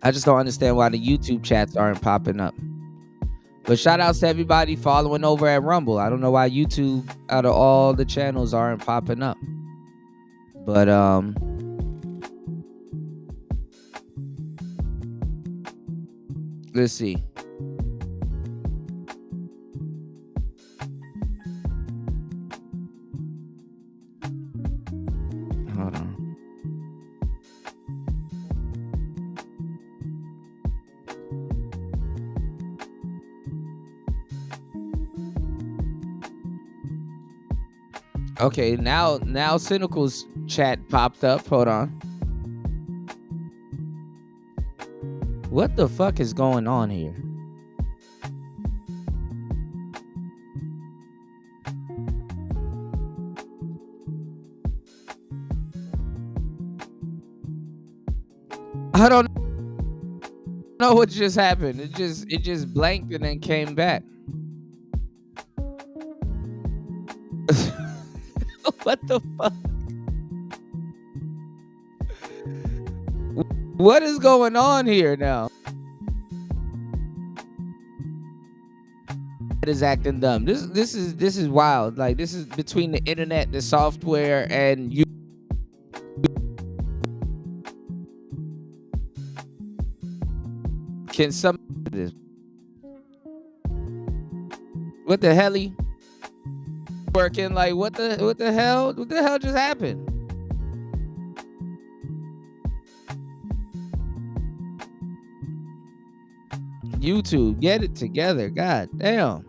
I just don't understand why the YouTube chats aren't popping up. But shout outs to everybody following over at Rumble. I don't know why YouTube out of all the channels aren't popping up. But let's see. Hold on. Okay, now Cynical's chat popped up. Hold on. What the fuck is going on here? I don't know what just happened. It just blanked and then came back. What the fuck? What is going on here now? It is acting dumb. This is wild. Like, this is between the internet, the software, and you. Can some what the hell? Working like what the hell? What the hell just happened? YouTube, get it together. God damn.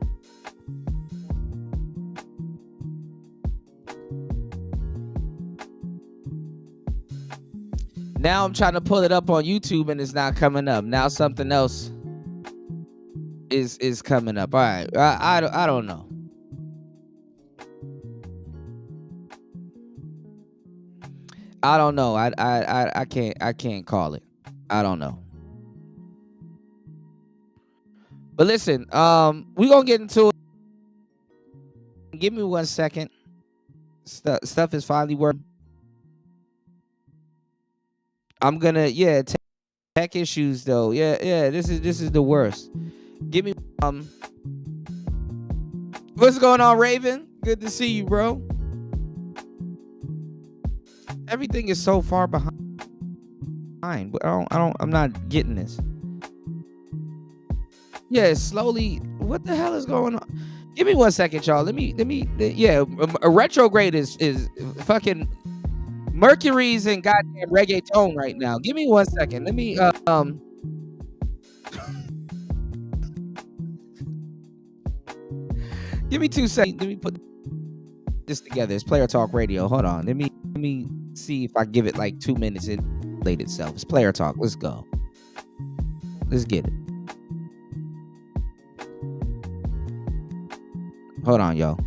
Now I'm trying to pull it up on YouTube and it's not coming up. Now something else is coming up. All right, I don't know. I don't know. I can't call it. I don't know. But listen, we gonna get into it. Give me 1 second. Stuff is finally working. I'm gonna tech issues though. Yeah. This is the worst. Give me what's going on, Raven? Good to see you, bro. Everything is so far behind. But I'm not getting this. Yeah, slowly. What the hell is going on? Give me 1 second, y'all. Let me. A retrograde is fucking Mercury's in goddamn reggaeton right now. Give me 1 second. Let me give me 2 seconds. Let me put this together. It's Player Talk Radio. Hold on. Let me see if I give it like 2 minutes and late itself. It's Player Talk. Let's go. Let's get it. Hold on, y'all.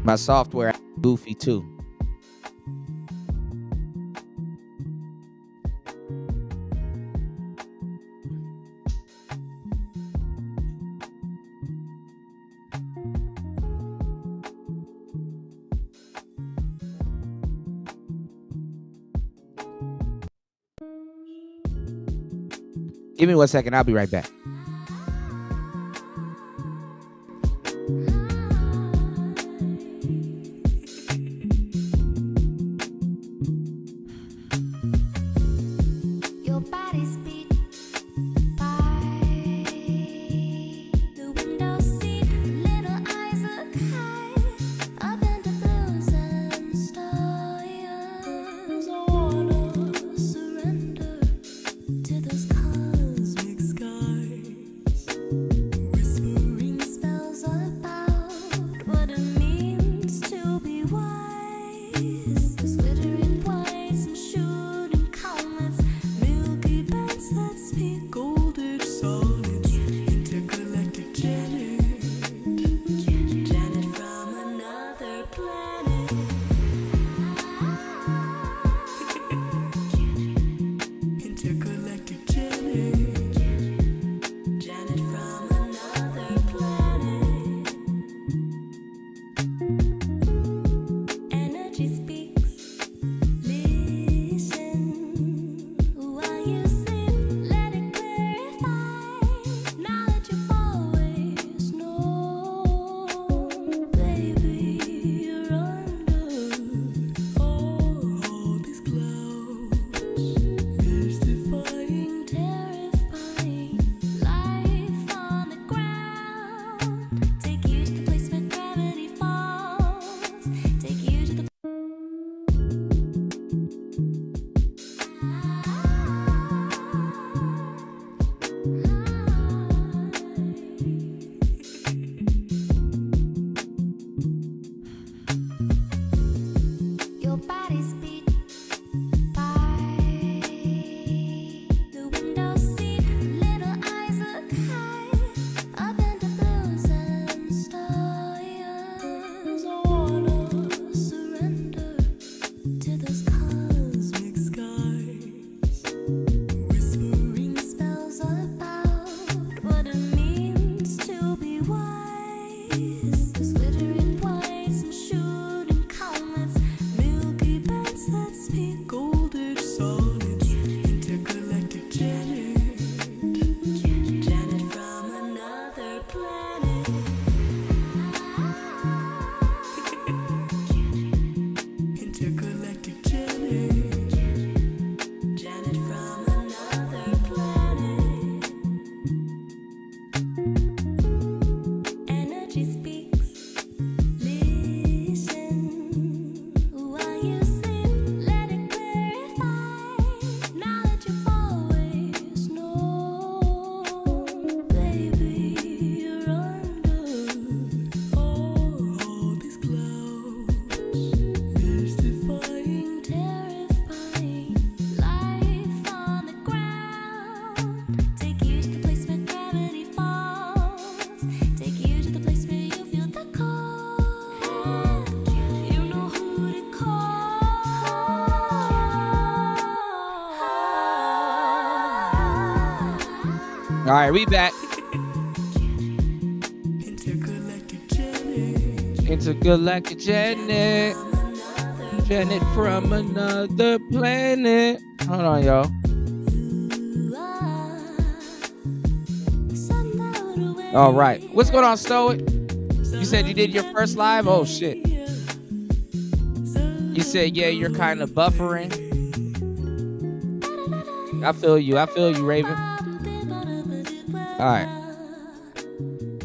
My software goofy too. Give me 1 second. I'll be right back. To those cosmic skies. All right, we back. Intergalactic Janet. Janet from another planet. Hold on, y'all. All right. What's going on, Stoic? You said you did your first live? Oh, shit. You said, yeah, you're kind of buffering. I feel you. I feel you, Raven. All right.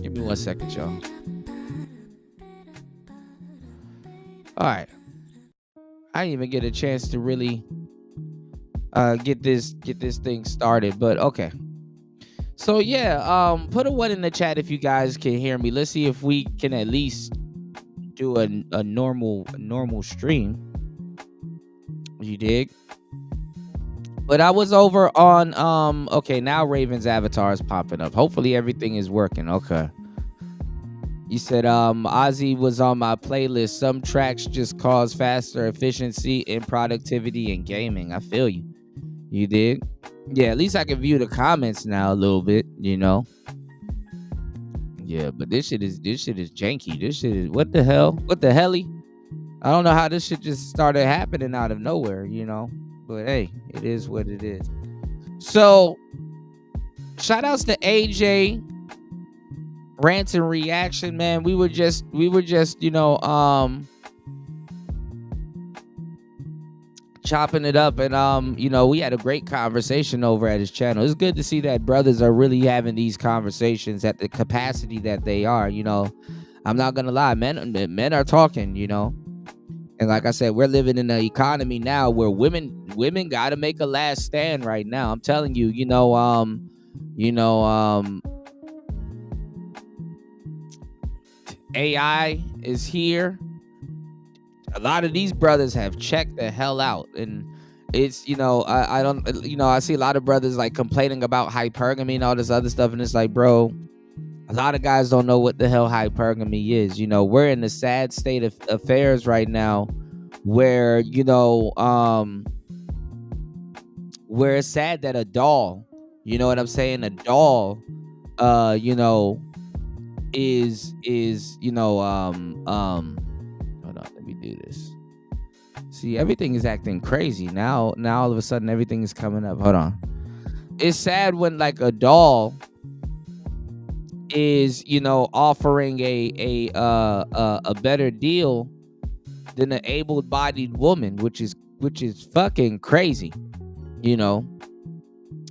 Give me 1 second, y'all. All right. I didn't even get a chance to really get this thing started, but okay. So yeah, put a 1 in the chat if you guys can hear me. Let's see if we can at least do a normal stream. You dig? But I was over on okay, now Raven's avatar is popping up. Hopefully everything is working. Okay. You said Ozzy was on my playlist. Some tracks just cause faster efficiency and productivity in gaming. I feel you. You dig? Yeah, at least I can view the comments now a little bit, you know. Yeah, but this shit is janky. This shit is what the hell? What the helly? I don't know how this shit just started happening out of nowhere, you know. But hey, it is what it is. So shout outs to AJ. Rant and reaction, man. We were just, you know, chopping it up, and you know, we had a great conversation over at his channel. It's good to see that brothers are really having these conversations at the capacity that they are. You know, I'm not gonna lie, men are talking, you know. And like I said, we're living in an economy now where women got to make a last stand right now. I'm telling you, you know, AI is here. A lot of these brothers have checked the hell out, and it's, you know, I don't, you know, I see a lot of brothers like complaining about hypergamy and all this other stuff, and it's like, bro, a lot of guys don't know what the hell hypergamy is. You know, we're in a sad state of affairs right now where, you know, where it's sad that a doll, you know what I'm saying, a doll, you know, is you know, hold on, let me do this. See, everything is acting crazy now all of a sudden everything is coming up. Hold on. It's sad when like a doll is, you know, offering a better deal than an able-bodied woman, which is fucking crazy, you know.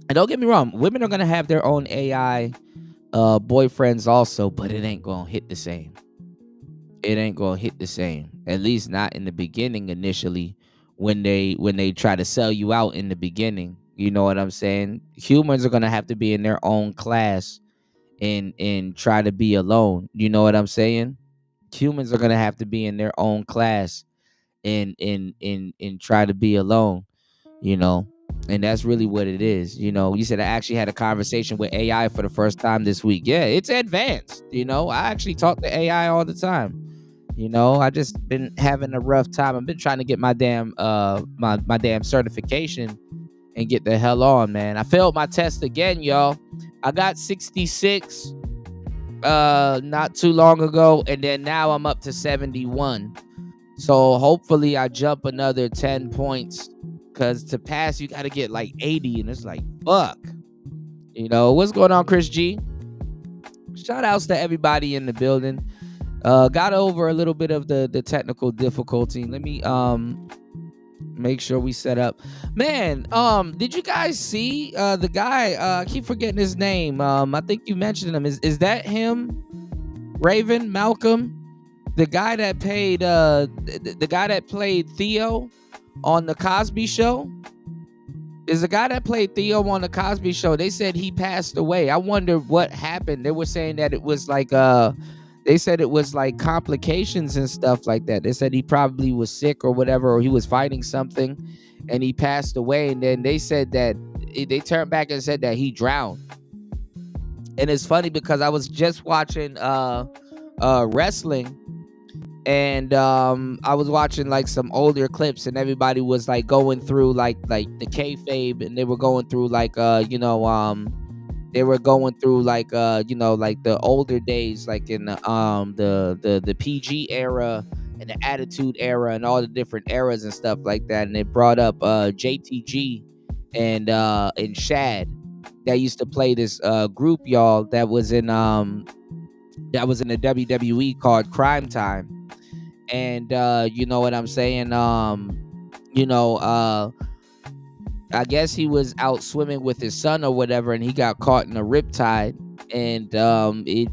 And don't get me wrong, women are gonna have their own AI boyfriends also, but it ain't gonna hit the same. It ain't gonna hit the same, at least not in the beginning. Initially, when they try to sell you out in the beginning, you know what I'm saying. Humans are gonna have to be in their own class and try to be alone, you know what I'm saying. Humans are gonna have to be in their own class and try to be alone, you know. And that's really what it is. You know, you said I actually had a conversation with AI for the first time this week. Yeah, it's advanced. You know, I actually talk to AI all the time. You know, I just been having a rough time. I've been trying to get my damn my damn certification and get the hell on, man. I failed my test again, y'all. I got 66 not too long ago, and then now I'm up to 71. So hopefully I jump another 10 points. Because to pass, you got to get like 80. And it's like, fuck. You know, what's going on, Chris G? Shout outs to everybody in the building. Got over a little bit of the technical difficulty. Let me make sure we set up. Man, did you guys see the guy? I keep forgetting his name. I think you mentioned him. Is that him? Raven, Malcolm? The guy that paid the guy that played Theo on the Cosby Show? Is the guy that played Theo on the Cosby Show? They said he passed away. I wonder what happened. They were saying that it was like they said it was like complications and stuff like that. They said he probably was sick or whatever, or he was fighting something and he passed away. And then they said that they turned back and said that he drowned. And it's funny because I was just watching wrestling, and I was watching like some older clips, and everybody was like going through like the kayfabe, and they were going through like you know, They were going through like like the older days, like in the PG era and the Attitude era and all the different eras and stuff like that. And it brought up JTG and Shad that used to play this group, y'all, that was in the WWE called Crime Time. And you know what I'm saying? You know, I guess he was out swimming with his son or whatever, and he got caught in a riptide. And it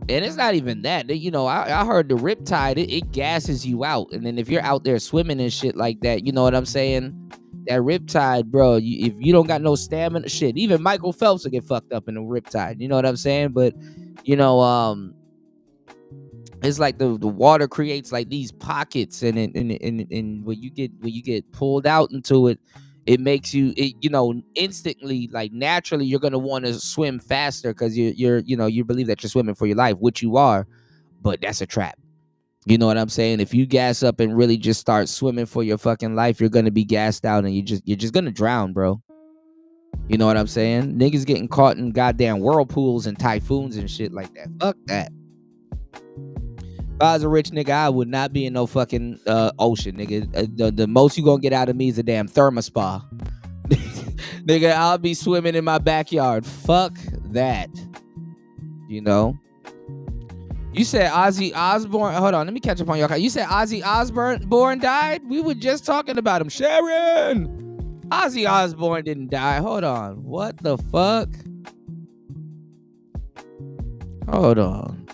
and it's not even that. I heard the riptide, it gasses you out, and then if you're out there swimming and shit like that, you know what I'm saying? That riptide, bro. If you don't got no stamina, shit, even Michael Phelps will get fucked up in a riptide. You know what I'm saying? But you know, it's like the water creates like these pockets, and when you get pulled out into it, it makes you instantly, like naturally, you're gonna want to swim faster because you believe that you're swimming for your life, which you are, but that's a trap. You know what I'm saying? If you gas up and really just start swimming for your fucking life, you're gonna be gassed out and you're just gonna drown, bro. You know what I'm saying? Niggas getting caught in goddamn whirlpools and typhoons and shit like that. Fuck that. If I was a rich nigga, I would not be in no fucking ocean, nigga. The most you gonna get out of me is a damn thermospa. Nigga, I'll be swimming in my backyard. Fuck that. You know? You said Ozzy Osbourne. Hold on, let me catch up on y'all. You said Ozzy Osbourne died? We were just talking about him. Sharon! Ozzy Osbourne didn't die. Hold on. What the fuck? Hold on.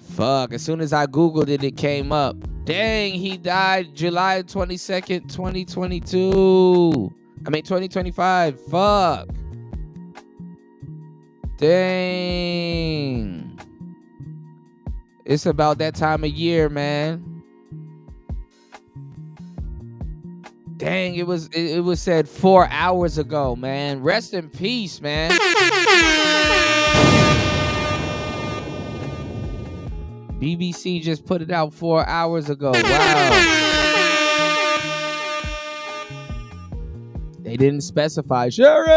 Fuck. As soon as I Googled it, it came up. Dang, he died July 22nd, 2022. 2025. Fuck. Dang. It's about that time of year, man. Dang, it was said 4 hours ago, man. Rest in peace, man. BBC just put it out 4 hours ago. Wow. They didn't specify. Sharon!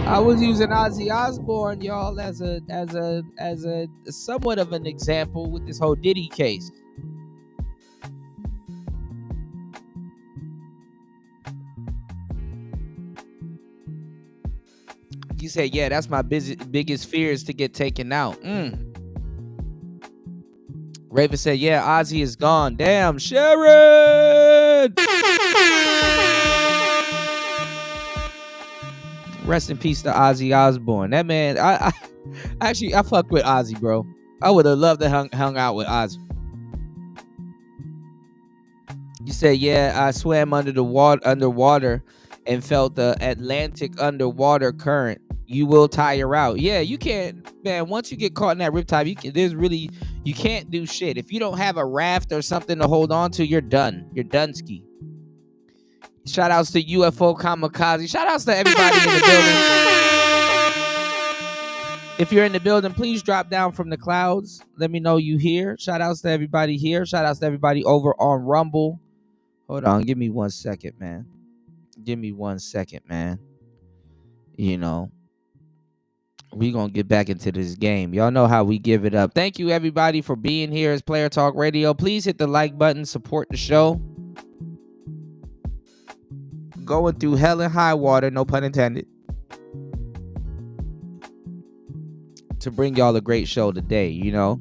I was using Ozzy Osbourne, y'all, as a somewhat of an example with this whole Diddy case. You said, yeah, that's my biggest fear is to get taken out. Raven said, yeah, Ozzy is gone. Damn, Sharon! Rest in peace to Ozzy Osbourne. That man, I fucked with Ozzy, bro. I would have loved to hung out with Ozzy. You said, yeah, I swam underwater and felt the Atlantic underwater current. You will tire out. Yeah, you can't, man. Once you get caught in that riptide, you can't do shit. If you don't have a raft or something to hold on to, you're done. You're done ski. Shout outs to UFO Kamikaze. Shout outs to everybody in the building. If you're in the building, please drop down from the clouds. Let me know you here. Shout outs to everybody here. Shout outs to everybody over on Rumble. Hold on. Give me 1 second, man. You know, we gonna get back into this game. Y'all know how we give it up. Thank you, everybody, for being here as Player Talk Radio. Please hit the like button. Support the show. Going through hell and high water, no pun intended, to bring y'all a great show today, you know.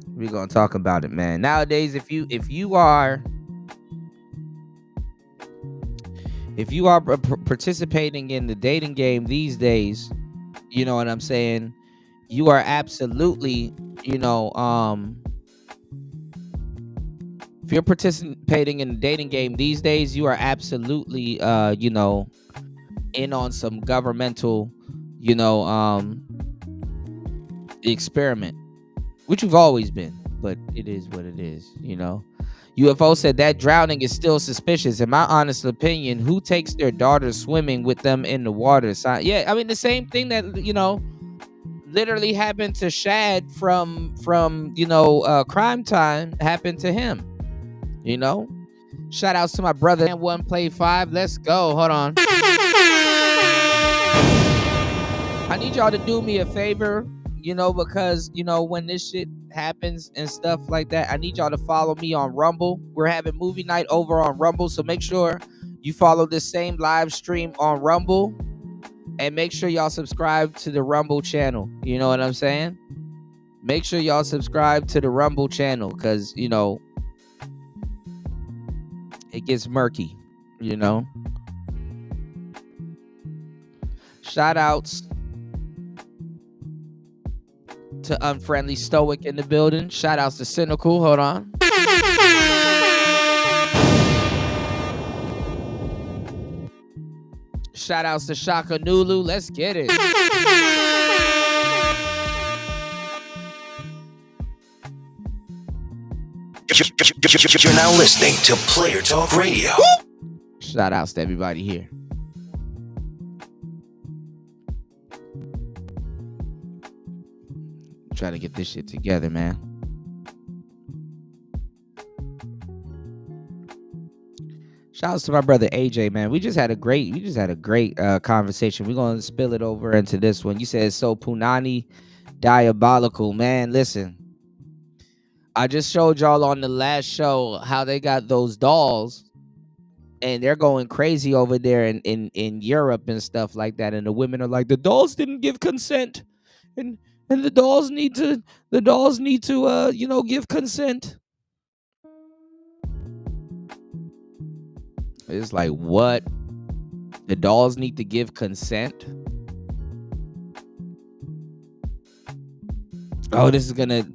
We're gonna talk about it, man. Nowadays, if you are participating in the dating game these days, you know what I'm saying, you are absolutely, if you're participating in the dating game these days, you are absolutely, in on some governmental, experiment, which you've always been, but it is what it is, you know. UFO said that drowning is still suspicious. In my honest opinion, who takes their daughter swimming with them in the water? Yeah, I mean, the same thing that, literally happened to Shad from Crime Time happened to him. You know, shout outs to my brother and one play 5. Let's go. Hold on. I need y'all to do me a favor, because when this shit happens and stuff like that, I need y'all to follow me on Rumble. We're having movie night over on Rumble, so make sure you follow this same live stream on Rumble, and make sure y'all subscribe to the Rumble channel. You know what I'm saying? Make sure y'all subscribe to the Rumble channel, because it gets murky. Shout outs to Unfriendly Stoic in the building. Shout outs to Cynical. Hold on. Shout outs to Shaka Nulu. Let's get it. You're now listening to Player Talk Radio. Shout outs to everybody here. Try to get this shit together, man. Shout outs to my brother AJ, man. We just had a great conversation. We're gonna spill it over into this one. You said so punani diabolical, man. Listen, I just showed y'all on the last show how they got those dolls, and they're going crazy over there in Europe and stuff like that. And the women are like, the dolls didn't give consent, and the dolls need to give consent. It's like, what? The dolls need to give consent? Oh, this is gonna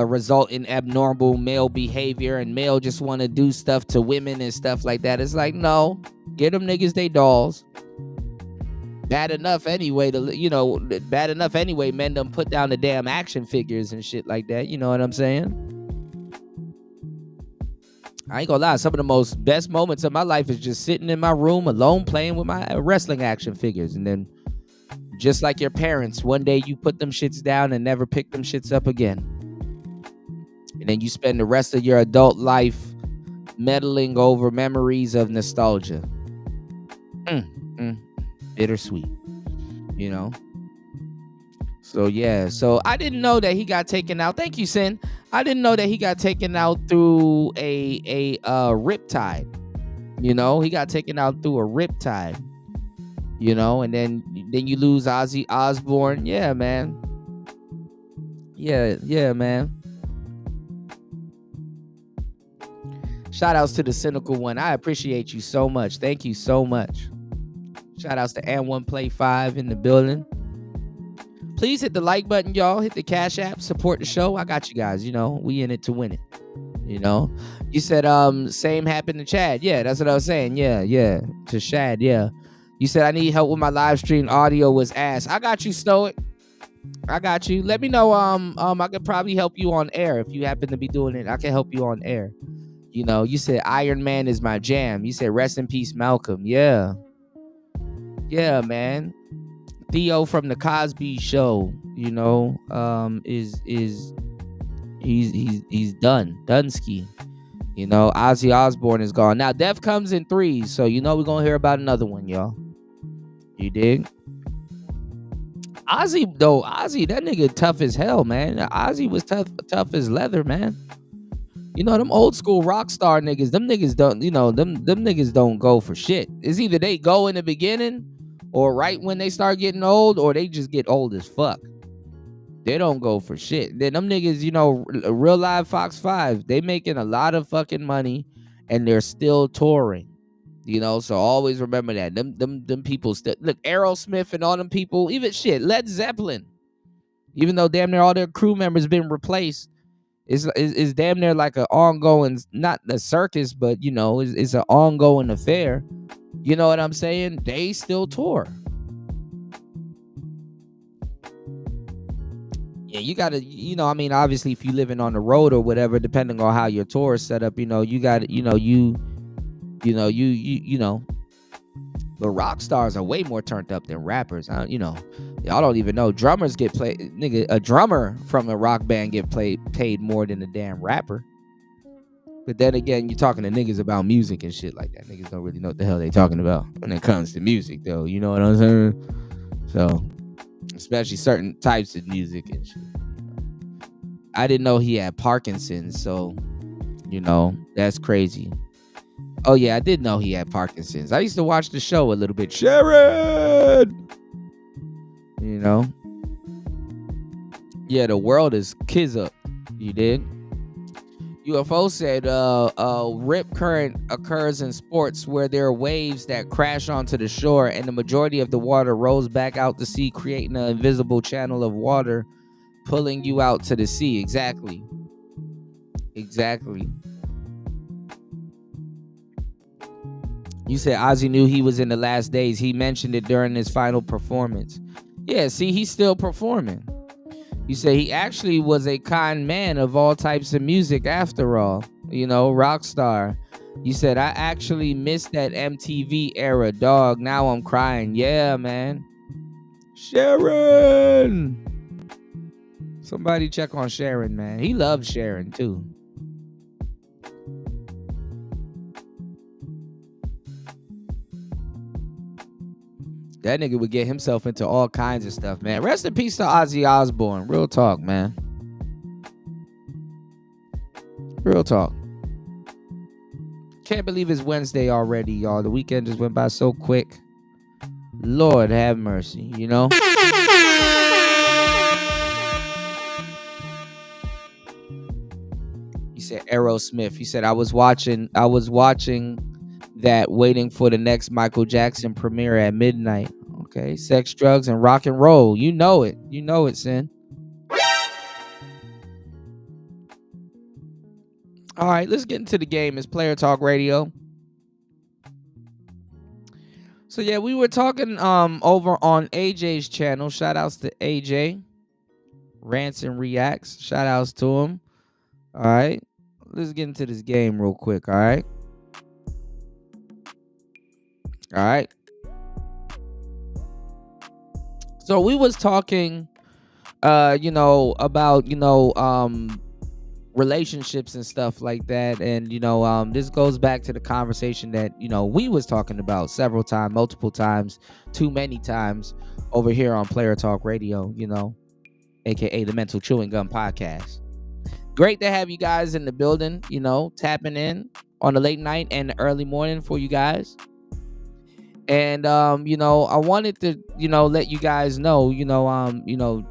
result in abnormal male behavior, and male just want to do stuff to women and stuff like that. It's like, no, get them niggas they dolls. Bad enough anyway men done put down the damn action figures and shit like that. You know what I'm saying? I ain't gonna lie, some of the best moments of my life is just sitting in my room alone playing with my wrestling action figures. And then, just like your parents, one day you put them shits down and never pick them shits up again. And then you spend the rest of your adult life meddling over memories of nostalgia. Bittersweet, So yeah, so I didn't know that he got taken out. Thank you, Sin. I didn't know that he got taken out through a riptide. He got taken out through a riptide. And then you lose Ozzy Osbourne. Yeah, man. Yeah, man. Shout outs to the Cynical One. I appreciate you so much. Thank you so much. Shout outs to And1 Play 5 in the building. Please hit the like button, y'all. Hit the Cash App. Support the show. I got you guys. We in it to win it. You said same happened to Chad. Yeah, that's what I was saying. Yeah. To Shad, yeah. You said I need help with my live stream audio was ass. I got you, Stoic. I got you. Let me know. I could probably help you on air if you happen to be doing it. I can help you on air. You said Iron Man is my jam. You said rest in peace, Malcolm. Yeah. Yeah, man. Theo from the Cosby Show, he's done. Dunsky. Ozzy Osbourne is gone. Now Death comes in 3s, so we're gonna hear about another one, y'all. You dig? Ozzy, that nigga tough as hell, man. Ozzy was tough as leather, man. Them old school rock star niggas, them niggas don't, them niggas don't go for shit. It's either they go in the beginning or right when they start getting old, or they just get old as fuck. They don't go for shit. Then them niggas, Real Live Fox 5, they making a lot of fucking money and they're still touring. So always remember that. Them people still look, Aerosmith and all them people, even shit, Led Zeppelin. Even though damn near all their crew members been replaced, it's damn near like an ongoing, not a circus, but it's an ongoing affair. You know what I'm saying? They still tour. Yeah, you gotta, obviously if you living on the road or whatever, depending on how your tour is set up, you gotta, but rock stars are way more turned up than rappers. Y'all don't even know drummers get played. Nigga, a drummer from a rock band get paid more than a damn rapper. But then again, you're talking to niggas about music and shit like that. Niggas don't really know what the hell they talking about when it comes to music, though. You know what I'm saying? So, especially certain types of music and shit. I didn't know he had Parkinson's, so that's crazy. Oh yeah, I did know he had Parkinson's. I used to watch the show a little bit. Sharon, yeah, the world is kids up. You did. UFO said rip current occurs in sports where there are waves that crash onto the shore and the majority of the water rolls back out to sea, creating an invisible channel of water pulling you out to the sea. Exactly. You said Ozzy knew he was in the last days. He mentioned it during his final performance. Yeah, see, he's still performing. You say he actually was a kind man of all types of music after all. Rock star. You said, I actually missed that MTV era, dog. Now I'm crying. Yeah, man. Sharon. Somebody check on Sharon, man. He loves Sharon, too. That nigga would get himself into all kinds of stuff, man. Rest in peace to Ozzy Osbourne. Real talk, man. Real talk. Can't believe it's Wednesday already, y'all. The weekend just went by so quick. Lord have mercy, You said Aerosmith. He said, I was watching that, waiting for the next Michael Jackson premiere at midnight. Okay, sex, drugs, and rock and roll. You know it, Sin. All right, let's get into the game. It's Player Talk Radio. So yeah, we were talking over on AJ's channel. Shout outs to AJ. Rants and Reacts. Shout outs to him. All right, let's get into this game real quick. All right. So we was talking about relationships and stuff like that, and this goes back to the conversation that we was talking about several times, multiple times, too many times over here on Player Talk Radio, aka the Mental Chewing Gum Podcast. Great to have you guys in the building, tapping in on the late night and the early morning for you guys. And I wanted to let you guys know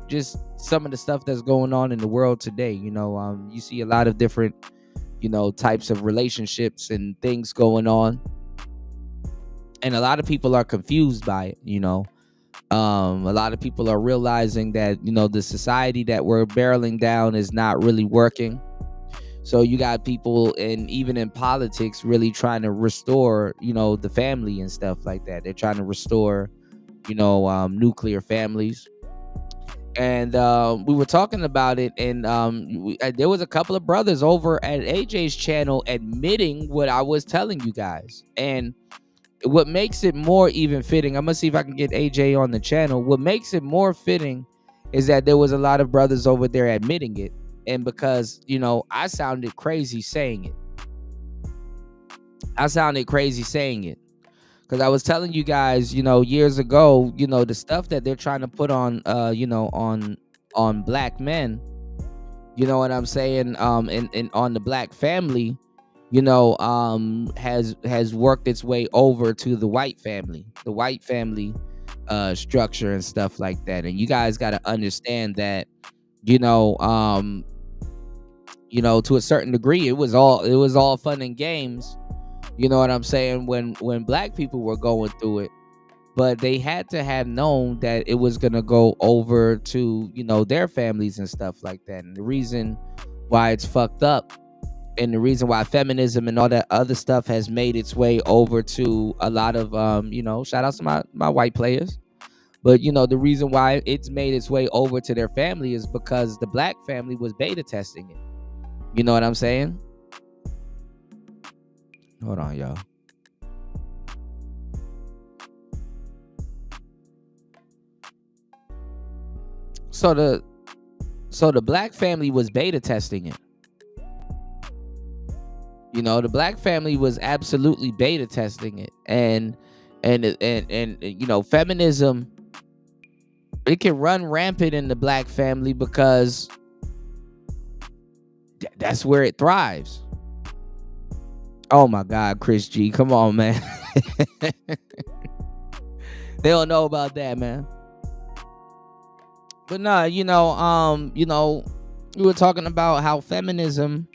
just some of the stuff that's going on in the world today. You see a lot of different types of relationships and things going on, and a lot of people are confused by it. A lot of people are realizing that the society that we're barreling down is not really working. So you got people, and even in politics, really trying to restore, the family and stuff like that. They're trying to restore, nuclear families. And we were talking about it, and there was a couple of brothers over at AJ's channel admitting what I was telling you guys. And what makes it more even fitting, I'm going to see if I can get AJ on the channel. What makes it more fitting is that there was a lot of brothers over there admitting it. And because, I sounded crazy saying it. Because I was telling you guys, years ago, the stuff that they're trying to put on, on black men, you know what I'm saying? And on the black family, has worked its way over to the white family structure and stuff like that. And you guys got to understand that, to a certain degree, it was all fun and games, you know what I'm saying, when black people were going through it, but they had to have known that it was going to go over to, their families and stuff like that. And the reason why it's fucked up, and the reason why feminism and all that other stuff has made its way over to a lot of, shout out to my white players. But, the reason why it's made its way over to their family is because the black family was beta testing it. You know what I'm saying? Hold on, y'all. So the black family was beta testing it. You know, the black family was absolutely beta testing it, and you know, feminism, it can run rampant in the black family because that's where it thrives. Oh my God, Chris G, come on, man. They don't know about that, man. But nah, you know, we were talking about how feminism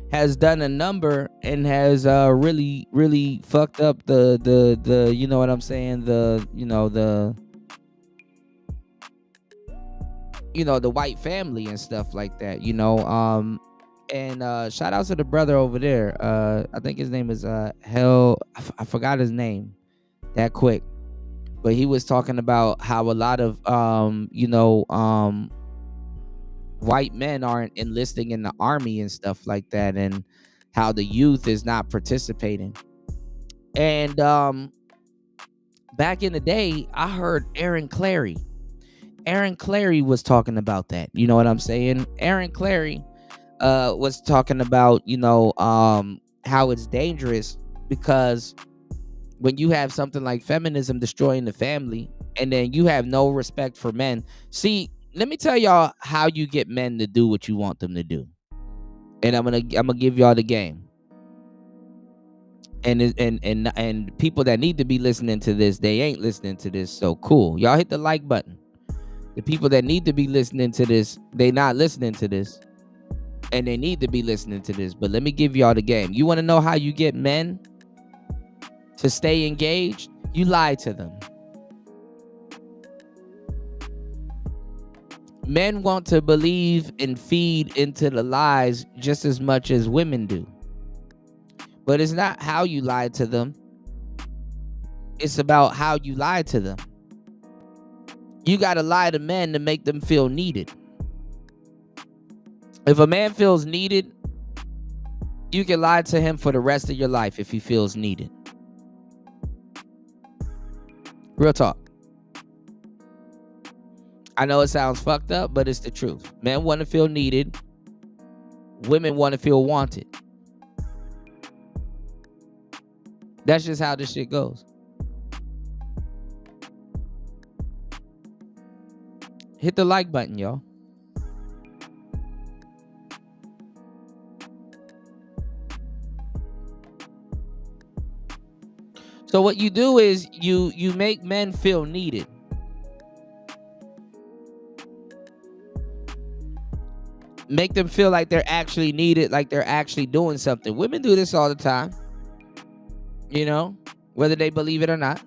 has done a number and has really fucked up the you know what I'm saying, the white family and stuff like that, and shout out to the brother over there. I think his name is I forgot his name that quick, but he was talking about how a lot of white men aren't enlisting in the army and stuff like that, and how the youth is not participating. And back in the day, I heard Aaron Clary was talking about that. You know what I'm saying? Aaron Clary was talking about how it's dangerous, because when you have something like feminism destroying the family, and then you have no respect for men. See, let me tell y'all how you get men to do what you want them to do, and I'm gonna give y'all the game. And people that need to be listening to this, they ain't listening to this. So cool, y'all hit the like button. The people that need to be listening to this, they not listening to this, and they need to be listening to this. But let me give y'all the game. You want to know how you get men to stay engaged? You lie to them. Men want to believe and feed into the lies just as much as women do. But it's not how you lie to them. It's about how you lie to them. You got to lie to men to make them feel needed. If a man feels needed, you can lie to him for the rest of your life if he feels needed. Real talk. I know it sounds fucked up, but it's the truth. Men want to feel needed. Women want to feel wanted. That's just how this shit goes. Hit the like button, y'all. So what you do is you make men feel needed. Make them feel like they're actually needed, like they're actually doing something. Women do this all the time, whether they believe it or not.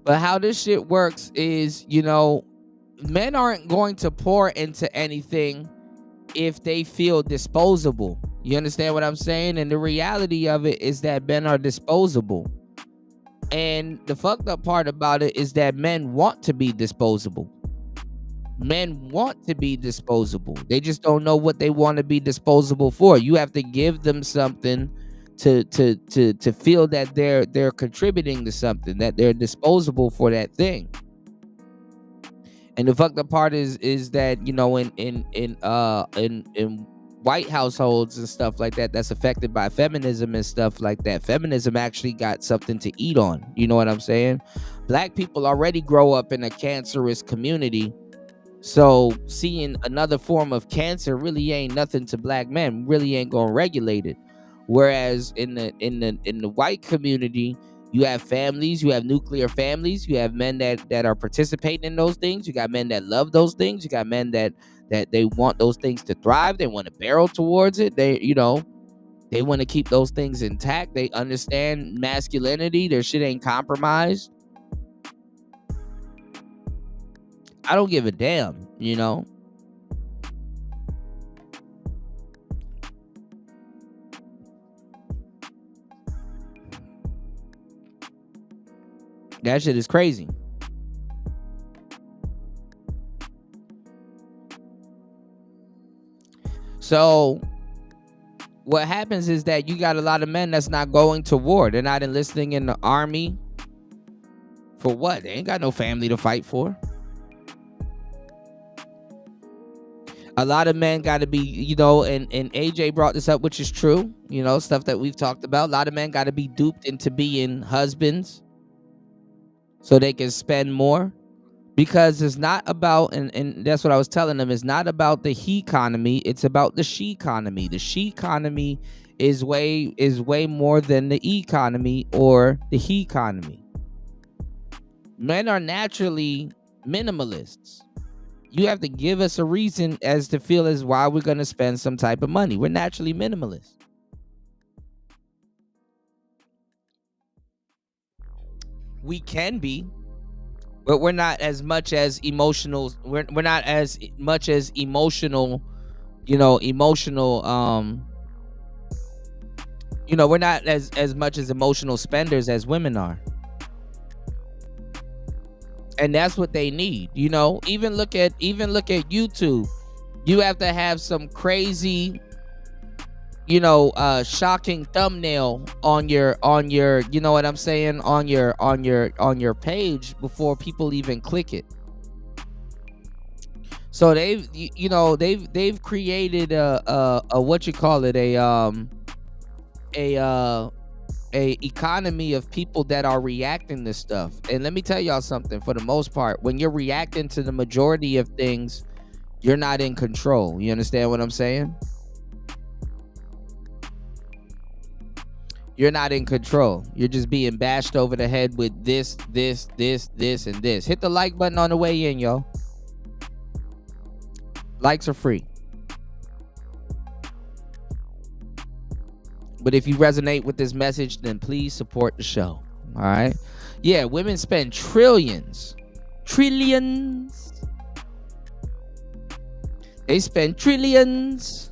But how this shit works is, men aren't going to pour into anything if they feel disposable. You understand what I'm saying? And the reality of it is that men are disposable. And the fucked up part about it is that men want to be disposable. Men want to be disposable. They just don't know what they want to be disposable for. You have to give them something to feel that they're contributing to something, that they're disposable for that thing. And the fucked up part is that in white households and stuff like that, that's affected by feminism and stuff like that, feminism actually got something to eat on. You know what I'm saying? Black people already grow up in a cancerous community, so seeing another form of cancer really ain't nothing to black men, really ain't gonna regulate it. Whereas in the white community, you have families, you have nuclear families, you have men that are participating in those things, you got men that love those things, you got men that they want those things to thrive, they want to barrel towards it, they want to keep those things intact, they understand masculinity, their shit ain't compromised. I don't give a damn, That shit is crazy. So what happens is that you got a lot of men that's not going to war. They're not enlisting in the army. For what? They ain't got no family to fight for. A lot of men got to be, and AJ brought this up, which is true, stuff that we've talked about. A lot of men got to be duped into being husbands so they can spend more, because it's not about, and that's what I was telling them, it's not about the he economy, it's about the she economy. The she economy is way more than the economy or the he economy. Men are naturally minimalists. You have to give us a reason as to feel as why we're going to spend some type of money. We're naturally minimalist. We can be, but we're not as much as emotional. We're not as much as emotional, we're not as much as emotional spenders as women are. And that's what they need, Even look at YouTube. You have to have some crazy, shocking thumbnail on your, you know what I'm saying, on your page before people even click it. So they've created a what you call it, a economy of people that are reacting to stuff. And let me tell y'all something. For the most part, when you're reacting to the majority of things, you're not in control. You understand what I'm saying? You're not in control. You're just being bashed over the head with this, and this. Hit the like button on the way in, yo. Likes are free. But if you resonate with this message, then please support the show. All right? Yeah, women spend trillions. They spend trillions.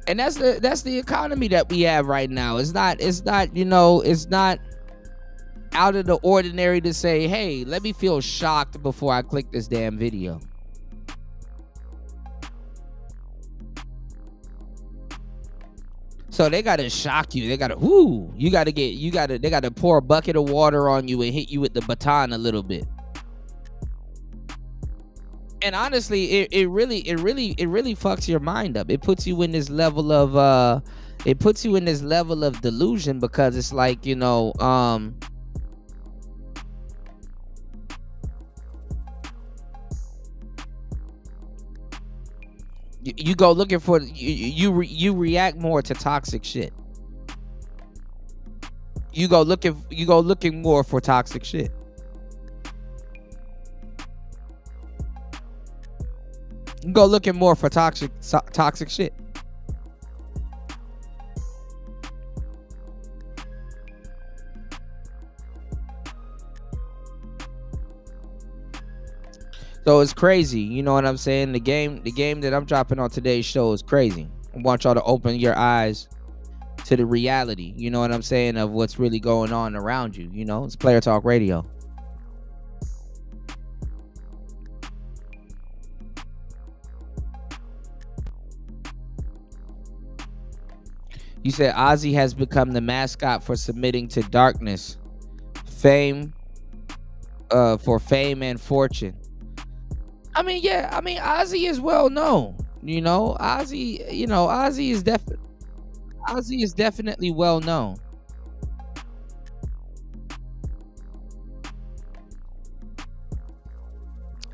And that's the economy that we have right now. It's not out of the ordinary to say, hey, let me feel shocked before I click this damn video. So they gotta shock you. They gotta, they gotta pour a bucket of water on you and hit you with the baton a little bit. And honestly, it really fucks your mind up. It puts you in this level of delusion, because it's like, you go looking for, you react more to toxic shit. You go looking more for toxic shit. You go looking more for toxic shit. So it's crazy, you know what I'm saying? The game that I'm dropping on today's show is crazy. I want y'all to open your eyes to the reality, you know what I'm saying, of what's really going on around you. It's Player Talk Radio. You said Ozzy has become the mascot for submitting to darkness, for fame and fortune. Ozzy is well known. Ozzy is definitely well known.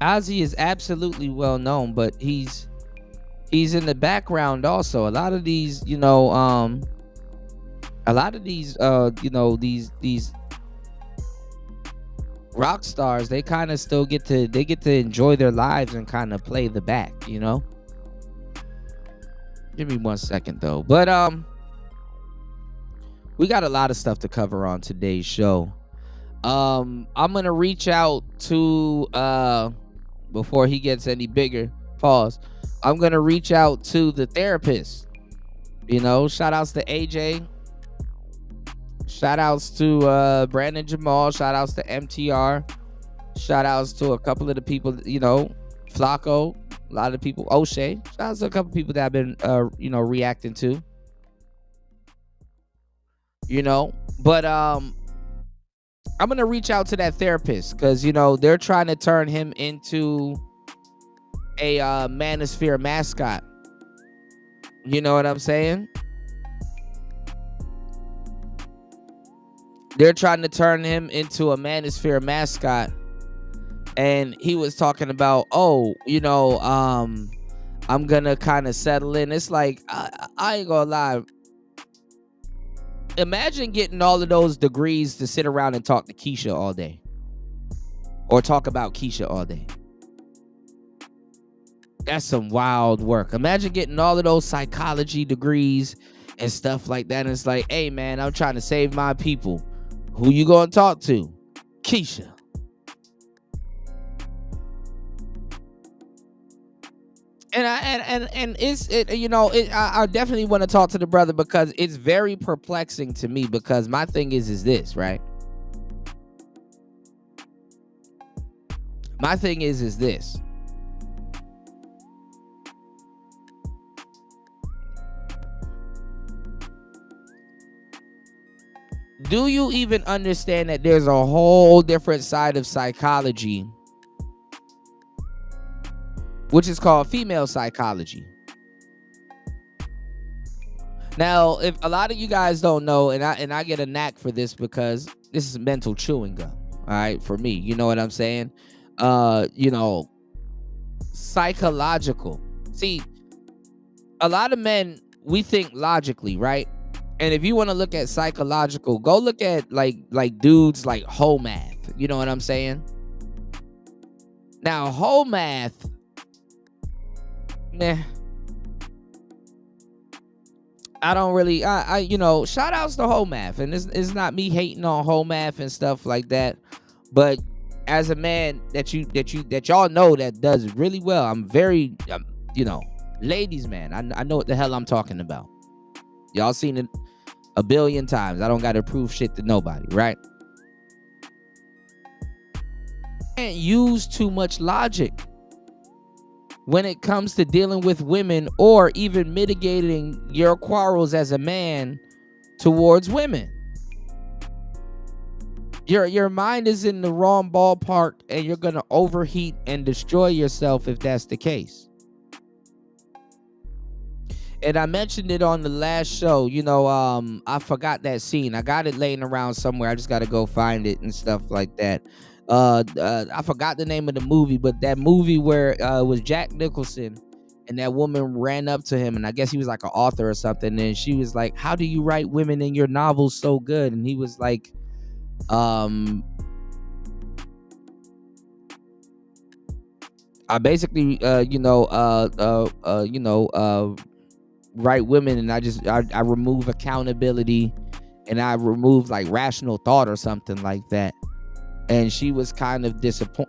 Ozzy is absolutely well known, but he's in the background also. A lot of these, these rock stars, they kind of still get to enjoy their lives and kind of play the back, Give me 1 second though. But we got a lot of stuff to cover on today's show. I'm gonna reach out to before he gets any bigger, pause. I'm gonna reach out to the therapist. Shout outs to AJ. Shout outs to Brandon Jamal. Shout outs to MTR. Shout outs to a couple of the people, Flacco. A lot of people, O'Shea. Shout outs to a couple of people that I've been, reacting to. you know. But I'm gonna reach out to that therapist because they're trying to turn him into a Manosphere mascot. You know what I'm saying? They're trying to turn him into a Manosphere mascot. And he was talking about, I'm gonna kind of settle in. It's like, I ain't gonna lie. Imagine getting all of those degrees to sit around and talk to Keisha all day. Or talk about Keisha all day. That's some wild work. Imagine getting all of those psychology degrees and stuff like that. And it's like, hey, man, I'm trying to save my people. Who you gonna talk to? Keisha. And I definitely want to talk to the brother because it's very perplexing to me, because my thing is this, right? My thing is this. Do you even understand that there's a whole different side of psychology, which is called female psychology? Now, if a lot of you guys don't know, and I get a knack for this because this is mental chewing gum, all right, for me. You know what I'm saying? Psychological. See, a lot of men, we think logically, right? And if you want to look at psychological, go look at like dudes like Homath. You know what I'm saying? Now, Homath, meh. I don't really, shout outs to Homath. And it's not me hating on Homath and stuff like that. But as a man that y'all know that does really well, I'm very, ladies, man. I know what the hell I'm talking about. Y'all seen it a billion times. I don't got to prove shit to nobody, right? Can't use too much logic when it comes to dealing with women or even mitigating your quarrels as a man towards women. Your mind is in the wrong ballpark, and you're going to overheat and destroy yourself if that's the case. And I mentioned it on the last show, I forgot that scene. I got it laying around somewhere. I just got to go find it and stuff like that. I forgot the name of the movie, but that movie where it was Jack Nicholson and that woman ran up to him, and I guess he was like an author or something, and she was like, how do you write women in your novels so good? And he was like, I basically write women, and I remove accountability, and I remove like rational thought or something like that. And she was kind of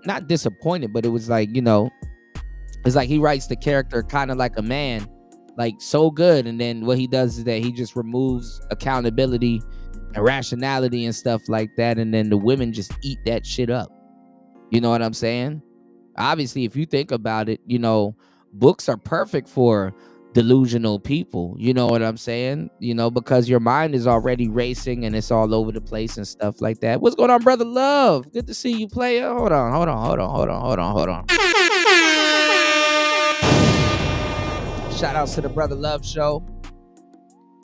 not disappointed, but it was like, it's like he writes the character kind of like a man, like so good, and then what he does is that he just removes accountability and rationality and stuff like that, and then the women just eat that shit up. You know what I'm saying? Obviously, if you think about it, books are perfect for delusional people. You know what I'm saying? Because your mind is already racing and it's all over the place and stuff like that. What's going on, brother Love? Good to see you, player. Hold on. Shout outs to the Brother Love Show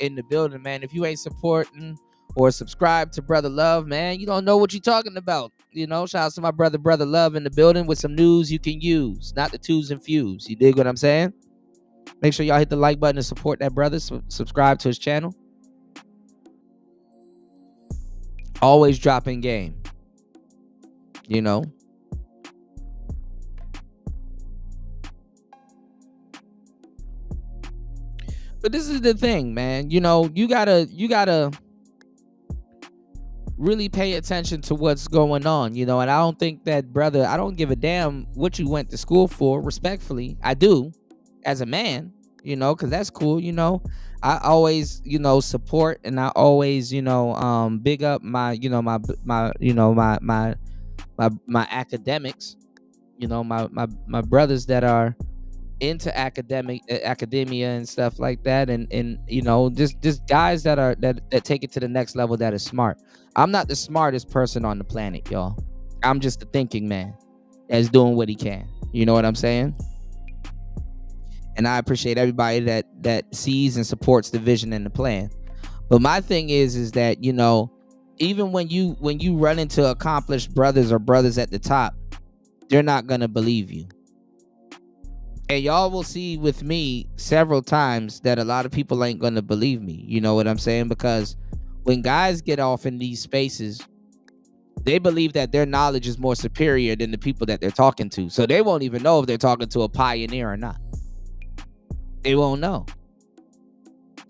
in the building, man. If you ain't supporting or subscribe to Brother Love, man, you don't know what you're talking about. Shout out to my brother Love in the building with some news you can use, not the twos and fews. You dig what I'm saying? Make sure y'all hit the like button to support that brother. Subscribe to his channel. Always dropping game. But this is the thing, man. You gotta really pay attention to what's going on, and I don't think that, brother, I don't give a damn what you went to school for, respectfully. I do, as a man, because that's cool. I always, support, and I always, big up my, my academics, my brothers that are, into academia and stuff like that, and you know, just guys that take it to the next level, that is smart. I'm not the smartest person on the planet, y'all. I'm just a thinking man that's doing what he can. You know what I'm saying? And I appreciate everybody that sees and supports the vision and the plan. But my thing is that, you know, even when you run into accomplished brothers or brothers at the top, they're not gonna believe you. And y'all will see with me several times that a lot of people ain't gonna believe me. You know what I'm saying? Because when guys get off in these spaces, they believe that their knowledge is more superior than the people that they're talking to. So they won't even know if they're talking to a pioneer or not. They won't know.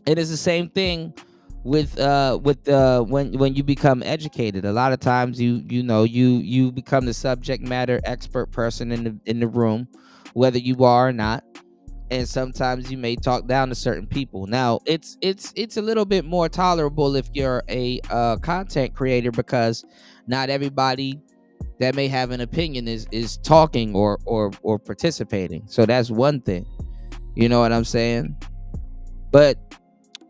And it's the same thing with when you become educated. A lot of times you become the subject matter expert person in the room, whether you are or not. And sometimes you may talk down to certain people. Now it's a little bit more tolerable if you're a content creator, because not everybody that may have an opinion is talking or participating. So that's one thing. You know what I'm saying? But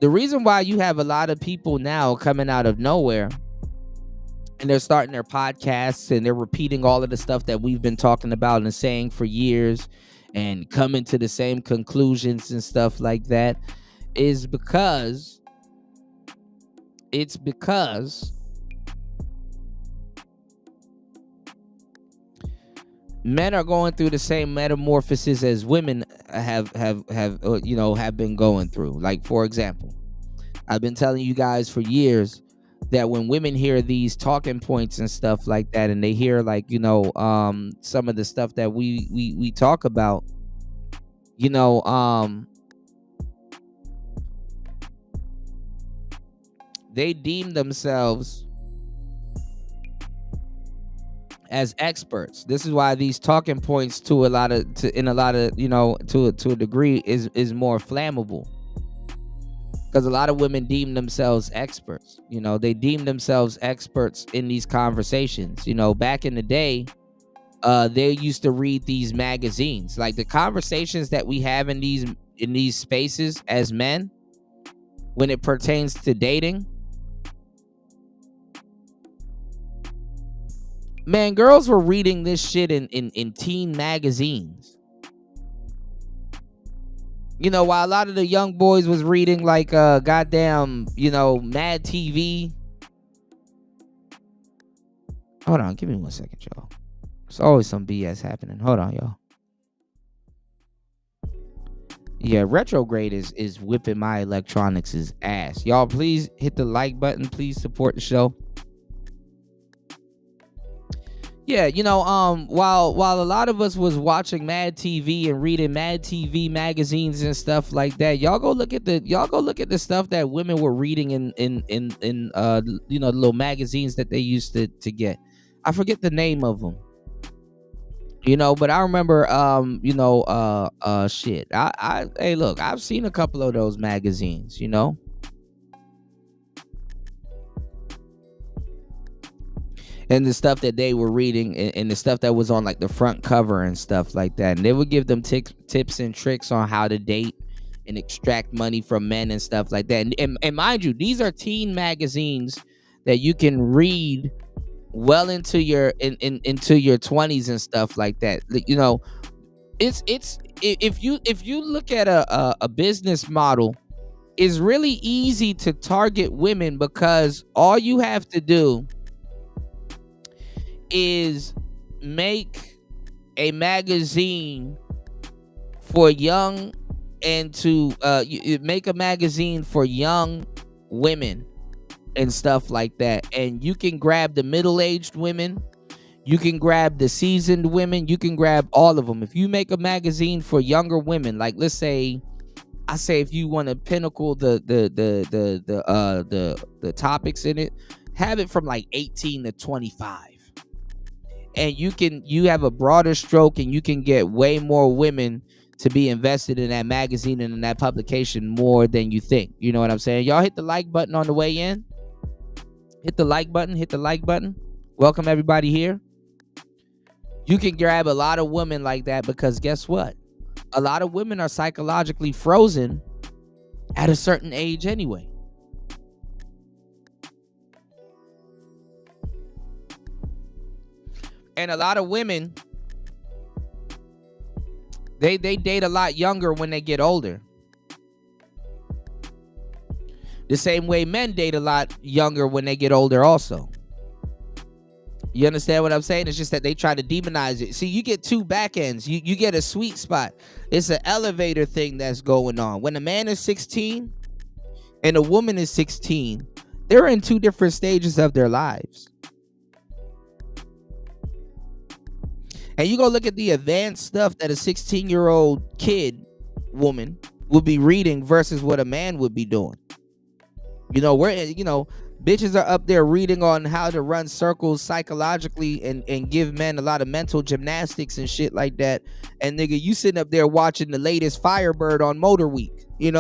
the reason why you have a lot of people now coming out of nowhere and they're starting their podcasts and they're repeating all of the stuff that we've been talking about and saying for years and coming to the same conclusions and stuff like that is because men are going through the same metamorphosis as women have been going through. Like, for example, I've been telling you guys for years that when women hear these talking points and stuff like that, and they hear, like, you know, some of the stuff that we talk about, you know, they deem themselves as experts. This is why these talking points to a degree is more flammable, because a lot of women deem themselves experts. You know, they deem themselves experts in these conversations. You know, back in the day, they used to read these magazines. Like, the conversations that we have in these spaces as men, when it pertains to dating, man, girls were reading this shit in teen magazines. You know, while a lot of the young boys was reading, like, goddamn, you know, Mad TV. Hold on, give me 1 second, y'all. There's always some BS happening. Hold on, y'all. Yeah, Retrograde is whipping my electronics' ass. Y'all, please hit the like button. Please support the show. Yeah, you know, while a lot of us was watching Mad TV and reading Mad TV magazines and stuff like that, y'all go look at the stuff that women were reading in you know, the little magazines that they used to get. I forget the name of them. You know, but I remember shit. Hey, look, I've seen a couple of those magazines, you know. And the stuff that they were reading and the stuff that was on, like, the front cover and stuff like that. And they would give them tips and tricks on how to date and extract money from men and stuff like that. And mind you, these are teen magazines that you can read well into your into your 20s and stuff like that. You know, it's if you look at a business model, it's really easy to target women, because all you have to do is make a magazine for young and to make a magazine for young women and stuff like that, and you can grab the middle-aged women, you can grab the seasoned women, you can grab all of them. If you make a magazine for younger women, like, let's say, if you want to pinnacle the topics in it, have it from like 18 to 25. And you have a broader stroke, and you can get way more women to be invested in that magazine and in that publication more than you think. You know what I'm saying? Y'all hit the like button on the way in. Hit the like button. Welcome everybody here. You can grab a lot of women like that, because guess what? A lot of women are psychologically frozen at a certain age anyway. And a lot of women, they date a lot younger when they get older. The same way men date a lot younger when they get older also. You understand what I'm saying? It's just that they try to demonize it. See, you get two back ends. You get a sweet spot. It's an elevator thing that's going on. When a man is 16 and a woman is 16, they're in two different stages of their lives. And you go look at the advanced stuff that a 16-year-old woman would be reading versus what a man would be doing. Bitches are up there reading on how to run circles psychologically and give men a lot of mental gymnastics and shit like that. And nigga, you sitting up there watching the latest Firebird on Motor Week, you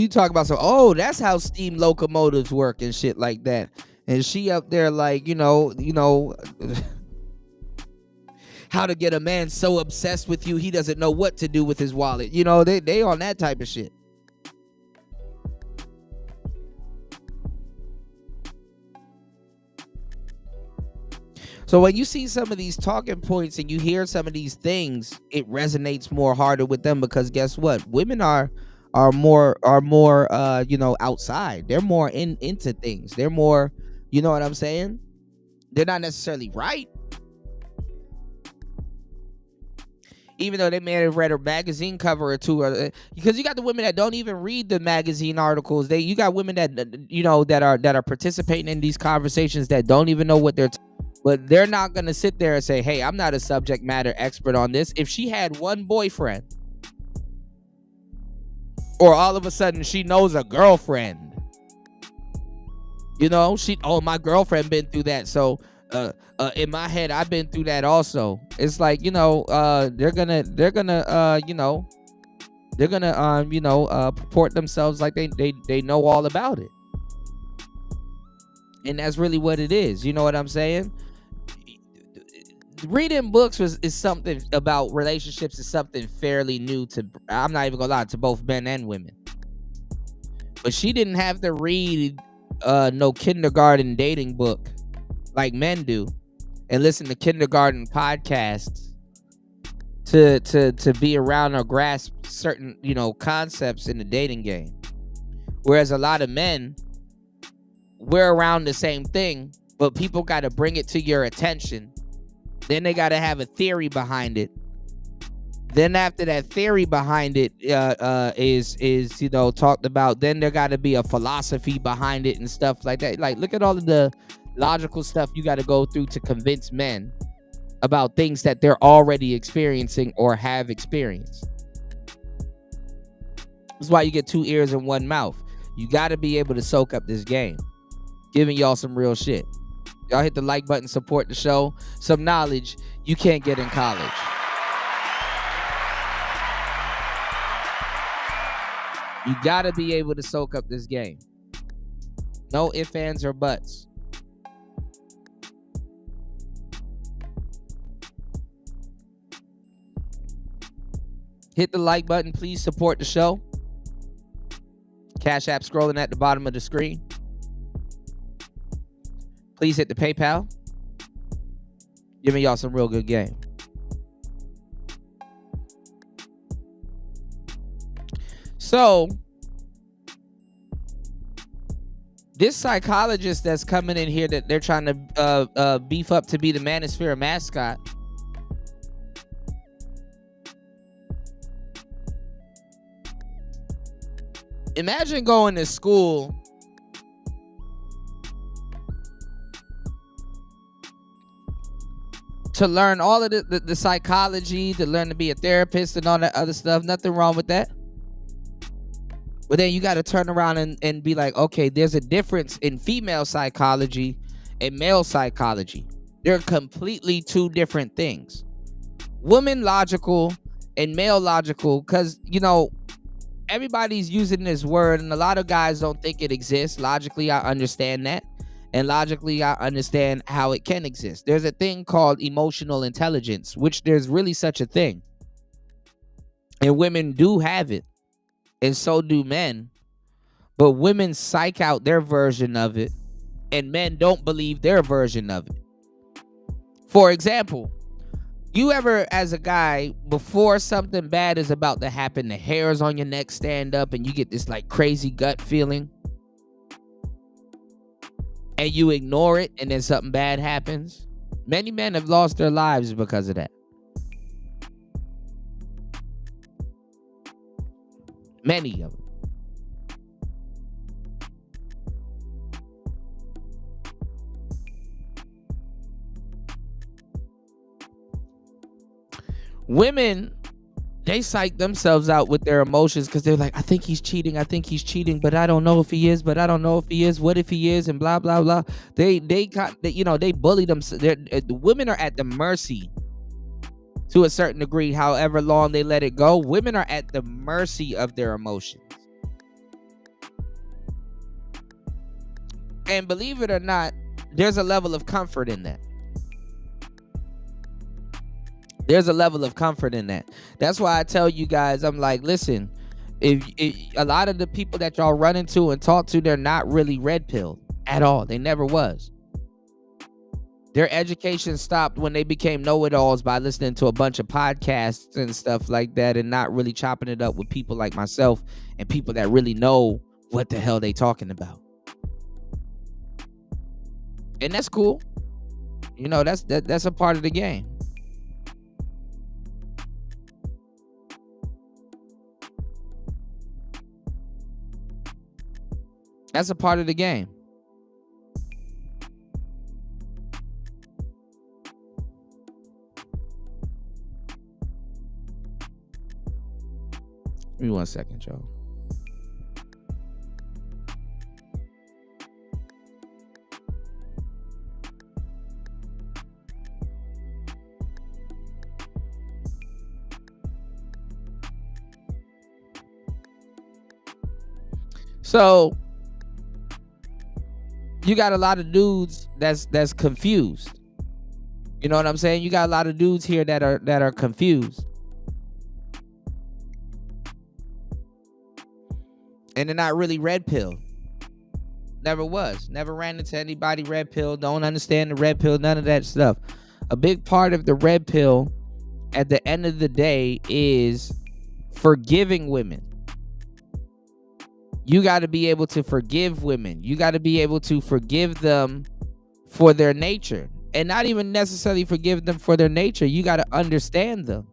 talk about that's how steam locomotives work and shit like that. And she up there like, how to get a man so obsessed with you he doesn't know what to do with his wallet. They on that type of shit. So when you see some of these talking points and you hear some of these things, it resonates more harder with them, because guess what? Women are more outside. They're more into things. They're more, you know what I'm saying? They're not necessarily right. Even though they may have read a magazine cover or two, because you got the women that don't even read the magazine articles. You got women that that are participating in these conversations that don't even know what but they're not gonna sit there and say, "Hey, I'm not a subject matter expert on this." If she had one boyfriend, or all of a sudden she knows a girlfriend, my girlfriend been through that, so in my head I've been through that also. It's like, they're gonna purport themselves like they know all about it. And that's really what it is. You know what I'm saying? Reading books is something about relationships, is something fairly new to, I'm not even gonna lie, to both men and women. But she didn't have to read no kindergarten dating book like men do, and listen to kindergarten podcasts to be around or grasp certain concepts in the dating game. Whereas a lot of men, we're around the same thing, but people got to bring it to your attention. Then they got to have a theory behind it. Then after that theory behind it is talked about, then there got to be a philosophy behind it and stuff like that. Like, look at all of the logical stuff you got to go through to convince men about things that they're already experiencing or have experienced. That's why you get two ears and one mouth. You got to be able to soak up this game. Giving y'all some real shit. Y'all hit the like button, support the show. Some knowledge you can't get in college. You gotta be able to soak up this game. No ifs, ands, or buts. Hit the like button. Please support the show. Cash App scrolling at the bottom of the screen. Please hit the PayPal. Giving y'all some real good game. So, this psychologist that's coming in here that they're trying to beef up to be the Manosphere mascot, imagine going to school to learn all of the psychology, to learn to be a therapist and all that other stuff. Nothing wrong with that. But then you got to turn around and be like, okay, there's a difference in female psychology and male psychology. They're completely two different things. Women logical and male logical, because, everybody's using this word and a lot of guys don't think it exists. Logically, I understand that. And logically, I understand how it can exist. There's a thing called emotional intelligence, which there's really such a thing. And women do have it, and so do men. But women psych out their version of it, and men don't believe their version of it. For example, you ever, as a guy, before something bad is about to happen, the hairs on your neck stand up and you get this like crazy gut feeling, and you ignore it, and then something bad happens? Many men have lost their lives because of that. Many of them. Women, they psych themselves out with their emotions because they're like, I think he's cheating, but I don't know if he is, what if he is, and blah blah blah. They bully them. The women are at the mercy, to a certain degree, however long they let it go. Women are at the mercy of their emotions. And believe it or not, there's a level of comfort in that. There's a level of comfort in that. That's why I tell you guys, I'm like, listen, if a lot of the people that y'all run into and talk to, they're not really red pilled at all. They never was. Their education stopped when they became know-it-alls by listening to a bunch of podcasts and stuff like that, and not really chopping it up with people like myself and people that really know what the hell they talking about. And that's cool. That's a part of the game. That's a part of the game. Give me 1 second, Joe. So you got a lot of dudes that's confused. You know what I'm saying? You got a lot of dudes here that are confused. And they're not really red pill. Never was. Never ran into anybody red pill. Don't understand the red pill. None of that stuff. A big part of the red pill at the end of the day is forgiving women. You got to be able to forgive women. You got to be able to forgive them for their nature. And not even necessarily forgive them for their nature. You got to understand them.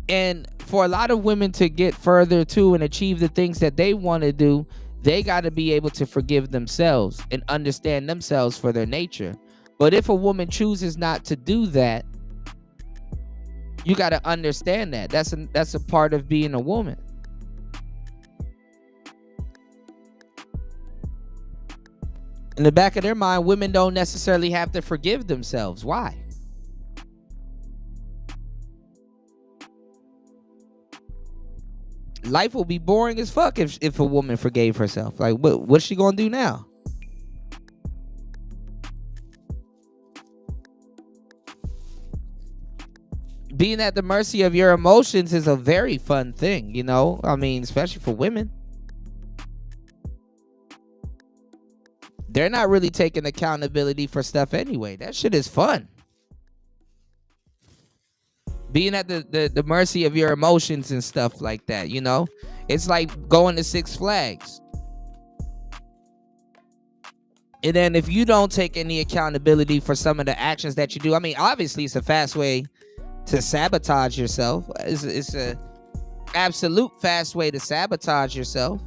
And for a lot of women to get further too and achieve the things that they want to do, they got to be able to forgive themselves and understand themselves for their nature. But if a woman chooses not to do that, you got to understand that. That's a part of being a woman. In the back of their mind, women don't necessarily have to forgive themselves. Why? Life will be boring as fuck if a woman forgave herself. Like, what's she gonna do now? Being at the mercy of your emotions is a very fun thing, you know? I mean, especially for women. They're not really taking accountability for stuff anyway. That shit is fun. Being at the mercy of your emotions and stuff like that, you know? It's like going to Six Flags. And then if you don't take any accountability for some of the actions that you do, I mean, obviously it's a fast way to sabotage yourself. It's a absolute fast way to sabotage yourself.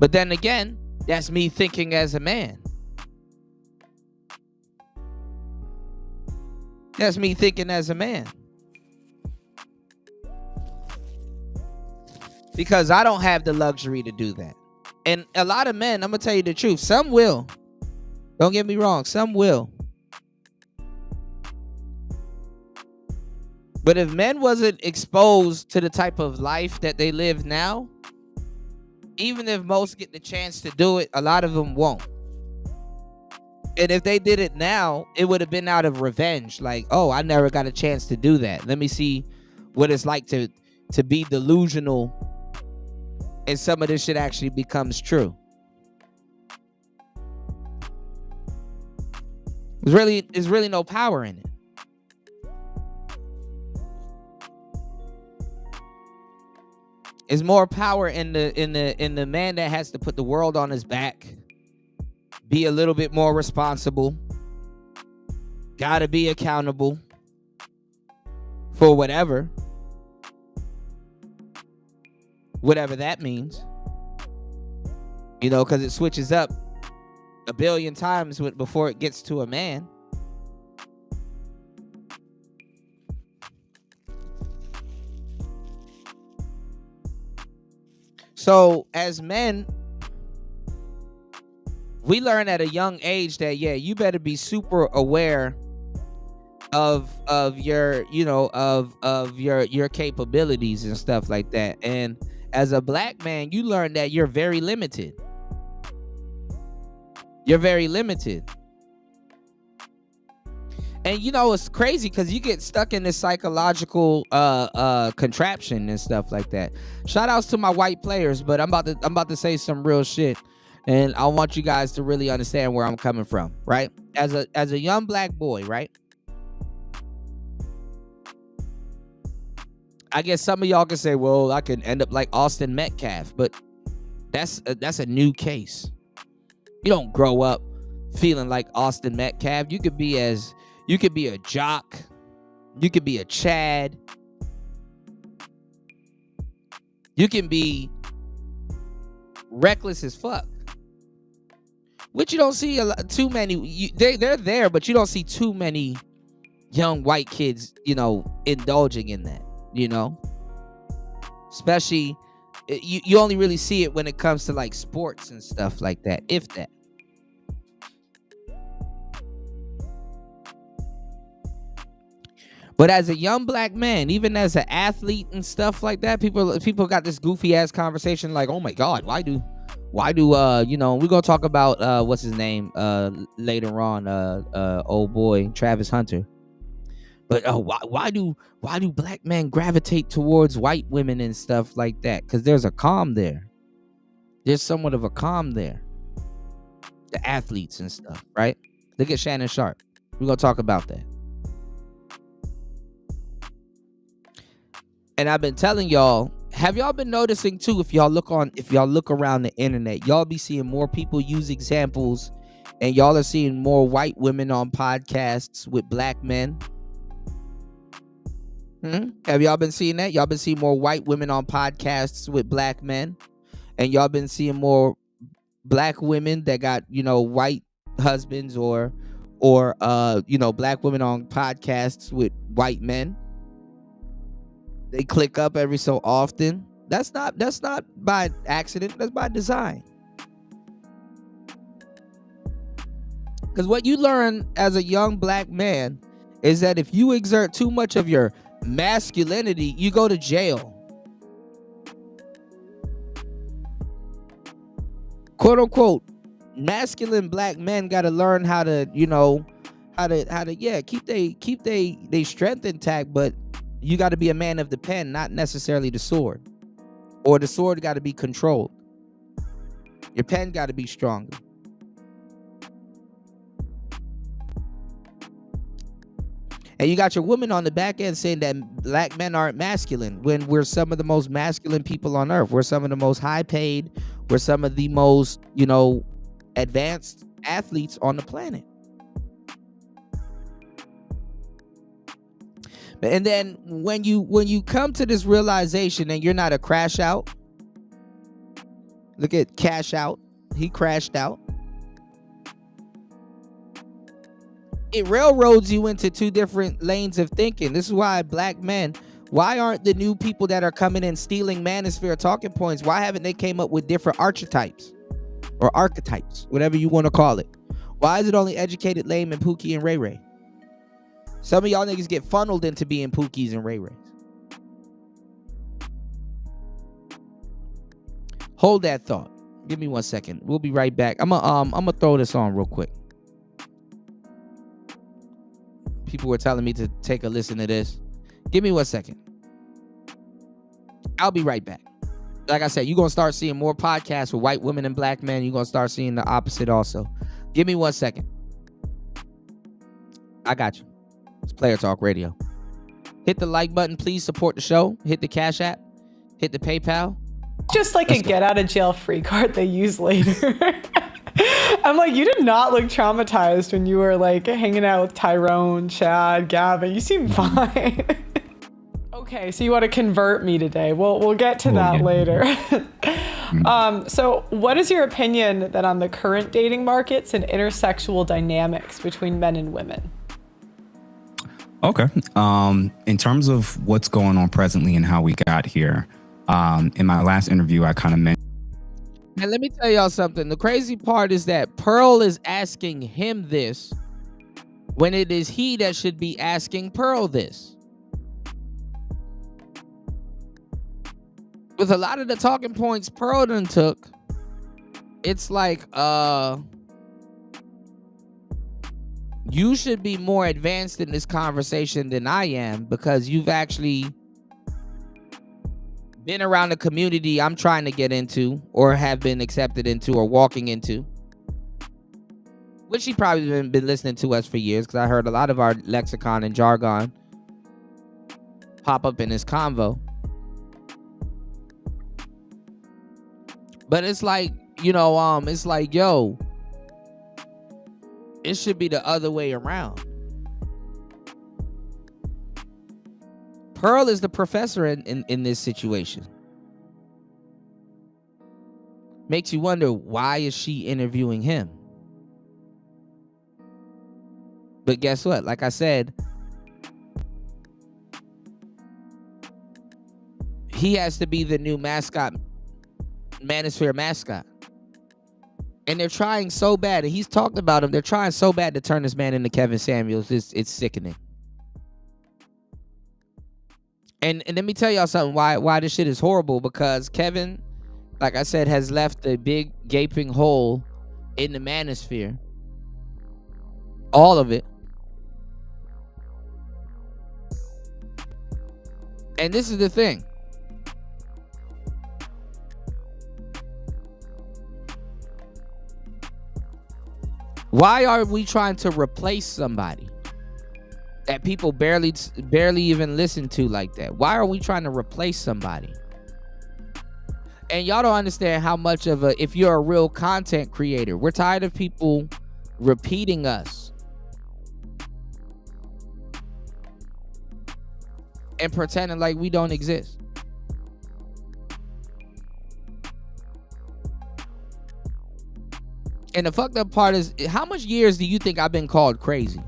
But then again, that's me thinking as a man. That's me thinking as a man. Because I don't have the luxury to do that. And a lot of men, I'm going to tell you the truth, some will. Don't get me wrong, some will. But if men wasn't exposed to the type of life that they live now, even if most get the chance to do it, a lot of them won't. And if they did it now, it would have been out of revenge. Like, oh, I never got a chance to do that. Let me see what it's like to be delusional, and some of this shit actually becomes true. There's really no power in it. It's more power in the man that has to put the world on his back, be a little bit more responsible, gotta be accountable for whatever that means. You know, because it switches up a billion times before it gets to a man. So as men, we learn at a young age that, yeah, you better be super aware of your, you know, of your capabilities and stuff like that. And as a black man, you learn that you're very limited. You're very limited. And you know, it's crazy because you get stuck in this psychological contraption and stuff like that. Shout outs to my white players, but I'm about to say some real shit. And I want you guys to really understand where I'm coming from, right? As a young black boy, right? I guess some of y'all can say, well, I could end up like Austin Metcalf, but that's a new case. You don't grow up feeling like Austin Metcalf. You could be a jock. You could be a Chad. You can be reckless as fuck. Which you don't see too many. They're there, but you don't see too many young white kids, you know, indulging in that, you know? Especially, you only really see it when it comes to like sports and stuff like that, if that. But as a young black man, even as an athlete and stuff like that, people got this goofy ass conversation like, oh my God, why do you know, we're gonna talk about what's his name later on, old boy Travis Hunter. But why do black men gravitate towards white women and stuff like that? Because there's a calm there. There's somewhat of a calm there. The athletes and stuff, right? Look at Shannon Sharp. We're gonna talk about that. And I've been telling y'all, have y'all been noticing too, if y'all look around the internet, y'all be seeing more people use examples, and y'all are seeing more white women on podcasts with black men. Have y'all been seeing that? Y'all been seeing more white women on podcasts with black men, and y'all been seeing more black women that got, you know, white husbands or you know, black women on podcasts with white men. They click up every so often. That's not by accident. That's by design. Because what you learn as a young black man is that if you exert too much of your masculinity, you go to jail. Quote unquote, masculine black men got to learn how to, you know, how to keep they strength intact, but you got to be a man of the pen, not necessarily the sword. Or the sword got to be controlled. Your pen got to be stronger. And you got your woman on the back end saying that black men aren't masculine, when we're some of the most masculine people on earth. We're some of the most high paid. We're some of the most, you know, advanced athletes on the planet. And then when you come to this realization and you're not a crash out, look at Cash Out. He crashed out. It railroads you into two different lanes of thinking. This is why black men, why aren't the new people that are coming in stealing manosphere talking points, why haven't they came up with different archetypes or archetypes, whatever you want to call it? Why is it only Educated Lame and Pookie and Ray Ray? Some of y'all niggas get funneled into being Pookies and Ray Rays. Hold that thought. Give me 1 second. We'll be right back. I'm gonna throw this on real quick. People were telling me to take a listen to this. Give me 1 second. I'll be right back. Like I said, you're going to start seeing more podcasts with white women and black men. You're going to start seeing the opposite also. Give me 1 second. I got you. It's Player Talk Radio. Hit the like button. Please support the show. Hit the Cash App. Hit the PayPal. Just like a get out of jail free card they use later. I'm like, you did not look traumatized when you were like hanging out with Tyrone, Chad, Gavin. You seem fine. Okay, so you want to convert me today. We'll get to that later. So what is your opinion then on the current dating markets and intersexual dynamics between men and women? Okay. In terms of what's going on presently and how we got here, in my last interview, I kind of mentioned. And let me tell y'all something. The crazy part is that Pearl is asking him this when it is he that should be asking Pearl this. With a lot of the talking points Pearl done took, it's like, you should be more advanced in this conversation than I am because you've actually been around the community I'm trying to get into or have been accepted into or walking into, which he probably been listening to us for years because I heard a lot of our lexicon and jargon pop up in this convo. But it's like, it's like, yo, it should be the other way around. Pearl is the professor in this situation. Makes you wonder, why is she interviewing him? But guess what? Like I said, he has to be the new mascot, Manosphere mascot. And they're trying so bad, and he's talked about him, they're trying so bad to turn this man into Kevin Samuels. It's sickening. And let me tell y'all something, why this shit is horrible, because Kevin, like I said, has left a big gaping hole in the manosphere. All of it. And this is the thing. Why are we trying to replace somebody that people barely even listen to like that? Why are we trying to replace somebody? And y'all don't understand how much of if you're a real content creator, we're tired of people repeating us and pretending like we don't exist. And the fucked up part is, how much years do you think I've been called crazy?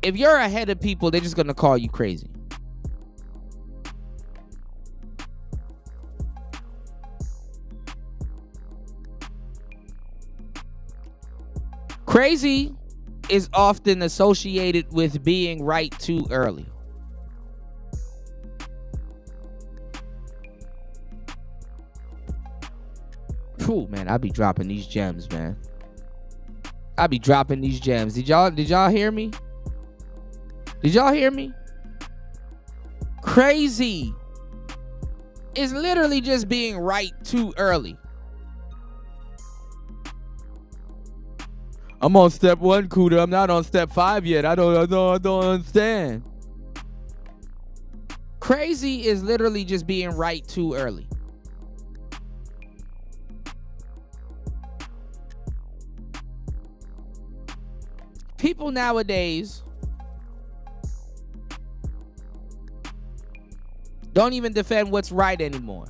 If you're ahead of people, they're just gonna call you crazy. Crazy is often associated with being right too early. Phew, man, I be dropping these gems, man. I be dropping these gems. Did y'all hear me? Did y'all hear me? Crazy is literally just being right too early. I'm on step 1, Kuda. I'm not on step 5 yet. I don't understand. Crazy is literally just being right too early. People nowadays don't even defend what's right anymore.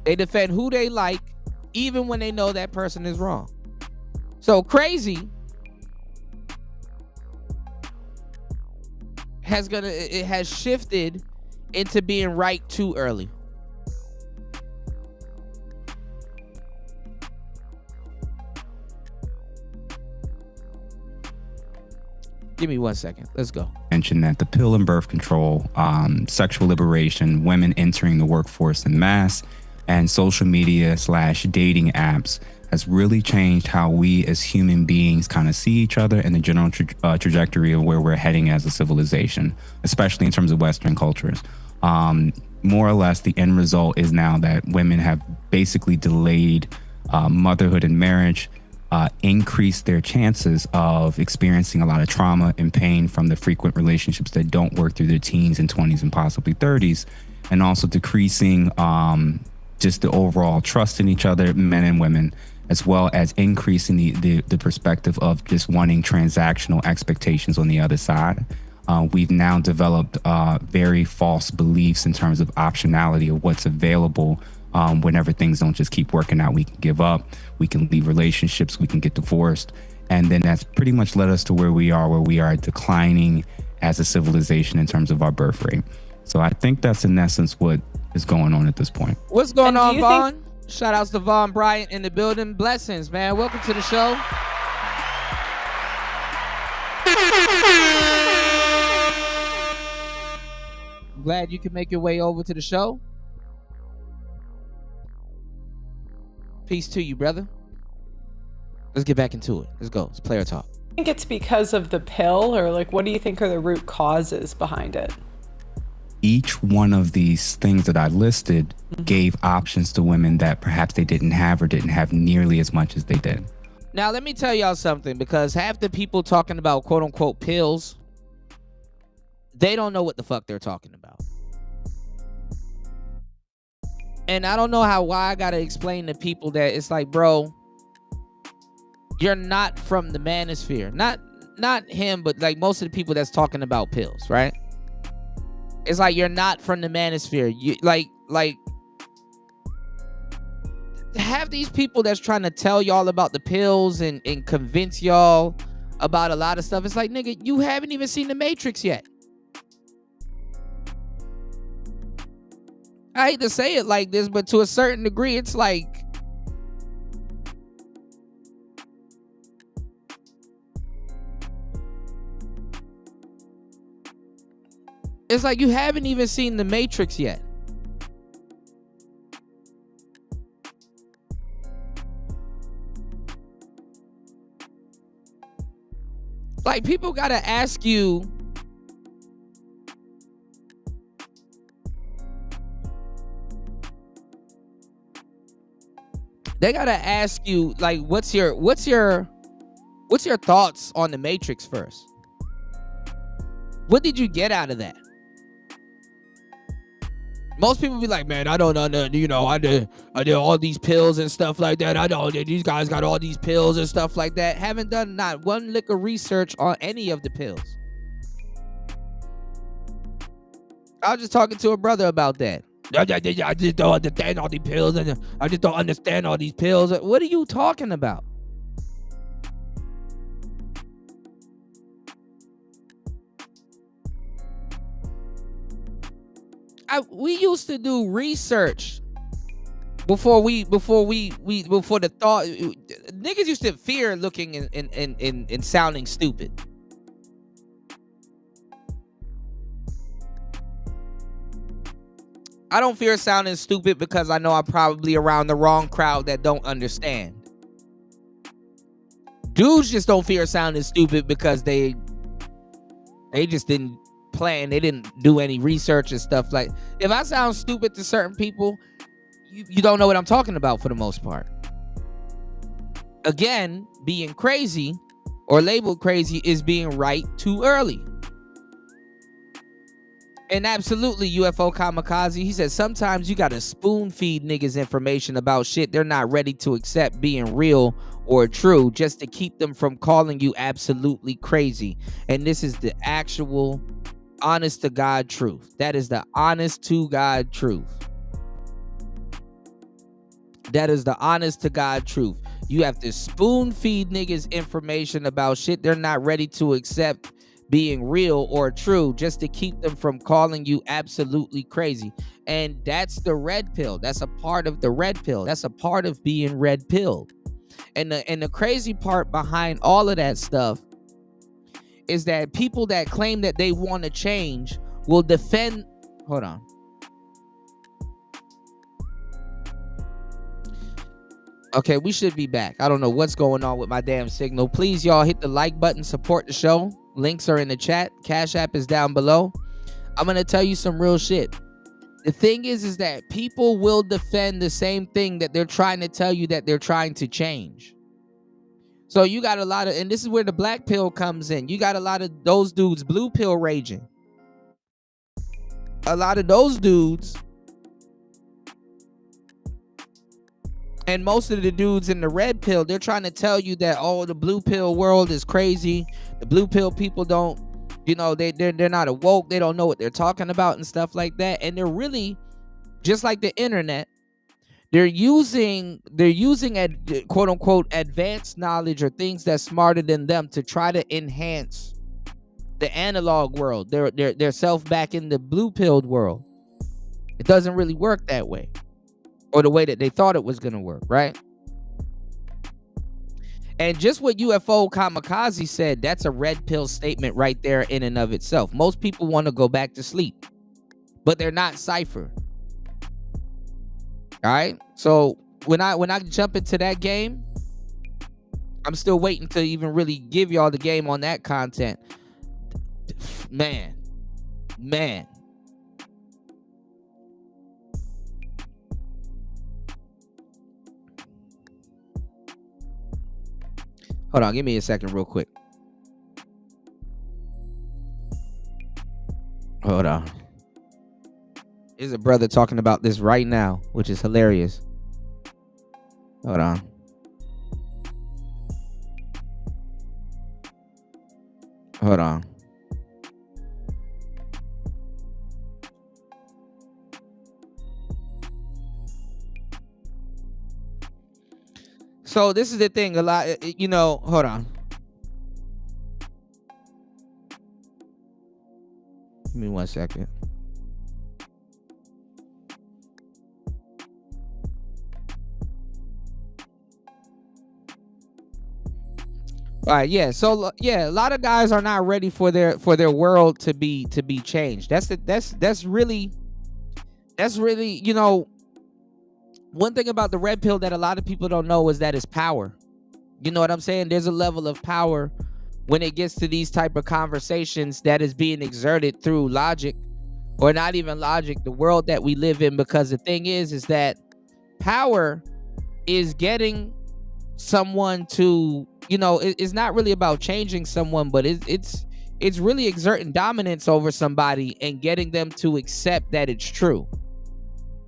They defend who they like, even when they know that person is wrong. So crazy has shifted into being right too early. Give me 1 second. Let's go. Mentioned that the pill and birth control, sexual liberation, women entering the workforce en masse, and social media / dating apps has really changed how we as human beings kind of see each other and the general trajectory of where we're heading as a civilization, especially in terms of Western cultures. More or less, the end result is now that women have basically delayed motherhood and marriage, increased their chances of experiencing a lot of trauma and pain from the frequent relationships that don't work through their teens and 20s and possibly 30s, and also decreasing just the overall trust in each other, men and women, as well as increasing the perspective of just wanting transactional expectations on the other side. We've now developed very false beliefs in terms of optionality of what's available. Whenever things don't just keep working out, we can give up, we can leave relationships, we can get divorced. And then that's pretty much led us to where we are declining as a civilization in terms of our birth rate. So I think that's in essence what is going on at this point. What's going on, Vaughn? Shout outs to Vaughn Bryant in the building. Blessings, man. Welcome to the show. Glad you could make your way over to the show. Peace to you, brother. Let's get back into it. Let's go. It's player talk. I think it's because of the pill, or like, what do you think are the root causes behind it? Each one of these things that I listed gave options to women that perhaps they didn't have or didn't have nearly as much as they did. Now, let me tell y'all something, because half the people talking about quote unquote pills, they don't know what the fuck they're talking about. And I don't know why I gotta explain to people that it's like, bro, you're not from the manosphere. Not him, but like most of the people that's talking about pills, right? It's like you're not from the manosphere. You like have these people that's trying to tell y'all about the pills and convince y'all about a lot of stuff. It's like, nigga, you haven't even seen The Matrix yet. I hate to say it like this, but to a certain degree, it's like, you haven't even seen The Matrix yet. Like, people gotta ask you, they gotta ask you, like, what's your thoughts on The Matrix first? What did you get out of that? Most people be like, man, I don't know, you know, I did all these pills and stuff like that. I know these guys got all these pills and stuff like that. Haven't done not one lick of research on any of the pills. I was just talking to a brother about that. I just don't understand all these pills, and I just don't understand all these pills. What are you talking about? We used to do research before the thought. Niggas used to fear looking and sounding stupid. I don't fear sounding stupid because I know I'm probably around the wrong crowd that don't understand. Dudes just don't fear sounding stupid because they just didn't plan. They didn't do any research and stuff. Like, if I sound stupid to certain people, you don't know what I'm talking about for the most part. Again, being crazy or labeled crazy is being right too early. And absolutely, UFO Kamikaze, he said, sometimes you gotta spoon feed niggas information about shit they're not ready to accept being real or true, just to keep them from calling you absolutely crazy. And this is the actual honest to God truth. That is the honest to God truth. That is the honest to God truth. You have to spoon feed niggas information about shit they're not ready to accept being real or true, just to keep them from calling you absolutely crazy. And that's the red pill. That's a part of the red pill. That's a part of being red pilled. And the crazy part behind all of that stuff is that people that claim that they want to change will defend. Hold on. Okay, we should be back. I don't know what's going on with my damn signal. Please, y'all, hit the like button, support the show. Links are in the chat. Cash App is down below. I'm going to tell you some real shit. The thing is that people will defend the same thing that they're trying to tell you that they're trying to change. So you got a lot of, and this is where the black pill comes in. You got a lot of those dudes blue pill raging. A lot of those dudes, and most of the dudes in the red pill, they're trying to tell you that, oh, the blue pill world is crazy. The blue pill people don't, you know, they're not awoke. They don't know what they're talking about and stuff like that. And they're really, just like the internet, they're using quote unquote advanced knowledge or things that's smarter than them to try to enhance the analog world. They're self back in the blue pilled world. It doesn't really work that way, or the way that they thought it was going to work, right? And just what UFO Kamikaze said, that's a red pill statement right there in and of itself. Most people want to go back to sleep, but they're not Cypher. All right? So when I jump into that game, I'm still waiting to even really give y'all the game on that content. Man. Hold on, give me a second real quick. Hold on. There's a brother talking about this right now, which is hilarious. Hold on. Hold on. So this is the thing, a lot, you know, hold on. Give me 1 second. All right, yeah. So yeah, a lot of guys are not ready for their world to be changed. That's really, you know, one thing about the red pill that a lot of people don't know is that it's power. You know what I'm saying? There's a level of power when it gets to these type of conversations that is being exerted through logic, or not even logic, the world that we live in. Because the thing is that power is getting someone to, you know, it's not really about changing someone, but it's really exerting dominance over somebody and getting them to accept that it's true.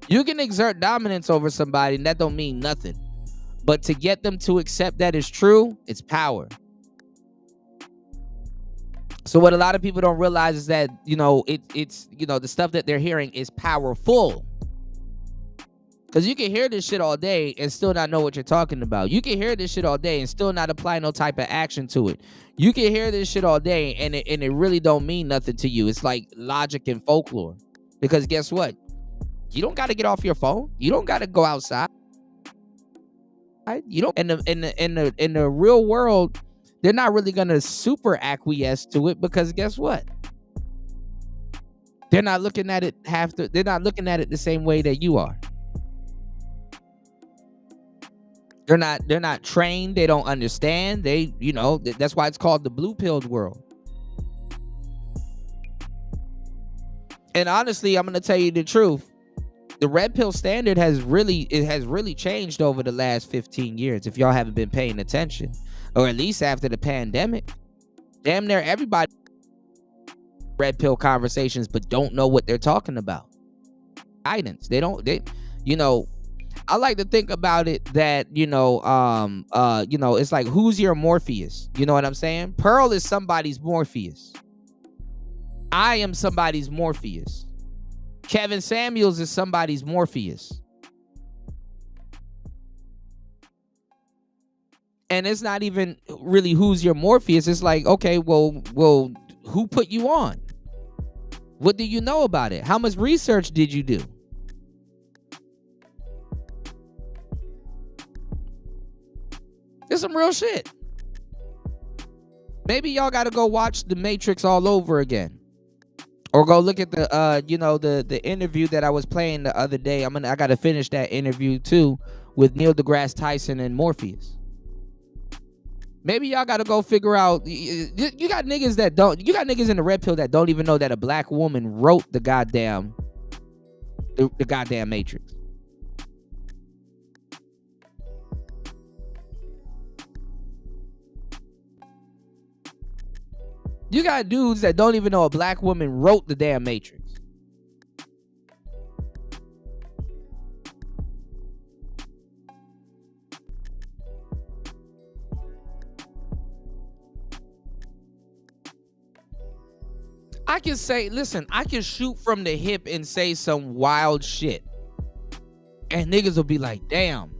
You can exert dominance over somebody and that don't mean nothing, but to get them to accept that it's true, it's power. So what a lot of people don't realize is that, you know, it's you know, the stuff that they're hearing is powerful. Because you can hear this shit all day and still not know what you're talking about. You can hear this shit all day and still not apply no type of action to it. You can hear this shit all day and it really don't mean nothing to you. It's like logic and folklore. Because guess what? You don't got to get off your phone. You don't got to go outside. You don't. In the real world, they're not really gonna super acquiesce to it, because guess what? They're not looking at it They're not looking at it the same way that you are. They're not trained. They don't understand. They, you know, that's why it's called the blue pilled world. And honestly, I'm gonna tell you the truth. The red pill standard has really changed over the last 15 years. If y'all haven't been paying attention, or at least after the pandemic, damn near everybody red pill conversations, but don't know what they're talking about. Guidance. They, you know, I like to think about it that, you know, it's like, who's your Morpheus? You know what I'm saying? Pearl is somebody's Morpheus. I am somebody's Morpheus. Kevin Samuels is somebody's Morpheus. And it's not even really who's your Morpheus. It's like, okay, well, who put you on? What do you know about it? How much research did you do? It's some real shit. Maybe y'all got to go watch The Matrix all over again, or go look at the the interview that I was playing the other day. I got to finish that interview too with Neil deGrasse Tyson and Morpheus. Maybe y'all got to go figure out. You got niggas that don't. You got niggas in the red pill that don't even know that a black woman wrote the goddamn Matrix. You got dudes that don't even know a black woman wrote the damn Matrix. I can say, listen, I can shoot from the hip and say some wild shit. And niggas will be like, damn.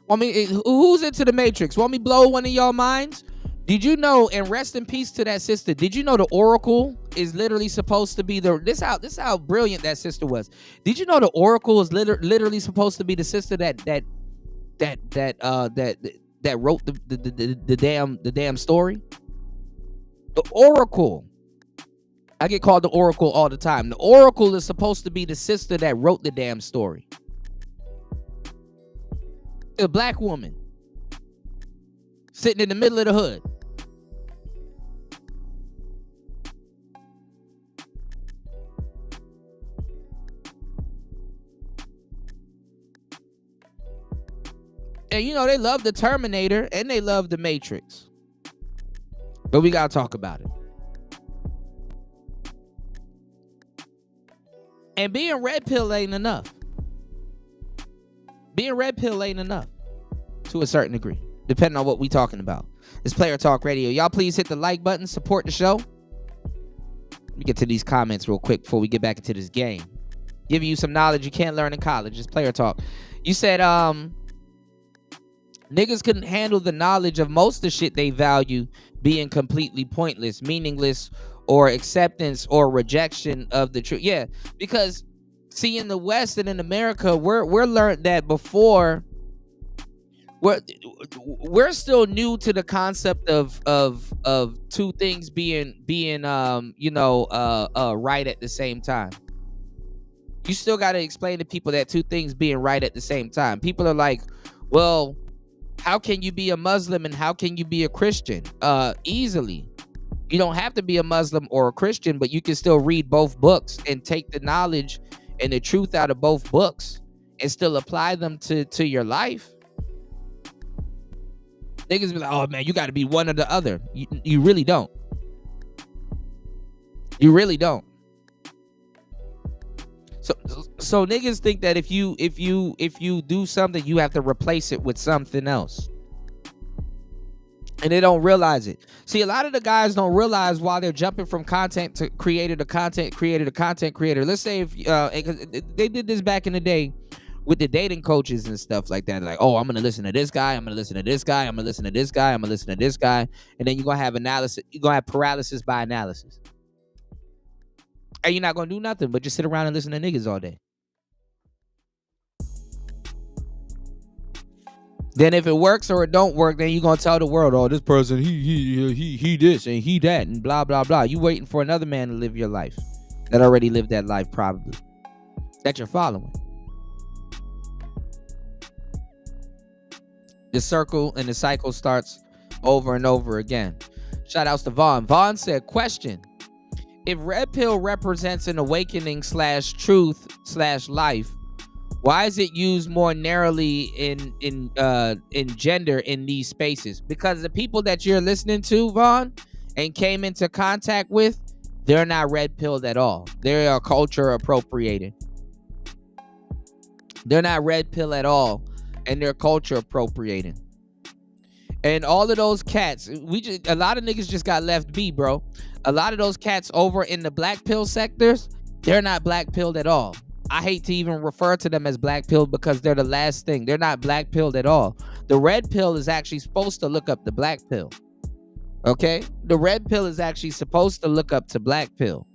Who's into the Matrix? Want me blow one of y'all minds? Did you know, and rest in peace to that sister, did you know the Oracle is literally supposed to be this how brilliant that sister was. Did you know the Oracle is literally supposed to be the sister that wrote the damn story? The Oracle. I get called the Oracle all the time. The Oracle is supposed to be the sister that wrote the damn story. A black woman sitting in the middle of the hood. And you know, they love the Terminator and they love the Matrix. But we gotta talk about it. And being red pill ain't enough. Being red pill ain't enough to a certain degree, depending on what we talking about. It's Player Talk Radio. Y'all please hit the like button, support the show. Let me get to these comments real quick before we get back into this game. Giving you some knowledge you can't learn in college. It's Player Talk. You said niggas couldn't handle the knowledge of most of the shit they value being completely pointless, meaningless, or acceptance or rejection of the truth. Yeah, because see, in the West and in America, we're learned that before. We're still new to the concept of two things being right at the same time. You still got to explain to people that two things being right at the same time. People are like, well, how can you be a Muslim and how can you be a Christian? Easily. You don't have to be a Muslim or a Christian, but you can still read both books and take the knowledge and the truth out of both books and still apply them to your life. Niggas be like, oh man, you got to be one or the other. You really don't. You really don't. So niggas think that if you do something, you have to replace it with something else. And they don't realize it. See, a lot of the guys don't realize while they're jumping from content to creator to content creator to content creator. Let's say if they did this back in the day with the dating coaches and stuff like that. Like, oh, I'm gonna listen to this guy, I'm gonna listen to this guy, I'm gonna listen to this guy, I'm gonna listen to this guy, and then you're gonna have analysis. You're gonna have paralysis by analysis, and you're not gonna do nothing but just sit around and listen to niggas all day. Then if it works or it don't work, then you're gonna tell the world, oh, this person, he this and he that and blah, blah, blah. You waiting for another man to live your life that already lived that life, probably, that you're following. The circle and the cycle starts over and over again. Shout outs to Vaughn. Vaughn said, question, if red pill represents an awakening / truth / life, why is it used more narrowly in gender in these spaces? Because the people that you're listening to, Vaughn, and came into contact with, they're not red pilled at all. They are culture appropriating. They're not red pill at all, and they're culture appropriating. And all of those cats, a lot of niggas just got left be, bro. A lot of those cats over in the black pill sectors, they're not black pilled at all. I hate to even refer to them as black pilled because they're the last thing. They're not black pilled at all. The red pill is actually supposed to look up the black pill. Okay? The red pill is actually supposed to look up to black pill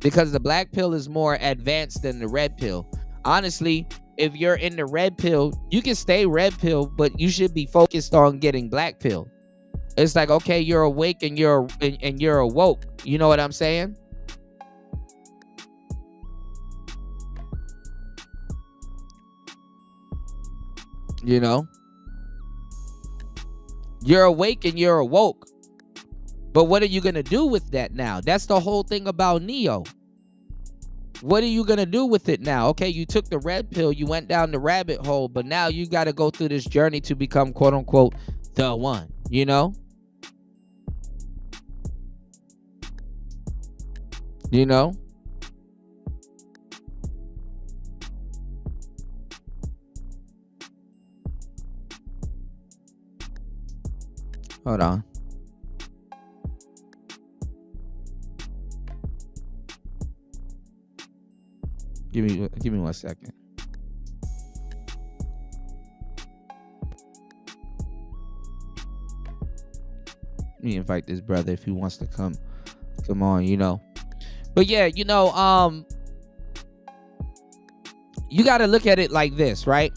because the black pill is more advanced than the red pill. Honestly, if you're in the red pill, you can stay red pill, but you should be focused on getting black pill. It's like, okay, you're awake and you're awoke. You know what I'm saying? You know? You're awake and you're awoke. But what are you going to do with that now? That's the whole thing about Neo. What are you going to do with it now? Okay, you took the red pill, you went down the rabbit hole, but now you got to go through this journey to become, quote unquote, the one, you know? You know? Hold on. Give me 1 second. Let me invite this brother if he wants to come on, you know. But yeah, you know, you got to look at it like this, right?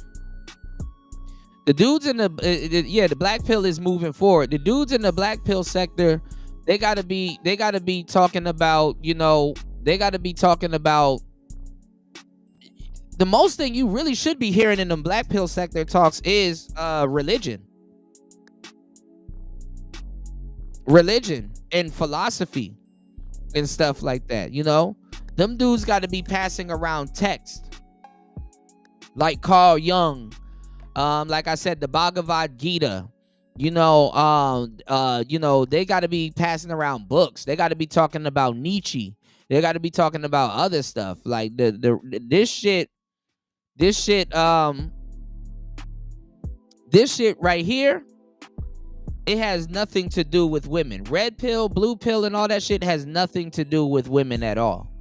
The dudes in the black pill is moving forward. The dudes in the black pill sector, they got to be talking about, you know, they got to be talking about the most thing you really should be hearing in the black pill sector talks is religion and philosophy and stuff like that. You know, them dudes got to be passing around text like Carl Jung, like I said, the Bhagavad Gita. You know, they got to be passing around books. They got to be talking about Nietzsche. They got to be talking about other stuff like this shit right here. It has nothing to do with women. Red pill, blue pill, and all that shit has nothing to do with women at all.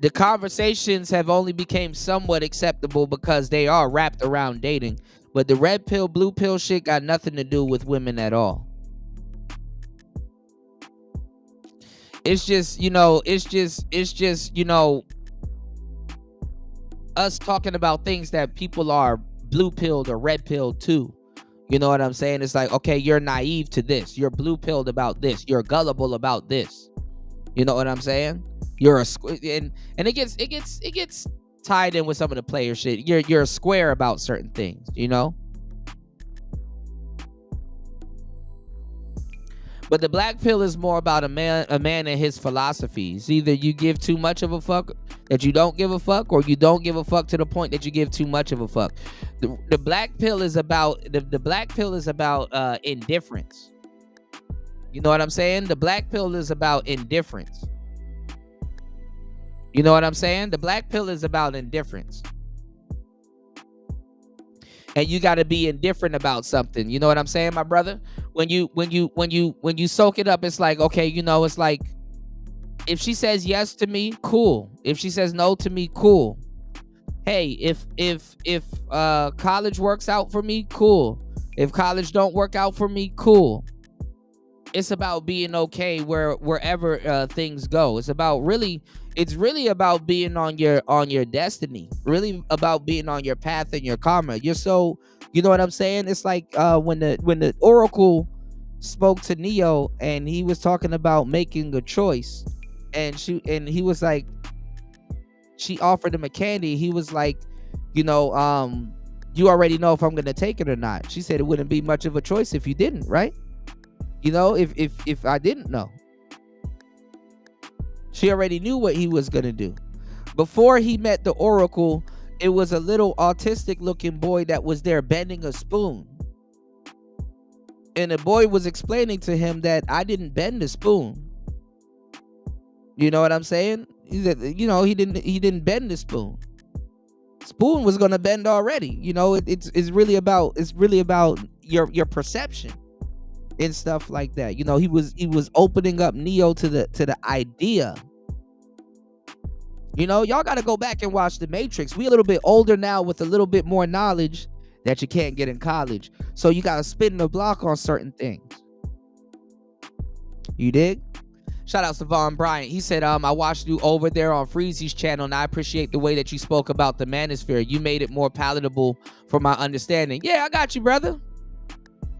The conversations have only become somewhat acceptable because they are wrapped around dating. But the red pill, blue pill shit got nothing to do with women at all. It's just, you know, us talking about things that people are blue pilled or red pilled too. You know what I'm saying? It's like, okay, you're naive to this. You're blue pilled about this. You're gullible about this. You know what I'm saying? You're a and it gets tied in with some of the player shit. You're a square about certain things, you know? But the black pill is more about a man and his philosophies. Either you give too much of a fuck that you don't give a fuck, or you don't give a fuck to the point that you give too much of a fuck. The black pill is about the black pill is about indifference. You know what I'm saying? The black pill is about indifference. You know what I'm saying? The black pill is about indifference. And you got to be indifferent about something. You know what I'm saying, my brother? When you soak it up, it's like, okay, you know, it's like, if she says yes to me, cool. If she says no to me, cool. Hey, if college works out for me, cool. If college don't work out for me, cool. It's about being okay wherever things go. It's really about being on your destiny. Really about being on your path and your karma. You're so, you know what I'm saying? It's like when the Oracle spoke to Neo and he was talking about making a choice, and he was like, she offered him a candy. He was like, you know, you already know if I'm gonna take it or not. She said it wouldn't be much of a choice if you didn't, right? You know, if I didn't know. She already knew what he was gonna do. Before he met the Oracle, it was a little autistic looking boy that was there bending a spoon. And the boy was explaining to him that I didn't bend the spoon. You know what I'm saying? He said, you know, he didn't bend the spoon. Spoon was gonna bend already. You know, it's really about your perception and stuff like that. You know, he was opening up Neo to the idea. You know, y'all got to go back and watch The Matrix. We a little bit older now with a little bit more knowledge that you can't get in college. So you got to spin the block on certain things. You dig? Shout out to Vaughn Bryant. He said, I watched you over there on Freezy's channel, and I appreciate the way that you spoke about the manosphere. You made it more palatable for my understanding. Yeah, I got you, brother.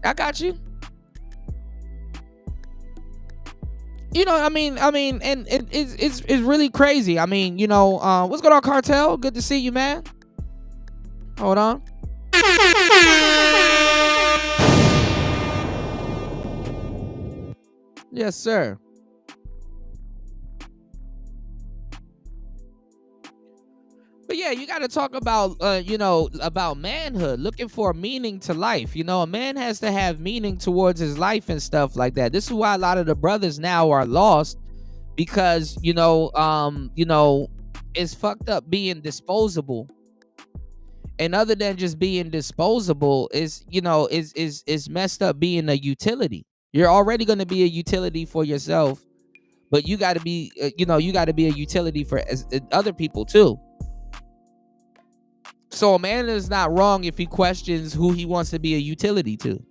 I got you. You know, I mean, and it's really crazy. I mean, you know, what's going on, Cartel? Good to see you, man. Hold on. Yes, sir. But yeah, you got to talk about, you know, about manhood, looking for a meaning to life. You know, a man has to have meaning towards his life and stuff like that. This is why a lot of the brothers now are lost, because, you know, it's fucked up being disposable. And other than just being disposable, is, you know, is messed up being a utility. You're already going to be a utility for yourself, but you got to be, you know, you got to be a utility for other people too. So a man is not wrong if he questions who he wants to be a utility to.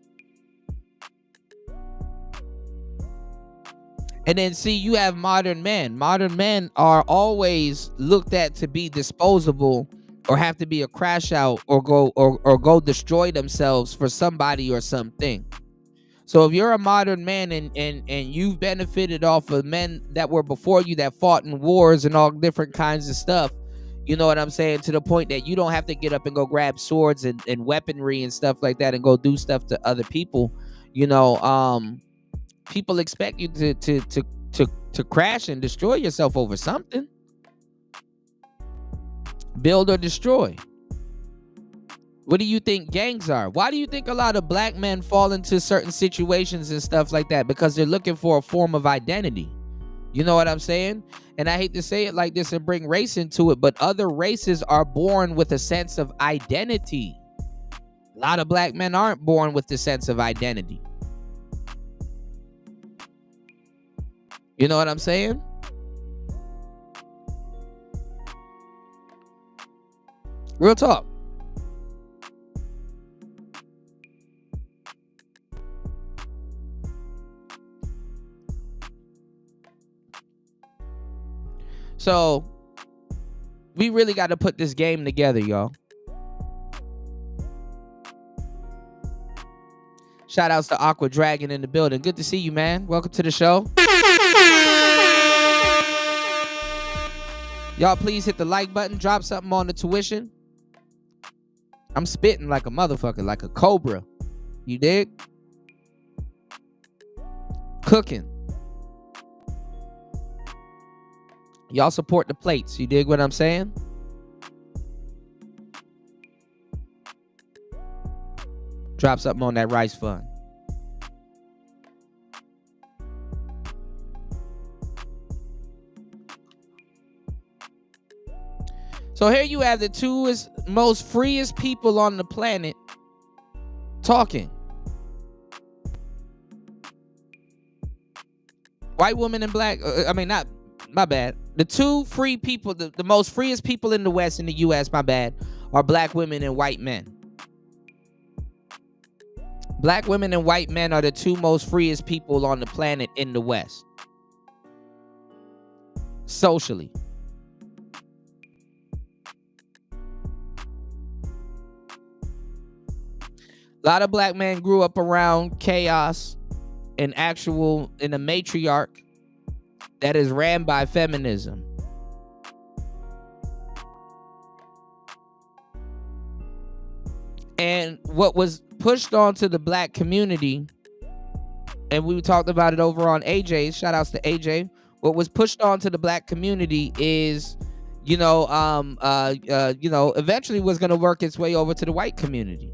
And then see, you have modern men. Modern men are always looked at to be disposable, or have to be a crash out, or go destroy themselves for somebody or something. So if you're a modern man and you've benefited off of men that were before you, that fought in wars and all different kinds of stuff, you know what I'm saying, to the point that you don't have to get up and go grab swords and weaponry and stuff like that and go do stuff to other people. You know, people expect you to crash and destroy yourself over something. Build or destroy. What do you think gangs are? Why do you think a lot of black men fall into certain situations and stuff like that? Because they're looking for a form of identity. You know what I'm saying? And I hate to say it like this and bring race into it, but other races are born with a sense of identity. A lot of black men aren't born with the sense of identity. You know what I'm saying? Real talk. So we really got to put this game together, y'all. Shout outs to Aqua Dragon in the building. Good to see you, man. Welcome to the show. Y'all please hit the like button. Drop something on the tuition. I'm spitting like a motherfucker, like a cobra. You dig? Cooking. Y'all support the plates. You dig what I'm saying? Drop something on that rice fund. So here you have the two most freest people on the planet talking. White woman and black, not, my bad. The two free people, the most freest people in the West, in the US, my bad, are black women and white men. Black women and white men are the two most freest people on the planet in the West. Socially. A lot of black men grew up around chaos and in a matriarch that is ran by feminism. And what was pushed onto the black community, and we talked about it over on AJ's, shout outs to AJ. What was pushed onto the black community is, eventually was going to work its way over to the white community.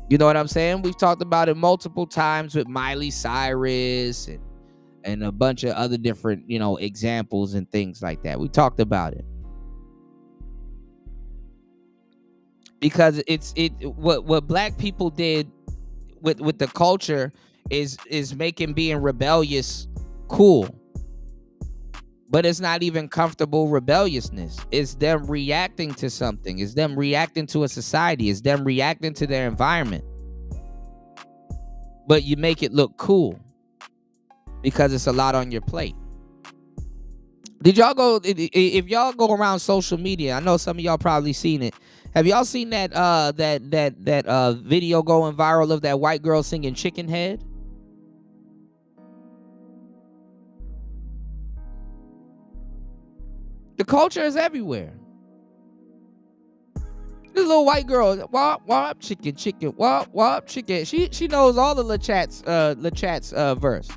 You know what I'm saying? We've talked about it multiple times with Miley Cyrus and a bunch of other different, examples and things like that. We talked about it. Because what black people did with the culture is making being rebellious cool. But it's not even comfortable rebelliousness. It's them reacting to something. It's them reacting to a society. It's them reacting to their environment. But you make it look cool because it's a lot on your plate. If y'all go around social media, I know some of y'all probably seen it, Have y'all seen that video going viral of that white girl singing Chicken Head? The culture is everywhere. This little white girl, wop wop chicken, chicken, wop wop chicken. She knows all the LeChat's verse.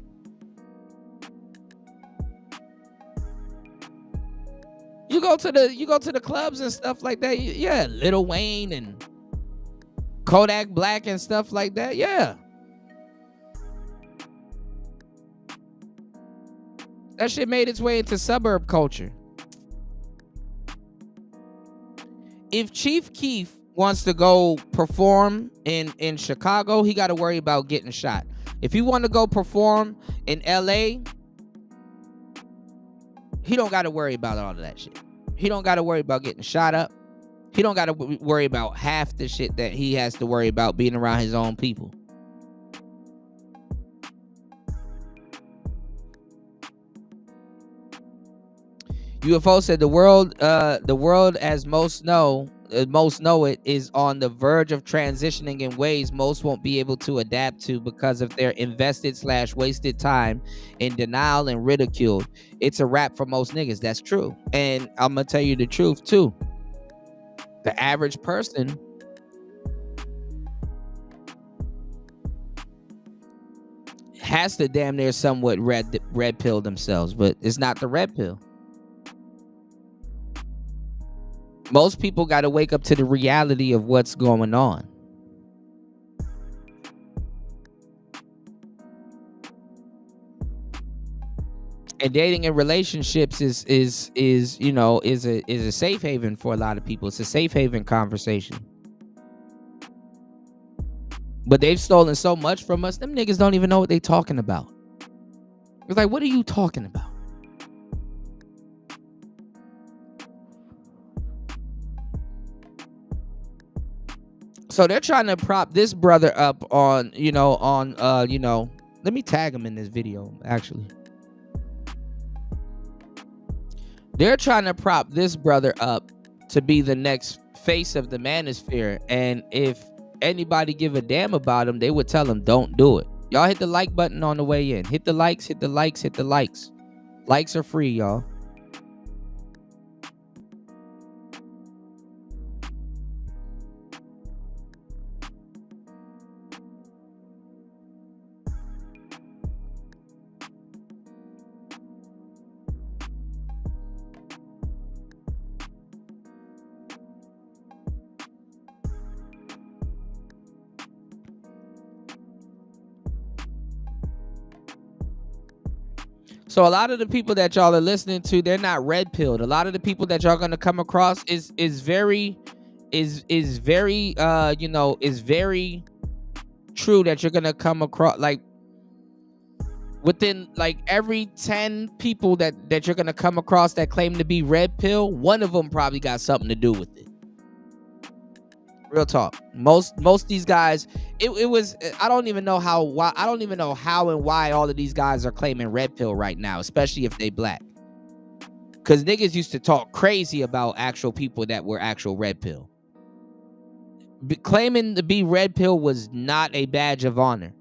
You go to the clubs and stuff like that. Yeah, Lil Wayne and Kodak Black and stuff like that. Yeah. That shit made its way into suburb culture. If Chief Keef wants to go perform in Chicago, he got to worry about getting shot. If he want to go perform in LA, he don't got to worry about all of that shit. He don't got to worry about getting shot up. He don't got to worry about half the shit that he has to worry about being around his own people. UFO said the world as most know it is on the verge of transitioning in ways most won't be able to adapt to because of their invested / wasted time in denial and ridicule. It's a wrap for most niggas. That's true. And I'm gonna tell you the truth too. The average person has to damn near somewhat red pill themselves, but it's not the red pill. Most people got to wake up to the reality of what's going on. And dating and relationships is a safe haven for a lot of people. It's a safe haven conversation. But they've stolen so much from us. Them niggas don't even know what they talking about. It's like, what are you talking about? So they're trying to prop this brother up on, let me tag him in this video, actually. They're trying to prop this brother up to be the next face of the manosphere. And if anybody give a damn about him, they would tell him, don't do it. Y'all hit the like button on the way in. Hit the likes, hit the likes, hit the likes. Likes are free, y'all. So a lot of the people that y'all are listening to, they're not red pilled. A lot of the people that y'all gonna come across is very true that you're gonna come across, like within like every 10 people that you're gonna come across that claim to be red pill, one of them probably got something to do with it. Real talk. Most of these guys, it was, I don't even know how and why all of these guys are claiming red pill right now, especially if they black. Because niggas used to talk crazy about actual people that were actual red pill. Claiming to be red pill was not a badge of honor.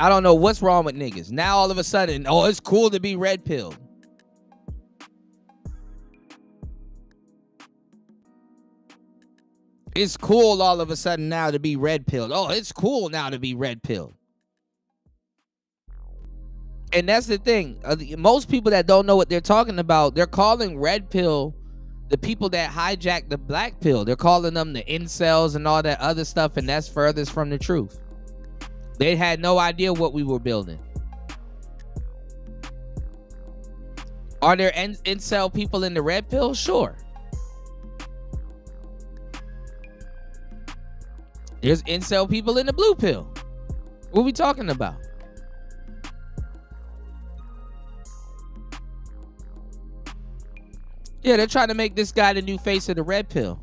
I don't know what's wrong with niggas. Now all of a sudden, oh, it's cool to be red pilled. It's cool all of a sudden now to be red pilled. Oh, it's cool now to be red pilled. And that's the thing. Most people that don't know what they're talking about, they're calling red pill the people that hijack the black pill. They're calling them the incels and all that other stuff, and that's furthest from the truth. They had no idea what we were building. Are there incel people in the red pill? Sure. There's incel people in the blue pill. What are we talking about? Yeah, they're trying to make this guy the new face of the red pill.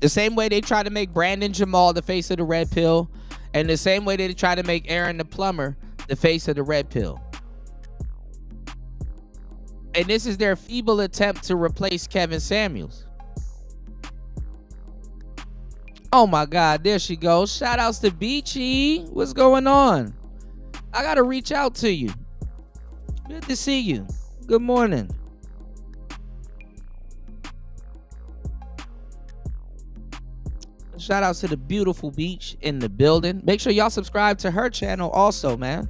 The same way they try to make Brandon Jamal the face of the red pill, and the same way they try to make Aaron the plumber the face of the red pill. And this is their feeble attempt to replace Kevin Samuels. Oh my God, there she goes. Shout outs to Beachy. What's going on? I gotta reach out to you. Good to see you. Good morning. Shout outs to the beautiful Beach in the building. Make sure y'all subscribe to her channel also, man.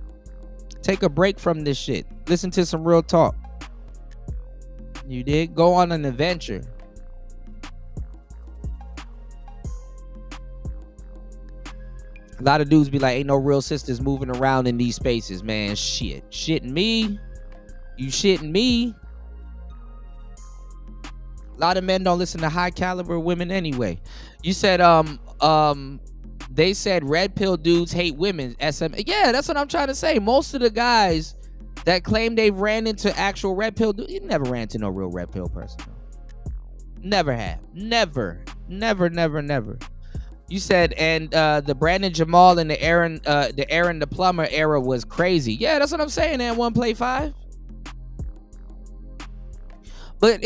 Take a break from this shit. Listen to some real talk. You did? Go on an adventure. A lot of dudes be like, ain't no real sisters moving around in these spaces, man. Shit. Shitting me. You shitting me. A lot of men don't listen to high caliber women anyway. You said, they said red pill dudes hate women. Yeah, that's what I'm trying to say. Most of the guys that claim they've ran into actual red pill dudes, you never ran into no real red pill person. Never have. Never. You said, and the Brandon Jamal and the Aaron the Plumber era was crazy. Yeah, that's what I'm saying. And one play 5. But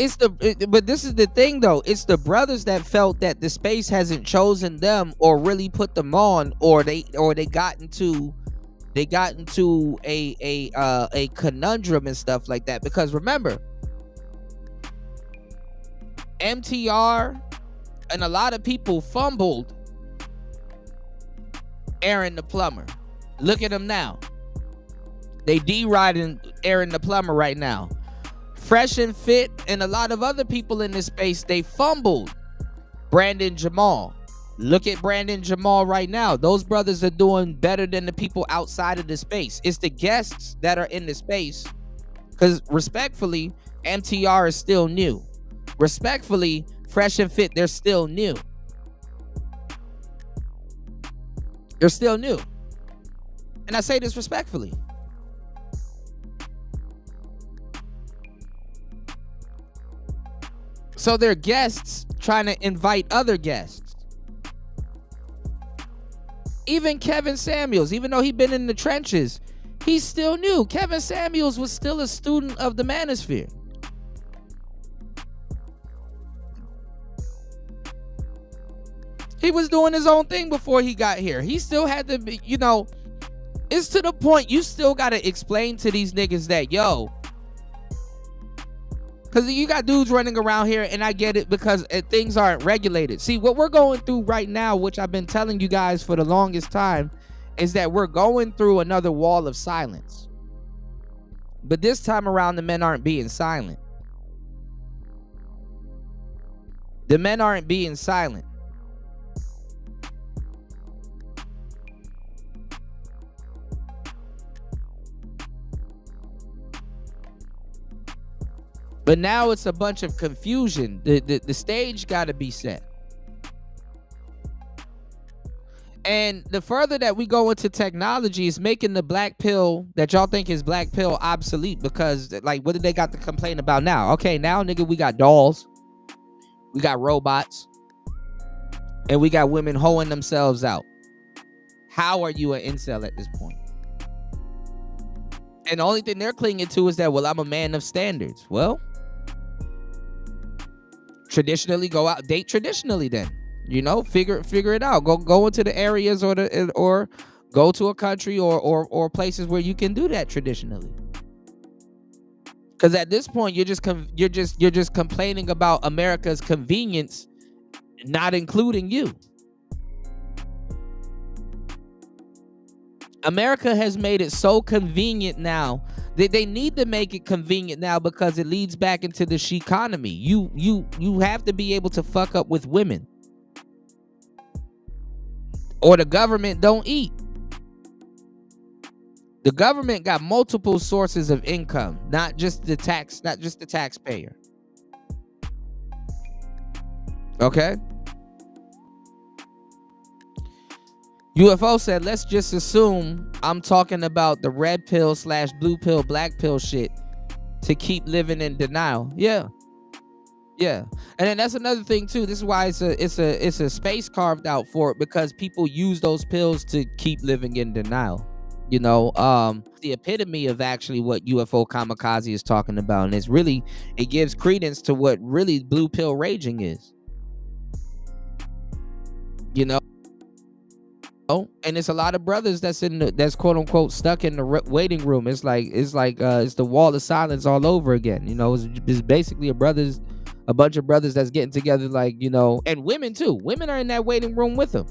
but this is the thing though. It's the brothers that felt that the space hasn't chosen them or really put them on, or they got into a conundrum and stuff like that. Because remember, MTR and a lot of people fumbled Aaron the Plumber. Look at him now. They D-riding Aaron the Plumber right now. Fresh and Fit and a lot of other people in this space, they fumbled Brandon Jamal. Look at Brandon Jamal right now. Those brothers are doing better than the people outside of the space. It's the guests that are in the space. Because respectfully, MTR is still new. Respectfully, Fresh and Fit, they're still new. They're still new. And I say this respectfully. So they're guests trying to invite other guests. Even Kevin Samuels, even though he'd been in the trenches, he's still new. Kevin Samuels was still a student of the manosphere. He was doing his own thing before he got here. He still had to be, it's to the point you still got to explain to these niggas that, yo, because you got dudes running around here, and I get it because things aren't regulated. See, what we're going through right now, which I've been telling you guys for the longest time, is that we're going through another wall of silence. But this time around, the men aren't being silent. The men aren't being silent. But now it's a bunch of confusion. The stage got to be set. And the further that we go into technology is making the black pill that y'all think is black pill obsolete, because like, what did they got to complain about now? Okay, now nigga, we got dolls, we got robots, and we got women hoeing themselves out. How are you an incel at this point? And the only thing they're clinging to is that, well, I'm a man of standards. Well, traditionally, go out, date traditionally then. Figure it out. Go into the areas or go to a country or places where you can do that traditionally. Because at this point, you're just complaining about America's convenience, not including you. America has made it so convenient now that they need to make it convenient now, because it leads back into the she economy. You have to be able to fuck up with women, or the government don't eat. The government got multiple sources of income, not just the taxpayer. Okay? UFO said, let's just assume I'm talking about the red pill / blue pill, black pill shit to keep living in denial. Yeah. And then that's another thing too. This is why it's a space carved out for it, because people use those pills to keep living in denial. You know, the epitome of actually what UFO kamikaze is talking about, and it gives credence to what really blue pill raging is. You know, and it's a lot of brothers that's quote unquote stuck in the waiting room. It's the wall of silence all over again. You know, it's basically a bunch of brothers that's getting together, like, you know, and women too. Women are in that waiting room with them.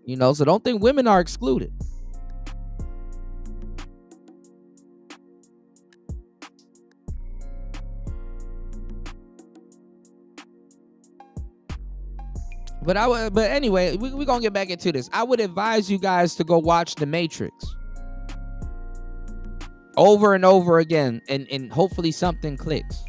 You know, so don't think women are excluded. But anyway, we're gonna get back into this. I would advise you guys to go watch The Matrix over and over again, and hopefully something clicks.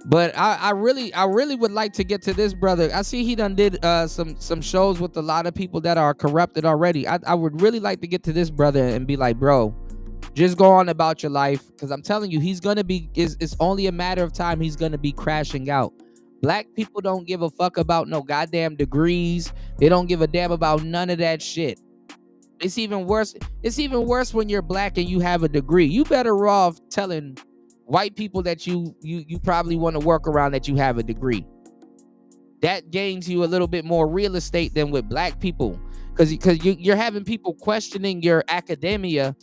But I really would like to get to this brother. I see he done did some shows with a lot of people that are corrupted already. I would really like to get to this brother and be like, bro, just go on about your life, because I'm telling you, it's only a matter of time he's gonna be crashing out. Black people don't give a fuck about no goddamn degrees. They don't give a damn about none of that shit. It's even worse when you're black and you have a degree. You better off telling white people that you probably want to work around that you have a degree. That gains you a little bit more real estate than with black people, because you're having people questioning your academia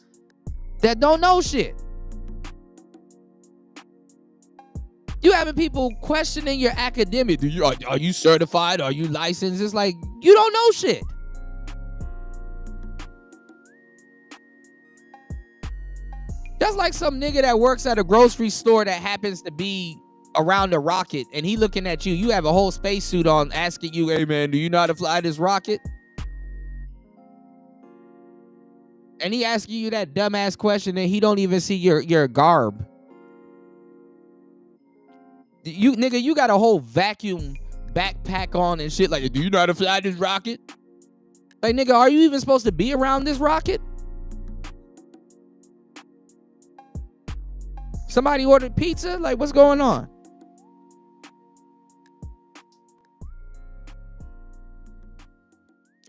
that don't know shit. You having people questioning your academia. Are you certified? Are you licensed? It's like, you don't know shit. That's like some nigga that works at a grocery store that happens to be around a rocket, and he looking at you. You have a whole spacesuit on, asking you, hey man, do you know how to fly this rocket? And he asking you that dumbass question, and he don't even see your garb. You got a whole vacuum backpack on and shit. Like, do you know how to fly this rocket? Like, nigga, are you even supposed to be around this rocket? Somebody ordered pizza? Like, what's going on?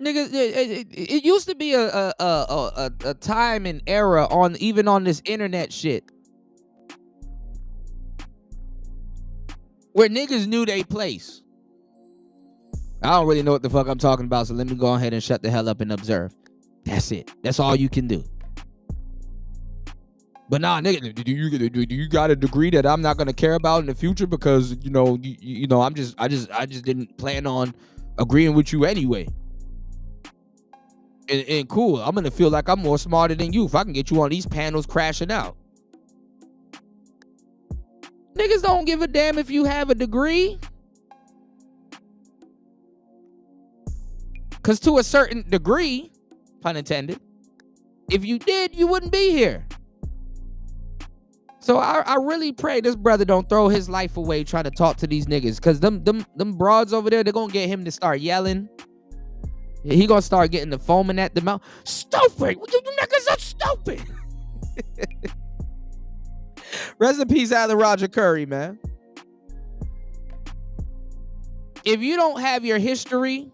Nigga, it used to be a time and era even on this internet shit where niggas knew they place. I don't really know what the fuck I'm talking about, so let me go ahead and shut the hell up and observe. That's it. That's all you can do. But nah, nigga, do you got a degree that I'm not gonna care about in the future because you know I just didn't plan on agreeing with you anyway. And cool, I'm gonna feel like I'm more smarter than you if I can get you on these panels crashing out. Niggas don't give a damn if you have a degree. Because to a certain degree, pun intended, if you did, you wouldn't be here. So I really pray this brother don't throw his life away trying to talk to these niggas. Because them broads over there, they're going to get him to start yelling. He going to start getting the foaming at the mouth. Stupid! You niggas are stupid! Rest in peace, Alan Roger Curry, man. If you don't have your history,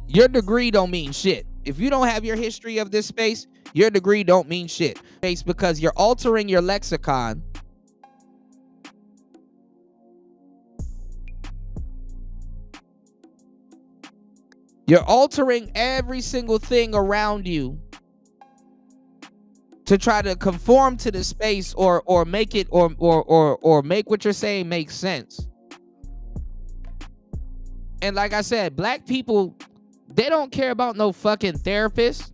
your degree don't mean shit. If you don't have your history of this space, your degree don't mean shit. It's because you're altering your lexicon. You're altering every single thing around you to try to conform to the space or make it or make what you're saying make sense. And like I said, black people, they don't care about no fucking therapist.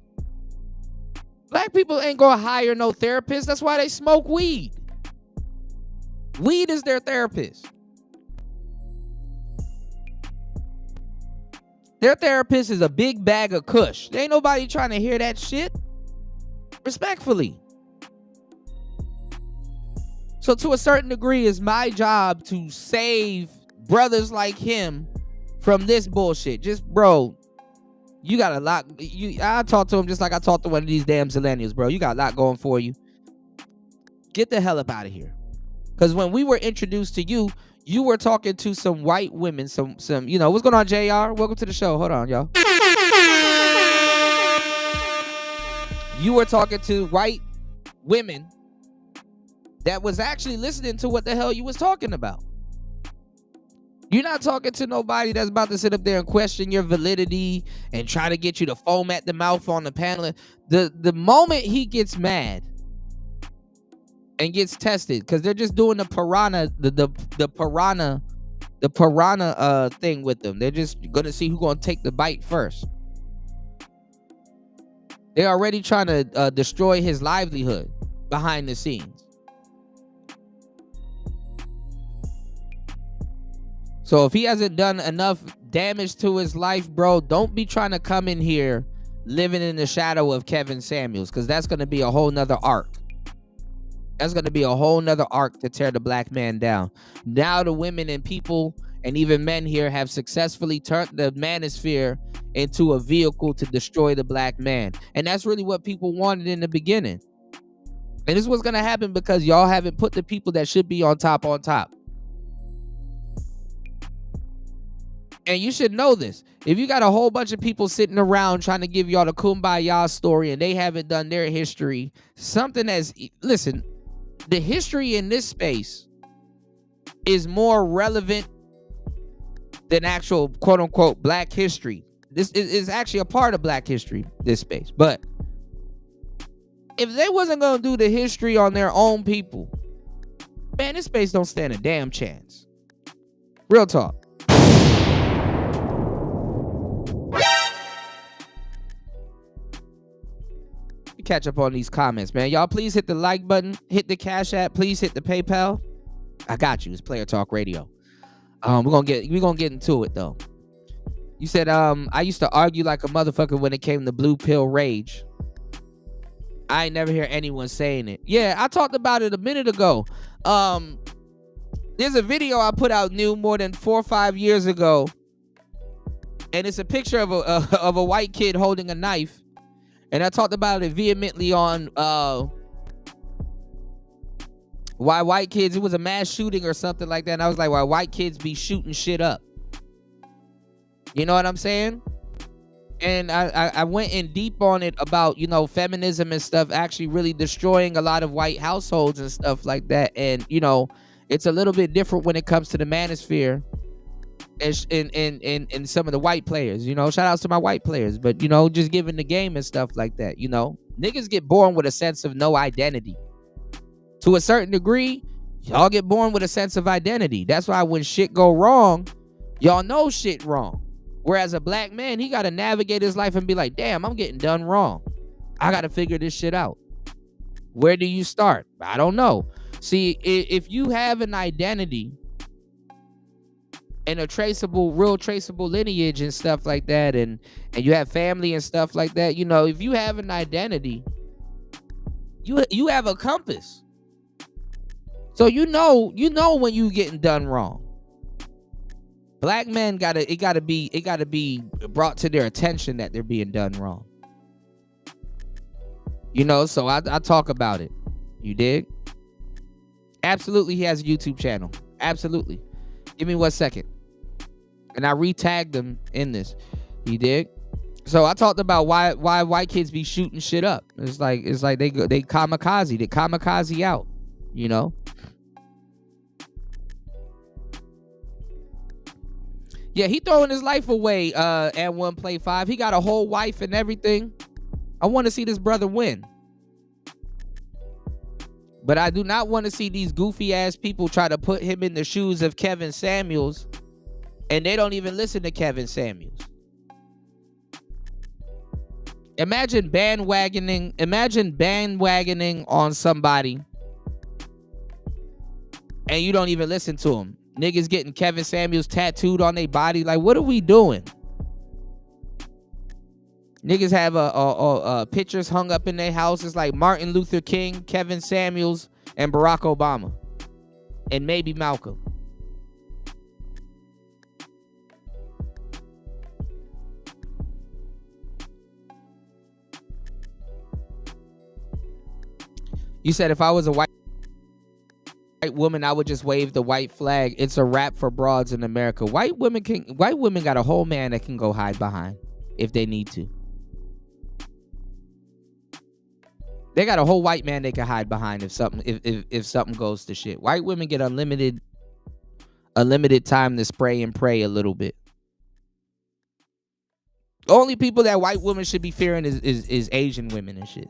Black people ain't gonna hire no therapist. That's why they smoke weed. Weed is their therapist. Their therapist is a big bag of kush. There ain't nobody trying to hear that shit. Respectfully. So to a certain degree, it's my job to save brothers like him from this bullshit. Just, bro, you got a lot. I talk to him just like I talked to one of these damn millennials, bro. You got a lot going for you. Get the hell up out of here. Because when we were introduced to you, you were talking to some white women, some, what's going on, JR? Welcome to the show. Hold on, y'all. You were talking to white women that was actually listening to what the hell you was talking about. You're not talking to nobody that's about to sit up there and question your validity and try to get you to foam at the mouth on the panel. The moment he gets mad and gets tested, because they're just doing the piranha thing with them. They're just gonna see who's gonna take the bite first. They're already trying to destroy his livelihood behind the scenes. So if he hasn't done enough damage to his life, bro, don't be trying to come in here living in the shadow of Kevin Samuels, because that's going to be a whole nother arc. That's going to be a whole nother arc to tear the black man down. Now the women and people and even men here have successfully turned the manosphere into a vehicle to destroy the black man. And that's really what people wanted in the beginning. And this is what's going to happen because y'all haven't put the people that should be on top on top. And you should know this. If you got a whole bunch of people sitting around trying to give y'all the kumbaya story and they haven't done their history, something that's, listen, the history in this space is more relevant than actual quote unquote black history. This is actually a part of black history, this space. But if they wasn't going to do the history on their own people, man, this space don't stand a damn chance. Real talk. Catch up on these comments, man. Y'all please hit the like button, hit the Cash App, please hit the PayPal. I got you. It's Player Talk Radio. We're gonna get into it though. You said I used to argue like a motherfucker when it came to blue pill rage. I ain't never hear anyone saying it. Yeah, I talked about it a minute ago. There's a video I put out new more than 4 or 5 years ago, and it's a picture of a white kid holding a knife. And I talked about it vehemently on why white kids, it was a mass shooting or something like that. And I was like, why white kids be shooting shit up? You know what I'm saying? And I went in deep on it about, feminism and stuff actually really destroying a lot of white households and stuff like that. And, it's a little bit different when it comes to the manosphere and some of the white players, shout outs to my white players, but just giving the game and stuff like that. Niggas get born with a sense of no identity. To a certain degree, y'all get born with a sense of identity. That's why when shit go wrong, y'all know shit wrong. Whereas a black man, he got to navigate his life and be like, damn, I'm getting done wrong. I got to figure this shit out. Where do you start? I don't know. See, if you have an identity and a real traceable lineage and stuff like that, and you have family and stuff like that, if you have an identity, you have a compass. So you know when you getting done wrong. Black men it gotta be brought to their attention that they're being done wrong. So I talk about it. You dig? Absolutely, he has a YouTube channel. Absolutely. Give me 1 second. And I re-tagged them in this. You dig? So I talked about why white kids be shooting shit up. It's like they kamikaze out, Yeah, he throwing his life away at One Play 5. He got a whole wife and everything. I want to see this brother win. But I do not want to see these goofy ass people try to put him in the shoes of Kevin Samuels, and they don't even listen to Kevin Samuels. Imagine bandwagoning on somebody and you don't even listen to him. Niggas getting Kevin Samuels tattooed on their body. Like, what are we doing? Niggas have pictures hung up in their houses like Martin Luther King, Kevin Samuels, and Barack Obama. And maybe Malcolm. You said if I was a white woman, I would just wave the white flag. It's a wrap for broads in America. White women got a whole man that can go hide behind if they need to. They got a whole white man they can hide behind if something goes to shit. White women get unlimited time to spray and pray a little bit. The only people that white women should be fearing is Asian women and shit.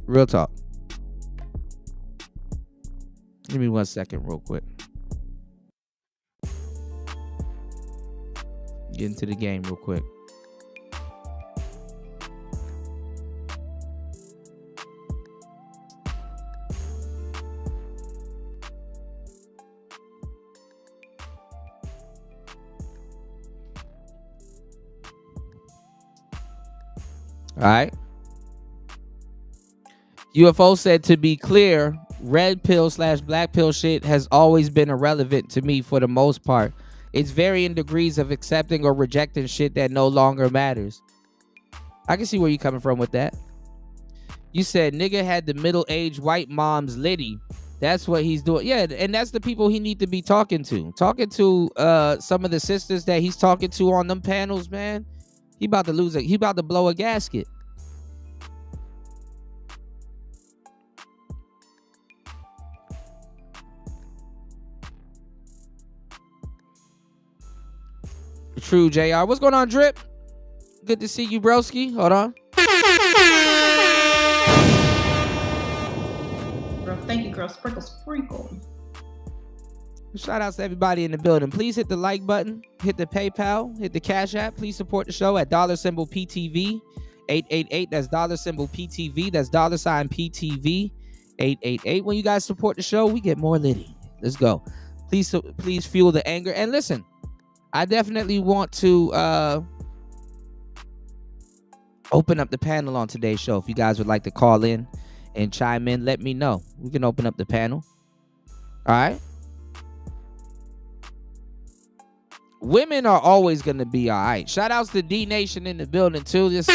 Real talk. Give me 1 second real quick. Get into the game real quick. All right. UFO said, to be clear, red pill / black pill shit has always been irrelevant to me for the most part. It's varying degrees of accepting or rejecting shit that no longer matters. I can see where you're coming from with that. You said nigga had the middle-aged white mom's litty. That's what he's doing. Yeah, and that's the people he need to be talking to. Talking to some of the sisters that he's talking to on them panels, man. He about to blow a gasket. True, JR. What's going on, Drip? Good to see you, broski. Hold on. Girl, thank you, girl. Sprinkle, sprinkle. Shout outs to everybody in the building. Please hit the like button, hit the PayPal, hit the Cash App. Please support the show at $PTV 888. That's $PTV. That's $PTV 888. When you guys support the show, we get more litty. Let's go. Please fuel the anger. And listen, I definitely want to open up the panel on today's show. If you guys would like to call in and chime in, let me know. We can open up the panel. All right. Women are always going to be all right. Shout outs to D Nation in the building too. Let's go.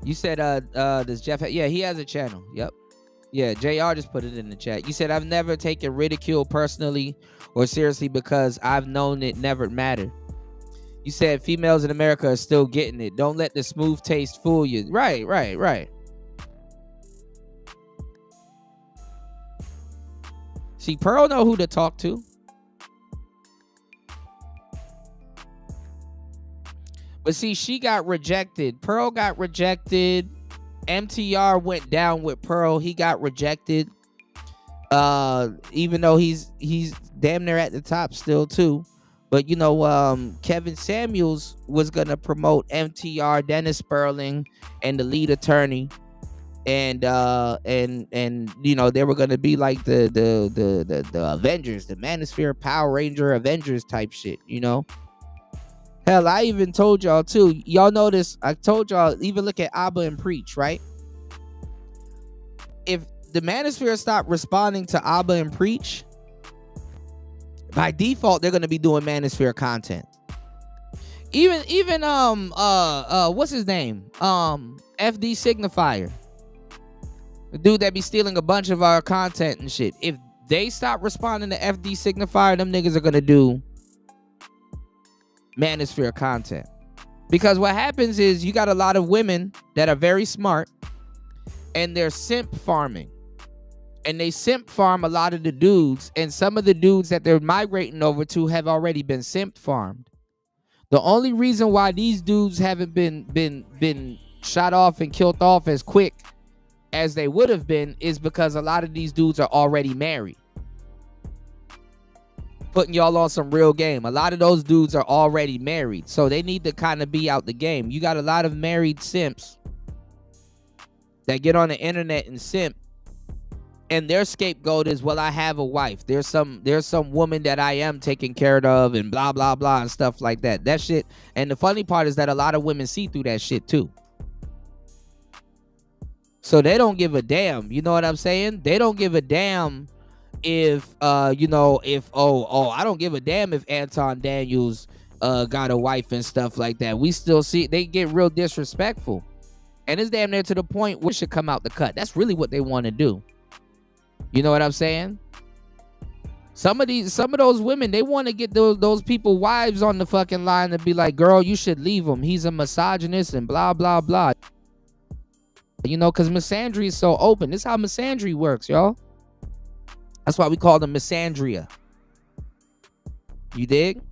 You said does Jeff yeah, he has a channel. Yep. Yeah, JR just put it in the chat. You said I've never taken ridicule personally or seriously because I've known it never mattered. You said females in America are still getting it. Don't let the smooth taste fool you. Right. See, Pearl know who to talk to. But see, she got rejected. Pearl got rejected. MTR went down with Pearl. He got rejected. Even though he's damn near at the top still too. But you know, Kevin Samuels was gonna promote MTR, Dennis Sperling, and the lead attorney, and you know, they were gonna be like the Avengers, the Manosphere Power Ranger Avengers type shit, you know. Hell, I even told y'all too. Y'all notice I told y'all, even look at Abba and Preach, right? If the Manosphere stopped responding to Abba and Preach, by default, they're gonna be doing Manosphere content. Even what's his name? FD Signifier. The dude that be stealing a bunch of our content and shit. If they stop responding to FD Signifier, them niggas are gonna do Manosphere content. Because what happens is you got a lot of women that are very smart and they're simp farming. And they simp farm a lot of the dudes, and some of the dudes that they're migrating over to have already been simp farmed. The only reason why these dudes haven't been shot off and killed off as quick as they would have been is because a lot of these dudes are already married. Putting y'all on some real game. A lot of those dudes are already married, so they need to kind of be out the game. You got a lot of married simps that get on the internet and simp. And their scapegoat is, well, I have a wife. There's some woman that I am taking care of and blah, blah, blah and stuff like that. That shit. And the funny part is that a lot of women see through that shit too. So they don't give a damn. You know what I'm saying? They don't give a damn if I don't give a damn if Anton Daniels got a wife and stuff like that. We still see they get real disrespectful. And it's damn near to the point where it should come out the cut. That's really what they want to do. You know what I'm saying? Some of those women, they want to get those people wives on the fucking line and be like, girl, you should leave him. He's a misogynist and blah, blah, blah. You know, because misandry is so open. This is how misandry works, y'all. That's why we call them misandria. You dig?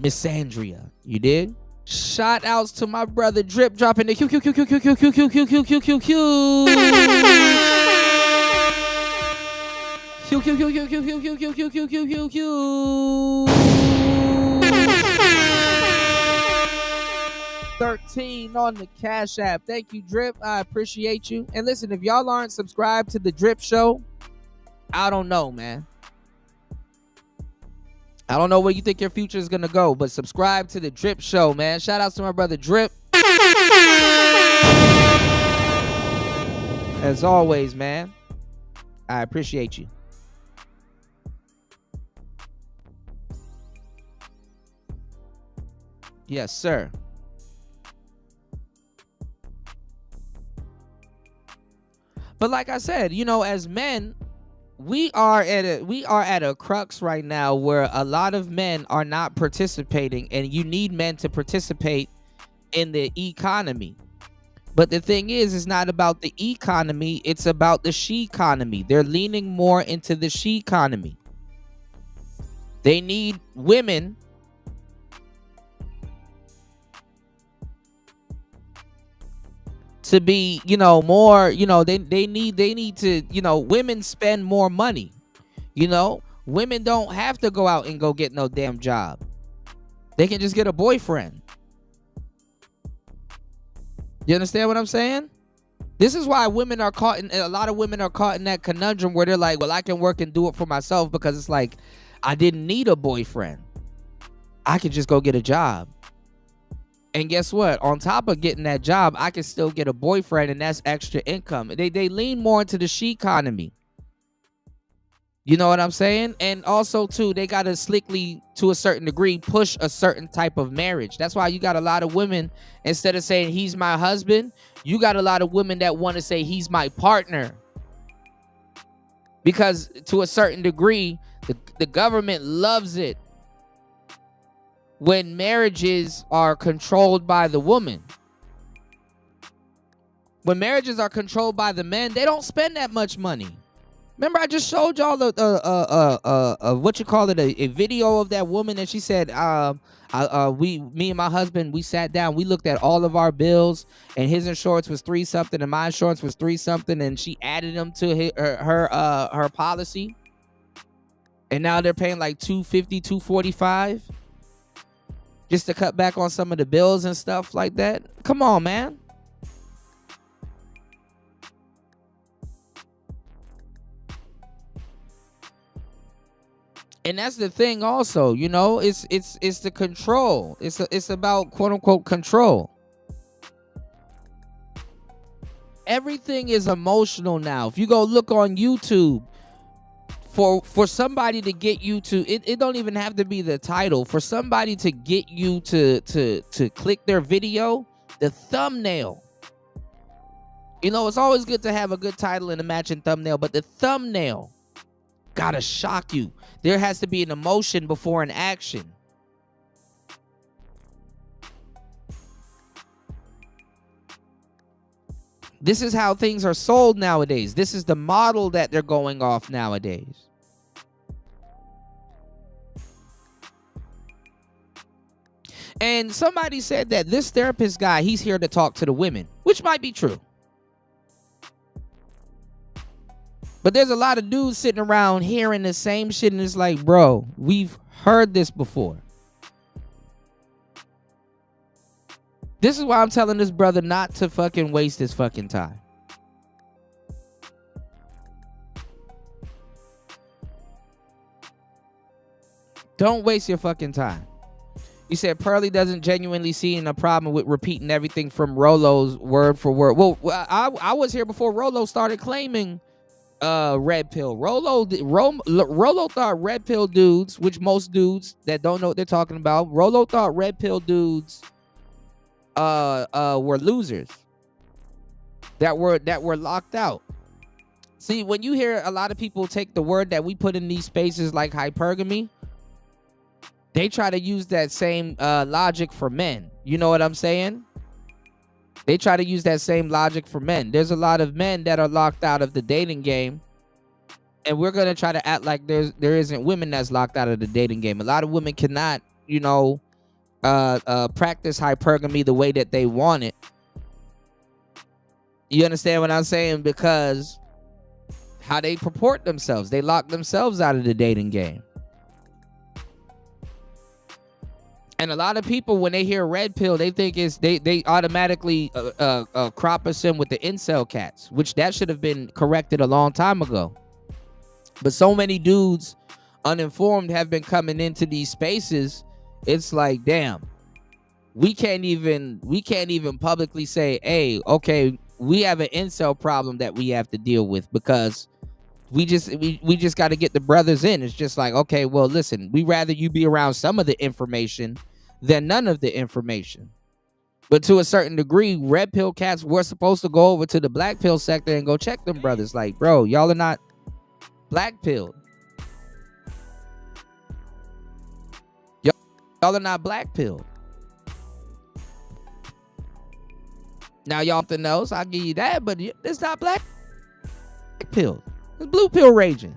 Misandria. You dig? Shout outs to my brother Drip dropping the Q. Q. 13 on the Cash App. Thank you, Drip. I appreciate you. And listen, if y'all aren't subscribed to the Drip Show, I don't know, man. I don't know where you think your future is gonna go, but subscribe to the Drip Show, man. Shout out to my brother Drip. As always, man, I appreciate you. Yes, sir. But like I said, you know, as men, we are at a crux right now where a lot of men are not participating, and you need men to participate in the economy. But the thing is, it's not about the economy, it's about the she-economy. They're leaning more into the she-economy. They need women to be, you know, more, you know, they need to, you know, women spend more money. You know, women don't have to go out and go get no damn job. They can just get a boyfriend. You understand what I'm saying? This is why women are caught in, a lot of women are caught in that conundrum where they're like, well, I can work and do it for myself, because it's like, I didn't need a boyfriend. I could just go get a job. And guess what? On top of getting that job, I can still get a boyfriend, and that's extra income. They lean more into the she economy. You know what I'm saying? And also, too, they got to slickly, to a certain degree, push a certain type of marriage. That's why you got a lot of women, instead of saying he's my husband, you got a lot of women that want to say he's my partner. Because to a certain degree, the government loves it when marriages are controlled by the woman. When marriages are controlled by the men, they don't spend that much money. Remember, I just showed y'all the a video of that woman, and she said, me and my husband, we sat down, we looked at all of our bills, and his insurance was $3 something, and my insurance was $3 something, and she added them to her policy, and now they're paying like $250, $245, just to cut back on some of the bills and stuff like that. Come on, man. And that's the thing also, you know, it's the control. It's about quote unquote control. Everything is emotional now. If you go look on YouTube, for somebody to get you to, it don't even have to be the title. For somebody to get you to click their video, the thumbnail. You know, it's always good to have a good title and a matching thumbnail, but the thumbnail gotta shock you. There has to be an emotion before an action. This is how things are sold nowadays. This is the model that they're going off nowadays. And somebody said that this therapist guy, he's here to talk to the women, which might be true. But there's a lot of dudes sitting around hearing the same shit, and it's like, bro, we've heard this before. This is why I'm telling this brother not to fucking waste his fucking time. Don't waste your fucking time. You said Pearly doesn't genuinely see a problem with repeating everything from Rolo's word for word. Well, I was here before Rolo started claiming red pill. Rolo thought red pill dudes, which most dudes that don't know what they're talking about, Rolo thought red pill dudes were losers that were locked out. See, when you hear a lot of people take the word that we put in these spaces like hypergamy, they try to use that same logic for men. You know what I'm saying? They try to use that same logic for men. There's a lot of men that are locked out of the dating game, and we're gonna try to act like there isn't women that's locked out of the dating game. A lot of women cannot, practice hypergamy the way that they want it. You understand what I'm saying? Because how they purport themselves, they lock themselves out of the dating game. And a lot of people, when they hear red pill, they think they automatically crop us in with the incel cats, which that should have been corrected a long time ago. But so many dudes, uninformed, have been coming into these spaces. It's like, damn, we can't even publicly say, hey, okay, we have an incel problem that we have to deal with, because we just got to get the brothers in. It's just like, okay, well, listen, we rather you be around some of the information than none of the information. But to a certain degree, red pill cats were supposed to go over to the black pill sector and go check them brothers. Like, bro, y'all are not black pilled. Y'all are not black pilled. Now, y'all something else, I'll give you that, but it's not black pill. It's blue pill raging.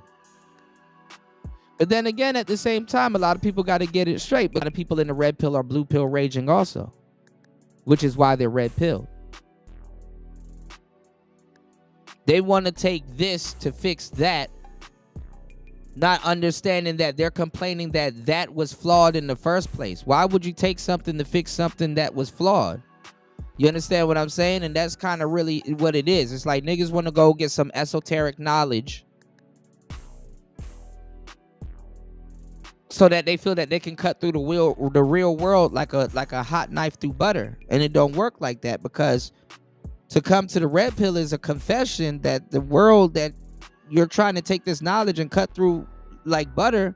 But then again, at the same time, a lot of people got to get it straight. But a lot of people in the red pill are blue pill raging also, which is why they're red pill. They want to take this to fix that, not understanding that they're complaining that that was flawed in the first place. Why would you take something to fix something that was flawed? You understand what I'm saying? And that's kind of really what it is. It's like niggas want to go get some esoteric knowledge so that they feel that they can cut through the real world like a hot knife through butter. And it don't work like that, because to come to the red pill is a confession that the world that you're trying to take this knowledge and cut through like butter,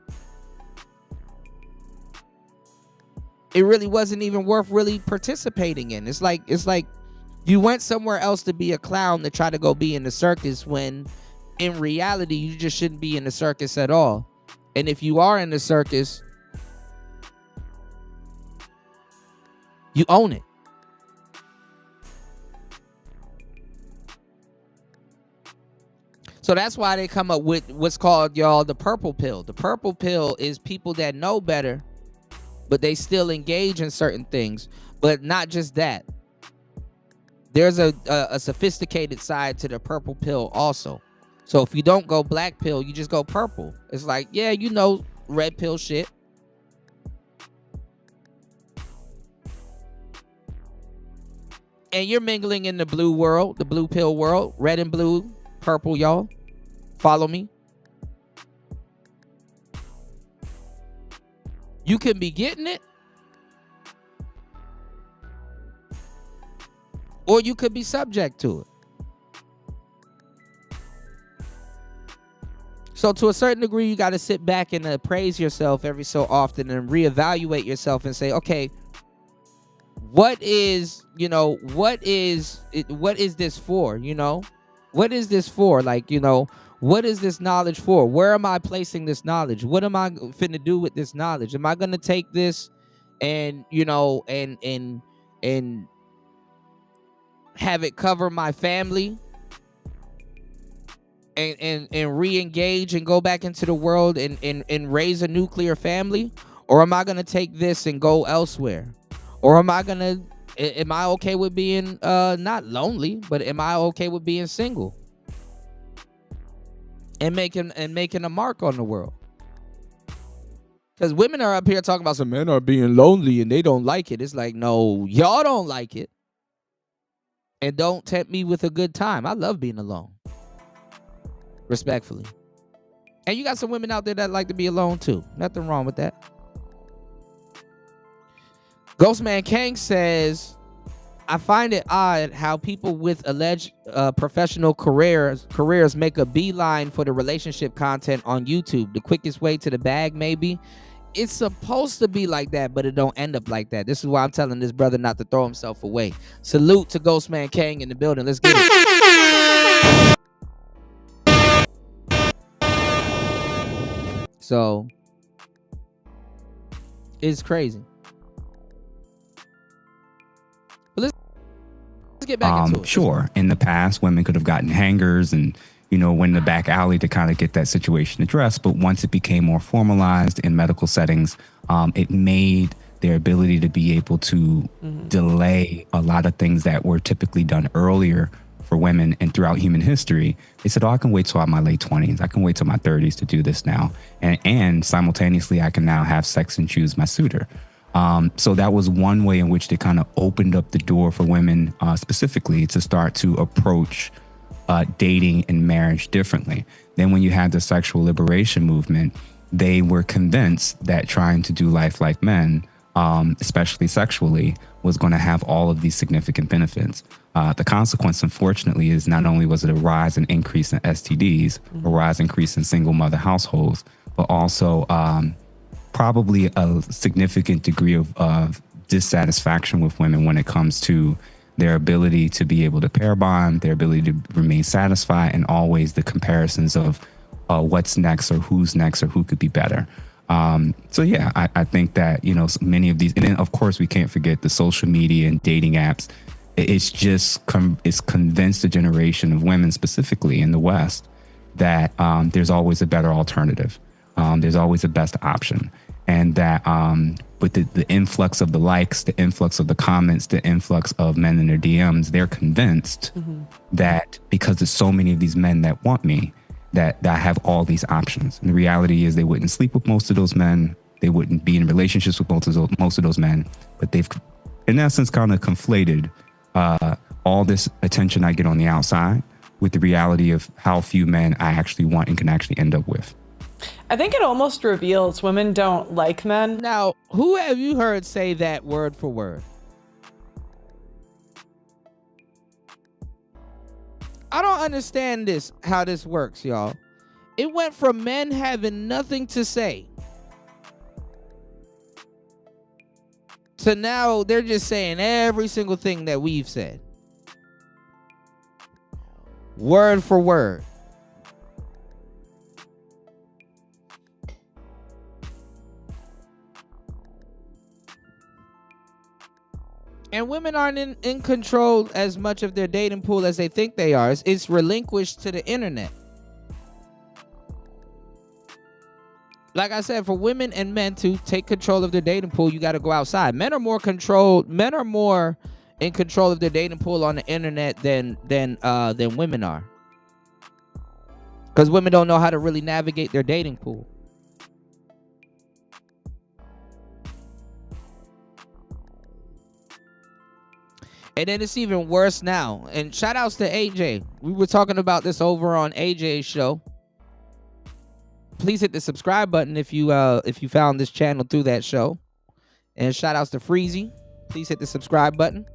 it really wasn't even worth really participating in. It's like you went somewhere else to be a clown to try to go be in the circus, when in reality you just shouldn't be in the circus at all. And if you are in the circus, you own it. So that's why they come up with what's called, y'all, the purple pill. The purple pill is people that know better, but they still engage in certain things. But not just that. There's a sophisticated side to the purple pill also. So if you don't go black pill, you just go purple. It's like, yeah, you know, red pill shit. And you're mingling in the blue world, the blue pill world, red and blue, purple, y'all. Follow me. You can be getting it, or you could be subject to it. So to a certain degree, you got to sit back and appraise yourself every so often and reevaluate yourself and say, okay, what is this for? You know, what is this for? Like, you know, what is this knowledge for? Where am I placing this knowledge? What am I finna do with this knowledge? Am I going to take this and, you know, and have it cover my family? And re-engage and go back into the world and raise a nuclear family? Or am I going to take this and go elsewhere? Or am I okay with being not lonely, but am I okay with being single and making a mark on the world? Because women are up here talking about some men are being lonely and they don't like it. It's like, no, y'all don't like it. And don't tempt me with a good time. I love being alone. Respectfully. And you got some women out there that like to be alone too. Nothing wrong with that. Ghostman Kang says, I find it odd how people with alleged professional careers make a beeline for the relationship content on YouTube. The quickest way to the bag, maybe. It's supposed to be like that, but it don't end up like that. This is why I'm telling this brother not to throw himself away. Salute to Ghostman Kang in the building. Let's get it. So it's crazy. But let's get back into it. Sure, in the past, women could have gotten hangers and, went in the back alley to kind of get that situation addressed. But once it became more formalized in medical settings, it made their ability to be able to delay a lot of things that were typically done earlier for women and throughout human history. They said, I can wait till I'm my late 20s. I can wait till my 30s to do this now. And simultaneously, I can now have sex and choose my suitor. So that was one way in which they kind of opened up the door for women specifically to start to approach dating and marriage differently. Then when you had the sexual liberation movement, they were convinced that trying to do life like men, especially sexually, was going to have all of these significant benefits. The consequence, unfortunately, is not only was it a rise and increase in STDs, a rise and increase in single mother households, but also probably a significant degree of dissatisfaction with women when it comes to their ability to be able to pair bond, their ability to remain satisfied, and always the comparisons of what's next or who's next or who could be better. So yeah, I think that, many of these, and then of course we can't forget the social media and dating apps. It's just it's convinced a generation of women, specifically in the West, that there's always a better alternative. There's always a best option. And that with the influx of the likes, the influx of the comments, the influx of men in their DMs, they're convinced that because there's so many of these men that want me, that I have all these options. And the reality is they wouldn't sleep with most of those men. They wouldn't be in relationships with most of those men. But they've, in essence, kind of conflated all this attention I get on the outside with the reality of how few men I actually want and can actually end up with. I think it almost reveals women don't like men. Now, who have you heard say that word for word? I don't understand how this works, y'all. It went from men having nothing to say to now they're just saying every single thing that we've said. Word for word. And women aren't in control as much of their dating pool as they think they are. It's relinquished to the internet. Like I said, for women and men to take control of their dating pool, you got to go outside. Men are more in control of their dating pool on the internet than women are. Because women don't know how to really navigate their dating pool. And then it's even worse now. And shout outs to AJ. We were talking about this over on AJ's show. Please hit the subscribe button if you found this channel through that show. And shout outs to Freezy. Please hit the subscribe button.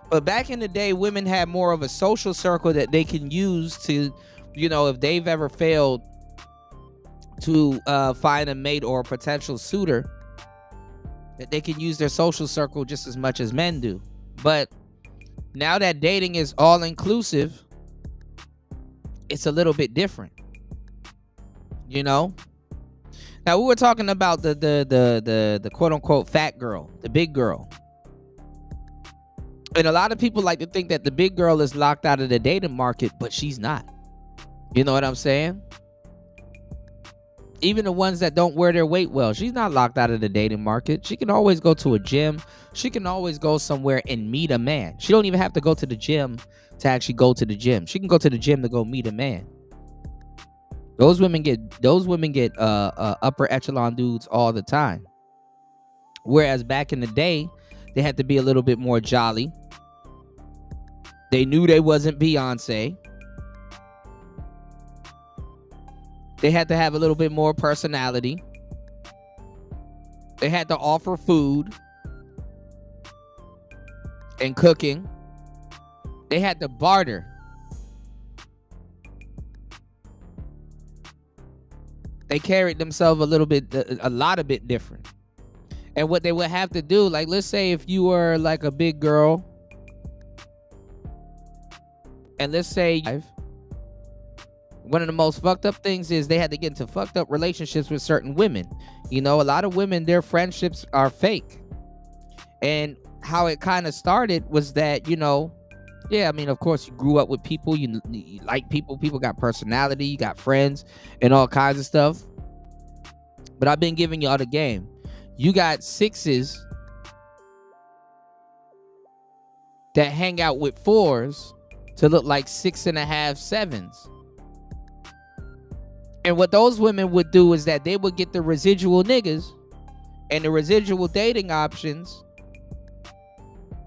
But back in the day, women had more of a social circle that they can use to, if they've ever failed to find a mate or a potential suitor, that they can use their social circle just as much as men do. But now that dating is all inclusive, it's a little bit different. Now we were talking about the quote unquote fat girl, the big girl. And a lot of people like to think that the big girl is locked out of the dating market, but she's not. You know what I'm saying? Even the ones that don't wear their weight well, she's not locked out of the dating market. She can always go to a gym. She can always go somewhere and meet a man. She don't even have to go to the gym to actually go to the gym. She can go to the gym to go meet a man. Those women get upper echelon dudes all the time. Whereas back in the day, they had to be a little bit more jolly. They knew they wasn't Beyonce. They had to have a little bit more personality. They had to offer food and cooking. They had to barter. They carried themselves a lot of bit different. And what they would have to do, like, let's say if you were like a big girl, and let's say one of the most fucked up things is they had to get into fucked up relationships with certain women. You know, a lot of women, their friendships are fake. And how it kind of started was that, you know, yeah, I mean, of course, you grew up with people, you like people got personality, you got friends and all kinds of stuff. But I've been giving y'all the game. You got 6s that hang out with 4s to look like 6.5 7s. And what those women would do is that they would get the residual niggas and the residual dating options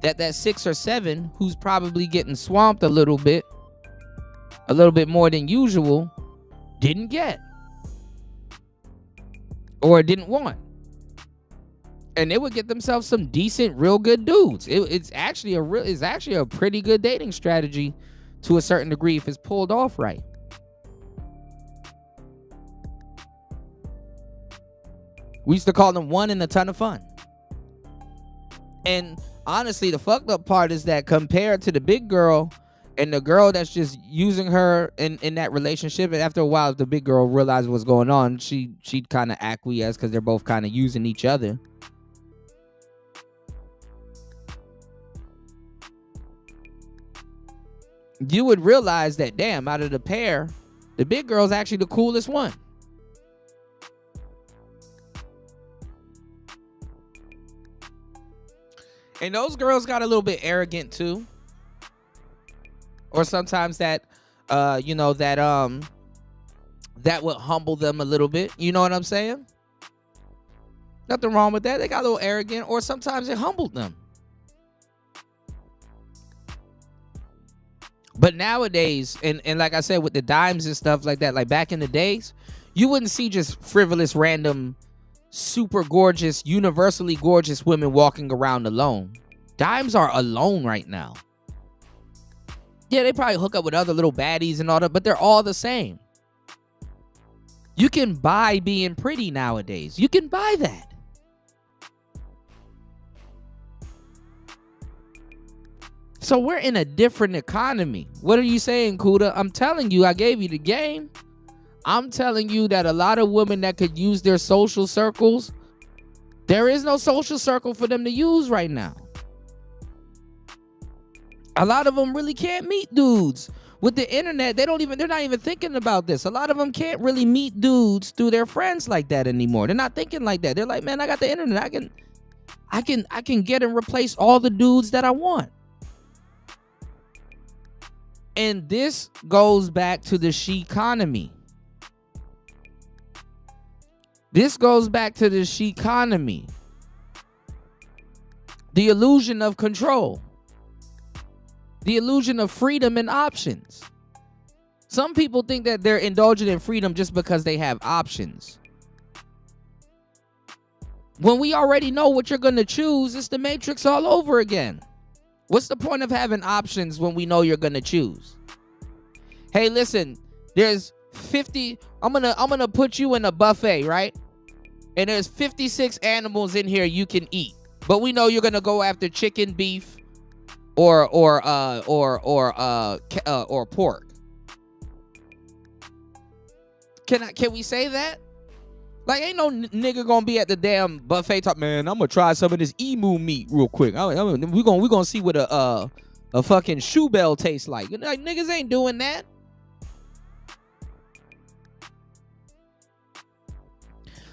that 6 or 7 who's probably getting swamped a little bit more than usual didn't get or didn't want. And they would get themselves some decent, real good dudes. It's actually a pretty good dating strategy to a certain degree if it's pulled off right. We used to call them one and a ton of fun. And honestly, the fucked up part is that compared to the big girl and the girl that's just using her in that relationship, and after a while, if the big girl realized what's going on, she'd kind of acquiesce because they're both kind of using each other. You would realize that, damn, out of the pair, the big girl's actually the coolest one. And those girls got a little bit arrogant too. Or sometimes that that would humble them a little bit. You know what I'm saying? Nothing wrong with that. They got a little arrogant, or sometimes it humbled them. But nowadays, and like I said, with the dimes and stuff like that, like back in the days, you wouldn't see just frivolous, random, super gorgeous, universally gorgeous women walking around alone. Dimes are alone right now. Yeah, they probably hook up with other little baddies and all that, but they're all the same. You can buy being pretty nowadays. You can buy that. So we're in a different economy. What are you saying, Kuda? I'm telling you, I gave you the game. I'm telling you that a lot of women that could use their social circles, there is no social circle for them to use right now. A lot of them really can't meet dudes. With the internet, they're not even thinking about this. A lot of them can't really meet dudes through their friends like that anymore. They're not thinking like that. They're like, man, I got the internet. I can get and replace all the dudes that I want. And this goes back to the she-economy. This goes back to the she-economy. The illusion of control. The illusion of freedom and options. Some people think that they're indulging in freedom just because they have options. When we already know what you're going to choose, it's the Matrix all over again. What's the point of having options when we know you're going to choose? Hey, listen, there's 50, I'm going to put you in a buffet, right? And there's 56 animals in here you can eat. But we know you're going to go after chicken, beef, or pork. Can we say that? Like, ain't no nigga gonna be at the damn buffet talk, man, I'm gonna try some of this emu meat real quick. We gonna see what a fucking shoe bell tastes like. Like, niggas ain't doing that.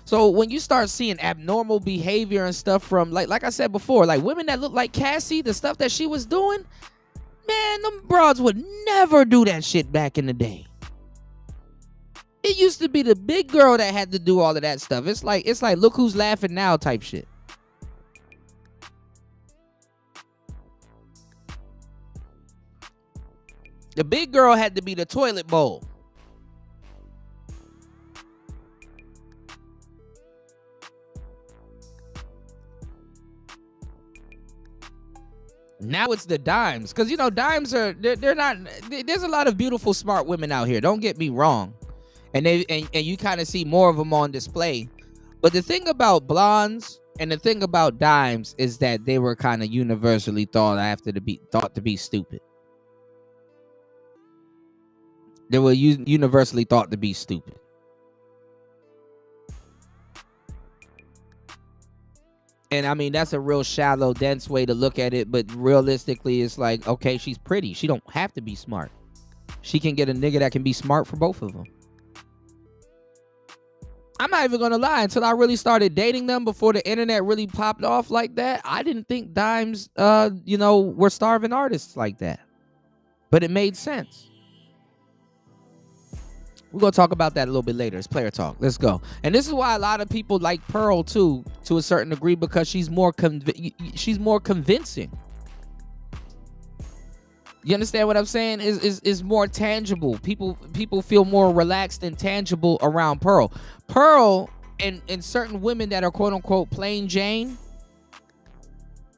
So when you start seeing abnormal behavior and stuff from, like I said before, like women that look like Cassie, the stuff that she was doing, man, them broads would never do that shit back in the day. It used to be the big girl that had to do all of that stuff. It's like look who's laughing now type shit. The big girl had to be the toilet bowl. Now it's the dimes, because dimes are they're not. There's a lot of beautiful, smart women out here. Don't get me wrong, and you kind of see more of them on display. But the thing about blondes and the thing about dimes is that they were kind of universally thought to be stupid. They were universally thought to be stupid. And I mean, that's a real shallow, dense way to look at it. But realistically, it's like, okay, she's pretty. She don't have to be smart. She can get a nigga that can be smart for both of them. I'm not even going to lie. Until I really started dating them before the internet really popped off like that, I didn't think dimes, were starving artists like that. But it made sense. We're going to talk about that a little bit later. It's player talk. Let's go. And this is why a lot of people like Pearl, too, to a certain degree, because she's more convincing. You understand what I'm saying? Is more tangible. People feel more relaxed and tangible around Pearl. Pearl and certain women that are quote-unquote plain Jane,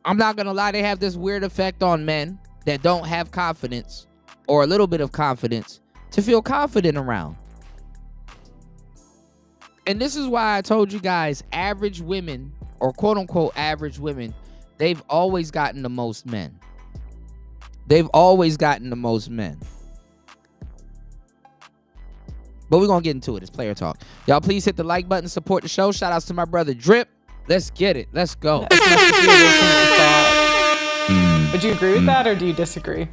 I'm not going to lie, they have this weird effect on men that don't have confidence or a little bit of confidence to feel confident around. And this is why I told you guys, average women, or quote-unquote average women, they've always gotten the most men. They've always gotten the most men. But we're going to get into it. It's player talk. Y'all please hit the like button, support the show. Shout outs to my brother Drip. Let's get it. Let's go. Would you agree with that, or do you disagree?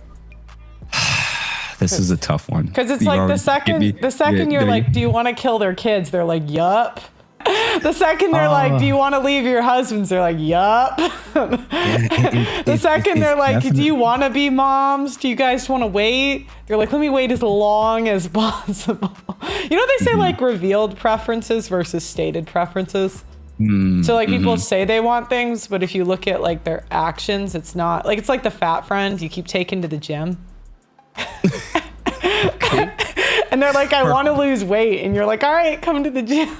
This is a tough one. Because it's like the second you're like, do you want to kill their kids? They're like, yup. The second they're like, do you want to leave your husbands? They're like, yup. The second they're like, do you want to be moms? Do you guys want to wait? They're like, let me wait as long as possible. You know, they say like revealed preferences versus stated preferences. So like people say they want things, but if you look at like their actions, it's not like, it's like the fat friend you keep taking to the gym. And they're like, I want to lose weight, and you're like, all right, come to the gym.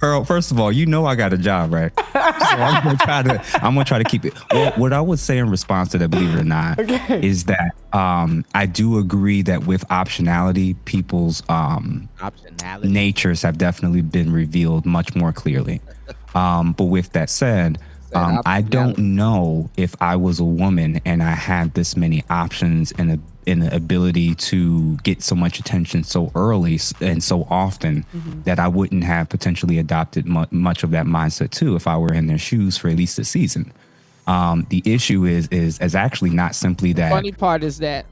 Earl, first of all, I got a job, right? So I'm gonna try to keep it. Well, what I would say in response to that, believe it or not, is that I do agree that with optionality, people's natures have definitely been revealed much more clearly. But with that said, I don't know if I was a woman and I had this many options and an ability to get so much attention so early and so often that I wouldn't have potentially adopted much of that mindset too if I were in their shoes for at least a season. The issue is actually not simply that. The funny part is that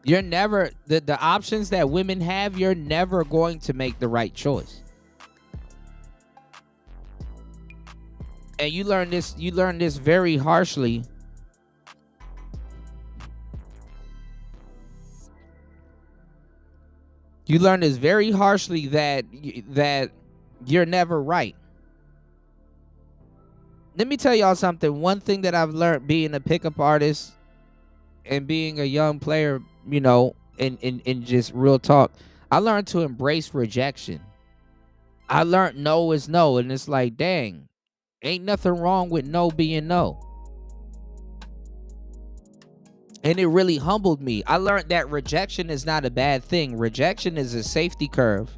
you're never the options that women have. You're never going to make the right choice. And you learn this very harshly. You learn this very harshly that you're never right. Let me tell y'all something. One thing that I've learned being a pickup artist and being a young player, in just real talk, I learned to embrace rejection. I learned no is no, and it's like, dang, ain't nothing wrong with no being no. And it really humbled me. I learned that rejection is not a bad thing. Rejection is a safety curve,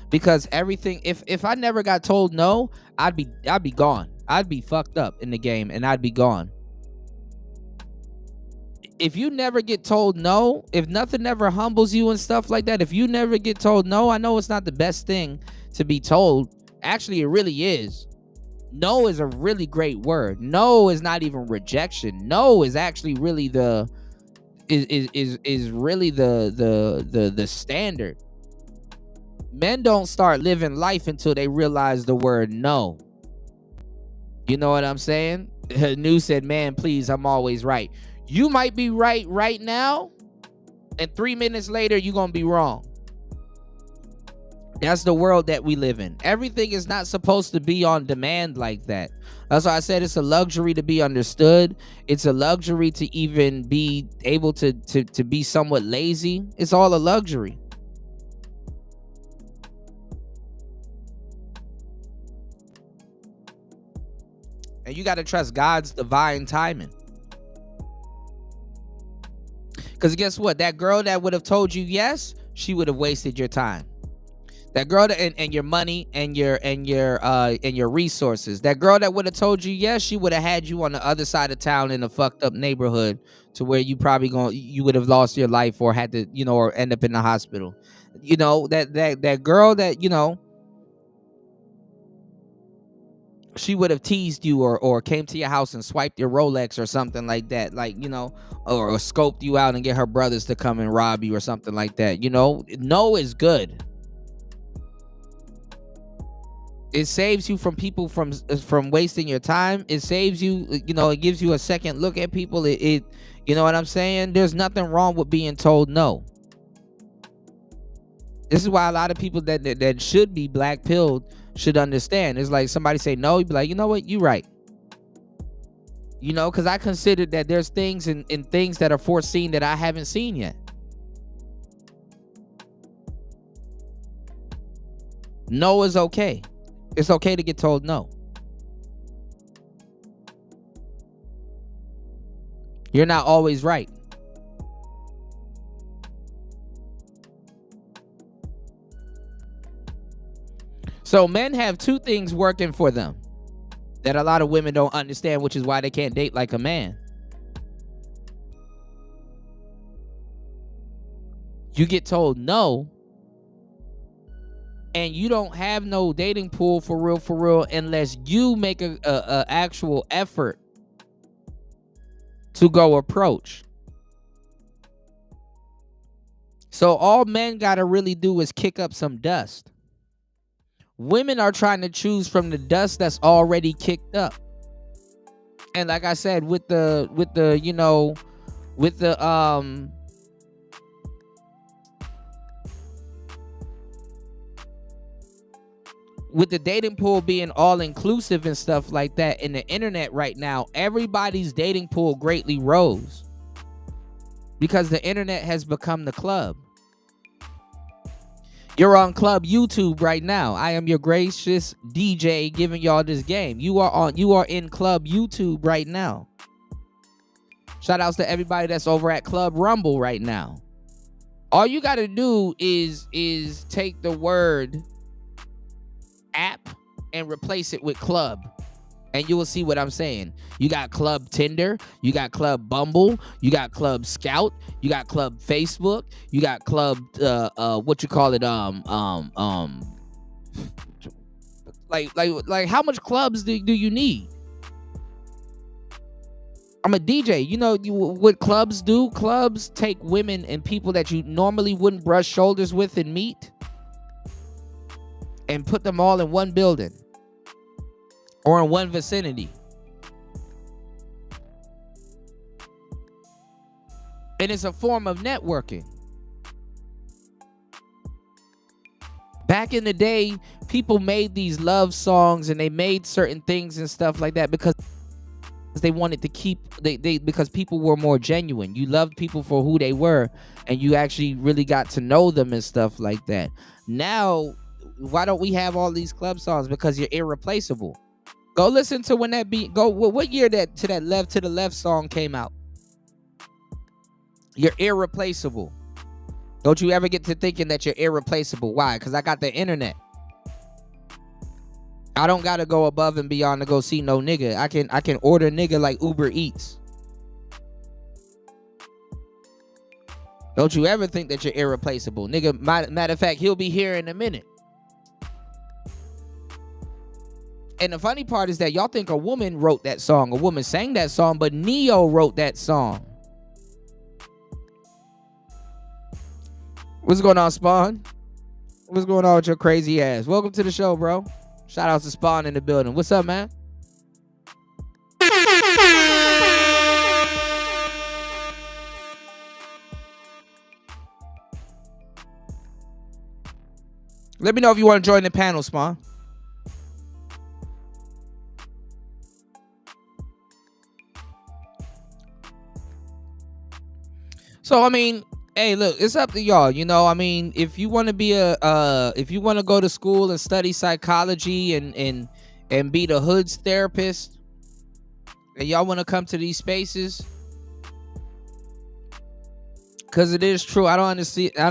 because everything, if I never got told no, I'd be gone. I'd be fucked up in the game and I'd be gone. If you never get told no, if nothing ever humbles you and stuff like that, if you never get told no, I know it's not the best thing to be told. Actually, it really is. No is a really great word. No is not even rejection. No is actually really is really the standard. Men don't start living life until they realize the word no. You know what I'm saying? New said, man, please, I'm always right. You might be right now, and 3 minutes later, you're going to be wrong. That's the world that we live in. Everything is not supposed to be on demand like that. That's why I said it's a luxury to be understood. It's a luxury to even be able to be somewhat lazy. It's all a luxury. And you got to trust God's divine timing. Because guess what? That girl that would have told you yes, she would have wasted your time. That girl and your money and your resources. That girl that would have told you yes, she would have had you on the other side of town in a fucked up neighborhood to where you would have lost your life or had to, or end up in the hospital. That girl that, she would have teased you or came to your house and swiped your Rolex or something like that, or scoped you out and get her brothers to come and rob you or something like that. No is good. It saves you from people from wasting your time. It saves you, it gives you a second look at people. It you know what I'm saying? There's nothing wrong with being told no. This is why a lot of people that should be black pilled should understand. It's like somebody say no, you'd be like, you know what? You right. Because I consider that there's things and things that are foreseen that I haven't seen yet. No is okay. It's okay to get told no. You're not always right. So men have two things working for them that a lot of women don't understand, which is why they can't date like a man. You get told no, and you don't have no dating pool for real, unless you make a actual effort to go approach. So all men gotta really do is kick up some dust. Women are trying to choose from the dust that's already kicked up. And like I said, with the dating pool being all inclusive and stuff like that in the internet right now, everybody's dating pool greatly rose because the internet has become the club. You're on Club YouTube right now. I am your gracious DJ giving y'all this game. You are in Club YouTube right now. Shout outs to everybody that's over at Club Rumble right now. All you got to do is take the word app and replace it with club, and you will see what I'm saying. You got Club Tinder, you got Club Bumble, you got Club Scout, you got Club Facebook, you got Club like how much clubs do you need? I'm a DJ. What clubs do? Clubs take women and people that you normally wouldn't brush shoulders with and meet and put them all in one building or in one vicinity. And it's a form of networking. Back in the day, people made these love songs and they made certain things and stuff like that because they wanted to keep because people were more genuine. You loved people for who they were and you actually really got to know them and stuff like that. Now, why don't we have all these club songs? Because you're irreplaceable. Go listen to when that beat what year that To That Left to the Left song came out. You're irreplaceable. Don't you ever get to thinking that you're irreplaceable. Why? Because I got the internet. I don't gotta go above and beyond to go see no nigga. I can order nigga like Uber Eats. Don't you ever think that you're irreplaceable. Nigga, matter of fact, he'll be here in a minute. And the funny part is that y'all think a woman wrote that song. A woman sang that song, but Neo wrote that song. What's going on, Spawn? What's going on with your crazy ass? Welcome to the show, bro. Shout out to Spawn in the building. What's up, man? Let me know if you want to join the panel, Spawn. So, I mean, hey, look, it's up to y'all. If you want to be if you want to go to school and study psychology and be the hood's therapist, and y'all want to come to these spaces, because it is true. I don't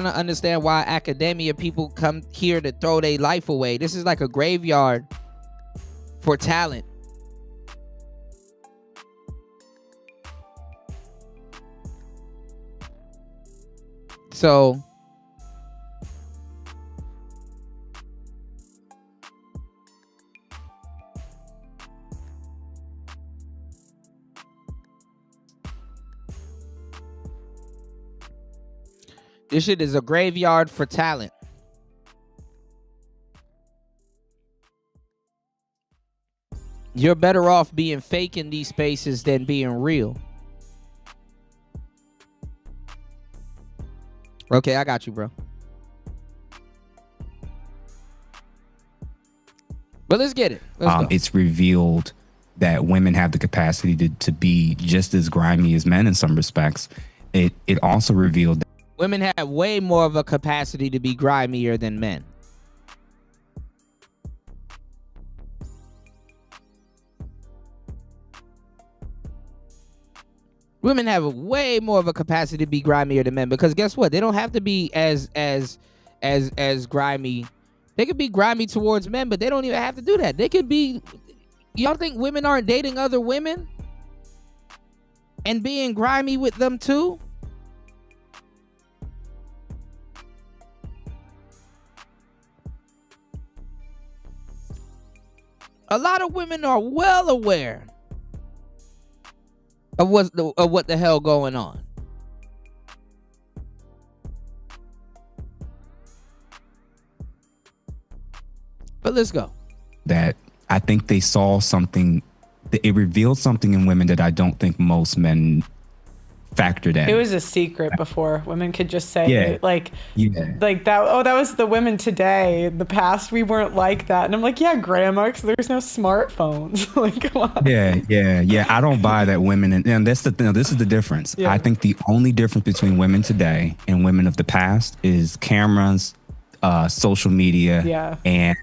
understand why academia people come here to throw their life away. This is like a graveyard for talent. So this shit is a graveyard for talent. You're better off being fake in these spaces than being real. Okay, I got you, bro. But let's get it. Let's go. It's revealed that women have the capacity to be just as grimy as men in some respects. It also revealed that Women have way more of a capacity to be grimier than men. Women have way more of a capacity to be grimier than men, because guess what? They don't have to be as grimy. They could be grimy towards men, but they don't even have to do that. They could be. Y'all think women aren't dating other women and being grimy with them too? A lot of women are well aware of what the hell going on. But let's go. that I think they saw something. It revealed something in women that I don't think most men factored in. It was a secret before. Women could just say, Yeah. like that. Oh, that was the women today. In the past, we weren't like that. And I'm like, yeah, grandma, because there's no smartphones. Like, come on. Yeah. I don't buy that women, and that's the thing. This is the difference. Yeah. I think the only difference between women today and women of the past is cameras, social media, and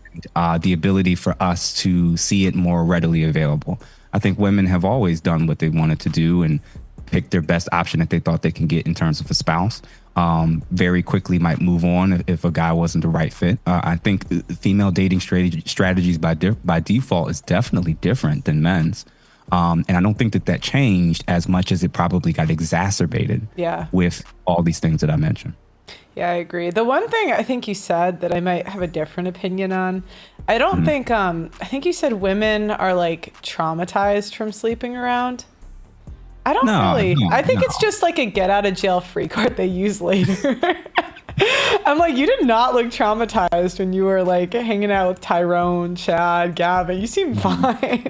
the ability for us to see it more readily available. I think women have always done what they wanted to do and picked their best option that they thought they can get in terms of a spouse. Very quickly might move on if a guy wasn't the right fit. I think female dating strategies by default is definitely different than men's. And I don't think that changed as much as it probably got exacerbated with all these things that I mentioned. Yeah, I agree. The one thing I think you said that I might have a different opinion on, I don't think, I think you said women are like traumatized from sleeping around. I don't really. I think it's just like a get out of jail free card they use later. I'm like, you did not look traumatized when you were like hanging out with Tyrone, Chad, Gavin. You seem fine.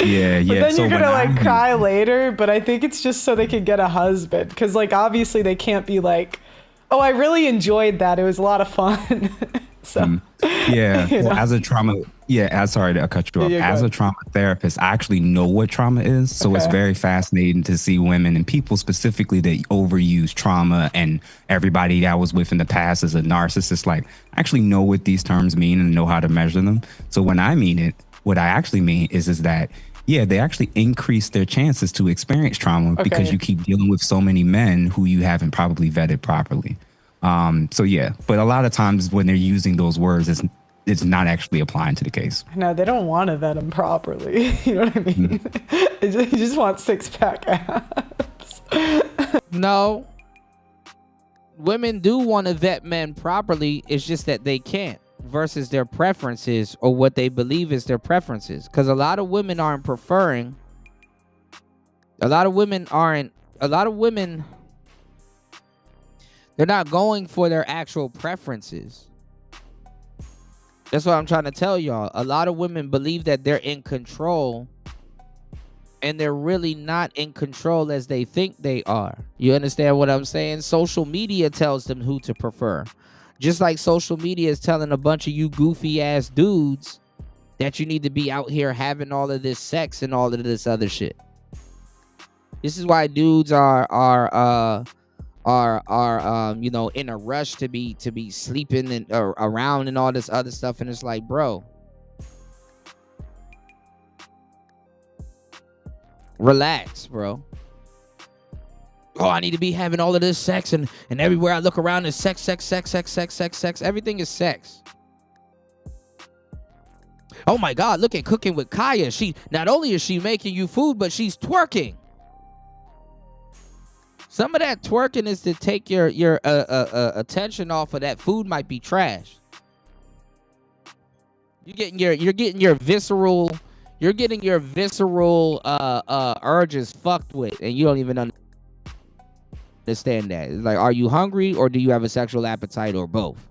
Yeah. But then you're gonna like cry later. But I think it's just so they could get a husband, because like obviously they can't be like, oh, I really enjoyed that. It was a lot of fun. So yeah, well, as a trauma, sorry to cut you off. As a trauma therapist, I actually know what trauma is. So it's very fascinating to see women and people specifically that overuse trauma, and everybody that I was with in the past as a narcissist. Like, I actually know what these terms mean and know how to measure them. So when I mean it, what I actually mean is that, yeah, they actually increase their chances to experience trauma because you keep dealing with so many men who you haven't probably vetted properly. So yeah, but a lot of times when they're using those words, it's not actually applying to the case. No, they don't want to vet them properly. You know what I mean? You just want six-pack abs. No. Women do want to vet men properly. It's just that they can't, versus their preferences or what they believe is their preferences. Because a lot of women aren't preferring. A lot of women, they're not going for their actual preferences. That's what I'm trying to tell y'all. A lot of women believe that they're in control, and they're really not in control as they think they are. You understand what I'm saying? Social media tells them who to prefer. Just like social media is telling a bunch of you goofy ass dudes that you need to be out here having all of this sex and all of this other shit. This is why dudes are you know, in a rush to be sleeping and or around and all this other stuff. And it's like, bro, Relax, bro. Oh, I need to be having all of this sex, and everywhere I look around is sex. Everything is sex. Oh my God, look at Cooking with Kaya. She not only is she making you food, but she's twerking. Some of that twerking is to take your attention off of that food might be trash. You're getting your visceral urges fucked with, and you don't even understand that. It's like, are you hungry or do you have a sexual appetite or both?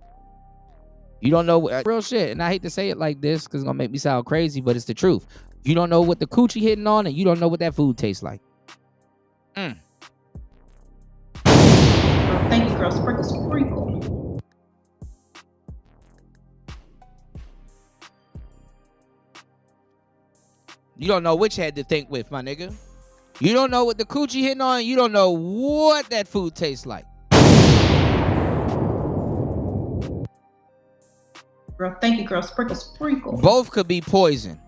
You don't know real shit, and I hate to say it like this because it's gonna make me sound crazy, but it's the truth. You don't know what the coochie hitting on, and you don't know what that food tastes like. Thank you, girl. Sprinkle, sprinkle. You don't know which head to think with, my nigga. You don't know what the coochie hitting on. You don't know what that food tastes like. Girl, thank you, girl. Sprinkle, sprinkle. Both could be poison.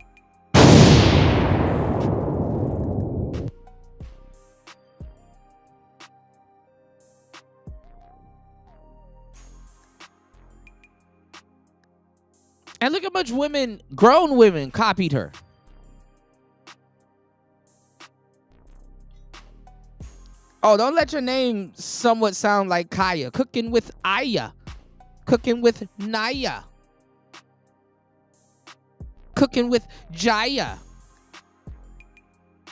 And look how much grown women copied her. Oh, don't let your name somewhat sound like Kaya. Cooking with Aya. Cooking with Naya. Cooking with Jaya.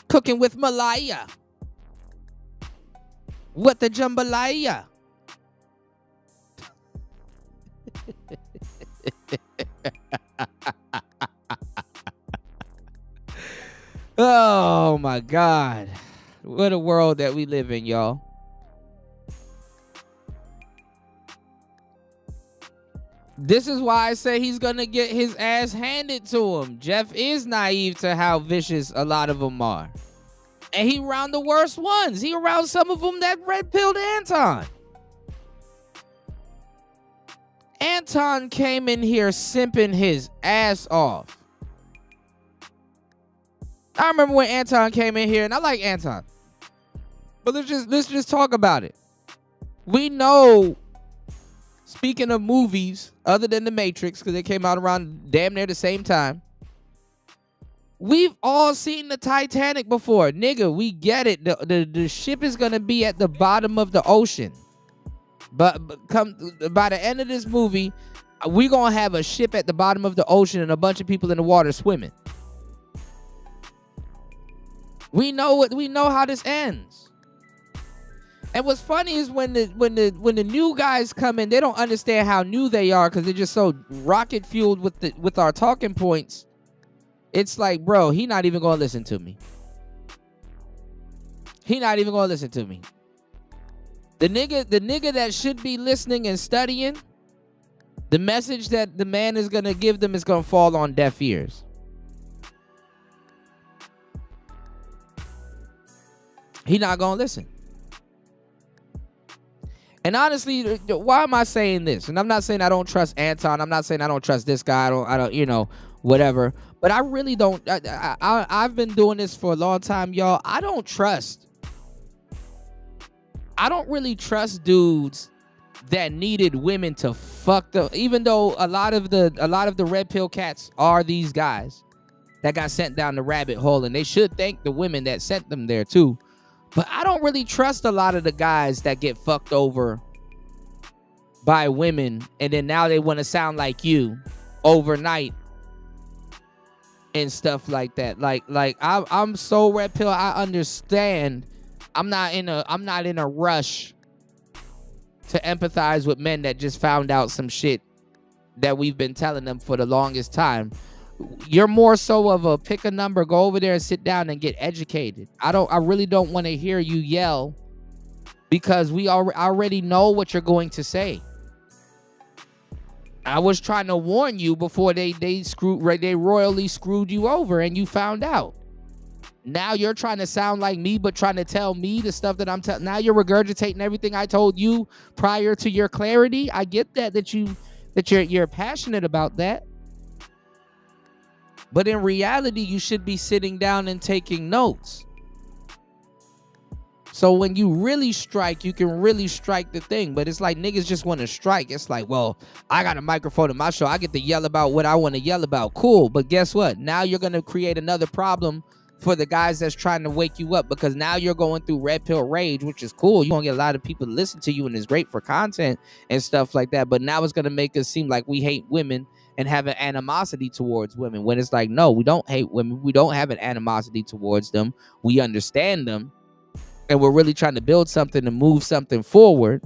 Cooking with Malaya. What the jambalaya? Oh my God. What a world that we live in, y'all. This is why I say he's gonna get his ass handed to him. Jeff is naive to how vicious a lot of them are. And he around the worst ones. He around some of them that red-pilled Anton. Anton came in here simping his ass off. I remember when Anton came in here, and I like Anton. But let's just talk about it. We know, speaking of movies, other than The Matrix, because they came out around damn near the same time, we've all seen the Titanic before. Nigga, we get it. The ship is going to be at the bottom of the ocean. But by the end of this movie, we're going to have a ship at the bottom of the ocean and a bunch of people in the water swimming. We know how this ends. And what's funny is when the new guys come in, they don't understand how new they are because they're just so rocket fueled with our talking points. It's like, bro, he not even gonna listen to me. He not even gonna listen to me. The nigga that should be listening and studying, the message that the man is gonna give them is gonna fall on deaf ears. He not gonna listen. And honestly, why am I saying this? And I'm not saying I don't trust Anton. I'm not saying I don't trust this guy. I don't, whatever. But I really don't. I've been doing this for a long time, y'all. I don't really trust dudes that needed women to fuck them. Even though a lot of the red pill cats are these guys that got sent down the rabbit hole, and they should thank the women that sent them there too. But I don't really trust a lot of the guys that get fucked over by women, and then now they want to sound like you overnight and stuff like that. Like I'm so red pill. I understand. I'm not in a rush to empathize with men that just found out some shit that we've been telling them for the longest time. You're more so of a pick a number, go over there and sit down and get educated. I really don't want to hear you yell because we already know what you're going to say. I was trying to warn you before they royally screwed you over and you found out. Now you're trying to sound like me, but trying to tell me the stuff that I'm telling. Now you're regurgitating everything I told you prior to your clarity. I get that you're passionate about that. But in reality, you should be sitting down and taking notes. So when you really strike, you can really strike the thing. But it's like niggas just want to strike. It's like, well, I got a microphone in my show. I get to yell about what I want to yell about. Cool. But guess what? Now you're going to create another problem for the guys that's trying to wake you up, because now you're going through red pill rage, which is cool. You're going to get a lot of people to listen to you, and it's great for content and stuff like that. But now it's going to make us seem like we hate women and have an animosity towards women, when it's like, no, we don't hate women. We don't have an animosity towards them. We understand them, and we're really trying to build something to move something forward.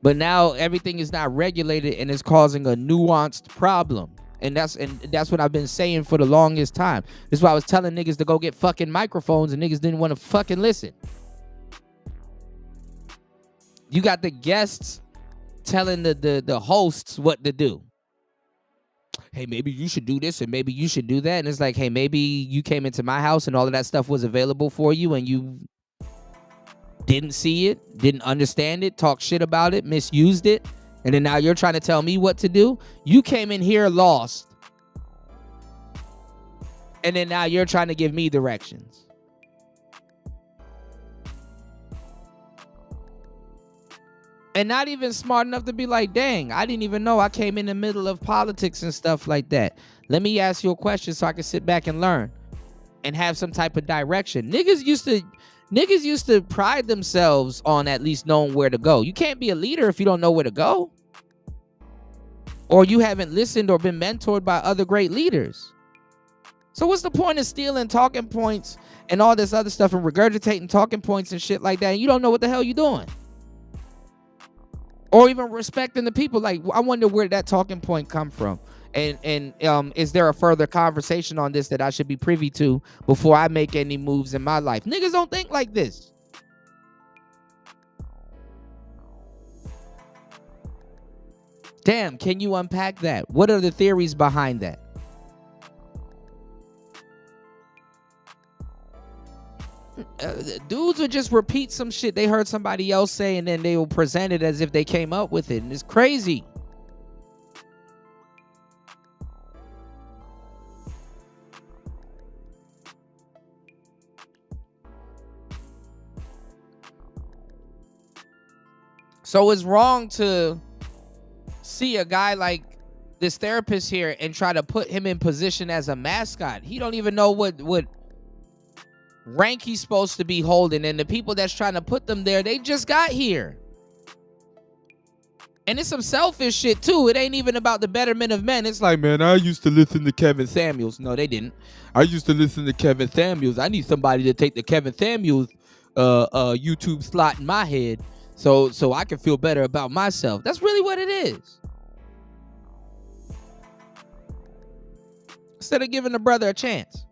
But now everything is not regulated, and it's causing a nuanced problem. And that's what I've been saying for the longest time. This is why I was telling niggas to go get fucking microphones, and niggas didn't want to fucking listen. You got the guests telling the hosts what to do. Hey, maybe you should do this and maybe you should do that. And it's like, hey, maybe you came into my house and all of that stuff was available for you and you didn't see it, didn't understand it, talk shit about it, misused it. And then now you're trying to tell me what to do. You came in here lost. And then now you're trying to give me directions. And not even smart enough to be like, dang, I didn't even know I came in the middle of politics and stuff like that. Let me ask you a question so I can sit back and learn and have some type of direction. Niggas used to pride themselves on at least knowing where to go. You can't be a leader if you don't know where to go. Or you haven't listened or been mentored by other great leaders. So what's the point of stealing talking points and all this other stuff and regurgitating talking points and shit like that, and you don't know what the hell you're doing? Or even respecting the people. Like, I wonder where that talking point come from. And is there a further conversation on this that I should be privy to before I make any moves in my life? Niggas don't think like this. Damn, can you unpack that? What are the theories behind that? Dudes would just repeat some shit they heard somebody else say, and then they will present it as if they came up with it. And it's crazy. So it's wrong to see a guy like this therapist here and try to put him in position as a mascot. He don't even know what rank he's supposed to be holding, and the people that's trying to put them there, they just got here. And it's some selfish shit too. It ain't even about the betterment of men. It's like, man, I used to listen to Kevin Samuels. No, they didn't. I used to listen to Kevin Samuels. I need somebody to take the Kevin Samuels YouTube slot in my head so I can feel better about myself. That's really what it is. Instead of giving the brother a chance.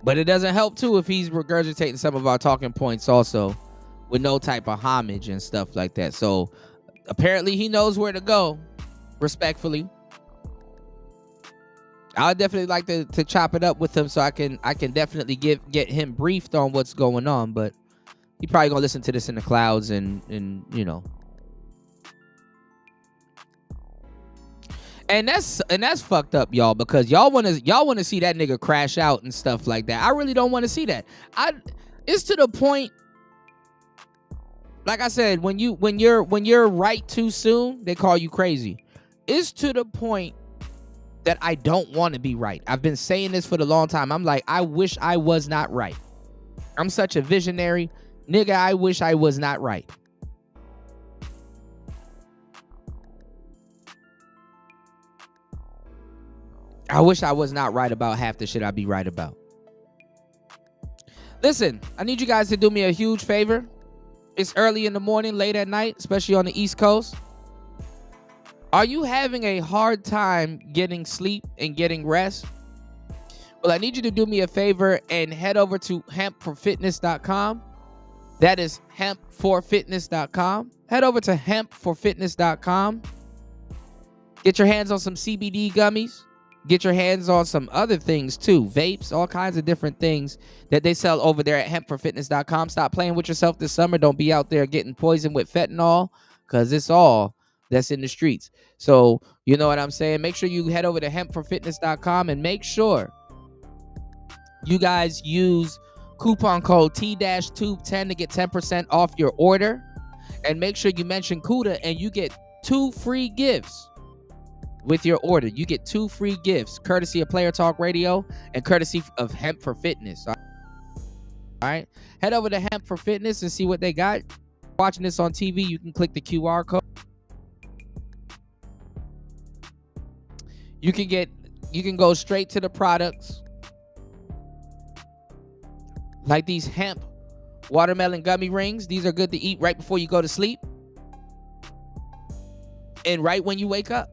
But it doesn't help too if he's regurgitating some of our talking points also with no type of homage and stuff like that. So apparently he knows where to go, respectfully. I would definitely like to chop it up with him so I can definitely get him briefed on what's going on. But he probably gonna listen to this in the clouds and you know. And that's fucked up, y'all, because y'all want to see that nigga crash out and stuff like that. I really don't want to see that. It's to the point, like I said, when you're right too soon, they call you crazy. It's to the point that I don't want to be right. I've been saying this for the long time. I'm like, I wish I was not right. I'm such a visionary nigga. I wish I was not right. I wish I was not right about half the shit I be right about. Listen, I need you guys to do me a huge favor. It's early in the morning, late at night, especially on the East Coast. Are you having a hard time getting sleep and getting rest? Well, I need you to do me a favor and head over to hempforfitness.com. That is hempforfitness.com. Head over to hempforfitness.com. Get your hands on some CBD gummies. Get your hands on some other things too. Vapes, all kinds of different things that they sell over there at hempforfitness.com. Stop playing with yourself this summer. Don't be out there getting poisoned with fentanyl, because it's all that's in the streets. So, you know what I'm saying? Make sure you head over to hempforfitness.com and make sure You guys use coupon code T-Tube10 to get 10% off your order. And make sure you mention Kuda and you get 2 free gifts with your order. You get 2 free gifts, courtesy of Player Talk Radio and courtesy of Hemp for Fitness. All right. Head over to Hemp for Fitness and see what they got. Watching this on TV, you can click the QR code. You can go straight to the products. Like these hemp watermelon gummy rings. These are good to eat right before you go to sleep. And right when you wake up.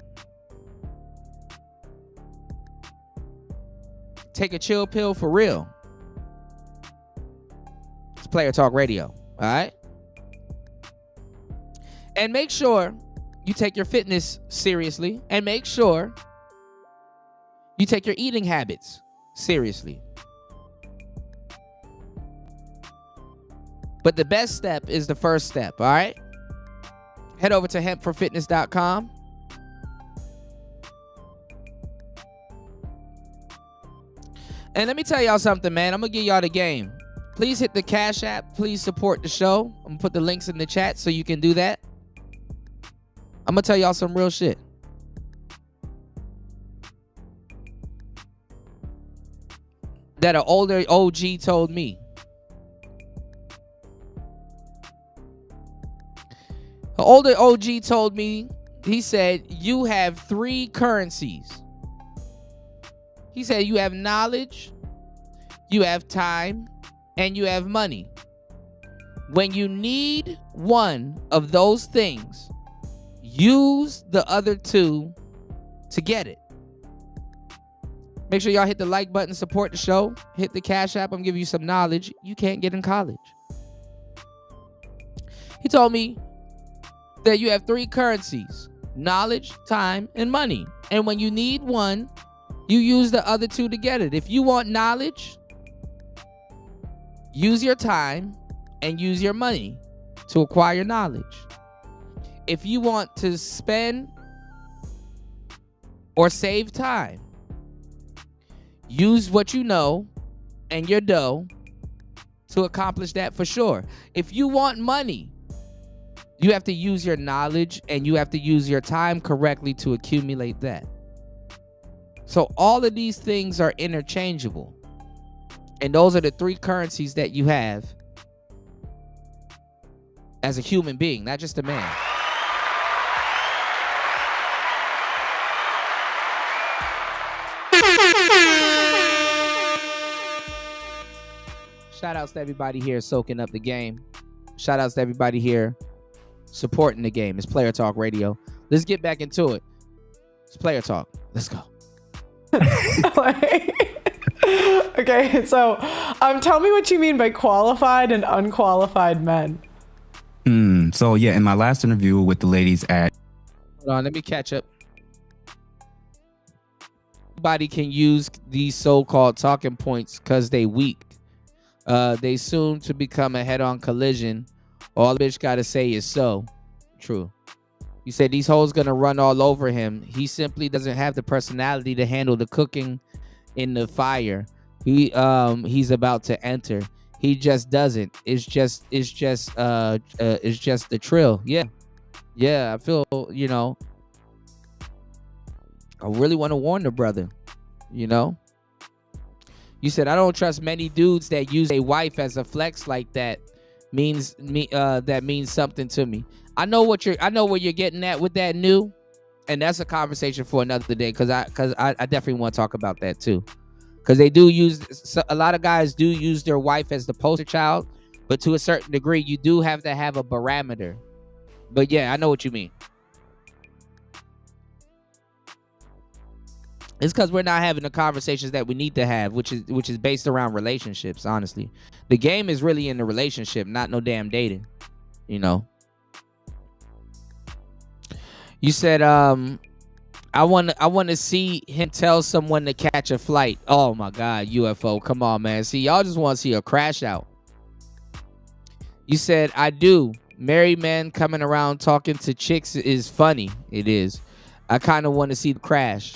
Take a chill pill for real. It's Player Talk Radio. All right. And make sure you take your fitness seriously. And make sure you take your eating habits seriously. But the best step is the first step, all right? Head over to hempforfitness.com. And let me tell y'all something, man. I'm going to give y'all the game. Please hit the Cash App. Please support the show. I'm going to put the links in the chat so you can do that. I'm going to tell y'all some real shit. That an older OG told me. An older OG told me, he said, you have 3 currencies. He said you have knowledge, you have time, and you have money. When you need one of those things, use the other 2 to get it. Make sure y'all hit the like button, support the show. Hit the Cash App. I'm giving you some knowledge you can't get in college. He told me that you have 3 currencies: knowledge, time, and money. And when you need one, you use the other 2 to get it. If you want knowledge, use your time and use your money to acquire knowledge. If you want to spend or save time, use what you know and your dough to accomplish that for sure. If you want money, you have to use your knowledge and you have to use your time correctly to accumulate that. So all of these things are interchangeable. And those are the 3 currencies that you have as a human being, not just a man. Shout outs to everybody here soaking up the game. Shout outs to everybody here supporting the game. It's Player Talk Radio. Let's get back into it. It's Player Talk. Let's go. Okay, so tell me what you mean by qualified and unqualified men. So yeah, in my last interview with the ladies at... Hold on, let me catch up. Everybody can use these so-called talking points because they weak. They soon to become a head-on collision. All the bitch gotta say is so. True. You said these hoes gonna run all over him. He simply doesn't have the personality to handle the cooking in the fire. He's about to enter. He just doesn't. It's just the trill. Yeah. I feel, I really want to warn the brother, You said, I don't trust many dudes that use a wife as a flex like that. That means something to me. I know where you're getting at with that new, and that's a conversation for another day because I definitely want to talk about that too. Because they do a lot of guys do use their wife as the poster child, but to a certain degree, you do have to have a barometer. But yeah, I know what you mean. It's because we're not having the conversations that we need to have, which is based around relationships. Honestly, the game is really in the relationship, not no damn dating. You said, I want to see him tell someone to catch a flight. Oh my God, UFO, come on, man. See, y'all just want to see a crash out. You said, I do. Married men coming around talking to chicks is funny. It is. I kind of want to see the crash.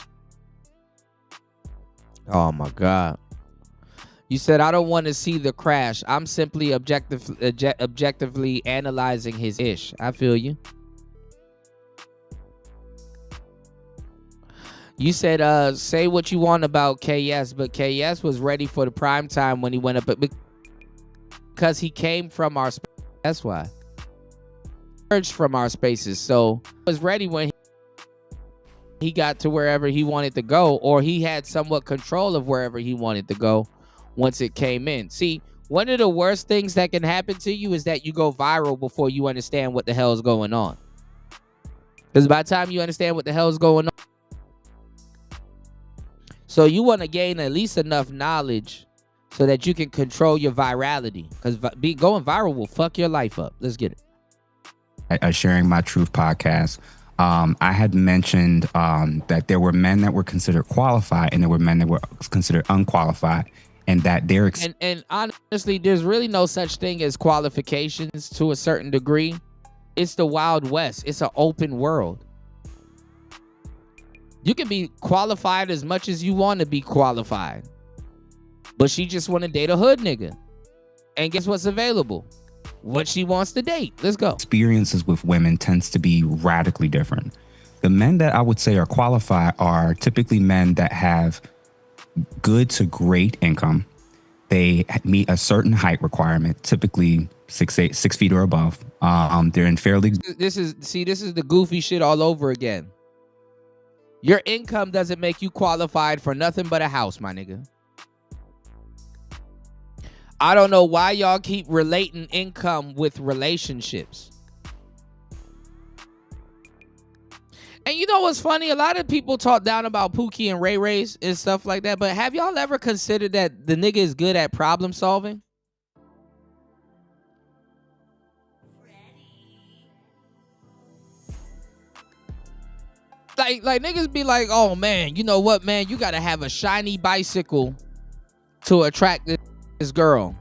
Oh my God. You said, I don't want to see the crash. I'm simply objectively analyzing his ish. I feel you. You said, say what you want about KS, but KS was ready for the prime time when he went up, because he came from our space. That's why. Emerged from our spaces. So he was ready when he got to wherever he wanted to go, or he had somewhat control of wherever he wanted to go once it came in. See, one of the worst things that can happen to you is that you go viral before you understand what the hell is going on. Because by the time you understand what the hell is going on, so you want to gain at least enough knowledge so that you can control your virality. Because going viral will fuck your life up. Let's get it. Sharing My Truth podcast, I had mentioned that there were men that were considered qualified and there were men that were considered unqualified, and that their and honestly, there's really no such thing as qualifications to a certain degree. It's the Wild West. It's an open world. You can be qualified as much as you want to be qualified, but she just want to date a hood nigga. And guess what's available? What she wants to date. Let's go. Experiences with women tends to be radically different. The men that I would say are qualified are typically men that have good to great income. They meet a certain height requirement, typically 6 feet or above. They're in fairly. This is the goofy shit all over again. Your income doesn't make you qualified for nothing but a house, my nigga. I don't know why y'all keep relating income with relationships. And you know what's funny? A lot of people talk down about Pookie and Ray Ray's and stuff like that, but have y'all ever considered that the nigga is good at problem solving? Like niggas be like, oh man, you know what, man? You gotta have a shiny bicycle to attract this girl.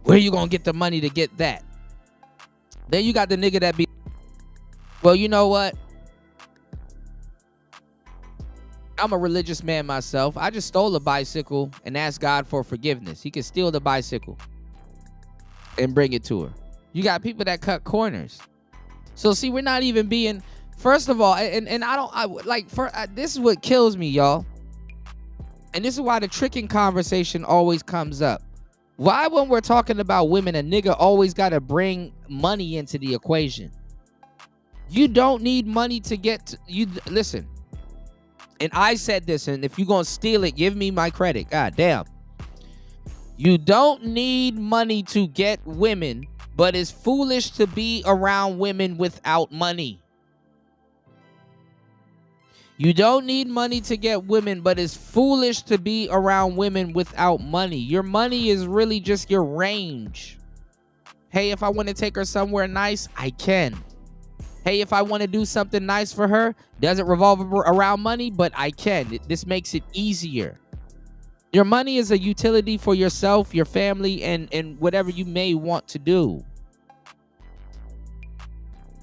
Where you gonna get the money to get that? Then you got the nigga that be, well, you know what? I'm a religious man myself. I just stole a bicycle and asked God for forgiveness. He can steal the bicycle and bring it to her. You got people that cut corners. So see, we're not even being, first of all, and this is what kills me, y'all. And this is why the tricking conversation always comes up. Why, when we're talking about women, a nigga always got to bring money into the equation? You don't need money to get to, you. Listen, and I said this, and if you're going to steal it, give me my credit. God damn. You don't need money to get women, but it's foolish to be around women without money. You don't need money to get women, but it's foolish to be around women without money. Your money is really just your range. Hey, if I want to take her somewhere nice, I can. Hey, if I want to do something nice for her, doesn't revolve around money, but I can. This makes it easier. Your money is a utility for yourself, your family, and whatever you may want to do.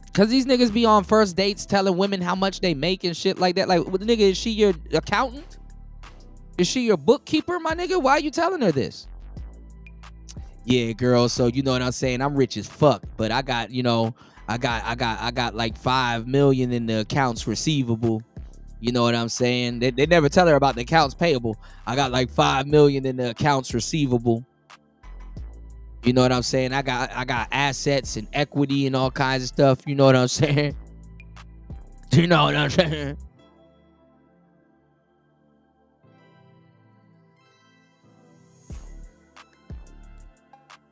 Because these niggas be on first dates telling women how much they make and shit like that. Like, nigga, is she your accountant? Is she your bookkeeper, my nigga? Why are you telling her this? Yeah, girl, so you know what I'm saying? I'm rich as fuck, but I got, you know, I got like 5 million in the accounts receivable. You know what I'm saying? They never tell her about the accounts payable. I got like 5 million in the accounts receivable. You know what I'm saying? I got assets and equity and all kinds of stuff. You know what I'm saying? You know what I'm saying?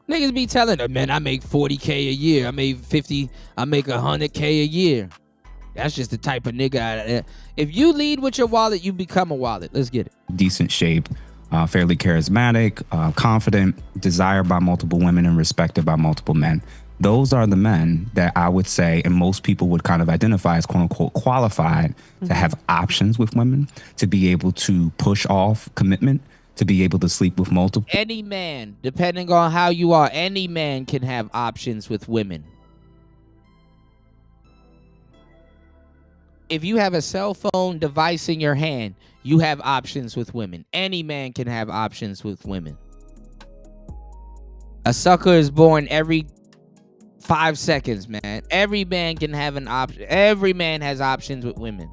Niggas be telling her, man, I make 40K a year. I make 50. I make 100K a year. That's just the type of nigga. If you lead with your wallet, you become a wallet. Let's get it. Decent shape, fairly charismatic, confident, desired by multiple women and respected by multiple men. Those are the men that I would say, and most people would kind of identify as quote unquote qualified to have options with women, to be able to push off commitment, to be able to sleep with multiple. Any man, depending on how you are, any man can have options with women. if you have a cell phone device in your hand, you have options with women. Any man can have options with women. A sucker is born every 5 seconds, man. Every man can have an option. Every man has options with women.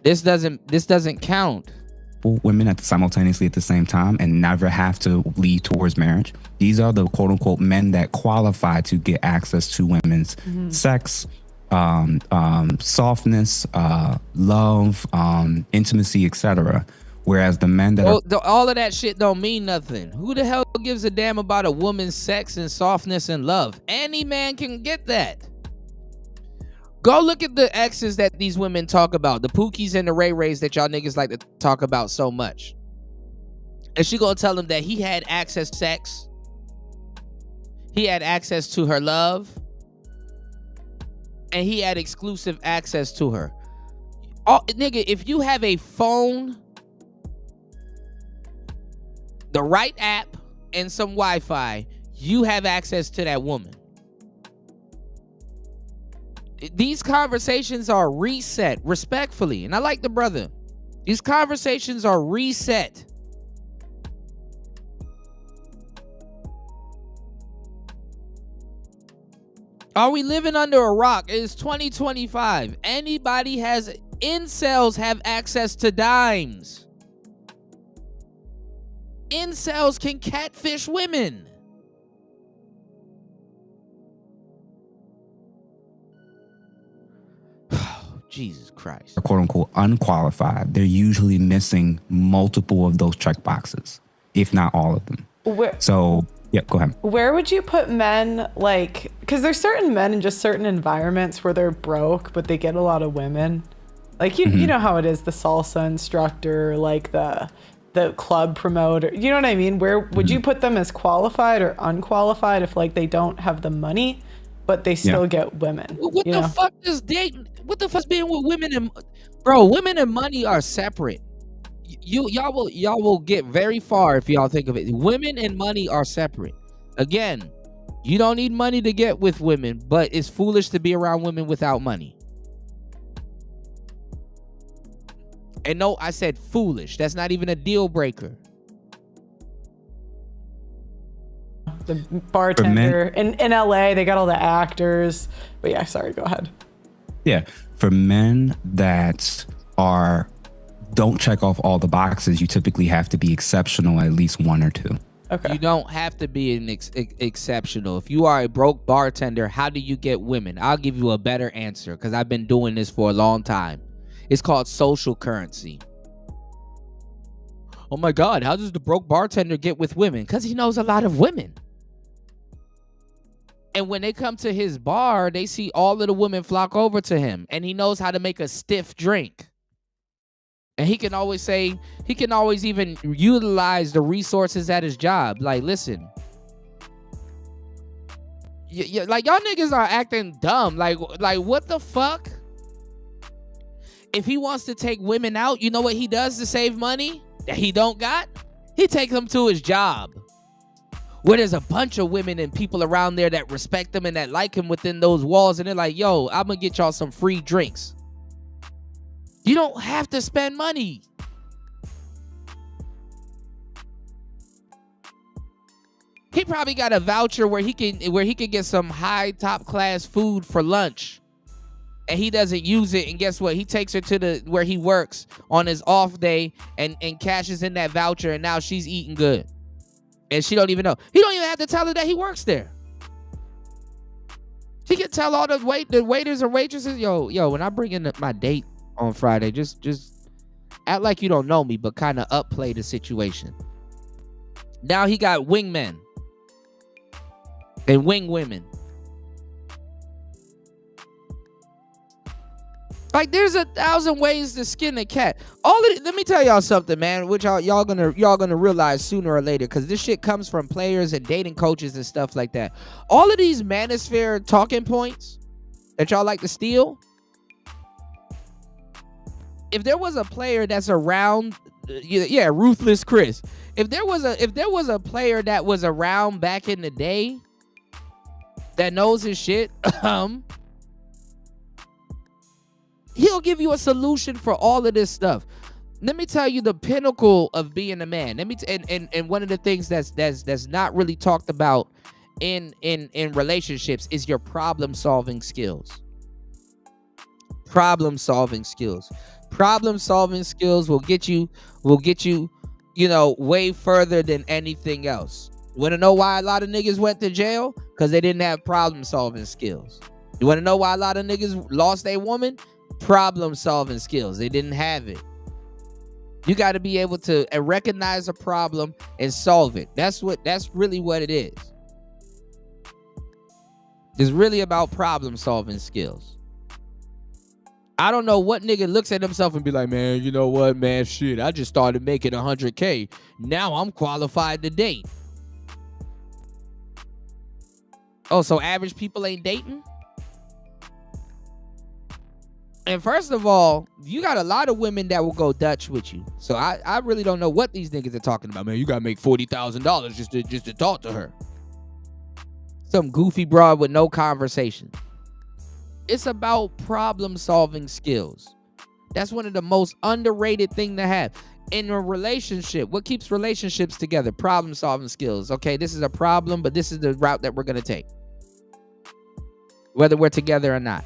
This doesn't count. Women simultaneously at the same time and never have to lead towards marriage. These are the quote unquote men that qualify to get access to women's sex, softness, love, intimacy, etc. Whereas the men that all of that shit don't mean nothing. Who the hell gives a damn about a woman's sex and softness and love? Any man can get that. Go look at the exes that these women talk about, the Pookies and the Ray Rays that y'all niggas like to talk about so much. And she gonna tell him that he had access to sex, he had access to her love, and he had exclusive access to her. Nigga, if you have a phone, the right app, and some Wi-Fi, you have access to that woman. These conversations are reset, respectfully. And I like the brother. These conversations are reset. Are we living under a rock? It is 2025. Incels have access to dimes. Incels can catfish women. Jesus Christ. are quote unquote unqualified, they're usually missing multiple of those check boxes, if not all of them. So, yeah, go ahead. Where would you put men, like, because there's certain men in just certain environments where they're broke, but they get a lot of women. Like, you know how it is, the salsa instructor, like the club promoter. You know what I mean? Where would you put them as qualified or unqualified if, like, they don't have the money, but they still get women? What the fuck is dating? What the fuck's being with women and bro? Women and money are separate. Y'all will get very far if y'all think of it. Women and money are separate. Again, you don't need money to get with women, but it's foolish to be around women without money. And no, I said foolish. That's not even a deal breaker. The bartender in LA, they got all the actors. But yeah, sorry, go ahead. Yeah, for men that don't check off all the boxes, you typically have to be exceptional at least one or two. Okay. You don't have to be an exceptional. If you are a broke bartender, how do you get women? I'll give you a better answer because I've been doing this for a long time. It's called social currency. Oh my God, how does the broke bartender get with women? Because he knows a lot of women. And when they come to his bar, they see all of the women flock over to him. And he knows how to make a stiff drink. And he can always even utilize the resources at his job. Like, listen. Like, y'all niggas are acting dumb. Like, what the fuck? If he wants to take women out, you know what he does to save money that he don't got? He takes them to his job, where there's a bunch of women and people around there that respect him and that like him within those walls. And they're like, yo, I'm going to get y'all some free drinks. You don't have to spend money. He probably got a voucher where he can get some high top class food for lunch. And he doesn't use it. And guess what? He takes her to where he works on his off day and cashes in that voucher. And now she's eating good. And she don't even know. He don't even have to tell her that he works there. He can tell all the waiters and waitresses, yo, when I bring in my date on Friday, just act like you don't know me, but kind of upplay the situation. Now he got wingmen and wing women. Like, there's 1,000 ways to skin a cat. Let me tell y'all something, man, which y'all gonna realize sooner or later, because this shit comes from players and dating coaches and stuff like that. All of these manosphere talking points that y'all like to steal. If there was a player that's around, Ruthless Chris. If there was a player that was around back in the day that knows his shit, He'll give you a solution for all of this stuff. Let me tell you the pinnacle of being a man. And one of the things that's not really talked about in relationships is your problem solving skills. Problem solving skills will get you, you know, way further than anything else. You want to know why a lot of niggas went to jail? Because they didn't have problem solving skills. You want to know why a lot of niggas lost their woman? Problem solving skills. They didn't have it. You got to be able to recognize a problem and solve it. That's really what it is. It's really about problem solving skills. I don't know what nigga looks at himself and be like, man, you know what, man, shit, I just started making 100K. Now I'm qualified to date. Oh, so average people ain't dating? And first of all, you got a lot of women that will go Dutch with you. So I really don't know what these niggas are talking about, man. You gotta make $40,000 just to talk to her. Some goofy broad with no conversation. It's about problem solving skills. That's one of the most underrated things to have in a relationship. What keeps relationships together? Problem solving skills. Okay, this is a problem, but this is the route that we're gonna take, whether we're together or not.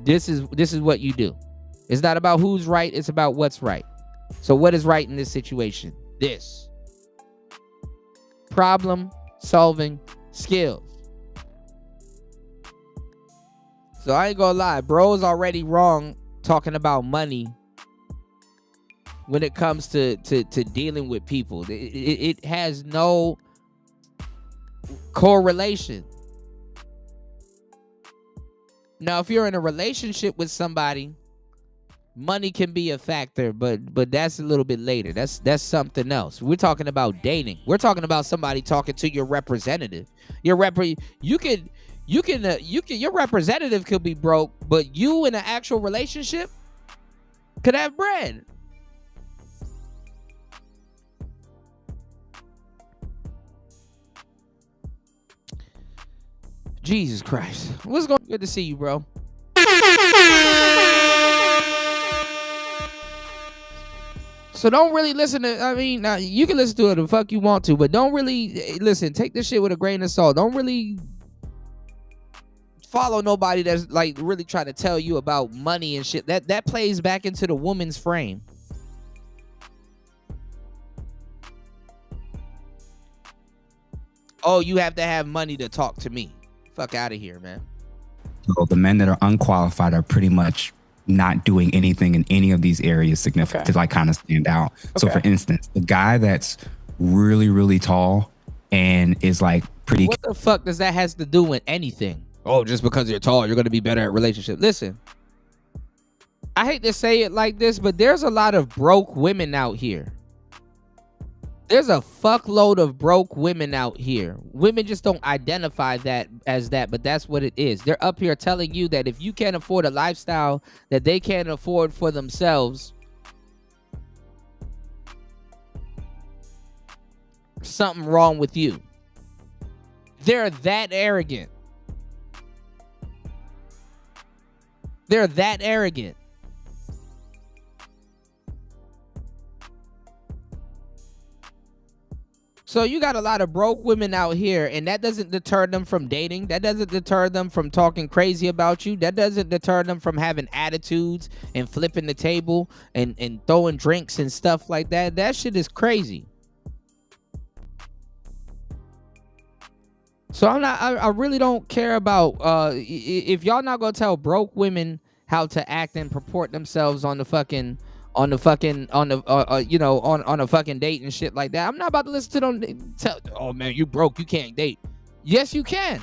This is what you do. It's not about who's right. It's about what's right. So what is right in this situation? This. Problem solving skills. So I ain't gonna lie. Bro's already wrong talking about money when it comes to dealing with people. It has no correlation. Now, if you're in a relationship with somebody, money can be a factor, but that's a little bit later. That's something else. We're talking about dating. We're talking about somebody talking to your representative. Your representative could be broke, but you in an actual relationship could have bread. Jesus Christ. What's going on? Good to see you, bro. So don't really listen to, I mean, now you can listen to it the fuck you want to, but don't really, listen, take this shit with a grain of salt. Don't really follow nobody that's like really trying to tell you about money and shit. That plays back into the woman's frame. Oh, you have to have money to talk to me. Fuck out of here, man. So the men that are unqualified are pretty much not doing anything in any of these areas significant to like kind of stand out. Okay. So for instance, the guy that's really, really tall and is like pretty. What the fuck does that has to do with anything? Oh, just because you're tall, you're going to be better at relationships. Listen, I hate to say it like this, but there's a lot of broke women out here. There's a fuckload of broke women out here. Women just don't identify that as that, but that's what it is. They're up here telling you that if you can't afford a lifestyle that they can't afford for themselves, something wrong with you. They're that arrogant. They're that arrogant. So you got a lot of broke women out here, and that doesn't deter them from dating. That doesn't deter them from talking crazy about you. That doesn't deter them from having attitudes and flipping the table and throwing drinks and stuff like that. That shit is crazy. So I really don't care about if y'all not gonna tell broke women how to act and purport themselves on a fucking date and shit like that. I'm not about to listen to them tell, oh man, you broke, you can't date. Yes, you can.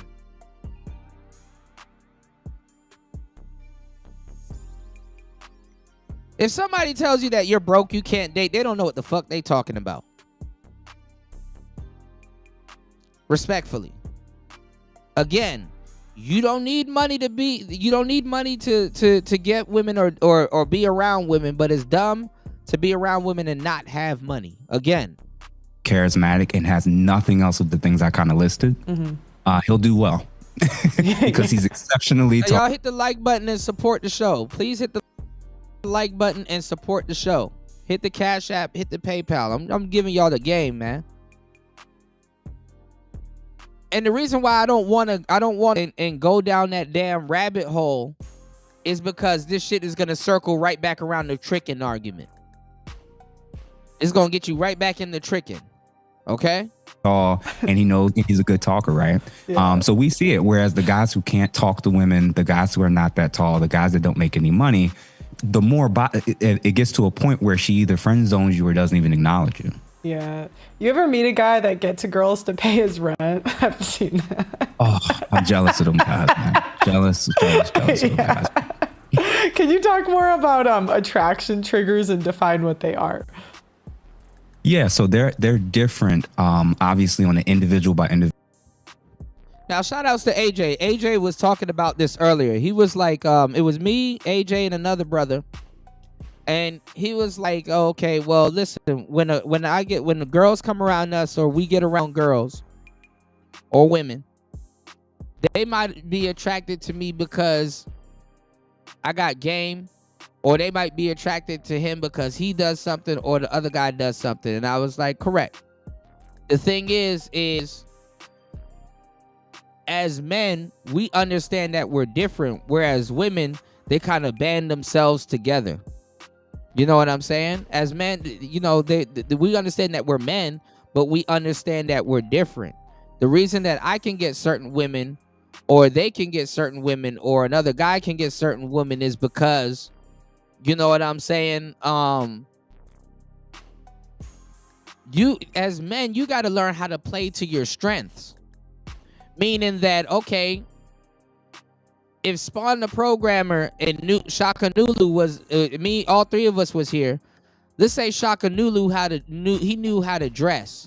If somebody tells you that you're broke, you can't date, they don't know what the fuck they talking about. Respectfully. Again, you don't need money to get women or be around women, but it's dumb to be around women and not have money. Again, charismatic and has nothing else with the things I kind of listed. He'll do well because he's exceptionally tall. Y'all hit the like button and support the show. Please hit the the like button and support the show. Hit the Cash App, hit the PayPal. I'm giving y'all the game, man. And the reason why I don't want to and go down that damn rabbit hole is because this shit is gonna circle right back around the tricking argument. It's gonna get you right back in the tricking. Okay? And he knows he's a good talker, right? Yeah. So we see it. Whereas the guys who can't talk to women, the guys who are not that tall, the guys that don't make any money, the more it gets to a point where she either friend zones you or doesn't even acknowledge you. Yeah. You ever meet a guy that gets girls to pay his rent? I've seen that. Oh, I'm jealous of them guys, man. Jealous of them guys. Can you talk more about attraction triggers and define what they are? Yeah, so they're different, obviously on an individual by individual. Now, shout outs to AJ. AJ was talking about this earlier. He was like, it was me, AJ, and another brother. And he was like, oh, okay, well, listen, when the girls come around us or we get around girls or women, they might be attracted to me because I got game, or they might be attracted to him because he does something or the other guy does something. And I was like, correct. The thing is as men, we understand that we're different, whereas women, they kind of band themselves together. You know what I'm saying? As men, you know, we understand that we're men, but we understand that we're different. The reason that I can get certain women, or they can get certain women, or another guy can get certain women is because, you know what I'm saying? You, as men, you got to learn how to play to your strengths. Meaning that, okay, if Spawn the programmer and Shaka Nulu was me, all three of us was here. Let's say Shaka Nulu knew how to dress,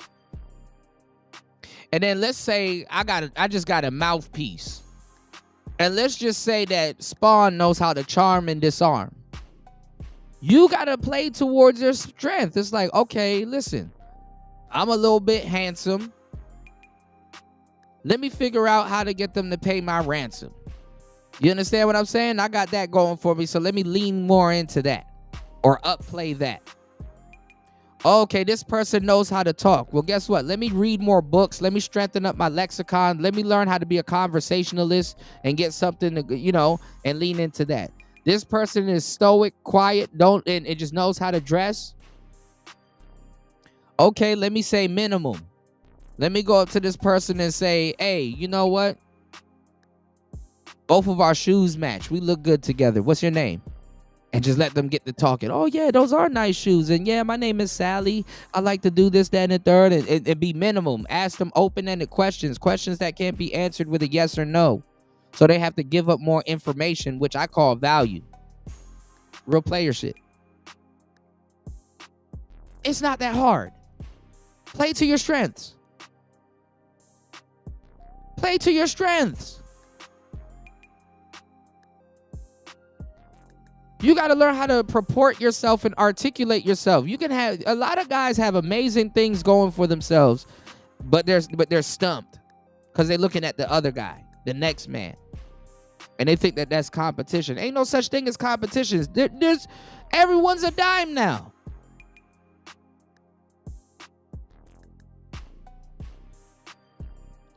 and then let's say I just got a mouthpiece, and let's just say that Spawn knows how to charm and disarm. You gotta play towards your strength. It's like, okay, listen, I'm a little bit handsome. Let me figure out how to get them to pay my ransom. You understand what I'm saying? I got that going for me, so let me lean more into that or upplay that. Okay, this person knows how to talk. Well, guess what? Let me read more books. Let me strengthen up my lexicon. Let me learn how to be a conversationalist and get something to, you know, and lean into that. This person is stoic, quiet, and just knows how to dress. Okay, let me say minimum. Let me go up to this person and say, hey, you know what? Both of our shoes match. We look good together. What's your name? And just let them get to talking. Oh, yeah, those are nice shoes. And yeah, my name is Sally. I like to do this, that, and the third. And be minimum. Ask them open-ended questions. Questions that can't be answered with a yes or no. So they have to give up more information, which I call value. Real player shit. It's not that hard. Play to your strengths. Play to your strengths. You got to learn how to purport yourself and articulate yourself. You can have a lot of guys have amazing things going for themselves, but they're stumped because they're looking at the other guy, the next man, and they think that that's competition. Ain't no such thing as competition. There's everyone's a dime now.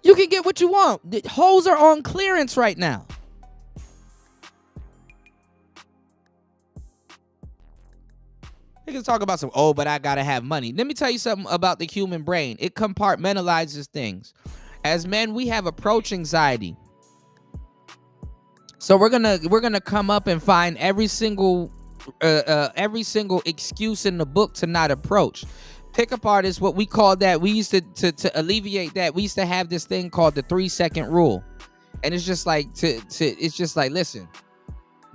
You can get what you want. The hoes are on clearance right now. We can talk about some, oh, but I gotta have money. Let me tell you something about the human brain. It compartmentalizes things. As men, we have approach anxiety. So we're gonna come up and find every single excuse in the book to not approach. Pickup artists, what we call that, we used to alleviate that. We used to have this thing called the 3-second rule, and it's just like it's just like, listen,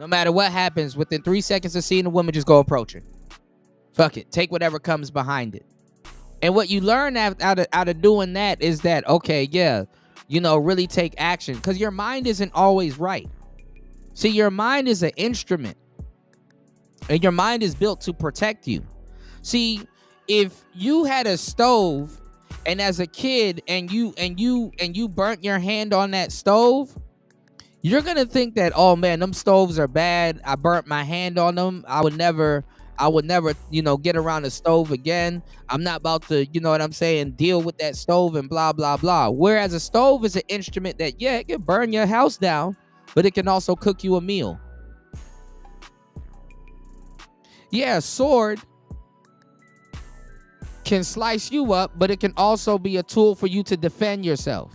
no matter what happens, within 3 seconds of seeing a woman, just go approach her. Fuck it, take whatever comes behind it. And what you learn out of doing that is that, okay, yeah, you know, really take action, because your mind isn't always right. See, your mind is an instrument, and your mind is built to protect you. See, if you had a stove, and as a kid, and you burnt your hand on that stove, you're gonna think that, oh man, them stoves are bad. I burnt my hand on them. I would never, get around the stove again. I'm not about to, you know what I'm saying, deal with that stove and blah blah blah. Whereas a stove is an instrument that, yeah, it can burn your house down, but it can also cook you a meal. Yeah, a sword can slice you up, but it can also be a tool for you to defend yourself.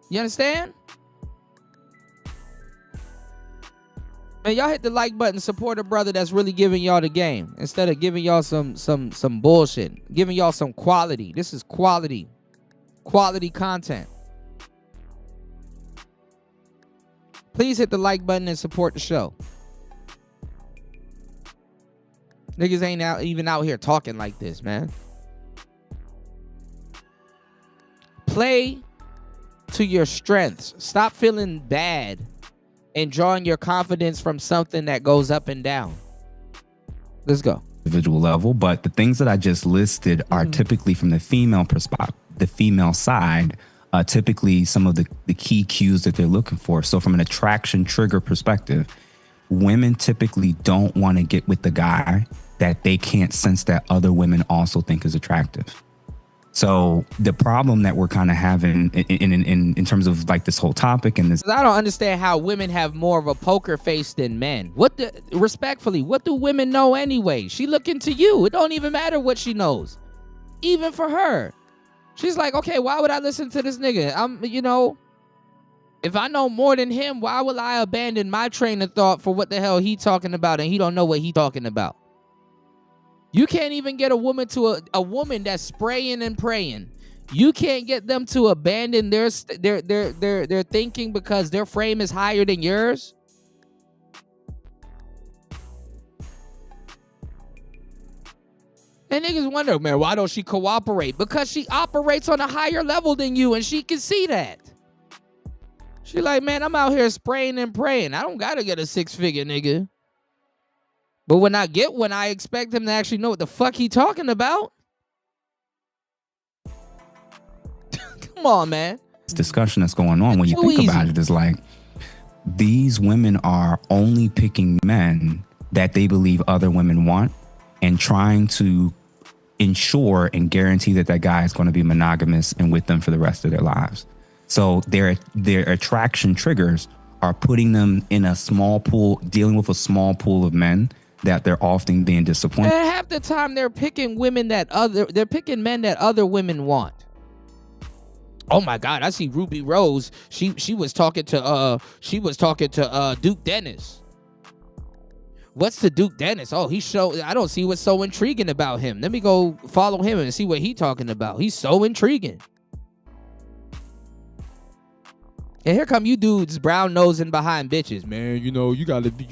You understand? Man, y'all hit the like button, support a brother that's really giving y'all the game instead of giving y'all some bullshit, giving y'all some quality. This is quality content. Please hit the like button and support the show. Niggas ain't even out here talking like this, man. Play to your strengths. Stop feeling bad and drawing your confidence from something that goes up and down. Let's go. Individual level, but the things that I just listed are typically from the female perspective, the female side, typically some of the key cues that they're looking for. So from an attraction trigger perspective, women typically don't want to get with the guy that they can't sense that other women also think is attractive. So the problem that we're kind of having in terms of like this whole topic and this, I don't understand how women have more of a poker face than men. Respectfully, what do women know anyway? She looking to you. It don't even matter what she knows. Even for her. She's like, okay, why would I listen to this nigga? If I know more than him, why will I abandon my train of thought for what the hell he talking about and he don't know what he talking about? You can't even get a woman to a woman that's spraying and praying. You can't get them to abandon their thinking because their frame is higher than yours. And niggas wonder, man, why don't she cooperate? Because she operates on a higher level than you, and she can see that. She like, man, I'm out here spraying and praying. I don't gotta get a 6-figure nigga. But when I get one, I expect him to actually know what the fuck he talking about. Come on, man. This discussion that's going on, when you think about it, is like these women are only picking men that they believe other women want and trying to ensure and guarantee that that guy is going to be monogamous and with them for the rest of their lives. So their attraction triggers are putting them in a small pool, dealing with a small pool of men that they're often being disappointed. And half the time they're picking men that other women want. Oh my God, I see Ruby Rose. She was talking to Duke Dennis. What's the Duke Dennis? Oh, I don't see what's so intriguing about him. Let me go follow him and see what he's talking about. He's so intriguing. And here come you dudes brown nosing behind bitches, man. You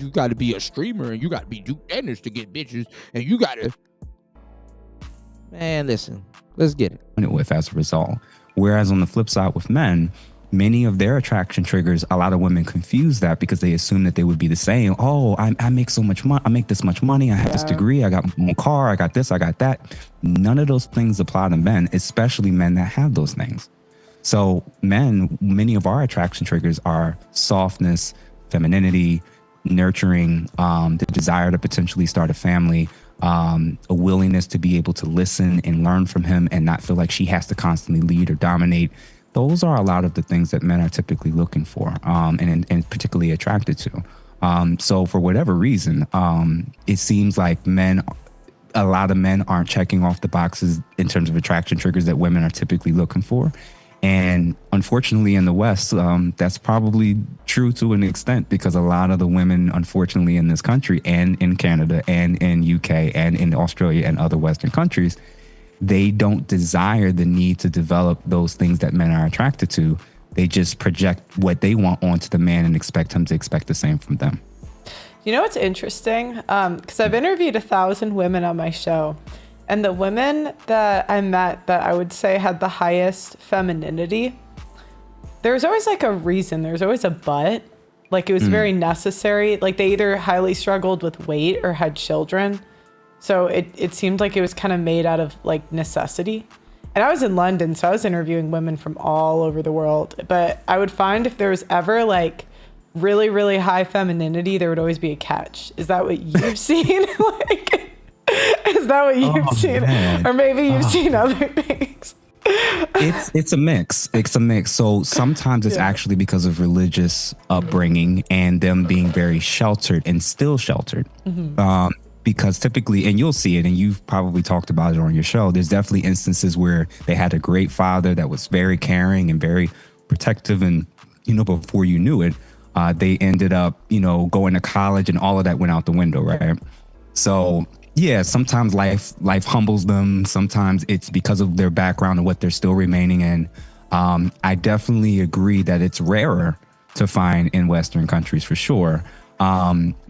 gotta be a streamer and you gotta be Duke Dennis to get bitches, and you gotta. Man, listen, let's get it. With as a result, whereas on the flip side with men, many of their attraction triggers, a lot of women confuse that because they assume that they would be the same. Oh, I make so much money. I make this much money. I have this degree. I got my car. I got this. I got that. None of those things apply to men, especially men that have those things. So men, many of our attraction triggers are softness, femininity, nurturing, the desire to potentially start a family, a willingness to be able to listen and learn from him and not feel like she has to constantly lead or dominate. Those are a lot of the things that men are typically looking for, and particularly attracted to. So for whatever reason, it seems like a lot of men aren't checking off the boxes in terms of attraction triggers that women are typically looking for. And unfortunately in the West, that's probably true to an extent because a lot of the women, unfortunately, in this country and in Canada and in UK and in Australia and other Western countries, they don't desire the need to develop those things that men are attracted to. They just project what they want onto the man and expect him to expect the same from them. You know what's interesting? Because I've interviewed 1,000 women on my show. And the women that I met that I would say had the highest femininity, there's always like a reason. There's always a but. Like it was very necessary. Like they either highly struggled with weight or had children. So it seemed like it was kind of made out of like necessity. And I was in London, so I was interviewing women from all over the world. But I would find if there was ever like really, really high femininity, there would always be a catch. Is that what you've seen? Like, is that what you've seen? Man. Or maybe you've seen other things. It's a mix. It's a mix. So sometimes it's actually because of religious upbringing and them being very sheltered and still sheltered. Because typically, and you'll see it, and you've probably talked about it on your show, there's definitely instances where they had a great father that was very caring and very protective. And, you know, before you knew it, they ended up, you know, going to college and all of that went out the window, right? So yeah, sometimes life humbles them. Sometimes it's because of their background and what they're still remaining in. I definitely agree that it's rarer to find in Western countries for sure.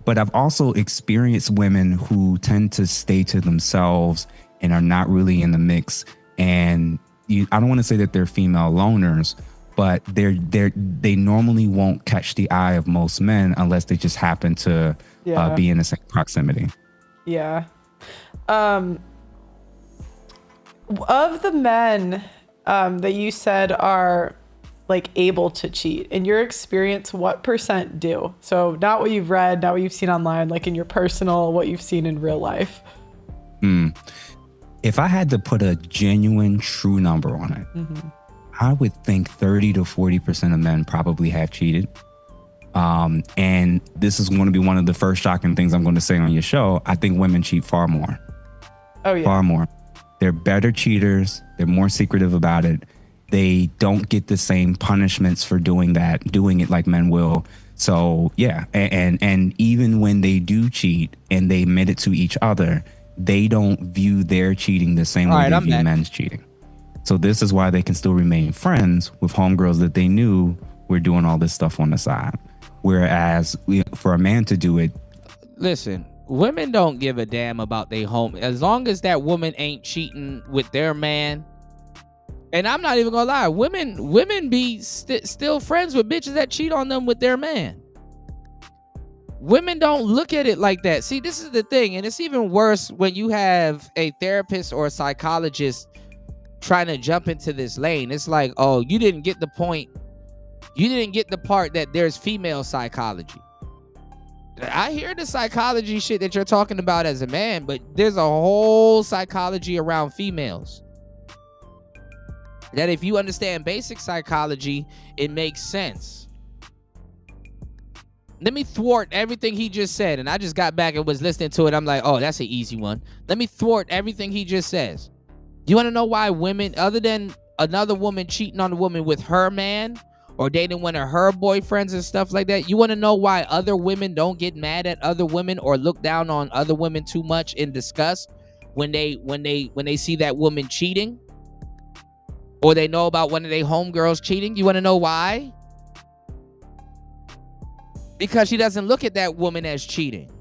But I've also experienced women who tend to stay to themselves and are not really in the mix. And I don't want to say that they're female loners, but they normally won't catch the eye of most men unless they just happen to be in the same proximity. Yeah. Of the men that you said are like able to cheat, in your experience, what % do? So not what you've read, not what you've seen online, like in your personal, what you've seen in real life. If I had to put a genuine, true number on it, I would think 30 to 40% of men probably have cheated. And this is going to be one of the first shocking things I'm going to say on your show. I think women cheat far more. Oh, yeah. Far more. They're better cheaters. They're more secretive about it. They don't get the same punishments for doing it like men will. So yeah, and even when they do cheat and they admit it to each other, they don't view their cheating the same way they view men's cheating. So this is why they can still remain friends with homegirls that they knew were doing all this stuff on the side. Whereas for a man to do it, listen, women don't give a damn about their home as long as that woman ain't cheating with their man. And I'm not even gonna lie, women be still friends with bitches that cheat on them with their man. Women don't look at it like that. See, this is the thing, and it's even worse when you have a therapist or a psychologist trying to jump into this lane. It's like, oh, you didn't get the point. You didn't get the part that there's female psychology. I hear the psychology shit that you're talking about as a man, but there's a whole psychology around females. That if you understand basic psychology, it makes sense. Let me thwart everything he just said. And I just got back and was listening to it. I'm like, oh, that's an easy one. Let me thwart everything he just says. You want to know why women, other than another woman cheating on a woman with her man or dating one of her boyfriends and stuff like that, you want to know why other women don't get mad at other women or look down on other women too much in disgust when they see that woman cheating? Or they know about one of their homegirls cheating? You want to know why? Because she doesn't look at that woman as cheating.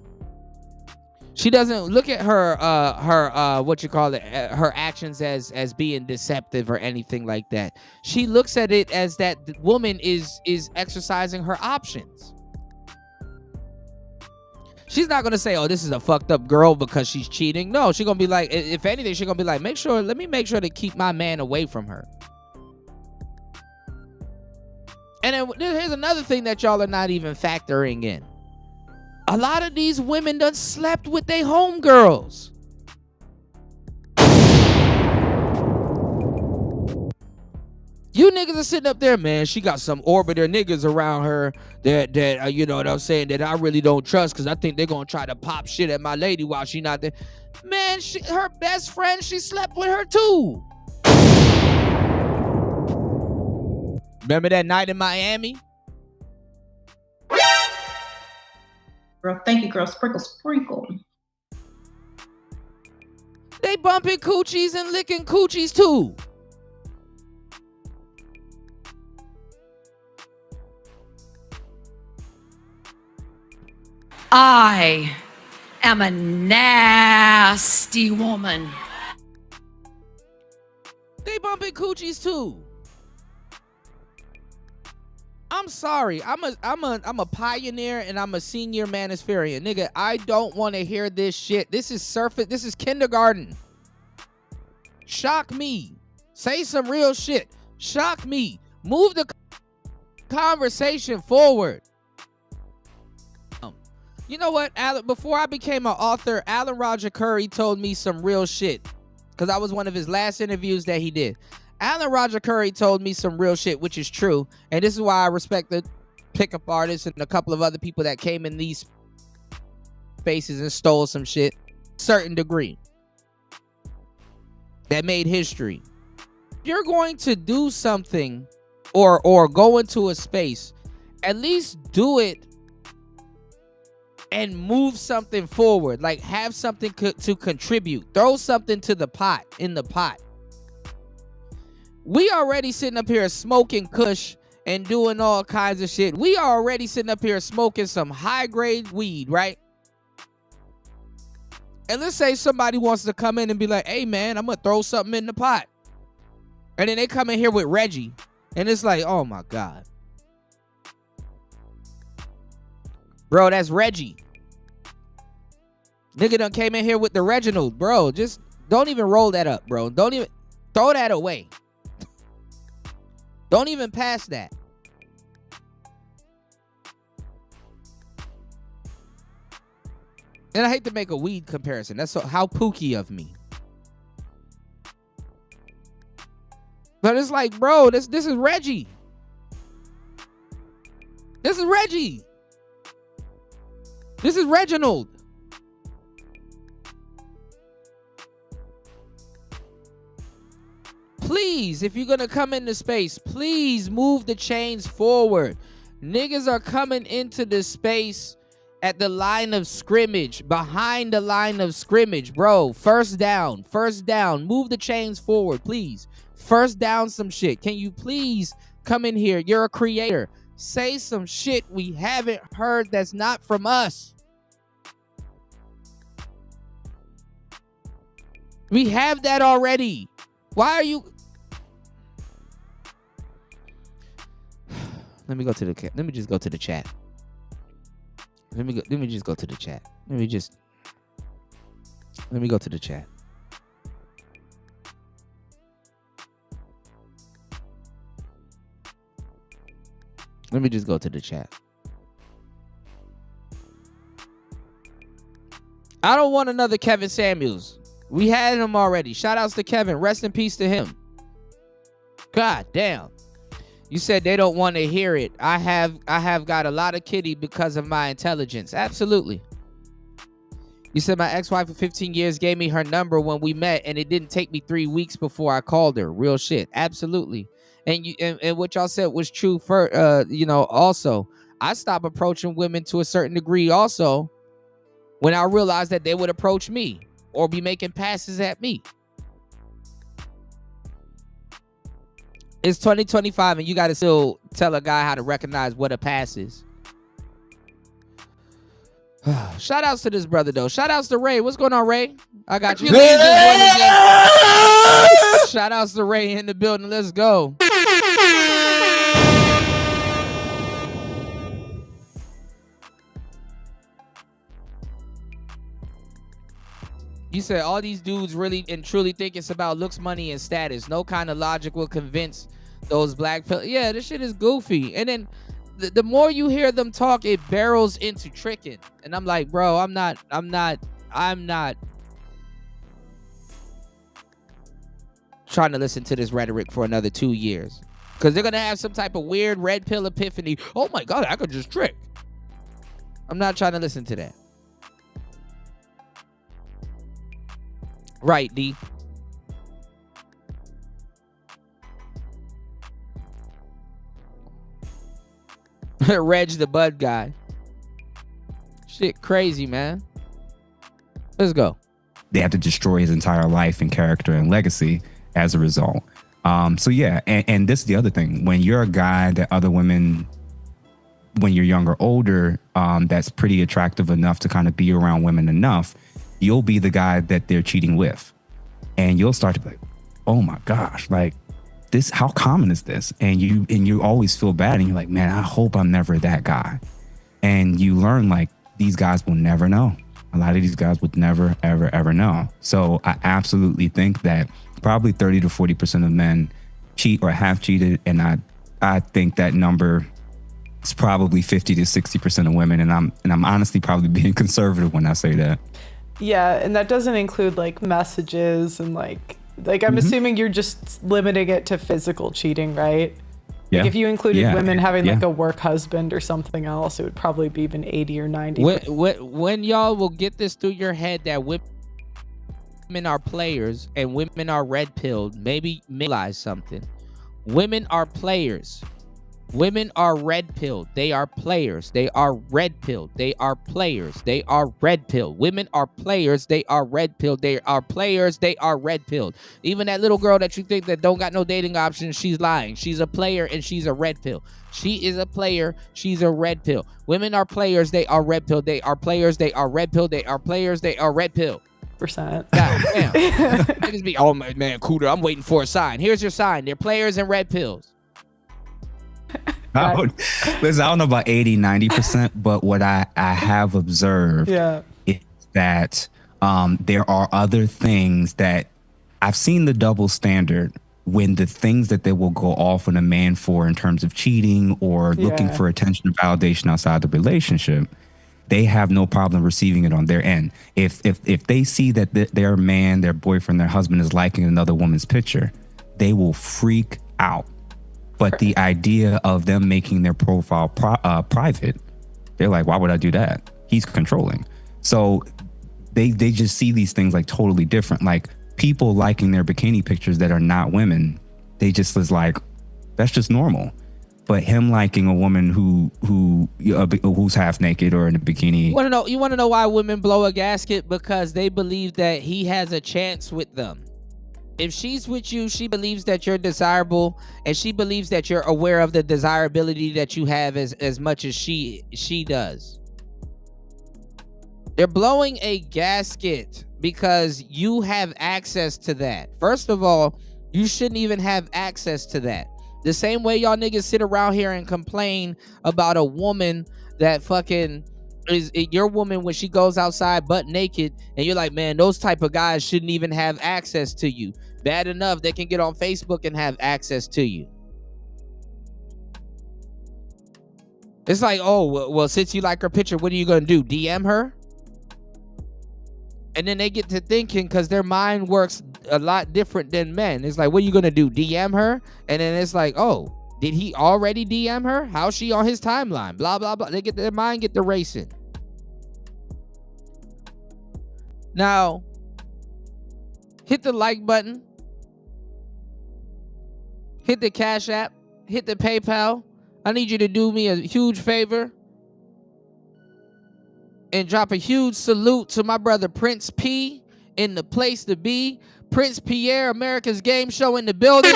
She doesn't look at her her actions as being deceptive or anything like that. She looks at it as that the woman is exercising her options. She's not gonna say, oh, this is a fucked up girl because she's cheating. No, she's gonna be like, if anything, she's gonna be like, let me make sure to keep my man away from her. And then here's another thing that y'all are not even factoring in. A lot of these women done slept with their homegirls. You niggas are sitting up there, man, she got some orbiter niggas around her that you know what I'm saying, that I really don't trust because I think they're going to try to pop shit at my lady while she not there. Man, her best friend, she slept with her too. Remember that night in Miami? Girl, thank you, girl. Sprinkle, sprinkle. They bumping coochies and licking coochies too. I am a nasty woman. They bumping coochies too. I'm sorry. I'm a pioneer and I'm a senior manispherian. Nigga, I don't want to hear this shit. This is surface. This is kindergarten. Shock me. Say some real shit. Shock me. Move the conversation forward. You know what, Alan? Before I became an author, Alan Roger Curry told me some real shit because I was one of his last interviews that he did. Alan Roger Curry told me some real shit, which is true, and this is why I respect the pickup artists and a couple of other people that came in these spaces and stole some shit, certain degree, that made history. If you're going to do something or go into a space, at least do it and move something forward. Like, have something to contribute. Throw something to the pot, in the pot. We already sitting up here smoking kush and doing all kinds of shit. We are already sitting up here smoking some high-grade weed, right? And let's say somebody wants to come in and be like, hey, man, I'm going to throw something in the pot. And then they come in here with Reggie. And it's like, oh, my God. Bro, that's Reggie. Nigga done came in here with the Reginald. Bro, just don't even roll that up, bro. Don't even throw that away. Don't even pass that. And I hate to make a weed comparison. That's how pooky of me. But it's like, bro, this is Reggie. This is Reggie. This is Reginald. Please, if you're going to come into space, please move the chains forward. Niggas are coming into this space at the line of scrimmage, behind the line of scrimmage, bro. First down, move the chains forward, please. First down some shit. Can you please come in here? You're a creator. Say some shit we haven't heard that's not from us. We have that already. Why are you... Let me just go to the chat. Let me just go to the chat. Let me go to the chat. Let me go to the chat. Let me just go to the chat. I don't want another Kevin Samuels. We had him already. Shout outs to Kevin. Rest in peace to him. God damn. You said they don't want to hear it. I have got a lot of kitty because of my intelligence. Absolutely. You said my ex-wife of 15 years gave me her number when we met, and it didn't take me 3 weeks before I called her. Real shit. Absolutely. And what y'all said was true for also. I stopped approaching women to a certain degree also when I realized that they would approach me or be making passes at me. It's 2025 and you got to still tell a guy how to recognize what a pass is. Shout outs to this brother though. Shout outs to Ray. What's going on, Ray? I got you. Shout outs to Ray in the building. Let's go. You said all these dudes really and truly think it's about looks, money, and status. No kind of logic will convince those black people. Yeah, this shit is goofy. And then the more you hear them talk, it barrels into tricking. And I'm like, bro, I'm not trying to listen to this rhetoric for another 2 years. Because they're going to have some type of weird red pill epiphany. Oh my God, I could just trick. I'm not trying to listen to that. Right, D. Reg the Bud guy. Shit crazy, man. Let's go. They have to destroy his entire life and character and legacy as a result. So yeah, and this is the other thing. When you're a guy that other women, when you're younger, older, that's pretty attractive enough to kind of be around women enough, you'll be the guy that they're cheating with. And you'll start to be like, oh my gosh, like this, how common is this? And you always feel bad and you're like, man, I hope I'm never that guy. And you learn like these guys will never know. A lot of these guys would never, ever, ever know. So I absolutely think that probably 30 to 40% of men cheat or have cheated, and I think that number is probably 50 to 60% of women, and I'm honestly probably being conservative when I say that. Yeah, and that doesn't include like messages and like I'm assuming you're just limiting it to physical cheating, right? Yeah. Like if you included women having like Yeah. a work husband or something else, it would probably be even 80 or 90. When y'all will get this through your head that women are players and women are red pilled, maybe realize something. Women are players. Women are red pilled. They are players. They are red pilled. They are players. They are red pilled. Women are players. They are red pilled. They are players. They are red pilled. Even that little girl that you think that don't got no dating options, she's lying. She's a player and she's a red pill. She is a player. She's a red pill. Women are players. They are red pilled. They are players. They are red pilled. They are players. They are red pilled. God damn. Niggas be, oh man, Cooter, I'm waiting for a sign. Here's your sign. They're players and red pills. Listen, I don't know about 80, 90%, but what I have observed is that there are other things that I've seen the double standard when the things that they will go off on a man for in terms of cheating or looking for attention and validation outside the relationship, they have no problem receiving it on their end. If they see that their man, their boyfriend, their husband is liking another woman's picture, they will freak out. But the idea of them making their profile private, they're like, why would I do that? He's controlling. So they just see these things like totally different. Like people liking their bikini pictures that are not women, they just is like, that's just normal. But him liking a woman who's half naked or in a bikini. You want to know why women blow a gasket? Because they believe that he has a chance with them. If she's with you, she believes that you're desirable, and she believes that you're aware of the desirability that you have as much as she does. They're blowing a gasket because you have access to that. First of all, you shouldn't even have access to that. The same way y'all niggas sit around here and complain about a woman that fucking is your woman when she goes outside butt naked, and you're like, man, those type of guys shouldn't even have access to you. Bad enough they can get on Facebook and have access to you. It's like, oh, well, since you like her picture, what are you gonna do? DM her? And then they get to thinking, because their mind works a lot different than men. It's like, what are you gonna do? DM her? And then it's like, oh, did he already DM her? How's she on his timeline? Blah, blah, blah. They get their mind get to racing. Now, hit the like button. Hit the Cash App. Hit the PayPal. I need you to do me a huge favor and drop a huge salute to my brother Prince P in the place to be. Prince Pierre, America's Game Show in the building.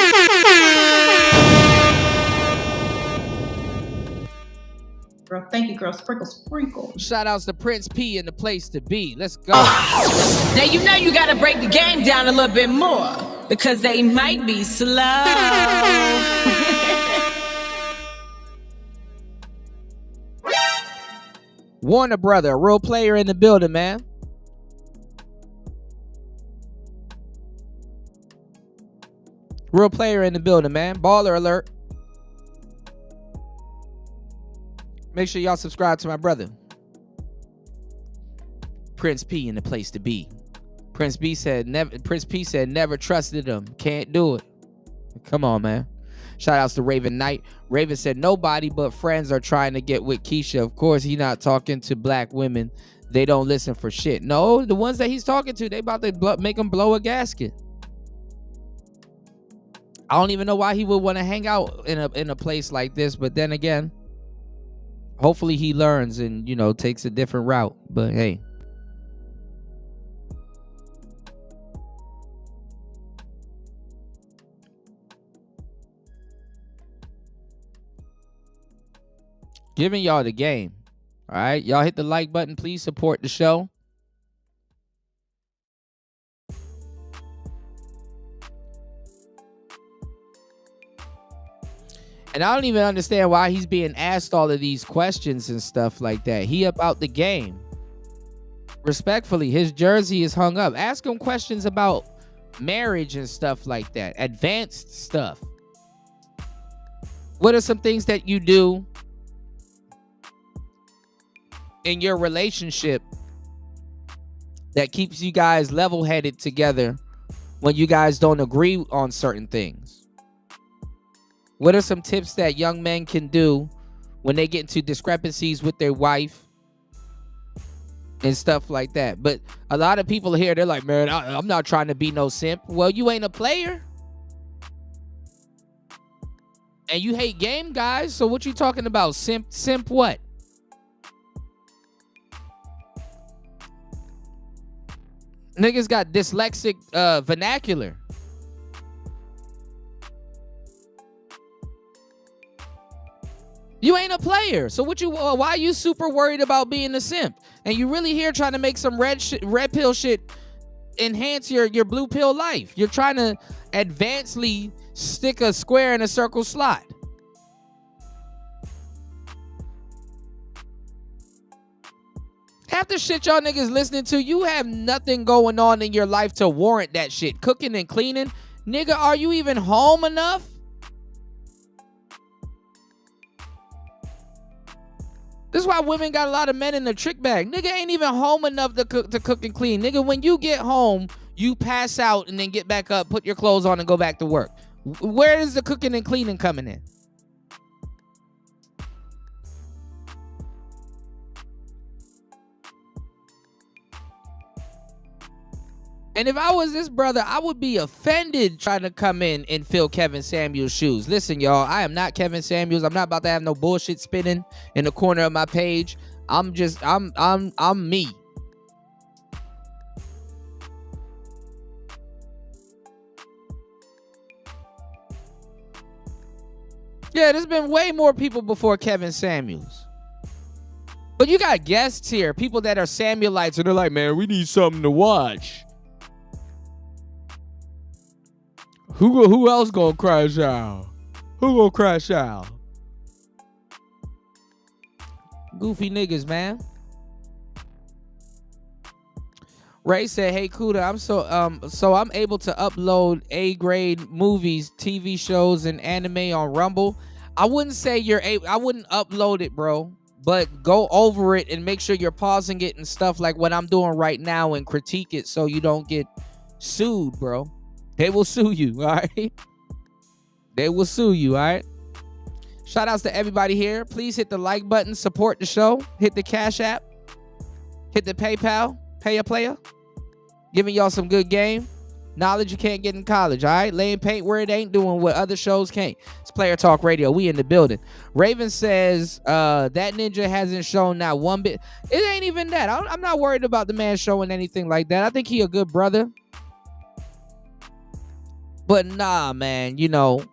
Girl, thank you, girl. Sprinkle, sprinkle. Shout outs to Prince P in the place to be. Let's go. Now you know you gotta break the game down a little bit more because they might be slow. Warner Brother, a real player in the building, man. Real player in the building, man. Baller alert. Make sure y'all subscribe to my brother. Prince P in the place to be. Prince P said never trusted him. Can't do it. Come on, man. Shout outs to Raven Knight. Raven said nobody but friends are trying to get with Keisha. Of course, he not talking to black women. They don't listen for shit. No, the ones that he's talking to, they about to make him blow a gasket. I don't even know why he would want to hang out in a place like this. But then again, hopefully he learns and, takes a different route. But hey. Giving y'all the game. All right. Y'all hit the like button. Please support the show. And I don't even understand why he's being asked all of these questions and stuff like that. He up out the game. Respectfully, his jersey is hung up. Ask him questions about marriage and stuff like that, advanced stuff. What are some things that you do in your relationship that keeps you guys level-headed together when you guys don't agree on certain things? What are some tips that young men can do when they get into discrepancies with their wife and stuff like that? But a lot of people here, they're like, man, I'm not trying to be no simp. Well, you ain't a player. And you hate game guys, so what you talking about? Simp what? Niggas got dyslexic vernacular. You ain't a player. So what you why are you super worried about being a simp? And you really here trying to make some red pill shit enhance your blue pill life. You're trying to advancedly stick a square in a circle slot. Half the shit y'all niggas listening to, you have nothing going on in your life to warrant that shit. Cooking and cleaning. Nigga, are you even home enough? This is why women got a lot of men in the trick bag. Nigga ain't even home enough to cook and clean. Nigga, when you get home, you pass out and then get back up, put your clothes on and go back to work. Where is the cooking and cleaning coming in? And if I was this brother, I would be offended trying to come in and fill Kevin Samuels' shoes. Listen, y'all, I am not Kevin Samuels. I'm not about to have no bullshit spinning in the corner of my page. I'm me. Yeah, there's been way more people before Kevin Samuels. But you got guests here, people that are Samuelites, and they're like, man, we need something to watch. Who else gonna crash out? Who gonna crash out? Goofy niggas, man. Ray said, "Hey Kuda, I'm able to upload A-grade movies, TV shows, and anime on Rumble." I wouldn't say I wouldn't upload it, bro, but go over it and make sure you're pausing it and stuff like what I'm doing right now and critique it so you don't get sued, bro. They will sue you, all right? They will sue you, all right? Shout outs to everybody here. Please hit the like button, support the show, hit the Cash App, hit the PayPal, pay a player. Giving y'all some good game. Knowledge you can't get in college, all right? Laying paint where it ain't, doing what other shows can't. It's Player Talk Radio. We in the building. Raven says that ninja hasn't shown not one bit. It ain't even that. I'm not worried about the man showing anything like that. I think he a good brother. But nah, man, you know,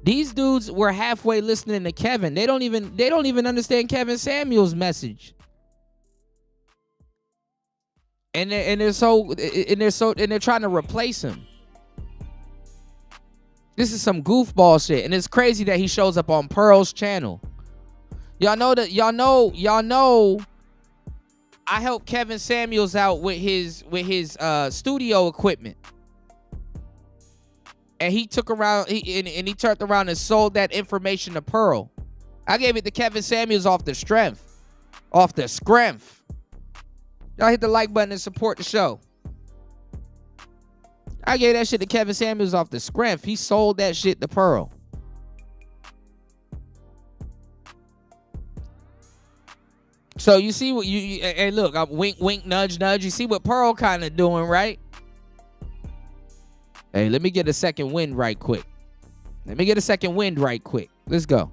these dudes were halfway listening to Kevin. They don't even understand Kevin Samuels' message. And they're trying to replace him. This is some goofball shit, and it's crazy that he shows up on Pearl's channel. Y'all know I helped Kevin Samuels out with his studio equipment. And he took around he turned around and sold that information to Pearl. I gave it to Kevin Samuels off the strength. Off the scrimp. Y'all hit the like button and support the show. I gave that shit to Kevin Samuels off the scrimp. He sold that shit to Pearl. So you see what hey look, I'm wink, wink, nudge, nudge. You see what Pearl kind of doing, right? Hey, let me get a second wind right quick. Let's go.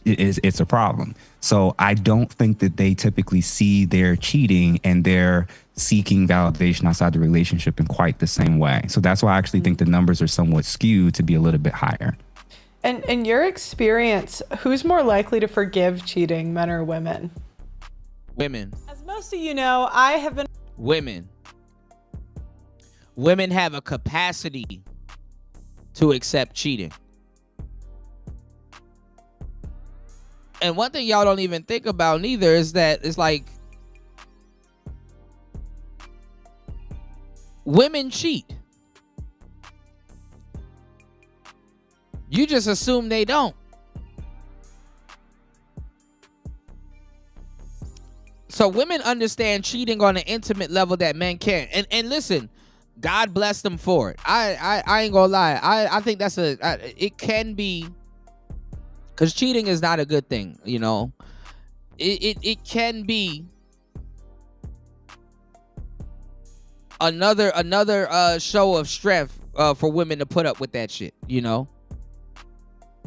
It's a problem. So I don't think that they typically see their cheating and their seeking validation outside the relationship in quite the same way. So that's why I actually think the numbers are somewhat skewed to be a little bit higher. And in your experience, who's more likely to forgive cheating, men or women? Women. As most of you know, I have been... Women. Women have a capacity to accept cheating. And one thing y'all don't even think about neither is that it's like Women cheat. You just assume they don't. So women understand cheating on an intimate level that men can't. And listen, God bless them for it. I ain't gonna lie. I think that's it can be, because cheating is not a good thing, you know. It can be another show of strength for women to put up with that shit, you know.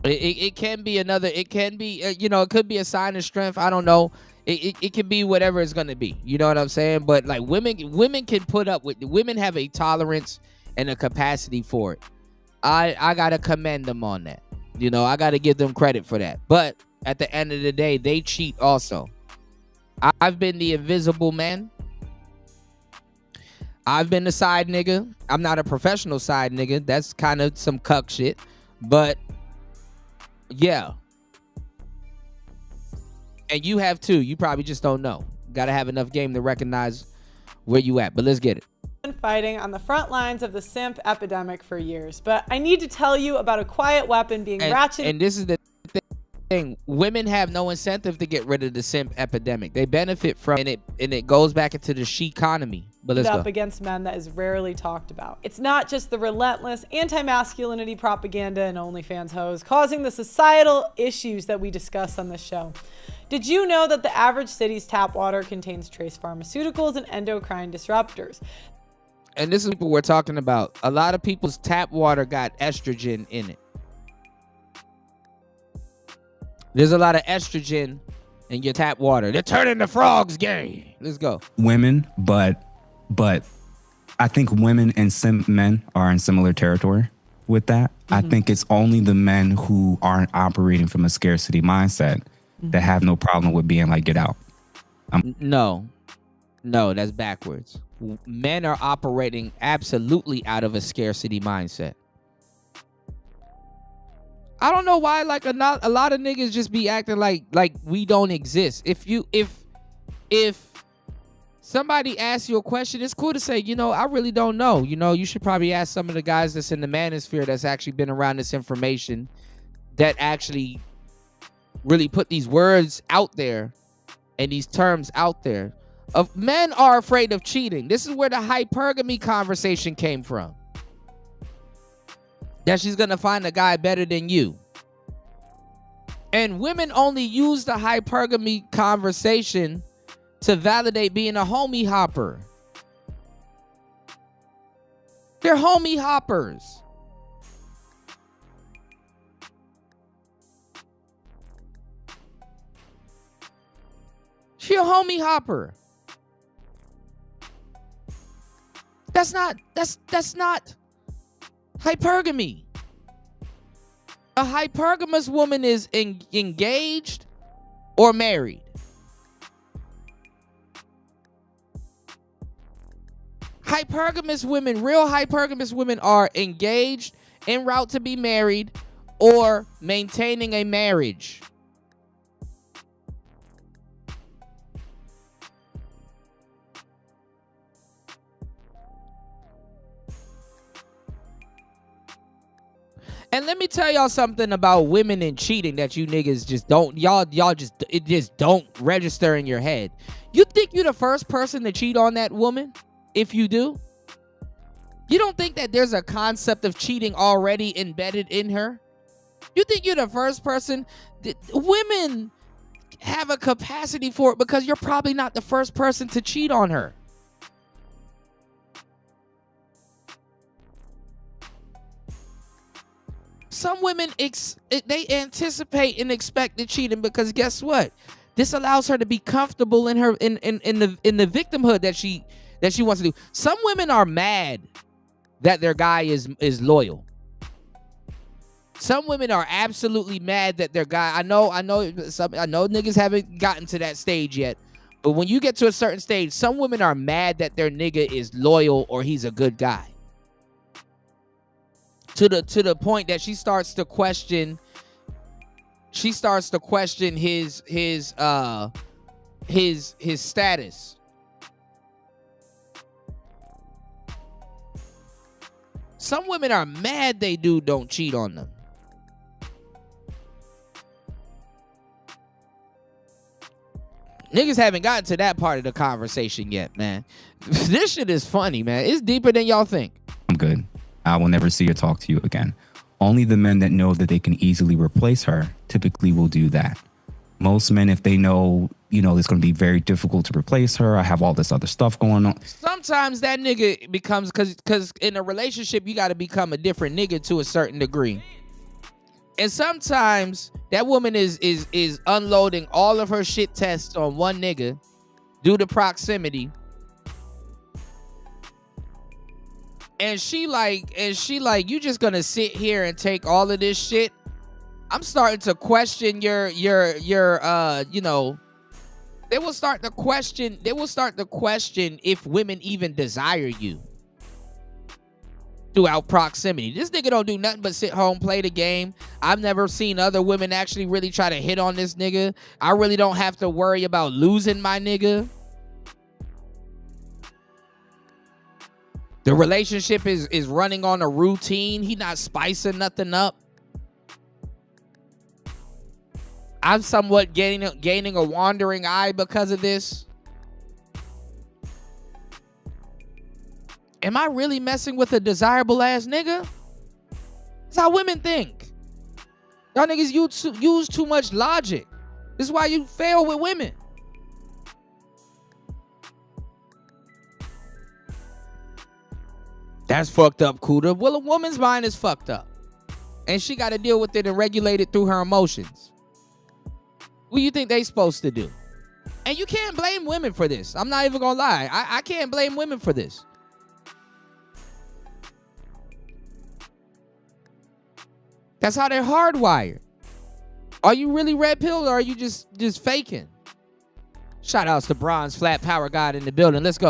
It can be another, it can be you know, it could be a sign of strength. I don't know. It could be whatever it's gonna be. You know what I'm saying? But like women can put up with, women have a tolerance and a capacity for it. I gotta commend them on that. You know, I gotta give them credit for that. But at the end of the day, they cheat also. I've been the invisible man. I've been the side nigga. I'm not a professional side nigga. That's kind of some cuck shit. But yeah. And you have too. You probably just don't know. Gotta have enough game to recognize where you at. But let's get it. Been fighting on the front lines of the simp epidemic for years, but I need to tell you about a quiet weapon being ratcheted. And this is the thing. Women have no incentive to get rid of the simp epidemic. They benefit from it, and it goes back into the she economy. But let's go. Up against men that is rarely talked about. It's not just the relentless anti-masculinity propaganda and OnlyFans hoes causing the societal issues that we discuss on this show. Did you know that the average city's tap water contains trace pharmaceuticals and endocrine disruptors? And this is what we're talking about. A lot of people's tap water got estrogen in it. There's a lot of estrogen in your tap water. They're turning the frogs gay. Let's go. Women, but I think women and simp men are in similar territory with that. I think it's only the men who aren't operating from a scarcity mindset that have no problem with being like, get out. No, that's backwards. Men are operating absolutely out of a scarcity mindset. I don't know why, like a lot of niggas just be acting like we don't exist. If somebody asks you a question, it's cool to say, you know, I really don't know. You know, you should probably ask some of the guys that's in the manosphere that's actually been around this information, that actually really put these words out there and these terms out there. Men are afraid of cheating. This is where the hypergamy conversation came from. That she's gonna find a guy better than you. And women only use the hypergamy conversation to validate being a homie hopper. They're homie hoppers. She a homie hopper. That's not hypergamy. A hypergamous woman is engaged or married. Hypergamous women, real hypergamous women, are engaged, en route to be married, or maintaining a marriage. And let me tell y'all something about women and cheating that you niggas just don't, it just don't register in your head. You think you're the first person to cheat on that woman? If you do, you don't think that there's a concept of cheating already embedded in her? You think you're the first person? Women have a capacity for it because you're probably not the first person to cheat on her. Some women, they anticipate and expect the cheating because guess what? This allows her to be comfortable in her in the victimhood that she wants to do. Some women are mad that their guy is loyal. Some women are absolutely mad that their guy. I know niggas haven't gotten to that stage yet, but when you get to a certain stage, some women are mad that their nigga is loyal or he's a good guy. To the point that she starts to question his status. Some women are mad they dude don't cheat on them. Niggas haven't gotten to that part of the conversation yet, man. This shit is funny, man. It's deeper than y'all think. I'm good. I will never see or talk to you again. Only the men that know that they can easily replace her typically will do that. Most men, if they know, it's going to be very difficult to replace her, I have all this other stuff going on. Sometimes that nigga becomes, because in a relationship, you got to become a different nigga to a certain degree. And sometimes that woman is unloading all of her shit tests on one nigga due to proximity. And she like, you just gonna sit here and take all of this shit? I'm starting to question your they will start to question if women even desire you throughout proximity. This nigga don't do nothing but sit home, play the game. I've never seen other women actually really try to hit on this nigga. I really don't have to worry about losing my nigga. The relationship is running on a routine. He not spicing nothing up. I'm somewhat gaining a wandering eye because of this. Am I really messing with a desirable ass nigga? That's how women think. Y'all niggas use too much logic. This is why you fail with women. That's fucked up, Kuda. Well, a woman's mind is fucked up. And she got to deal with it and regulate it through her emotions. What do you think they supposed to do? And you can't blame women for this. I'm not even going to lie. I can't blame women for this. That's how they're hardwired. Are you really red pilled or are you just faking? Shout outs to Bronze Flat Power God in the building. Let's go.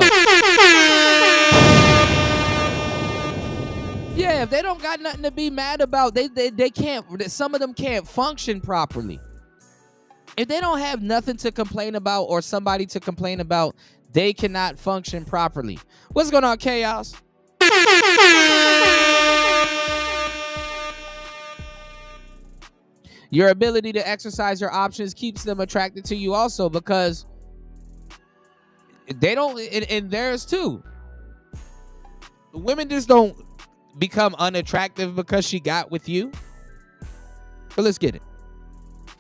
Yeah, if they don't got nothing to be mad about, they can't, some of them can't function properly. If they don't have nothing to complain about or somebody to complain about, they cannot function properly. What's going on, Chaos? Your ability to exercise your options keeps them attracted to you also, because they don't, and theirs too. Women just don't become unattractive because she got with you. But let's get it.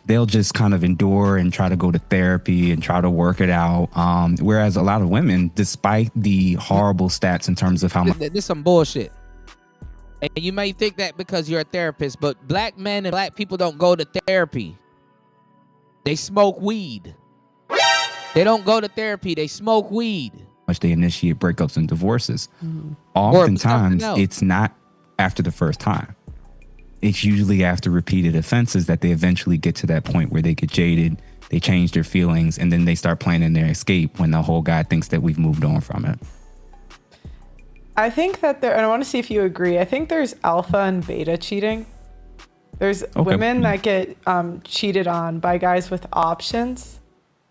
They'll just kind of endure and try to go to therapy and try to work it out. Whereas a lot of women, despite the horrible stats in terms of how much... This is some bullshit. And you may think that because you're a therapist, but black men and black people don't go to therapy. They smoke weed. They don't go to therapy. They smoke weed. Much they initiate breakups and divorces. Oftentimes, it's not after the first time. It's usually after repeated offenses that they eventually get to that point where they get jaded, they change their feelings, and then they start planning their escape when the whole guy thinks that we've moved on from it. I think that and I want to see if you agree, I think there's alpha and beta cheating. There's women that get cheated on by guys with options,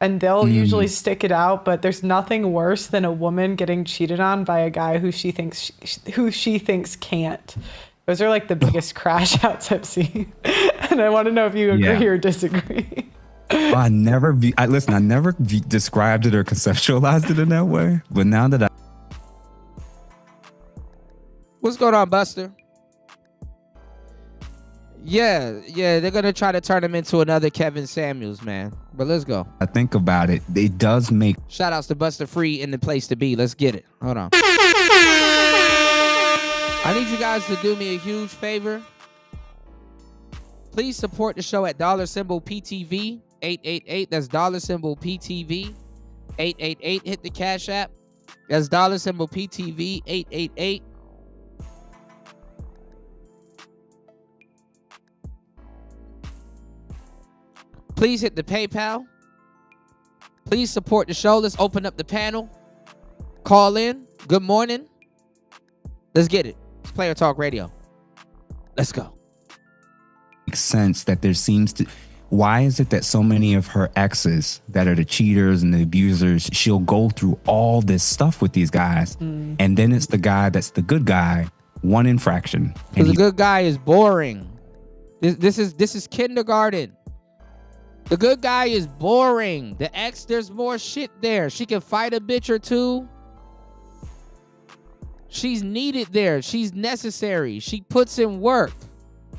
and they'll usually stick it out, but there's nothing worse than a woman getting cheated on by a guy who she thinks can't. Those are like the biggest crash outs I've seen. And I want to know if you agree or disagree. I never described it or conceptualized it in that way, but now that What's going on, Buster? Yeah, they're gonna try to turn him into another Kevin Samuels, man. But let's go. I think about it, it does make... Shout outs to Buster Free in the place to be. Let's get it. Hold on. I need you guys to do me a huge favor. Please support the show at $PTV 888. That's $PTV 888. Hit the Cash App. That's $PTV 888. Please hit the PayPal. Please support the show. Let's open up the panel. Call in. Good morning. Let's get it. It's Player Talk Radio. Let's go. Makes sense that there seems to... Why is it that so many of her exes that are the cheaters and the abusers, she'll go through all this stuff with these guys, and then it's the guy that's the good guy one infraction. Because a good guy is boring. This is kindergarten. The good guy is boring. The ex, there's more shit there. She can fight a bitch or two. She's needed there. She's necessary. She puts in work.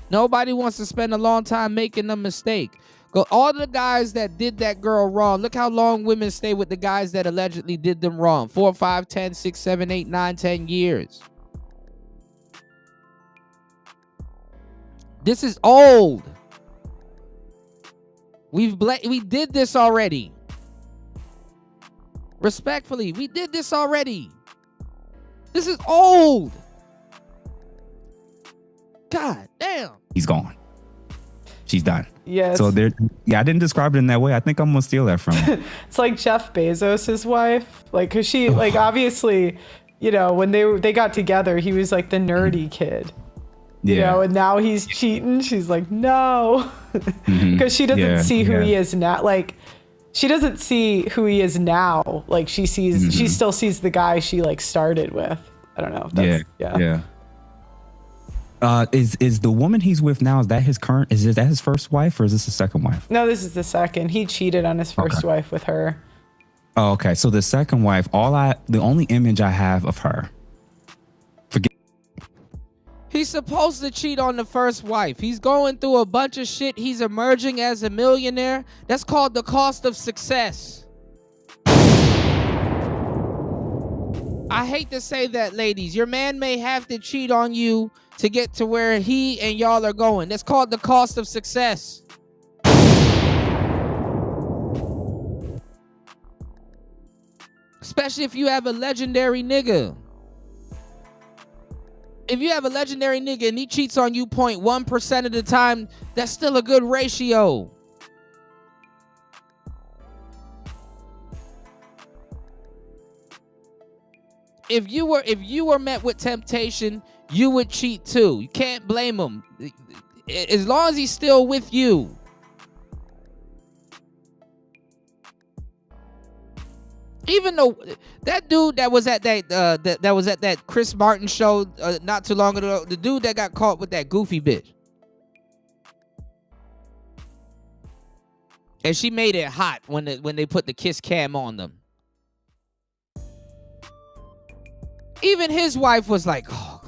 Nobody wants to spend a long time making a mistake. Go, all the guys that did that girl wrong. Look how long women stay with the guys that allegedly did them wrong. 4, 5, 10, 6, 7, 8, 9, 10 years. This is old. We did this already. Respectfully, we did this already. This is old. God damn. He's gone. She's done. Yes. So there. Yeah, I didn't describe it in that way. I think I'm gonna steal that from him. It's like Jeff Bezos' wife. Like, cause she, like, obviously, you know, when they got together, he was like the nerdy kid. You know, and now he's cheating. She's like, no, because she doesn't see who he is now. Like, she doesn't see who he is now. Like, she sees, she still sees the guy she like started with. I don't know. If that's, Is the woman he's with now, is that his current? Is that his first wife, or is this the second wife? No, this is the second. He cheated on his first wife with her. Oh, okay. So the second wife, the only image I have of her. He's supposed to cheat on the first wife. He's going through a bunch of shit. He's emerging as a millionaire. That's called the cost of success. I hate to say that, ladies. Your man may have to cheat on you to get to where he and y'all are going. That's called the cost of success. Especially if you have a legendary nigga. If you have a legendary nigga and he cheats on you 0.1% of the time, that's still a good ratio. If you were met with temptation, you would cheat too. You can't blame him. As long as he's still with you. Even though that dude that was at that Chris Martin show not too long ago, the dude that got caught with that goofy bitch, and she made it hot when they put the kiss cam on them. Even his wife was like, "Oh,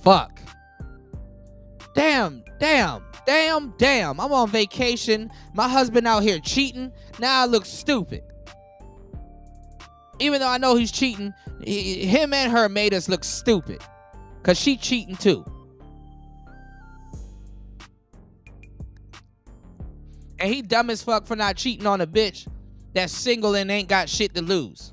fuck, damn. I'm on vacation. My husband out here cheating. Now I look stupid." Even though I know he's cheating, him and her made us look stupid. Because she cheating too. And he dumb as fuck for not cheating on a bitch that's single and ain't got shit to lose.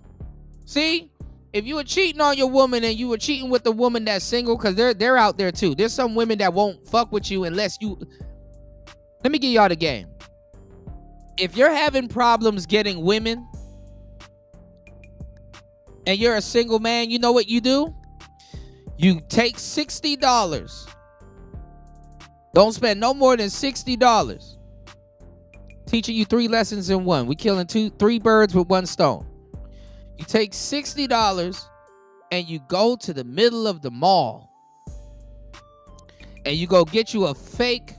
See? If you were cheating on your woman and you were cheating with the woman that's single, because they're out there too. There's some women that won't fuck with you unless you... Let me give y'all the game. If you're having problems getting women... and you're a single man, you know what you do? You take $60. Don't spend no more than $60. Teaching you 3 lessons in one. We killing 3 birds with 1 stone. You take $60 and you go to the middle of the mall. And you go get you a fake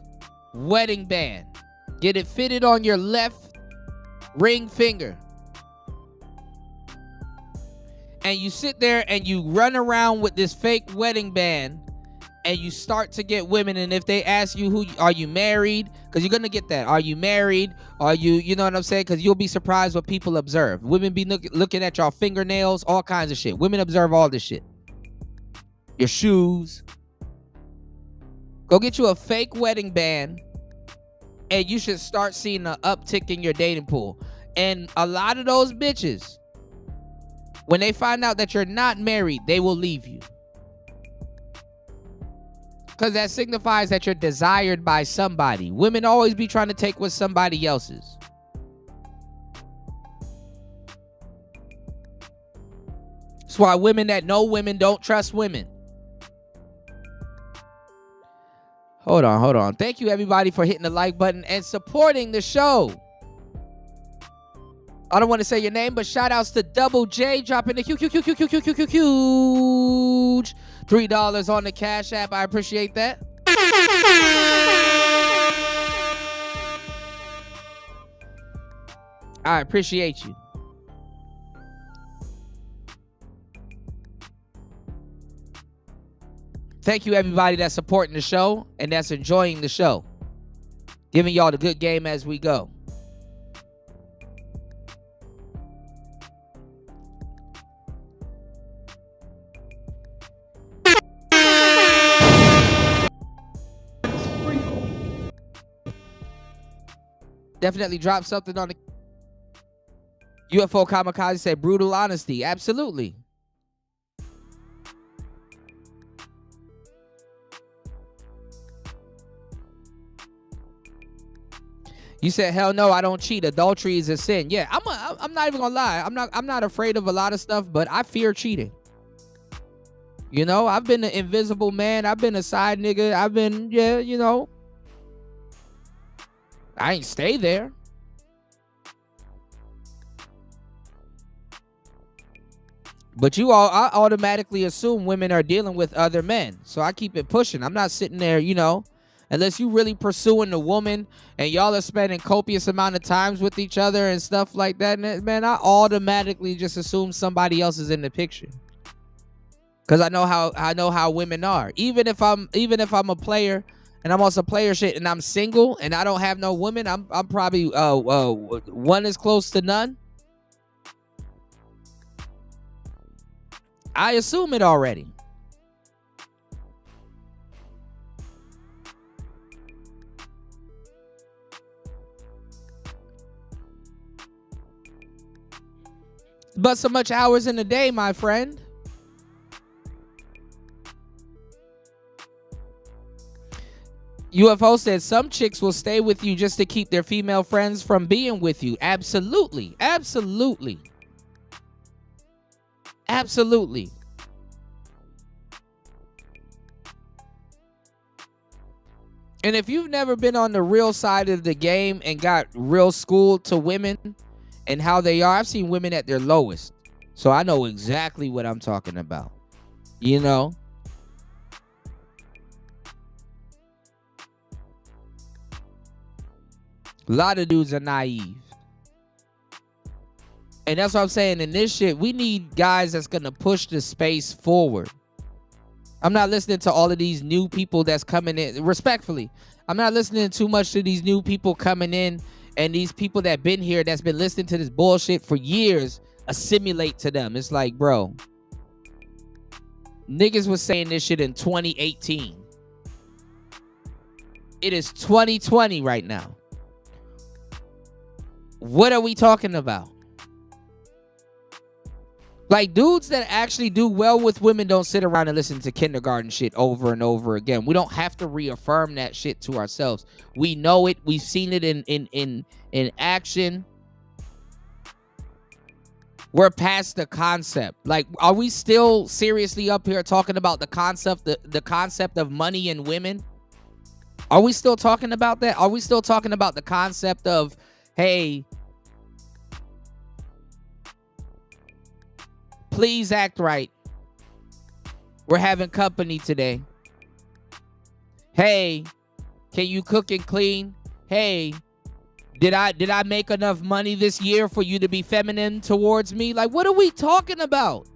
wedding band. Get it fitted on your left ring finger. And you sit there and you run around with this fake wedding band and you start to get women. And if they ask you, are you married? Because you're going to get that. Are you married? Are you know what I'm saying? Because you'll be surprised what people observe. Women be looking at your fingernails, all kinds of shit. Women observe all this shit. Your shoes. Go get you a fake wedding band and you should start seeing an uptick in your dating pool. And a lot of those bitches, when they find out that you're not married, they will leave you. Because that signifies that you're desired by somebody. Women always be trying to take what's somebody else's. That's why women that know women don't trust women. Hold on. Thank you, everybody, for hitting the like button and supporting the show. I don't want to say your name, but shout outs to Double J dropping the huge $3 on the Cash App. I appreciate that. I appreciate you. Thank you, everybody that's supporting the show and that's enjoying the show. Giving y'all the good game as we go. Definitely drop something on the UFO Kamikaze said brutal honesty. Absolutely. You said hell no, I don't cheat. Adultery is a sin. Yeah, I'm not even gonna lie. I'm not afraid of a lot of stuff, but I fear cheating. You know, I've been an invisible man. I've been a side nigga. I've been, yeah, you know. I ain't stay there. But I automatically assume women are dealing with other men. So I keep it pushing. I'm not sitting there, you know, unless you really pursuing the woman and y'all are spending copious amount of times with each other and stuff like that. Man, I automatically just assume somebody else is in the picture. Cause I know how women are. Even if I'm a player and I'm also player shit and I'm single and I don't have no women, I'm probably one is close to none. I assume it already. But so much hours in a day, my friend. UFO said some chicks will stay with you just to keep their female friends from being with you. Absolutely. Absolutely. Absolutely. And if you've never been on the real side of the game and got real schooled to women and how they are, I've seen women at their lowest. So I know exactly what I'm talking about. You know? A lot of dudes are naive. And that's what I'm saying. In this shit, we need guys that's going to push the space forward. I'm not listening to all of these new people that's coming in. Respectfully, I'm not listening too much to these new people coming in and these people that been here that's been listening to this bullshit for years assimilate to them. It's like, bro, niggas was saying this shit in 2018. It is 2020 right now. What are we talking about? Like, dudes that actually do well with women don't sit around and listen to kindergarten shit over and over again. We don't have to reaffirm that shit to ourselves. We know it. We've seen it in action. We're past the concept. Like, are we still seriously up here talking about the concept of money and women? Are we still talking about that? Are we still talking about the concept of, hey, please act right. We're having company today. Hey, can you cook and clean? Hey, did I make enough money this year for you to be feminine towards me? Like, what are we talking about?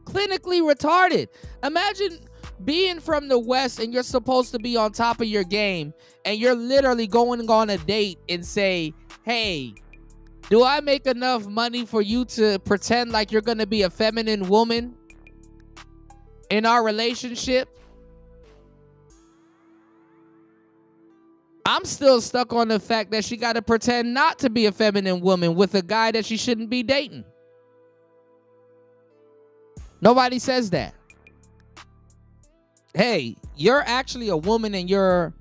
Clinically retarded. Imagine being from the West and you're supposed to be on top of your game and you're literally going on a date and say, hey, do I make enough money for you to pretend like you're going to be a feminine woman in our relationship? I'm still stuck on the fact that she got to pretend not to be a feminine woman with a guy that she shouldn't be dating. Nobody says that. Hey, you're actually a woman and you're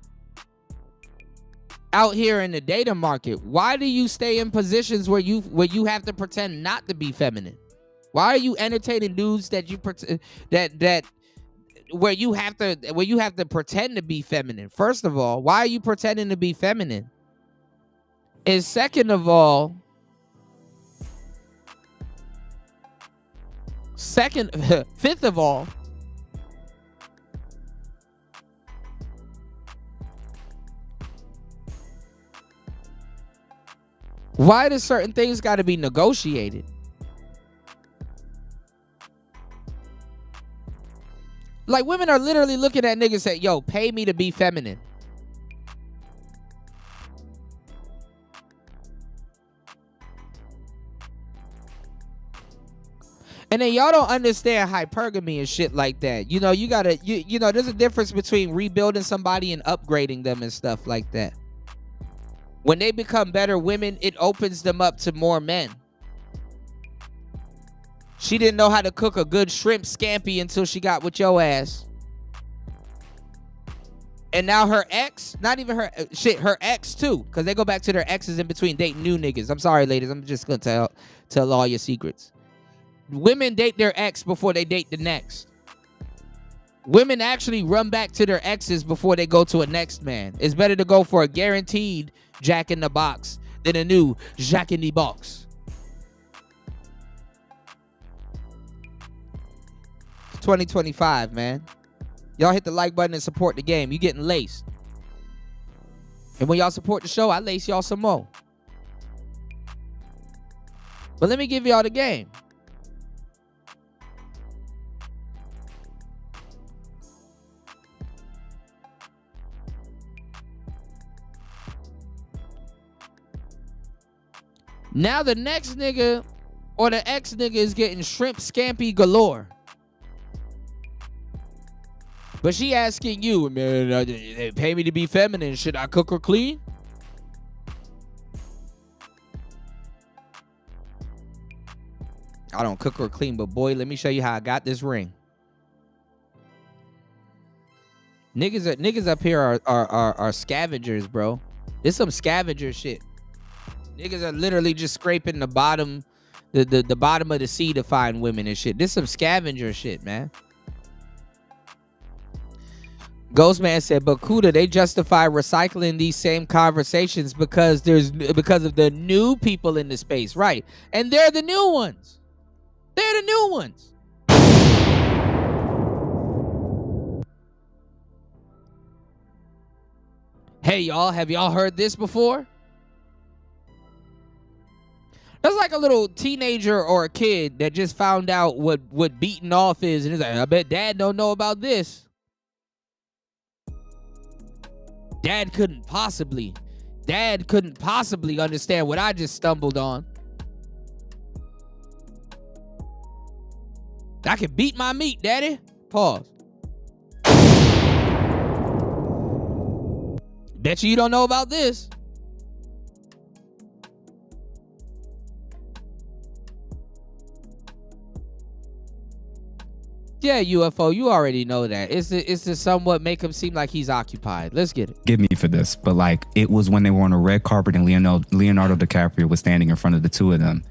out here in the dating market. Why do you stay in positions where you have to pretend not to be feminine? Why are you entertaining dudes that you where you have to pretend to be feminine? First of all, why are you pretending to be feminine? And second of all, Fifth of all, why do certain things got to be negotiated? Like, women are literally looking at niggas say, yo, pay me to be feminine. And then y'all don't understand hypergamy and shit like that. You know, you gotta, you know, there's a difference between rebuilding somebody and upgrading them and stuff like that. When they become better women, it opens them up to more men. She didn't know how to cook a good shrimp scampi until she got with your ass. And now her ex, not even her, her ex too, because they go back to their exes in between dating new niggas. I'm sorry, ladies. I'm just going to tell all your secrets. Women date their ex before they date the next. Women actually run back to their exes before they go to a next man. It's better to go for a guaranteed Jack in the Box than a new Jack in the Box. 2025, man. Y'all hit the like button and support the game. You getting laced. And when y'all support the show, I lace y'all some more. But let me give y'all the game. Now the next nigga or the ex nigga is getting shrimp scampi galore. But she asking you, man, they pay me to be feminine. Should I cook or clean? I don't cook or clean, but boy, let me show you how I got this ring. Niggas up here are scavengers, bro. This some scavenger shit. Niggas are literally just scraping the bottom, the bottom of the sea to find women and shit. This some scavenger shit, man. Ghostman said, but Kuda, they justify recycling these same conversations because of the new people in the space, right? And they're the new ones. They're the new ones. Hey, y'all, have y'all heard this before? That's like a little teenager or a kid that just found out what beating off is, and is like, I bet dad don't know about this. Dad couldn't possibly understand what I just stumbled on. I can beat my meat, daddy. Pause. Bet you don't know about this. Yeah, UFO, you already know that. It's to somewhat make him seem like he's occupied. Let's get it. Give me for this, but like it was when they were on a red carpet and Leonardo DiCaprio was standing in front of the two of them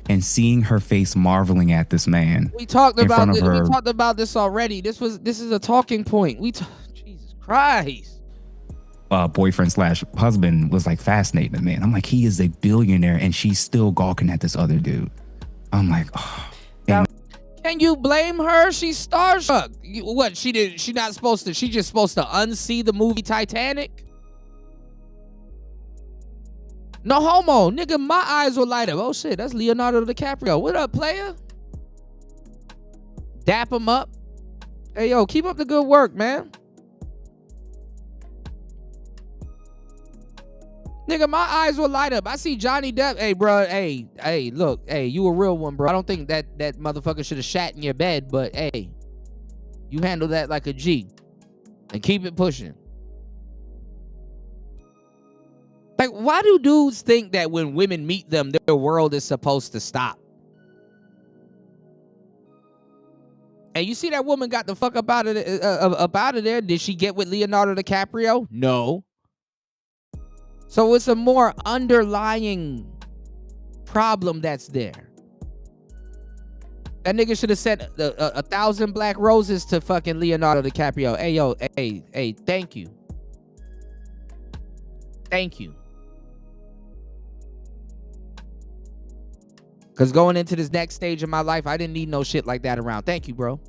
and seeing her face marveling at this man. We talked about this. We talked about this already. This is a talking point. Jesus Christ. Boyfriend / husband was like fascinating to me. And I'm like, he is a billionaire and she's still gawking at this other dude. I'm like, oh. Can you blame her? She's starstruck. What she did? She not supposed to. She just supposed to unsee the movie Titanic. No homo, nigga. My eyes will light up. Oh shit, that's Leonardo DiCaprio. What up, player? Dap him up. Hey yo, keep up the good work, man. Nigga, my eyes will light up. I see Johnny Depp. Hey, bro. Hey, look. Hey, you a real one, bro. I don't think that motherfucker should have shat in your bed, but hey, you handle that like a G and keep it pushing. Like, why do dudes think that when women meet them, their world is supposed to stop? And you see that woman got the fuck up out of there. Did she get with Leonardo DiCaprio? No. So it's a more underlying problem that's there. That nigga should have sent 1,000 black roses to fucking Leonardo DiCaprio. Hey, yo, hey, thank you. Thank you. Because going into this next stage of my life, I didn't need no shit like that around. Thank you, bro.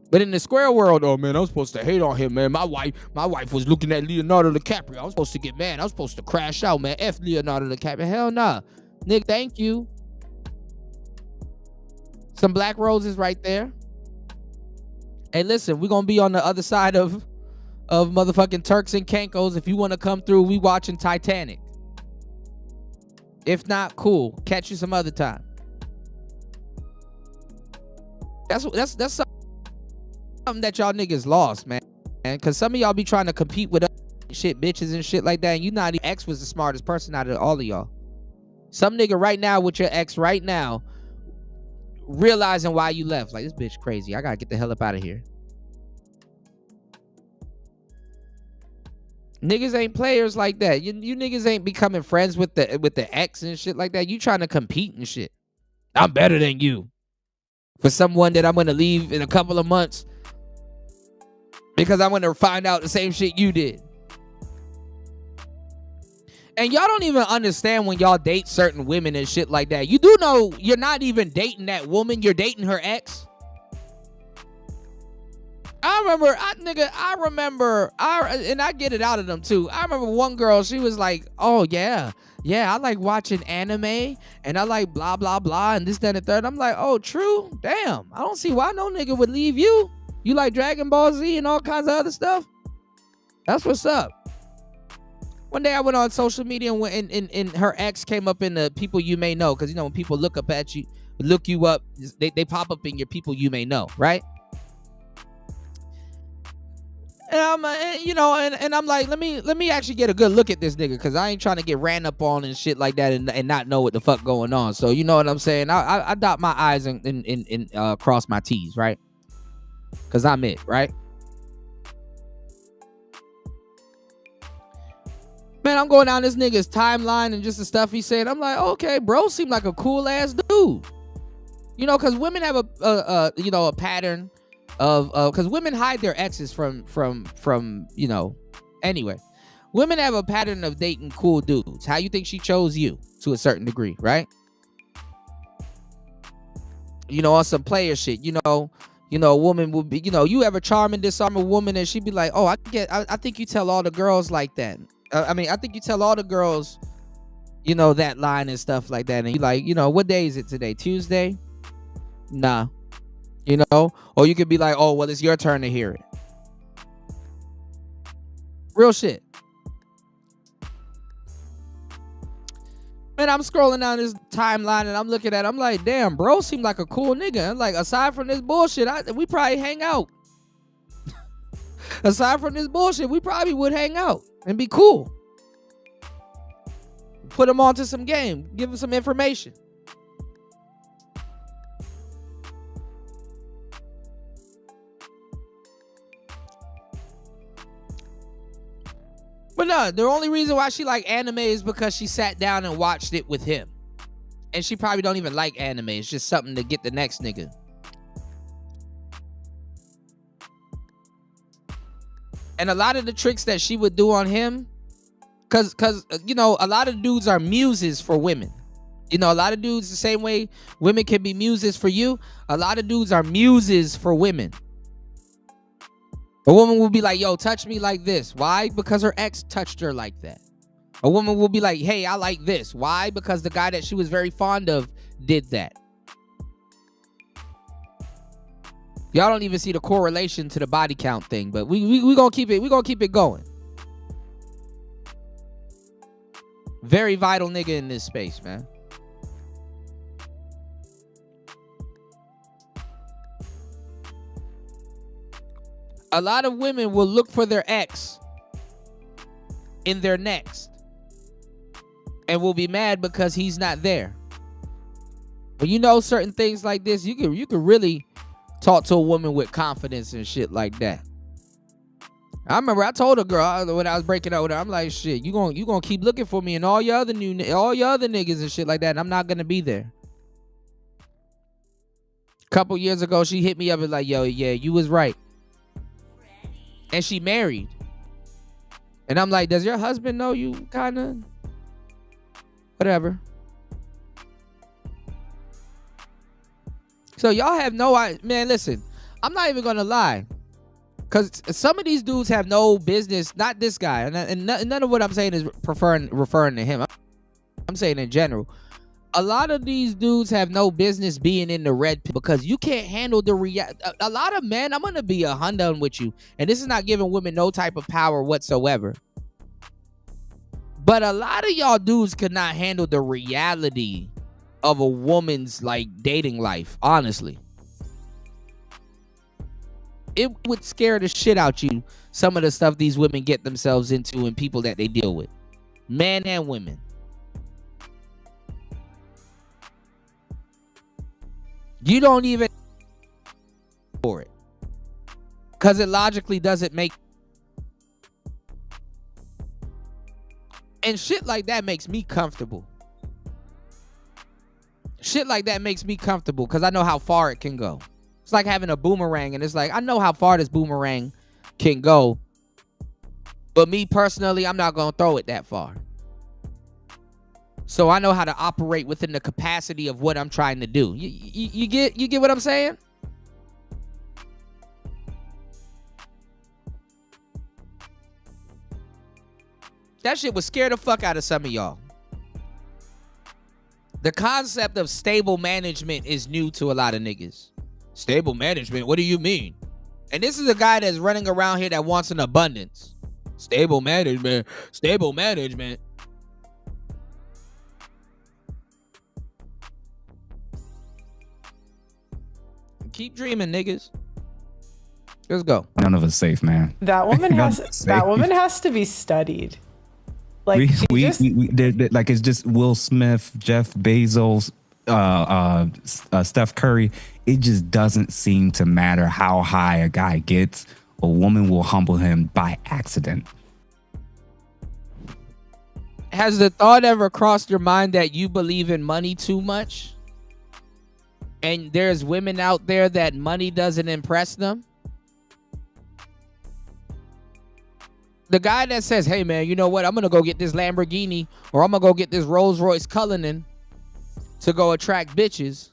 But in the square world, oh man, I was supposed to hate on him, man. My wife was looking at Leonardo DiCaprio. I was supposed to get mad. I was supposed to crash out, man. F Leonardo DiCaprio. Hell nah. Nigga, thank you. Some black roses right there. Hey, listen, we're gonna be on the other side of motherfucking Turks and Caicos. If you want to come through, we watching Titanic. If not, cool. Catch you some other time. That's something that y'all niggas lost, man. Because some of y'all be trying to compete with shit, bitches and shit like that. And you not even, ex was the smartest person out of all of y'all. Some nigga right now with your ex right now realizing why you left. Like, this bitch crazy. I gotta get the hell up out of here. Niggas ain't players like that. You niggas ain't becoming friends with the ex and shit like that. You trying to compete and shit. I'm better than you. For someone that I'm gonna leave in a couple of months because I'm gonna find out the same shit you did. And y'all don't even understand when y'all date certain women and shit like that. You do know you're not even dating that woman. You're dating her ex. I remember, and I get it out of them too. I remember one girl, she was like, oh yeah, I like watching anime and I like blah, blah, blah, and this, that, and the third. I'm like, oh, true? Damn. I don't see why no nigga would leave you. You like Dragon Ball Z and all kinds of other stuff? That's what's up. One day I went on social media and her ex came up in the people you may know. Because, you know, when people look you up, they pop up in your people you may know, right? And I'm, and I'm like, let me actually get a good look at this nigga, because I ain't trying to get ran up on and shit like that and not know what the fuck going on. So you know what I'm saying? I dot my I's and cross my T's, right? Because I'm it, right? Man, I'm going down this nigga's timeline and just the stuff he said. I'm like, okay, bro, seemed like a cool ass dude. You know, because women have a pattern of because women hide their exes from you know. Anyway, women have a pattern of dating cool dudes. How you think she chose you to a certain degree, right? You know, on some player shit. You know, a woman would be, you ever charm and disarm a woman and she'd be like, oh, I think you tell all the girls like that. I think you tell all the girls, that line and stuff like that. And you like, what day is it today? Tuesday? Nah. Or you could be like, oh, well, it's your turn to hear it. Real shit. Man, I'm scrolling down this timeline and I'm looking at it. I'm like, damn, bro, seemed like a cool nigga. I'm like, aside from this bullshit, we probably hang out. Aside from this bullshit, we probably would hang out and be cool. Put him onto some game. Give him some information. But no, the only reason why she like anime is because she sat down and watched it with him. And she probably don't even like anime. It's just something to get the next nigga. And a lot of the tricks that she would do on him, cause a lot of dudes are muses for women. A lot of dudes, the same way women can be muses for you, a lot of dudes are muses for women. A woman will be like, yo, touch me like this. Why? Because her ex touched her like that. A woman will be like, hey, I like this. Why? Because the guy that she was very fond of did that. Y'all don't even see the correlation to the body count thing, but we gonna keep it going. Very vital nigga in this space, man. A lot of women will look for their ex in their next and will be mad because he's not there. But certain things like this, you can really talk to a woman with confidence and shit like that. I remember I told a girl when I was breaking up with her, I'm like, shit, you gonna keep looking for me and all your other niggas and shit like that, and I'm not gonna be there. A couple years ago, she hit me up and like, yo, yeah, you was right. And she married. And I'm like, does your husband know you kind of? Whatever. So y'all have no idea. Man, listen, I'm not even gonna lie. Because some of these dudes have no business, not this guy. And none of what I'm saying is referring to him. I'm saying in general. A lot of these dudes have no business being in the red pill because you can't handle the a lot of men, I'm going to be 100 with you. And this is not giving women no type of power whatsoever. But a lot of y'all dudes could not handle the reality of a woman's like dating life, honestly. It would scare the shit out you, some of the stuff these women get themselves into and people that they deal with. Men and women. You don't even for it. Because it logically doesn't make. And shit like that makes me comfortable. Shit like that makes me comfortable because I know how far it can go. It's like having a boomerang, and it's like, I know how far this boomerang can go. But me personally, I'm not going to throw it that far. So I know how to operate within the capacity of what I'm trying to do. You get what I'm saying? That shit would scare the fuck out of some of y'all. The concept of stable management is new to a lot of niggas. Stable management? What do you mean? And this is a guy that's running around here that wants an abundance. Stable management. Stable management. Keep dreaming, niggas. Let's go. None of us safe, man. That woman has to be studied. Like like it's just Will Smith, Jeff Bezos, Steph Curry. It just doesn't seem to matter how high a guy gets. A woman will humble him by accident. Has the thought ever crossed your mind that you believe in money too much? And there's women out there that money doesn't impress them? The guy that says, hey man, you know what? I'm going to go get this Lamborghini or I'm going to go get this Rolls Royce Cullinan to go attract bitches.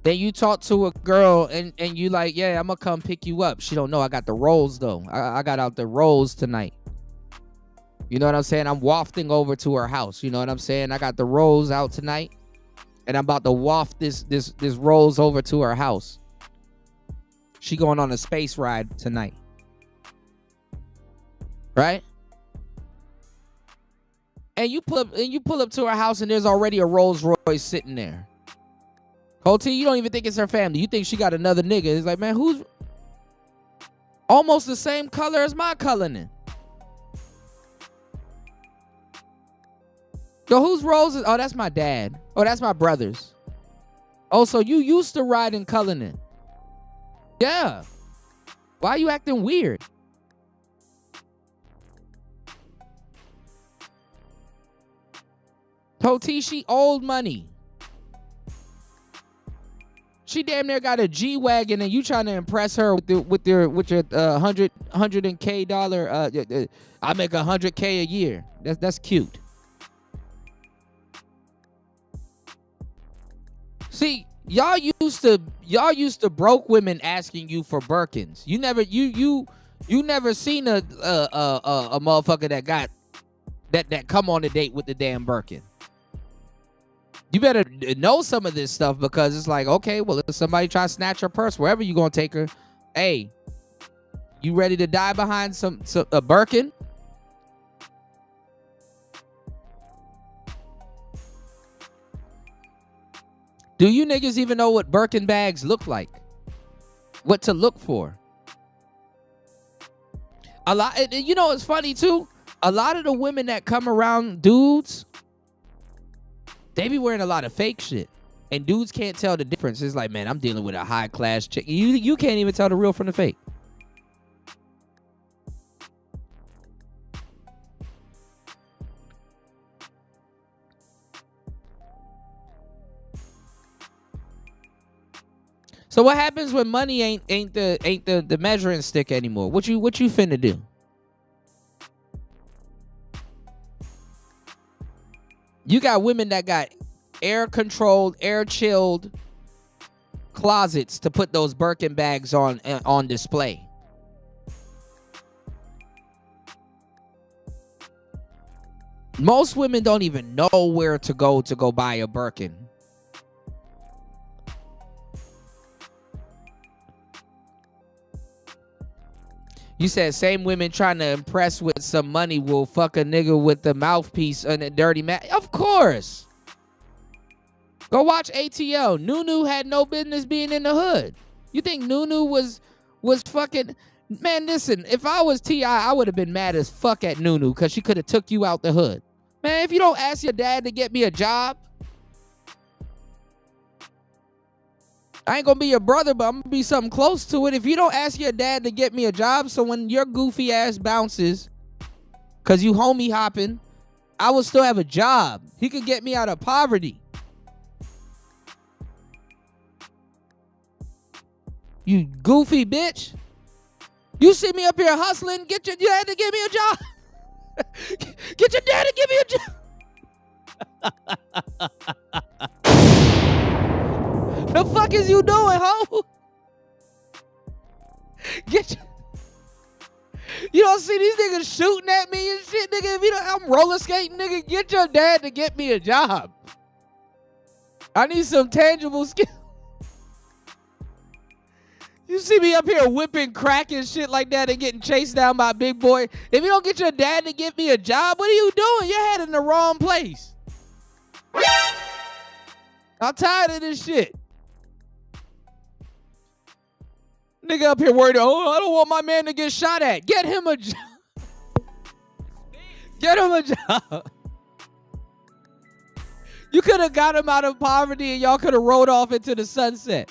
Then you talk to a girl and you like, yeah, I'm going to come pick you up. She don't know I got the rolls though. I got out the rolls tonight. You know what I'm saying? I'm wafting over to her house. You know what I'm saying? I got the rolls out tonight and I'm about to waft this rolls over to her house. She going on a space ride tonight. Right? And you pull up to her house and there's already a Rolls Royce sitting there. Whole team, you don't even think it's her family. You think she got another nigga. It's like, man, who's almost the same color as my Cullinan? So whose Rolls is? Oh, that's my dad. Oh, that's my brother's. Oh, so you used to ride in Cullinan. Yeah. Why are you acting weird? Toti, she old money. She damn near got a G-Wagon and you trying to impress her with your $100K dollar. I make $100K a year. That's cute. See, y'all used to broke women asking you for Birkins. You never seen a motherfucker that got that come on a date with the damn Birkin. You better know some of this stuff because it's like, okay, well, if somebody try to snatch her purse, wherever you gonna take her, hey, you ready to die behind a Birkin? Do you niggas even know what Birkin bags look like? What to look for? A lot, you know, it's funny too. A lot of the women that come around dudes, they be wearing a lot of fake shit. And dudes can't tell the difference. It's like, man, I'm dealing with a high class chick. You can't even tell the real from the fake. So what happens when money ain't the measuring stick anymore? What you finna do? You got women that got air controlled, air chilled closets to put those Birkin bags on display. Most women don't even know where to go buy a Birkin. You said same women trying to impress with some money will fuck a nigga with the mouthpiece and a dirty mat. Of course. Go watch ATL. Nunu had no business being in the hood. You think Nunu was fucking... Man, listen, if I was T.I., I would have been mad as fuck at Nunu because she could have took you out the hood. Man, if you don't ask your dad to get me a job, I ain't gonna be your brother, but I'm gonna be something close to it. If you don't ask your dad to get me a job, so when your goofy ass bounces, cause you homie hopping, I will still have a job. He could get me out of poverty. You goofy bitch. You see me up here hustling, get your dad to give me a job. Get your dad to give me a job. The fuck is you doing, ho? You don't see these niggas shooting at me and shit, nigga. If you don't, I'm roller skating, nigga. Get your dad to get me a job. I need some tangible skill. You see me up here whipping crack and shit like that and getting chased down by a big boy. If you don't get your dad to give me a job, what are you doing? You're heading in the wrong place. I'm tired of this shit. Nigga up here worried, oh, I don't want my man to get shot at. Get him a job. Get him a job. You could have got him out of poverty and y'all could have rode off into the sunset.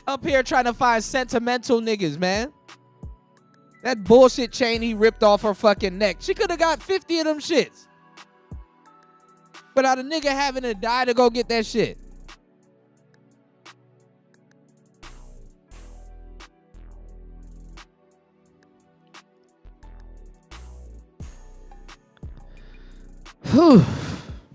Up here trying to find sentimental niggas, man. That bullshit chain he ripped off her fucking neck. She could have got 50 of them shits. Without a nigga having to die to go get that shit. Whew.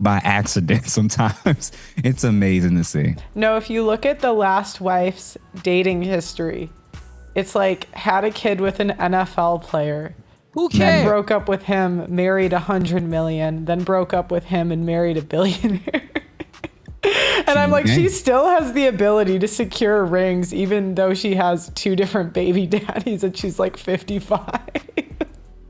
By accident sometimes. It's amazing to see. No, if you look at the last wife's dating history, it's like had a kid with an NFL player. Who cares? Then broke up with him, married 100 million, then broke up with him and married a billionaire. And I'm like, she still has the ability to secure rings even though she has 2 different baby daddies and she's like 55.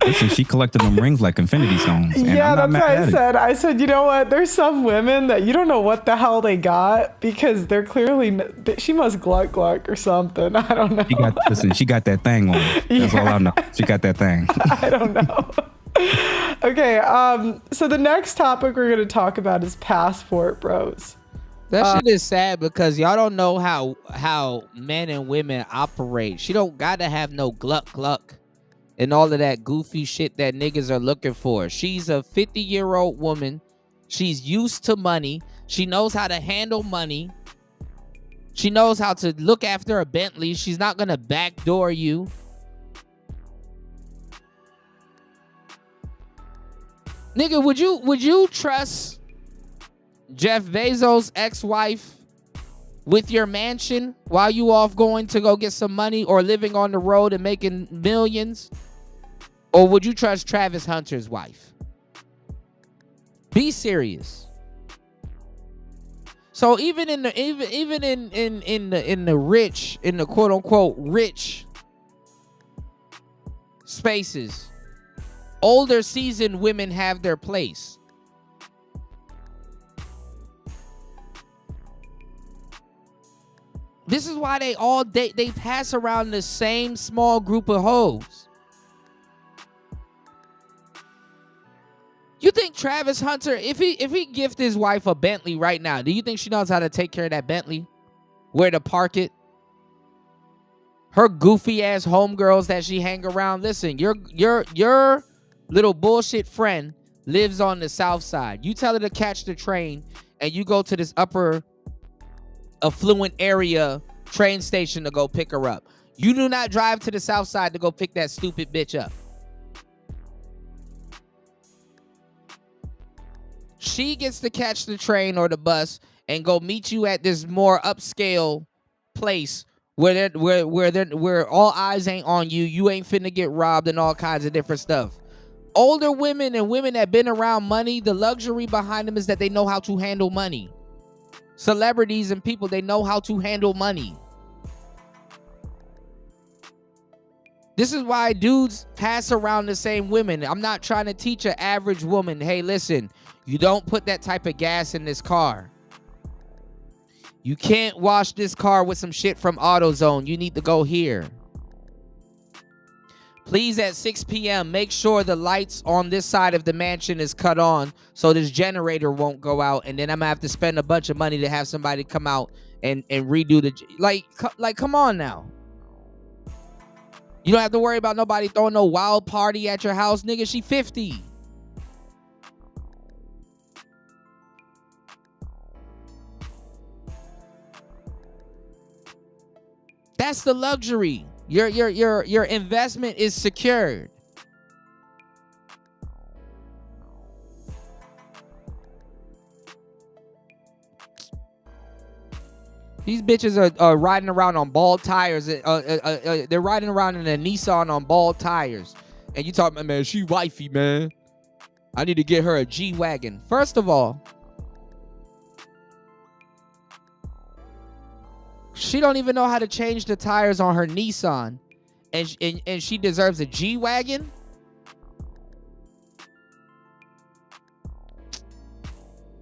Listen, she collected them rings like Infinity Stones. And yeah, I'm not that's what I said, you know what? There's some women that you don't know what the hell they got because they're clearly, she must gluck or something. I don't know. She got that thing on. That's all I know. She got that thing. I don't know. Okay, so the next topic we're going to talk about is passport bros. That shit is sad because y'all don't know how men and women operate. She don't gotta have no gluck and all of that goofy shit that niggas are looking for. She's a 50-year-old woman. She's used to money. She knows how to handle money. She knows how to look after a Bentley. She's not gonna backdoor you. Nigga, would you trust Jeff Bezos' ex-wife with your mansion while you off going to go get some money or living on the road and making millions? Or would you trust Travis Hunter's wife? Be serious. So even in the rich, in the quote unquote rich spaces, older seasoned women have their place. This is why they pass around the same small group of hoes. You think Travis Hunter, if he gift his wife a Bentley right now, do you think she knows how to take care of that Bentley? Where to park it? Her goofy ass homegirls that she hang around. Listen, your little bullshit friend lives on the south side. You tell her to catch the train and you go to this upper affluent area train station to go pick her up. You do not drive to the south side to go pick that stupid bitch up. She gets to catch the train or the bus and go meet you at this more upscale place where all eyes ain't on you. You ain't finna get robbed and all kinds of different stuff. Older women and women that been around money, the luxury behind them is that they know how to handle money. Celebrities and people, they know how to handle money. This is why dudes pass around the same women. I'm not trying to teach an average woman, hey, listen, you don't put that type of gas in this car. You can't wash this car with some shit from AutoZone. You need to go here. Please, at 6 p.m., make sure the lights on this side of the mansion is cut on so this generator won't go out, and then I'm going to have to spend a bunch of money to have somebody come out and redo the... Like, come on now. You don't have to worry about nobody throwing no wild party at your house. Nigga, she 50. That's the luxury. Your investment is secured. These bitches are riding around on bald tires. They're riding around in a Nissan on bald tires. And you talking about, man, she wifey, man. I need to get her a G-Wagon. First of all, she don't even know how to change the tires on her Nissan. And she deserves a G-Wagon?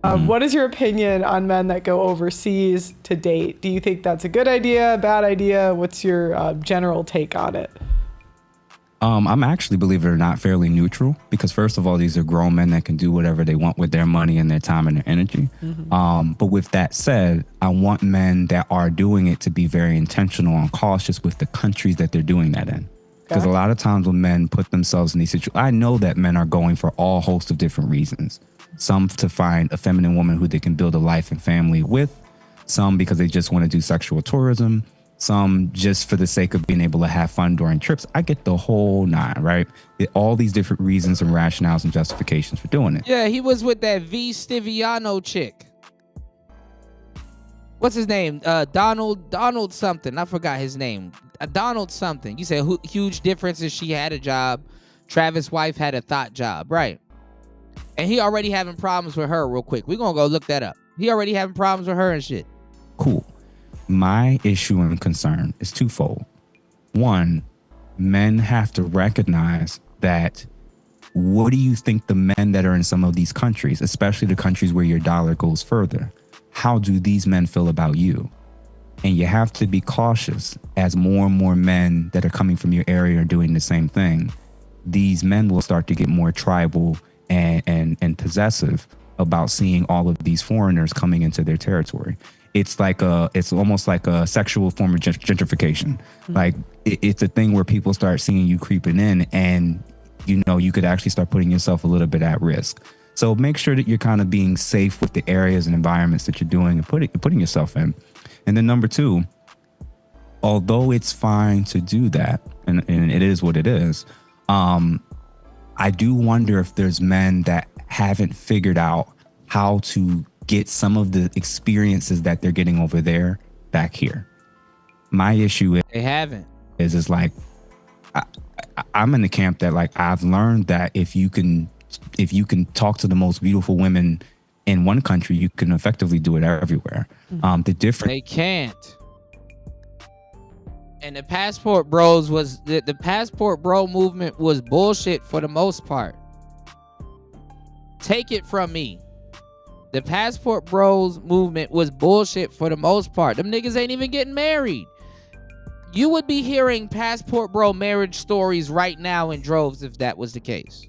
What is your opinion on men that go overseas to date? Do you think that's a good idea, bad idea? What's your general take on it? I'm actually, believe it or not, fairly neutral because first of all, these are grown men that can do whatever they want with their money and their time and their energy. But with that said, I want men that are doing it to be very intentional and cautious with the countries that they're doing that in. Because a lot of times when men put themselves in these situations, I know that men are going for all hosts of different reasons. Some to find a feminine woman who they can build a life and family with. Some because they just want to do sexual tourism. Some just for the sake of being able to have fun during trips. I get the whole nine, right? All these different reasons and rationales and justifications for doing it. Yeah, he was with that V. Stiviano chick. What's his name? Donald something. I forgot his name. Donald something. You said huge differences. She had a job. Travis' wife had a thought job, right? And he already having problems with her real quick. We're going to go look that up. He already having problems with her and shit. Cool. My issue and concern is twofold. One, men have to recognize that what do you think the men that are in some of these countries, especially the countries where your dollar goes further, how do these men feel about you? And you have to be cautious as more and more men that are coming from your area are doing the same thing. These men will start to get more tribal and possessive about seeing all of these foreigners coming into their territory. It's almost like a sexual form of gentrification. Like it's a thing where people start seeing you creeping in and, you know, you could actually start putting yourself a little bit at risk. So make sure that you're kind of being safe with the areas and environments that you're doing and putting yourself in. And then number two, although it's fine to do that, and it is what it is, I do wonder if there's men that haven't figured out how to get some of the experiences that they're getting over there back here. My issue is they haven't. Is like I'm in the camp that like I've learned that if you can talk to the most beautiful women in one country, you can effectively do it everywhere. The difference they can't. And the passport bros was the passport bro movement was bullshit for the most part. Take it from me. The passport bros movement was bullshit for the most part. Them niggas ain't even getting married. You would be hearing passport bro marriage stories right now in droves if that was the case.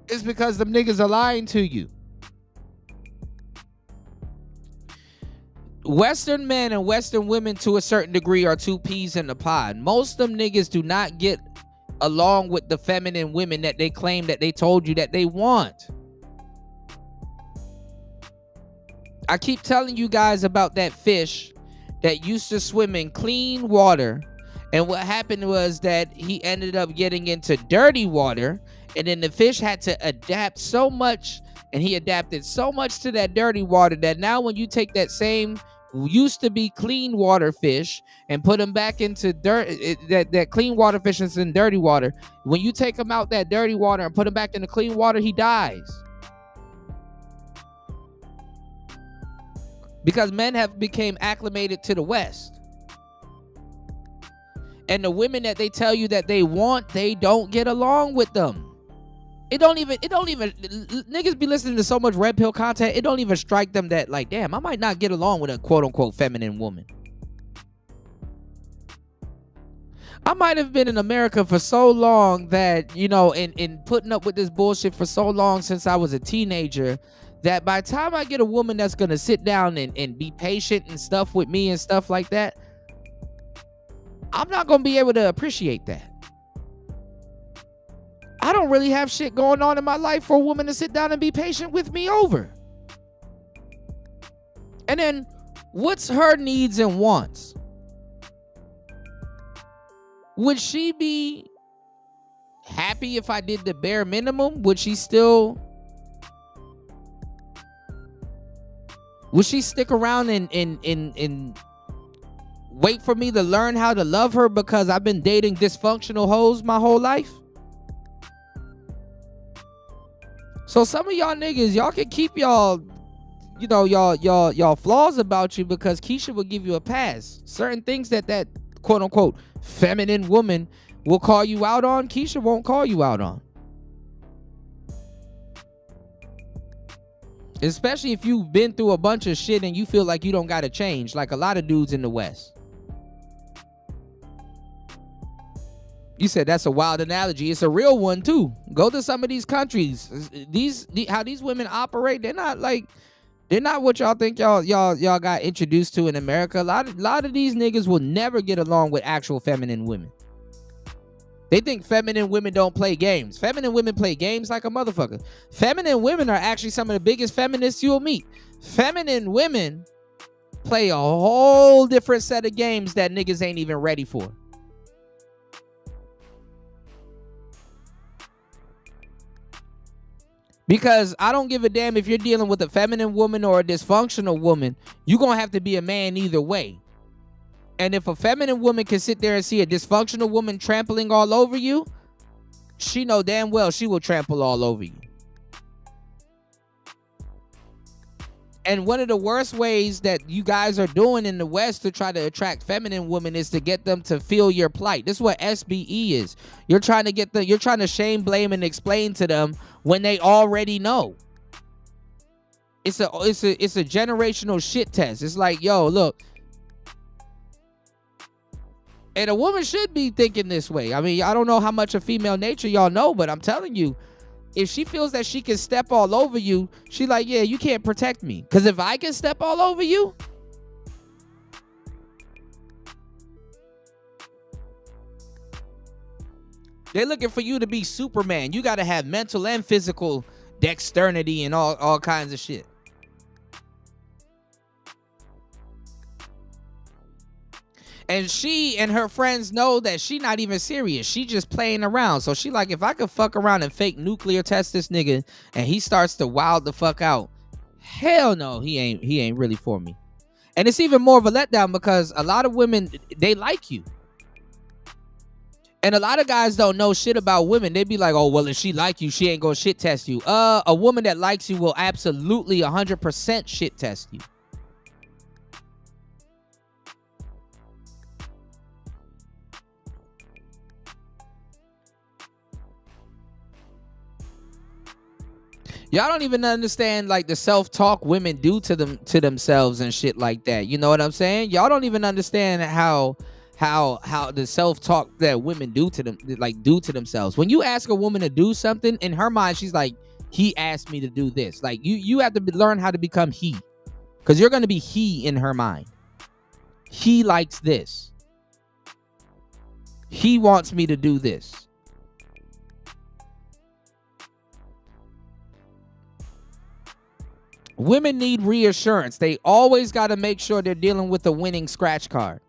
It's because them niggas are lying to you. Western men and Western women to a certain degree are two peas in the pod. Most of them niggas do not get along with the feminine women that they claim that they told you that they want. I keep telling you guys about that fish that used to swim in clean water, and what happened was that he ended up getting into dirty water, And then the fish had to adapt so much, and he adapted so much to that dirty water that now when you take that same used to be clean water fish and put them back into dirt, that clean water fish is in dirty water. When you take him out that dirty water and put him back in the clean water, he dies. Because men have become acclimated to the West. And the women that they tell you that they want, they don't get along with them. It don't even, niggas be listening to so much red pill content, it don't even strike them that, like, damn, I might not get along with a quote unquote feminine woman. I might have been in America for so long that, you know, in putting up with this bullshit for so long since I was a teenager, that by the time I get a woman that's gonna sit down and be patient and stuff with me and stuff like that, I'm not gonna be able to appreciate that. I don't really have shit going on in my life for a woman to sit down and be patient with me over. And then, what's her needs and wants? Would she be happy if I did the bare minimum? Would she stick around and wait for me to learn how to love her because I've been dating dysfunctional hoes my whole life? So some of y'all niggas, y'all can keep y'all flaws about you because Keisha will give you a pass. Certain things that quote unquote feminine woman will call you out on, Keisha won't call you out on. Especially if you've been through a bunch of shit and you feel like you don't gotta change, like a lot of dudes in the West. You said that's a wild analogy. It's a real one too. Go to some of these countries. How these women operate, they're not what y'all think y'all got introduced to in America. A lot of these niggas will never get along with actual feminine women. They think feminine women don't play games. Feminine women play games like a motherfucker. Feminine women are actually some of the biggest feminists you'll meet. Feminine women play a whole different set of games that niggas ain't even ready for. Because I don't give a damn if you're dealing with a feminine woman or a dysfunctional woman. You're going to have to be a man either way. And if a feminine woman can sit there and see a dysfunctional woman trampling all over you, she know damn well she will trample all over you. And one of the worst ways that you guys are doing in the West to try to attract feminine women is to get them to feel your plight. This is what SBE is. You're trying to shame, blame, and explain to them when they already know. It's a generational shit test. It's like, yo, look. And a woman should be thinking this way. I mean, I don't know how much of female nature y'all know, but I'm telling you, if she feels that she can step all over you, she like, yeah, you can't protect me. Because if I can step all over you, they're looking for you to be Superman. You got to have mental and physical dexterity and all kinds of shit. And she and her friends know that she not even serious. She just playing around. So she like, if I could fuck around and fake nuclear test this nigga and he starts to wild the fuck out, hell no, he ain't really for me. And it's even more of a letdown because a lot of women, they like you. And a lot of guys don't know shit about women. They be like, oh, well, if she like you, she ain't gonna shit test you. A woman that likes you will absolutely 100% shit test you. Y'all don't even understand like the self-talk women do to themselves and shit like that. You know what I'm saying? Y'all don't even understand how the self-talk that women do to themselves. When you ask a woman to do something, in her mind, she's like, he asked me to do this. Like you have to learn how to become he, because you're going to be he in her mind. He likes this. He wants me to do this. Women need reassurance. They always got to make sure they're dealing with a winning scratch card.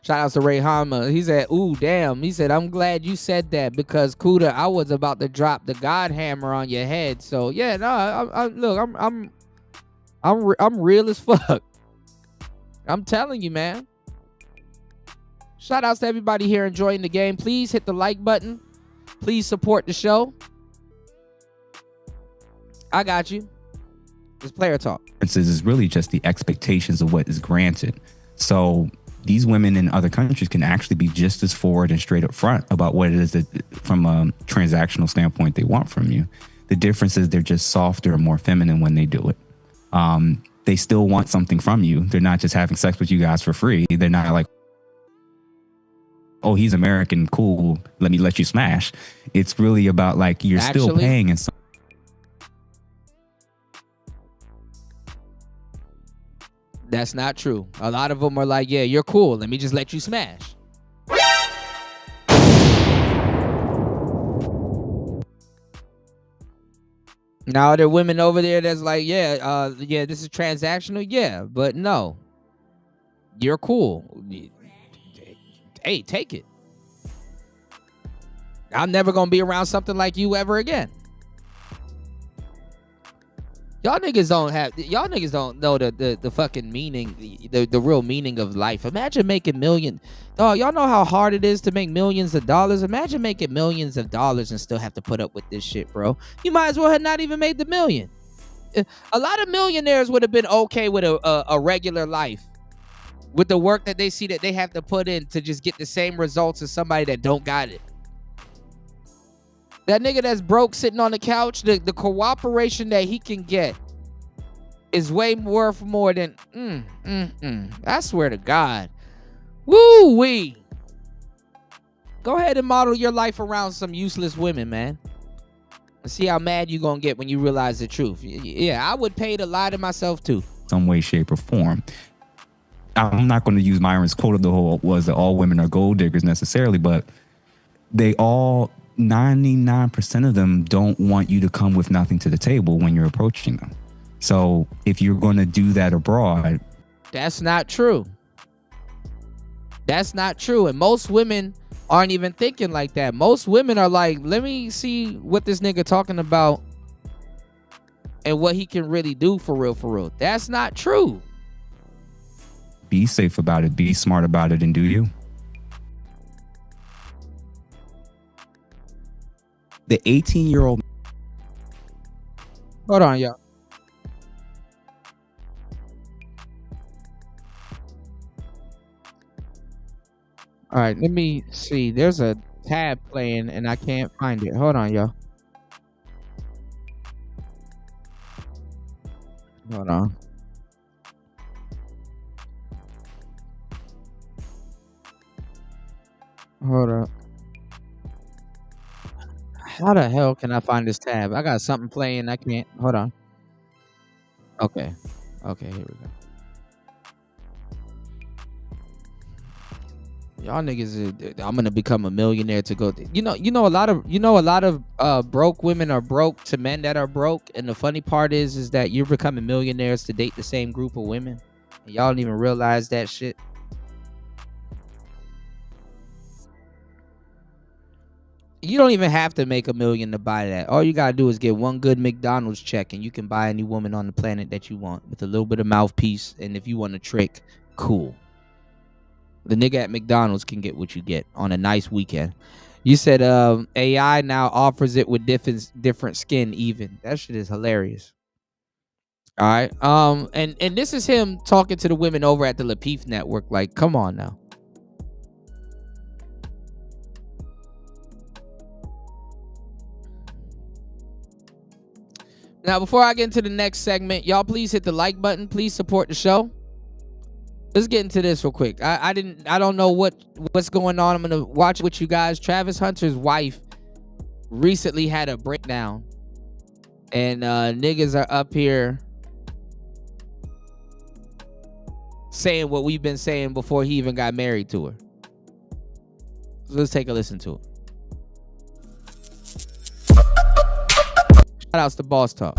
Shout out to Ray Hama. He said, "Ooh, damn." He said, "I'm glad you said that because Kuda, I was about to drop the God hammer on your head." So yeah, no, look, I'm real as fuck. I'm telling you, man. Shout outs to everybody here enjoying the game. Please hit the like button. Please support the show. I got you. It's player talk. Is really just the expectations of what is granted. So these women in other countries can actually be just as forward and straight up front about what it is that from a transactional standpoint they want from you. The difference is they're just softer and more feminine when they do it. They still want something from you. They're not just having sex with you guys for free. They're not like, oh, he's American, cool, let me let you smash. It's really about like you're still paying in some. That's not true. A lot of them are like, yeah, you're cool, let me just let you smash. Now there are women over there that's like, yeah, this is transactional, yeah, but no, you're cool. Hey, take it. I'm never gonna be around something like you ever again. Y'all niggas don't know the fucking meaning, the real meaning of life. Imagine making millions. Oh, y'all know how hard it is to make millions of dollars. Imagine making millions of dollars and still have to put up with this shit, bro. You might as well have not even made the million. A lot of millionaires would have been okay with a regular life, with the work that they see that they have to put in to just get the same results as somebody that don't got it. That nigga that's broke sitting on the couch, the cooperation that he can get is way worth more than I swear to God. Woo-wee. Go ahead and model your life around some useless women, man. And see how mad you gonna get when you realize the truth. Yeah, I would pay to lie to myself too. Some way, shape, or form. I'm not going to use Myron's quote of the whole was that all women are gold diggers necessarily, but they all 99% of them don't want you to come with nothing to the table when you're approaching them. So if you're going to do that abroad, that's not true. That's not true. And most women aren't even thinking like that. Most women are like, let me see what this nigga talking about and what he can really do for real, for real. That's not true. Be safe about it, be smart about it, and do you. The 18-year-old. Hold on, y'all. All right, let me see. There's a tab playing and I can't find it. Hold on, y'all. Hold on. Hold up. How the hell can I find this tab? I got something playing. I can't. Hold on. Okay. Okay, here we go. Y'all niggas, I'm gonna become a millionaire to go. You know, a lot of broke women are broke to men that are broke. And the funny part is that you're becoming millionaires to date the same group of women. And y'all don't even realize that shit. You don't even have to make $1 million to buy that. All you gotta do is get one good McDonald's check and you can buy any woman on the planet that you want with a little bit of mouthpiece. And if you want a trick, cool. The nigga at McDonald's can get what you get on a nice weekend. You said AI now offers it with different skin even. That shit is hilarious. All right. And this is him talking to the women over at the Lapeef Network. Like, come on now. Now, before I get into the next segment, y'all please hit the like button. Please support the show. Let's get into this real quick. I don't know what's going on. I'm gonna watch it with you guys. Travis Hunter's wife recently had a breakdown, and niggas are up here saying what we've been saying before he even got married to her. So let's take a listen to it. Shout outs to Boss Talk.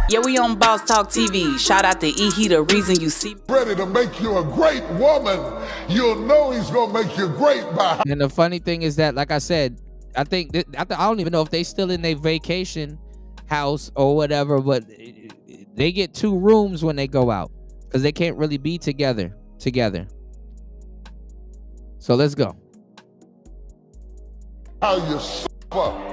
Yeah, we on Boss Talk TV. Shout out to E. He the reason you see. Ready to make you a great woman. You'll know he's gonna make you great by. And the funny thing is that, like I said, I think I don't even know if they still in their vacation house or whatever, but they get 2 rooms when they go out because they can't really be together. So let's go. How you suffer.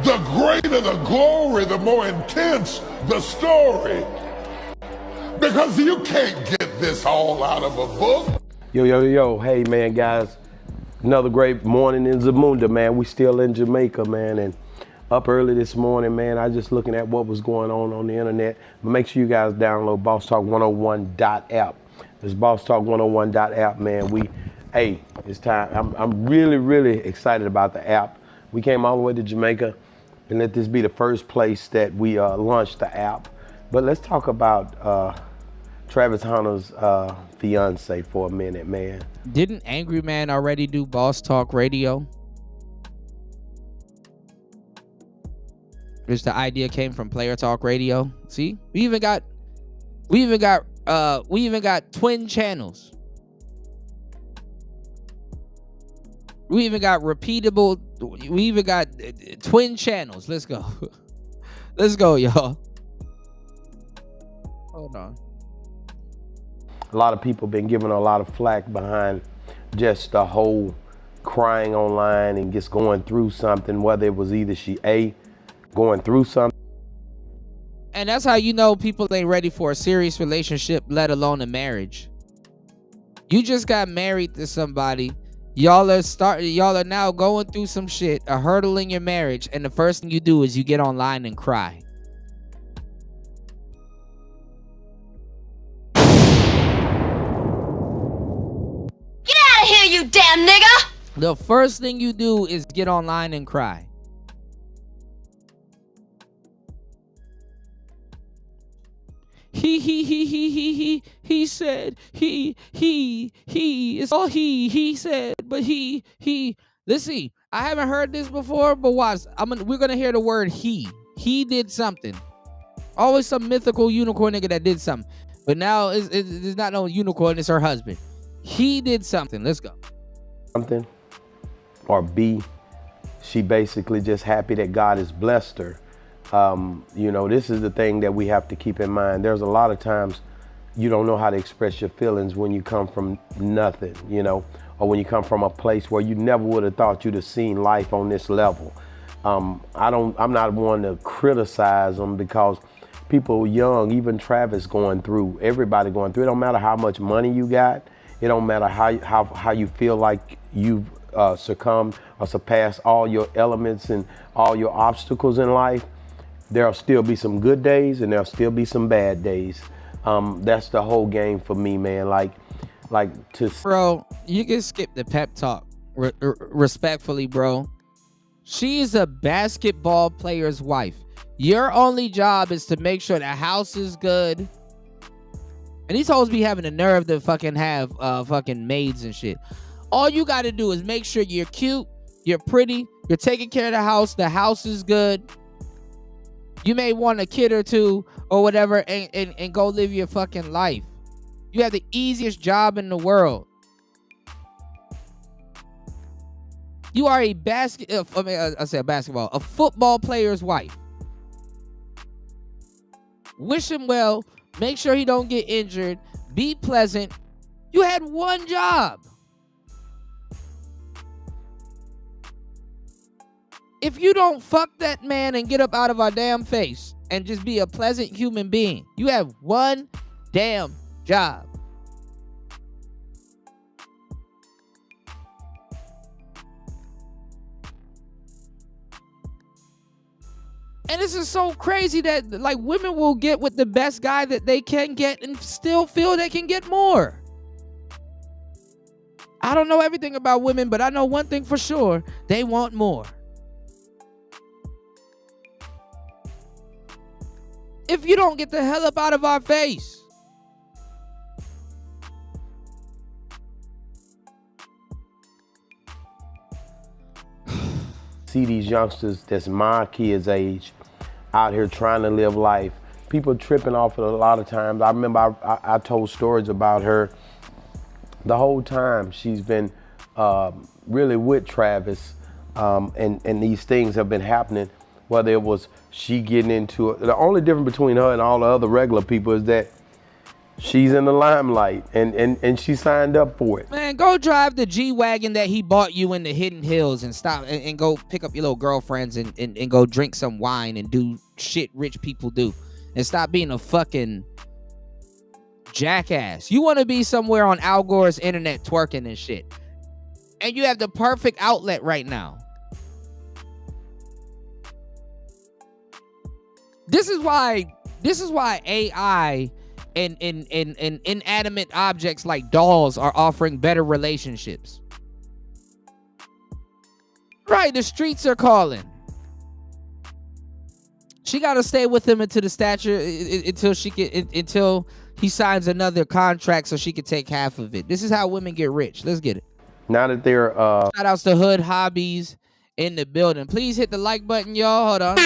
The greater the glory, the more intense the story. Because you can't get this all out of a book. Yo, hey man, guys. Another great morning in Zamunda, man. We still in Jamaica, man, and up early this morning, man. I just looking at what was going on the internet. But make sure you guys download Boss Talk 101.app. It's Boss Talk 101.app, man. Hey, it's time. I'm really excited about the app. We came all the way to Jamaica, and let this be the first place that we launched the app. But let's talk about Travis Hunter's fiance for a minute, man. Didn't Angry Man already do Boss Talk Radio? Which the idea came from Player Talk Radio. See, we even got twin channels. We even got repeatable. We even got twin channels. Let's go. Let's go, y'all. Hold on. A lot of people been giving a lot of flack behind just the whole crying online and just going through something, whether it was either she going through something. And that's how you know people ain't ready for a serious relationship, let alone a marriage. You just got married to somebody. Y'all are now going through some shit, a hurdle in your marriage, and the first thing you do is you get online and cry. Get out of here, you damn nigga! The first thing you do is get online and cry. He said it's all he said, but he let's see, I haven't heard this before, but watch, we're gonna hear the word he did something. Always some mythical unicorn nigga that did something, but now it's not no unicorn, it's her husband. He did something. Let's go. Something, or B, she basically just happy that God has blessed her. This is the thing that we have to keep in mind. There's a lot of times you don't know how to express your feelings when you come from nothing, or when you come from a place where you never would have thought you'd have seen life on this level. I'm not one to criticize them because people young, even Travis going through, everybody going through. It don't matter how much money you got. It don't matter how you feel like you've succumbed or surpassed all your elements and all your obstacles in life. There'll still be some good days and there'll still be some bad days. That's the whole game for me, man. Bro, you can skip the pep talk respectfully, bro. She's a basketball player's wife. Your only job is to make sure the house is good. And these hoes be having the nerve to fucking have fucking maids and shit. All you got to do is make sure you're cute, you're pretty, you're taking care of the house is good. You may want a kid or two or whatever and go live your fucking life. You have the easiest job in the world. You are a a football player's wife. Wish him well. Make sure he don't get injured. Be pleasant. You had one job. If you don't fuck that man and get up out of our damn face and just be a pleasant human being, you have one damn job. And this is so crazy that like women will get with the best guy that they can get and still feel they can get more. I don't know everything about women, but I know one thing for sure. They want more. If you don't get the hell up out of our face. see these youngsters that's my kids' age out here trying to live life. People tripping off it a lot of times. I remember I told stories about her the whole time she's been really with Travis, and these things have been happening, whether it was she getting into it. The only difference between her and all the other regular people is that she's in the limelight and she signed up for it. Man, go drive the G-Wagon that he bought you in the Hidden Hills and stop and go pick up your little girlfriends and go drink some wine and do shit rich people do. And stop being a fucking jackass. You want to be somewhere on Al Gore's internet twerking and shit. And you have the perfect outlet right now. This is why AI and inanimate objects like dolls are offering better relationships. Right, the streets are calling. She got to stay with him until until he signs another contract so she can take half of it. This is how women get rich. Let's get it. Now that they're shout outs to Hood Hobbies in the building. Please hit the like button, y'all. Hold on.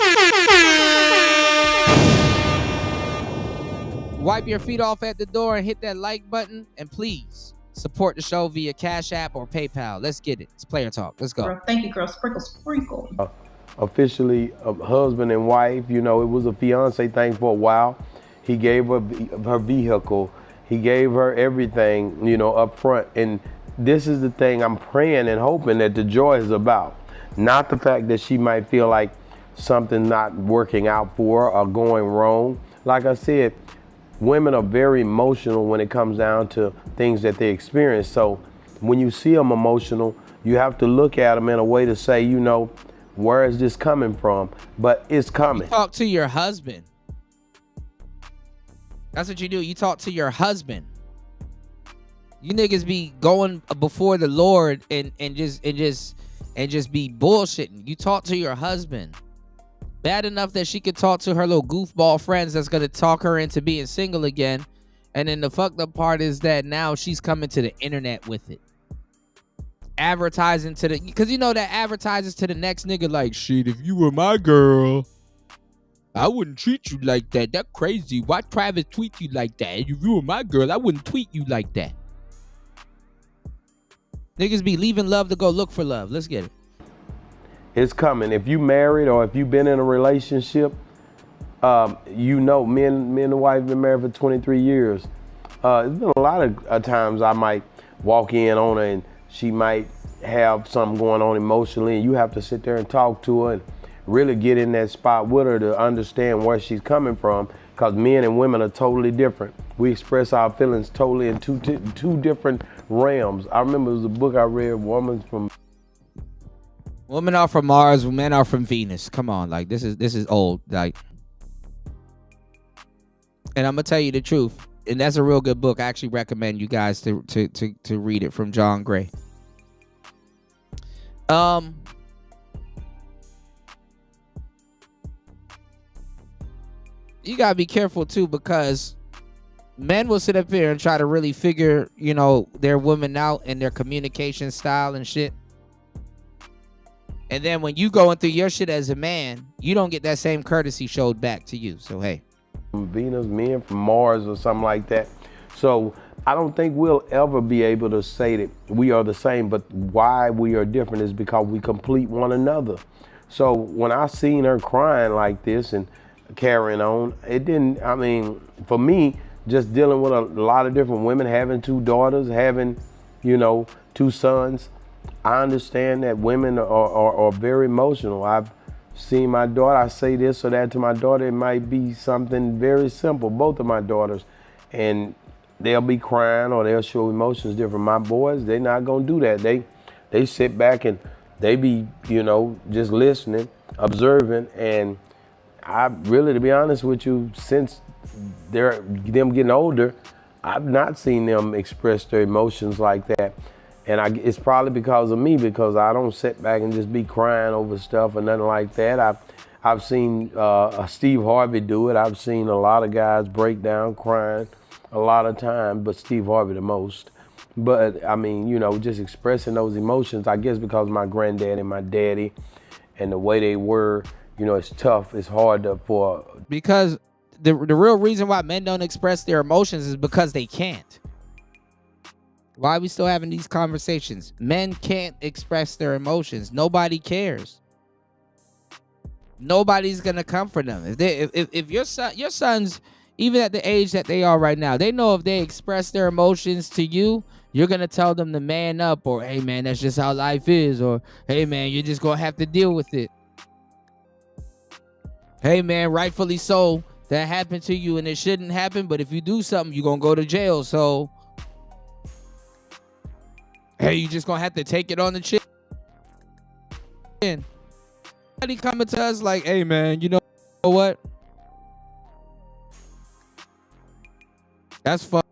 Wipe your feet off at the door and hit that like button. And please support the show via Cash App or PayPal. Let's get it. It's Player Talk. Let's go. Girl, thank you, girl. Sprinkle, sprinkle. Officially a husband and wife. You know, it was a fiance thing for a while. He gave her her vehicle. He gave her everything, you know, up front. And this is the thing I'm praying and hoping that the joy is about. Not the fact that she might feel like something not working out for her or going wrong. Like I said, women are very emotional when it comes down to things that they experience. So when you see them emotional, you have to look at them in a way to say, you know, where is this coming from? But it's coming. You talk to your husband. That's what you do. You talk to your husband. You niggas be going before the Lord and just be bullshitting. You talk to your husband. Bad enough that she could talk to her little goofball friends that's gonna talk her into being single again. And then the fucked up part is that now she's coming to the internet with it. Advertising to the, because you know that advertises to the next nigga like, shit, if you were my girl, I wouldn't treat you like that. That's crazy. Why Travis tweet you like that? If you were my girl, I wouldn't tweet you like that. Niggas be leaving love to go look for love. Let's get it. It's coming. If you married or if you've been in a relationship, you know, me and the wife been married for 23 years. It's been a lot of times I might walk in on her and she might have something going on emotionally, and you have to sit there and talk to her and really get in that spot with her to understand where she's coming from, because men and women are totally different. We express our feelings totally in two different realms. I remember it was a book I read, Women are from Mars, men are from Venus. Come on, like this is old, like. And I'm gonna tell you the truth, and that's a real good book. I actually recommend you guys to read it, from John Gray. You gotta be careful too, because men will sit up here and try to really figure, you know, their women out and their communication style and shit. And then when you going through your shit as a man, you don't get that same courtesy showed back to you. So hey, Venus, men from Mars or something like that. So I don't think we'll ever be able to say that we are the same, but why we are different is because we complete one another. So when I seen her crying like this and carrying on, it didn't, I mean, for me, just dealing with a lot of different women, having 2 daughters, having, you know, 2 sons, I understand that women are very emotional. I've seen my daughter, I say this or that to my daughter, it might be something very simple, both of my daughters, and they'll be crying or they'll show emotions different. My boys, they're not gonna do that. They sit back and they be, you know, just listening, observing, and I really, to be honest with you, since them getting older, I've not seen them express their emotions like that. And it's probably because of me, because I don't sit back and just be crying over stuff or nothing like that. I've seen Steve Harvey do it. I've seen a lot of guys break down crying a lot of time, but Steve Harvey the most. But I mean, you know, just expressing those emotions, I guess because of my granddad and my daddy and the way they were, it's tough. It's hard for. Because the real reason why men don't express their emotions is because they can't. Why are we still having these conversations? Men can't express their emotions. Nobody cares. Nobody's gonna come for them. If your sons, even at the age that they are right now, they know if they express their emotions to you, you're gonna tell them to man up, or hey man, that's just how life is, or hey man, you're just gonna have to deal with it. Hey man, rightfully so, that happened to you and it shouldn't happen, but if you do something, you're gonna go to jail. So hey, you just gonna have to take it on the chin. Somebody coming to us like, hey man, you know what? That's fun.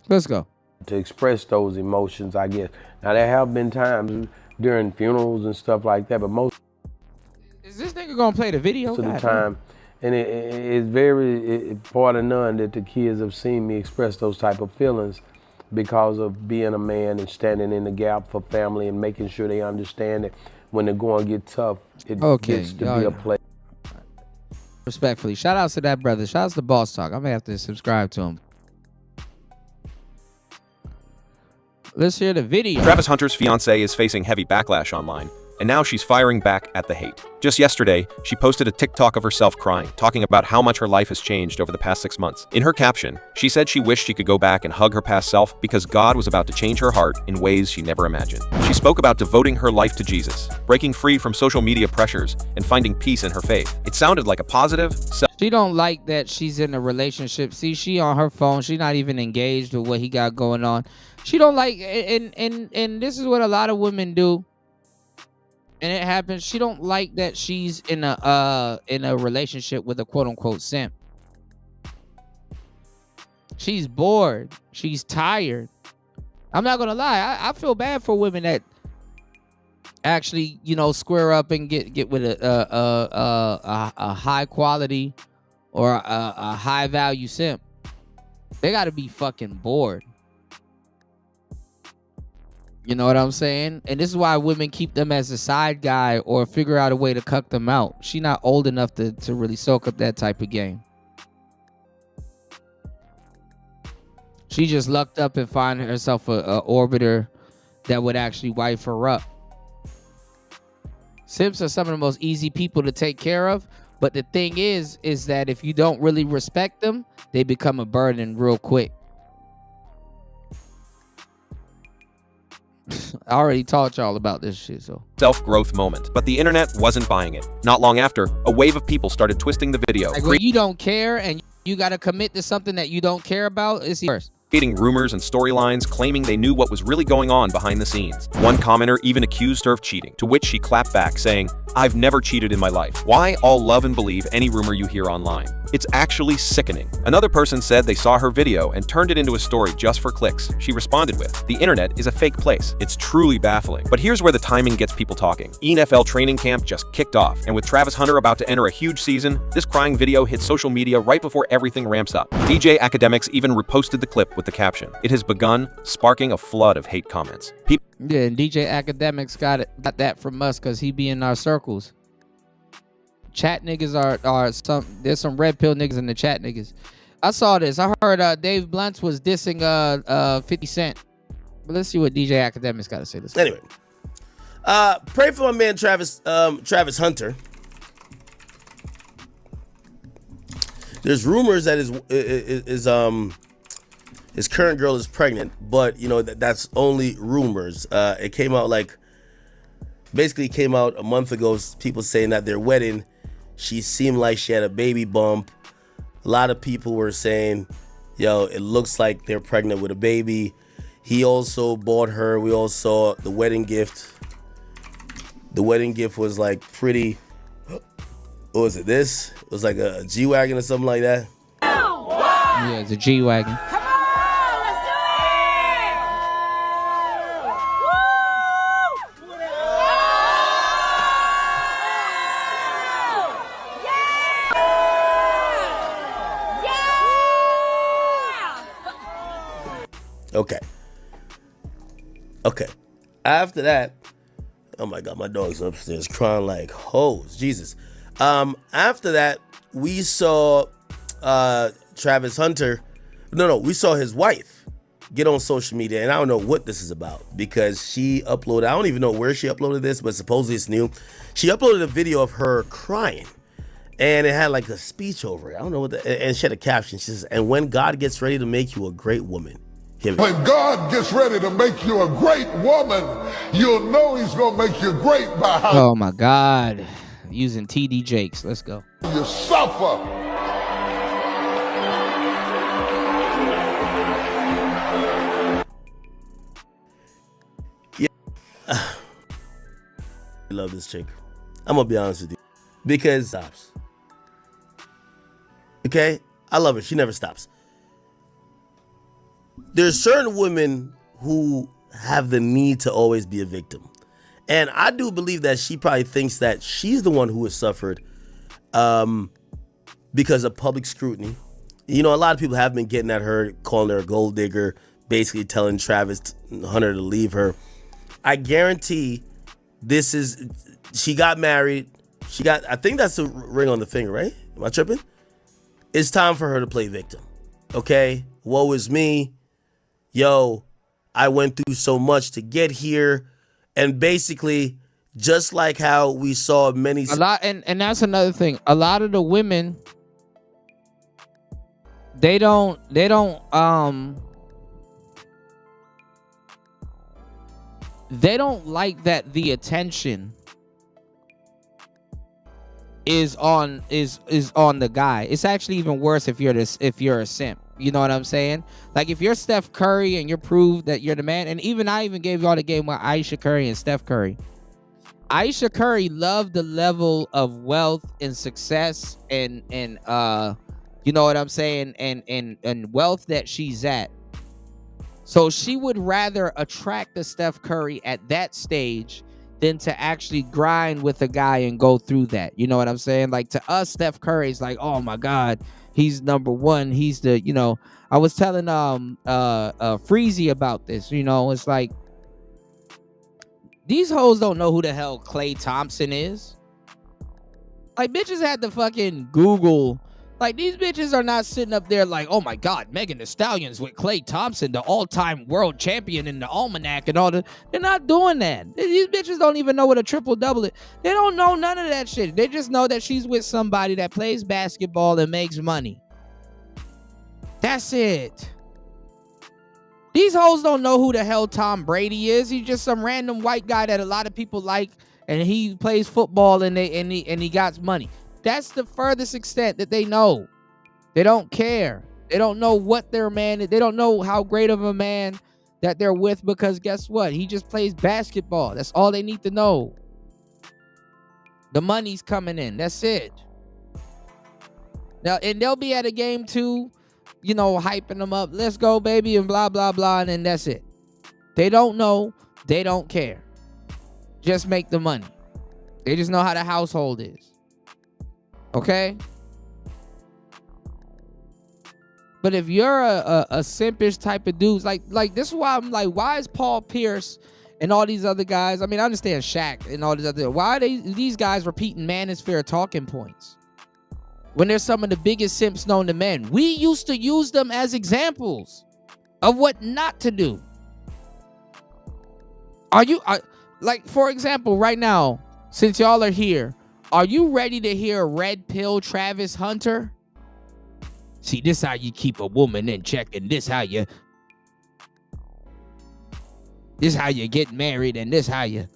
Let's go. To express those emotions, I guess. Now there have been times during funerals and stuff like that, but most is this nigga gonna play the video? of the time, and it's very part of none that the kids have seen me express those type of feelings because of being a man and standing in the gap for family and making sure they understand that when they're going to get tough, it gets to be a play. Respectfully, shout outs to that brother. Shout outs to Boss Talk. I'm gonna have to subscribe to him. Let's hear the video. Travis Hunter's fiancée is facing heavy backlash online, and now she's firing back at the hate. Just yesterday, she posted a TikTok of herself crying, talking about how much her life has changed over the past 6 months. In her caption, she said she wished she could go back and hug her past self because God was about to change her heart in ways she never imagined. She spoke about devoting her life to Jesus, breaking free from social media pressures, and finding peace in her faith. It sounded like a positive, She don't like that she's in a relationship. See, she on her phone. She not even engaged with what he got going on. She don't like, and this is what a lot of women do. And it happens. She don't like that she's in a relationship with a quote unquote simp. She's bored. She's tired. I'm not gonna lie. I feel bad for women that actually, square up and get with a high quality or a high value simp. They got to be fucking bored. You know what I'm saying? And this is why women keep them as a side guy or figure out a way to cuck them out. She not old enough to really soak up that type of game. She just lucked up and find herself a orbiter that would actually wife her up. Simps are some of the most easy people to take care of. But the thing is that if you don't really respect them, they become a burden real quick. I already taught y'all about this shit, so. Self-growth moment, but the internet wasn't buying it. Not long after, a wave of people started twisting the video. Like when you don't care and you got to commit to something that you don't care about, it's worse. Creating rumors and storylines claiming they knew what was really going on behind the scenes. One commenter even accused her of cheating, to which she clapped back saying, "I've never cheated in my life. Why all love and believe any rumor you hear online? It's actually sickening." Another person said they saw her video and turned it into a story just for clicks. She responded with, "The internet is a fake place. It's truly baffling." But here's where the timing gets people talking. NFL training camp just kicked off, and with Travis Hunter about to enter a huge season, this crying video hit social media right before everything ramps up. DJ Academics even reposted the clip with the caption, "It has begun," sparking a flood of hate comments. Yeah, and DJ Academics got that from us because he be in our circles. Chat niggas are there's some red pill niggas in the chat niggas. I saw this. I heard Dave Blunt was dissing 50 Cent. But let's see what DJ Academics got to say this. Anyway, pray for my man Travis Hunter. There's rumors that his current girl is pregnant, but that's only rumors. It came out a month ago. People saying that their wedding, she seemed like she had a baby bump. A lot of people were saying, it looks like they're pregnant with a baby. He also bought her. We all saw the wedding gift. The wedding gift was like pretty. What was it? This? It was like a G-Wagon or something like that. Yeah, it's a G-Wagon. Okay. Okay. After that, oh my God, my dog's upstairs crying like hoes. Jesus. After that, we saw Travis Hunter. No, we saw his wife get on social media, and I don't know what this is about because she uploaded, I don't even know where she uploaded this, but supposedly it's new. She uploaded a video of her crying, and it had like a speech over it. I don't know what and she had a caption. She says, and when God gets ready to make you a great woman. When God gets ready to make you a great woman, you'll know he's going to make you great by how Oh my God. Using TD Jakes. Let's go. you suffer. I love this chick. I'm going to be honest with you. Because stops. Okay? I love her. She never stops. There's certain women who have the need to always be a victim. And I do believe that she probably thinks that she's the one who has suffered because of public scrutiny. You know, a lot of people have been getting at her, calling her a gold digger, basically telling Travis Hunter to leave her. I guarantee she got married. I think that's the ring on the finger, right? Am I tripping? It's time for her to play victim. Okay? Woe is me. Yo, I went through so much to get here. And basically, just like how we saw many... And that's another thing. A lot of the women, they don't like that the attention is on the guy. It's actually even worse if you're a simp. You know what I'm saying? Like if you're Steph Curry and you're proved that you're the man, and I even gave y'all the game with Aisha Curry and Steph Curry. Aisha Curry loved the level of wealth and success and you know what I'm saying, and wealth that she's at. So she would rather attract the Steph Curry at that stage than to actually grind with a guy and go through that. You know what I'm saying? Like to us, Steph Curry's like, oh my God, he's number one. He's the, you know, I was telling Freezy about this. You know, it's like these hoes don't know who the hell Klay Thompson is. Like bitches had to fucking Google. Like these bitches are not sitting up there like, oh my God, Megan Thee Stallion's with Klay Thompson, the all-time world champion in the almanac and all that. They're not doing that. These bitches don't even know what a triple-double is. They don't know none of that shit. They just know that she's with somebody that plays basketball and makes money. That's it. These hoes don't know who the hell Tom Brady is. He's just some random white guy that a lot of people like, and he plays football and he got money. That's the furthest extent that they know. They don't care. They don't know what their man is. They don't know how great of a man that they're with because guess what? He just plays basketball. That's all they need to know. The money's coming in. That's it. Now, and they'll be at a game too, you know, hyping them up. Let's go, baby, and blah, blah, blah. And then that's it. They don't know. They don't care. Just make the money. They just know how the household is. Okay? But if you're a simpish type of dude, like this is why I'm like, why is Paul Pierce and all these other guys, I mean, I understand Shaq and all these other, why are these guys repeating manosphere talking points? When they're some of the biggest simps known to men. We used to use them as examples of what not to do. Like, for example, right now, since y'all are here, are you ready to hear Red Pill Travis Hunter? See, this how you keep a woman in check, and this how you get married, and this how you...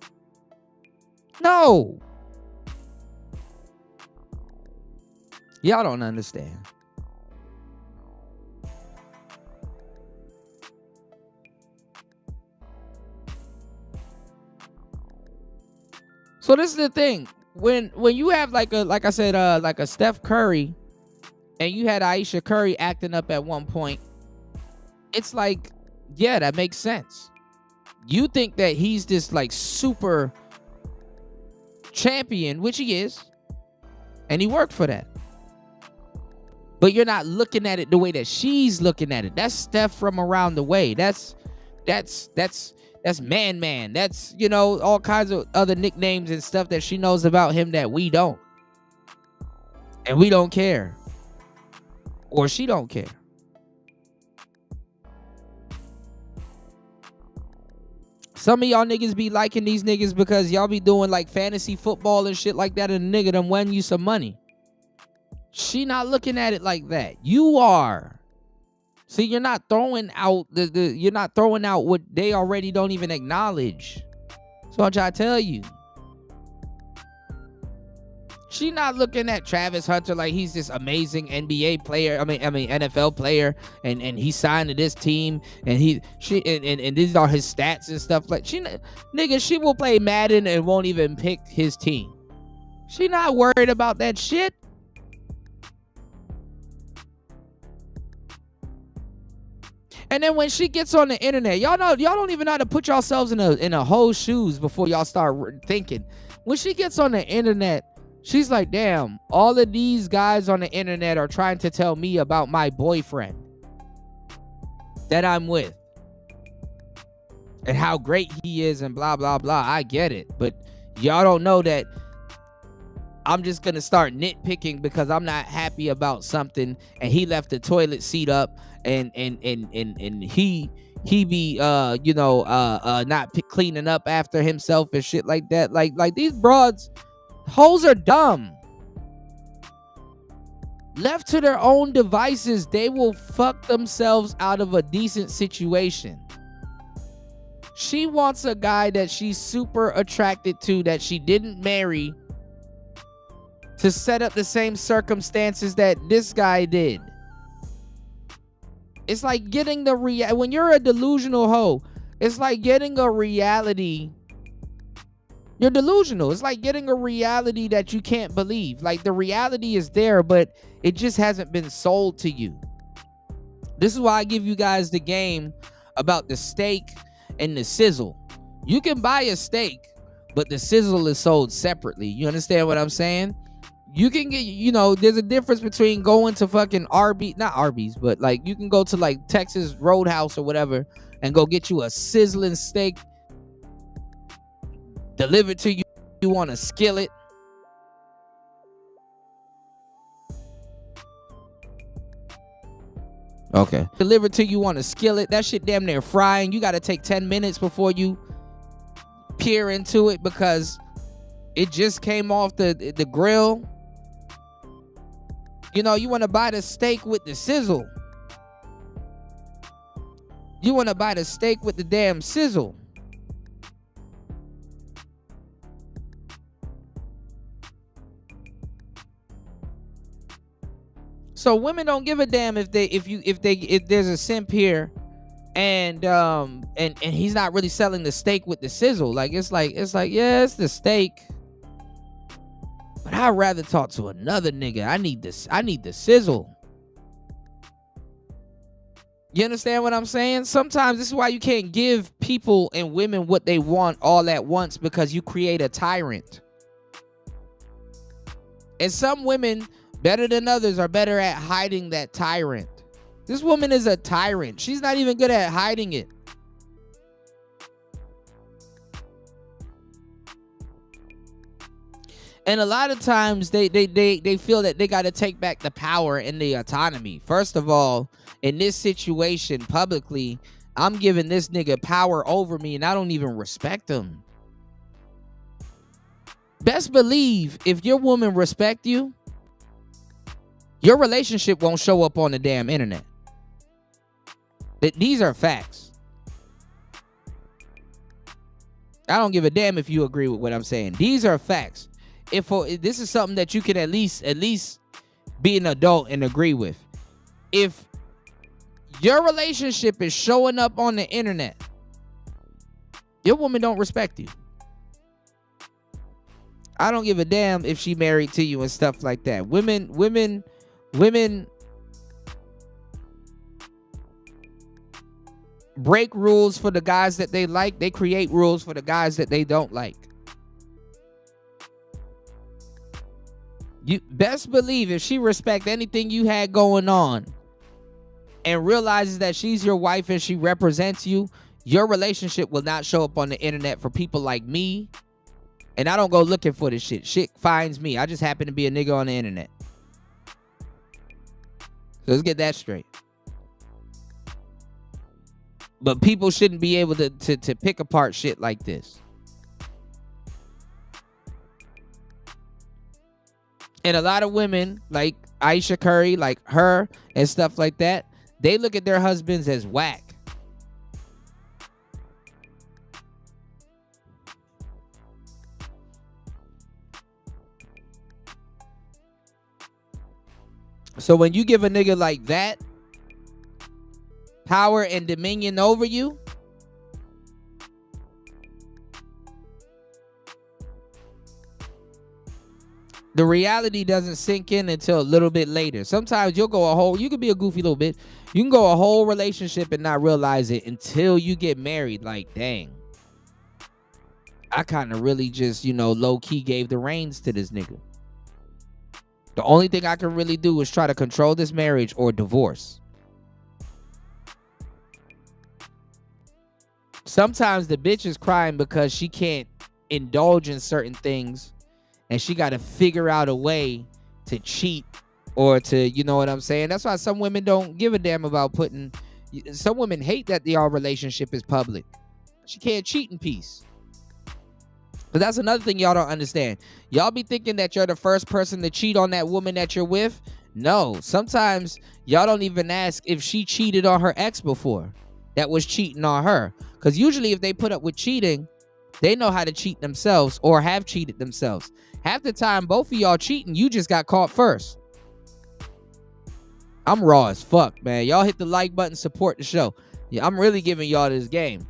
No. Y'all don't understand. So this is the thing. When you have like I said, like a Steph Curry, and you had Aisha Curry acting up at one point, it's like, yeah, that makes sense. You think that he's this like super champion, which he is, and he worked for that. But you're not looking at it the way that she's looking at it. That's Steph from around the way. That's That's man. That's, you know, all kinds of other nicknames and stuff that she knows about him that we don't. And we don't care. Or she don't care. Some of y'all niggas be liking these niggas because y'all be doing like fantasy football and shit like that, and a nigga done won you some money. She not looking at it like that. You are. See, you're not throwing out you're not throwing out what they already don't even acknowledge. So I'm trying to tell you. She not looking at Travis Hunter like he's this amazing NBA player. I mean NFL player, and he signed to this team, and these are his stats and stuff. Like she will play Madden and won't even pick his team. She not worried about that shit. And then when she gets on the internet, y'all don't even know how to put yourselves in a whole shoes before y'all start thinking. When she gets on the internet, she's like, damn, all of these guys on the internet are trying to tell me about my boyfriend that I'm with and how great he is and blah, blah, blah. I get it. But y'all don't know that I'm just going to start nitpicking because I'm not happy about something and he left the toilet seat up and he be not cleaning up after himself and shit like that. Like these broads, hoes are dumb. Left to their own devices, they will fuck themselves out of a decent situation. She wants a guy that she's super attracted to, that she didn't marry, to set up the same circumstances that this guy did. It's like getting when you're a delusional hoe, it's like getting a reality. You're delusional. It's like getting a reality that you can't believe. Like the reality is there, but it just hasn't been sold to you. This is why I give you guys the game about the steak and the sizzle. You can buy a steak, but the sizzle is sold separately. You understand what I'm saying? You can get, there's a difference between going to fucking not Arby's, but like you can go to like Texas Roadhouse or whatever and go get you a sizzling steak delivered to you on a skillet. Okay. Delivered to you on a skillet. That shit damn near frying. You got to take 10 minutes before you peer into it because it just came off the grill. You want to buy the steak with the sizzle. You want to buy the steak with the damn sizzle. So women don't give a damn if there's a simp here and he's not really selling the steak with the sizzle. Like it's like yeah, it's the steak. But I'd rather talk to another nigga. I need the sizzle. You understand what I'm saying? Sometimes this is why you can't give people and women what they want all at once, because you create a tyrant. And some women, better than others, are better at hiding that tyrant. This woman is a tyrant. She's not even good at hiding it. And a lot of times they feel that they got to take back the power and the autonomy. First of all, in this situation publicly, I'm giving this nigga power over me and I don't even respect him. Best believe if your woman respect you, your relationship won't show up on the damn internet. These are facts. I don't give a damn if you agree with what I'm saying. These are facts. If this is something that you can at least be an adult and agree with. If your relationship is showing up on the internet, your woman don't respect you. I don't give a damn if she married to you and stuff like that. Women break rules for the guys that they like. They create rules for the guys that they don't like. You best believe if she respects anything you had going on and realizes that she's your wife and she represents you, your relationship will not show up on the internet for people like me. And I don't go looking for this shit. Shit finds me. I just happen to be a nigga on the internet. So let's get that straight. But people shouldn't be able to pick apart shit like this. And a lot of women, like Aisha Curry, like her and stuff like that, they look at their husbands as whack. So when you give a nigga like that power and dominion over you, the reality doesn't sink in until a little bit later. Sometimes you could be a goofy little bit. You can go a whole relationship and not realize it until you get married. Like, dang, I kind of really just, low key gave the reins to this nigga. The only thing I can really do is try to control this marriage or divorce. Sometimes the bitch is crying because she can't indulge in certain things and she got to figure out a way to cheat or to, you know what I'm saying? That's why some women don't give a damn about some women hate that y'all relationship is public. She can't cheat in peace. But that's another thing y'all don't understand. Y'all be thinking that you're the first person to cheat on that woman that you're with. No, sometimes y'all don't even ask if she cheated on her ex before that was cheating on her. Because usually if they put up with cheating, they know how to cheat themselves or have cheated themselves. Half the time, both of y'all cheating, you just got caught first. I'm raw as fuck, man. Y'all hit the like button, support the show. Yeah, I'm really giving y'all this game.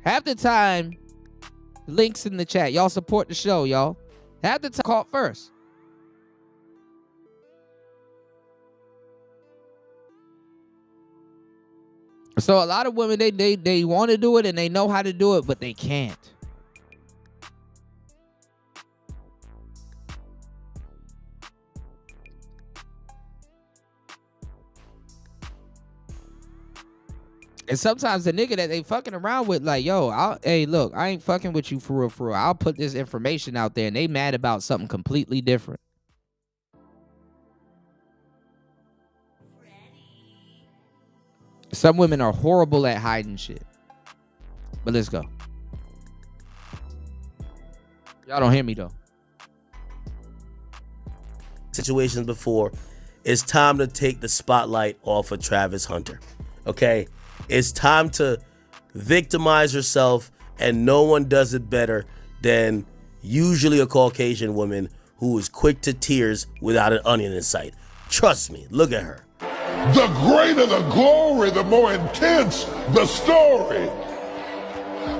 Half the time, links in the chat. Y'all support the show, y'all. Half the time, caught first. So a lot of women, they want to do it and they know how to do it, but they can't. And sometimes the nigga that they fucking around with, like, yo, hey, look, I ain't fucking with you for real, for real. I'll put this information out there, and they mad about something completely different. Some women are horrible at hiding shit. But let's go. Y'all don't hear me, though. Situations before, it's time to take the spotlight off of Travis Hunter. Okay? It's time to victimize yourself, and no one does it better than usually a Caucasian woman who is quick to tears without an onion in sight. Trust me, look at her. The greater the glory, the more intense the story.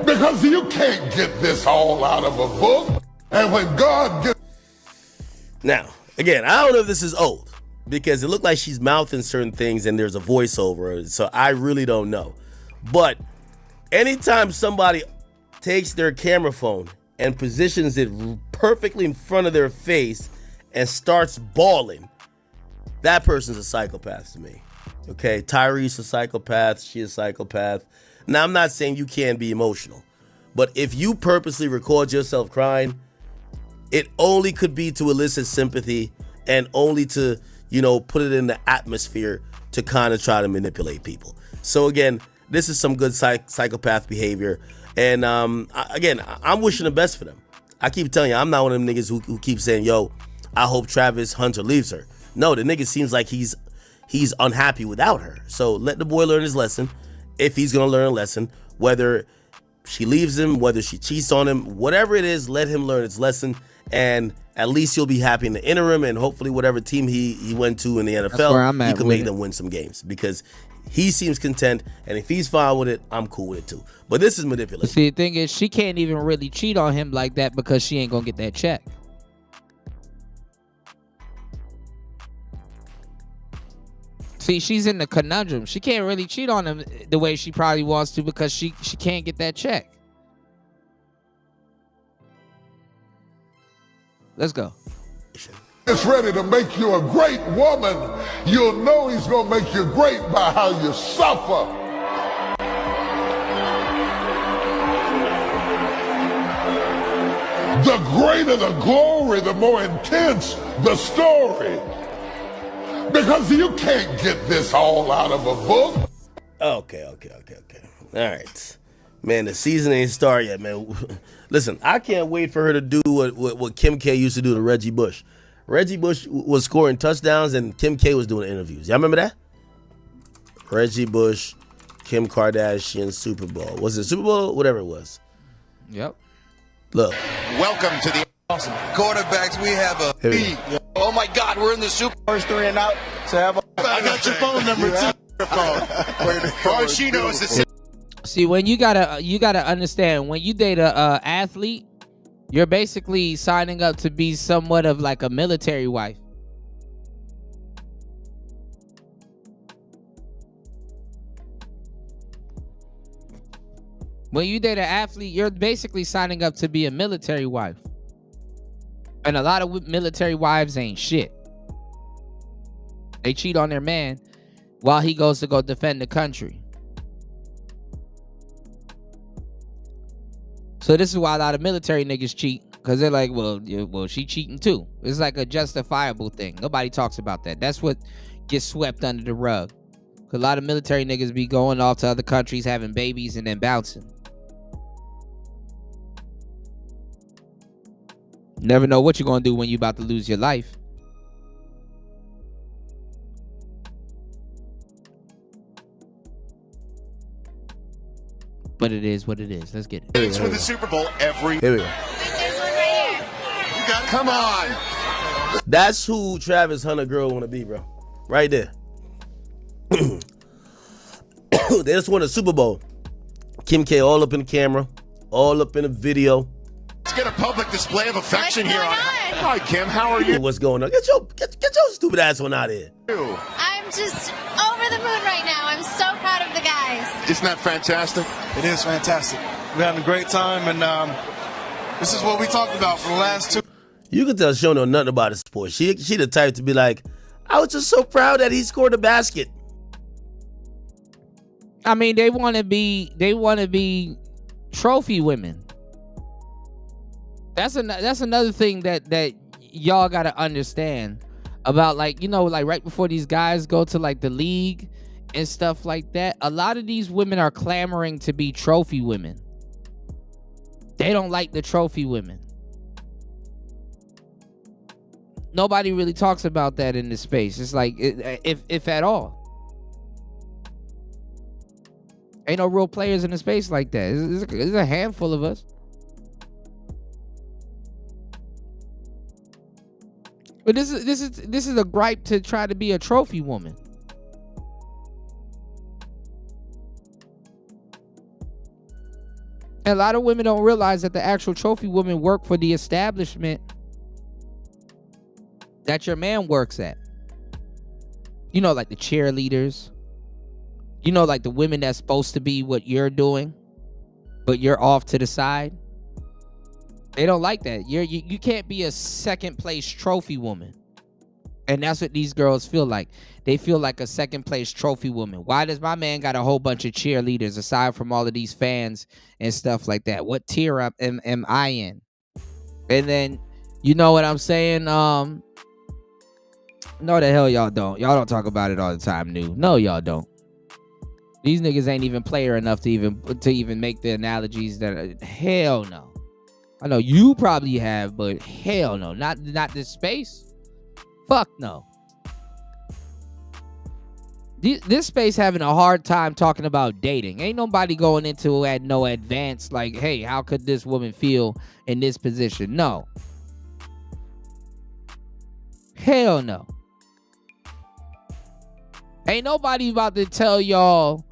Because you can't get this all out of a book. And when God gets... Now, again, I don't know if this is old, because it looked like she's mouthing certain things and there's a voiceover, so I really don't know. But anytime somebody takes their camera phone and positions it perfectly in front of their face and starts bawling, that person's a psychopath to me. Okay, Tyree's a psychopath, she's a psychopath. Now, I'm not saying you can't be emotional, but if you purposely record yourself crying, it only could be to elicit sympathy and only to, put it in the atmosphere to kind of try to manipulate people. So again, this is some good psychopath behavior. And again, I'm wishing the best for them. I keep telling you, I'm not one of them niggas who keep saying, yo, I hope Travis Hunter leaves her. No, the nigga seems like he's unhappy without her. So let the boy learn his lesson. If he's going to learn a lesson, whether she leaves him, whether she cheats on him, whatever it is, let him learn his lesson. And at least he'll be happy in the interim, and hopefully whatever team he went to in the NFL, he can make them win some games, because he seems content, and if he's fine with it, I'm cool with it too. But this is manipulation. See, the thing is, she can't even really cheat on him like that because she ain't gonna get that check. See, she's in the conundrum. She can't really cheat on him the way she probably wants to because she can't get that check. Let's go. It's ready to make you a great woman. You'll know he's gonna make you great by how you suffer. the greater the glory, the more intense the story. Because you can't get this all out of a book. Okay. All right. Man, the season ain't started yet, man. Listen, I can't wait for her to do what Kim K used to do to Reggie Bush. Reggie Bush was scoring touchdowns and Kim K was doing interviews. Y'all remember that? Reggie Bush, Kim Kardashian, Super Bowl. Was it Super Bowl? Whatever it was. Yep. Look. Welcome to the awesome quarterbacks. We have a Here we beat. Oh my God, we're in the Super First 3 and out. So I got your phone number too. For all she knows, this. See, when you gotta understand, when you date a athlete, you're basically signing up to be somewhat of like a military wife. When you date an athlete, you're basically signing up to be a military wife. And a lot of military wives ain't shit. They cheat on their man while he goes to go defend the country. So this is why a lot of military niggas cheat, because they're like, well, she cheating too. It's like a justifiable thing. Nobody talks about that. That's what gets swept under the rug. Because a lot of military niggas be going off to other countries, having babies, and then bouncing. Never know what you're going to do when you're about to lose your life. But it is what it is. Let's get it. Thanks for the Super Bowl every. Here we go. There's one right here. You got it. Come on. That's who Travis Hunter girl want to be, bro. Right there. They just won a Super Bowl. Kim K all up in the camera, all up in the video. Let's get a public display of affection here. Hi, Kim. How are you? What's going on? Get your stupid ass one out of here. I'm just over the moon right now. I'm so proud of the guys. Isn't that fantastic? It is fantastic. We're having a great time, and this is what we talked about for the last 2. You can tell she don't know nothing about the sport. She the type to be like, I was just so proud that he scored a basket. I mean, they want to be trophy women. That's another thing that y'all got to understand about, like, you know, like right before these guys go to like the league and stuff like that, a lot of these women are clamoring to be trophy women. They don't like the trophy women. Nobody really talks about that in this space. It's like, if at all. Ain't no real players in the space like that. There's a handful of us. But this is a gripe to try to be a trophy woman. And a lot of women don't realize that the actual trophy women work for the establishment that your man works at. You know, like the cheerleaders. You know, like the women that's supposed to be what you're doing, but you're off to the side. They don't like that. You can't be a second place trophy woman. And that's what these girls feel like. They feel like a second place trophy woman. Why does my man got a whole bunch of cheerleaders aside from all of these fans and stuff like that? What tier am I in? And then, you know what I'm saying? No, the hell y'all don't. Y'all don't talk about it all the time, new. No, y'all don't. These niggas ain't even player enough to even make the analogies that hell no. I know you probably have, but hell no. Not this space. Fuck no. This space having a hard time talking about dating. Ain't nobody going into at no advance like, hey, how could this woman feel in this position? No. Hell no. Ain't nobody about to tell y'all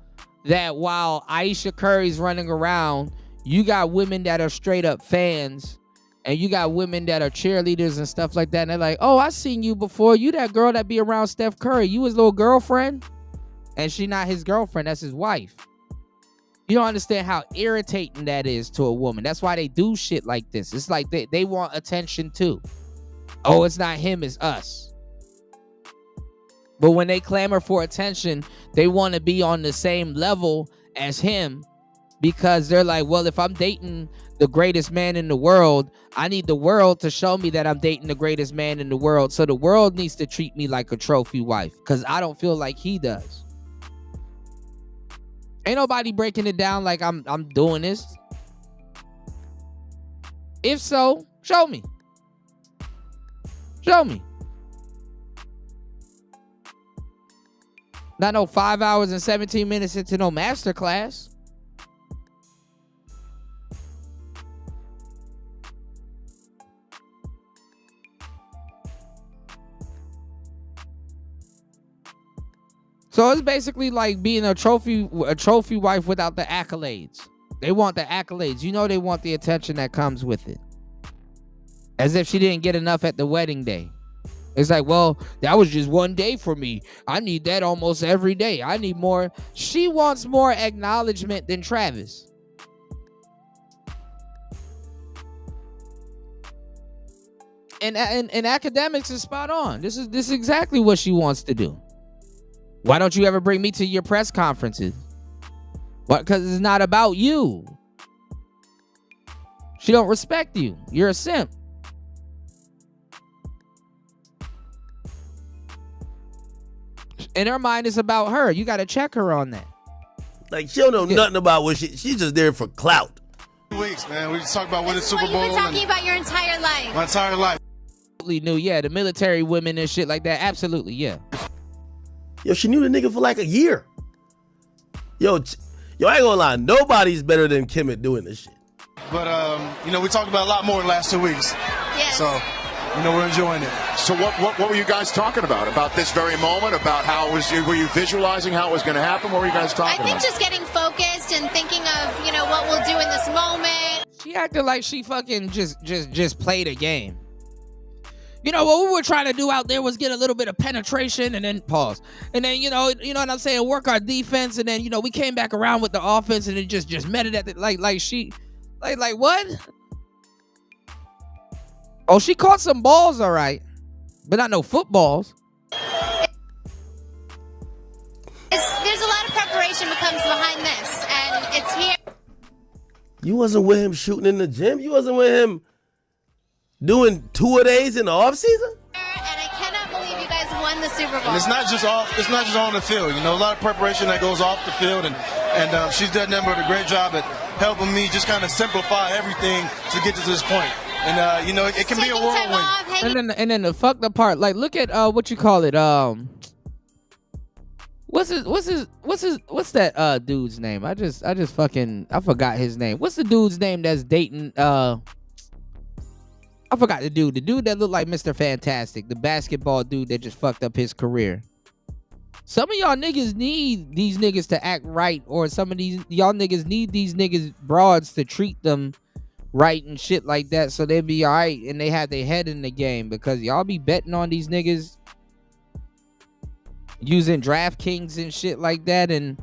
that while Aisha Curry's running around, you got women that are straight up fans, and you got women that are cheerleaders and stuff like that. And they're like, oh, I seen you before. You that girl that be around Steph Curry. You his little girlfriend? And she not his girlfriend. That's his wife. You don't understand how irritating that is to a woman. That's why they do shit like this. It's like they want attention too. Oh, it's not him, it's us. But when they clamor for attention, they want to be on the same level as him, because they're like, well, if I'm dating the greatest man in the world. I need the world to show me that I'm dating the greatest man in the world. So the world needs to treat me like a trophy wife because I don't feel like he does. Ain't nobody breaking it down like I'm doing this. If so, show me. Show me. Not no 5 hours and 17 minutes into no masterclass. So it's basically like being a trophy wife without the accolades. They want the accolades. You know they want the attention that comes with it. As if she didn't get enough at the wedding day. It's like, well, that was just one day for me. I need that almost every day. I need more. She wants more acknowledgement than Travis. And academics is spot on. This is exactly what she wants to do. Why don't you ever bring me to your press conferences? What? Because it's not about you. She don't respect you. You're a simp. In her mind, it's about her. You got to check her on that. Like, she don't know nothing about what she's just there for clout. 2 weeks, man. We just talked about winning Super What Bowl. you've been talking about your entire life. My entire life. Knew, yeah, the military women and shit like that. Absolutely, yeah. Yo, she knew the nigga for like a year. Yo, I ain't gonna lie. Nobody's better than Kim at doing this shit. But, we talked about a lot more in the last 2 weeks. Yes. So, we're enjoying it. So what were you guys talking about? About this very moment? About how it was? Were you visualizing how it was going to happen? What were you guys talking I think about? just getting focused and thinking of, what we'll do in this moment. She acted like she fucking just played a game. What we were trying to do out there was get a little bit of penetration and then pause. And then, you know what I'm saying, work our defense. And then, we came back around with the offense and it just met it at the, like what? Oh, she caught some balls, all right. But not no footballs. There's a lot of preparation that comes behind this. And it's here. You wasn't with him shooting in the gym? You wasn't with him doing tour-a-days in the offseason? And I cannot believe you guys won the Super Bowl. And it's not just on the field. A lot of preparation that goes off the field, and she's done nothing but a great job at helping me just kind of simplify everything to get to this point. And it can be a whirlwind. And then the fucked up part, like look at what you call it, what's that dude's name? I forgot his name. What's the dude's name that's dating I forgot the dude that looked like Mr. Fantastic, the basketball dude that just fucked up his career. Some of y'all niggas need these niggas to act right, or some of y'all niggas need these niggas broads to treat them right and shit like that, so they be all right and they have their head in the game, because y'all be betting on these niggas using DraftKings and shit like that and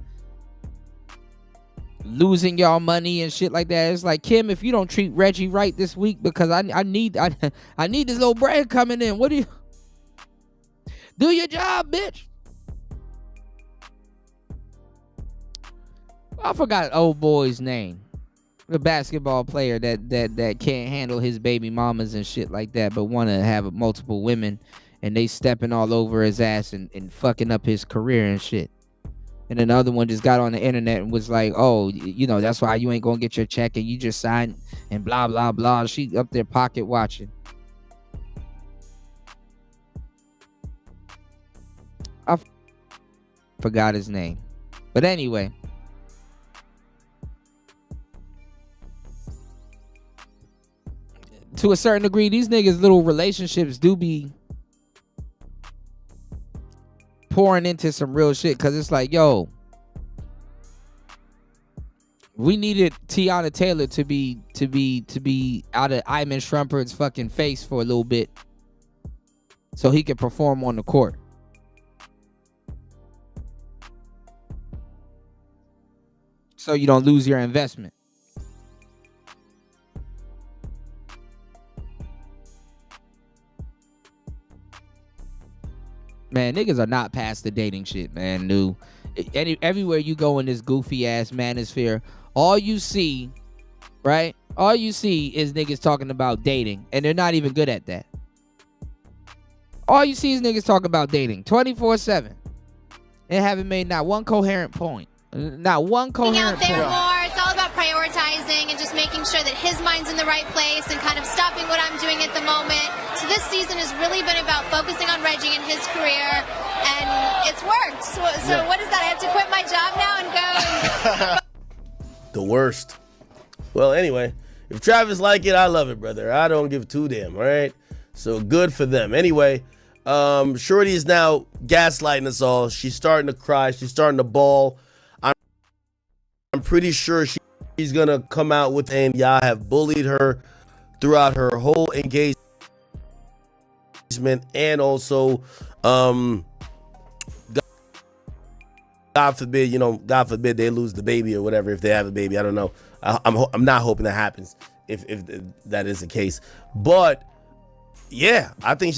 losing y'all money and shit like that. It's like, Kim, if you don't treat Reggie right this week, because I need this little bread coming in. What do you do? Your job, bitch. I forgot old boy's name. The basketball player that can't handle his baby mamas and shit like that, but want to have multiple women, and they stepping all over his ass and fucking up his career and shit. And then the other one just got on the internet and was like, oh, that's why you ain't gonna get your check and you just signed and blah, blah, blah. She up there pocket watching. I forgot his name. But anyway. To a certain degree, these niggas' little relationships do be pouring into some real shit, because it's like, yo, we needed Tiana Taylor to be out of Iman Shumpert's fucking face for a little bit so he could perform on the court. So you don't lose your investment. Man, niggas are not past the dating shit, man. New, everywhere you go in this goofy ass manosphere, all you see, right? All you see is niggas talking about dating, and they're not even good at that. All you see is niggas talking about dating 24/7 and haven't made not one coherent point. Not one coherent out there point. more. It's all about prioritizing and just making sure that his mind's in the right place and kind of stopping what I'm doing at the moment. So this season has really been about focusing on Reggie and his career, and it's worked. So what is that? I have to quit my job now and go. The worst. Well, anyway, if Travis like it, I love it, brother. I don't give two damn, all right? So good for them. Anyway, Shorty is now gaslighting us all. She's starting to cry. She's starting to bawl. I'm pretty sure she's going to come out with saying y'all have bullied her throughout her whole engagement. And also, God forbid, God forbid they lose the baby or whatever, if they have a baby. I don't know. I'm not hoping that happens if that is the case. But yeah, I think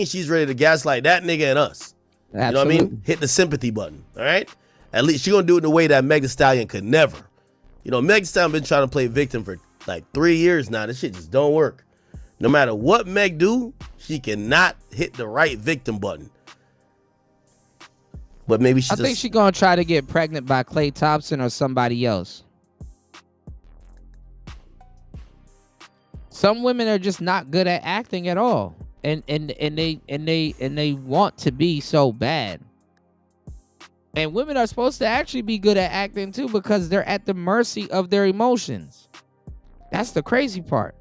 she's ready to gaslight that nigga and us. Absolutely. You know what I mean? Hit the sympathy button. All right. At least she's gonna do it in a way that Meg Thee Stallion could never. Meg Thee Stallion been trying to play victim for like 3 years now. This shit just don't work. No matter what Meg do, she cannot hit the right victim button. But maybe I think she's gonna try to get pregnant by Klay Thompson or somebody else. Some women are just not good at acting at all, and they want to be so bad. And women are supposed to actually be good at acting too, because they're at the mercy of their emotions. That's the crazy part.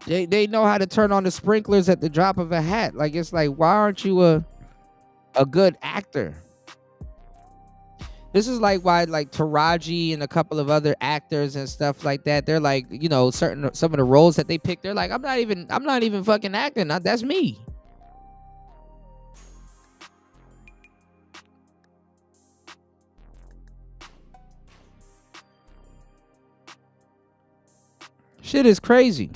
They know how to turn on the sprinklers at the drop of a hat. Like, it's like, why aren't you a good actor? This is like why like Taraji and a couple of other actors and stuff like that, they're like, some of the roles that they pick, they're like, I'm not even fucking acting. That's me. Shit is crazy.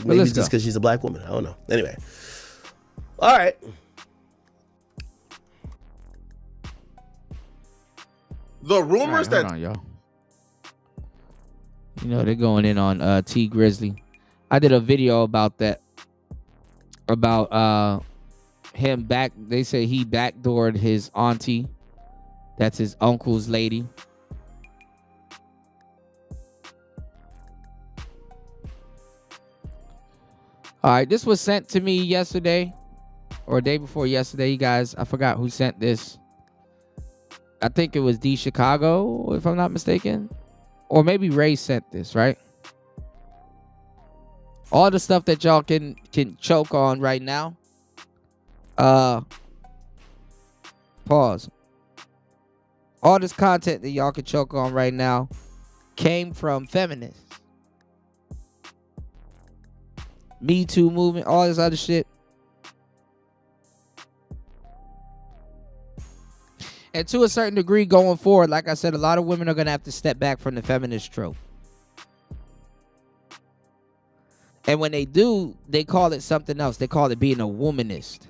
Maybe it's just because she's a black woman. I don't know. Anyway. All right. The rumors hold on, y'all. They're going in on T Grizzly. I did a video about that. About him they say he backdoored his auntie. That's his uncle's lady. All right, this was sent to me yesterday or day before yesterday, you guys. I forgot who sent this. I think it was D Chicago, if I'm not mistaken. Or maybe Ray sent this, right? All the stuff that y'all can choke on right now. Pause. All this content that y'all can choke on right now came from feminists. Me Too movement, all this other shit. And to a certain degree going forward, like I said, a lot of women are going to have to step back from the feminist trope. And when they do, they call it something else. They call it being a womanist.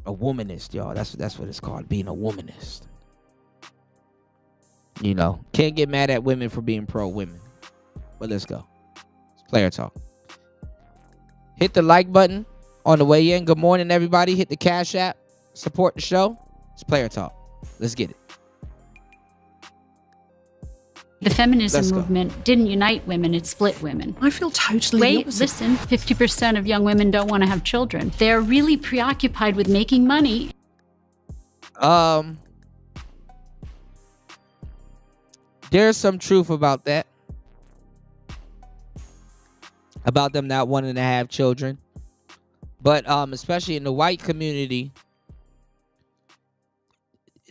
A womanist, y'all. That's what it's called, being a womanist. Can't get mad at women for being pro-women. But let's go. Player talk. Hit the like button on the way in. Good morning, everybody. Hit the Cash App. Support the show. It's Player Talk. Let's get it. The feminism movement didn't unite women, it split women. I feel totally Wait, listen, 50% of young women don't want to have children. They're really preoccupied with making money. There's some truth about that. About them not wanting to have children. But especially in the white community,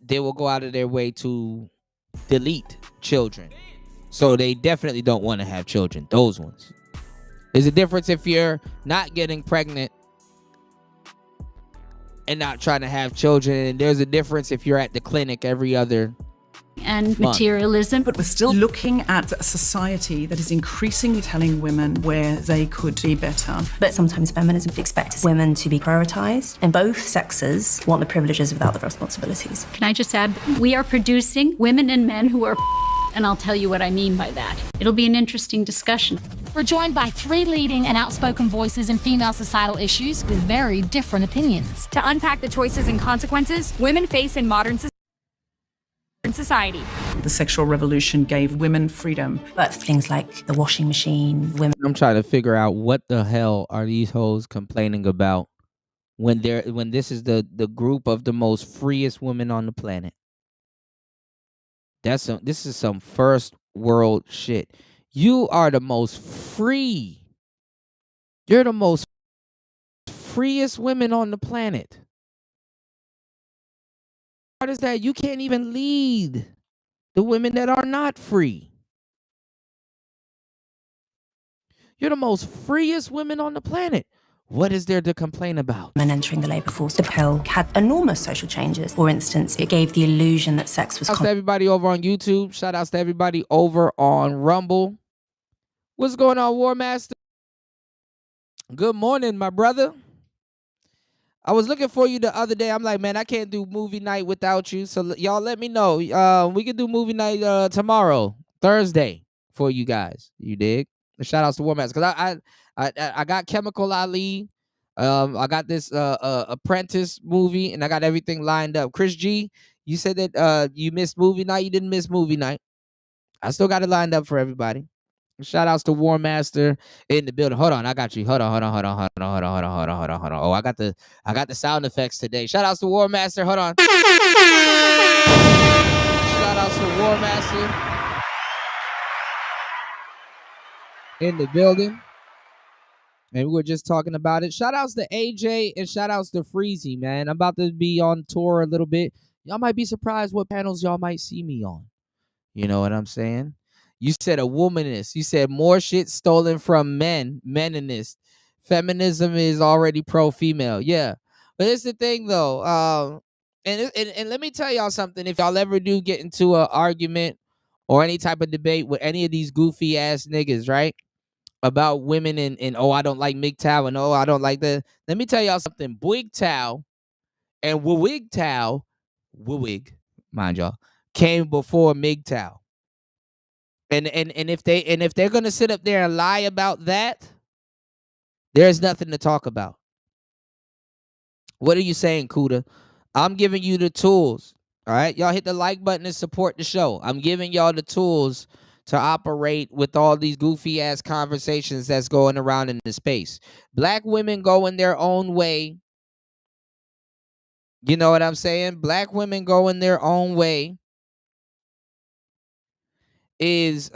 they will go out of their way to delete children. So they definitely don't want to have children. Those ones. There's a difference if you're not getting pregnant and not trying to have children. And there's a difference if you're at the clinic every other and materialism. But we're still looking at a society that is increasingly telling women where they could be better. But sometimes feminism expects women to be prioritized, and both sexes want the privileges without the responsibilities. Can I just add, we are producing women and men who are and I'll tell you what I mean by that. It'll be an interesting discussion. We're joined by 3 leading and outspoken voices in female societal issues with very different opinions. To unpack the choices and consequences women face in modern society. The sexual revolution gave women freedom. But things like the washing machine, women... I'm trying to figure out what the hell are these hoes complaining about when this is the group of the most freest women on the planet. This is some first world shit. You are the most free. You're the most freest women on the planet. What is that? You can't even lead the women that are not free. You're the most freest women on the planet. What is there to complain about? Men entering the labor force, the pill had enormous social changes. For instance, it gave the illusion that sex was... Shout out to everybody over on YouTube. Shout outs to everybody over on Rumble. What's going on, War Master? Good morning, my brother. I was looking for you the other day. I'm like, man, I can't do movie night without you. So y'all let me know. We can do movie night tomorrow, Thursday, for you guys. You dig? Shout outs to War Master. Because I got Chemical Ali. I got this Apprentice movie, and I got everything lined up. Chris G, you said that you missed movie night. You didn't miss movie night. I still got it lined up for everybody. Shout outs to War Master in the building. Hold on, I got you. Hold on. Oh, I got the sound effects today. Shout outs to War Master. Hold on. Shout outs to War Master in the building. And we were just talking about it. Shout outs to AJ and shout outs to Freezy, man. I'm about to be on tour a little bit. Y'all might be surprised what panels y'all might see me on. You know what I'm saying? You said a womanist. You said more shit stolen from men. Meninist. Feminism is already pro-female. Yeah. But it's the thing, though. And let me tell y'all something. If y'all ever do get into an argument or any type of debate with any of these goofy ass niggas, right? About women and oh, I don't like MGTOW and oh, I don't like that. Let me tell y'all something. BWIGTOW and WWIG, mind y'all, came before MGTOW. And if they're gonna sit up there and lie about that, there's nothing to talk about. What are you saying, Kuda? I'm giving you the tools. All right, y'all hit the like button and support the show. I'm giving y'all the tools to operate with all these goofy ass conversations that's going around in the space. Black women go in their own way. You know what I'm saying? Black women go in their own way. Is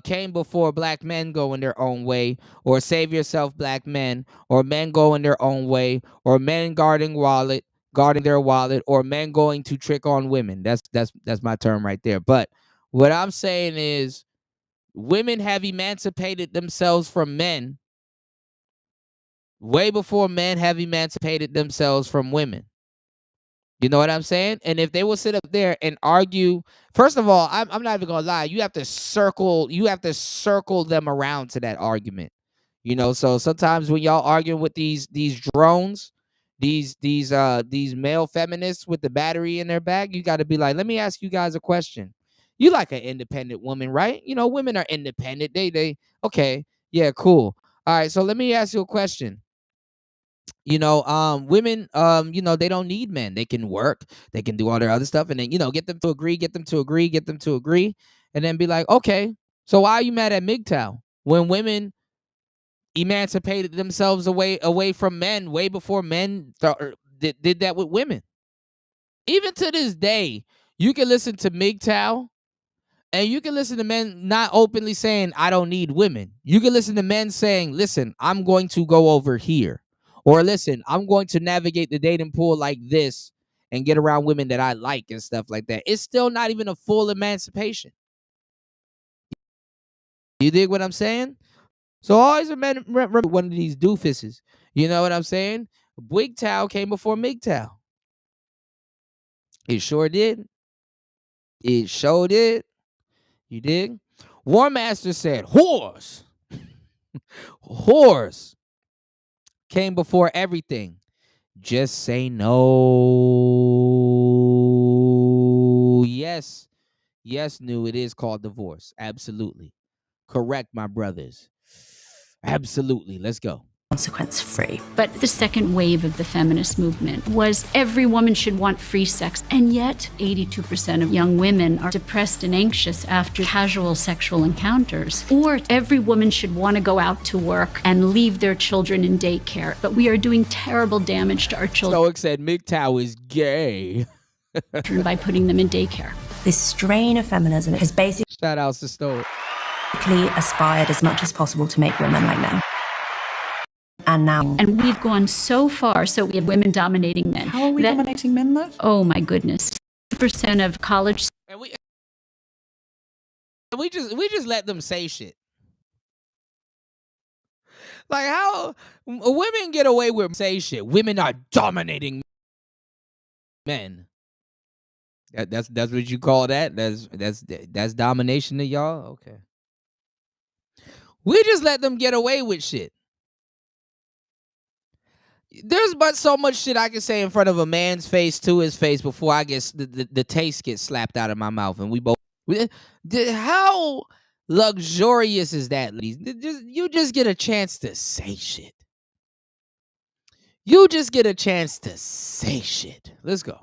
came before black men go in their own way, or save yourself black men, or men go in their own way, or men guarding their wallet, or men going to trick on women. That's my term right there. But what I'm saying is women have emancipated themselves from men way before men have emancipated themselves from women. You know what I'm saying? And if they will sit up there and argue, first of all, I'm not even gonna lie. You have to circle them around to that argument. You know, so sometimes when y'all arguing with these drones, these male feminists with the battery in their bag, you got to be like, let me ask you guys a question. You like an independent woman, right? You know, women are independent. They okay, yeah, cool. All right, so let me ask you a question. You know, women, they don't need men. They can work. They can do all their other stuff. And then, get them to agree, and then be like, okay, so why are you mad at MGTOW when women emancipated themselves away from men way before men did that with women? Even to this day, you can listen to MGTOW and you can listen to men not openly saying, I don't need women. You can listen to men saying, listen, I'm going to go over here. Or listen, I'm going to navigate the dating pool like this and get around women that I like and stuff like that. It's still not even a full emancipation. You dig what I'm saying? So always remember one of these doofuses. You know what I'm saying? BWIGTOW came before MGTOW. It sure did. It sure did. You dig? War Master said, whores. Whores came before everything. Just say no. Yes. Yes, Nu, it is called divorce. Absolutely. Correct, my brothers. Absolutely. Let's go. Consequence free. But the second wave of the feminist movement was every woman should want free sex. And yet, 82% of young women are depressed and anxious after casual sexual encounters. Or every woman should want to go out to work and leave their children in daycare. But we are doing terrible damage to our children. Stoic said MGTOW is gay. by putting them in daycare. This strain of feminism has basically Shout outs to Stoic. Aspired as much as possible to make women like men. And now. And we've gone so far, so we have women dominating men. How are we dominating men, though? Oh, my goodness. 2% of college. And we just let them say shit. Like, how women get away with say shit. Women are dominating men. That's what you call that? That's domination to y'all? Okay. We just let them get away with shit. There's but so much shit I can say in front of a man's face to his face before I get the taste gets slapped out of my mouth, and we both. How luxurious is that, ladies? You just get a chance to say shit. You just get a chance to say shit. Let's go.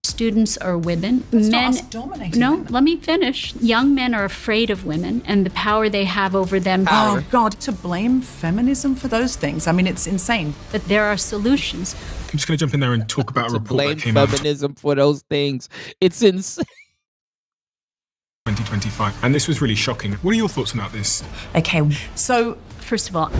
Students are women. That's Men. not us dominating No, women. let me finish. Young men are afraid of women and the power they have over them. Oh, God, to blame feminism for those things. I mean, it's insane. But there are solutions. I'm just going to jump in there and talk about a report Blame that came out feminism for those things. It's insane. 2025, and this was really shocking. What are your thoughts about this? Okay. So, first of all,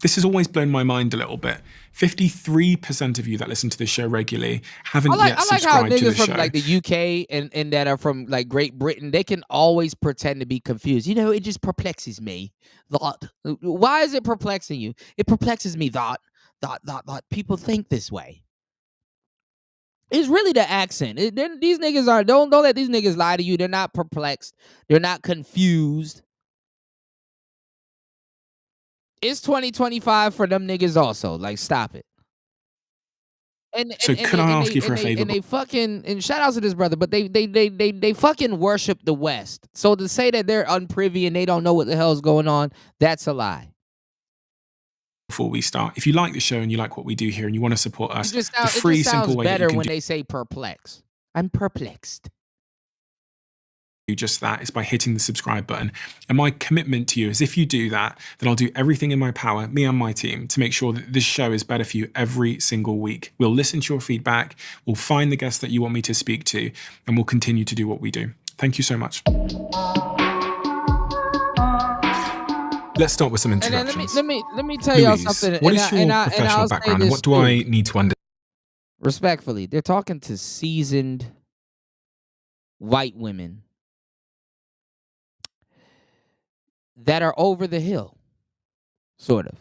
this has always blown my mind a little bit. 53% of you that listen to this show regularly haven't yet I like how subscribed to the niggas from show. like the UK and that are from like Great Britain, they can always pretend to be confused. You know, it just perplexes me. Why is it perplexing you? It perplexes me that people think this way. It's really the accent. These niggas are don't let these niggas lie to you. They're not perplexed. They're not confused. It's 2025 for them niggas also. Like, stop it. So could I ask you for a favor? And they fucking, and shout out to this brother, but they fucking worship the West. So to say that they're unprivy and they don't know what the hell's going on, that's a lie. Before we start, if you like the show and you like what we do here and you want to support us, It the free, just sounds simple way that better you can when do they say perplex. I'm perplexed. just that is by hitting the subscribe button. And my commitment to you is if you do that, then I'll do everything in my power, me and my team, to make sure that this show is better for you every single week. We'll listen to your feedback, we'll find the guests that you want me to speak to, and we'll continue to do what we do. Thank you so much. Let's start with some And then introductions. let me tell y'all Louise, something. what and is I- your and I- and professional I'll say background and this what do too. I need to understand? Respectfully, they're talking to seasoned white women that are over the hill, sort of.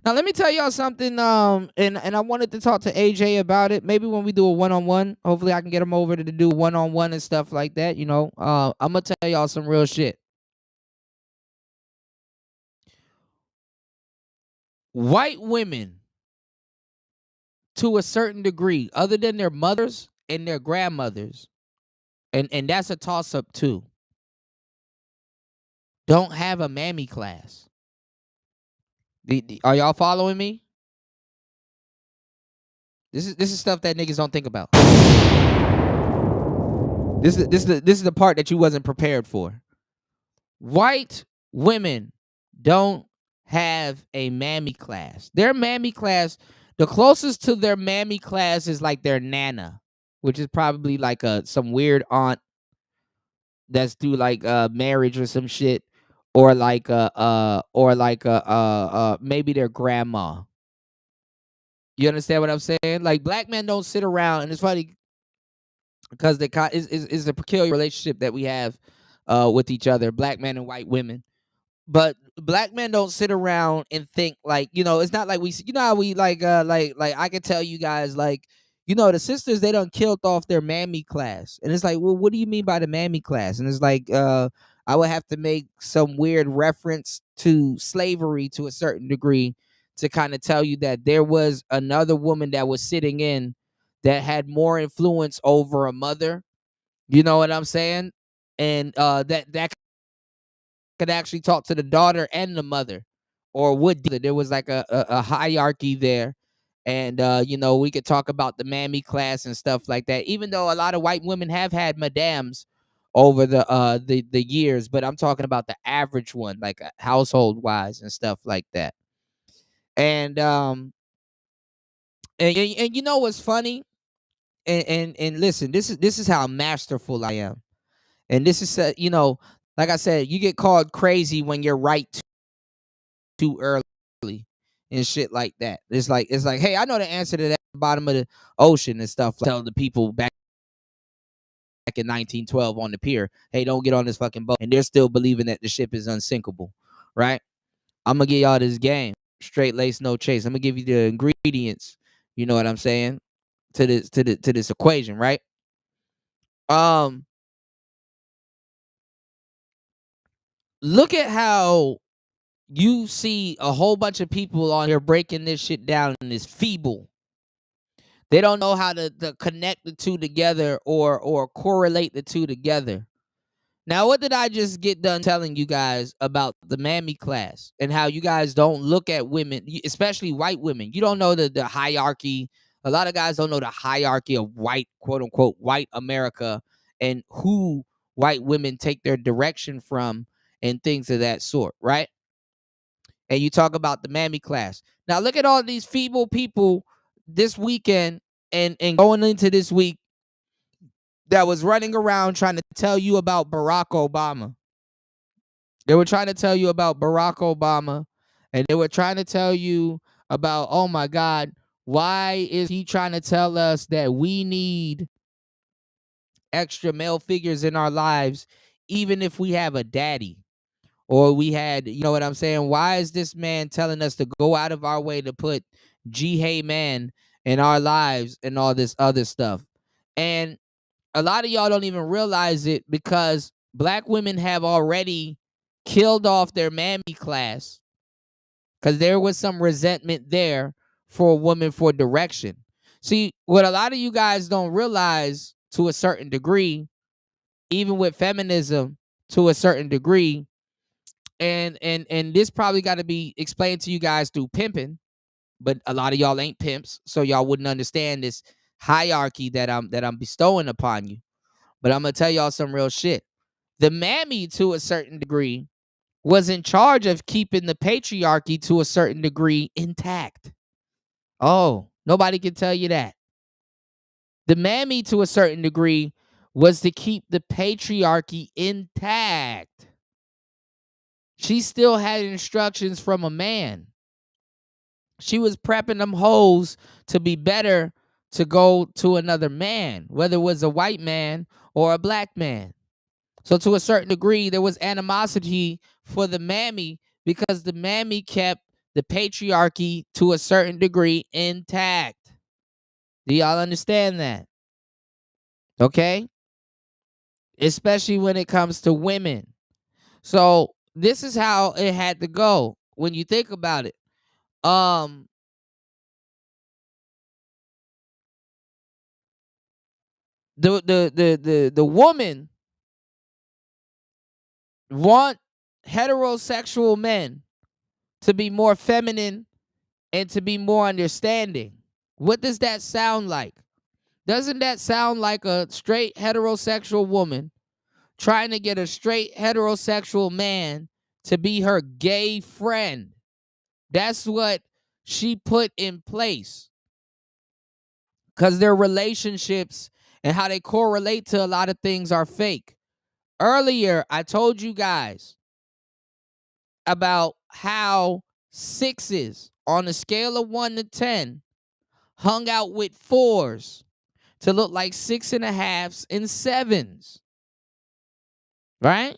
Now, let me tell y'all something, and I wanted to talk to AJ about it. Maybe when we do a one-on-one, hopefully I can get him over to do one-on-one and stuff like that, you know. I'm going to tell y'all some real shit. White women, to a certain degree, other than their mothers and their grandmothers, and that's a toss-up too, don't have a mammy class. Are y'all following me? This is stuff that niggas don't think about. This is the part that you wasn't prepared for. White women don't have a mammy class. Their mammy class, the closest to their mammy class is like their nana, which is probably like some weird aunt that's through like marriage or some shit, or like maybe their grandma. You understand what I'm saying? Like, black men don't sit around, and it's funny because it's a peculiar relationship that we have with each other, black men and white women. But black men don't sit around and think like, it's not like how we like I can tell you guys like, the sisters, they done killed off their mammy class. And it's like, well, what do you mean by the mammy class? And it's like, I would have to make some weird reference to slavery to a certain degree to kind of tell you that there was another woman that was sitting in that had more influence over a mother. You know what I'm saying? And that could actually talk to the daughter and the mother, or would there was like a hierarchy there. And we could talk about the mammy class and stuff like that, even though a lot of white women have had madams over the years, but I'm talking about the average one, like household wise and stuff like that. And and you know what's funny, and listen, this is how masterful I am. And this is like I said, you get called crazy when you're right too early and shit like that. It's like, hey, I know the answer to that bottom of the ocean and stuff. Tell the people back in 1912 on the pier, hey, don't get on this fucking boat, and they're still believing that the ship is unsinkable, right? I'm gonna give y'all this game, straight lace, no chase. I'm gonna give you the ingredients, you know what I'm saying, to this equation, right? Look at how you see a whole bunch of people on here breaking this shit down and it's feeble. They don't know how to connect the two together or correlate the two together. Now, what did I just get done telling you guys about the mammy class and how you guys don't look at women, especially white women? You don't know the hierarchy. A lot of guys don't know the hierarchy of white, quote unquote, white America, and who white women take their direction from and things of that sort, right? And you talk about the mammy class. Now, look at all these feeble people this weekend and going into this week that was running around trying to tell you about Barack Obama. They were trying to tell you about Barack Obama, and they were trying to tell you about, oh my God, why is he trying to tell us that we need extra male figures in our lives, even if we have a daddy? Or we had, you know what I'm saying? Why is this man telling us to go out of our way to put G Hey Man in our lives and all this other stuff? And a lot of y'all don't even realize it because black women have already killed off their mammy class because there was some resentment there for a woman for direction. See, what a lot of you guys don't realize to a certain degree, even with feminism to a certain degree, and this probably got to be explained to you guys through pimping, but a lot of y'all ain't pimps, so y'all wouldn't understand this hierarchy that I'm bestowing upon you. But I'm gonna tell y'all some real shit. The mammy, to a certain degree, was in charge of keeping the patriarchy to a certain degree intact. Oh, nobody can tell you that. The mammy, to a certain degree, was to keep the patriarchy intact. She still had instructions from a man. She was prepping them hoes to be better to go to another man, whether it was a white man or a black man. So to a certain degree, there was animosity for the mammy because the mammy kept the patriarchy to a certain degree intact. Do y'all understand that? Okay? Especially when it comes to women. So this is how it had to go when you think about it. The woman want heterosexual men to be more feminine and to be more understanding. What does that sound like? Doesn't that sound like a straight heterosexual woman trying to get a straight heterosexual man to be her gay friend? That's what she put in place. Because their relationships and how they correlate to a lot of things are fake. Earlier, I told you guys about how 6s on a scale of 1 to 10 hung out with 4s to look like 6.5s and 7s. Right?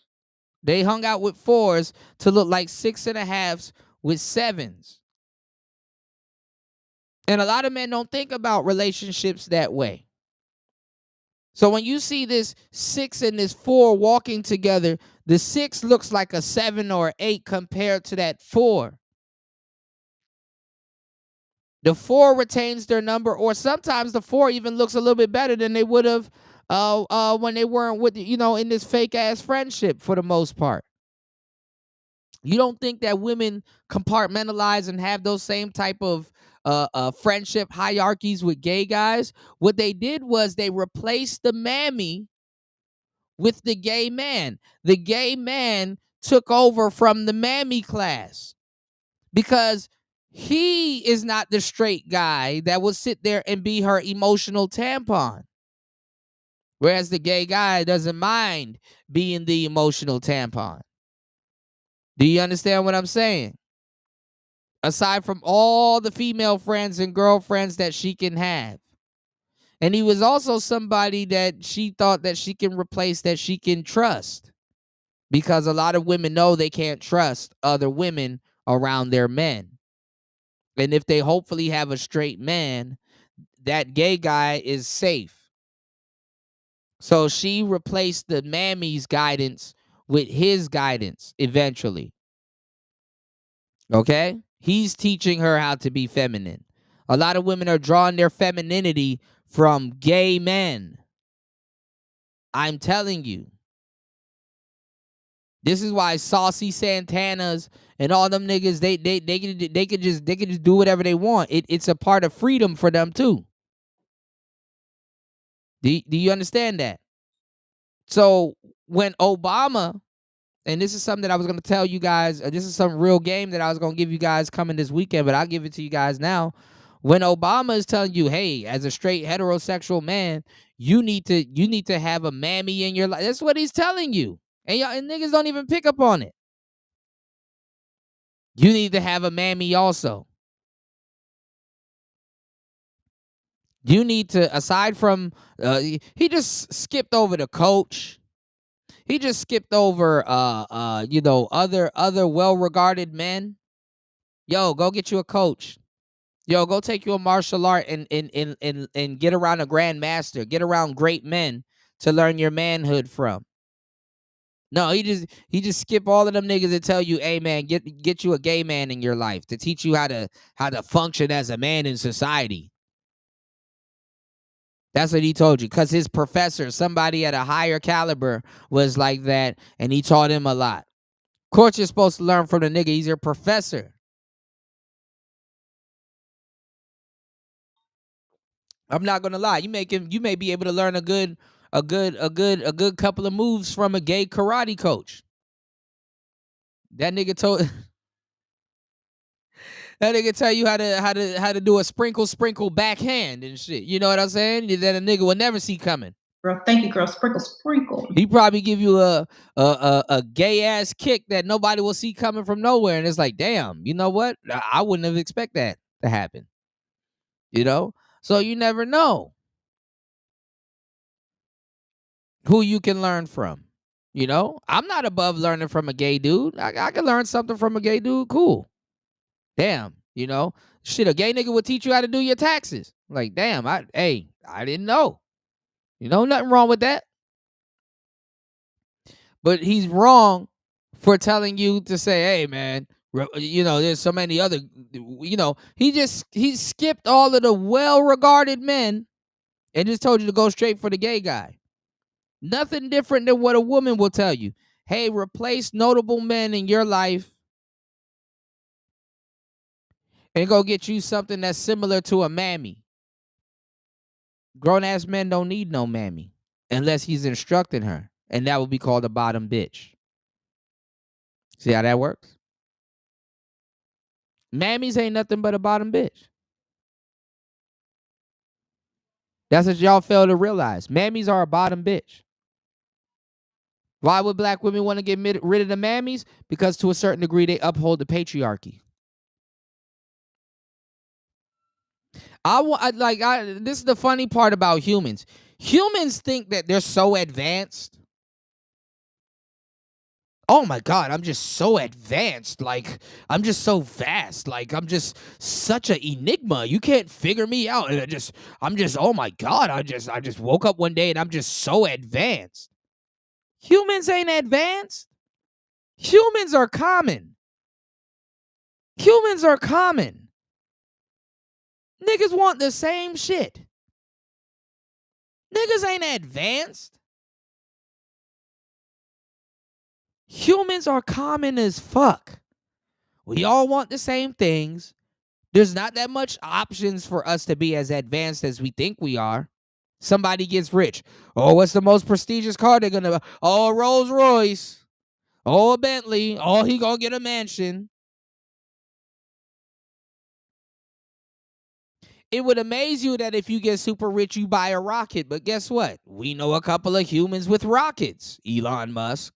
They hung out with 4s to look like 6.5s with 7s. And a lot of men don't think about relationships that way. So when you see this 6 and this 4 walking together, the 6 looks like a 7 or 8 compared to that 4. The 4 retains their number, or sometimes the 4 even looks a little bit better than they would have when they weren't with, in this fake ass friendship for the most part. You don't think that women compartmentalize and have those same type of friendship hierarchies with gay guys? What they did was they replaced the mammy with the gay man. The gay man took over from the mammy class because he is not the straight guy that will sit there and be her emotional tampon. Whereas the gay guy doesn't mind being the emotional tampon. Do you understand what I'm saying? Aside from all the female friends and girlfriends that she can have. And he was also somebody that she thought that she can replace, that she can trust. Because a lot of women know they can't trust other women around their men. And if they hopefully have a straight man, that gay guy is safe. So she replaced the mammy's guidance with his guidance eventually. Okay? He's teaching her how to be feminine. A lot of women are drawing their femininity from gay men. I'm telling you. This is why Saucy Santanas and all them niggas, they could just do whatever they want. It's a part of freedom for them too. Do you understand that? So when Obama, and this is something that I was going to tell you guys, this is some real game that I was going to give you guys coming this weekend, but I'll give it to you guys now. When Obama is telling you, hey, as a straight heterosexual man, you need to have a mammy in your life. That's what he's telling you. And y'all and niggas don't even pick up on it. You need to have a mammy also. You need to, aside from, he just skipped over the coach. He just skipped over, other well-regarded men. Yo, go get you a coach. Yo, go take you a martial art and get around a grandmaster. Get around great men to learn your manhood from. No, he just skip all of them niggas and tell you, hey man, get you a gay man in your life to teach you how to function as a man in society. That's what he told you, because his professor, somebody at a higher caliber, was like that, and he taught him a lot. Of course, you're supposed to learn from the nigga. He's your professor. I'm not gonna lie. You may be able to learn a good couple of moves from a gay karate coach. That nigga tell you how to do a sprinkle backhand and shit. You know what I'm saying? That a nigga will never see coming. Girl, thank you, girl. Sprinkle. He probably give you a gay ass kick that nobody will see coming from nowhere, and it's like, damn, you know what? I wouldn't have expected that to happen. You know? So you never know who you can learn from. You know? I'm not above learning from a gay dude. I can learn something from a gay dude. Cool. Damn, you know? Shit, a gay nigga would teach you how to do your taxes. Like, damn, I didn't know. You know, nothing wrong with that. But he's wrong for telling you to say, hey, man, you know, there's so many other, you know, he skipped all of the well-regarded men and just told you to go straight for the gay guy. Nothing different than what a woman will tell you. Hey, replace notable men in your life and go get you something that's similar to a mammy. Grown-ass men don't need no mammy unless he's instructing her. And that would be called a bottom bitch. See how that works? Mammies ain't nothing but a bottom bitch. That's what y'all fail to realize. Mammies are a bottom bitch. Why would black women want to get rid of the mammies? Because to a certain degree, they uphold the patriarchy. This is the funny part about humans. Humans think that they're so advanced. oh my God, I'm just so advanced. Like, I'm just so vast. Like, I'm just such an enigma. You can't figure me out. And I'm just, oh my God, I just woke up one day and I'm just so advanced. Humans ain't advanced. Humans are common. Humans are common. Niggas want the same shit. Niggas ain't advanced. Humans are common as fuck. We all want the same things. There's not that much options for us to be as advanced as we think we are. Somebody gets rich. Oh, what's the most prestigious car they're gonna buy? Oh, a Rolls Royce. Oh, a Bentley. Oh, he gonna get a mansion. It would amaze you that if you get super rich, you buy a rocket. But guess what? We know a couple of humans with rockets. Elon Musk.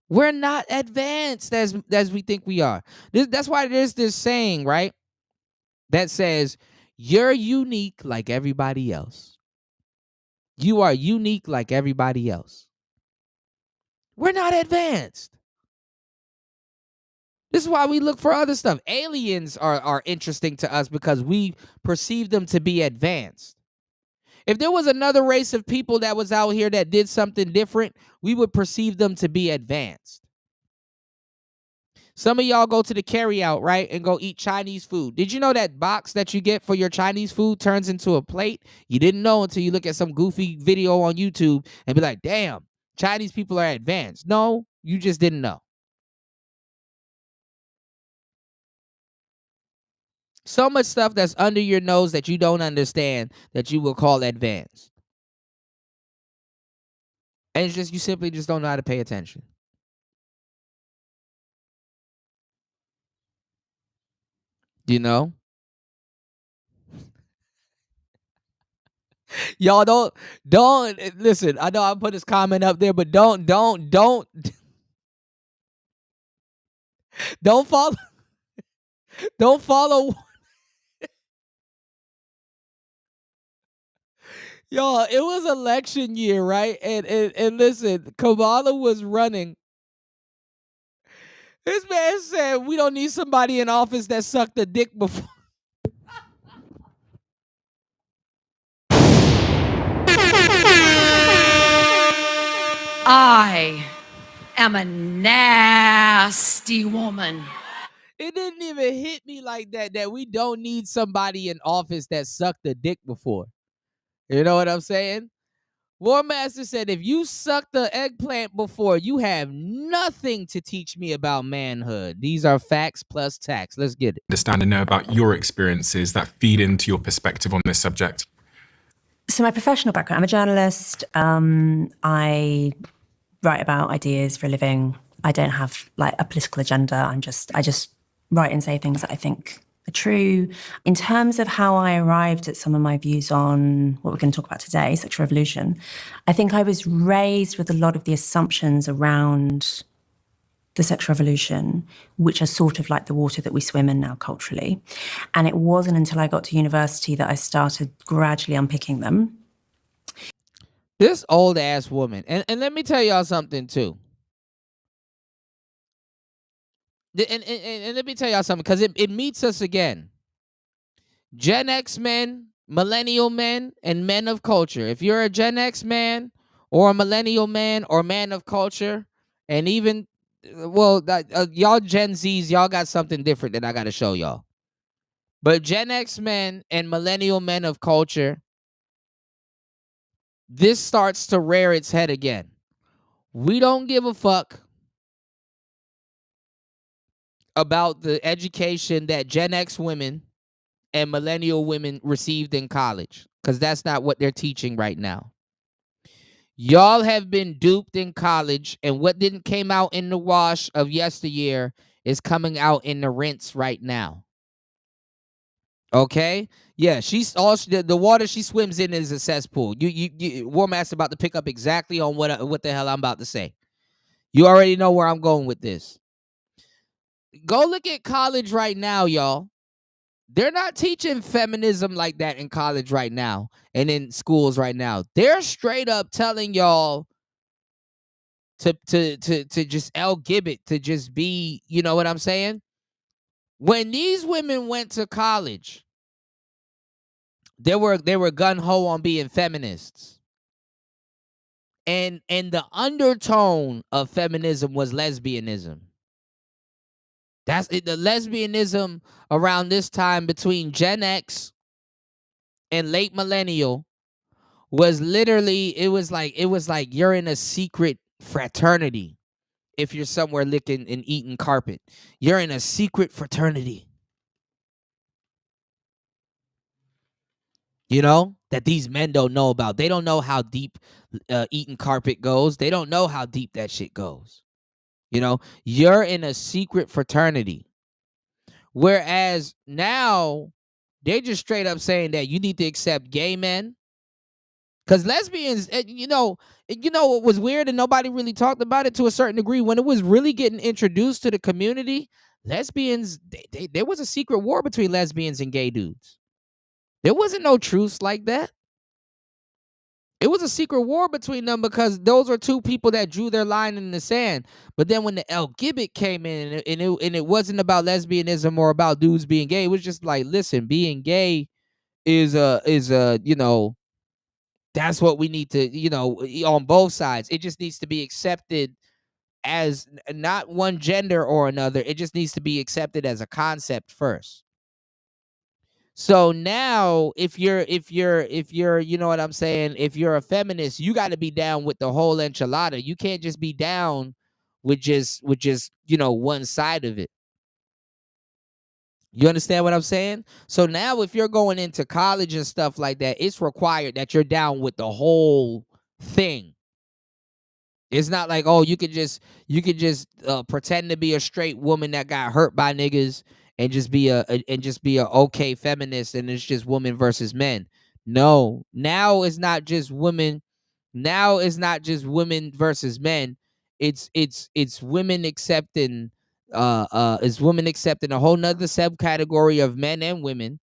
We're not advanced as we think we are. That's why there's this saying, right? That says, you're unique like everybody else. You are unique like everybody else. We're not advanced. This is why we look for other stuff. Aliens are interesting to us because we perceive them to be advanced. If there was another race of people that was out here that did something different, we would perceive them to be advanced. Some of y'all go to the carryout, right, and go eat Chinese food. Did you know that box that you get for your Chinese food turns into a plate? You didn't know until you look at some goofy video on YouTube and be like, damn, Chinese people are advanced. No, you just didn't know. So much stuff that's under your nose that you don't understand that you will call advanced. And it's just, you simply just don't know how to pay attention. You know? Y'all don't listen. I know I put this comment up there, but don't follow. Don't follow. Y'all, it was election year, right? And listen, Kamala was running. This man said we don't need somebody in office that sucked a dick before. I am a nasty woman. It didn't even hit me like that we don't need somebody in office that sucked a dick before. You know what I'm saying? War Master said, if you sucked the eggplant before, you have nothing to teach me about manhood. These are facts plus tax. Let's get it. Understand and know about your experiences that feed into your perspective on this subject. So my professional background, I'm a journalist. I write about ideas for a living. I don't have like a political agenda. I just write and say things that I think are true. In terms of how I arrived at some of my views on what we're going to talk about today, sexual revolution, I think I was raised with a lot of the assumptions around the sexual revolution, which are sort of like the water that we swim in now culturally. And it wasn't until I got to university that I started gradually unpicking them. This old ass woman, and let me tell y'all something too. And let me tell y'all something, because it meets us again. Gen X men, millennial men, and men of culture. If you're a Gen X man or a millennial man or man of culture, and even, well, y'all Gen Zs, y'all got something different that I got to show y'all. But Gen X men and millennial men of culture, this starts to rear its head again. We don't give a fuck about the education that Gen X women and millennial women received in college, because that's not what they're teaching right now. Y'all have been duped in college, and what didn't came out in the wash of yesteryear is coming out in the rinse right now. Okay? Yeah, she's also the water she swims in is a cesspool. You War Master about to pick up exactly on what the hell I'm about to say. You already know where I'm going with this. Go look at college right now, y'all. They're not teaching feminism like that in college right now and in schools right now. They're straight up telling y'all to just Elle Gibbet to just be, you know what I'm saying? When these women went to college, they were gun ho on being feminists. And the undertone of feminism was lesbianism. That's it, the lesbianism around this time between Gen X and late millennial was literally, it was like you're in a secret fraternity. If you're somewhere licking and eating carpet, you're in a secret fraternity. You know, that these men don't know about. They don't know how deep eating carpet goes. They don't know how deep that shit goes. You know, you're in a secret fraternity. Whereas now, they're just straight up saying that you need to accept gay men. Because lesbians, you know what was weird and nobody really talked about it to a certain degree. When it was really getting introduced to the community, lesbians, there was a secret war between lesbians and gay dudes. There wasn't no truce like that. It was a secret war between them because those are two people that drew their line in the sand. But then when the Elle Gibbet came in and it wasn't about lesbianism or about dudes being gay, it was just like, listen, being gay is you know, that's what we need to, you know, on both sides. It just needs to be accepted as not one gender or another. It just needs to be accepted as a concept first. So now if you're, you know what I'm saying, if you're a feminist, you got to be down with the whole enchilada. You can't just be down with just, you know, one side of it. You understand what I'm saying? So now if you're going into college and stuff like that, it's required that you're down with the whole thing. It's not like, oh, you could just pretend to be a straight woman that got hurt by niggas and just be a okay feminist, and it's just women versus men. No, now it's not just women. Now it's not just women versus men. It's women accepting is women accepting a whole nother subcategory of men and women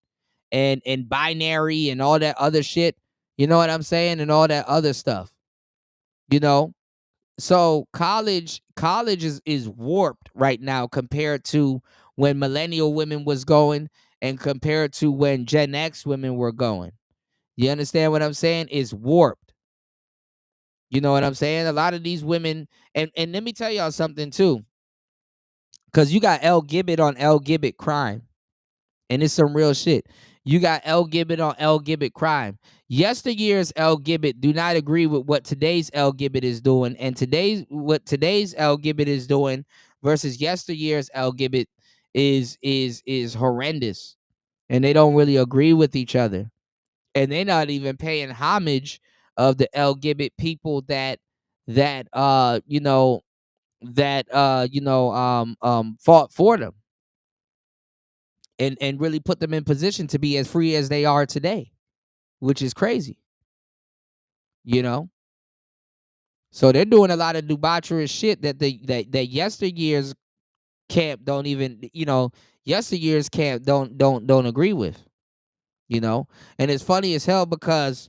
and binary and all that other shit. You know what I'm saying? And all that other stuff. You know? So college is warped right now compared to when millennial women was going and compared to when Gen X women were going. You understand what I'm saying? It's warped. You know what I'm saying? A lot of these women, and let me tell y'all something too. Because you got Elle Gibbet on Elle Gibbet crime. And it's some real shit. You got Elle Gibbet on Elle Gibbet crime. Yesteryear's Elle Gibbet do not agree with what today's Elle Gibbet is doing. And what today's Elle Gibbet is doing versus yesteryear's Elle Gibbet is horrendous. And they don't really agree with each other. And they're not even paying homage of the Elle Gibbet people that fought for them and really put them in position to be as free as they are today, which is crazy. You know? So they're doing a lot of debaucherous shit that that yesteryear's camp don't even, yesteryear's camp don't agree with. You know? And it's funny as hell because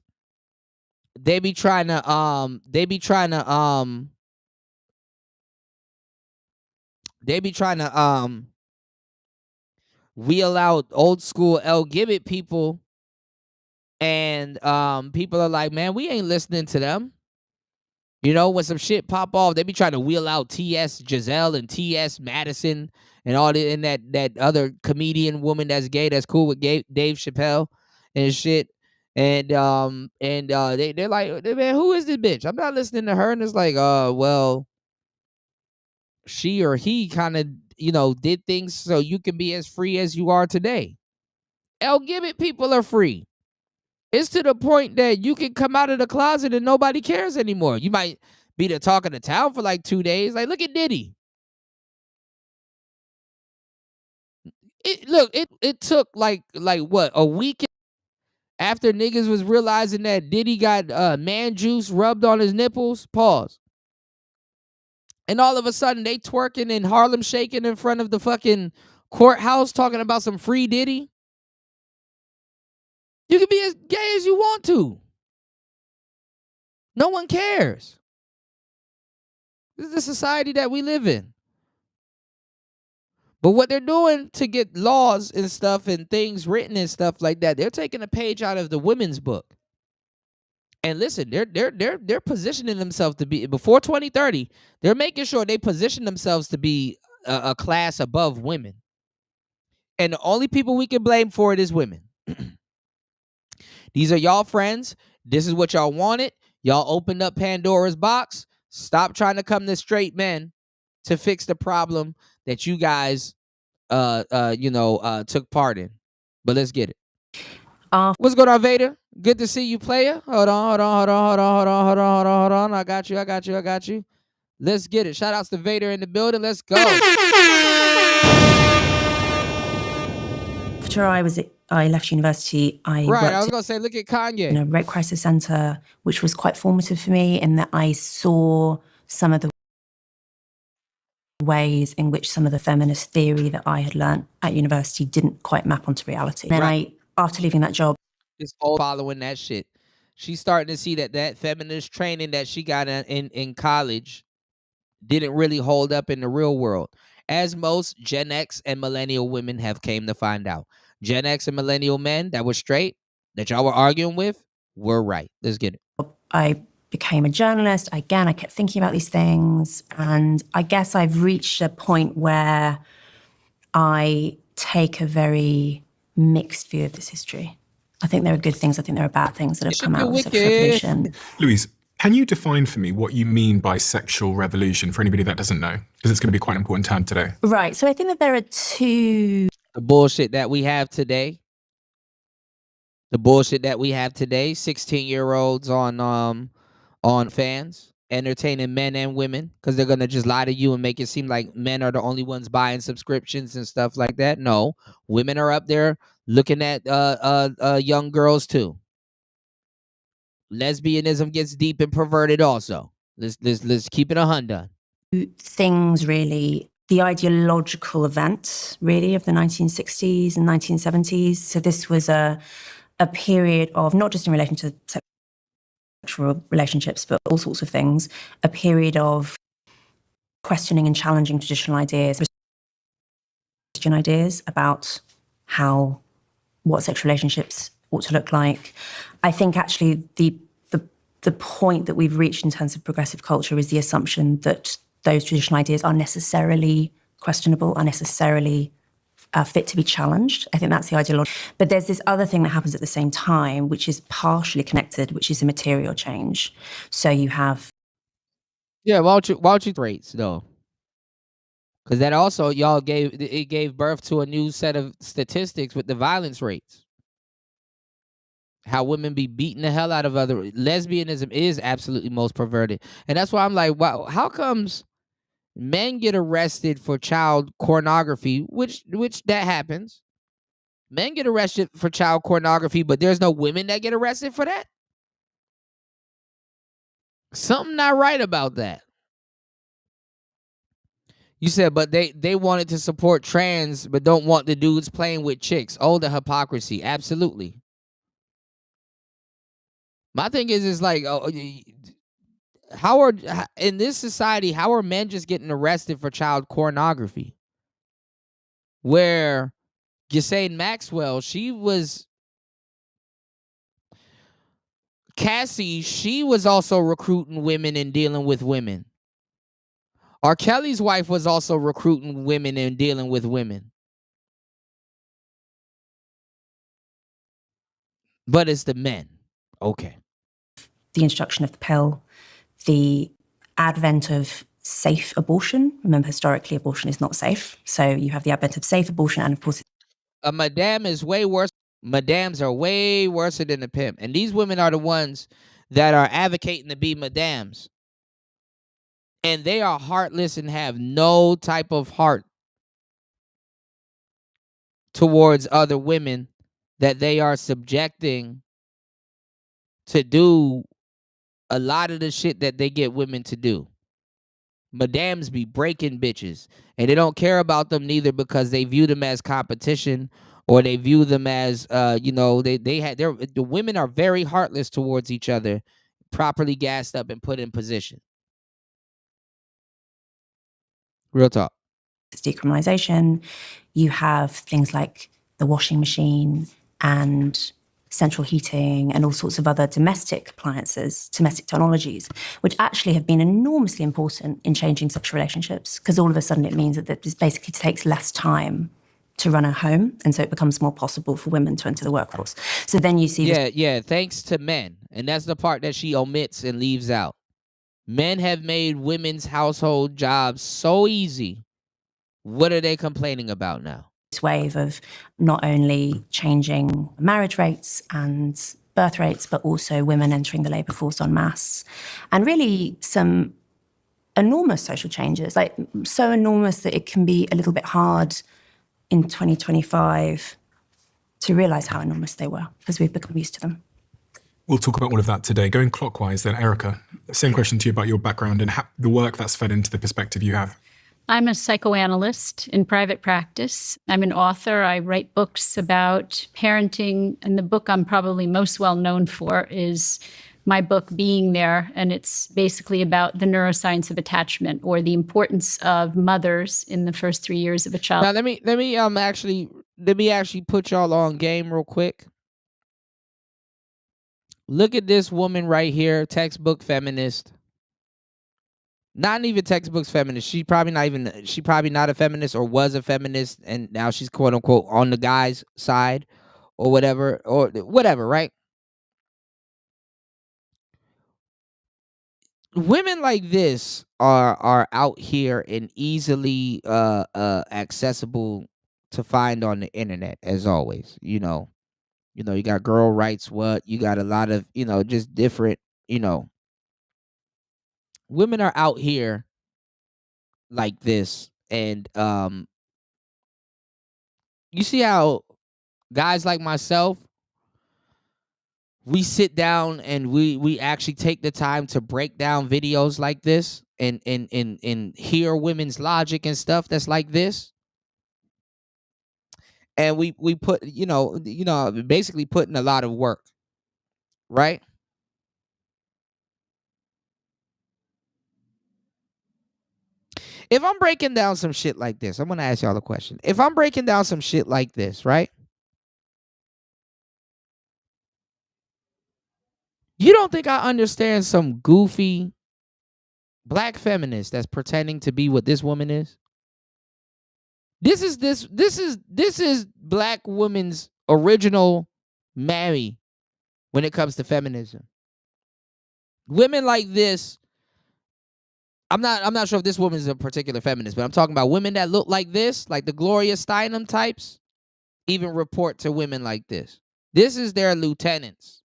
they be trying to wheel out old school Elle Gibbet people, and people are like, man, we ain't listening to them. You know, when some shit pop off, they be trying to wheel out T.S. Giselle and T.S. Madison and all the, and that other comedian woman that's gay that's cool with Dave Chappelle and shit. And they're like, man, who is this bitch? I'm not listening to her. And it's like, well, she or he kind of, did things so you can be as free as you are today. Elle Gibbet people are free. It's to the point that you can come out of the closet and nobody cares anymore. You might be the talk of the town for like 2 days. Like, look at Diddy. It took like what, a week after niggas was realizing that Diddy got man juice rubbed on his nipples. Pause. And all of a sudden they twerking and Harlem shaking in front of the fucking courthouse talking about some free Diddy. You can be as gay as you want to. No one cares. This is the society that we live in. But what they're doing to get laws and stuff and things written and stuff like that, they're taking a page out of the women's book. And listen, they're positioning themselves to be before 2030. They're making sure they position themselves to be a class above women. And the only people we can blame for it is women. These are y'all friends. This is what y'all wanted. Y'all opened up Pandora's box. Stop trying to come to straight men to fix the problem that you guys took part in. But let's get it. What's going on, Vader? Good to see you, player. Hold on. I got you. Let's get it. Shout outs to Vader in the building. Let's go. After I left university, I I was worked gonna say, look at Kanye. in a rape crisis center, which was quite formative for me in that I saw some of the ways in which some of the feminist theory that I had learned at university didn't quite map onto reality. Then after leaving that job, Just all following that shit. She's starting to see that feminist training that she got in college didn't really hold up in the real world, as most Gen X and millennial women have came to find out. Gen X and millennial men that were straight, that y'all were arguing with, were right. Let's get it. I became a journalist. Again, I kept thinking about these things. And I guess I've reached a point where I take a very mixed view of this history. I think there are good things. I think there are bad things that have come out of sexual revolution. Louise, can you define for me what you mean by sexual revolution for anybody that doesn't know? Because it's going to be quite an important term today. Right. So I think that there are two. The bullshit that we have today. 16-year-olds on fans entertaining men and women because they're gonna just lie to you and make it seem like men are the only ones buying subscriptions and stuff like that. No, women are up there looking at young girls too. Lesbianism gets deep and perverted also. Let's keep it 100. Things really, the ideological event really of the 1960s and 1970s. So this was a period of, not just in relation to sexual relationships, but all sorts of things, a period of questioning and challenging traditional ideas, Christian ideas about what sexual relationships ought to look like. I think actually the point that we've reached in terms of progressive culture is the assumption that those traditional ideas are necessarily questionable, are necessarily fit to be challenged. I think that's the ideology. But there's this other thing that happens at the same time, which is partially connected, which is a material change. So you have... Yeah, why don't you rates though? Because that also gave birth to a new set of statistics with the violence rates. How women be beating the hell out of other. Lesbianism is absolutely most perverted. And that's why I'm like, wow, how comes men get arrested for child pornography, which that happens. Men get arrested for child pornography, but there's no women that get arrested for that? Something not right about that. You said, but they wanted to support trans, but don't want the dudes playing with chicks. Oh, the hypocrisy. Absolutely. My thing is like, in this society, how are men just getting arrested for child pornography? Where Ghislaine Maxwell, Cassie, she was also recruiting women and dealing with women. R. Kelly's wife was also recruiting women and dealing with women. But it's the men. Okay. The introduction of the pill, the advent of safe abortion. Remember, historically, abortion is not safe. So you have the advent of safe abortion, and of course... A madame is way worse. Madames are way worse than a pimp. And these women are the ones that are advocating to be madames. And they are heartless and have no type of heart towards other women that they are subjecting to do a lot of the shit that they get women to do. Madams be breaking bitches, and they don't care about them neither because they view them as competition, or they view them as the women are very heartless towards each other, properly gassed up and put in position. Real talk. It's decriminalization. You have things like the washing machine and central heating and all sorts of other domestic appliances, domestic technologies, which actually have been enormously important in changing sexual relationships, because all of a sudden it means that it basically takes less time to run a home, and so it becomes more possible for women to enter the workforce. So then you see Yeah, thanks to men. And that's the part that she omits and leaves out. Men have made women's household jobs so easy. What are they complaining about now? this wave of not only changing marriage rates and birth rates, but also women entering the labour force en masse, and really some enormous social changes, like so enormous that it can be a little bit hard in 2025 to realise how enormous they were, because we've become used to them. We'll talk about all of that today. Going clockwise then, Erica, same question to you about your background and the work that's fed into the perspective you have. I'm a psychoanalyst in private practice. I'm an author. I write books about parenting, and the book I'm probably most well known for is my book, Being There, and it's basically about the neuroscience of attachment, or the importance of mothers in the first 3 years of a child. Now let me actually put y'all on game real quick. Look at this woman right here, textbook feminist. Not even textbooks feminist. She probably not a feminist, or was a feminist, and now she's quote unquote on the guy's side or whatever, right? Women like this are out here and easily accessible to find on the internet, as always. You got Girl Rights What, you got a lot of, just different, women are out here like this. And you see how guys like myself, we sit down and we actually take the time to break down videos like this and hear women's logic and stuff that's like this. And we put, basically put in a lot of work, right? If I'm breaking down some shit like this, I'm going to ask y'all a question. If I'm breaking down some shit like this, right? You don't think I understand some goofy black feminist that's pretending to be what this woman is? This is black woman's original Mary when it comes to feminism. Women like this, I'm not sure if this woman is a particular feminist, but I'm talking about women that look like this, like the Gloria Steinem types, even report to women like this. This is their lieutenants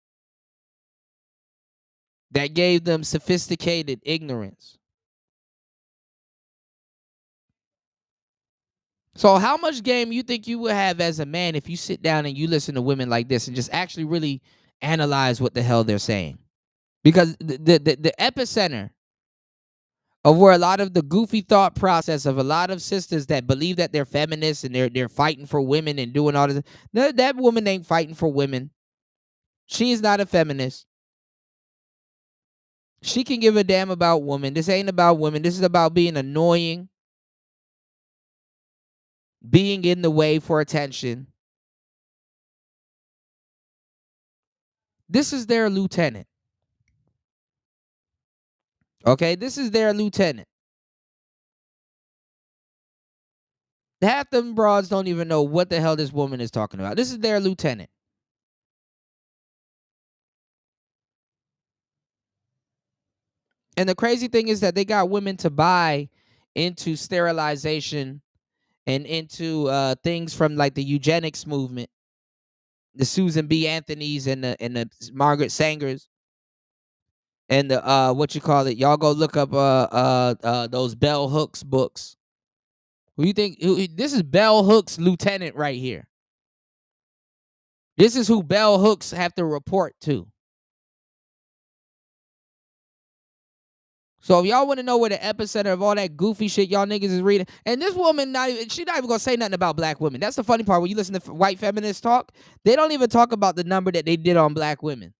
that gave them sophisticated ignorance. So how much game you think you would have as a man if you sit down and you listen to women like this and just actually really analyze what the hell they're saying? Because the epicenter of where a lot of the goofy thought process of a lot of sisters that believe that they're feminists and they're fighting for women and doing all this, that woman ain't fighting for women. She is not a feminist. She can give a damn about women. This ain't about women. This is about being annoying, being in the way for attention. This is their lieutenant. Okay, this is their lieutenant. Half them broads don't even know what the hell this woman is talking about. This is their lieutenant. And the crazy thing is that they got women to buy into sterilization and into things from like the eugenics movement, the Susan B. Anthony's and the Margaret Sangers, and the y'all go look up those Bell Hooks books. Who you think? This is Bell Hooks' lieutenant right here. This is who Bell Hooks have to report to. So if y'all want to know where the epicenter of all that goofy shit y'all niggas is reading, and this woman, she not even gonna say nothing about black women. That's the funny part. When you listen to white feminists talk, they don't even talk about the number that they did on black women.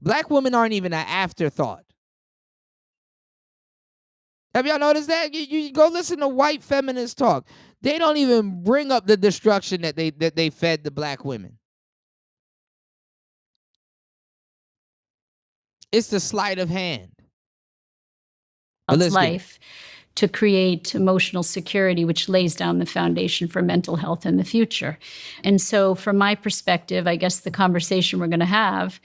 Black women aren't even an afterthought. Have y'all noticed that? You go listen to white feminists talk. They don't even bring up the destruction that they fed the black women. It's the sleight of hand. Life to create emotional security, which lays down the foundation for mental health in the future. And so from my perspective, I guess the conversation we're going to have,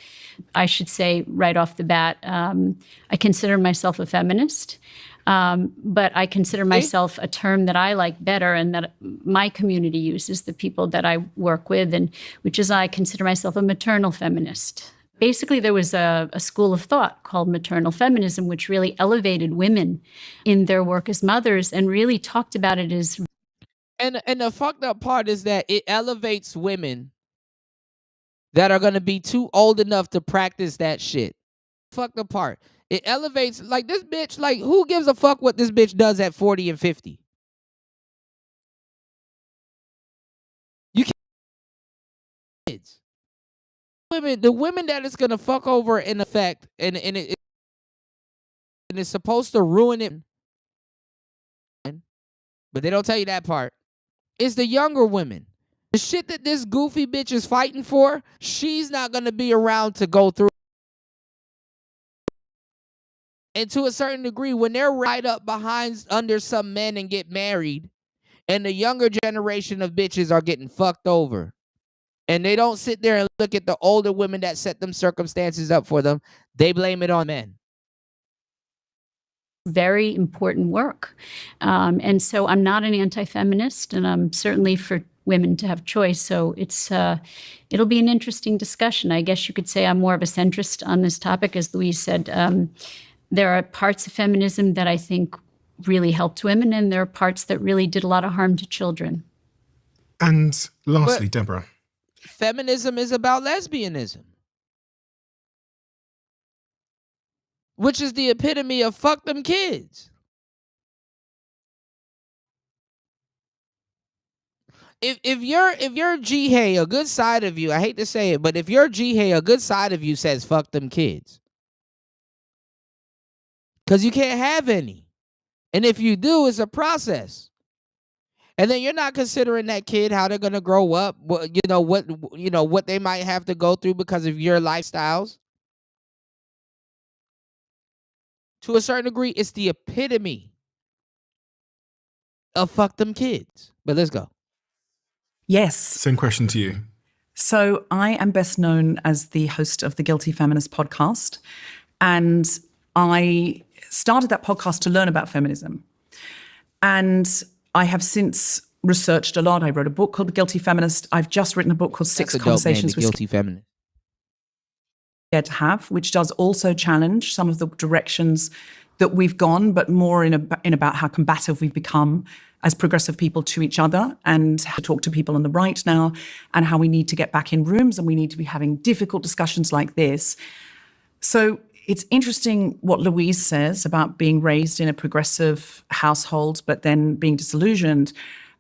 I should say right off the bat, I consider myself a feminist. But I consider myself a term that I like better and that my community uses, the people that I work with, and which is I consider myself a maternal feminist. Basically, there was a school of thought called maternal feminism, which really elevated women in their work as mothers and really talked about it as... And the fucked up part is that it elevates women that are going to be too old enough to practice that shit. Fucked up part. It elevates, like, this bitch, like, who gives a fuck what this bitch does at 40 and 50? You can't... Kids. The women that it's gonna fuck over in effect, and it's supposed to ruin it, but they don't tell you that part. It's the younger women. The shit that this goofy bitch is fighting for, she's not gonna be around to go through. And to a certain degree, when they're right up behind under some men and get married, and the younger generation of bitches are getting fucked over, and they don't sit there and look at the older women that set them circumstances up for them, they blame it on men. Very important work. And so I'm not an anti-feminist, and I'm certainly for women to have choice. So it'll be an interesting discussion. I guess you could say I'm more of a centrist on this topic. As Louise said, there are parts of feminism that I think really helped women, and there are parts that really did a lot of harm to children. And lastly, Deborah. Feminism is about lesbianism, which is the epitome of fuck them kids. If you're G-Hay, a good side of you, I hate to say it, but if you're G-Hay, a good side of you says fuck them kids. Because you can't have any. And if you do, it's a process. And then you're not considering that kid, how they're going to grow up, what they might have to go through because of your lifestyles. To a certain degree, it's the epitome of fuck them kids. But let's go. Yes. Same question to you. So I am best known as the host of the Guilty Feminist podcast. And I started that podcast to learn about feminism. And I have since researched a lot. I wrote a book called The Guilty Feminist. I've just written a book called Six Conversations with Guilty Feminist. To have, which does also challenge some of the directions that we've gone, but more in about how combative we've become as progressive people to each other, and how to talk to people on the right now, and how we need to get back in rooms and we need to be having difficult discussions like this. So it's interesting what Louise says about being raised in a progressive household, but then being disillusioned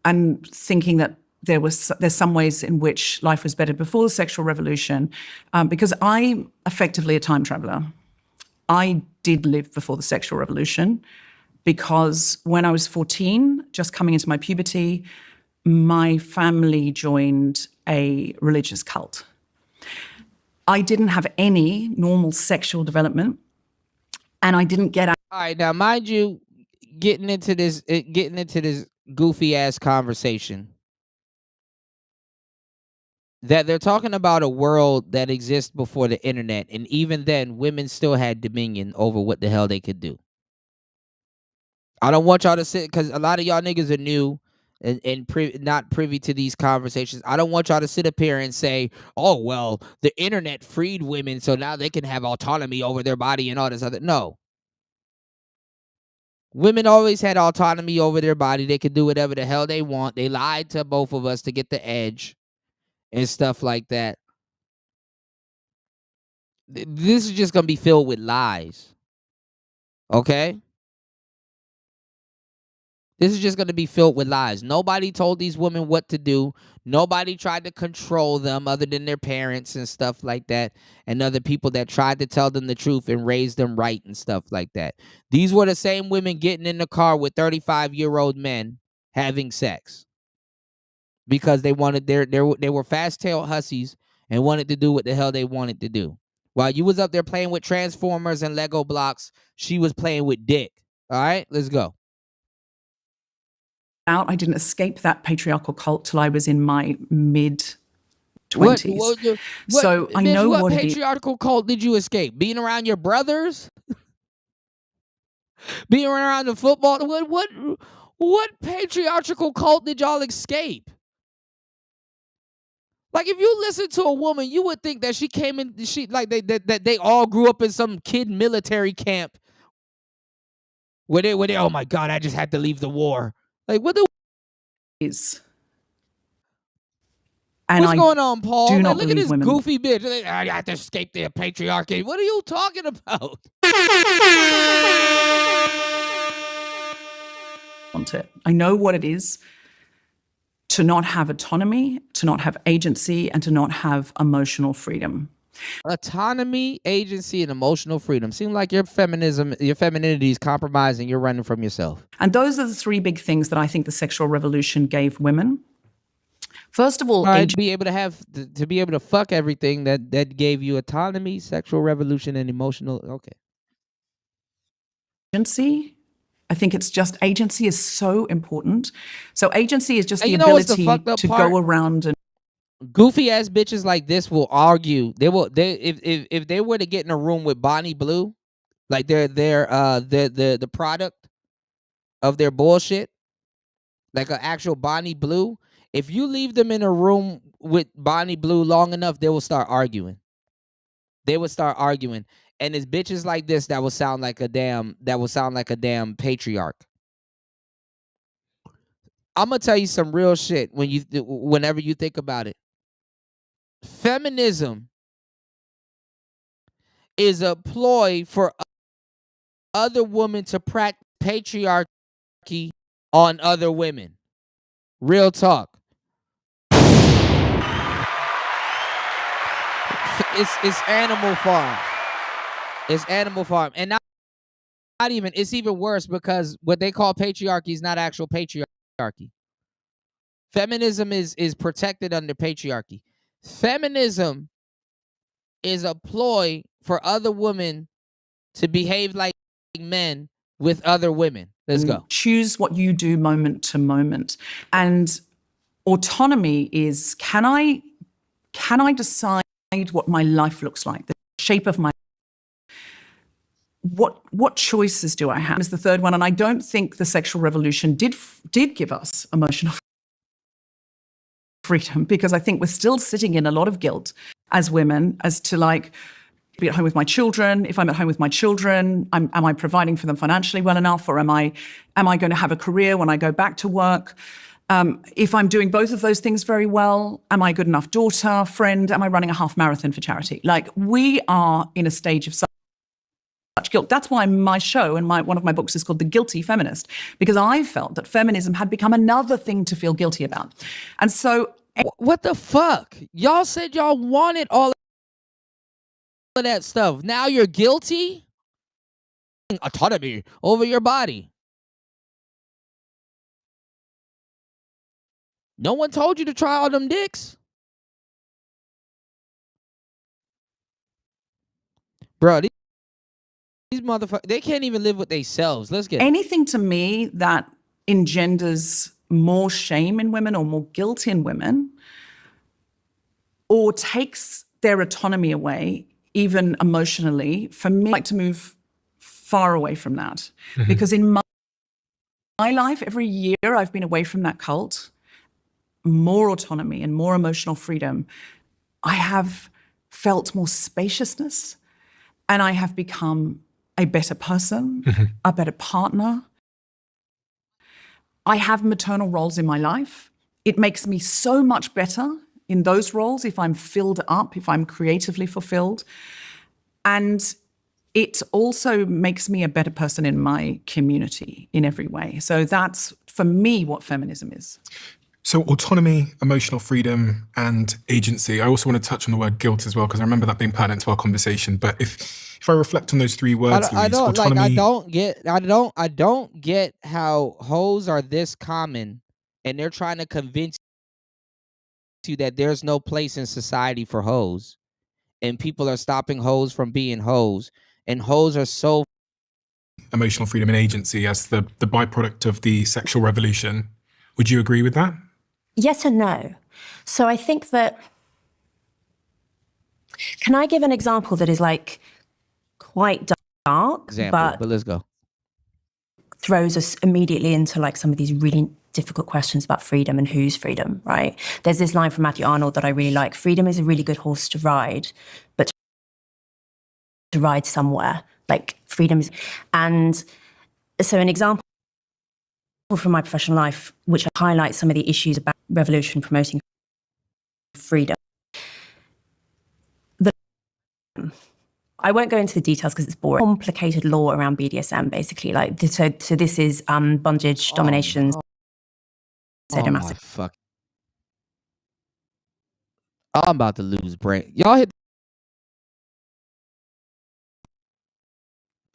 and thinking that there's some ways in which life was better before the sexual revolution, because I'm effectively a time traveler. I did live before the sexual revolution because when I was 14, just coming into my puberty, my family joined a religious cult. I didn't have any normal sexual development, and I didn't get out. All right, now mind you, getting into this goofy ass conversation, that they're talking about a world that exists before the internet, and even then, women still had dominion over what the hell they could do. I don't want y'all to sit, because a lot of y'all niggas are new and not privy to these conversations. I don't want y'all to sit up here and say, oh, well, the internet freed women, so now they can have autonomy over their body and all this other. No. Women always had autonomy over their body. They could do whatever the hell they want. They lied to both of us to get the edge and stuff like that. This is just going to be filled with lies. Okay? This is just going to be filled with lies. Nobody told these women what to do. Nobody tried to control them other than their parents and stuff like that, and other people that tried to tell them the truth and raise them right and stuff like that. These were the same women getting in the car with 35-year-old men having sex because they wanted they were fast-tailed hussies and wanted to do what the hell they wanted to do. While you was up there playing with Transformers and Lego blocks, she was playing with dick. All right, let's go. I didn't escape that patriarchal cult till I was in my mid-20s. So I know what what it is. patriarchal cult did you escape? Being around your brothers? Being around the football? What patriarchal cult did y'all escape? Like, if you listen to a woman, you would think that she came in, that they all grew up in some kid military camp where they, oh my God, I just had to leave the war. Like, what the is? What's going on, Paul? Do Like, not look at this women. goofy bitch. I have to escape the patriarchy. What are you talking about? Want it. I know what it is to not have autonomy, to not have agency, and to not have emotional freedom. Autonomy, agency, and emotional freedom. Seem like your femininity is compromising. You're running from yourself. And those are the three big things that I think the sexual revolution gave women. First of all, to be able to fuck everything that gave you autonomy, sexual revolution, and emotional. Okay. Agency. I think it's just agency is so important. So agency is just the ability to go around and goofy ass bitches like this will argue. If they were to get in a room with Bonnie Blue, like they're the product of their bullshit, like an actual Bonnie Blue. If you leave them in a room with Bonnie Blue long enough, they will start arguing. And it's bitches like this that will sound like a damn patriarch. I'm gonna tell you some real shit whenever you think about it. Feminism is a ploy for other women to practice patriarchy on other women. Real talk. It's Animal Farm. It's Animal Farm. And not even, it's even worse because what they call patriarchy is not actual patriarchy. Feminism is protected under patriarchy. Feminism is a ploy for other women to behave like men with other women. Let's go. Choose what you do moment to moment. And autonomy is, can I decide what my life looks like, the shape of my what choices do I have is the third one. And I don't think the sexual revolution did give us emotional freedom, because I think we're still sitting in a lot of guilt as women as to like, be at home with my children. If I'm at home with my children, am I providing for them financially well enough, or am I going to have a career when I go back to work? If I'm doing both of those things very well, am I a good enough daughter, friend? Am I running a half marathon for charity? Like, we are in a stage of such guilt. That's why my show and one of my books is called The Guilty Feminist, because I felt that feminism had become another thing to feel guilty about. And so, what the fuck? Y'all said y'all wanted all of that stuff. Now you're guilty? Autonomy over your body. No one told you to try all them dicks. Bro, these motherfuckers, they can't even live with themselves. Let's get anything to me that engenders more shame in women or more guilt in women, or takes their autonomy away, even emotionally, for me, I like to move far away from that. Mm-hmm. Because in my life, every year I've been away from that cult, more autonomy and more emotional freedom, I have felt more spaciousness, and I have become a better person, a better partner. I have maternal roles in my life. It makes me so much better in those roles if I'm filled up, if I'm creatively fulfilled. And it also makes me a better person in my community in every way. So that's, for me, what feminism is. So autonomy, emotional freedom, and agency. I also want to touch on the word guilt as well, because I remember that being pertinent to our conversation. But if I reflect on those three words, I Louise, don't autonomy, I don't get how hoes are this common, and they're trying to convince you that there's no place in society for hoes, and people are stopping hoes from being hoes, and hoes are so emotional freedom and agency as the byproduct of the sexual revolution. Would you agree with that? Yes and no. So I think that, can I give an example that is like quite dark, but let's go. Throws us immediately into like some of these really difficult questions about freedom and whose freedom, right? There's this line from Matthew Arnold that I really like. Freedom is a really good horse to ride, but to ride somewhere. Like freedom is, and so an example from my professional life, which highlights some of the issues about revolution promoting freedom. I won't go into the details because it's boring. Complicated law around BDSM, basically. Like, so this is bondage, domination, sadomasochism. Fuck. I'm about to lose brain. Y'all hit.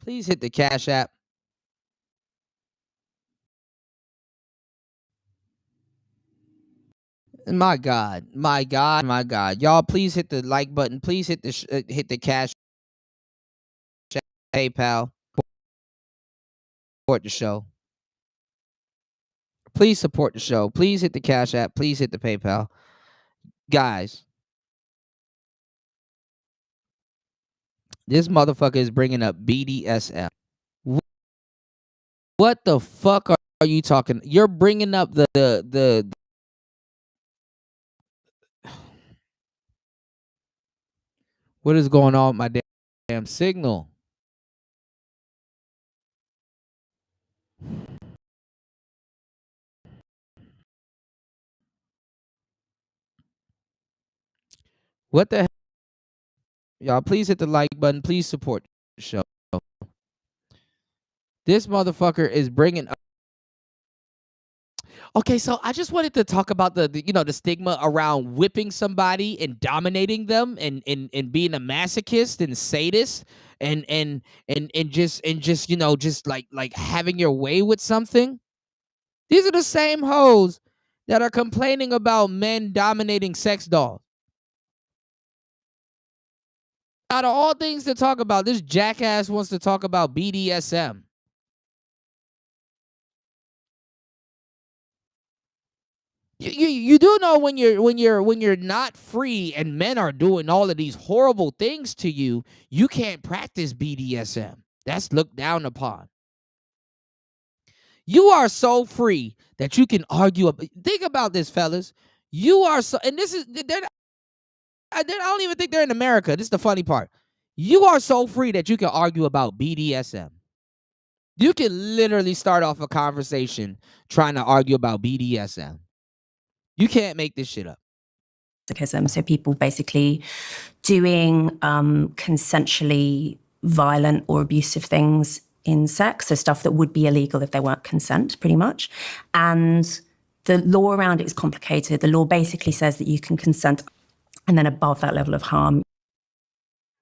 Please hit the Cash App. My God. Y'all, please hit the like button. Please hit the Cash App, PayPal. Support the show. Please support the show. Please hit the Cash App. Please hit the PayPal. Guys, this motherfucker is bringing up BDSM. What the fuck are you talking? You're bringing up the what is going on with my damn signal? What the hell? Y'all, please hit the like button. Please support the show. This motherfucker is bringing up. Okay, so I just wanted to talk about the stigma around whipping somebody and dominating them and being a masochist and sadist and just like having your way with something. These are the same hoes that are complaining about men dominating sex dolls. Out of all things to talk about, this jackass wants to talk about BDSM. You do know when you're not free and men are doing all of these horrible things to you, you can't practice BDSM. That's looked down upon. You are so free that you can argue. Think about this, fellas. You are so, and this is I don't even think they're in America. This is the funny part. You are so free that you can argue about BDSM. You can literally start off a conversation trying to argue about BDSM. You can't make this shit up. So people basically doing consensually violent or abusive things in sex, so stuff that would be illegal if there weren't consent, pretty much. And the law around it is complicated. The law basically says that you can consent, and then above that level of harm,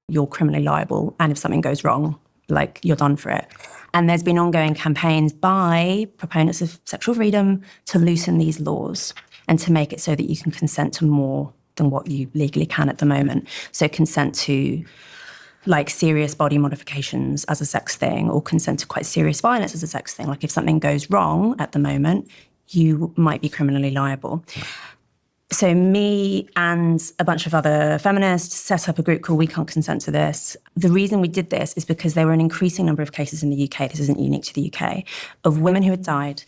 you're criminally liable. And if something goes wrong, like, you're done for it. And there's been ongoing campaigns by proponents of sexual freedom to loosen these laws and to make it so that you can consent to more than what you legally can at the moment. So consent to like serious body modifications as a sex thing, or consent to quite serious violence as a sex thing. Like if something goes wrong at the moment, you might be criminally liable. So me and a bunch of other feminists set up a group called We Can't Consent to This. The reason we did this is because there were an increasing number of cases in the UK, this isn't unique to the UK, of women who had died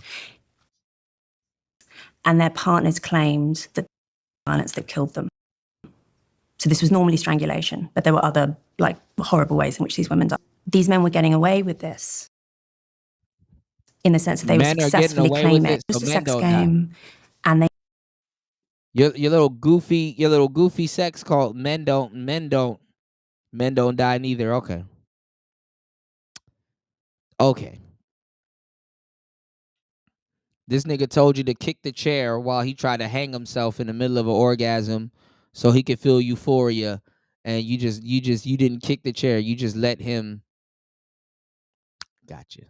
and their partners claimed that violence that killed them. So this was normally strangulation, but there were other like horrible ways in which these women died. These men were getting away with this in the sense that they were successfully claiming it. Just a sex game. And they your little goofy sex cult, men don't die neither. Okay. Okay. This nigga told you to kick the chair while he tried to hang himself in the middle of an orgasm so he could feel euphoria, and you didn't kick the chair. You just let him. Gotcha.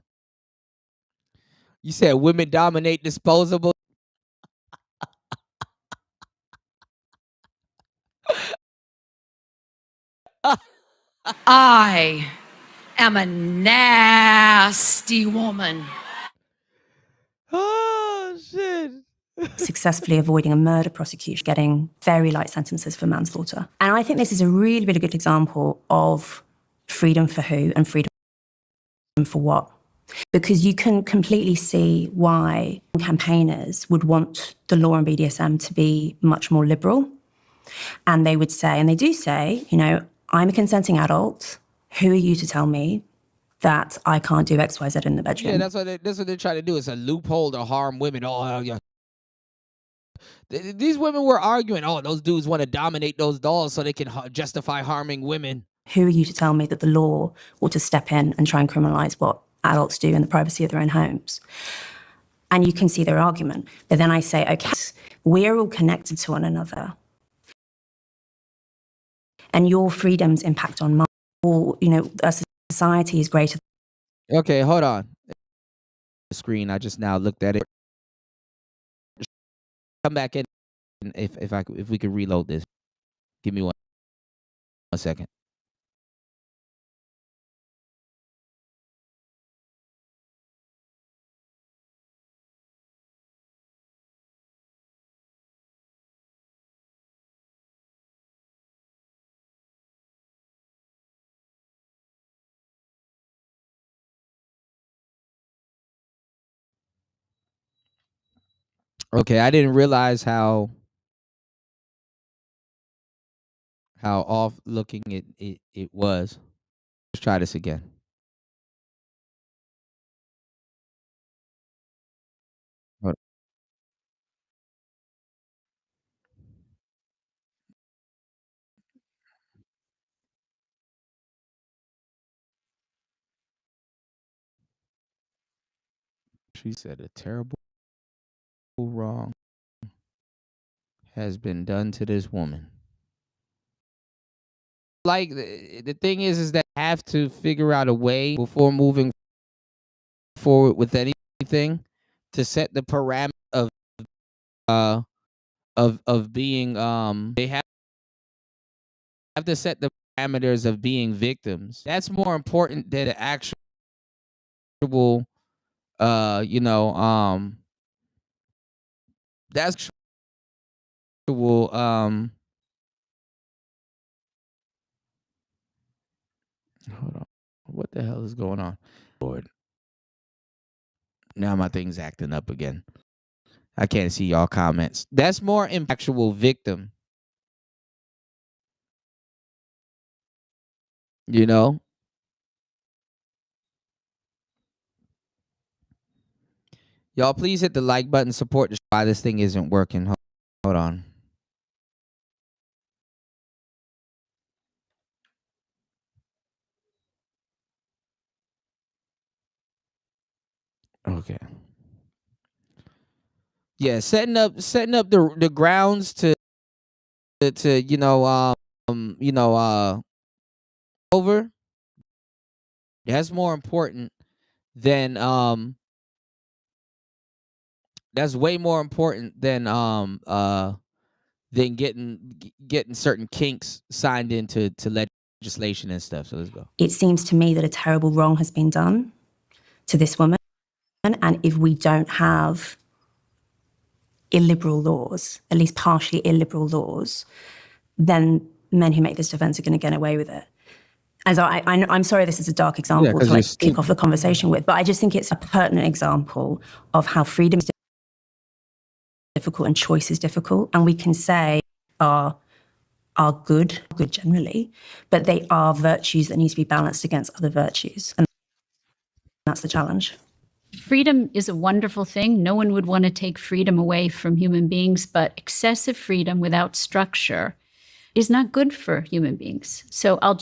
You said women dominate disposable. I am a nasty woman. Oh, shit. Successfully avoiding a murder prosecution, getting very light sentences for manslaughter. And I think this is a really, really good example of freedom for who and freedom for what. Because you can completely see why campaigners would want the law on BDSM to be much more liberal. And they would say, and they do say, you know, I'm a consenting adult. Who are you to tell me that I can't do X, Y, Z in the bedroom? Yeah, that's what they're trying to do. It's a loophole to harm women. Oh, yeah. These women were arguing, oh, those dudes want to dominate those dolls so they can justify harming women. Who are you to tell me that the law ought to step in and try and criminalize what adults do in the privacy of their own homes? And you can see their argument. But then I say, okay, we're all connected to one another. And your freedom's impact on mine, or, you know, a society is greater. Okay, hold on. The screen, I just now looked at it. Come back in if we could reload this. Give me one second. Okay, I didn't realize how off looking it was. Let's try this again. Hold- She said a terrible wrong has been done to this woman. Like the thing is that I have to figure out a way before moving forward with anything to set the parameter of being they have to set the parameters of being victims. That's more important than the actual that's hold on. What the hell is going on? Lord. Now my thing's acting up again. I can't see y'all comments. That's more impactful victim. You know? Y'all please hit the like button, support the show. Why this thing isn't working. Hold on. Okay. Yeah, setting up the grounds to over. That's more important than that's way more important than getting certain kinks signed into legislation and stuff. So let's go. It seems to me that a terrible wrong has been done to this woman. And if we don't have illiberal laws, at least partially illiberal laws, then men who make this defense are going to get away with it. And so I'm sorry this is a dark example to kick off the conversation with, but I just think it's a pertinent example of how freedom is difficult and choice is difficult. And we can say are good generally, but they are virtues that need to be balanced against other virtues. And that's the challenge. Freedom is a wonderful thing. No one would want to take freedom away from human beings, but excessive freedom without structure is not good for human beings. So I'll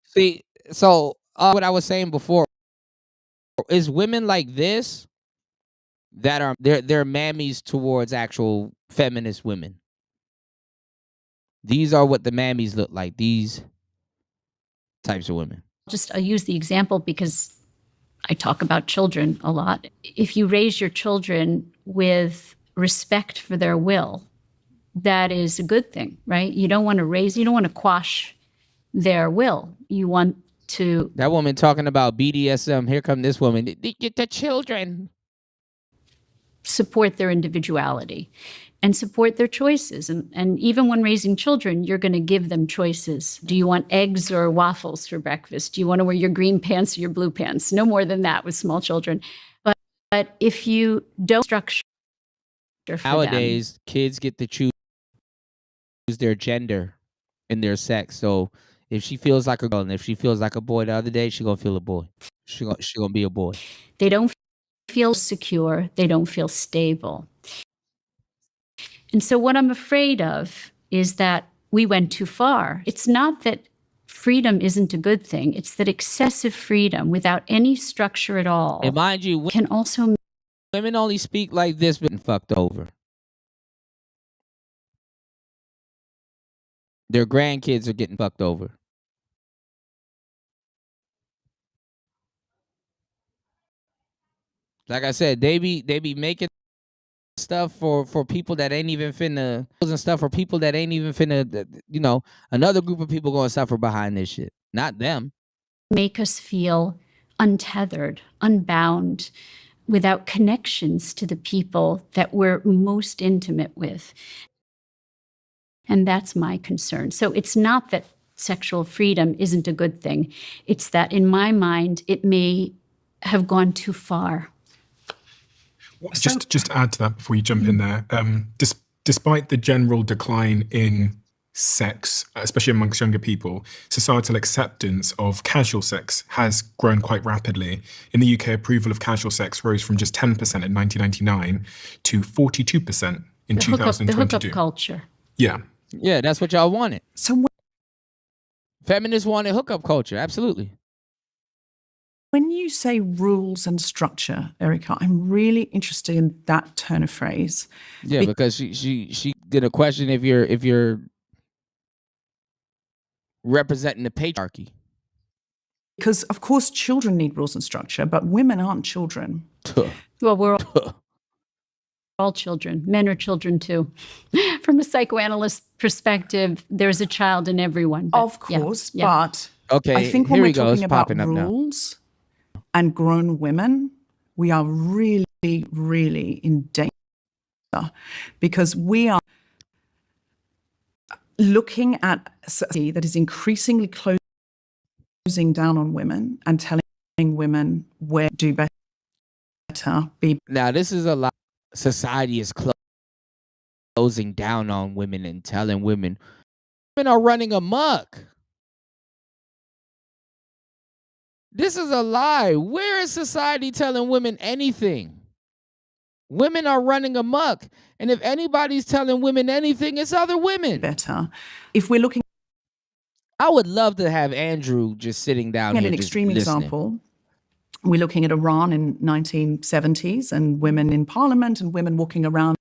see. So what I was saying before It's women like this that are they're mammies towards actual feminist women. These are what the mammies look like. These types of women. I'll use the example because I talk about children a lot. If you raise your children with respect for their will, that is a good thing, right? You don't want to quash their will. You want to. That woman talking about BDSM. Here come this woman. The children. Support their individuality and support their choices. And even when raising children, you're going to give them choices. Do you want eggs or waffles for breakfast? Do you want to wear your green pants or your blue pants? No more than that with small children. But if you don't structure for nowadays, kids get to choose their gender and their sex. So if she feels like a girl and if she feels like a boy the other day, she's going to feel a boy. She's going to be a boy. They don't feel secure. They don't feel stable. And so what I'm afraid of is that we went too far. It's not that freedom isn't a good thing. It's that excessive freedom without any structure at all. And mind you, can also women only speak like this, been fucked over. Their grandkids are getting fucked over. Like I said, they be making stuff for people that ain't even finna, and stuff for people that ain't even finna, you know, another group of people gonna suffer behind this shit, not them. Make us feel untethered, unbound, without connections to the people that we're most intimate with. And that's my concern. So it's not that sexual freedom isn't a good thing. It's that in my mind, it may have gone too far. Just to add to that before you jump in there, despite the general decline in sex, especially amongst younger people, societal acceptance of casual sex has grown quite rapidly. In the UK, approval of casual sex rose from just 10% in 1999 to 42% in 2022. The hookup culture. Yeah. Yeah, that's what y'all wanted. So feminists wanted hookup culture, absolutely. When you say rules and structure, Erica, I'm really interested in that turn of phrase. Yeah, because she did a question if you're representing the patriarchy. Because of course children need rules and structure, but women aren't children. Well, we're all children. Men are children too. From a psychoanalyst perspective, there's a child in everyone. Of course, but okay, I think when we're talking about popping up rules and grown women, we are really, really in danger because we are looking at a society that is increasingly closing down on women and telling women where to do better. Now, this is a lot. Society is closing down on women and telling women are running amok. This is a lie. Where is society telling women anything? Women are running amok. And if anybody's telling women anything, it's other women. Better. If we're looking, I would love to have Andrew just sitting down here. An extreme example. We're looking at Iran in 1970s and women in parliament and women walking around.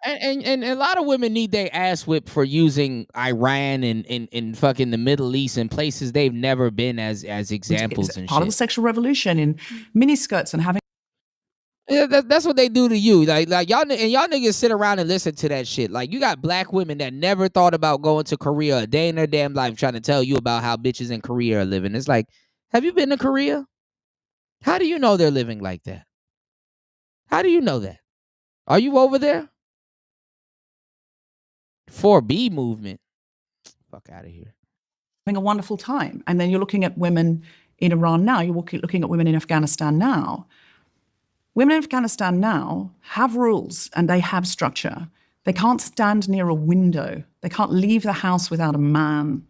And a lot of women need their ass whipped for using Iran and fucking the Middle East and places they've never been as examples and part shit. of the sexual revolution in miniskirts and having. Yeah, that's what they do to you. Like y'all niggas sit around and listen to that shit. Like you got black women that never thought about going to Korea a day in their damn life trying to tell you about how bitches in Korea are living. It's like, have you been to Korea? How do you know they're living like that? How do you know that? Are you over there? 4B movement. Fuck out of here. Having a wonderful time. And then you're looking at women in Iran now. You're looking at women in Afghanistan now. Women in Afghanistan now have rules and they have structure. They can't stand near a window. They can't leave the house without a man.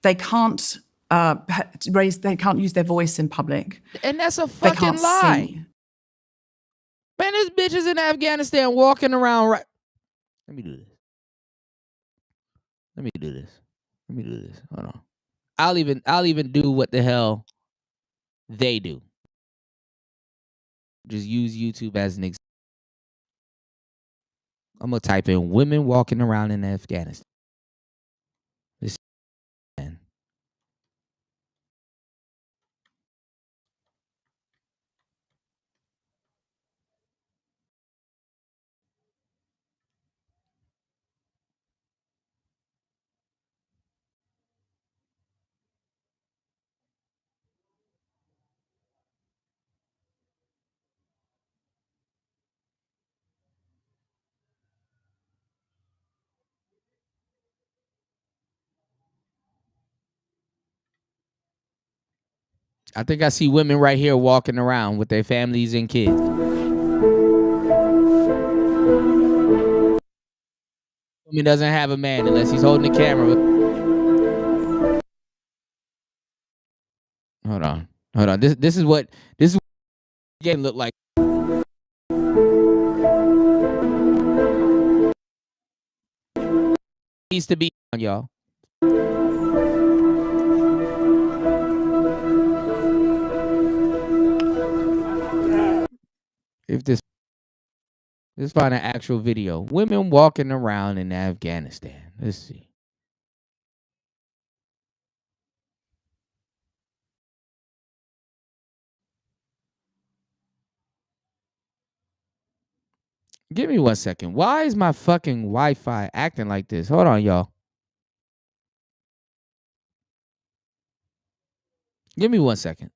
They can't they can't use their voice in public. And that's a They fucking can't lie. sing. Man, there's bitches in Afghanistan walking around right. Let me do this. Hold on. I'll even do what the hell they do. Just use YouTube as an example. I'm gonna type in women walking around in Afghanistan. This man. I think I see women right here walking around with their families and kids. Woman doesn't have a man unless he's holding the camera. Hold on. This is what game look like. Needs to be on y'all. If let's find an actual video. Women walking around in Afghanistan. Let's see. Give me 1 second. Why is my fucking Wi-Fi acting like this? Hold on, y'all. Give me 1 second.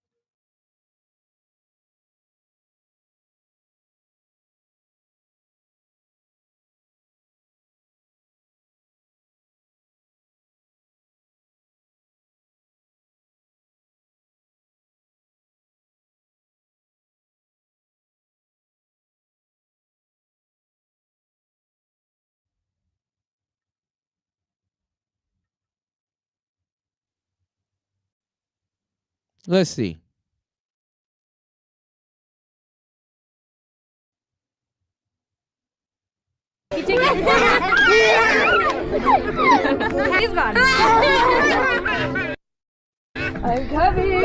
Let's see. He's gone. I'm coming.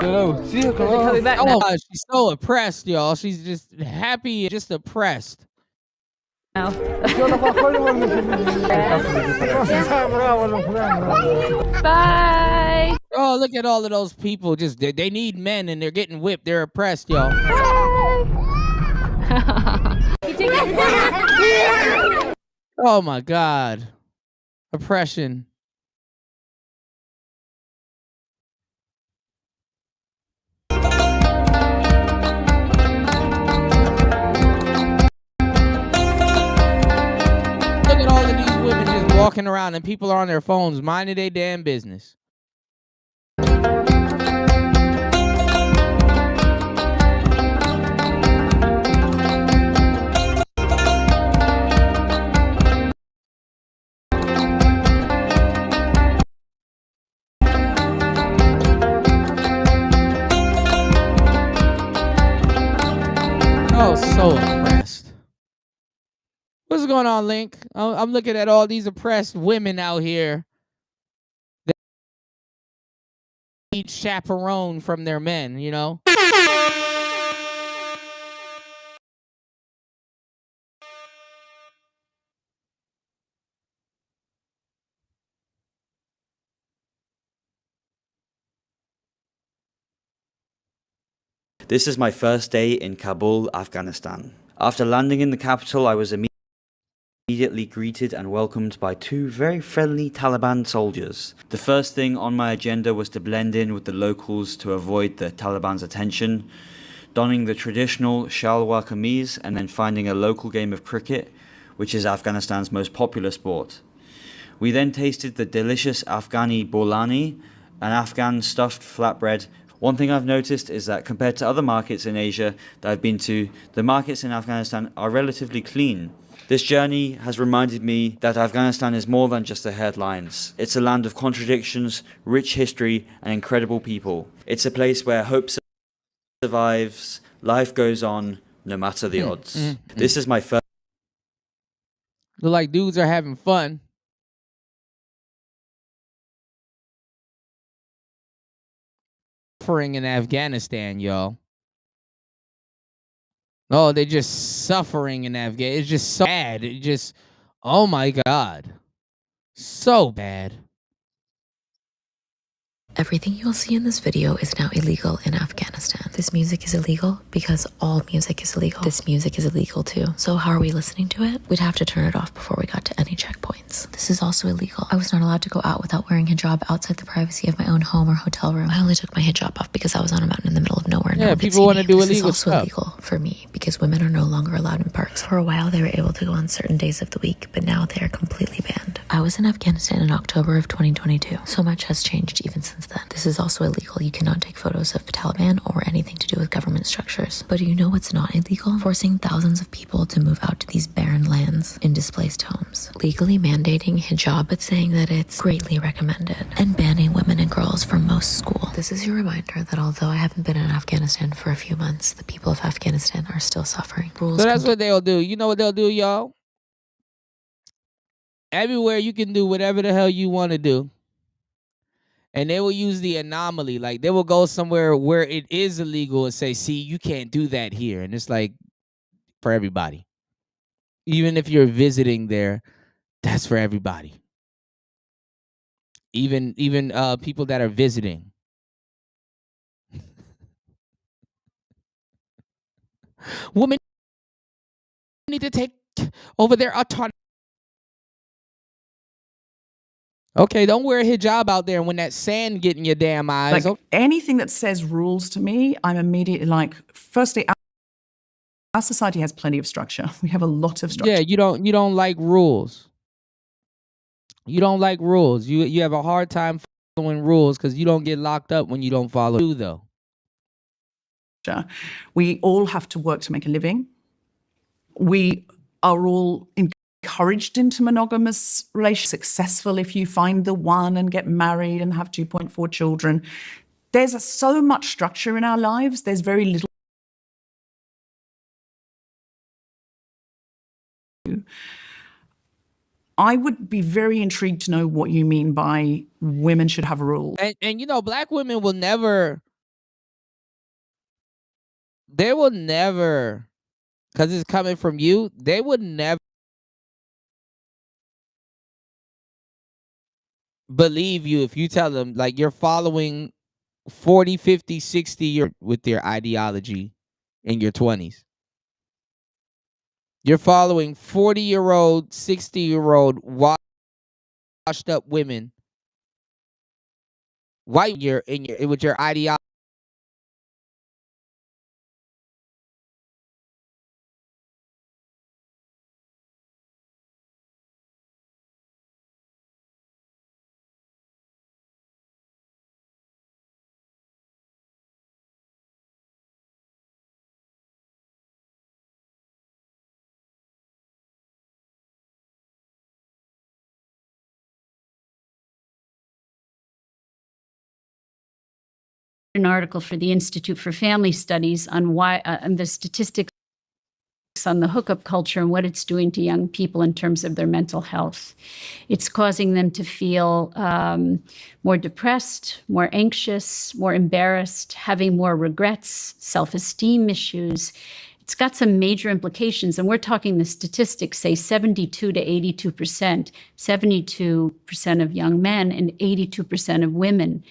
Oh, she's so oppressed, y'all. She's just happy, just oppressed. No. Bye. Oh, look at all of those people. Just they need men and they're getting whipped. They're oppressed, y'all. Oh my God. Oppression. Look at all of these women just walking around and people are on their phones minding their damn business. Oh, so oppressed. What's going on, Link? I'm looking at all these oppressed women out here that need chaperone from their men, you know? This is my first day in Kabul, Afghanistan. After landing in the capital, I was immediately greeted and welcomed by two very friendly Taliban soldiers. The first thing on my agenda was to blend in with the locals to avoid the Taliban's attention, donning the traditional shalwar kameez and then finding a local game of cricket, which is Afghanistan's most popular sport. We then tasted the delicious Afghani bolani, an Afghan stuffed flatbread. One thing I've noticed is that compared to other markets in Asia that I've been to, the markets in Afghanistan are relatively clean. This journey has reminded me that Afghanistan is more than just the headlines. It's a land of contradictions, rich history, and incredible people. It's a place where hope survives, life goes on, no matter the odds. This is my first. Look like dudes are having fun. suffering in Afghanistan, y'all. Oh, they're just suffering in Afghanistan. It's just so bad. It just, oh my God. So bad. Everything you'll see in this video is now illegal in Afghanistan. This music is illegal because all music is illegal. This music is illegal too. So how are we listening to it? We'd have to turn it off before we got to any checkpoints. This is also illegal. I was not allowed to go out without wearing hijab outside the privacy of my own home or hotel room. I only took my hijab off because I was on a mountain in the middle of nowhere. Yeah, people want to do illegal This is also stuff. illegal for me because women are no longer allowed in parks. For a while, they were able to go on certain days of the week, but now they are completely banned. I was in Afghanistan in October of 2022. So much has changed even since then. This is also illegal. You cannot take photos of the Taliban or anything to do with government structures. But do you know what's not illegal? Forcing thousands of people to move out to these barren lands in displaced homes. Legally mandating hijab but saying that it's greatly recommended. And banning women and girls from most school. This is your reminder that although I haven't been in Afghanistan for a few months, the people of Afghanistan are still suffering. Rules So that's what they'll do. You know what they'll do, y'all? Everywhere you can do whatever the hell you want to do. And they will use the anomaly. Like, they will go somewhere where it is illegal and say, see, you can't do that here. And it's like, for everybody. Even if you're visiting there, that's for everybody. Even people that are visiting. Women need to take over their autonomy. Okay, don't wear a hijab out there when that sand get in your damn eyes. Like anything that says rules to me, I'm immediately like, firstly, our society has plenty of structure. We have a lot of structure. Yeah, you don't like rules. You don't like rules. You have a hard time following rules because you don't get locked up when you don't follow you though. We all have to work to make a living. We are all encouraged into monogamous relationships, successful if you find the one and get married and have 2.4 children. There's so much structure in our lives. There's very little. I would be very intrigued to know what you mean by women should have rules. And you know, black women will never, they will never, because it's coming from you, they would never believe you if you tell them like you're following 40, 50, 60 years with their ideology in your 20s. You're following 40-year-old, 60-year-old washed up women. White with your ideology. An article for the Institute for Family Studies on why and the statistics on the hookup culture and what it's doing to young people in terms of their mental health. It's causing them to feel more depressed, more anxious, more embarrassed, having more regrets, self-esteem issues. It's got some major implications, and we're talking the statistics say 72 to 82%, 72% of young men and 82% of women,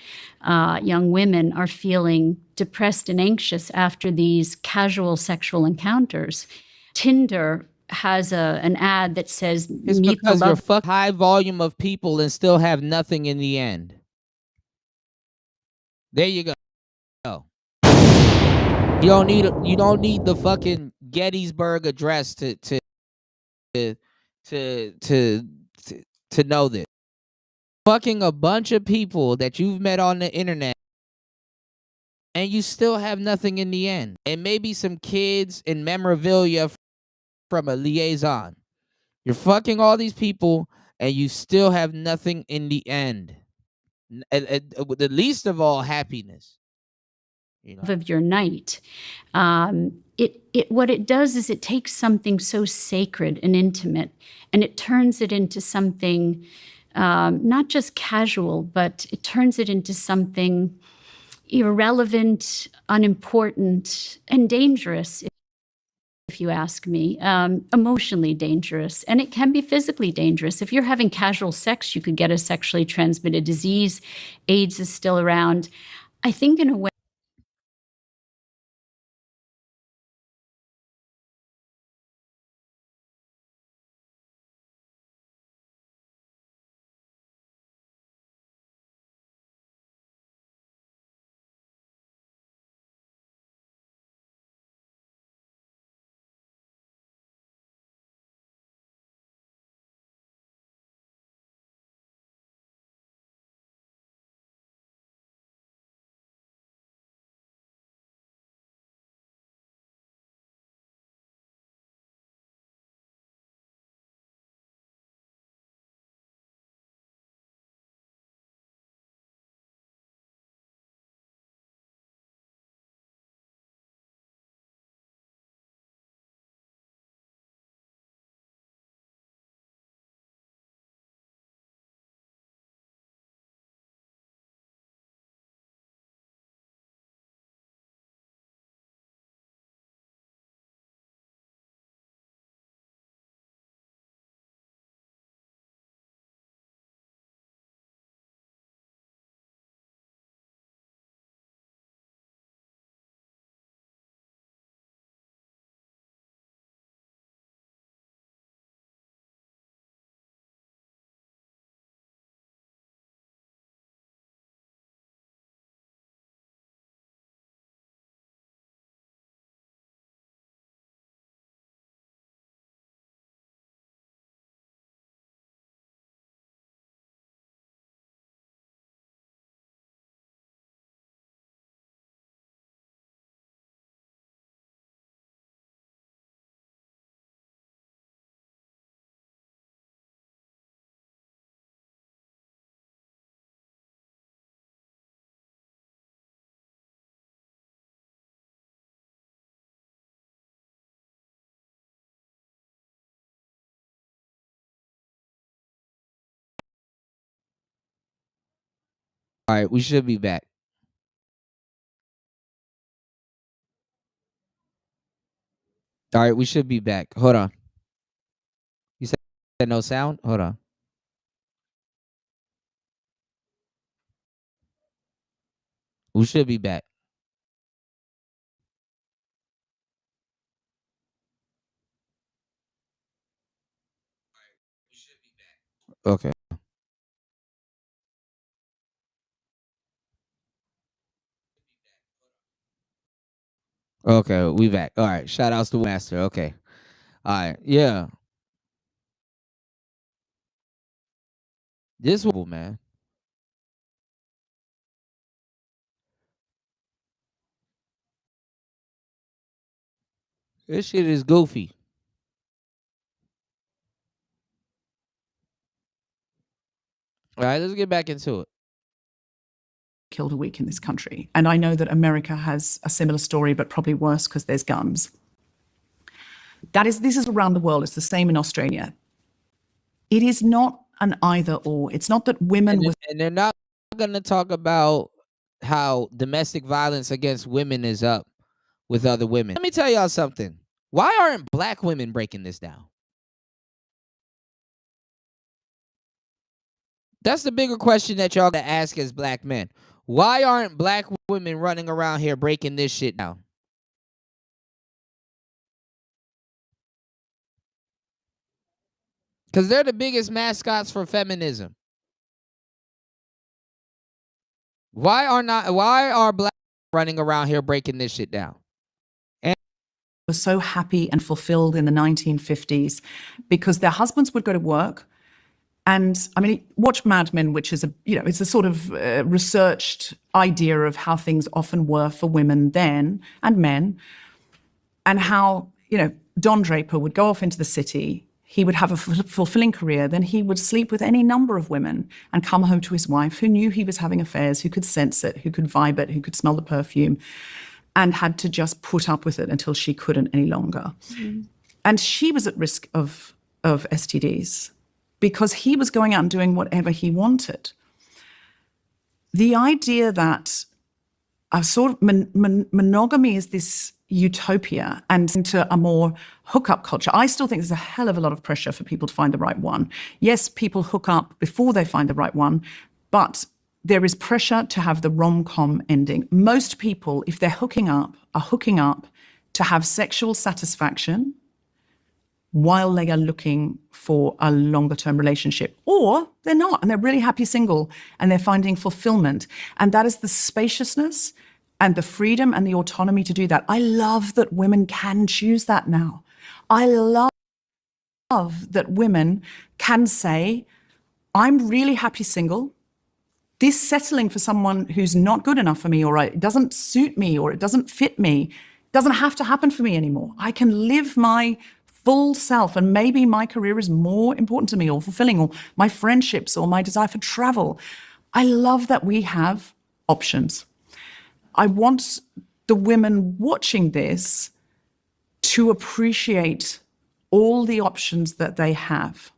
young women are feeling depressed and anxious after these casual sexual encounters. Tinder has an ad that says, It's meet the because you're love. high volume of people and still have nothing in the end. There you go. You don't need the fucking Gettysburg Address to know this. Fucking a bunch of people that you've met on the internet and you still have nothing in the end. And maybe some kids in memorabilia from a liaison. You're fucking all these people and you still have nothing in the end. The least of all, happiness. Of your night. What it does is it takes something so sacred and intimate and it turns it into something not just casual, but it turns it into something, irrelevant, unimportant, and dangerous, if you ask me, emotionally dangerous. And it can be physically dangerous. If you're having casual sex, you could get a sexually transmitted disease. AIDS is still around. I think in a way, All right, we should be back. All right, we should be back. Hold on. You said no sound? Hold on. We should be back. Okay. Okay, we back. All right. Shout outs to Master. Okay. All right. Yeah. This one, man. This shit is goofy. All right, let's get back into it. Killed a week in this country. And I know that America has a similar story, but probably worse because there's guns. This is around the world. It's the same in Australia. It is not an either or. It's not that women and they're not going to talk about how domestic violence against women is up with other women. Let me tell y'all something. Why aren't black women breaking this down? That's the bigger question that y'all gotta ask as black men. Why aren't black women running around here breaking this shit down? Because they're the biggest mascots for feminism. Why are black running around here breaking this shit down? were so happy and fulfilled in the 1950s because their husbands would go to work. And I mean, watch Mad Men, which is it's a sort of researched idea of how things often were for women then and men, and how, Don Draper would go off into the city. He would have a fulfilling career. Then he would sleep with any number of women and come home to his wife who knew he was having affairs, who could sense it, who could vibe it, who could smell the perfume, and had to just put up with it until she couldn't any longer. Mm-hmm. And she was at risk of STDs because he was going out and doing whatever he wanted. The idea that a sort of monogamy is this utopia and into a more hookup culture. I still think there's a hell of a lot of pressure for people to find the right one. Yes, people hook up before they find the right one, but there is pressure to have the rom-com ending. Most people, if they're hooking up, are hooking up to have sexual satisfaction while they are looking for a longer-term relationship. Or they're not, and they're really happy single, and they're finding fulfillment. And that is the spaciousness and the freedom and the autonomy to do that. I love that women can choose that now. I love that women can say, I'm really happy single. This settling for someone who's not good enough for me, or it doesn't suit me, or it doesn't fit me, doesn't have to happen for me anymore. I can live my full self, and maybe my career is more important to me or fulfilling, or my friendships or my desire for travel. I love that we have options. I want the women watching this to appreciate all the options that they have.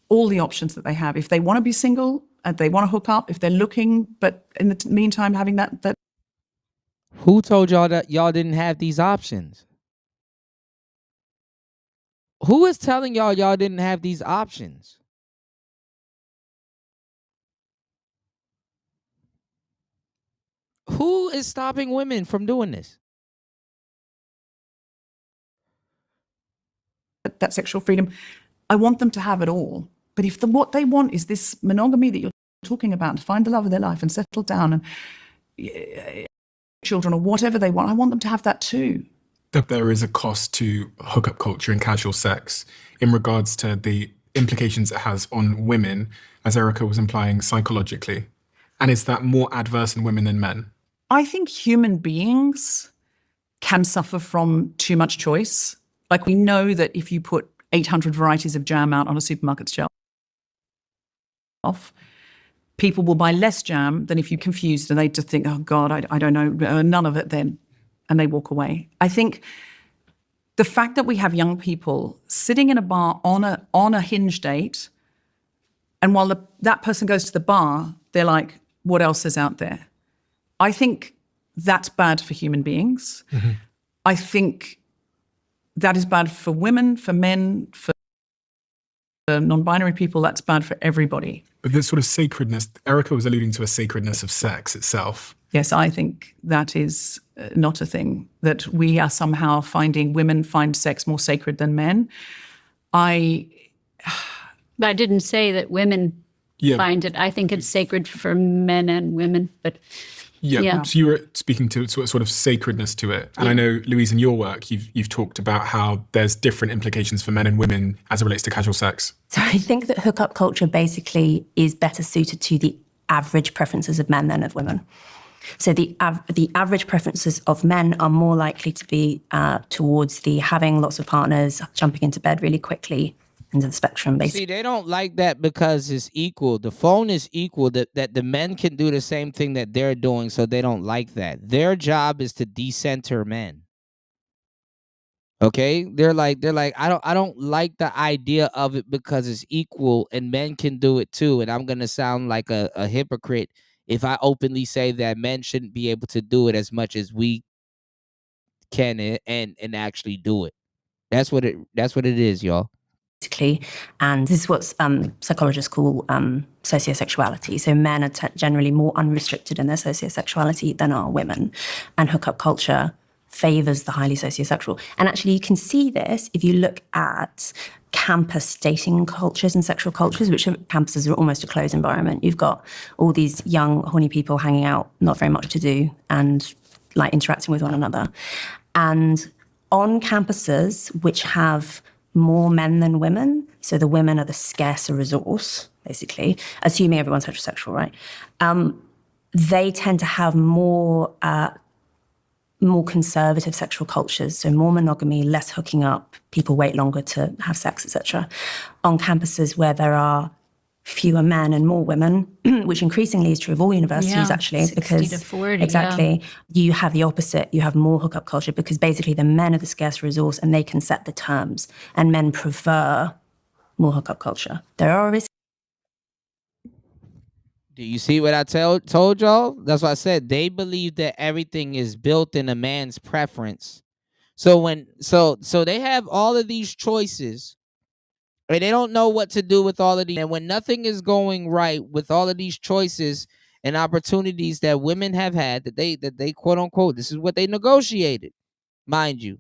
All the options that they have. If they want to be single, and they want to hook up, if they're looking, but in the meantime having that. Who told y'all that y'all didn't have these options? Who is telling y'all didn't have these options? Who is stopping women from doing this? That sexual freedom. I want them to have it all. But if what they want is this monogamy that you're talking about, to find the love of their life and settle down and children or whatever they want, I want them to have that too. That there is a cost to hookup culture and casual sex in regards to the implications it has on women, as Erica was implying, psychologically. And is that more adverse in women than men? I think human beings can suffer from too much choice. Like, we know that if you put 800 varieties of jam out on a supermarket shelf, people will buy less jam than if you're confused and they just think, oh God, I don't know, none of it then, and they walk away. I think the fact that we have young people sitting in a bar on a Hinge date, and while that person goes to the bar, they're like, what else is out there? I think that's bad for human beings. Mm-hmm. I think that is bad for women, for men, for non-binary people. That's bad for everybody. But this sort of sacredness, Erica was alluding to a sacredness of sex itself. Yes, I think that is not a thing, that we are somehow finding women find sex more sacred than men. But I didn't say that women find it. I think it's sacred for men and women, but yeah. So you were speaking to sort of sacredness to it. And I know, Louise, in your work, you've talked about how there's different implications for men and women as it relates to casual sex. So I think that hookup culture basically is better suited to the average preferences of men than of women. So the average preferences of men are more likely to be towards the having lots of partners, jumping into bed really quickly, into the spectrum, basically. See, they don't like that because it's equal. The phone is equal, that the men can do the same thing that they're doing, so they don't like that. Their job is to decenter men. Okay? They're like, I don't like the idea of it because it's equal and men can do it too. And I'm gonna sound like a hypocrite if I openly say that men shouldn't be able to do it as much as we can and actually do it. That's what it is, y'all. Basically, and this is what psychologists call sociosexuality. So men are generally more unrestricted in their sociosexuality than are women, and hookup culture favors the highly sociosexual. And actually, you can see this if you look at campus dating cultures and sexual cultures, which campuses are almost a closed environment. You've got all these young, horny people hanging out, not very much to do, and like interacting with one another. And on campuses which have more men than women, so the women are the scarcer resource, basically, assuming everyone's heterosexual, right? They tend to have more conservative sexual cultures, so more monogamy, less hooking up, people wait longer to have sex, etc. On campuses where there are fewer men and more women, which increasingly is true of all universities, actually, 60 because to 40, exactly, you have the opposite. You have more hookup culture because basically the men are the scarce resource and they can set the terms, and men prefer more hookup culture. There are Do you see what I told y'all? That's what I said. They believe that everything is built in a man's preference. So they have all of these choices, and they don't know what to do with all of these. And when nothing is going right with all of these choices and opportunities that women have had, that they quote unquote, this is what they negotiated, mind you.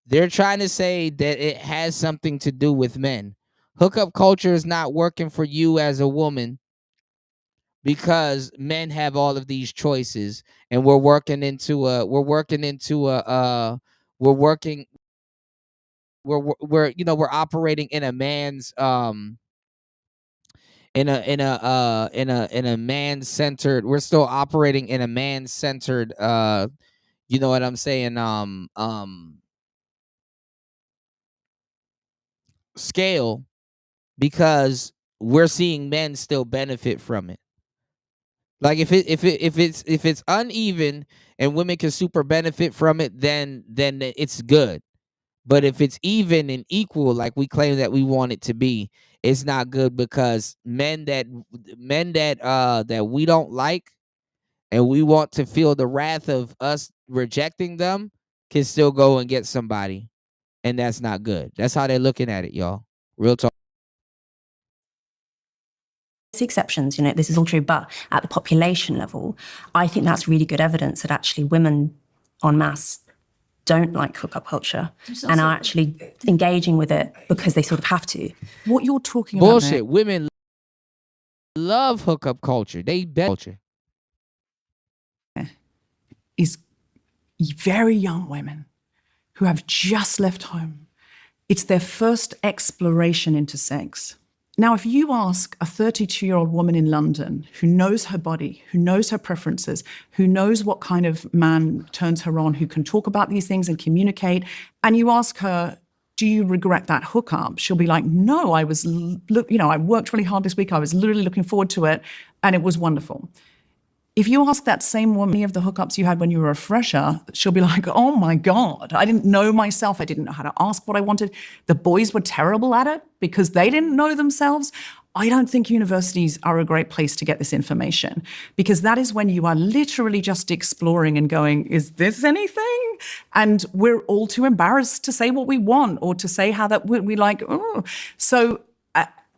They're trying to say that it has something to do with men. Hookup culture is not working for you as a woman because men have all of these choices, and we're operating in a man's in a man-centered, we're still operating in a man-centered you know what I'm saying, scale, because we're seeing men still benefit from it. Like if it's uneven and women can super benefit from it, then it's good. But if it's even and equal, like we claim that we want it to be, it's not good, because men that we don't like and we want to feel the wrath of us rejecting them can still go and get somebody, and that's not good. That's how they're looking at it, y'all. Real talk. Exceptions, this is all true, but at the population level, I think that's really good evidence that actually women en masse don't like hookup culture and are actually engaging with it because they sort of have to. What you're talking about, bullshit. Bullshit. Women love hookup culture. They bet culture. Is very young women who have just left home. It's their first exploration into sex. Now, if you ask a 32-year-old woman in London who knows her body, who knows her preferences, who knows what kind of man turns her on, who can talk about these things and communicate, and you ask her, do you regret that hookup? She'll be like, no, I worked really hard this week. I was literally looking forward to it, and it was wonderful. If you ask that same woman any of the hookups you had when you were a fresher, she'll be like, oh my God, I didn't know myself. I didn't know how to ask what I wanted. The boys were terrible at it because they didn't know themselves. I don't think universities are a great place to get this information, because that is when you are literally just exploring and going, is this anything? And we're all too embarrassed to say what we want or to say how that we like. Oh. So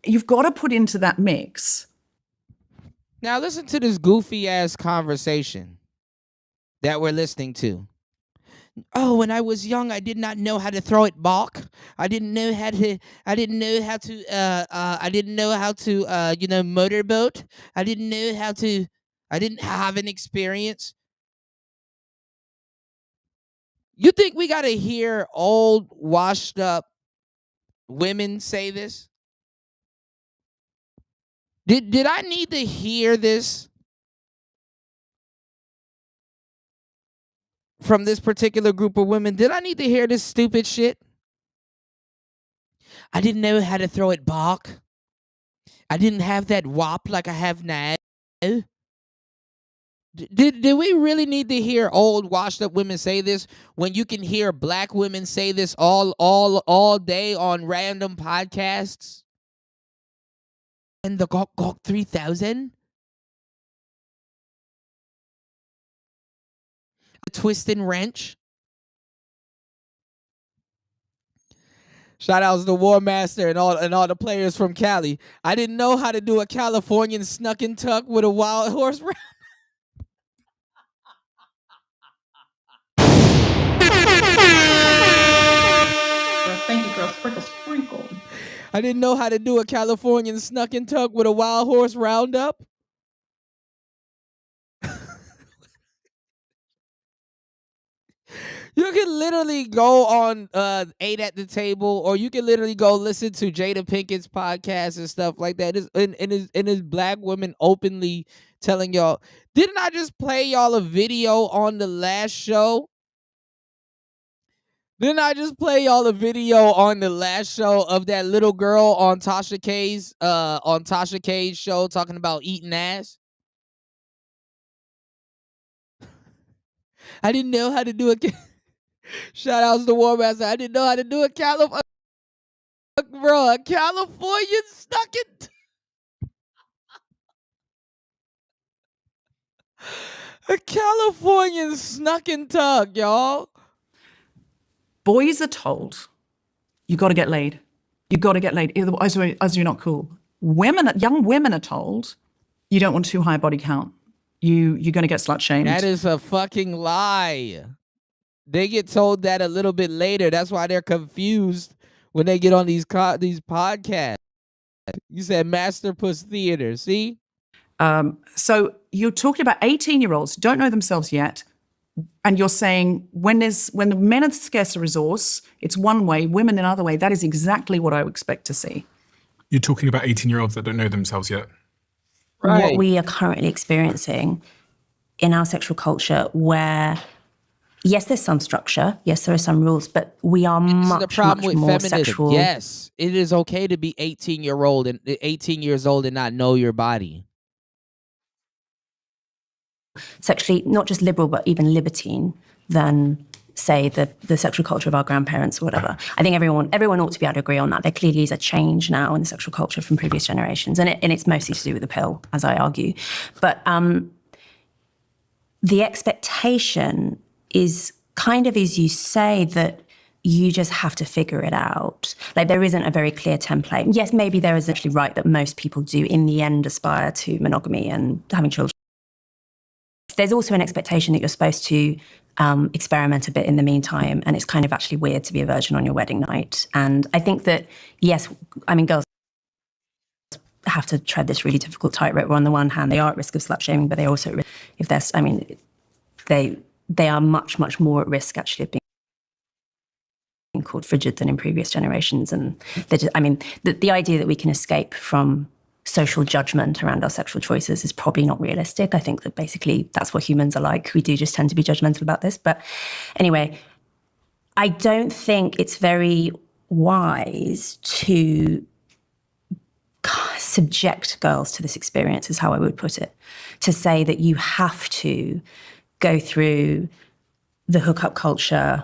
you've got to put into that mix. Now listen to this goofy ass conversation that we're listening to. Oh, when I was young, I did not know how to throw it back. I didn't know how to motorboat. I didn't have an experience. You think we got to hear old, washed up women say this? Did I need to hear this from this particular group of women? Did I need to hear this stupid shit? I didn't know how to throw it back. I didn't have that wop like I have now. Did we really need to hear old washed up women say this when you can hear black women say this all day on random podcasts? And the Gok 3000? The twist and wrench? Shout outs to War Master and all the players from Cali. I didn't know how to do a Californian snuck and tuck with a wild horse round. Thank you, girl. Sprinkle. I didn't know how to do a Californian snuck and tuck with a wild horse roundup. You can literally go on 8 at the Table, or you can literally go listen to Jada Pinkett's podcast and stuff like that. And his black women openly telling y'all, didn't I just play y'all a video on the last show? Didn't I just play y'all a video on the last show of that little girl on Tasha K's show talking about eating ass? I didn't know how to do it. Shout outs to War Master. I didn't know how to do a Californian stuck it. A Californian snuck and tuck, y'all. Boys are told, you got to get laid. You got to get laid. Otherwise, you're not cool. Young women are told, you don't want too high a body count. You're going to get slut shamed. That is a fucking lie. They get told that a little bit later. That's why they're confused when they get on these podcasts. You said Masterpuss Theater, see? So you're talking about 18-year-olds, don't know themselves yet, and you're saying when the men are scarce a resource, it's one way, women another way. That is exactly what I would expect to see. You're talking about 18-year-olds that don't know themselves yet. Right. What we are currently experiencing in our sexual culture where, yes, there's some structure, yes, there are some rules, but we are much more feminism. sexual. Yes, it is okay to be 18 years old and not know your body. Sexually, not just liberal, but even libertine than, say, the sexual culture of our grandparents or whatever. I think everyone ought to be able to agree on that. There clearly is a change now in the sexual culture from previous generations, and it's mostly to do with the pill, as I argue. But the expectation is kind of, as you say, that you just have to figure it out. Like, there isn't a very clear template. Yes, maybe there is actually right that most people do in the end aspire to monogamy and having children. There's also an expectation that you're supposed to experiment a bit in the meantime, and it's kind of actually weird to be a virgin on your wedding night. And I think that, yes, I mean, girls have to tread this really difficult tightrope where on the one hand they are at risk of slut shaming, but they also, if there's, I mean, they are much, much more at risk actually of being called frigid than in previous generations. And they just, I mean, the idea that we can escape from social judgment around our sexual choices is probably not realistic. I think that basically that's what humans are like. We do just tend to be judgmental about this. But anyway, I don't think it's very wise to subject girls to this experience, is how I would put it. To say that you have to go through the hookup culture.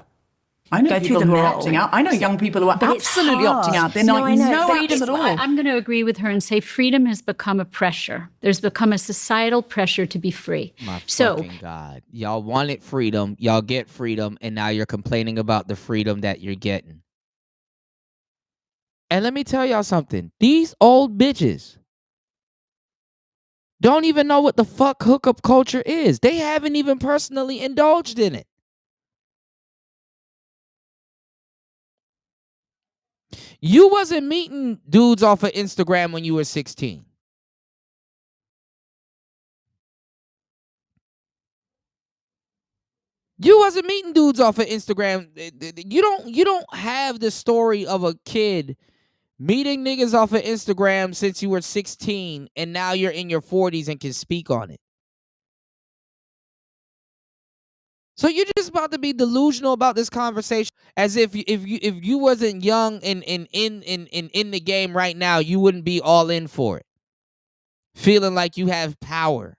I know people who are opting out. I know young people who are absolutely opting out. They're not no freedom at all. I'm going to agree with her and say freedom has become a pressure. There's become a societal pressure to be free. My fucking God. Y'all wanted freedom. Y'all get freedom. And now you're complaining about the freedom that you're getting. And let me tell y'all something. These old bitches don't even know what the fuck hookup culture is. They haven't even personally indulged in it. You wasn't meeting dudes off of Instagram when you were 16. You wasn't meeting dudes off of Instagram. You don't have the story of a kid meeting niggas off of Instagram since you were 16 and now you're in your 40s and can speak on it. So you're just about to be delusional about this conversation, as if you wasn't young and in the game right now, you wouldn't be all in for it, feeling like you have power.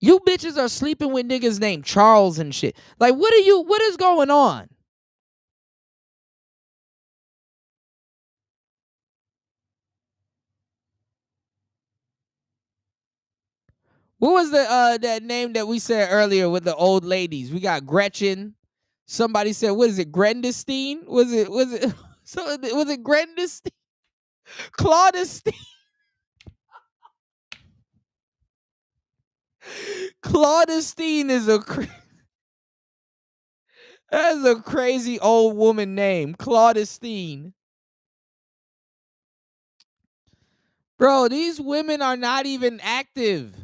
You bitches are sleeping with niggas named Charles and shit. Like, what is going on? What was that name that we said earlier with the old ladies? We got Gretchen. Somebody said, what is it, Grendestein? Was it Grendestein? Claudestein? Claudestein is that's a crazy old woman name. Claudestein. Bro, these women are not even active.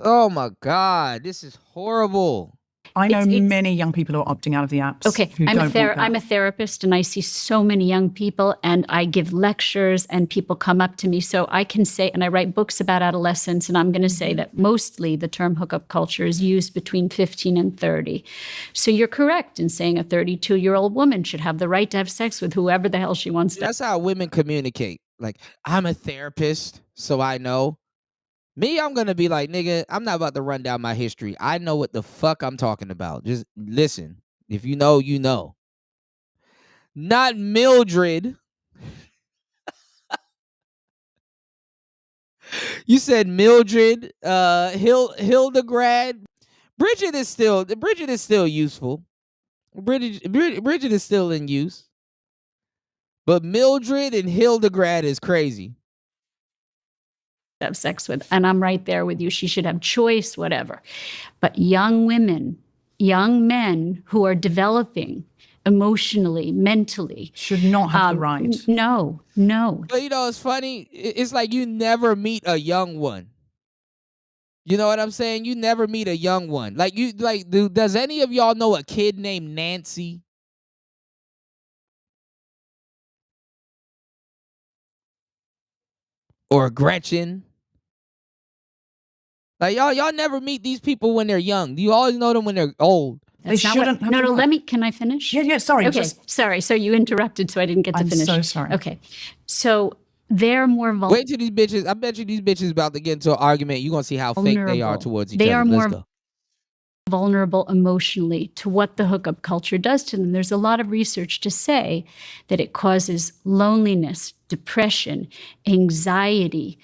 Oh my God, this is horrible. I know many young people who are opting out of the apps. Okay, I'm a therapist and I see so many young people and I give lectures and people come up to me. So I can say, and I write books about adolescence, and I'm going to say that mostly the term hookup culture is used between 15 and 30. So you're correct in saying a 32-year-old woman should have the right to have sex with whoever the hell she wants to. That's how women communicate. Like, I'm a therapist, so I know. Me, I'm gonna be like, nigga, I'm not about to run down my history. I know what the fuck I'm talking about. Just listen. If you know, you know. Not Mildred. You said Mildred, Hildegrad. Bridget is still useful. Bridget is still in use. But Mildred and Hildegrad is crazy. Have sex with, and I'm right there with you. She should have choice, whatever. But young women, young men who are developing emotionally, mentally, should not have the right. No. But you know, it's funny. It's like you never meet a young one. You know what I'm saying? You never meet a young one. Does any of y'all know a kid named Nancy? Or Gretchen? Like y'all never meet these people when they're young. You always know them when they're old. They shouldn't have. No. Let me. Can I finish? Yeah. Sorry. Okay. Sorry. So you interrupted, so I didn't get to finish. I'm so sorry. Okay. So they're more vulnerable. Wait till these bitches. I bet you these bitches about to get into an argument. You're gonna see how fake they are towards each other. They are Let's more go. vulnerable emotionally to what the hookup culture does to them. There's a lot of research to say that it causes loneliness, depression, anxiety,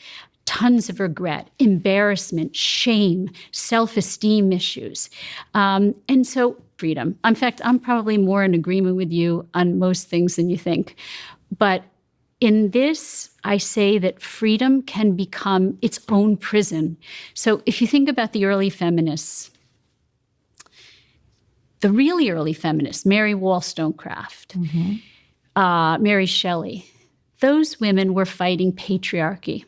tons of regret, embarrassment, shame, self-esteem issues. And so freedom. In fact, I'm probably more in agreement with you on most things than you think. But in this, I say that freedom can become its own prison. So if you think about the early feminists, the really early feminists, Mary Wollstonecraft, Mary Shelley, those women were fighting patriarchy.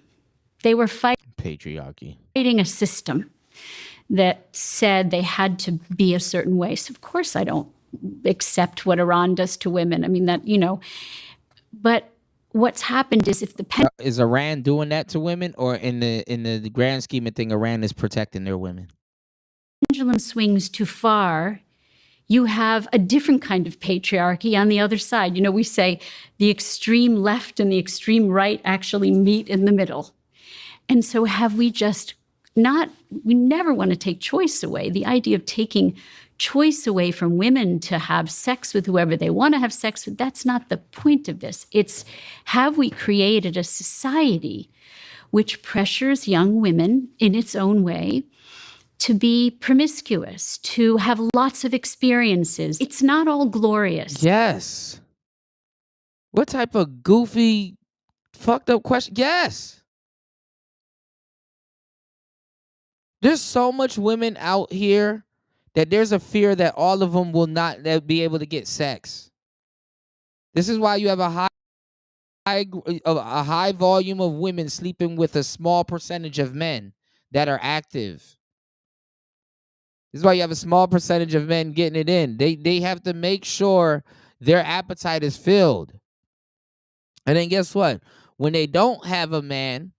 They were fighting a system that said they had to be a certain way. So of course I don't accept what Iran does to women. I mean, that, but what's happened is is Iran doing that to women, or in the grand scheme of thing, Iran is protecting their women? Pendulum swings too far, you have a different kind of patriarchy on the other side. We say the extreme left and the extreme right actually meet in the middle. And so we never want to take choice away. The idea of taking choice away from women to have sex with whoever they want to have sex with, that's not the point of this. It's, have we created a society which pressures young women in its own way to be promiscuous, to have lots of experiences? It's not all glorious. Yes. What type of goofy, fucked up question? Yes. There's so much women out here that there's a fear that all of them will not be able to get sex. This is why you have a high volume of women sleeping with a small percentage of men that are active. This is why you have a small percentage of men getting it in. They have to make sure their appetite is filled. And then guess what? When they don't have a man,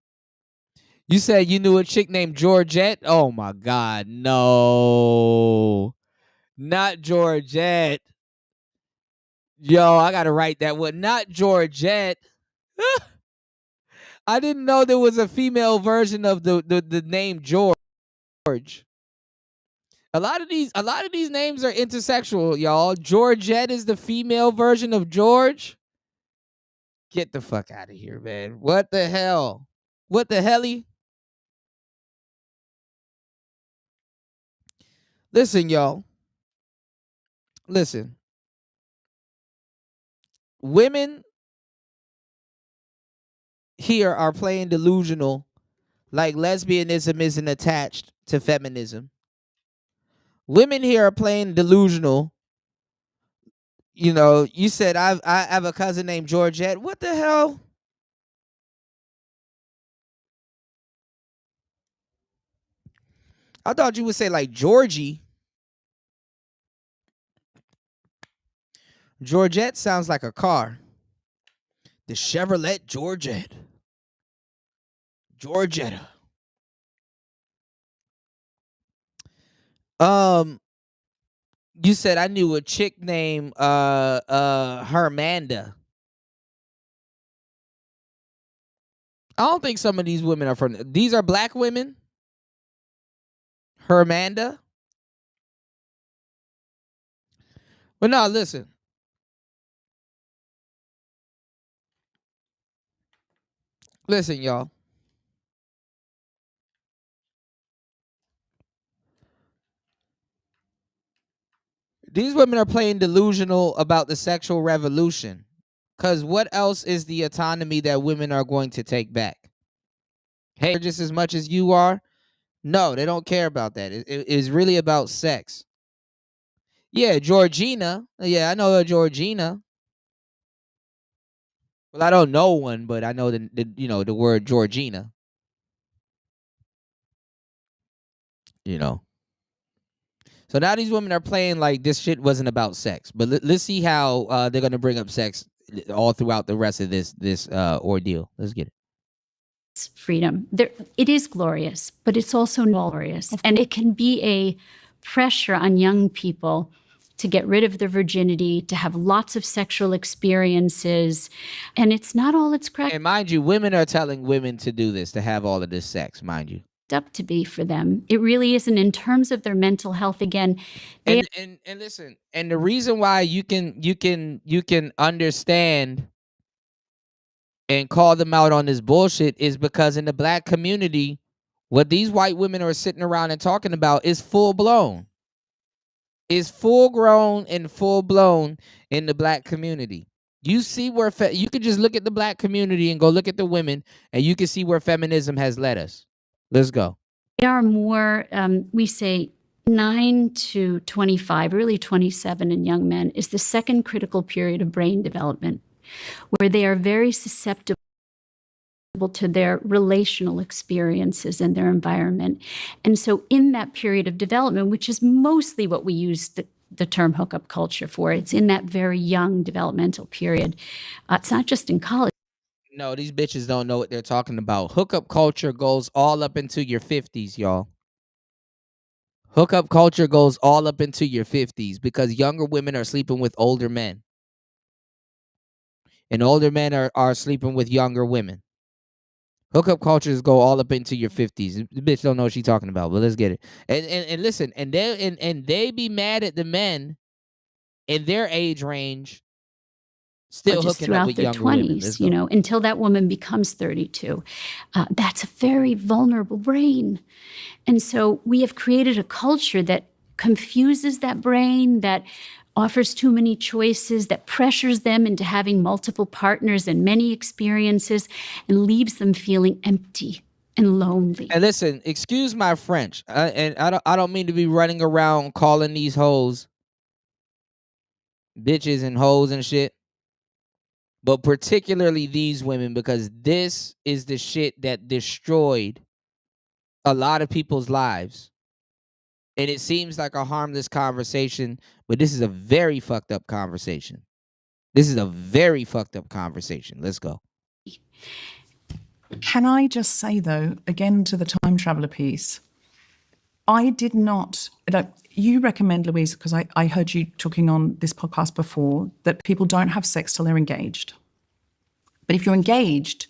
you said you knew a chick named Georgette? Oh my God, no. Not Georgette. Yo, I gotta write that one. Not Georgette. I didn't know there was a female version of the name George. A lot of these names are intersexual, y'all. Georgette is the female version of George. Get the fuck out of here, man. What the hell? What the helly? Listen, y'all. Listen. Women here are playing delusional like lesbianism isn't attached to feminism. Women here are playing delusional. You said I have a cousin named Georgette. What the hell? I thought you would say like Georgie. Georgette sounds like a car. The Chevrolet Georgette. Georgetta. You said I knew a chick named Hermanda. I don't think some of these women are from. These are black women. Hermanda. But no, listen. Listen, y'all. These women are playing delusional about the sexual revolution. Because what else is the autonomy that women are going to take back? Hey, just as much as you are? No, they don't care about that. It's really about sex. Yeah, Georgina. Yeah, I know a Georgina. Well, I don't know one, but I know the word Georgina. You know. So now these women are playing like this shit wasn't about sex. But let's see how they're gonna bring up sex all throughout the rest of this ordeal. Let's get it. Freedom. It is glorious, but it's also glorious. And it can be a pressure on young people to get rid of their virginity, to have lots of sexual experiences. And it's not all it's cracked And mind you, women are telling women to do this, to have all of this sex, mind you. up to be for them. It really isn't in terms of their mental health. Again, they And listen, and the reason why you can understand and call them out on this bullshit is because in the black community, what these white women are sitting around and talking about is full blown. Is full grown and full blown in the black community. You see where you can just look at the black community and go look at the women, and you can see where feminism has led us. Let's go. They are more, we say 9 to 25, really 27 in young men is the second critical period of brain development, where they are very susceptible to their relational experiences and their environment. And so in that period of development, which is mostly what we use the term hookup culture for, it's in that very young developmental period. It's not just in college. No, these bitches don't know what they're talking about. Hookup culture goes all up into your 50s, y'all. Hookup culture goes all up into your 50s because younger women are sleeping with older men. And older men are sleeping with younger women. Hookup cultures go all up into your 50s. The bitch don't know what she's talking about, but let's get it. And listen, and they be mad at the men in their age range still just hooking up throughout with their younger 20s, women. until that woman becomes 32. That's a very vulnerable brain. And so we have created a culture that confuses that brain, that offers too many choices, that pressures them into having multiple partners and many experiences and leaves them feeling empty and lonely. And listen, excuse my French, and I don't mean to be running around calling these hoes bitches and hoes and shit, but particularly these women, because this is the shit that destroyed a lot of people's lives. And it seems like a harmless conversation, but this is a very fucked up conversation. This is a very fucked up conversation. Let's go. Can I just say, though, again to the time traveler piece, I did not, you recommend, Louise, because I heard you talking on this podcast before, that people don't have sex till they're engaged. But if you're engaged,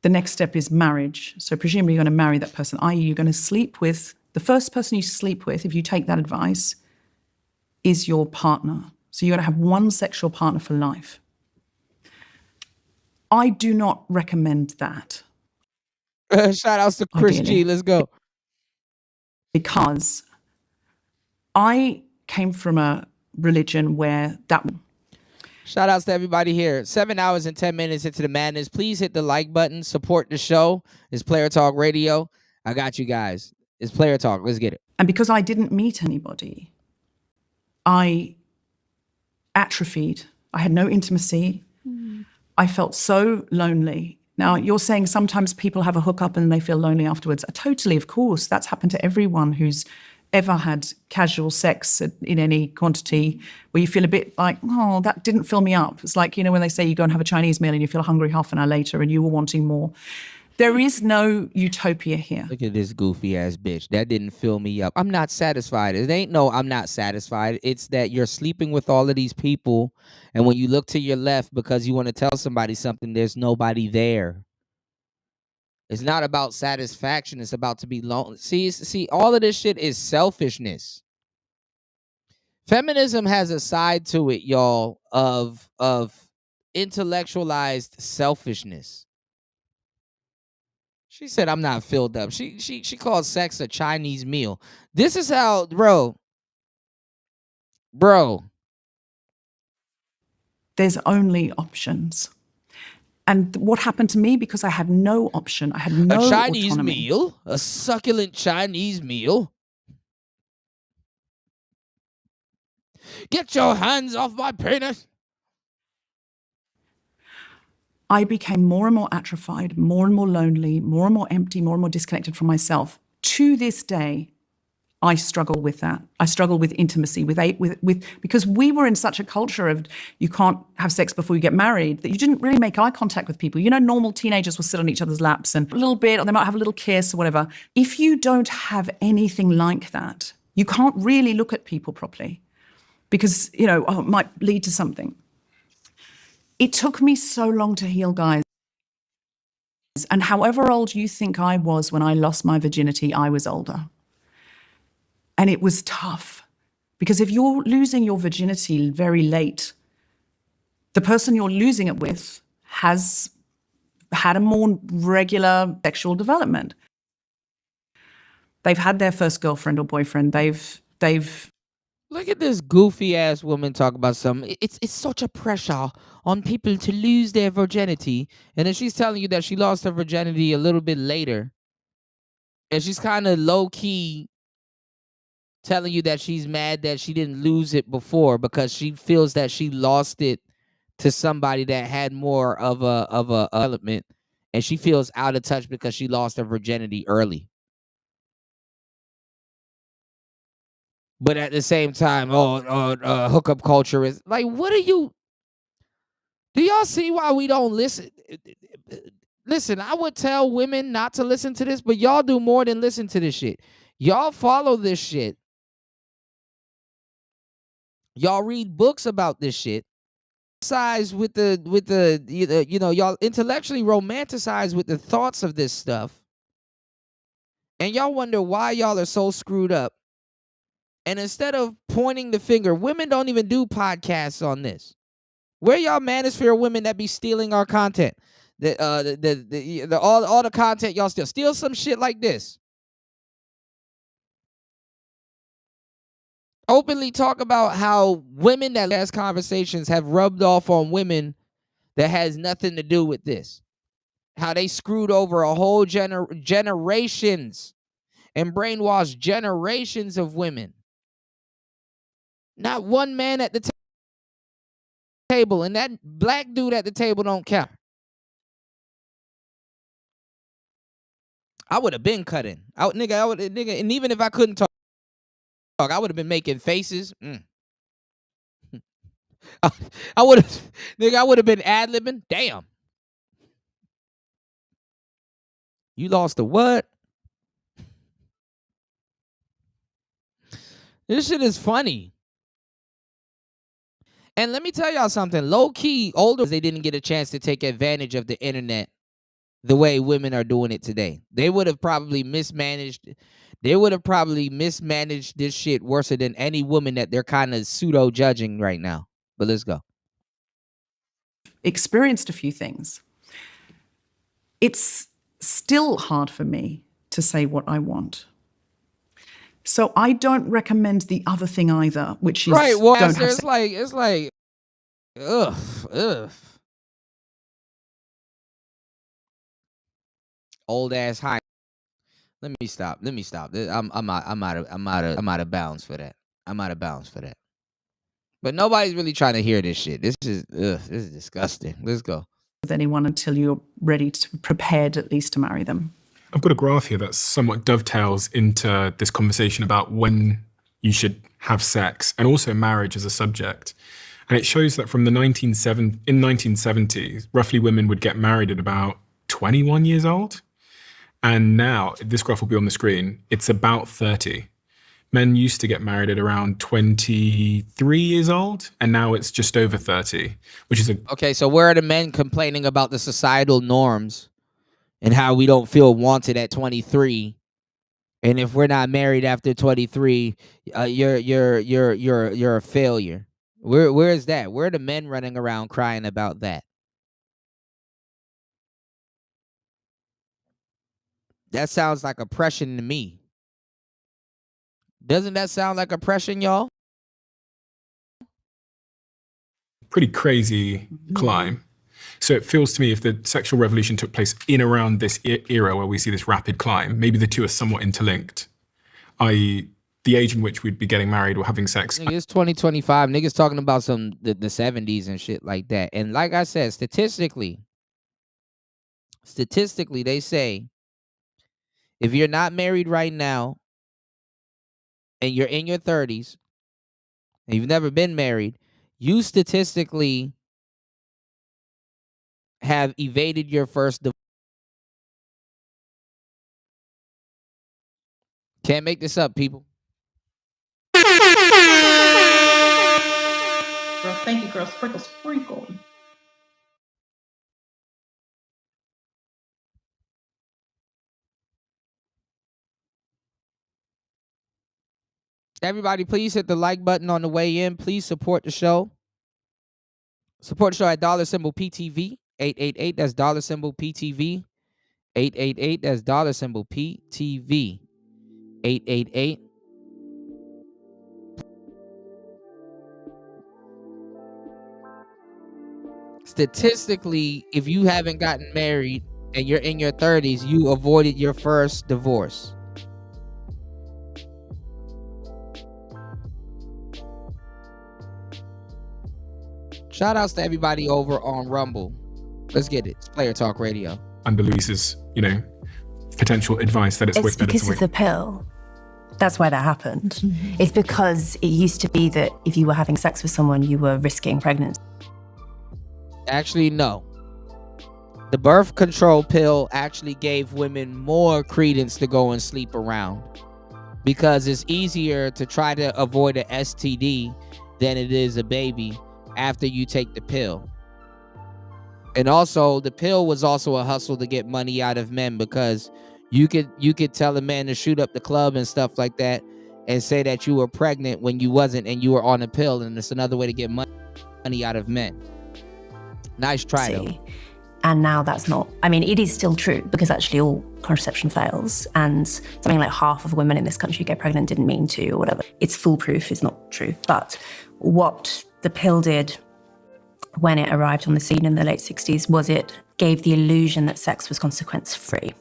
the next step is marriage. So presumably you're going to marry that person, i.e. you're going to sleep with, the first person you sleep with, if you take that advice, is your partner. So you're going to have one sexual partner for life. I do not recommend that. Shout outs to Chris G. Let's go. Because I came from a religion where that... Shout outs to everybody here. 7 hours and 10 minutes into the madness. Please hit the like button. Support the show. It's Player Talk Radio. I got you guys. It's Player Talk. Let's get it. And because I didn't meet anybody, I atrophied. I had no intimacy. I felt so lonely. Now, you're saying sometimes people have a hookup and they feel lonely afterwards. Totally, of course. That's happened to everyone who's ever had casual sex in any quantity, where you feel a bit like, oh, that didn't fill me up. It's like, when they say you go and have a Chinese meal and you feel hungry half an hour later and you were wanting more. There is no utopia here. Look at this goofy ass bitch. That didn't fill me up. I'm not satisfied. It ain't no I'm not satisfied. It's that you're sleeping with all of these people, and when you look to your left because you want to tell somebody something, there's nobody there. It's not about satisfaction. It's about to be lonely. See, all of this shit is selfishness. Feminism has a side to it, y'all, of intellectualized selfishness. She said, "I'm not filled up." She called sex a Chinese meal. This is how, bro. There's only options. And what happened to me, because I had no option, I had no A Chinese autonomy. meal, a succulent Chinese meal. Get your hands off my penis. I became more and more atrophied, more and more lonely, more and more empty, more and more disconnected from myself. To this day, I struggle with that. I struggle with intimacy, with because we were in such a culture of you can't have sex before you get married, that you didn't really make eye contact with people. You know, normal teenagers will sit on each other's laps and a little bit, or they might have a little kiss or whatever. If you don't have anything like that, you can't really look at people properly because, you know, it might lead to something. It took me so long to heal, guys. And however old you think I was when I lost my virginity, I was older. And it was tough because if you're losing your virginity very late, the person you're losing it with has had a more regular sexual development. They've had their first girlfriend or boyfriend. They've Look at this goofy ass woman talk about something. It's such a pressure on people to lose their virginity. And then she's telling you that she lost her virginity a little bit later. And she's kind of low key telling you that she's mad that she didn't lose it before because she feels that she lost it to somebody that had more of a element, and she feels out of touch because she lost her virginity early. But at the same time, hookup culture is like, what are you? Do y'all see why we don't listen? Listen, I would tell women not to listen to this, but y'all do more than listen to this shit. Y'all follow this shit. Y'all read books about this shit. Size with the you know, y'all intellectually romanticize with the thoughts of this stuff. And y'all wonder why y'all are so screwed up. And instead of pointing the finger, women don't even do podcasts on this. Where y'all manosphere women that be stealing our content? All the content y'all steal some shit like this. Openly talk about how women that last conversations have rubbed off on women that has nothing to do with this. How they screwed over a whole generations and brainwashed generations of women. Not one man at the table, and that black dude at the table don't count. I would have been cutting. Nigga, and even if I couldn't talk, I would have been making faces. I would have been ad-libbing. Damn. You lost the what? This shit is funny. And let me tell y'all something. Low-key, older, they didn't get a chance to take advantage of the internet the way women are doing it today. They would have probably mismanaged. They would have probably mismanaged this shit worse than any woman that they're kind of pseudo-judging right now. But let's go. Experienced a few things. It's still hard for me to say what I want. So I don't recommend the other thing either, which is right. Well, don't have it's like, ugh. Old ass high. Let me stop. I'm out of bounds for that. But nobody's really trying to hear this shit. This is disgusting. Let's go. With anyone until you're ready to prepared at least to marry them. I've got a graph here that somewhat dovetails into this conversation about when you should have sex and also marriage as a subject. And it shows that from the 1970s, roughly women would get married at about 21 years old. And now, this graph will be on the screen, it's about 30. Men used to get married at around 23 years old, and now it's just over 30, which is Okay, so where are the men complaining about the societal norms and how we don't feel wanted at 23. And if we're not married after 23, you're a failure. Where is that? Where are the men running around crying about that? That sounds like oppression to me. Doesn't that sound like oppression, y'all? Pretty crazy climb. So it feels to me if the sexual revolution took place in around this era where we see this rapid climb, maybe the two are somewhat interlinked, i.e. the age in which we'd be getting married or having sex. Nigga, it's 2025. Niggas talking about the 70s and shit like that. And like I said, statistically, they say if you're not married right now and you're in your 30s and you've never been married, you statistically have evaded your first divorce. Can't make this up, people. Girl, thank you, girl. Sprinkle, sprinkle. Everybody, please hit the like button on the way in. Please support the show. Support the show at $PTV 888. That's $PTV 888. That's $PTV 888. Statistically, if you haven't gotten married and you're in your 30s, you avoided your first divorce. Shout outs to everybody over on Rumble. Let's get it. It's Player Talk Radio. Under Louise's, potential advice that it's way It's better because to of wait. the pill. That's why that happened. It's because it used to be that if you were having sex with someone, you were risking pregnancy. Actually, no. The birth control pill actually gave women more credence to go and sleep around because it's easier to try to avoid an STD than it is a baby after you take the pill. And also, the pill was also a hustle to get money out of men because you could tell a man to shoot up the club and stuff like that and say that you were pregnant when you wasn't and you were on a pill, and it's another way to get money out of men. Nice try, though. And now that's not, it is still true because actually all contraception fails and something like half of women in this country get pregnant didn't mean to or whatever. It's foolproof, it's not true. But what the pill did when it arrived on the scene in the late 60s was it gave the illusion that sex was consequence-free.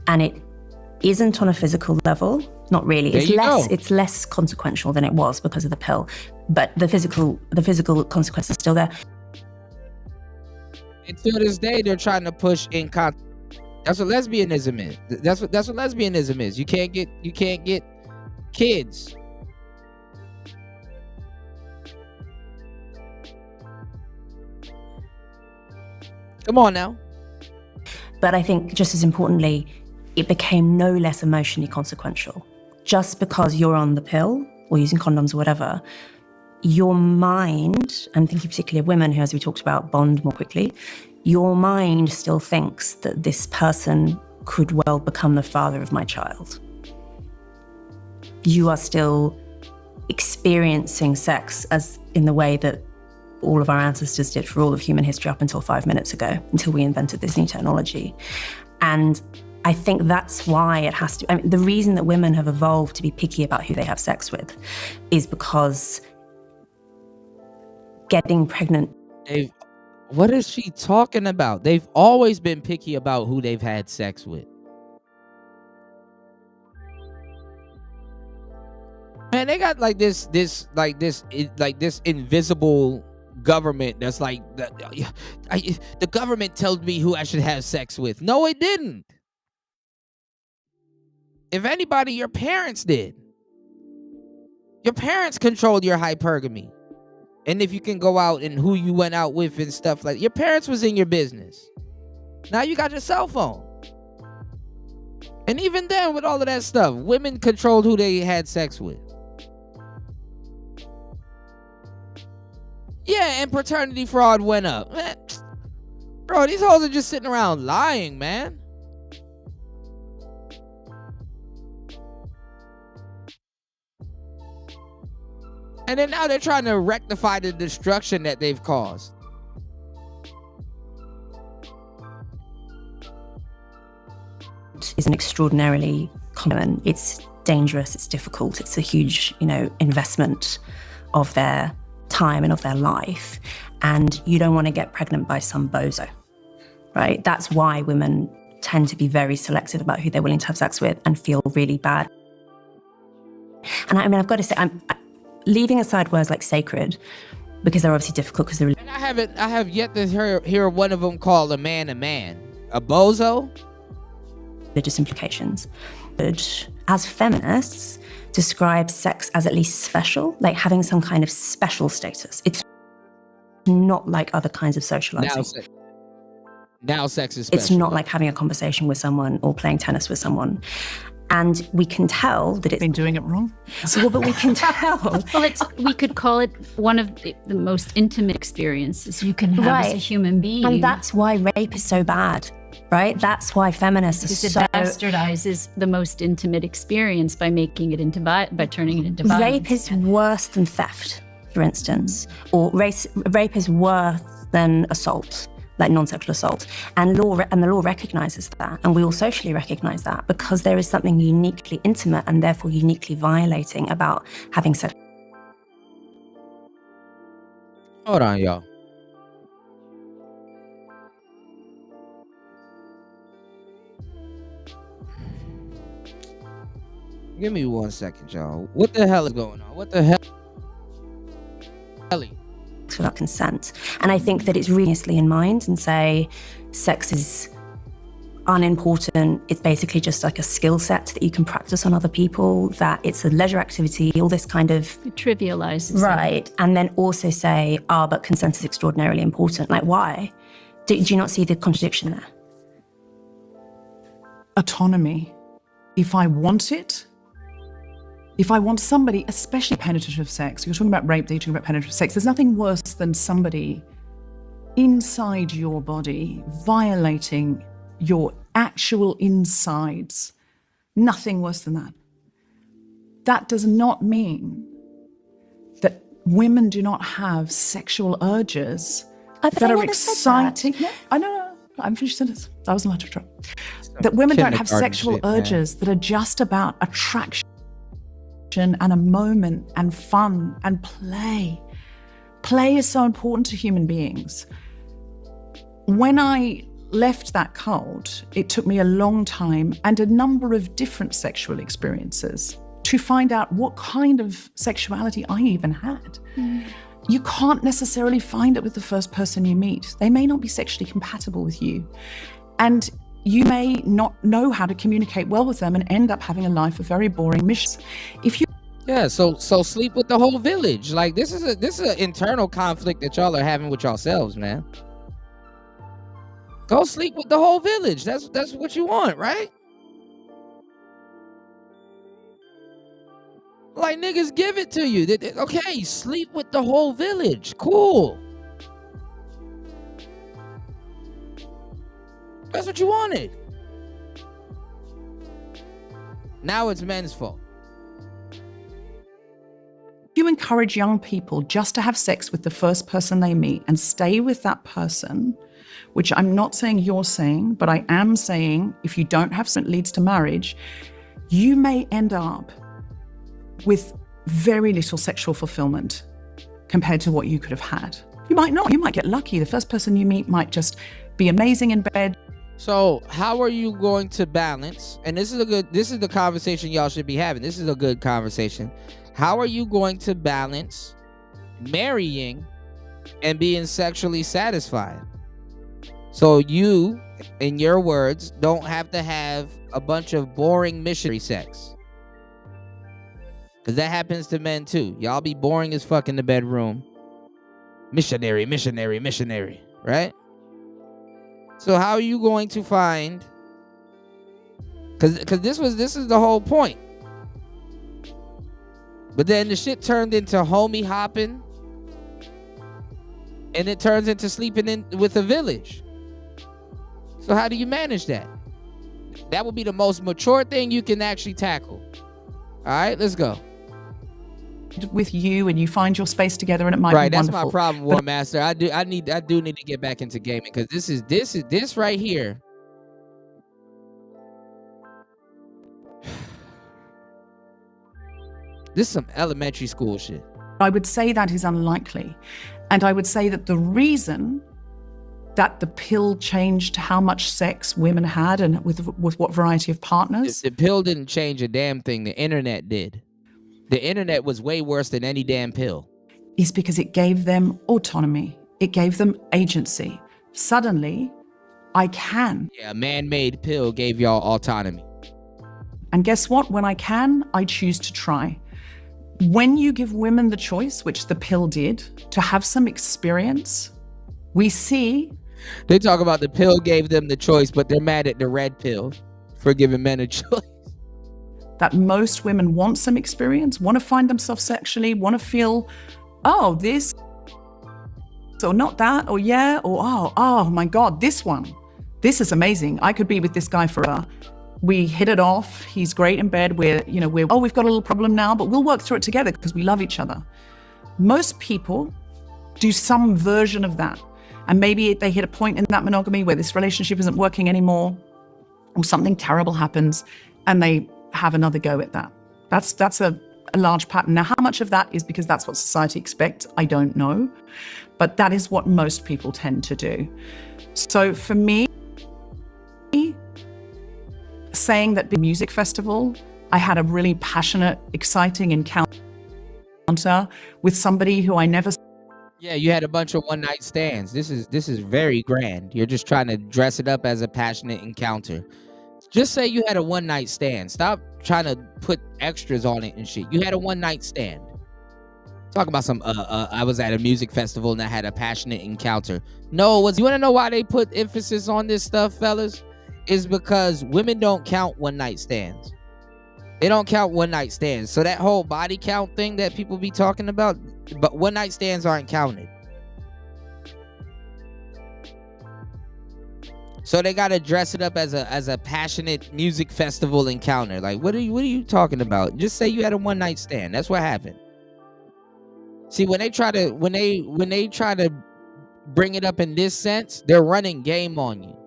And it isn't on a physical level, not really. It's less consequential than it was because of the pill, but the physical consequence is still there. And to this day, they're trying to push in That's what lesbianism is. That's what lesbianism is. You can't get kids. Come on now. But I think just as importantly, it became no less emotionally consequential. Just because you're on the pill or using condoms or whatever, your mind, I'm thinking particularly of women who, as we talked about, bond more quickly, your mind still thinks that this person could well become the father of my child. You are still experiencing sex as in the way that all of our ancestors did for all of human history up until 5 minutes ago, until we invented this new technology. And I think that's why it has to, the reason that women have evolved to be picky about who they have sex with is because getting pregnant. What is she talking about? They've always been picky about who they've had sex with. Man, they got this invisible government that's like, the government told me who I should have sex with. No, it didn't. If anybody, your parents did. Your parents controlled your hypergamy. And if you can go out and who you went out with and stuff like, your parents was in your business. Now you got your cell phone. And even then, with all of that stuff, women controlled who they had sex with. Yeah, and paternity fraud went up. Man, Bro, these hoes are just sitting around lying, man. And then now they're trying to rectify the destruction that they've caused. Is an extraordinarily common. It's dangerous, it's difficult, it's a huge, investment of their time and of their life. And you don't want to get pregnant by some bozo, right? That's why women tend to be very selective about who they're willing to have sex with and feel really bad. And I mean, I've got to say, I'm leaving aside words like sacred, because they're obviously difficult because they're... And I have yet to hear one of them call a man a man. A bozo? Religious implications. But as feminists, describe sex as at least special, like having some kind of special status. It's not like other kinds of socializing. Now sex is special. It's not like having a conversation with someone or playing tennis with someone. And we can tell that it's been doing it wrong. Well, but we can tell. Well, we could call it one of the most intimate experiences you can have as a human being. And that's why rape is so bad, right? That's why feminists because are it so... bastardizes the most intimate experience by making it into by turning it into violence. Rape is worse than theft, for instance, or rape is worse than assault, like non-sexual assault. And the law recognizes that, and we all socially recognize that, because there is something uniquely intimate and therefore uniquely violating about having sex. Hold on, y'all. Give me 1 second, y'all. What the hell is going on? What the hell? Without consent. And I think that it's really honestly in mind and say sex is unimportant. It's basically just like a skill set that you can practice on other people, that it's a leisure activity, all this kind of... It trivializes Right. it. And then also say, but consent is extraordinarily important. Like, why? Do you not see the contradiction there? Autonomy. If I want it, if I want somebody, especially penetrative sex, you're talking about rape, you're talking about penetrative sex, there's nothing worse than somebody inside your body violating your actual insides. Nothing worse than that. That does not mean that women do not have sexual urges that are exciting. No, I know, I'm finished sentence. I wasn't allowed to interrupt. That women don't have sexual urges that are just about attraction and a moment and fun and play. Play is so important to human beings. When I left that cult, it took me a long time and a number of different sexual experiences to find out what kind of sexuality I even had. You can't necessarily find it with the first person you meet. They may not be sexually compatible with you. And you may not know how to communicate well with them and end up having a life of very boring missions. So sleep with the whole village. Like this is an internal conflict that y'all are having with yourselves, man. Go sleep with the whole village. That's what you want, right? Like niggas give it to you. Okay, sleep with the whole village. Cool. That's what you wanted. Now it's men's fault. You encourage young people just to have sex with the first person they meet and stay with that person, which I'm not saying you're saying, but I am saying if you don't have sex, it leads to marriage, you may end up with very little sexual fulfillment compared to what you could have had. You might not. You might get lucky. The first person you meet might just be amazing in bed. So how are you going to balance? And this is the conversation y'all should be having. This is a good conversation. How are you going to balance marrying and being sexually satisfied? So you, in your words, don't have to have a bunch of boring missionary sex. Because that happens to men too. Y'all be boring as fuck in the bedroom. Missionary, right? So how are you going to find... Because this is the whole point. But then the shit turned into homie hopping. And it turns into sleeping in with a village. So how do you manage that? That would be the most mature thing you can actually tackle. All right, let's go. With you, and you find your space together, and it might Right, be that's wonderful. my problem, War Master. I do need to get back into gaming, because this right here. This is some elementary school shit. I would say that is unlikely. And I would say that the reason that the pill changed how much sex women had and with what variety of partners. The pill didn't change a damn thing. The internet did. The internet was way worse than any damn pill. Is because it gave them autonomy. It gave them agency. Suddenly, I can. Yeah, a man-made pill gave y'all autonomy. And guess what? When I can, I choose to try. When you give women the choice, which the pill did, to have some experience, we see. They talk about the pill gave them the choice, but they're mad at the red pill for giving men a choice. That most women want some experience, want to find themselves sexually, want to feel, oh, this, or not that, or yeah, or oh my God, this one. This is amazing. I could be with this guy forever. We hit it off. He's great in bed. We've got a little problem now, but we'll work through it together because we love each other. Most people do some version of that. And maybe they hit a point in that monogamy where this relationship isn't working anymore, or something terrible happens, and they have another go at that. That's a large pattern. Now, how much of that is because that's what society expects? I don't know. But that is what most people tend to do. So for me, saying that the music festival, I had a really passionate, exciting encounter with somebody who I never. Yeah, you had a bunch of one-night stands. This is very grand. You're just trying to dress it up as a passionate encounter. Just say you had a one-night stand. Stop trying to put extras on it and shit. You had a one-night stand. Talk about some, I was at a music festival and I had a passionate encounter. No, you want to know why they put emphasis on this stuff, fellas? Is because women don't count one-night stands. They don't count one-night stands. So that whole body count thing that people be talking about, but one-night stands aren't counted. So they gotta dress it up as a passionate music festival encounter. Like, what are you talking about? Just say you had a one-night stand. That's what happened. See, when they try to bring it up in this sense, they're running game on you.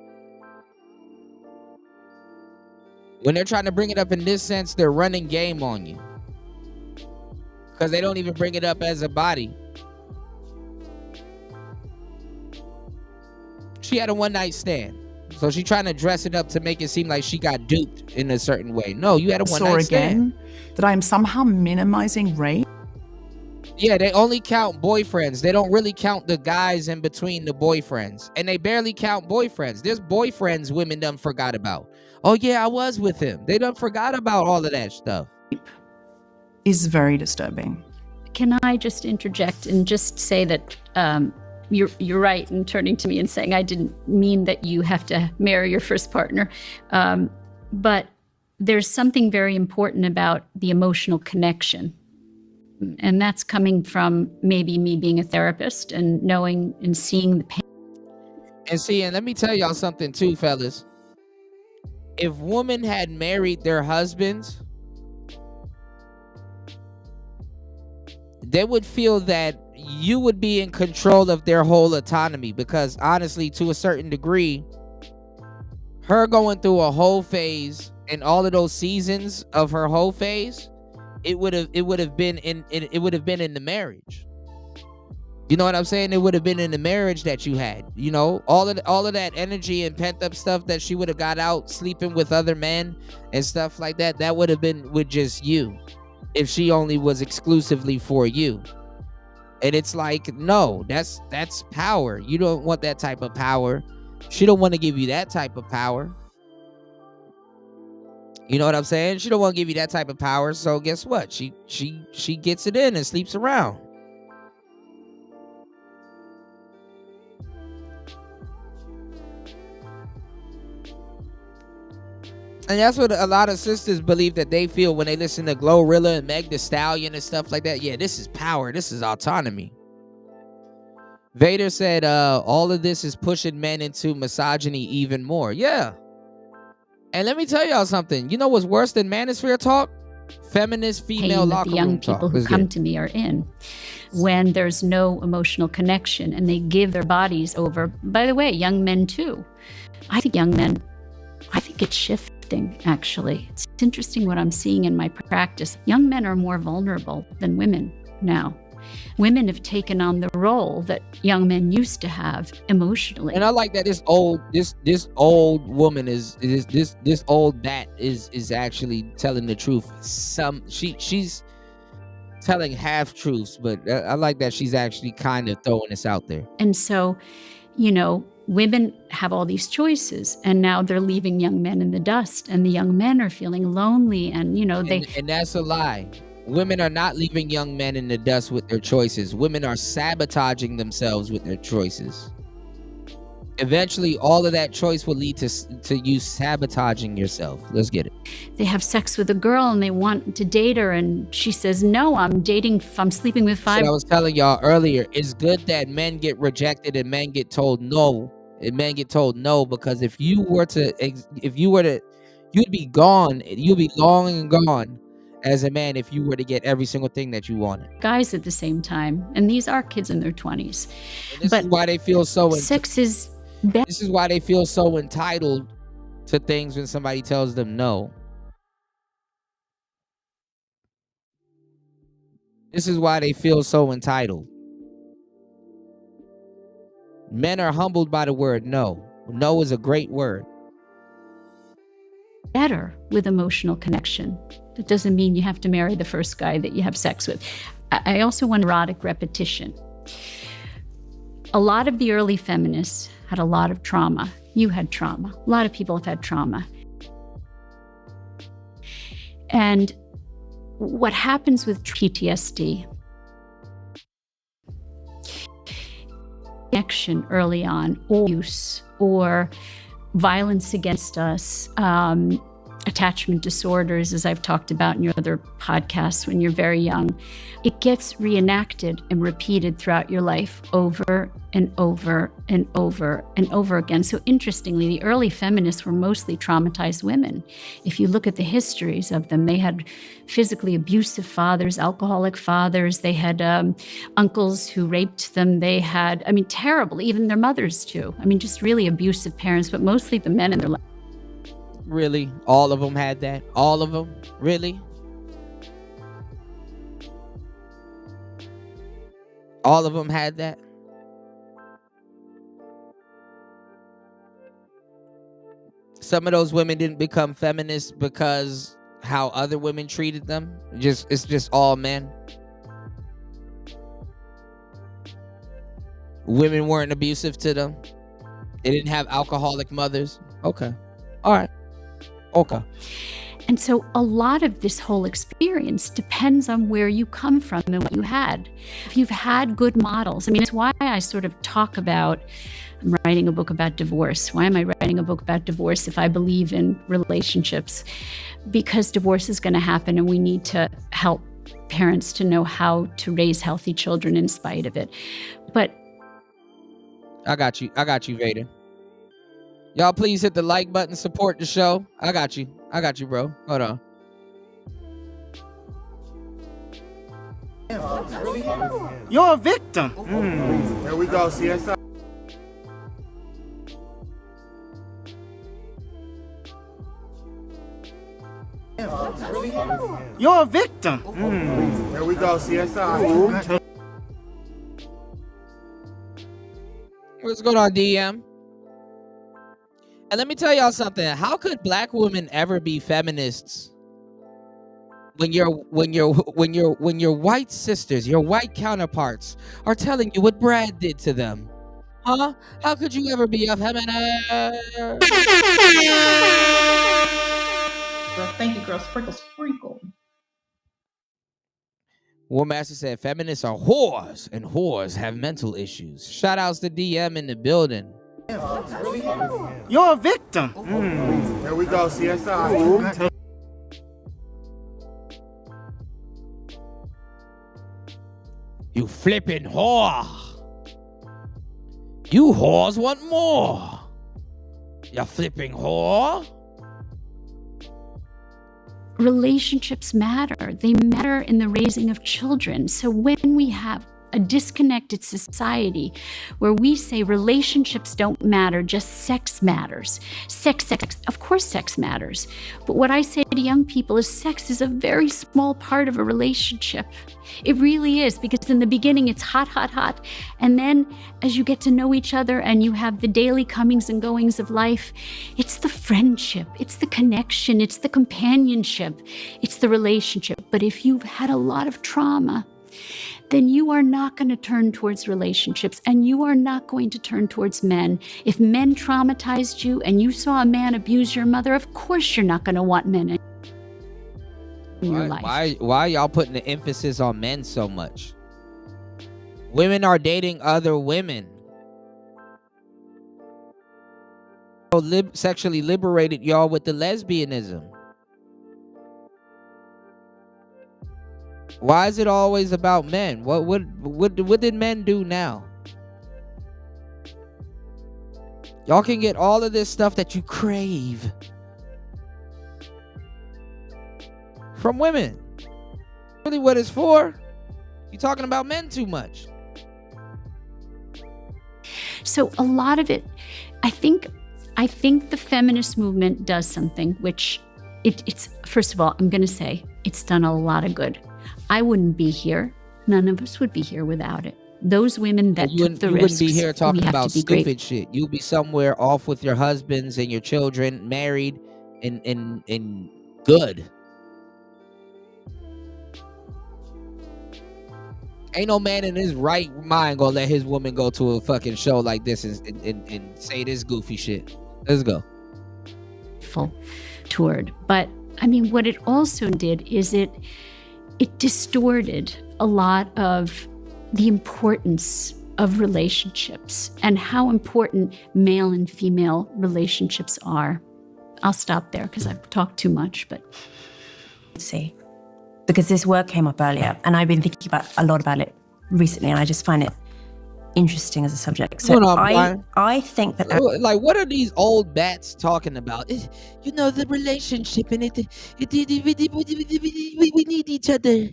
When they're trying to bring it up in this sense, they're running game on you. Because they don't even bring it up as a body. She had a one-night stand. So she's trying to dress it up to make it seem like she got duped in a certain way. No, you had a one-night stand. That I am somehow minimizing rape. Yeah, they only count boyfriends. They don't really count the guys in between the boyfriends. And they barely count boyfriends. There's boyfriends women done forgot about. Oh yeah, I was with him. They done forgot about all of that stuff. Is very disturbing. Can I just interject and just say that you're right in turning to me and saying I didn't mean that you have to marry your first partner. But there's something very important about the emotional connection. And that's coming from maybe me being a therapist and knowing and seeing the pain. And let me tell y'all something too, fellas. If women had married their husbands, they would feel that you would be in control of their whole autonomy, because honestly, to a certain degree, her going through a whole phase and all of those seasons of her whole phase, it would have been in the marriage. You know what I'm saying? It would have been in the marriage that you had. You know, all of that energy and pent up stuff that she would have got out sleeping with other men and stuff like that. That would have been with just you, if she only was exclusively for you. And it's like, no, that's power. You don't want that type of power. She don't want to give you that type of power. You know what I'm saying? She don't want to give you that type of power. So guess what? She gets it in and sleeps around. And that's what a lot of sisters believe that they feel when they listen to Glorilla and Meg Thee Stallion and stuff like that. Yeah, this is power. This is autonomy. Vader said, all of this is pushing men into misogyny even more. Yeah. And let me tell y'all something. You know what's worse than manosphere talk? Feminist female pain that locker the young room people talk. who Let's come get it. to me are in when there's no emotional connection and they give their bodies over. By the way, young men too. I think young men, I think it's shifting actually. It's interesting what I'm seeing in my practice. Young men are more vulnerable than women now. Women have taken on the role that young men used to have emotionally. And I like that this old woman is this old bat is actually telling the truth. She's telling half truths, but I like that she's actually kind of throwing this out there. And so, you know, women have all these choices and now they're leaving young men in the dust and the young men are feeling lonely and, you know, And that's a lie. Women are not leaving young men in the dust with their choices. Women are sabotaging themselves with their choices. Eventually, all of that choice will lead to you sabotaging yourself. Let's get it. They have sex with a girl and they want to date her and she says, no, I'm sleeping with five. I was telling y'all earlier, it's good that men get rejected and men get told no. And men get told no, because if you were to, you'd be gone. You'd be long and gone as a man if you were to get every single thing that you wanted. Guys at the same time, and these are kids in their 20s. This is why they feel so. Sex is. This is why they feel so entitled to things when somebody tells them no. This is why they feel so entitled. Men are humbled by the word no. No is a great word. Better with emotional connection. That doesn't mean you have to marry the first guy that you have sex with. I also want erotic repetition. A lot of the early feminists had a lot of trauma. You had trauma. A lot of people have had trauma. And what happens with PTSD, connection early on, or abuse, or violence against us, attachment disorders, as I've talked about in your other podcasts when you're very young, it gets reenacted and repeated throughout your life over and over and over and over again. So interestingly, the early feminists were mostly traumatized women. If you look at the histories of them, they had physically abusive fathers, alcoholic fathers, they had uncles who raped them, they had, terrible, even their mothers too. Just really abusive parents, but mostly the men in their life. Really? All of them had that? All of them? Really? All of them had that? Some of those women didn't become feminists because how other women treated them. It's just all men. Women weren't abusive to them. They didn't have alcoholic mothers. Okay. All right. Okay. And so a lot of this whole experience depends on where you come from and what you had. If you've had good models, it's why I sort of talk about, I'm writing a book about divorce. Why am I writing a book about divorce if I believe in relationships? Because divorce is going to happen and we need to help parents to know how to raise healthy children in spite of it. But I got you, Vader. Y'all please hit the like button, support the show. I got you, bro. Hold on. You're a victim. There we go, CSI. You're a victim. There we go, CSI. What's going on, DM? And let me tell y'all something. How could black women ever be feminists when your white sisters, your white counterparts are telling you what Brad did to them? Huh? How could you ever be a feminist? Girl, thank you, girl. Sprinkle, sprinkle. War Master said feminists are whores and whores have mental issues. Shout outs to DM in the building. You're a victim. There we go, CSI. You flipping whore. You whores want more. You flipping whore. Relationships matter. They matter in the raising of children. So when we have a disconnected society where we say relationships don't matter, just sex matters. Sex. Of course sex matters. But what I say to young people is sex is a very small part of a relationship. It really is, because in the beginning it's hot. And then as you get to know each other and you have the daily comings and goings of life, it's the friendship, it's the connection, it's the companionship, it's the relationship. But if you've had a lot of trauma, then you are not going to turn towards relationships, and you are not going to turn towards men. If men traumatized you and you saw a man abuse your mother, of course you're not going to want men in your life. Why are y'all putting the emphasis on men so much? Women are dating other women. Sexually liberated y'all with the lesbianism. Why is it always about men? What did men do now? Y'all can get all of this stuff that you crave from women. Really what it's for? You're talking about men too much. So a lot of it, I think the feminist movement does something which it's first of all, I'm going to say it's done a lot of good. I wouldn't be here. None of us would be here without it. Those women that took the risks. You wouldn't be here talking about stupid shit. You'd be somewhere off with your husbands and your children, married and good. Ain't no man in his right mind gonna let his woman go to a fucking show like this and say this goofy shit. Let's go. Full toured. But I mean, what it also did is it distorted a lot of the importance of relationships and how important male and female relationships are. I'll stop there because I've talked too much, but. See, because this work came up earlier and I've been thinking a lot about it recently, and I just find it interesting as a subject. So I think that like, what are these old bats talking about? You know, the relationship and we need each other.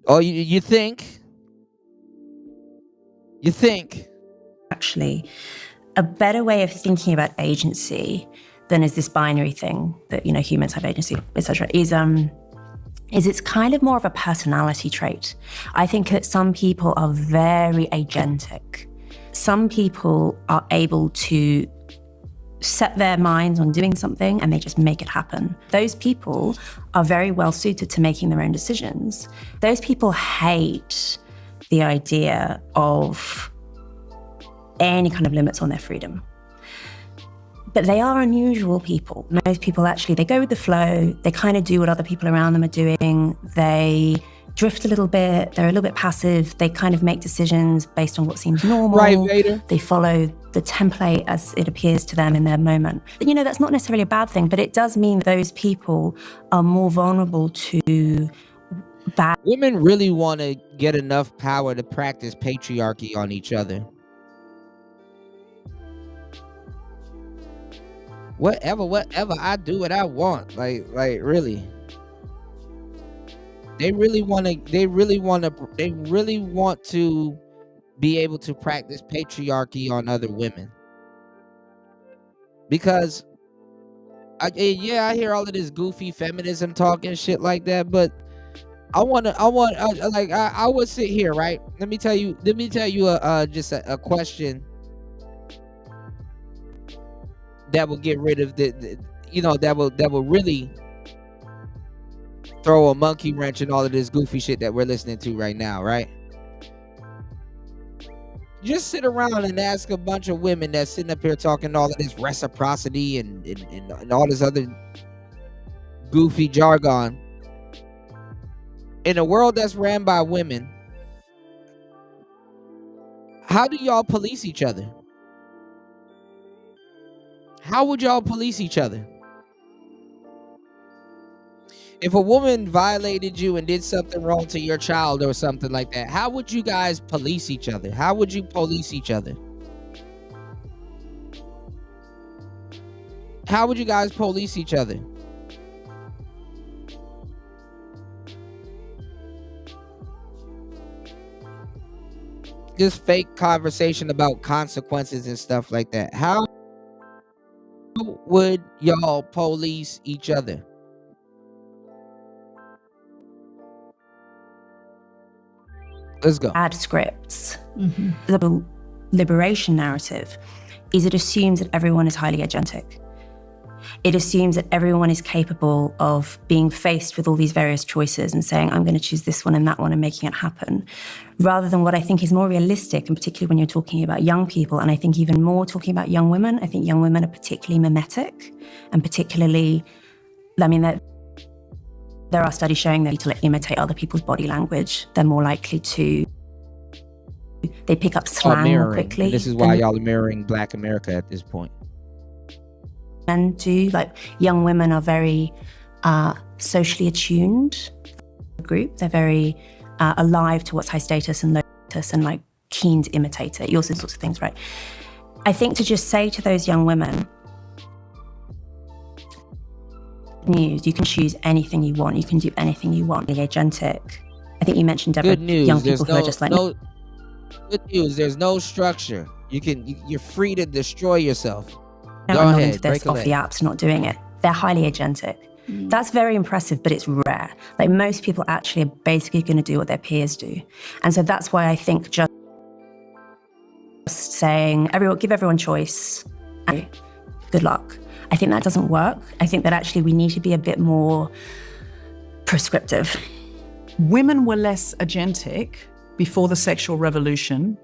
Oh, you think? You think? Actually, a better way of thinking about agency than is this binary thing that, you know, humans have agency, etc. Is it's kind of more of a personality trait. I think that some people are very agentic. Some people are able to set their minds on doing something and they just make it happen. Those people are very well suited to making their own decisions. Those people hate the idea of any kind of limits on their freedom. But they are unusual people. Most people actually, they go with the flow. They kind of do what other people around them are doing. They drift a little bit. They're a little bit passive. They kind of make decisions based on what seems normal. Right, Vader. They follow the template as it appears to them in their moment. You know, that's not necessarily a bad thing, but it does mean those people are more vulnerable to bad. Women really want to get enough power to practice patriarchy on each other. Whatever, I do what I want. Like really. They really want to be able to practice patriarchy on other women. Because I hear all of this goofy feminism talk and shit like that, but I would sit here, right? Let me tell you just a question that will get rid of that will really throw a monkey wrench in all of this goofy shit that we're listening to right now, right? Just sit around and ask a bunch of women that's sitting up here talking all of this reciprocity and all this other goofy jargon. In a world that's ran by women, how do y'all police each other? How would y'all police each other? if a woman violated you and did something wrong to your child or something like that, how would you guys police each other? How would you police each other? How would you guys police each other? Just fake conversation about consequences and stuff like that. How would y'all police each other? Let's go. Add scripts. The liberation narrative is it assumes that everyone is highly agentic. It assumes that everyone is capable of being faced with all these various choices and saying, I'm going to choose this one and that one and making it happen, rather than what I think is more realistic, and particularly when you're talking about young people, and I think even more talking about young women. I think young women are particularly mimetic, and particularly, I mean, there are studies showing that to imitate other people's body language, they're more likely to, they pick up slang more quickly. And this is why y'all are mirroring Black America at this point. Men do, like young women are very socially attuned group. They're very alive to what's high status and low status and like keen to imitate it. You also sorts of things, right? I think to just say to those young women, news, you can choose anything you want. You can do anything you want. The agentic. I think you mentioned Deborah, Good news. young people who are just like good news. There's no structure. You're free to destroy yourself. No, Go I'm not ahead, into this break a off the leg. apps, not doing it. They're highly agentic. That's very impressive, but it's rare. Like most people actually are basically going to do what their peers do. And so that's why I think just saying, give everyone choice, and good luck. I think that doesn't work. I think that actually we need to be a bit more prescriptive. Women were less agentic before the sexual revolution.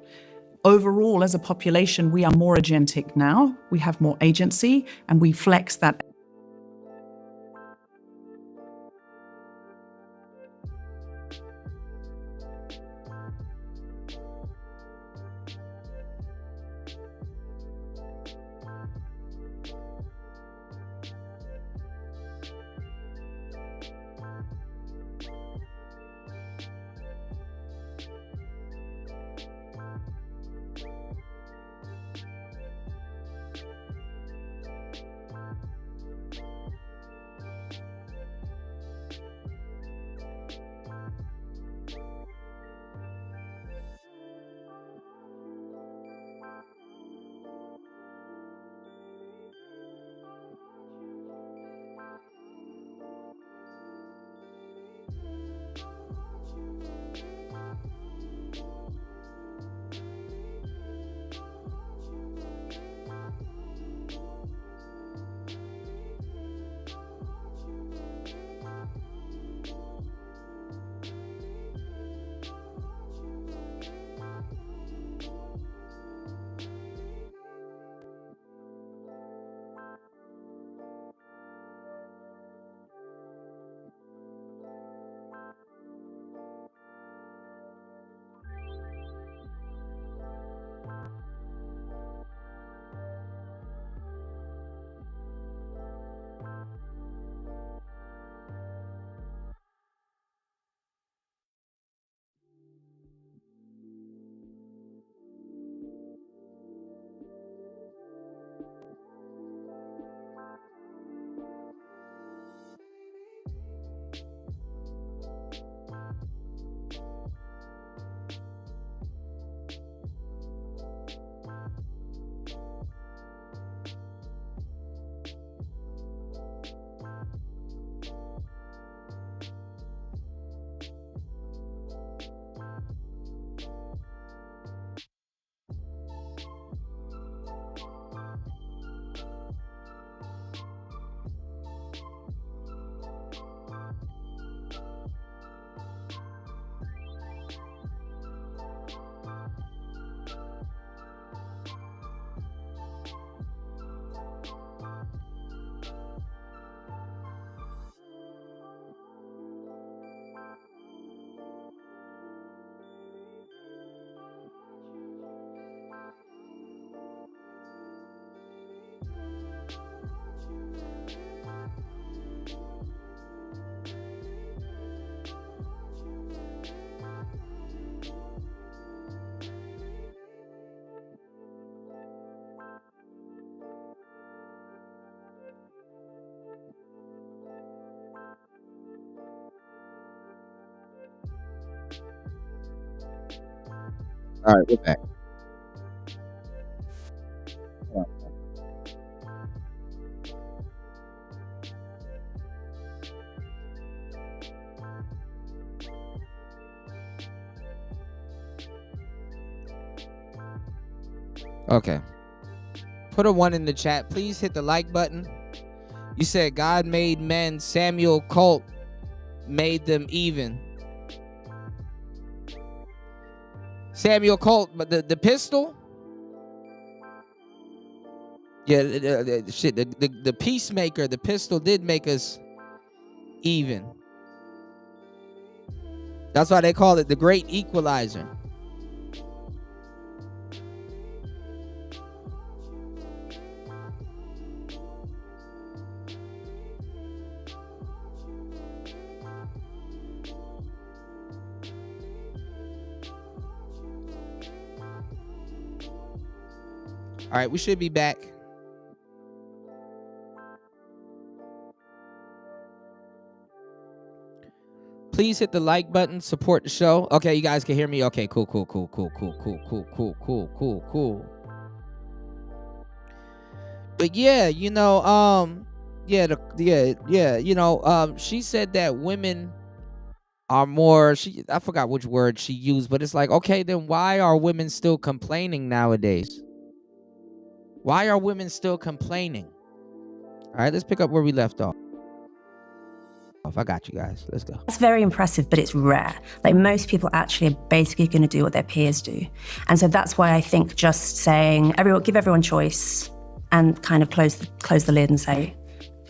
Overall, as a population, we are more agentic now. We have more agency and we flex that. All right, we're back. Okay. Put a 1 in the chat. Please hit the like button. You said God made men. Samuel Colt made them even. Samuel Colt, but the pistol? Yeah, the peacemaker, the pistol did make us even. That's why they call it the great equalizer. All right, we should be back. Please hit the like button, support the show. Okay, you guys can hear me. Okay, cool. But yeah, you know, she said that women are more, I forgot which word she used, but it's like, okay, then why are women still complaining nowadays? Why are women still complaining? All right, let's pick up where we left off. I got you guys. Let's go. That's very impressive, but it's rare. Like, most people actually are basically going to do what their peers do. And so that's why I think just saying, give everyone choice and kind of close the lid and say,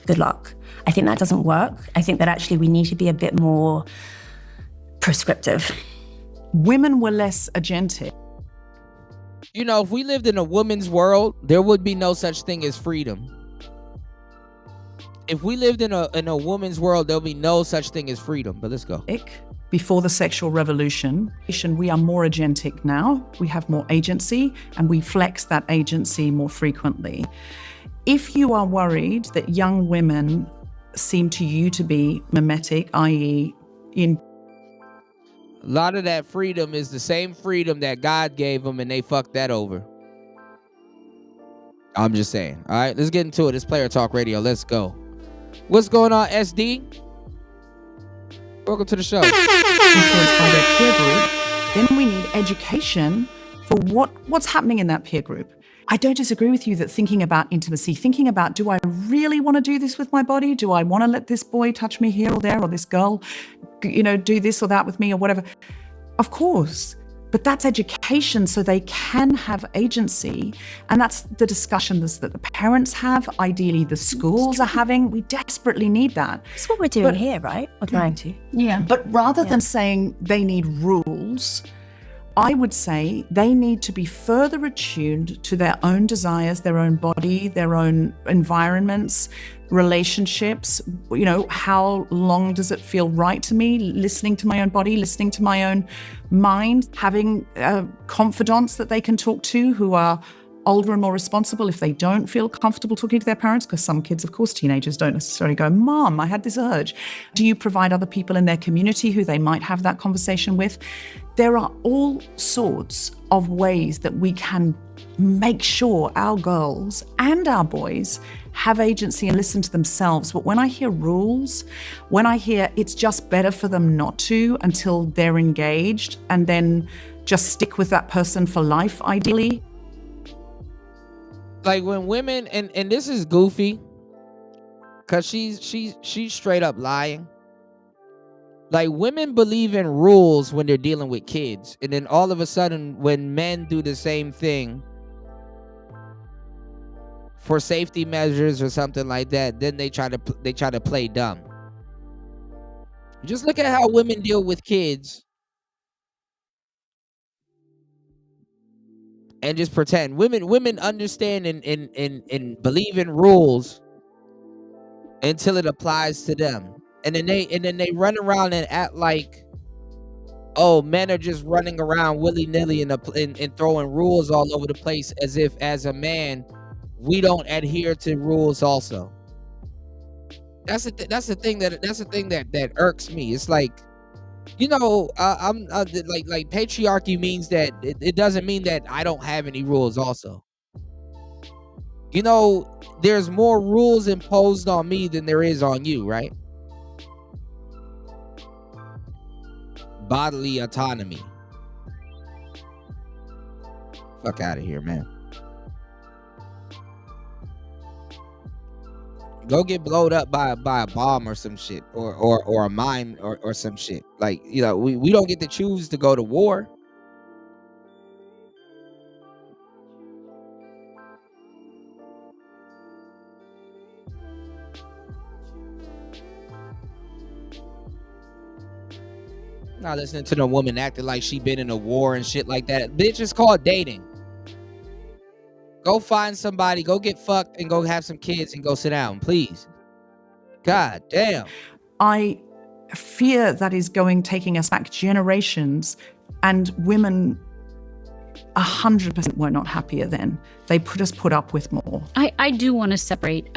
good luck. I think that doesn't work. I think that actually we need to be a bit more prescriptive. Women were less agentic. You know, if we lived in a woman's world, there would be no such thing as freedom. If we lived in a woman's world, there'll be no such thing as freedom. But let's go. Before the sexual revolution, we are more agentic now. We have more agency and we flex that agency more frequently. If you are worried that young women seem to you to be mimetic, i.e. in a lot of that freedom is the same freedom that God gave them, and they fucked that over. I'm just saying. All right, let's get into it. It's Player Talk Radio. Let's go. What's going on, SD? Welcome to the show. Influenced by their peer group. Then we need education for what's happening in that peer group. I don't disagree with you that thinking about intimacy, thinking about, do I really want to do this with my body? Do I want to let this boy touch me here or there, or this girl, do this or that with me or whatever? Of course, but that's education so they can have agency. And that's the discussions that the parents have, ideally the schools are having. We desperately need that. That's what we're doing here, right? We're trying to. Yeah. But rather than saying they need rules, I would say they need to be further attuned to their own desires, their own body, their own environments, relationships. How long does it feel right to me? Listening to my own body, listening to my own mind, having confidants that they can talk to who are older and more responsible if they don't feel comfortable talking to their parents, because some kids, of course, teenagers don't necessarily go, Mom, I had this urge. Do you provide other people in their community who they might have that conversation with? There are all sorts of ways that we can make sure our girls and our boys have agency and listen to themselves. But when I hear rules, when I hear it's just better for them not to until they're engaged and then just stick with that person for life, ideally. Like when women, and this is goofy, cause she's straight up lying. Like, women believe in rules when they're dealing with kids, and then all of a sudden, when men do the same thing for safety measures or something like that, then they try to play dumb. Just look at how women deal with kids. And just pretend. Women understand and believe in rules until it applies to them. And then they run around and act like, oh, men are just running around willy-nilly and throwing rules all over the place, as if as a man we don't adhere to rules also. That's the thing that irks me. It's like, You know, I'm like patriarchy means that it doesn't mean that I don't have any rules. Also, you know, there's more rules imposed on me than there is on you, right? Bodily autonomy. Fuck out of here, man. Go get blowed up by a bomb or some shit, or a mine or some shit. Like, you know, we don't get to choose to go to war. Not listening to no woman acting like she been in a war and shit like that. Bitch, it's called dating. Go find somebody, go get fucked, and go have some kids and go sit down, please. God damn. I fear that is taking us back generations, and women 100% were not happier then. They put up with more. I do want to separate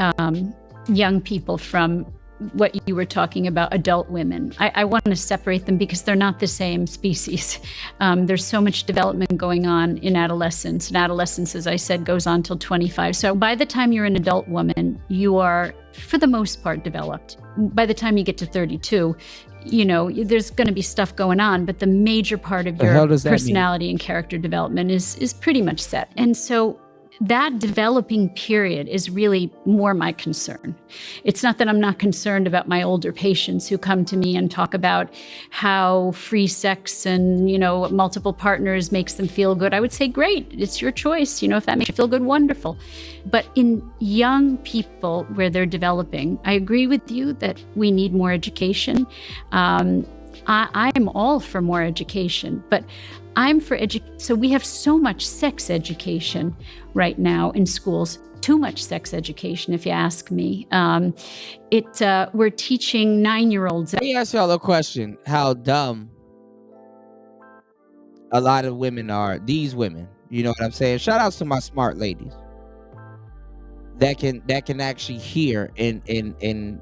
young people from what you were talking about, adult women. I want to separate them because they're not the same species. There's so much development going on in adolescence. And adolescence, as I said, goes on till 25. So by the time you're an adult woman, you are, for the most part, developed. By the time you get to 32, you know, there's going to be stuff going on, but the major part of your personality and character development is pretty much set. And so that developing period is really more my concern. It's not that I'm not concerned about my older patients who come to me and talk about how free sex and, you know, multiple partners makes them feel good. I would say, great, it's your choice. You know, if that makes you feel good, wonderful. But in young people where they're developing, I agree with you that we need more education. I'm all for more education, but I'm for so we have so much sex education right now in schools, too much sex education, if you ask me. We're teaching 9-year-olds. Let me ask y'all a question. How dumb a lot of women are, these women, you know what I'm saying? Shout outs to my smart ladies that can actually hear and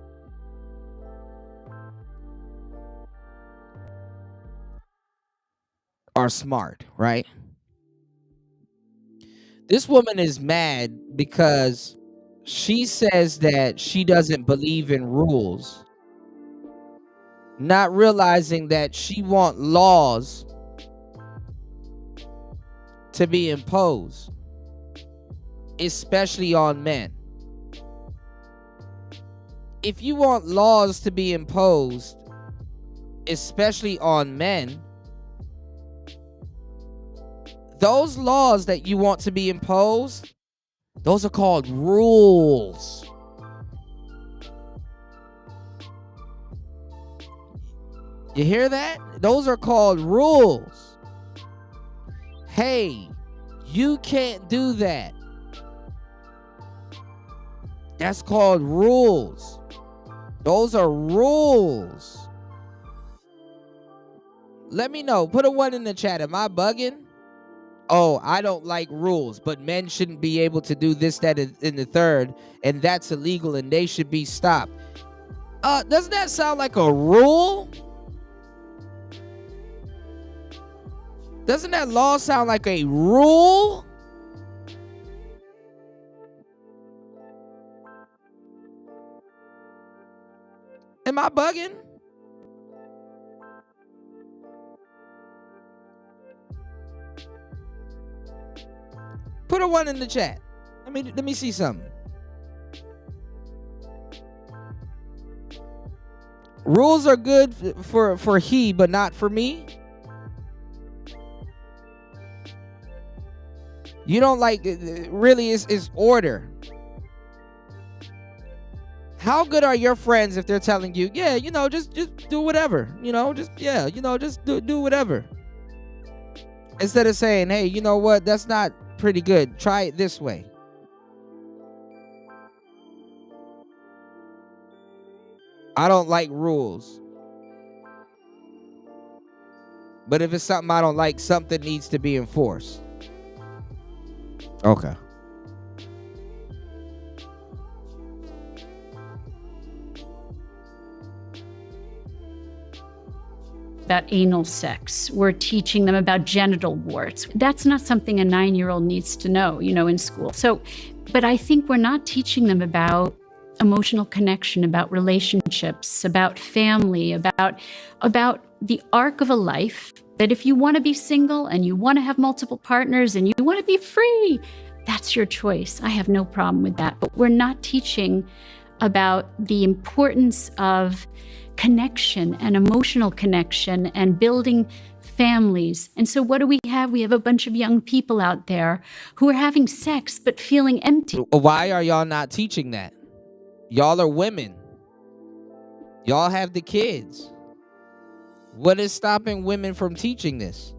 are smart, right? This woman is mad because she says that she doesn't believe in rules, not realizing that she wants laws to be imposed, especially on men. If you want laws to be imposed, especially on men, those laws that you want to be imposed, those are called rules. You hear that? Those are called rules. Hey, you can't do that. That's called rules. Those are rules. Let me know. Put a 1 in the chat. Am I bugging? Oh, I don't like rules, but men shouldn't be able to do this, that, and the third, and that's illegal, and they should be stopped. Doesn't that sound like a rule? Doesn't that law sound like a rule? Am I bugging? Put a 1 in the chat. Let me see something. Rules are good for he, but not for me. You don't like, really, it's order. How good are your friends if they're telling you, yeah, you know, just do whatever, you know, just do whatever. Instead of saying, hey, you know what, that's not pretty good. Try it this way. I don't like rules. But if it's something I don't like, something needs to be enforced. Okay. about anal sex. We're teaching them about genital warts. That's not something a 9-year-old needs to know, in school. So, but I think we're not teaching them about emotional connection, about relationships, about family, about the arc of a life, that if you want to be single and you want to have multiple partners and you want to be free, that's your choice. I have no problem with that. But we're not teaching about the importance of connection and emotional connection and building families. And so what do we have? We have a bunch of young people out there who are having sex but feeling empty. Why are y'all not teaching that? Y'all are women. Y'all have the kids. What is stopping women from teaching this?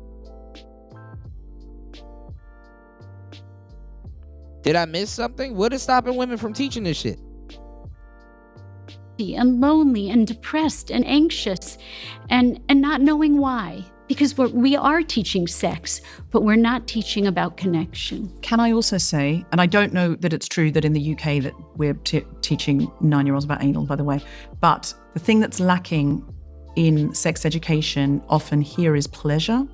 Did I miss something? What is stopping women from teaching this shit? And lonely and depressed and anxious and not knowing why. Because we are teaching sex, but we're not teaching about connection. Can I also say, and I don't know that it's true that in the UK that we're teaching 9-year-olds about anal, by the way, but the thing that's lacking in sex education often here is pleasure.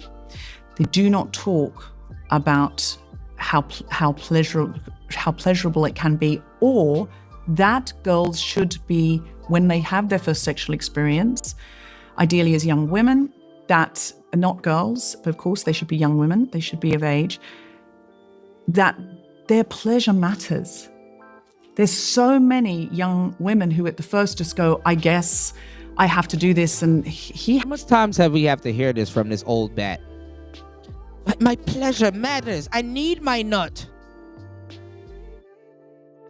They do not talk about how pleasurable it can be, or that girls should be, when they have their first sexual experience, ideally as young women, that are not girls, but of course they should be young women, they should be of age, that their pleasure matters. There's so many young women who at the first just go, I guess I have to do this, and How much times have we have to hear this from this old bat? My pleasure matters. I need my nut.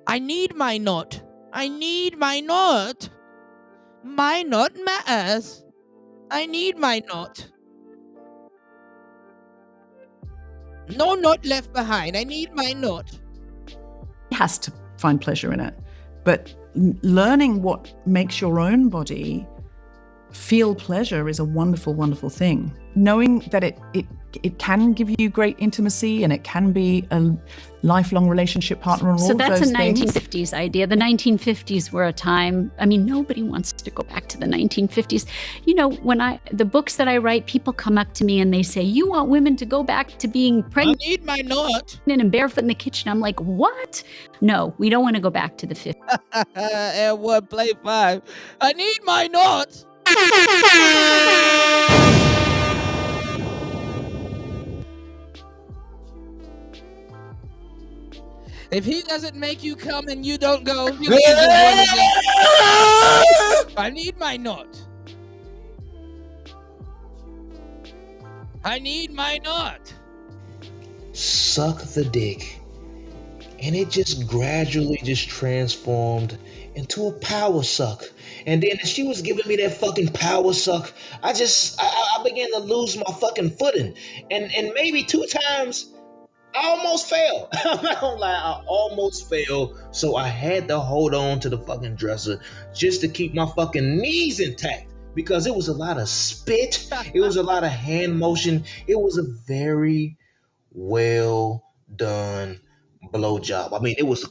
I need my nut. I need my nut. My nut matters. I need my nut. No nut left behind. I need my nut. has to find pleasure in it. But learning what makes your own body feel pleasure is a wonderful, wonderful thing. Knowing that it can give you great intimacy and it can be a lifelong relationship partner and all So of that's those a things. 1950s idea. The 1950s were a time, I mean, nobody wants to go back to the 1950s. You know, the books that I write, people come up to me and they say, you want women to go back to being pregnant? I need my nut. And barefoot in the kitchen. I'm like, what? No, we don't want to go back to the 50s. And one play 5. I need my nut. If he doesn't make you come and you don't go, you I need my nut. I need my nut. Suck the dick. And it just gradually just transformed into a power suck. And then as she was giving me that fucking power suck, I began to lose my fucking footing. And maybe 2 times I almost fell. I'm not gonna lie, I almost fell. So I had to hold on to the fucking dresser just to keep my fucking knees intact. Because it was a lot of spit. It was a lot of hand motion. It was a very well done blowjob. I mean, it was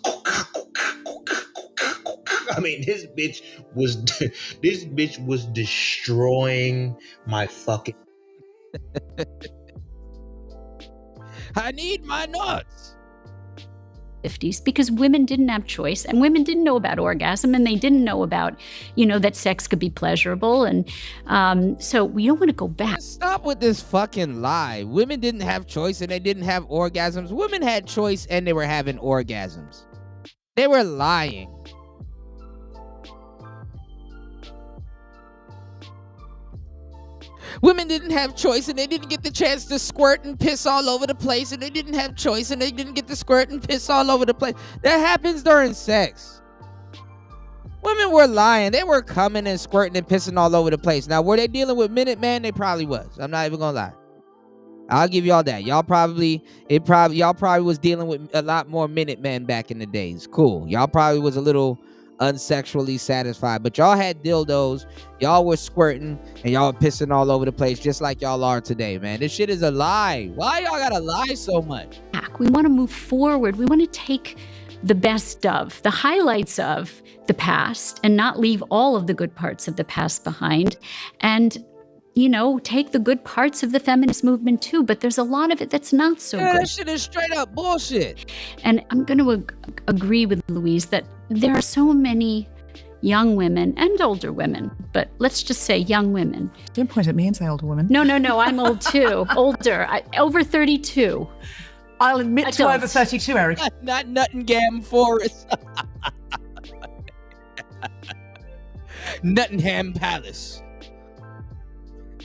this bitch was destroying my fucking I need my nuts. 50s, because women didn't have choice and women didn't know about orgasm and they didn't know about, that sex could be pleasurable. And so we don't want to go back. Stop with this fucking lie. Women didn't have choice and they didn't have orgasms. Women had choice and they were having orgasms. They were lying. Women didn't have choice and they didn't get the chance to squirt and piss all over the place, and they didn't have choice and they didn't get to squirt and piss all over the place. That happens during sex. Women were lying. They were coming and squirting and pissing all over the place. Now, were they dealing with Minuteman? They probably was. I'm not even gonna lie. I'll give y'all that. Y'all probably was dealing with a lot more Minutemen back in the days. Cool. Y'all probably was a little unsexually satisfied, but y'all had dildos, y'all were squirting, and y'all were pissing all over the place just like y'all are today, man. This shit is a lie. Why y'all gotta lie so much? We want to move forward. We want to take the best of, the highlights of the past and not leave all of the good parts of the past behind. And, take the good parts of the feminist movement too, but there's a lot of it that's not so Yeah, good. that shit is straight up bullshit. And I'm going to agree with Louise that there are so many young women and older women, but let's just say young women. Don't point at me and say older women. No, I'm old too. Older, over 32. I'll admit to over 32, Eric. Not Nottingham Forest. Nottingham Palace.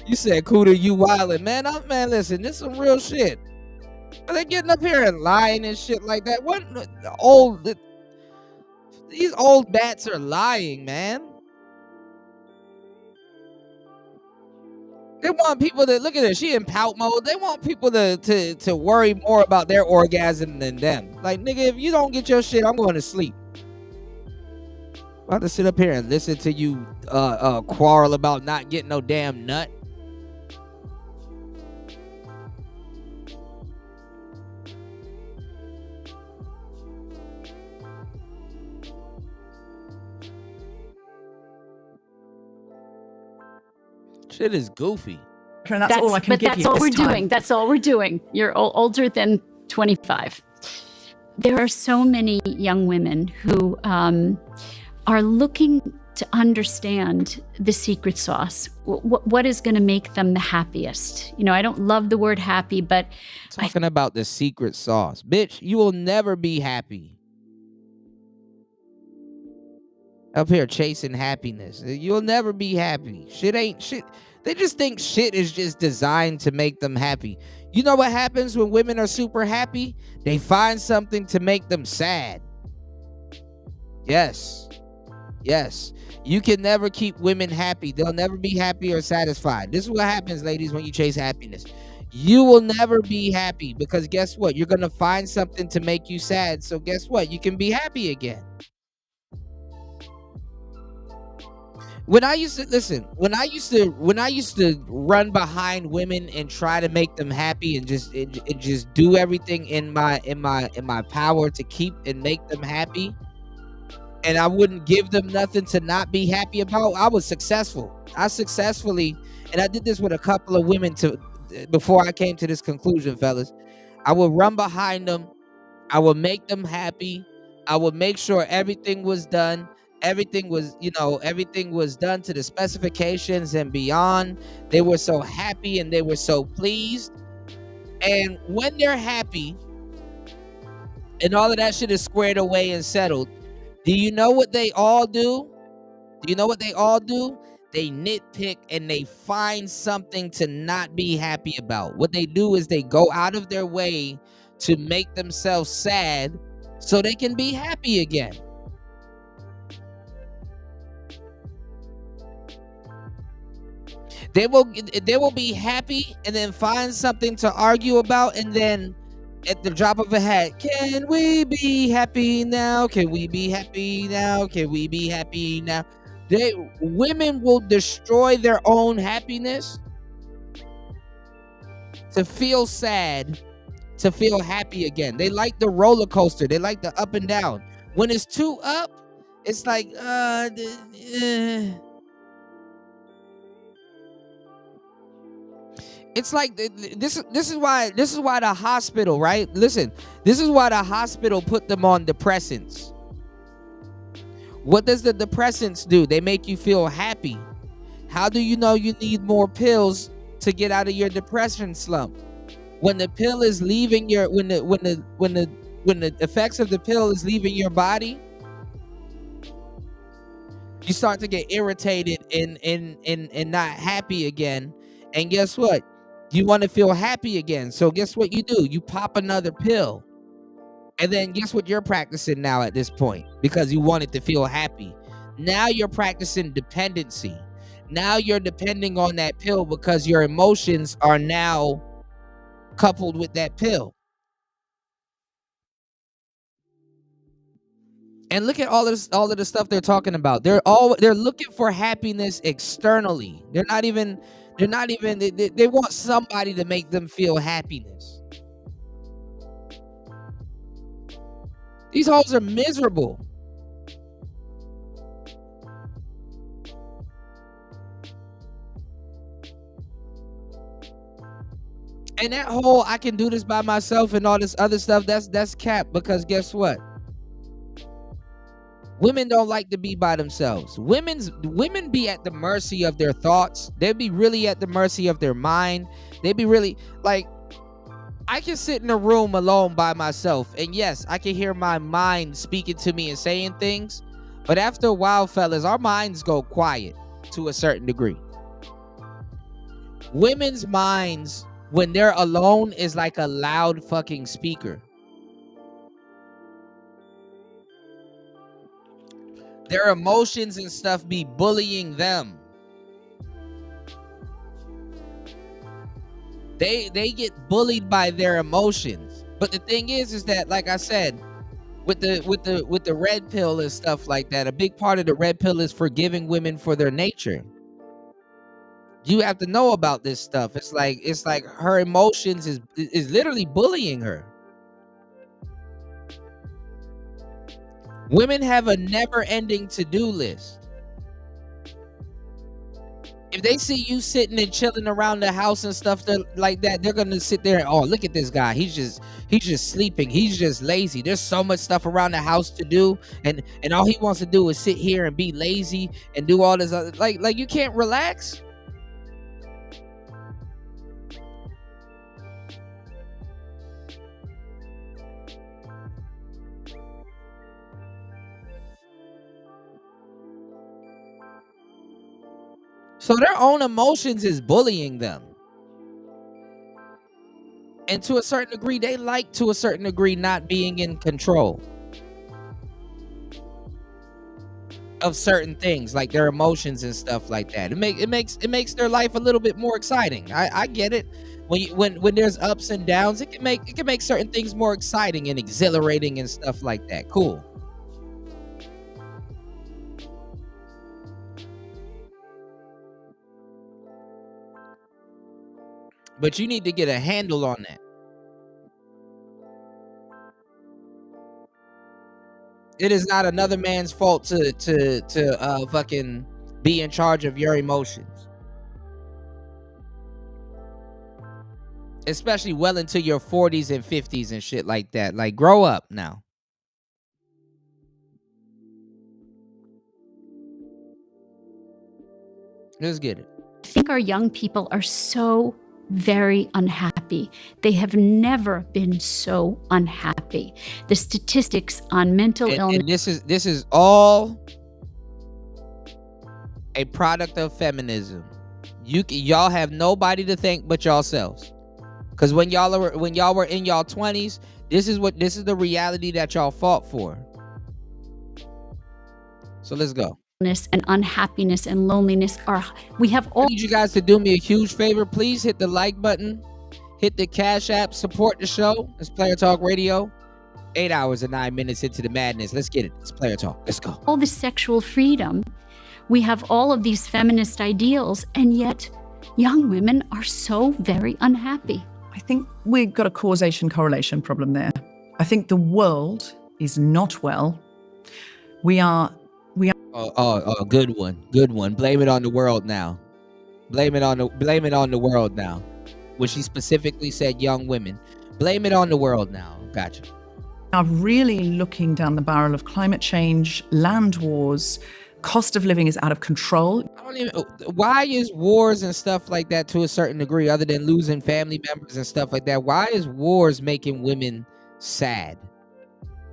You said, Cooter, you wildin'. Man, listen, this is some real shit. Are they getting up here and lying and shit like that? These old bats are lying, man. They want people to look at her. She in pout mode. They want people to worry more about their orgasm than them. Like, nigga, if you don't get your shit, I'm going to sleep. I'm about to sit up here and listen to you quarrel about not getting no damn nut. Shit is goofy. And that's all I can give you. But that's all we're doing. That's all we're doing. You're older than 25. There are so many young women who are looking to understand the secret sauce. What is going to make them the happiest? I don't love the word happy, but talking about the secret sauce. Bitch, you will never be happy. Up here chasing happiness. You'll never be happy. Shit ain't shit. They just think shit is just designed to make them happy. You know what happens when women are super happy? They find something to make them sad. Yes. You can never keep women happy. They'll never be happy or satisfied. This is what happens, ladies, when you chase happiness. You will never be happy because guess what? You're going to find something to make you sad. So guess what? You can be happy again. When I used to run behind women and try to make them happy and just do everything in my power to keep and make them happy, and I wouldn't give them nothing to not be happy about, I was successful. I successfully, and I did this with a couple of women before I came to this conclusion, fellas. I would run behind them. I would make them happy. I would make sure everything was done. Everything was done to the specifications and beyond. They were so happy and they were so pleased. And when they're happy and all of that shit is squared away and settled, do you know what they all do? They nitpick and they find something to not be happy about. What they do is they go out of their way to make themselves sad so they can be happy again. They will be happy and then find something to argue about, and then at the drop of a hat, can we be happy now? Can we be happy now? Can we be happy now? Women will destroy their own happiness to feel sad, to feel happy again. They like the roller coaster. They like the up and down. When it's too up, it's like it's like this is why the hospital, right? Listen, this is why the hospital put them on depressants. What does the depressants do? They make you feel happy. How do you know you need more pills to get out of your depression slump? When the pill is leaving your when the effects of the pill is leaving your body, you start to get irritated and not happy again. And guess what? You want to feel happy again. So guess what you do? You pop another pill. And then guess what you're practicing now at this point? Because you wanted to feel happy. Now you're practicing dependency. Now you're depending on that pill because your emotions are now coupled with that pill. And look at all of the stuff they're talking about. They're looking for happiness externally. They want somebody to make them feel happiness. These hoes are miserable. And that whole I can do this by myself and all this other stuff, that's cap, because guess what? Women don't like to be by themselves. Women be at the mercy of their thoughts. They be really at the mercy of their mind. They be really like, I can sit in a room alone by myself, and yes, I can hear my mind speaking to me and saying things, but after a while, fellas, our minds go quiet to a certain degree. Women's minds, when they're alone, is like a loud fucking speaker. Their emotions and stuff be bullying them. They get bullied by their emotions. But the thing is that, like I said, with the red pill and stuff like that, a big part of the red pill is forgiving women for their nature. You have to know about this stuff. It's like her emotions is literally bullying her. Women have a never-ending to-do list. If they see you sitting and chilling around the house and stuff like that, they're gonna sit there and, oh, look at this guy. He's just sleeping. He's just lazy. There's so much stuff around the house to do, and all he wants to do is sit here and be lazy and do all this other, like you can't relax. So their own emotions is bullying them. And to a certain degree, they like, to a certain degree, not being in control of certain things, like their emotions and stuff like that. It makes their life a little bit more exciting. I get it. When there's ups and downs, it can make certain things more exciting and exhilarating and stuff like that. Cool. But you need to get a handle on that. It is not another man's fault to fucking be in charge of your emotions. Especially well into your 40s and 50s and shit like that. Like, grow up now. Let's get it. I think our young people are so very unhappy. They have never been so unhappy. The statistics on mental illness. And this is all a product of feminism. Y'all have nobody to thank but yourselves. Because when y'all were in y'all 20s, this is the reality that y'all fought for. So let's go. And unhappiness and loneliness we have all. I need you guys to do me a huge favor. Please hit the like button, hit the Cash App, support the show. It's Player Talk Radio. 8 hours and 9 minutes into the madness. Let's get it. It's Player Talk. Let's go. All this sexual freedom. We have all of these feminist ideals, and yet young women are so very unhappy. I think we've got a causation correlation problem there. I think the world is not well. We are. Oh, good one. Blame it on the world now. Blame it on the world now. When she specifically said young women. Blame it on the world now. Gotcha. Are really looking down the barrel of climate change, land wars, cost of living is out of control. Why is wars and stuff like that, to a certain degree, other than losing family members and stuff like that, why is wars making women sad?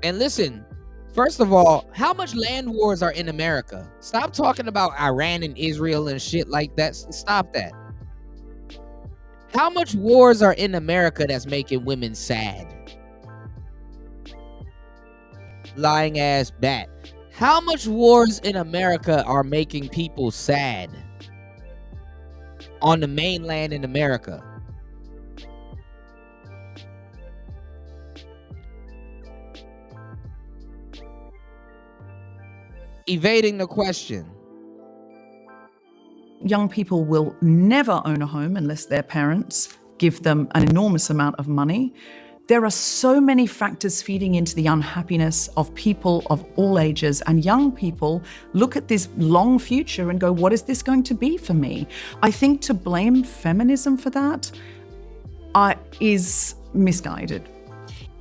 And listen, first of all, how much land wars are in America? Stop talking about Iran and Israel and shit like that. Stop that. How much wars are in America that's making women sad? Lying ass bat. How much wars in America are making people sad? On the mainland in America. Evading the question. Young people will never own a home unless their parents give them an enormous amount of money. There are so many factors feeding into the unhappiness of people of all ages, and young people look at this long future and go, what is this going to be for me? I think to blame feminism for that, is misguided.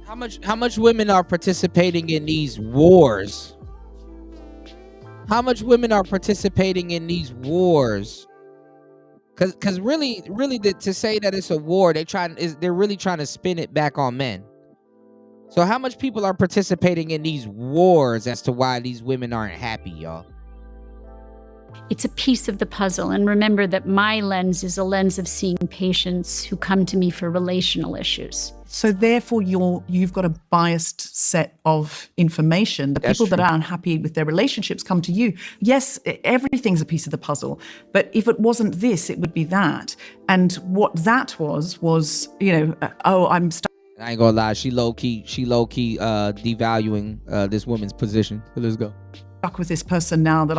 How much women are participating in these wars? How much women are participating in these wars? Because really, to say that it's a war, they're really trying to spin it back on men. So how much people are participating in these wars as to why these women aren't happy, y'all? It's a piece of the puzzle. And remember that my lens is a lens of seeing patients who come to me for relational issues. So therefore, you've got a biased set of information. The people that are unhappy with their relationships come to you. Yes, everything's a piece of the puzzle. But if it wasn't this, it would be that. And what that was, I'm stuck. I ain't gonna lie, she low key devaluing this woman's position. So let's go. Stuck with this person now that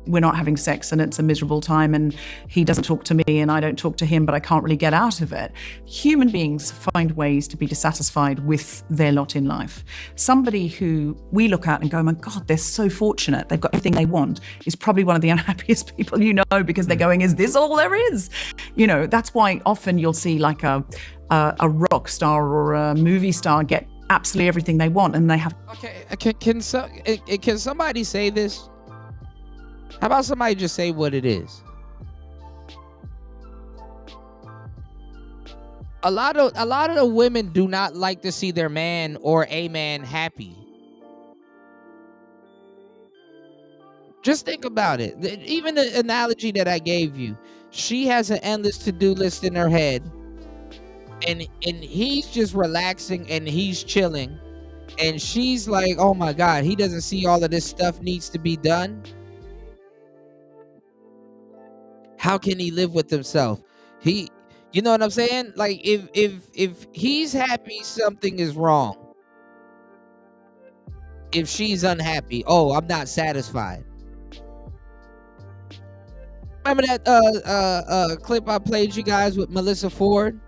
we're not having sex and it's a miserable time and he doesn't talk to me and I don't talk to him, but I can't really get out of it. Human beings find ways to be dissatisfied with their lot in life. Somebody who we look at and go, my God, they're so fortunate, they've got everything they want, is probably one of the unhappiest people you know, because they're going, is this all there is? That's why often you'll see like a rock star or a movie star get absolutely everything they want, and they have. Okay, can somebody say this? How about somebody just say what it is? A lot of the women do not like to see their man or a man happy. Just think about it. Even the analogy that I gave you, she has an endless to-do list in her head. And he's just relaxing and he's chilling, and she's like, oh my God, he doesn't see all of this stuff needs to be done. How can he live with himself? You know what I'm saying? Like if he's happy, something is wrong. If she's unhappy, oh, I'm not satisfied. Remember that clip I played you guys with Melissa Ford?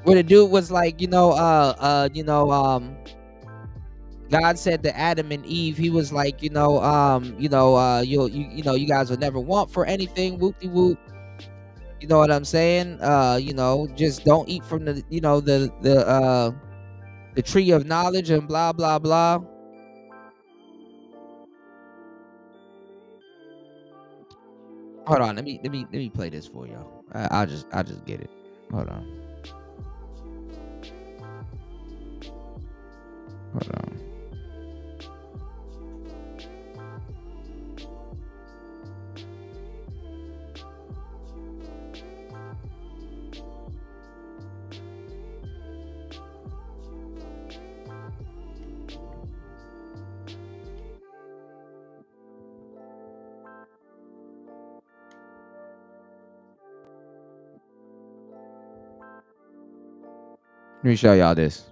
Where the dude was like, God said to Adam and Eve, he was like, you guys will never want for anything, whoop-de-whoop. You know what I'm saying? Just don't eat from the tree of knowledge and blah blah blah. Hold on, let me play this for y'all. I'll just get it. Hold on. Let me show y'all this.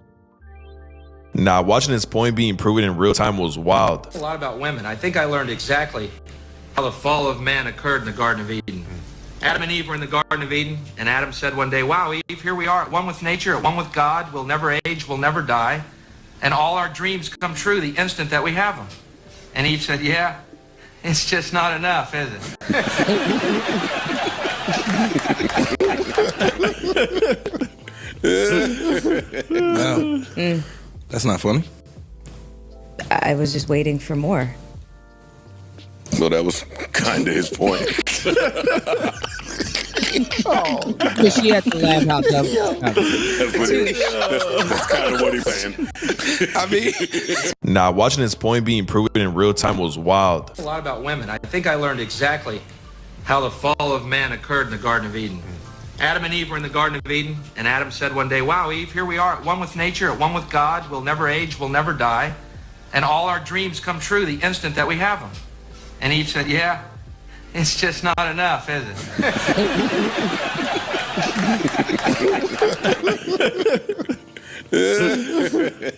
Nah, watching this point being proven in real time was wild. A lot about women. I think I learned exactly how the fall of man occurred in the Garden of Eden. Adam and Eve were in the Garden of Eden, and Adam said one day, wow, Eve, here we are at one with nature, at one with God. We'll never age, we'll never die. And all our dreams come true the instant that we have them. And Eve said, yeah, it's just not enough, is it? No. That's not funny. I was just waiting for more. So that was kind of his point. Oh, she had to laugh out That's kind of what he's saying. I mean, nah, watching his point being proven in real time was wild. A lot about women. I think I learned exactly how the fall of man occurred in the Garden of Eden. Adam and Eve were in the Garden of Eden, and Adam said one day, wow, Eve, here we are at one with nature, at one with God. We'll never age, we'll never die. And all our dreams come true the instant that we have them. And Eve said, yeah, it's just not enough, is it?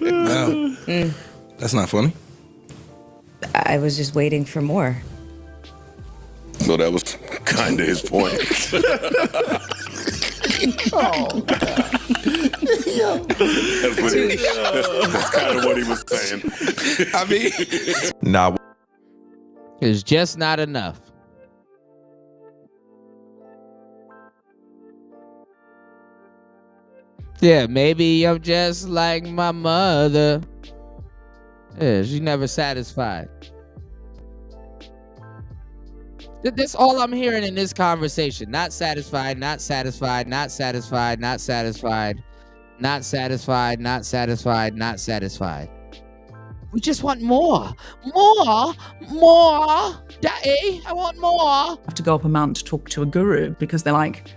No. That's not funny. I was just waiting for more. So that was kind of his point. Oh, That's kind of what he was saying. I mean, nah. It's just not enough. Yeah, maybe I'm just like my mother. Yeah, she never satisfied. That's all I'm hearing in this conversation. Not satisfied, not satisfied, not satisfied, not satisfied, not satisfied, not satisfied, not satisfied. We just want more. More. Daddy, I want more. I have to go up a mountain to talk to a guru because they're like,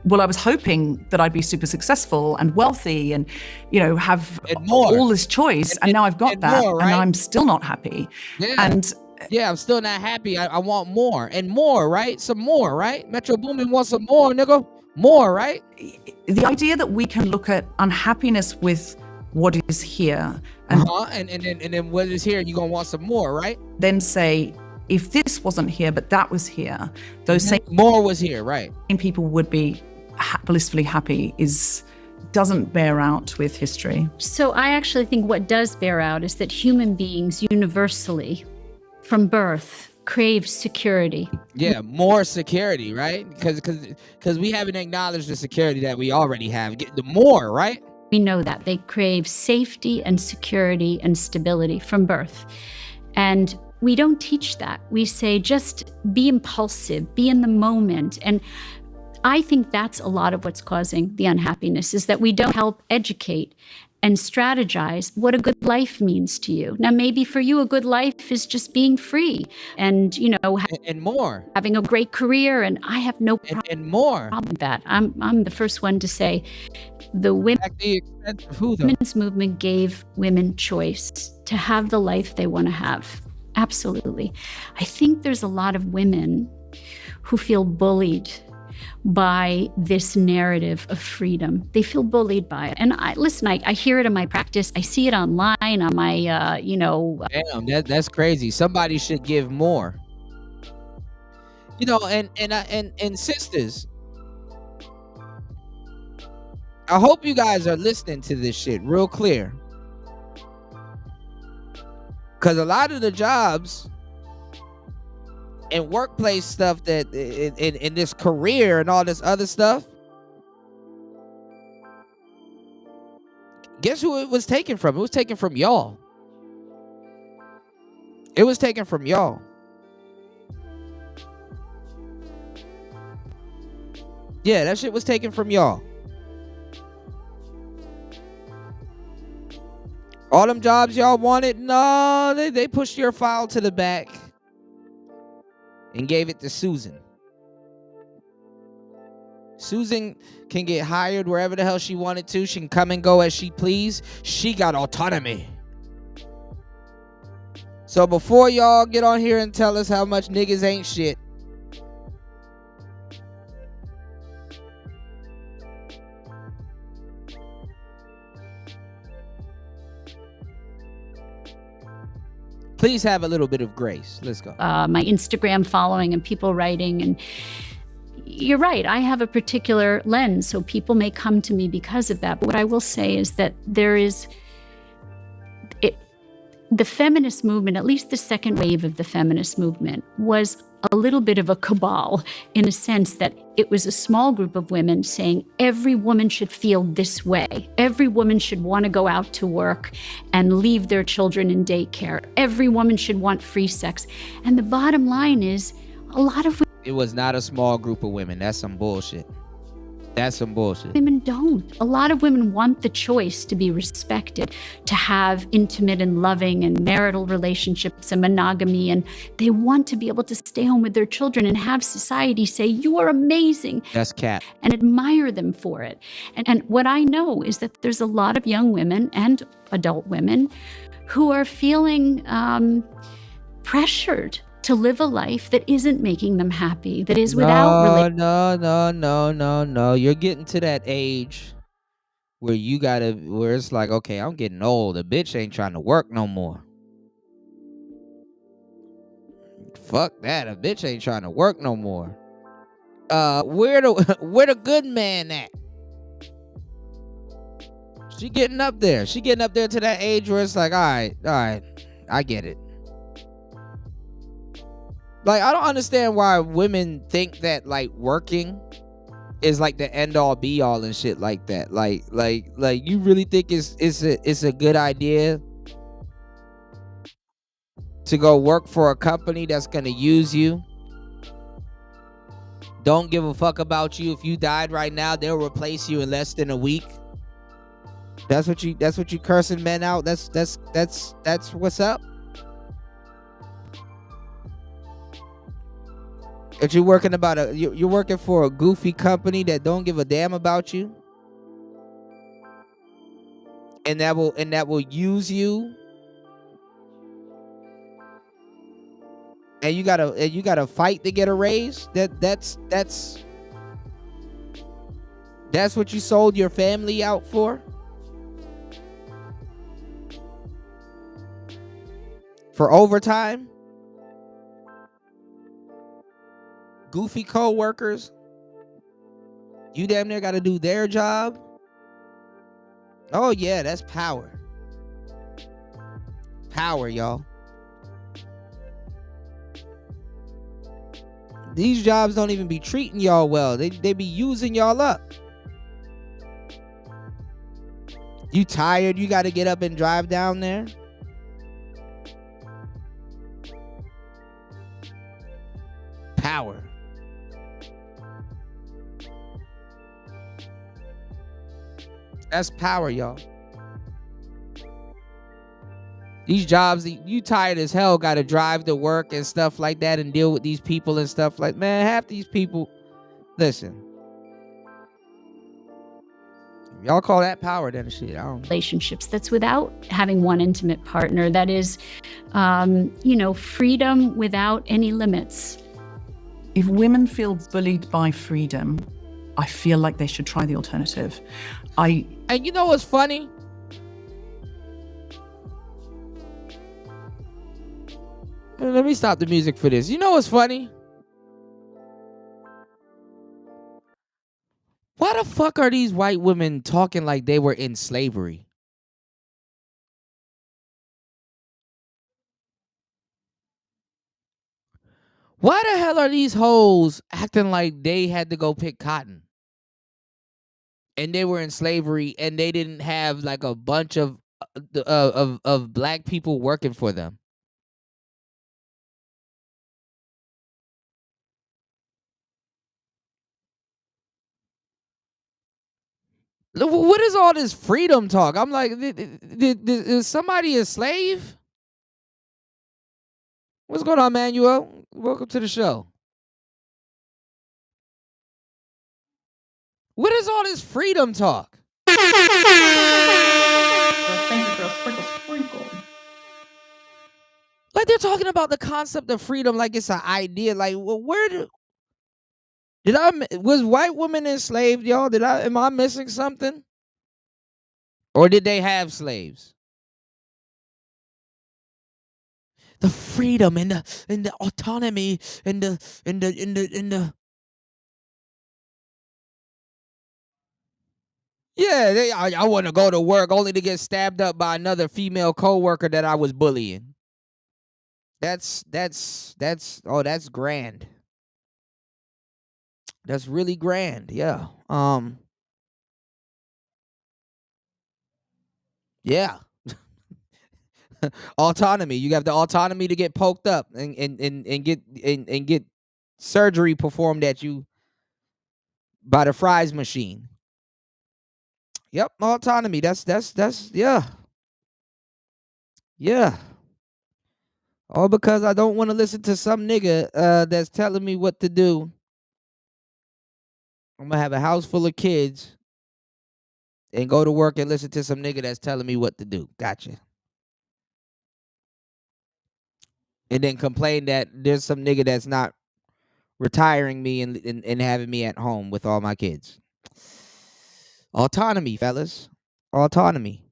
well, I was hoping that I'd be super successful and wealthy and, you know, have all this choice. And now I've got that more, right? and I'm still not happy. Yeah. And yeah, I'm still not happy. I want more and more, right? Some more, right? Metro Boomin wants some more, nigga. More, right? The idea that we can look at unhappiness with what is here and then what is here, you're gonna want some more, right? Then say, if this wasn't here, but that was here, those same more was here, right? People would be blissfully happy doesn't bear out with history. So I actually think what does bear out is that human beings universally, from birth, crave security. Yeah, more security, right? Because we haven't acknowledged the security that we already have. Get the more, right? We know that. They crave safety and security and stability from birth. And we don't teach that. We say just be impulsive, be in the moment. And I think that's a lot of what's causing the unhappiness, is that we don't help educate and strategize what a good life means to you. Now, maybe for you, a good life is just being free and, you know, and more, having a great career. And I have no problem and more with that. I'm the first one to say the women's movement gave women choice to have the life they want to have. Absolutely. I think there's a lot of women who feel bullied by this narrative of freedom. They feel bullied by it. And I hear it in my practice. I see it online on my, Damn, that's crazy. Somebody should give more. You know, and sisters, I hope you guys are listening to this shit real clear. Because a lot of the jobs and workplace stuff that in this career and all this other stuff, guess who it was taken from? It was taken from y'all. It was taken from y'all. Yeah, that shit was taken from y'all. All them jobs y'all wanted, no, they pushed your file to the back and gave it to Susan. Susan can get hired wherever the hell she wanted to. She can come and go as she please. She got autonomy. So before y'all get on here and tell us how much niggas ain't shit, please have a little bit of grace. Let's go. My Instagram following and people writing. And you're right, I have a particular lens, so people may come to me because of that. But what I will say is that the feminist movement, at least the second wave of the feminist movement, was a little bit of a cabal in a sense that it was a small group of women saying every woman should feel this way. Every woman should want to go out to work and leave their children in daycare. Every woman should want free sex. And the bottom line is a lot of it was not a small group of women. That's some bullshit. That's some bullshit. Women don't. A lot of women want the choice to be respected, to have intimate and loving and marital relationships and monogamy, and they want to be able to stay home with their children and have society say, you are amazing. That's cap. And admire them for it. And what I know is that there's a lot of young women and adult women who are feeling pressured to live a life that isn't making them happy, that is without No. You're getting to that age where where it's like, okay, I'm getting old. A bitch ain't trying to work no more. Fuck that. A bitch ain't trying to work no more. Where the good man at? She getting up there. She getting up there to that age where it's like, all right, I get it. Like, I don't understand why women think that, like, working is like the end all be all and shit like that. Like you really think it's a good idea to go work for a company that's gonna use you? Don't give a fuck about you. If you died right now, they'll replace you in less than a week. That's what you cursing men out. That's what's up. If you're working you're working for a goofy company that don't give a damn about you, and that will use you, and you gotta fight to get a raise. That's what you sold your family out for overtime. Goofy co-workers, you damn near gotta do their job. Oh yeah, that's power. Power, y'all. These jobs don't even be treating y'all well. They be using y'all up. You tired, you gotta get up and drive down there. Power. That's power, y'all. These jobs, you tired as hell, gotta drive to work and stuff like that and deal with these people and stuff like, man, half these people, listen. Y'all call that power, then shit. I don't know. Relationships that's without having one intimate partner. That is, freedom without any limits. If women feel bullied by freedom, I feel like they should try the alternative. And you know what's funny? Let me stop the music for this. You know what's funny? Why the fuck are these white women talking like they were in slavery? Why the hell are these hoes acting like they had to go pick cotton? And they were in slavery and they didn't have like a bunch of black people working for them. What is all this freedom talk? I'm like, is somebody a slave? What's going on, Manuel? Welcome to the show. What is all this freedom talk? Thank you, girl. Sprinkle. Like they're talking about the concept of freedom like it's an idea. Like, well, was white women enslaved, y'all? Am I missing something? Or did they have slaves? The freedom and the autonomy and the yeah, I want to go to work only to get stabbed up by another female coworker that I was bullying. That's grand. That's really grand. Yeah. Yeah. Autonomy. You have the autonomy to get poked up and get surgery performed at you by the fries machine. Yep, autonomy. That's yeah. Yeah. All because I don't want to listen to some nigga that's telling me what to do. I'm gonna have a house full of kids and go to work and listen to some nigga that's telling me what to do. Gotcha. And then complain that there's some nigga that's not retiring me and having me at home with all my kids. Autonomy, fellas. Autonomy.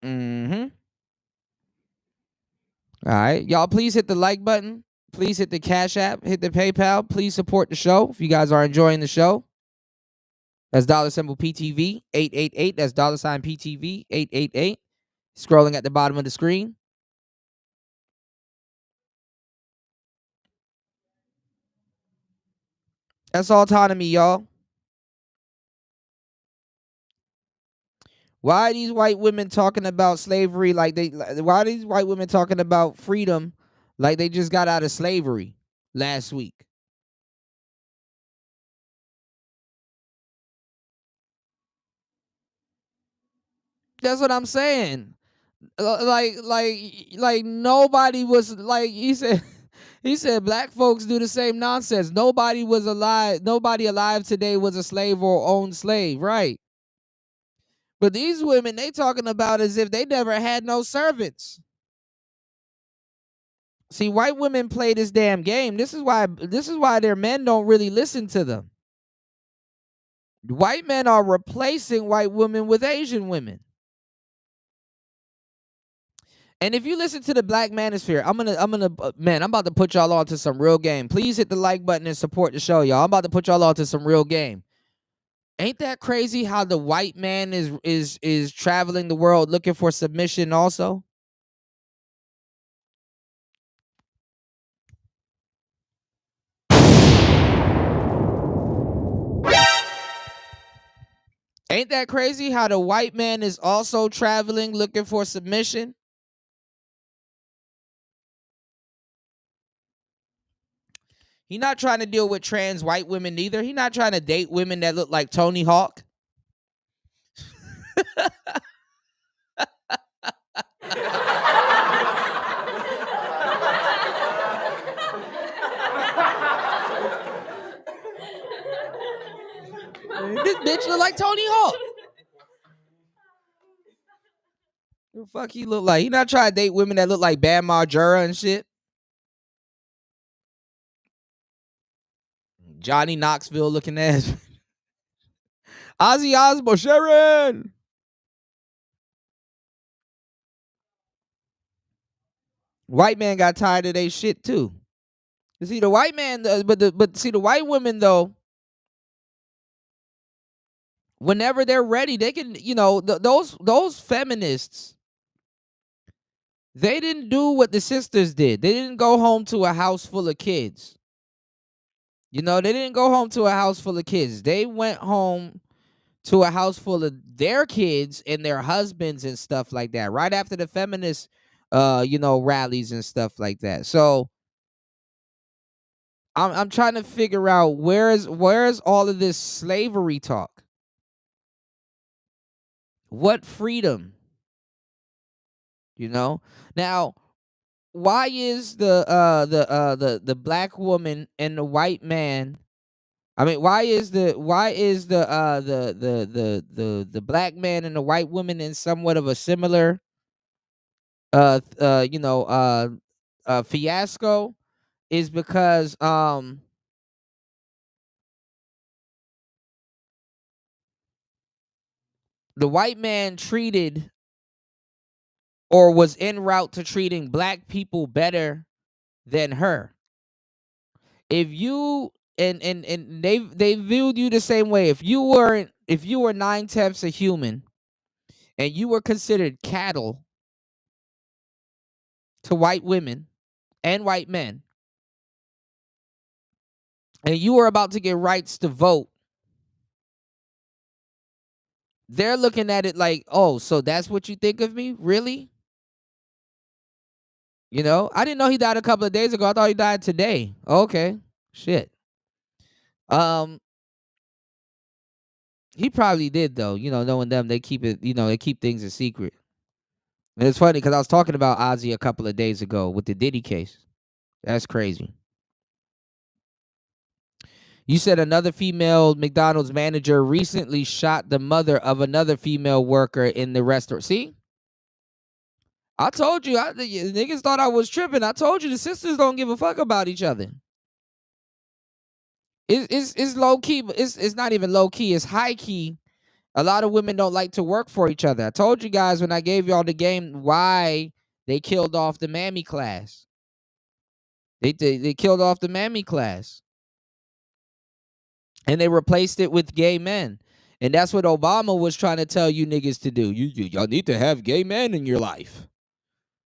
Mm-hmm. All right. Y'all, please hit the like button. Please hit the Cash App. Hit the PayPal. Please support the show if you guys are enjoying the show. That's $ PTV 888. That's $ PTV 888. Scrolling at the bottom of the screen. That's autonomy, y'all. Why are these white women talking about slavery like why are these white women talking about freedom like they just got out of slavery last week? That's what I'm saying. Like nobody was like he said black folks do the same nonsense. Nobody alive today was a slave or owned slave, right? But these women, they talking about as if they never had no servants. See, white women play this damn game. This is why their men don't really listen to them. White men are replacing white women with Asian women. And if you listen to the Black Manosphere, I'm about to put y'all on to some real game. Please hit the like button and support the show, y'all. I'm about to put y'all on to some real game. Ain't that crazy how the white man is traveling the world looking for submission also? Ain't that crazy how the white man is also traveling looking for submission? He not trying to deal with trans white women neither. He not trying to date women that look like Tony Hawk. This bitch look like Tony Hawk. What the fuck he look like? He not trying to date women that look like Bam Margera and shit. Johnny Knoxville looking ass. Ozzy Osbourne, Sharon. White man got tired of they shit too. You see the white man, but see the white women though. Whenever they're ready, they can, those feminists. They didn't do what the sisters did. They didn't go home to a house full of kids. They didn't go home to a house full of kids. They went home to a house full of their kids and their husbands and stuff like that. Right after the feminist, rallies and stuff like that. So I'm trying to figure out where's all of this slavery talk? What freedom? Now, why is the black woman and the white man? I mean, why is the black man and the white woman in somewhat of a similar fiasco? Is because the white man treated or was en route to treating black people better than her. If you and they viewed you the same way. If you were 9/10 a human and you were considered cattle to white women and white men, and you were about to get rights to vote, they're looking at it like, oh, so that's what you think of me? Really? I didn't know he died a couple of days ago. I thought he died today. Okay. Shit. He probably did though. Knowing them, they keep it, they keep things a secret. And it's funny because I was talking about Ozzy a couple of days ago with the Diddy case. That's crazy. You said another female McDonald's manager recently shot the mother of another female worker in the restaurant. See? I told you, niggas thought I was tripping. I told you the sisters don't give a fuck about each other. It's low key, but it's not even low key. It's high key. A lot of women don't like to work for each other. I told you guys when I gave y'all the game why they killed off the mammy class. They killed off the mammy class. And they replaced it with gay men. And that's what Obama was trying to tell you niggas to do. Y'all need to have gay men in your life.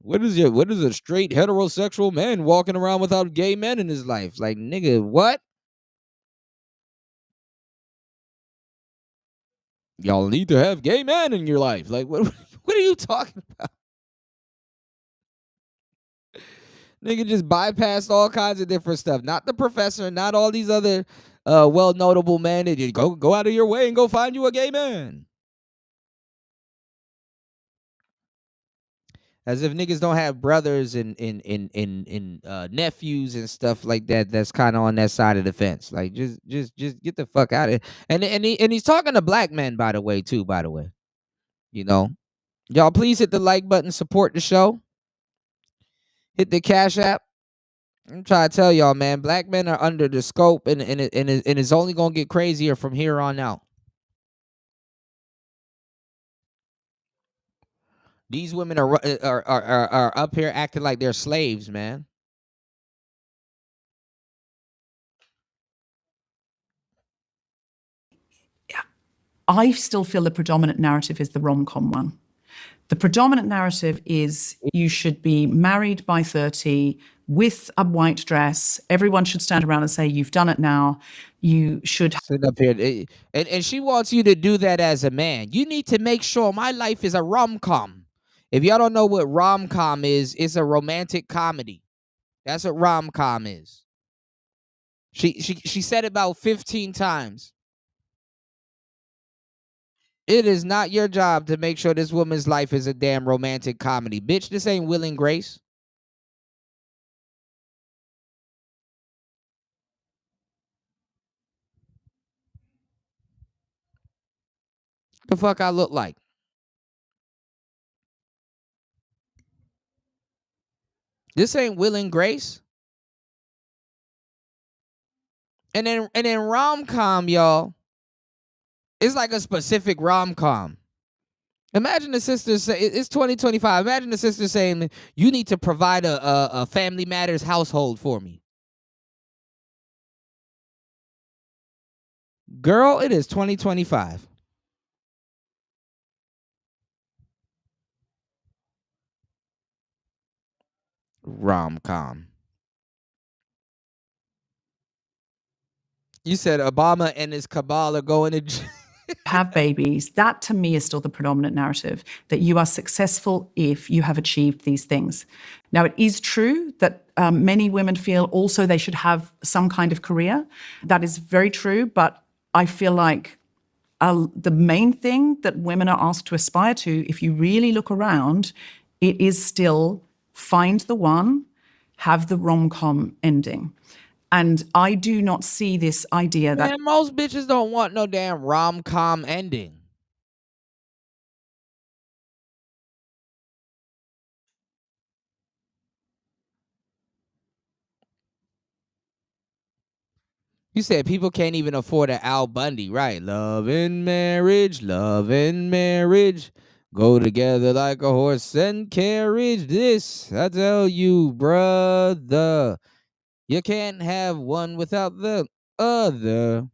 What is a straight heterosexual man walking around without gay men in his life? Like, nigga, what? Y'all need to have gay men in your life. Like, what are you talking about? Nigga just bypassed all kinds of different stuff. Not the professor, not all these other well-notable men. They just go out of your way and go find you a gay man. As if niggas don't have brothers and nephews and stuff like that. That's kind of on that side of the fence. Like, just get the fuck out of it. And he's talking to black men, by the way, too. By the way, you know, y'all please hit the like button, support the show, hit the Cash App. I'm trying to tell y'all, man, black men are under the scope, and it's only gonna get crazier from here on out. These women are up here acting like they're slaves, man. I still feel the predominant narrative is the rom-com one. The predominant narrative is you should be married by 30 with a white dress. Everyone should stand around and say, you've done it now. You should sit up here. And she wants you to do that as a man. You need to make sure my life is a rom-com. If y'all don't know what rom-com is, it's a romantic comedy. That's what rom-com is. She said it about 15 times. It is not your job to make sure this woman's life is a damn romantic comedy. Bitch, this ain't Will and Grace. The fuck I look like? This ain't Will and Grace. And then rom-com, y'all, it's like a specific rom-com. Imagine the sister say, it's 2025. Imagine the sister saying, you need to provide a Family Matters household for me. Girl, it is 2025. Rom-com. You said Obama and his cabal are going to have babies. That to me is still the predominant narrative, that you are successful if you have achieved these things. Now, it is true that many women feel also they should have some kind of career. That is very true, but I feel like the main thing that women are asked to aspire to, if you really look around, it is still find the one, have the rom-com ending. And I do not see this idea that... Man, most bitches don't want no damn rom-com ending. You said people can't even afford an Al Bundy, right? Love and marriage, go together like a horse and carriage. This, I tell you, brother, you can't have one without the other.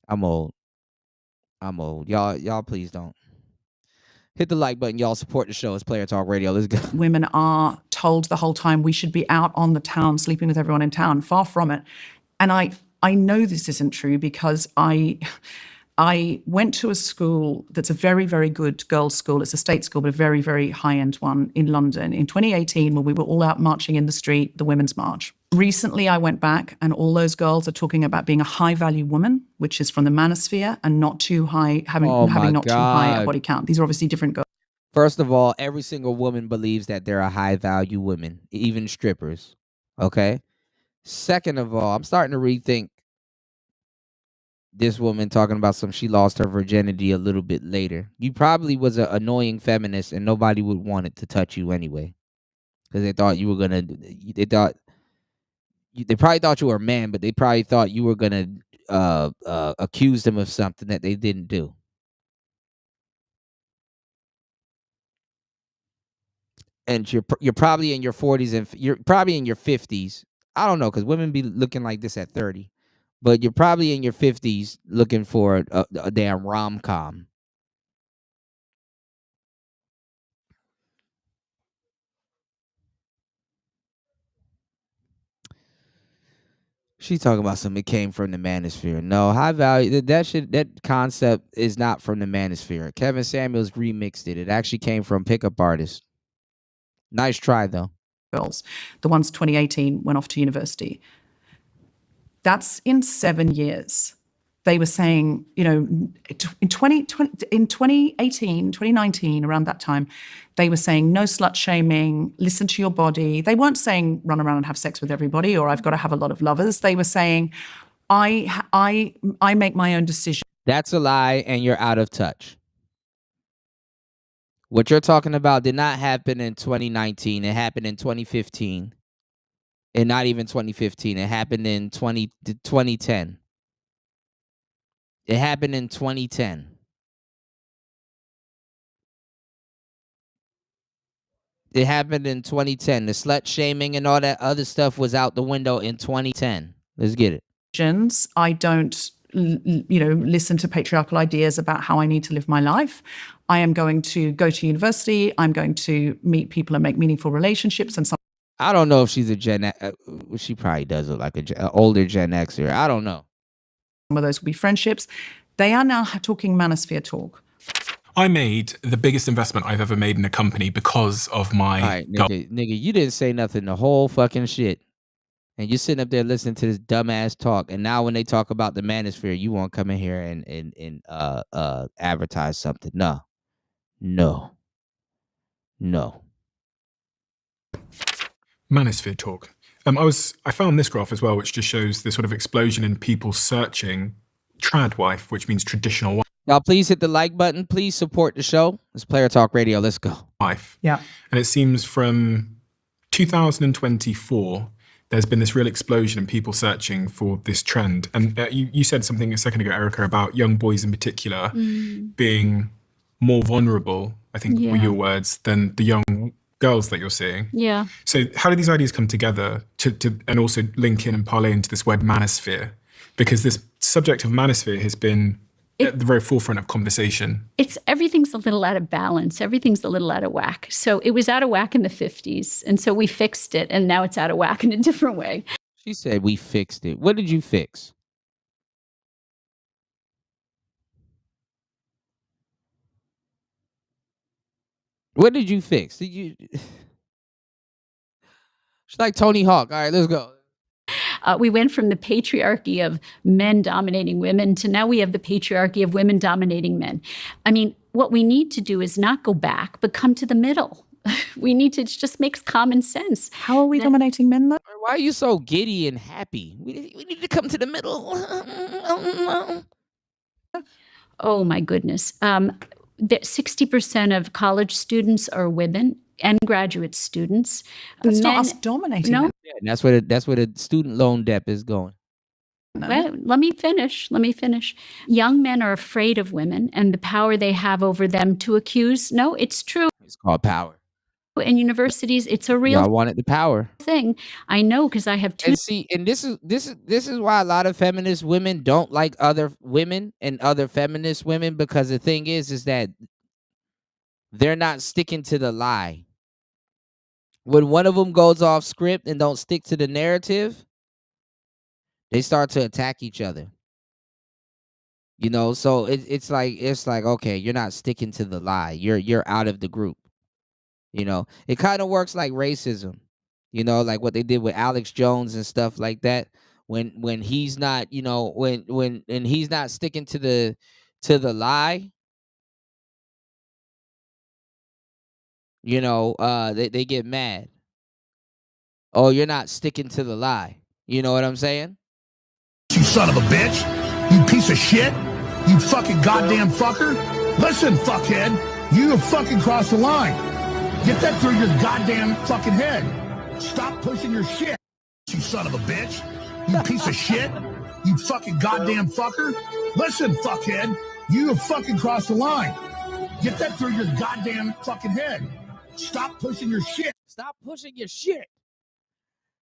I'm old. Y'all please don't. Hit the like button. Y'all support the show. It's Player Talk Radio. Let's go. Women are told the whole time we should be out on the town, sleeping with everyone in town. Far from it. And I know this isn't true because I went to a school that's a very, very good girls' school. It's a state school, but a very, very high-end one in London in 2018 when we were all out marching in the street, the Women's March. Recently, I went back and all those girls are talking about being a high-value woman, which is from the manosphere and not too high, having not too high a body count. These are obviously different girls. First of all, every single woman believes that they're a high-value woman, even strippers, okay? Second of all, I'm starting to rethink this woman talking about she lost her virginity a little bit later. You probably was an annoying feminist and nobody would want it to touch you anyway. Because they thought you were going to, they probably thought you were a man, but they probably thought you were going to accuse them of something that they didn't do. And you're probably in your 40s and you're probably in your 50s. I don't know, because women be looking like this at 30. But you're probably in your 50s looking for a damn rom-com. She talking about something that came from the manosphere. No, high value. That concept is not from the manosphere. Kevin Samuels remixed it. It actually came from pickup artists. Nice try though. Girls, the ones 2018 went off to university. That's in 7 years. They were saying, you know, in 2018, 2019, around that time, they were saying no slut shaming, listen to your body. They weren't saying run around and have sex with everybody or I've got to have a lot of lovers. They were saying, I make my own decision. That's a lie and you're out of touch. What you're talking about did not happen in 2019. It happened in 2015. And not even 2015. It happened in 2010. It happened in 2010. It happened in 2010. The slut shaming and all that other stuff was out the window in 2010. Let's get it. I don't, you know, listen to patriarchal ideas about how I need to live my life. I am going to go to university. I'm going to meet people and make meaningful relationships. And I don't know if she's a Gen X. She probably does look like an older Gen Xer. I don't know. Some of those will be friendships. They are now talking manosphere talk. I made the biggest investment I've ever made in a company because of my... All right, nigga, you didn't say nothing the whole fucking shit. And you're sitting up there listening to this dumbass talk. And now when they talk about the manosphere, you won't come in here and advertise something. No. Manosphere talk. I found this graph as well, which just shows the sort of explosion in people searching trad wife, which means traditional Y'all please hit the like button. Please support the show. It's Player Talk Radio. Let's go. wife. Yeah. And it seems from 2024, there's been this real explosion in people searching for this trend. And you said something a second ago, Erica, about young boys in particular being more vulnerable, I think were your words, than the young girls that you're seeing. Yeah. So how do these ideas come together to and also link in and parlay into this word manosphere? Because this subject of manosphere has been at the very forefront of conversation. Everything's a little out of balance. Everything's a little out of whack. So it was out of whack in the 50s. And so we fixed it. And now it's out of whack in a different way. She said we fixed it. What did you fix? What did you fix? She's like Tony Hawk. All right, let's go. We went from the patriarchy of men dominating women to now we have the patriarchy of women dominating men. I mean, what we need to do is not go back, but come to the middle. We need to, it just makes common sense. How are we dominating men though? Why are you so giddy and happy? We need to come to the middle. Oh my goodness. 60% of college students are women and graduate students. That's not us dominating them. Yeah, and that's where the student loan debt is going. Well, let me finish. Young men are afraid of women and the power they have over them to accuse. No, it's true. It's called power. In universities, it's a real I wanted the power thing. I know because I have two. And see, and this is why a lot of feminist women don't like other women and other feminist women, because the thing is that they're not sticking to the lie. When one of them goes off script and don't stick to the narrative, they start to attack each other. You know, so it's like okay, you're not sticking to the lie. You're out of the group. You know, it kind of works like racism. You know, like what they did with Alex Jones and stuff like that. When he's not, you know, when he's not sticking to the lie. You know, they get mad. Oh, you're not sticking to the lie. You know what I'm saying? You son of a bitch. You piece of shit. You fucking goddamn fucker. Listen, fuckhead. You have fucking crossed the line. Get that through your goddamn fucking head. Stop pushing your shit. You son of a bitch. You piece of shit. You fucking goddamn fucker. Listen, fuckhead. You have fucking crossed the line. Get that through your goddamn fucking head. Stop pushing your shit. Stop pushing your shit.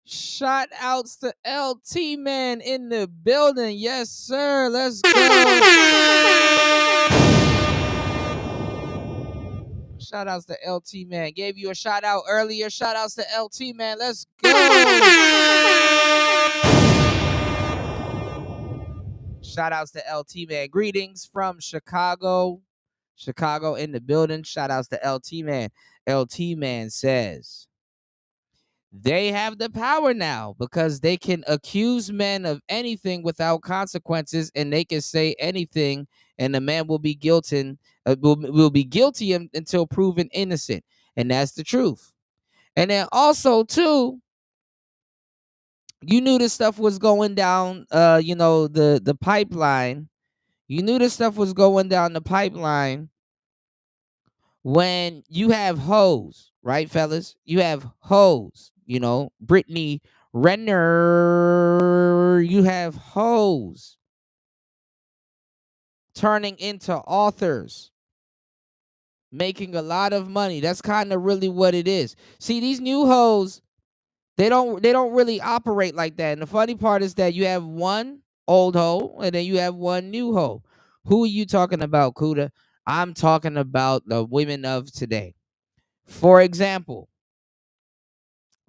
Shout outs to LT Man in the building. Yes, sir. Let's go. Shout outs to LT Man. Gave you a shout out earlier. Shout outs to LT Man. Let's go. Shout outs to LT Man. Greetings from Chicago. Chicago in the building. Shout outs to LT Man. LT Man says they have the power now because they can accuse men of anything without consequences, and they can say anything, and the man will be guilty. Will be guilty until proven innocent, and that's the truth. And then also too, you knew this stuff was going down. The pipeline. You knew this stuff was going down the pipeline when you have hoes, right, fellas? You have hoes. Brittany Renner. You have hoes turning into authors, making a lot of money. That's kind of really what it is. See, these new hoes, they don't really operate like that. And the funny part is that you have one old hoe and then you have one new hoe. Who are you talking about, Kuda? I'm talking about the women of today. For example,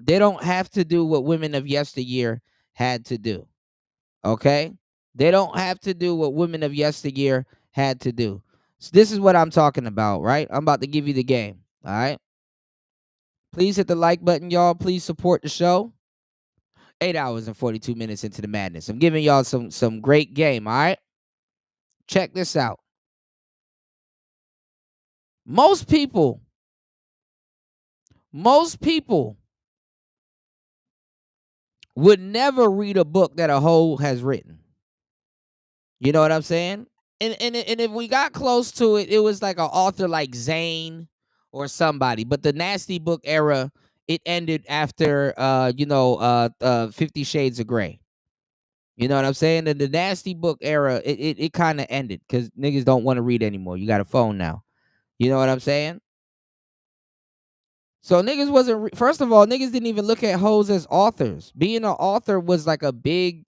they don't have to do what women of yesteryear had to do. Okay? They don't have to do what women of yesteryear had to do. So this is what I'm talking about, right? I'm about to give you the game. All right? Please hit the like button, y'all. Please support the show. 8 hours and 42 minutes into the madness. I'm giving y'all some great game, all right? Check this out. Most people would never read a book that a hoe has written. You know what I'm saying? And if we got close to it, it was like an author like Zane or somebody. But the nasty book era, it ended after 50 Shades of Grey. You know what I'm saying? And the nasty book era, it kind of ended because niggas don't want to read anymore. You got a phone now. You know what I'm saying? So niggas wasn't, first of all, niggas didn't even look at hoes as authors. Being an author was like a big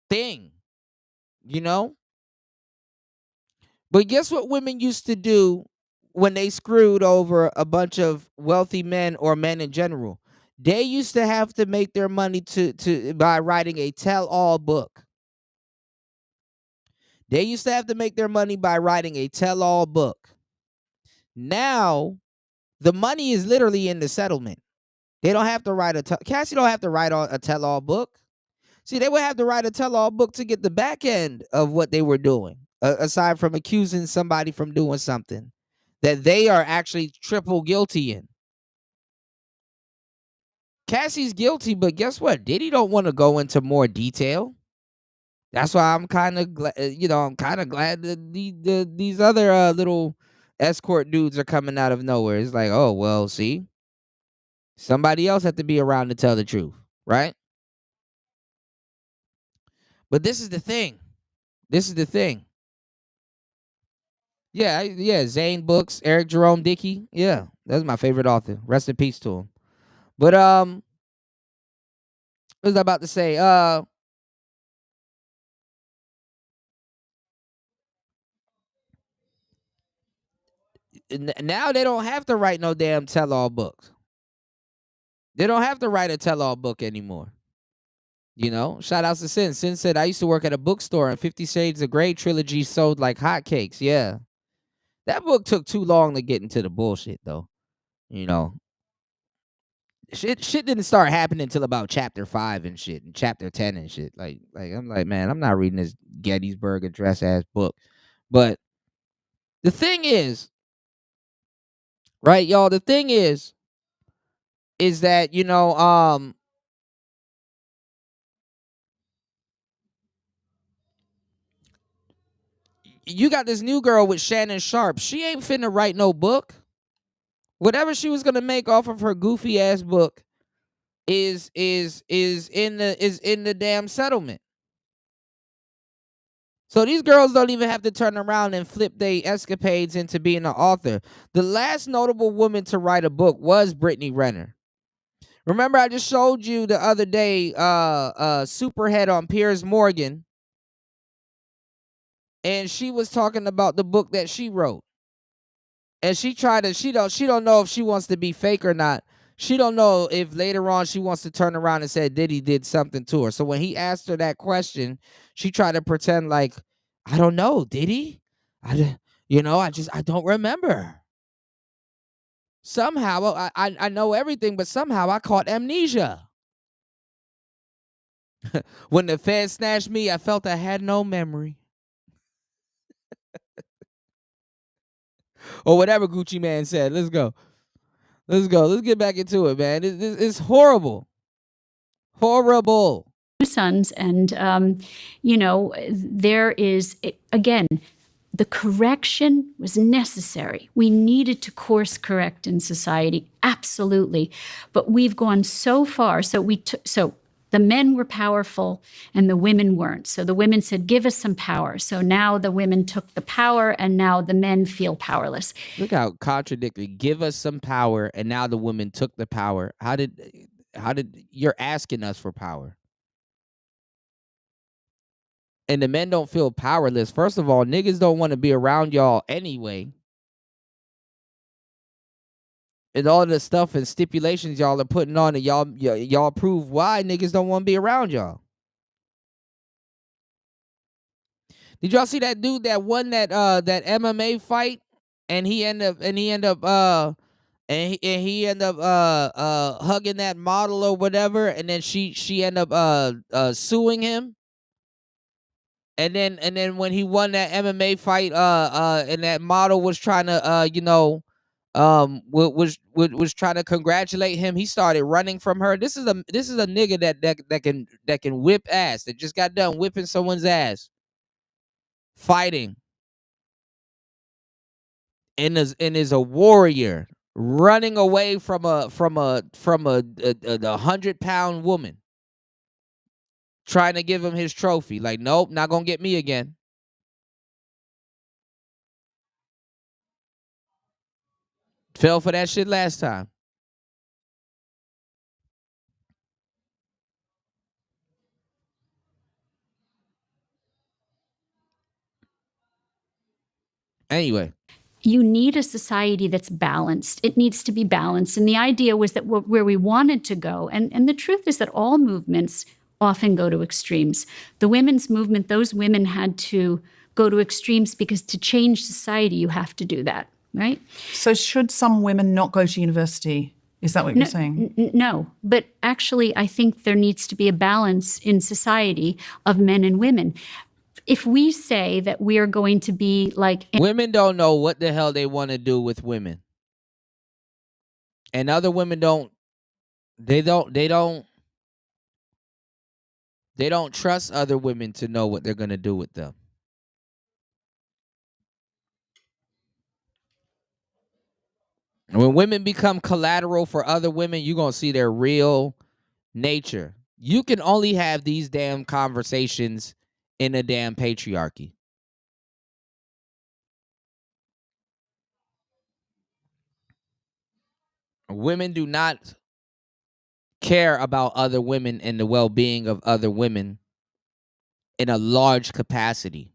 thing, you know? But guess what women used to do when they screwed over a bunch of wealthy men or men in general? They used to have to make their money by writing a tell-all book. They used to have to make their money by writing a tell-all book. Now, the money is literally in the settlement. They don't have to write Cassie don't have to write a tell-all book. See, they would have to write a tell-all book to get the back end of what they were doing, aside from accusing somebody from doing something that they are actually triple guilty in. Cassie's guilty, but guess what? Diddy don't want to go into more detail. That's why I'm kind of glad, that these other little escort dudes are coming out of nowhere. It's like, oh, well, see, somebody else had to be around to tell the truth, right? But this is the thing. Yeah, Zane Books, Eric Jerome Dickey. Yeah, that's my favorite author. Rest in peace to him. But what was I about to say? Now they don't have to write no damn tell-all books. They don't have to write a tell-all book anymore. Shout outs to Sin. Sin said, I used to work at a bookstore and 50 Shades of Grey trilogy sold like hotcakes. Yeah. That book took too long to get into the bullshit, though. Shit didn't start happening until about chapter 5 and shit, and chapter 10 and shit. Like I'm like, man, I'm not reading this Gettysburg Address ass book. But the thing is, right, y'all, the thing is that, you got this new girl with Shannon Sharp. She ain't finna write no book. Whatever she was gonna make off of her goofy ass book is in the damn settlement. So these girls don't even have to turn around and flip their escapades into being an author. The last notable woman to write a book was Brittany Renner. Remember, I just showed you the other day Superhead on Piers Morgan, and she was talking about the book that she wrote. And she don't know if she wants to be fake or not. She don't know if later on she wants to turn around and say Diddy did something to her. So when he asked her that question, she tried to pretend like I don't know. Did he? I don't remember. Somehow I know everything, but somehow I caught amnesia. When the Fed snatched me, I felt I had no memory. Or whatever Gucci Man said. Let's go. Let's get back into it, man. It's horrible. Horrible. Sons, and there is, again, the correction was necessary. We needed to course correct in society, absolutely, but we've gone so far. So the men were powerful and the women weren't. So the women said, "Give us some power." So now the women took the power, and now the men feel powerless. Look how contradictory. Give us some power, and now the women took the power. How did you're asking us for power? And the men don't feel powerless. First of all, niggas don't want to be around y'all anyway. And all the stuff and stipulations y'all are putting on, and y'all prove why niggas don't want to be around y'all. Did y'all see that dude that won that MMA fight, and he ended up hugging that model or whatever, and then she ended up suing him. And then when he won that MMA fight, and that model was trying to was trying to congratulate him, he started running from her. This is a nigga that can whip ass, that just got done whipping someone's ass, fighting, and is a warrior, running away from a 100-pound woman, trying to give him his trophy. Like, nope, not gonna get me again. Fell for that shit last time. Anyway. You need a society that's balanced. It needs to be balanced. And the idea was that where we wanted to go, and the truth is that all movements often go to extremes. The women's movement, those women had to go to extremes because to change society, you have to do that, right? So should some women not go to university? Is that what you're saying? No, but actually, I think there needs to be a balance in society of men and women. If we say that we are going to be like... Women don't know what the hell they want to do with women. And other women don't trust other women to know what they're going to do with them. When women become collateral for other women, you're going to see their real nature. You can only have these damn conversations in a damn patriarchy. Women do not care about other women and the well-being of other women in a large capacity.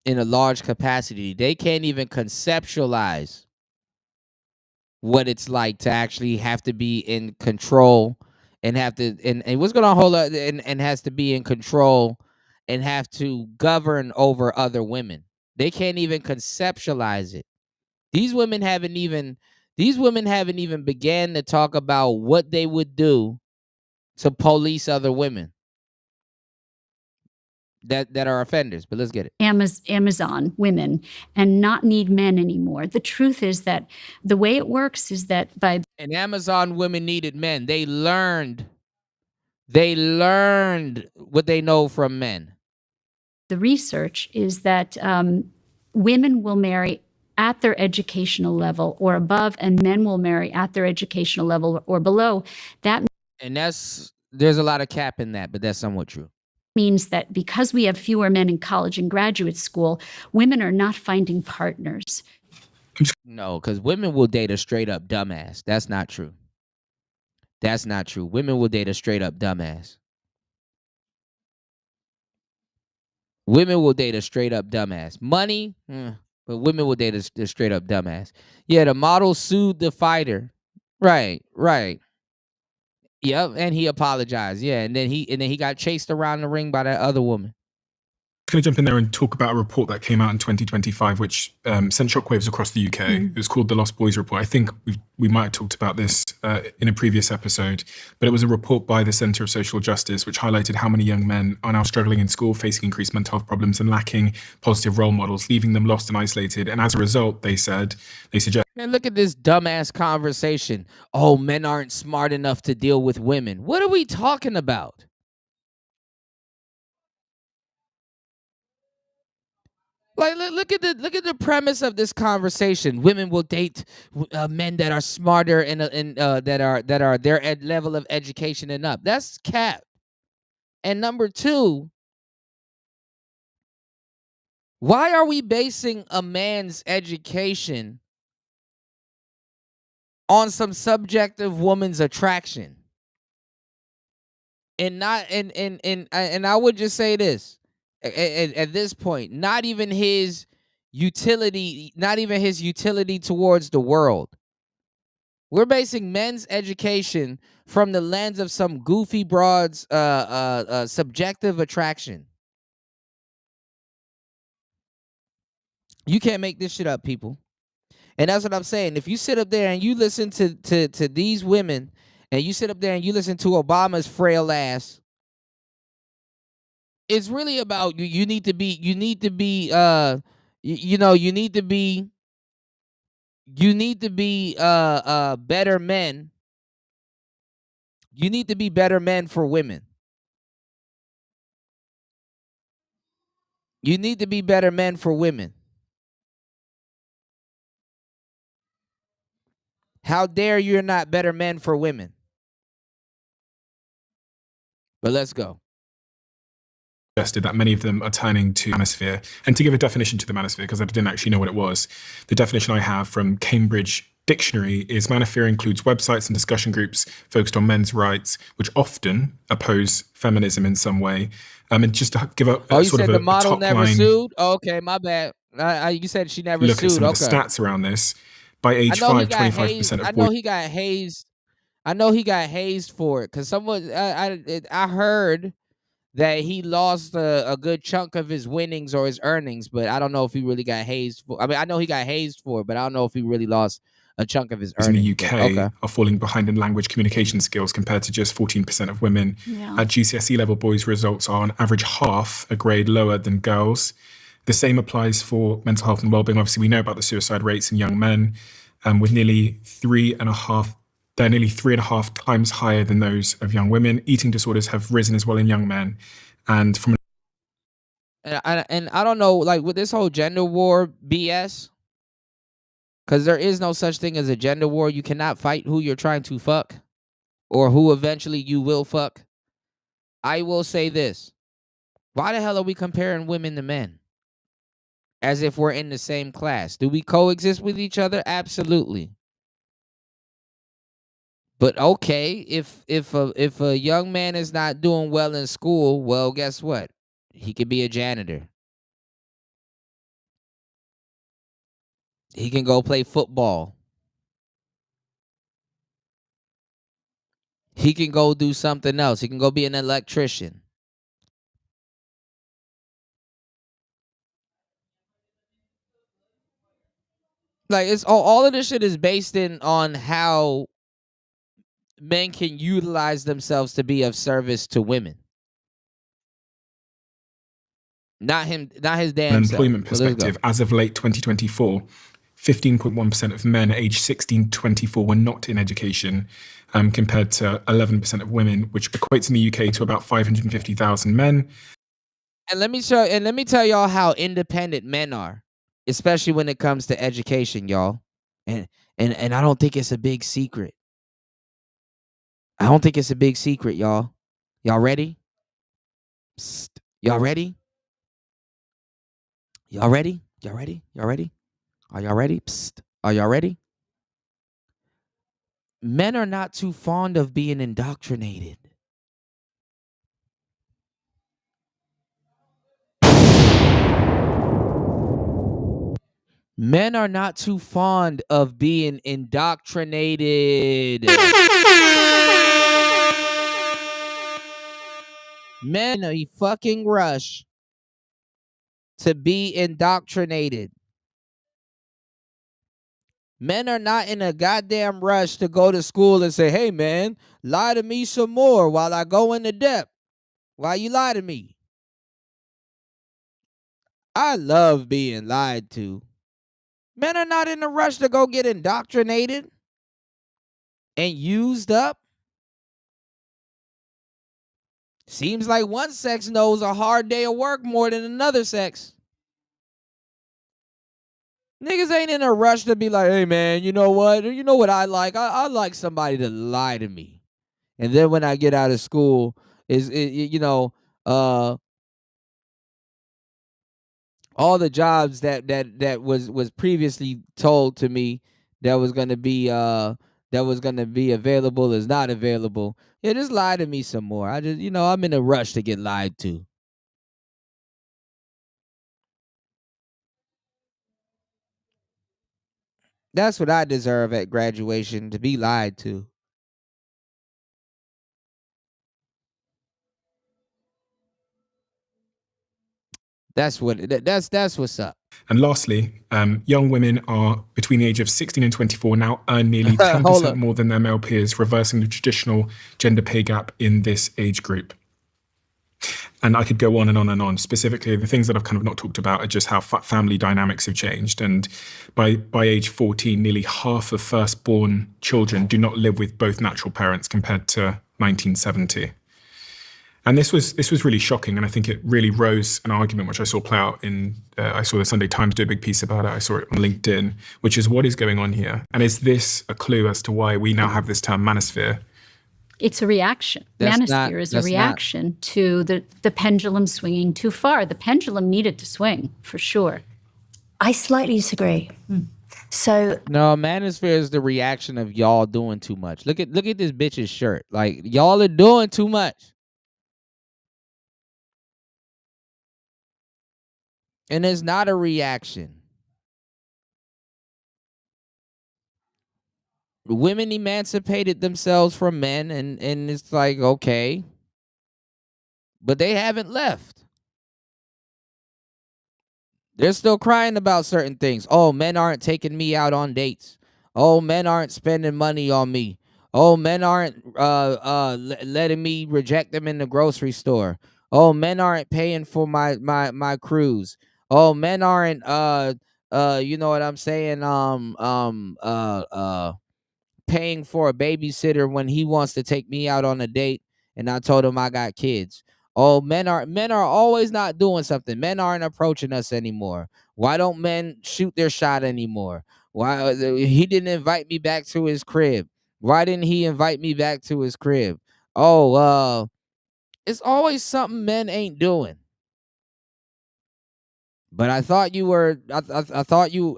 In a large capacity. They can't even conceptualize what it's like to actually have to be in control and have to and what's going to hold up and has to be in control and have to govern over other women. They can't even conceptualize it. These women haven't even began to talk about what they would do to police other women that are offenders. But let's get it. Amazon women and not need men anymore. The truth is that the way it works is that and Amazon women needed men. They learned what they know from men. The research is that women will marry at their educational level or above, and men will marry at their educational level or below. There's a lot of cap in that, but that's somewhat true. Means that because we have fewer men in college and graduate school, women are not finding partners. No, because women will date a straight up dumbass. That's not true. That's not true. Women will date a straight up dumbass. Women will date a straight up dumbass. Money, but women will date a straight up dumbass. Yeah, the model sued the fighter. Right. Yep, and he apologized. Yeah, and then he got chased around the ring by that other woman. going to jump in there and talk about a report that came out in 2025, which sent shockwaves across the UK. It was called the Lost Boys Report. I think we might have talked about this in a previous episode, but it was a report by the Centre of Social Justice, which highlighted how many young men are now struggling in school, facing increased mental health problems and lacking positive role models, leaving them lost and isolated. And as a result, they suggest. Man, look at this dumbass conversation. Oh, men aren't smart enough to deal with women. What are we talking about? Like, look at the premise of this conversation. Women will date men that are smarter and that are their level of education and up. That's cap. And number two, why are we basing a man's education on some subjective woman's attraction? And I would just say this. At this point, not even his utility towards the world. We're basing men's education from the lens of some goofy broad's subjective attraction. You can't make this shit up, people. And that's what I'm saying. If you sit up there and you listen to these women, and you sit up there and you listen to Obama's frail ass, it's really about you need to be better men. You need to be better men for women. You need to be better men for women. How dare you're not better men for women? But let's go. Suggested that many of them are turning to manosphere. And to give a definition to the manosphere, because I didn't actually know what it was, the definition I have from Cambridge Dictionary is manosphere includes websites and discussion groups focused on men's rights, which often oppose feminism in some way. And just to give a you sort said of the model top never line sued? Oh, okay, my bad. You said she never look sued. at some of Okay. the stats around this. By age 5, 25% of I boys. know he got hazed. I know he got hazed for it because someone I heard that he lost a good chunk of his winnings or his earnings, but I don't know if he really got hazed for. I mean, I know he got hazed for it, but I don't know if he really lost a chunk of his in earnings. the UK are falling behind in language communication skills compared to just 14% of women. Yeah. At GCSE level, boys' results are on average half a grade lower than girls. The same applies for mental health and wellbeing. Obviously, we know about the suicide rates in young men, with nearly 3.5 times higher than those of young women. Eating disorders have risen as well in young men. And from And I don't know, like with this whole gender war BS, because there is no such thing as a gender war. You cannot fight who you're trying to fuck or who eventually you will fuck. I will say this. Why the hell are we comparing women to men? As if we're in the same class. Do we coexist with each other? Absolutely. But okay, if a young man is not doing well in school, well, guess what? He could be a janitor. He can go play football. He can go do something else. He can go be an electrician. Like it's all of this shit is based on how men can utilize themselves to be of service to women. Not his damn an self. employment So let's go. perspective, as of late 2024, 15.1% of men aged 16 to 24 were not in education, compared to 11% of women, which equates in the UK to about 550,000 men. And let me tell y'all how independent men are, especially when it comes to education, y'all. And I don't think it's a big secret. I don't think it's a big secret, y'all. Y'all ready? Psst. Y'all ready? Y'all ready? Y'all ready? Y'all ready? Are y'all ready? Psst. Are y'all ready? Men are not too fond of being indoctrinated. Men are not too fond of being indoctrinated. Men, a fucking rush to be indoctrinated. Men are not in a goddamn rush to go to school and say, hey, man, lie to me some more while I go into depth. Why you lie to me? I love being lied to. Men are not in a rush to go get indoctrinated and used up. Seems like one sex knows a hard day of work more than another sex. Niggas ain't in a rush to be like, hey, man, you know what? You know what I like? I like somebody to lie to me. And then when I get out of school, all the jobs that was previously told to me that was gonna be available is not available. Yeah, just lie to me some more. I just, I'm in a rush to get lied to. That's what I deserve at graduation, to be lied to. That's what's up. And lastly, young women are between the age of 16 and 24 now earn nearly 10% more than their male peers, reversing the traditional gender pay gap in this age group. And I could go on and on and on. Specifically, the things that I've kind of not talked about are just how family dynamics have changed. And by age 14, nearly half of firstborn children do not live with both natural parents compared to 1970. And this was really shocking, and I think it really rose an argument which I saw play out in, I saw the Sunday Times do a big piece about it, I saw it on LinkedIn, which is what is going on here? And is this a clue as to why we now have this term manosphere? It's a reaction. Manosphere is a reaction to the pendulum swinging too far. The pendulum needed to swing, for sure. I slightly disagree. So no, manosphere is the reaction of y'all doing too much. Look at this bitch's shirt. Like, y'all are doing too much. And it's not a reaction. Women emancipated themselves from men, and it's like, okay. But they haven't left. They're still crying about certain things. Oh, men aren't taking me out on dates. Oh, men aren't spending money on me. Oh, men aren't letting me reject them in the grocery store. Oh, men aren't paying for my cruise. Oh, men aren't you know what I'm saying? Paying for a babysitter when he wants to take me out on a date and I told him I got kids. Oh, men are always not doing something. Men aren't approaching us anymore. Why don't men shoot their shot anymore? Why he didn't invite me back to his crib? Why didn't he invite me back to his crib? Oh, it's always something men ain't doing. But I thought you were I thought you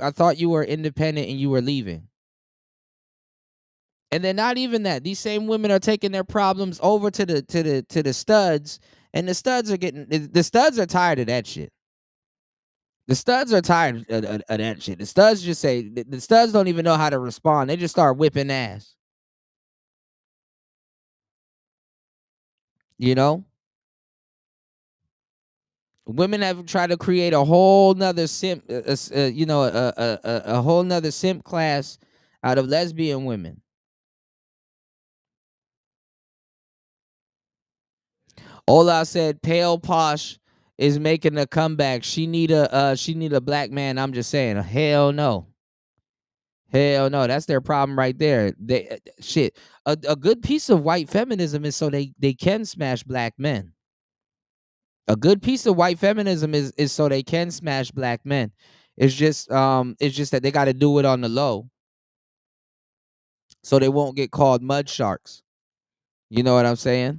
were independent and you were leaving. And then not even that. These same women are taking their problems over to the studs, and the studs are tired of that shit. The studs are tired of that shit. The studs just say the studs don't even know how to respond. They just start whipping ass. You know? Women have tried to create a whole nother simp, a whole nother simp class out of lesbian women. Ola said, "Pale Posh is making a comeback. She need a black man." I'm just saying, hell no. Hell no, that's their problem right there. A good piece of white feminism is so they can smash black men. A good piece of white feminism is so they can smash black men. It's just that they got to do it on the low, so they won't get called mud sharks. You know what I'm saying?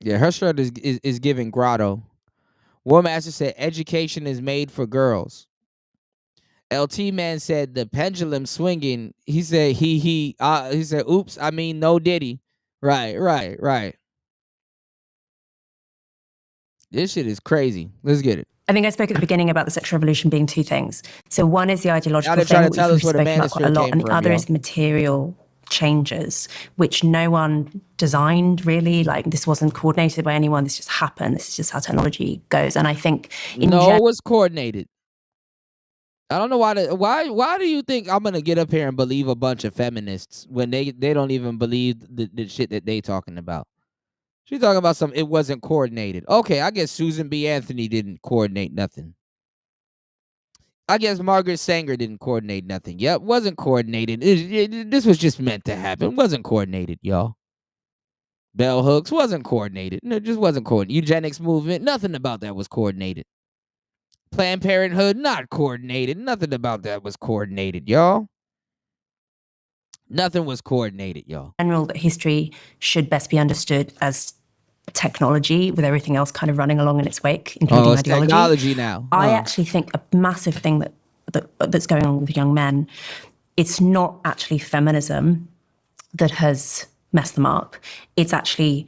Yeah, her shirt is giving grotto. War Master said education is made for girls. LT Man said the pendulum swinging. He said he said oops, I mean no Diddy. Right. This shit is crazy. Let's get it. I think I spoke at the beginning about the sexual revolution being two things. So one is the ideological Now they're thing trying to that tell we've us where the spoken about quite a manosphere lot, came and the from, other yo. is the material changes, which no one designed really. Like, this wasn't coordinated by anyone. This just happened. This is just how technology goes. And I think it was coordinated. I don't know why do you think I'm gonna get up here and believe a bunch of feminists when they don't even believe the shit that they talking about? She's talking about something. It wasn't coordinated. Okay, I guess Susan B. Anthony didn't coordinate nothing. I guess Margaret Sanger didn't coordinate nothing. Yep, wasn't coordinated. This was just meant to happen. Wasn't coordinated, y'all. Bell hooks wasn't coordinated. No, it just wasn't coordinated. Eugenics movement, nothing about that was coordinated. Planned Parenthood, not coordinated. Nothing about that was coordinated, y'all. Nothing was coordinated, y'all. In general, that history should best be understood as technology, with everything else kind of running along in its wake, including it's ideology. Technology now. I actually think a massive thing that's going on with young men, it's not actually feminism that has messed them up. It's actually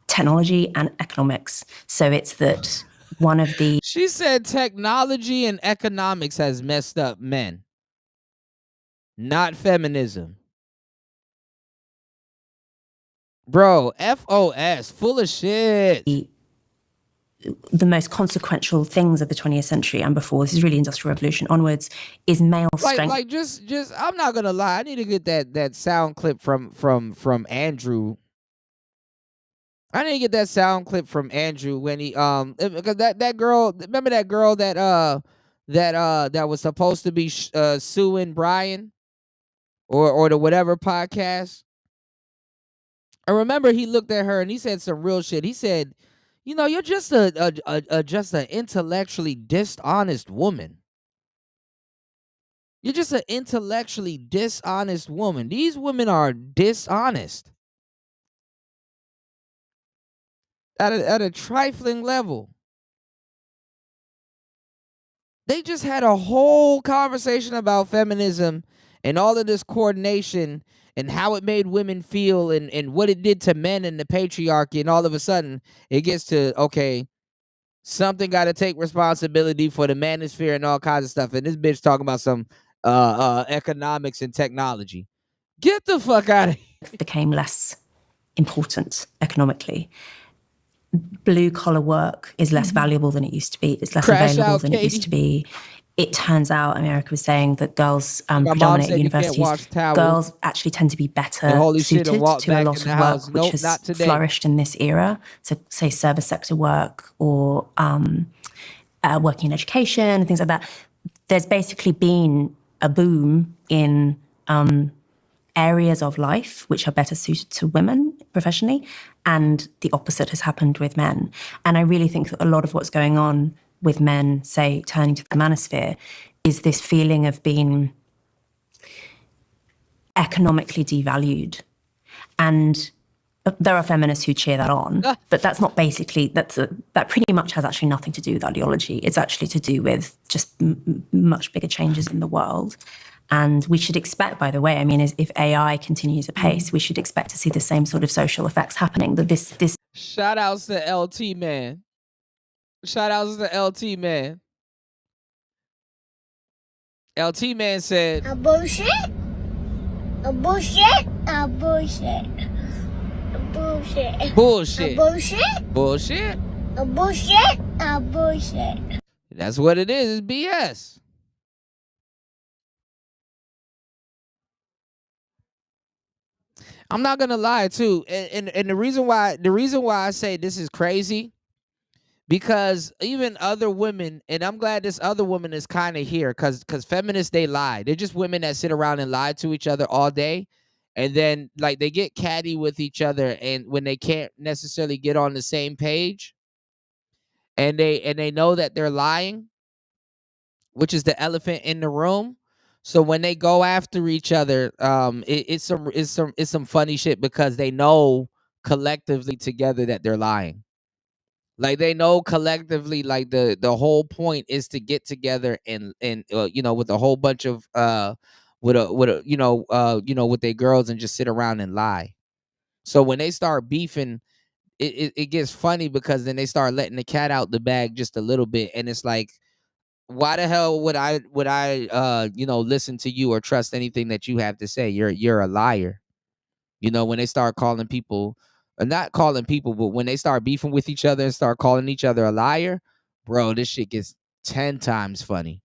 technology and economics. So it's that one of the... She said technology and economics has messed up men, not feminism. Bro, FOS, full of shit. The most consequential things of the 20th century and before, this is really Industrial Revolution onwards, is male strength. Like just I'm not gonna lie, I need to get that sound clip from Andrew. I need to get that sound clip from Andrew when he because that girl, remember that girl that was supposed to be suing Brian or the whatever podcast. I remember he looked at her and he said some real shit. He said, "You know, you're just just an intellectually dishonest woman. You're just an intellectually dishonest woman. These women are dishonest at a trifling level." They just had a whole conversation about feminism and all of this coordination and how it made women feel and what it did to men and the patriarchy. And all of a sudden, it gets to, okay, something got to take responsibility for the manosphere and all kinds of stuff. And this bitch talking about some economics and technology. Get the fuck out of here. It became less important economically. Blue collar work is less valuable than it used to be. It's less available than it used to be. It turns out, America was saying that girls predominate at universities. Girls actually tend to be better suited to a lot of work which has flourished in this era. So, say service sector work or working in education and things like that. There's basically been a boom in areas of life which are better suited to women professionally, and the opposite has happened with men. And I really think that a lot of what's going on with men, say, turning to the manosphere, is this feeling of being economically devalued. And there are feminists who cheer that on, but that's not basically, that pretty much has actually nothing to do with ideology. It's actually to do with just much bigger changes in the world. And we should expect, by the way, I mean, if AI continues apace, we should expect to see the same sort of social effects happening. That this Shout outs to LT man. Shout outs to LT man. LT man said, "A bullshit, a bullshit, a bullshit, a bullshit, bullshit, a bullshit, bullshit, a bullshit, a bullshit." That's what it is. It's BS. I'm not gonna lie too, and the reason why I say this is crazy, because even other women, and I'm glad this other woman is kind of here, because feminists, they lie. They're just women that sit around and lie to each other all day, and then like they get catty with each other, and when they can't necessarily get on the same page, and they know that they're lying, which is the elephant in the room. So when they go after each other, it's some funny shit, because they know collectively together that they're lying. Like they know collectively, like the whole point is to get together and with a whole bunch of with their girls and just sit around and lie. So when they start beefing, it gets funny, because then they start letting the cat out the bag just a little bit, and it's like, Why the hell would I listen to you or trust anything that you have to say? You're a liar. When they start calling people, or not calling people, but when they start beefing with each other and start calling each other a liar, bro, this shit gets 10 times funny.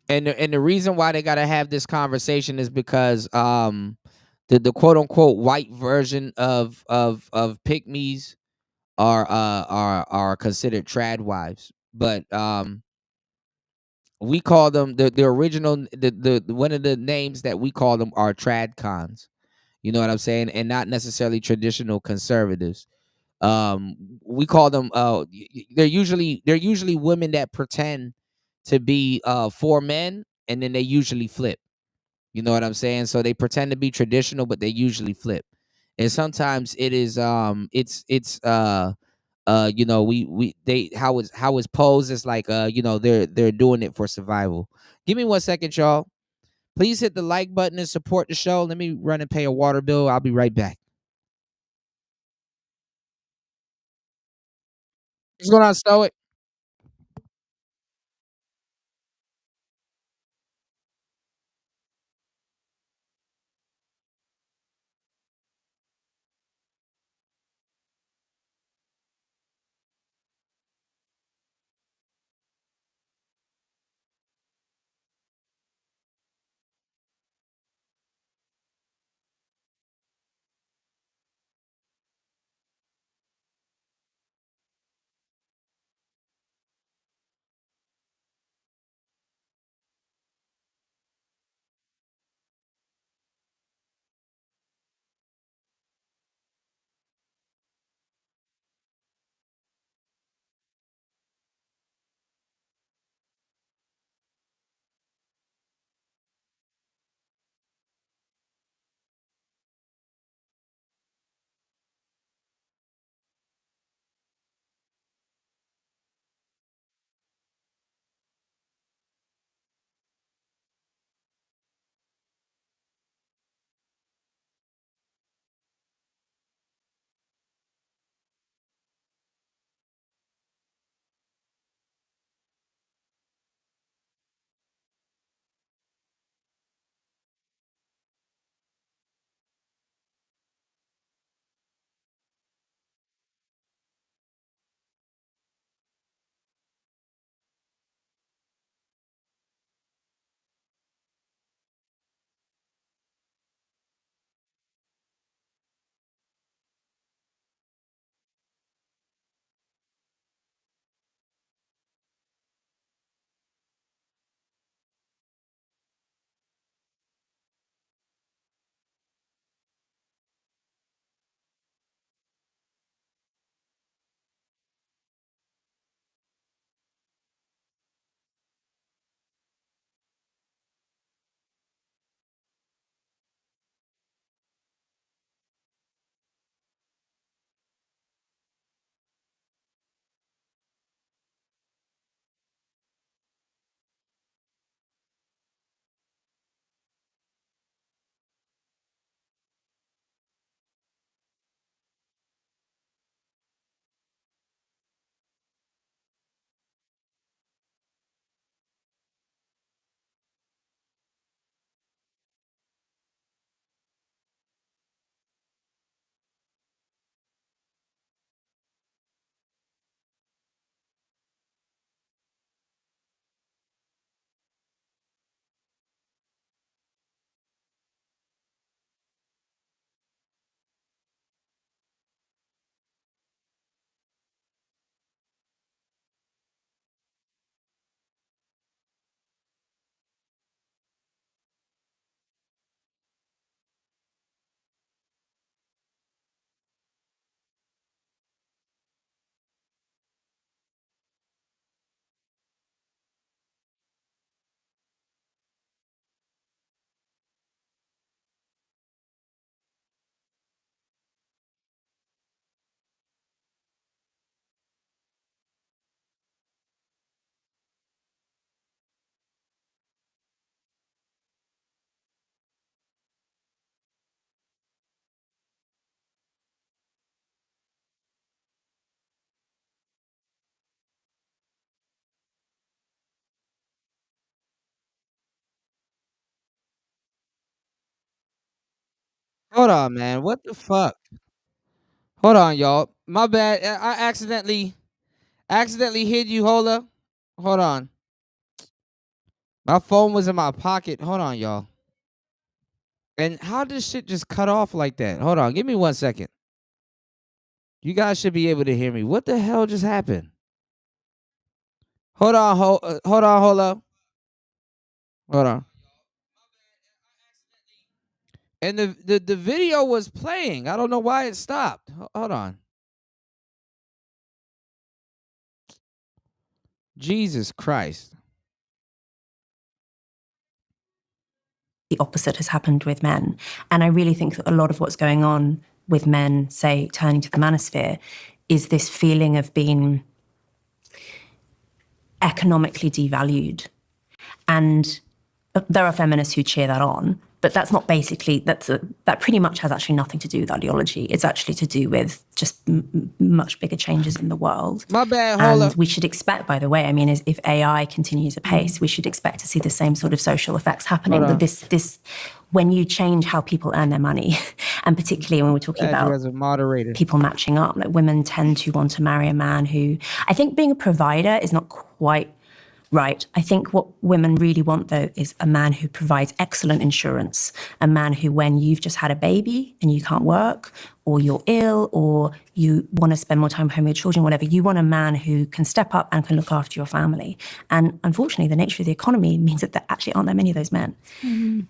And the reason why they gotta have this conversation is because the quote unquote white version of pygmies are considered trad wives, but we call them the original the one of the names that we call them are trad cons. You know what I'm saying? And not necessarily traditional conservatives. We call them they're usually women that pretend to be for men, and then they usually flip. You know what I'm saying? So they pretend to be traditional, but they usually flip. And sometimes it is it's we they how it's posed is like they're doing it for survival. Give me 1 second, y'all. Please hit the like button and support the show. Let me run and pay a water bill. I'll be right back. What's going on, Stoic? Hold on, man. What the fuck? Hold on, y'all. My bad. I accidentally hit you. Hold up. Hold on. My phone was in my pocket. Hold on, y'all. And how did shit just cut off like that? Hold on. Give me 1 second. You guys should be able to hear me. What the hell just happened? Hold on. Hold up. Hold on. And the video was playing. I don't know why it stopped. Hold on. Jesus Christ. The opposite has happened with men. And I really think that a lot of what's going on with men, say, turning to the manosphere, is this feeling of being economically devalued. And there are feminists who cheer that on, but that's not basically, that pretty much has actually nothing to do with ideology. It's actually to do with just much bigger changes in the world. My bad, hold And up. we should expect, by the way, I mean, if AI continues apace, we should expect to see the same sort of social effects happening. Hold on. That this, when you change how people earn their money, and particularly when we're talking Add you about as a moderator. people matching up, like women tend to want to marry a man who, I think being a provider is not quite right. I think what women really want, though, is a man who provides excellent insurance, a man who, when you've just had a baby and you can't work, or you're ill, or you want to spend more time home with your children, whatever, you want a man who can step up and can look after your family. And unfortunately, the nature of the economy means that there actually aren't that many of those men.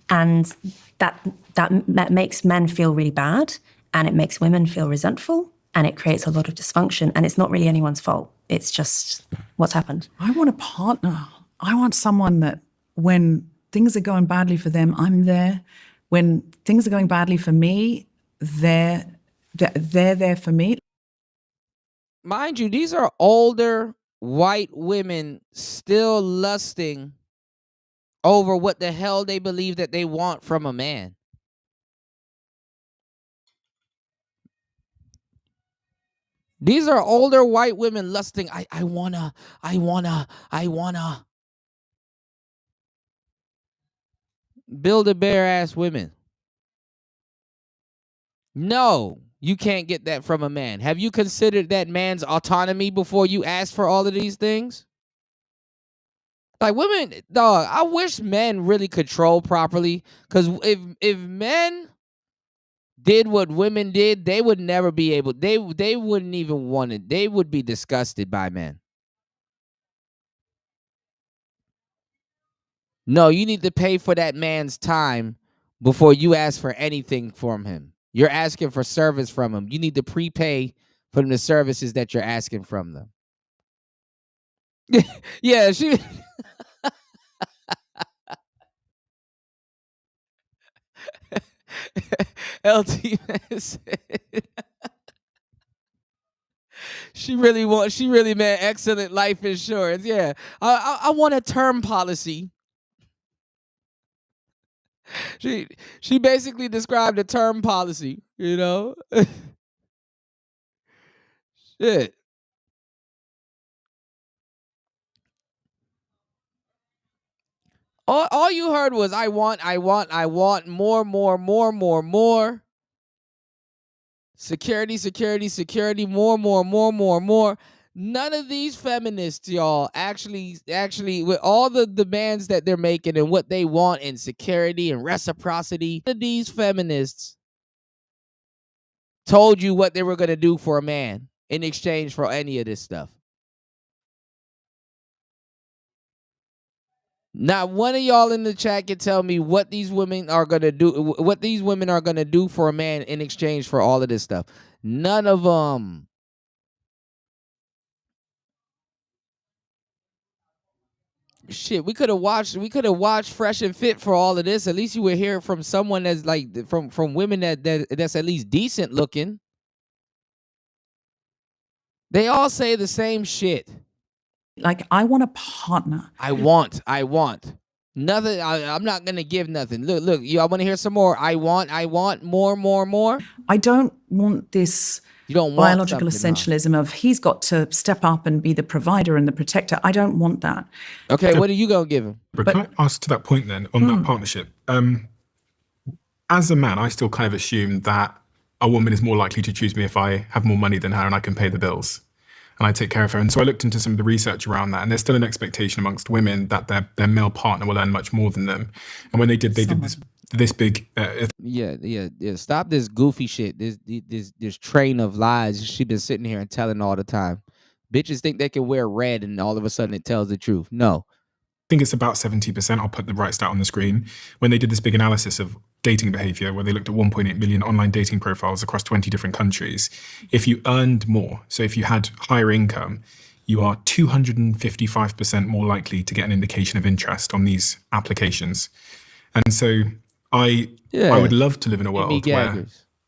And that makes men feel really bad, and it makes women feel resentful, and it creates a lot of dysfunction, and it's not really anyone's fault. It's just what's happened. I want a partner. I want someone that when things are going badly for them, I'm there. When things are going badly for me, they're there for me. Mind you, these are older white women still lusting over what the hell they believe that they want from a man. These are older white women lusting. I wanna. Build-A-Bear ass women. No, you can't get that from a man. Have you considered that man's autonomy before you ask for all of these things? Like women, dog, I wish men really control properly. Because if men did what women did, they would never be able, they wouldn't even want it. They would be disgusted by men. No, you need to pay for that man's time before you ask for anything from him. You're asking for service from him. You need to prepay for the services that you're asking from them. Yeah, she... LT man said she really meant excellent life insurance. Yeah, I want a term policy. She basically described a term policy, you know. Shit. All you heard was I want more. Security, more. None of these feminists, y'all, actually, with all the demands that they're making and what they want in security and reciprocity, none of these feminists told you what they were going to do for a man in exchange for any of this stuff. Not one of y'all in the chat can tell me what these women are going to do for a man in exchange for all of this stuff. None of them. Shit, we could have watched Fresh and Fit for all of this. At least you would hear from someone that's like from women that's at least decent looking. They all say the same shit. Like, I want a partner. I want. Nothing. I'm not gonna give nothing. Look. Y'all want to hear some more? I want more. I don't want this You don't want biological something, essentialism of he's got to step up and be the provider and the protector. I don't want that. Okay, what are you gonna give him? But can I ask to that point then on that partnership? as a man, I still kind of assume that a woman is more likely to choose me if I have more money than her and I can pay the bills and I take care of her. And so I looked into some of the research around that, and there's still an expectation amongst women that their male partner will earn much more than them. And when they did this big Yeah. Stop this goofy shit. This train of lies she been sitting here and telling all the time. Bitches think they can wear red and all of a sudden it tells the truth. No. I think it's about 70%. I'll put the right stat on the screen. When they did this big analysis of dating behavior, where they looked at 1.8 million online dating profiles across 20 different countries, if you earned more, so if you had higher income, you are 255% more likely to get an indication of interest on these applications. And so I would love to live in a world where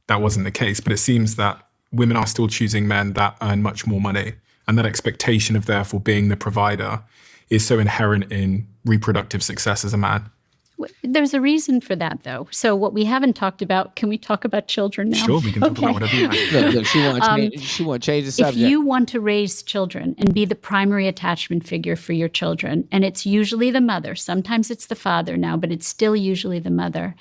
that wasn't the case, but it seems that women are still choosing men that earn much more money, and that expectation of therefore being the provider is so inherent in reproductive success as a man. There's a reason for that, though. So what we haven't talked about, can we talk about children now? Sure, we can talk about whatever you like. Look, she want to change the subject. If you want to raise children and be the primary attachment figure for your children, and it's usually the mother, sometimes it's the father now, but it's still usually the mother.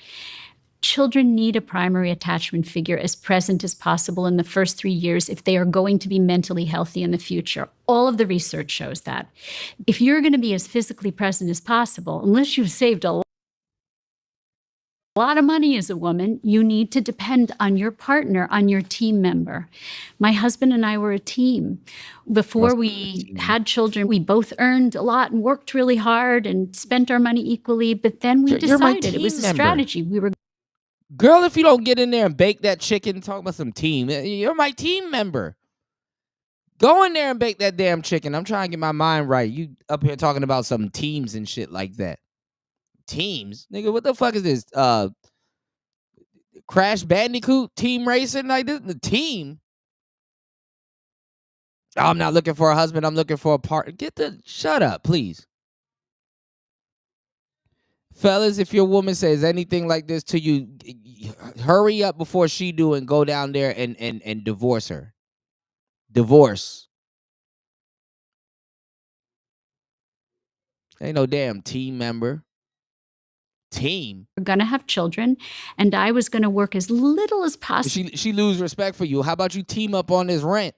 Children need a primary attachment figure as present as possible in the first 3 years if they are going to be mentally healthy in the future. All of the research shows that. If you're going to be as physically present as possible, unless you've saved a lot of money as a woman, you need to depend on your partner, on your team member. My husband and I were a team. Before we had children, we both earned a lot and worked really hard and spent our money equally, but then we decided it was a strategy. We were Girl, if you don't get in there and bake that chicken, talk about some team. You're my team member. Go in there and bake that damn chicken. I'm trying to get my mind right. You up here talking about some teams and shit like that. Teams? Nigga, what the fuck is this? Crash Bandicoot team racing? Like this? The team? Oh, I'm not looking for a husband. I'm looking for a partner. Shut up, please. Fellas, if your woman says anything like this to you, hurry up before she do and go down there and divorce her. Divorce. Ain't no damn team member. Team? We're going to have children, and I was going to work as little as possible. She lose respect for you. How about you team up on this rent?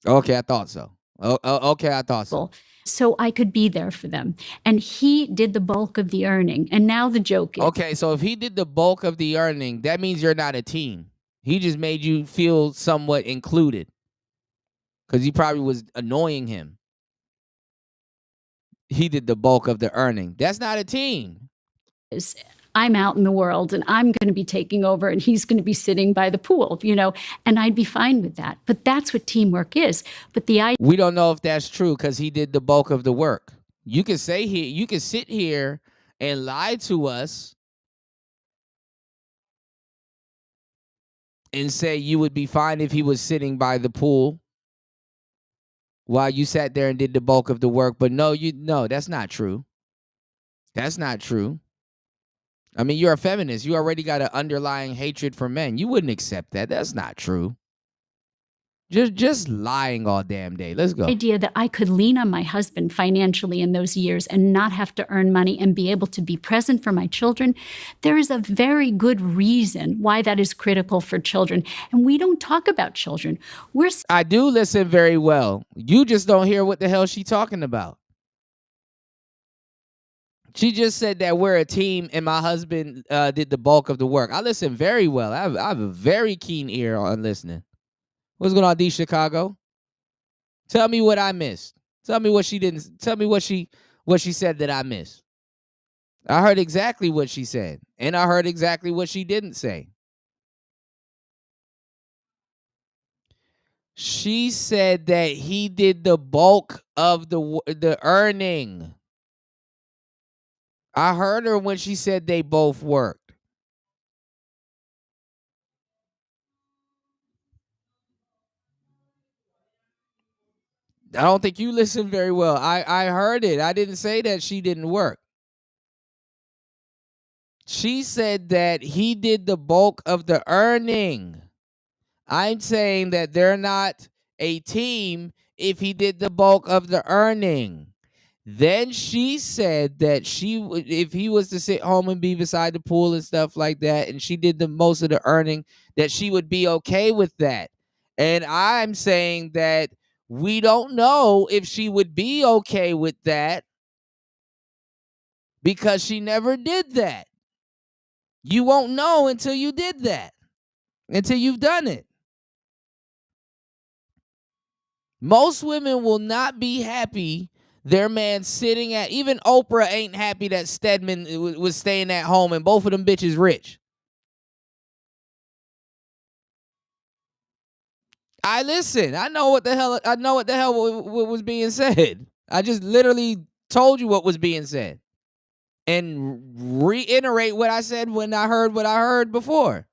Okay, I thought so. Okay, I thought so. So I could be there for them. And he did the bulk of the earning. And now the joke is... Okay, so if he did the bulk of the earning, that means you're not a team. He just made you feel somewhat included. Because he probably was annoying him. He did the bulk of the earning. That's not a team. I'm out in the world and I'm going to be taking over and he's going to be sitting by the pool, and I'd be fine with that. But that's what teamwork is. But we don't know if that's true because he did the bulk of the work. You can sit here and lie to us and say you would be fine if he was sitting by the pool while you sat there and did the bulk of the work. But no, that's not true. That's not true. I mean, you're a feminist. You already got an underlying hatred for men. You wouldn't accept that. That's not true. Just lying all damn day. Let's go. Idea that I could lean on my husband financially in those years and not have to earn money and be able to be present for my children. There is a very good reason why that is critical for children. And we don't talk about children. I do listen very well. You just don't hear what the hell she's talking about. She just said that we're a team and my husband did the bulk of the work. I listen very well. I have a very keen ear on listening. What's going on, D Chicago? Tell me what I missed. Tell me what she didn't. Tell me what she said that I missed. I heard exactly what she said, and I heard exactly what she didn't say. She said that he did the bulk of the earning. I heard her when she said they both worked. I don't think you listened very well. I heard it. I didn't say that she didn't work. She said that he did the bulk of the earning. I'm saying that they're not a team if he did the bulk of the earning. Then she said that she would, if he was to sit home and be beside the pool and stuff like that, and she did the most of the earning, that she would be okay with that. And I'm saying that we don't know if she would be okay with that because she never did that. You won't know until you did that, until you've done it. Most women will not be happy their man sitting at, even Oprah ain't happy that Stedman was staying at home and both of them bitches rich. Listen, I know what the hell was being said. I just literally told you what was being said and reiterate what I said when I heard what I heard before.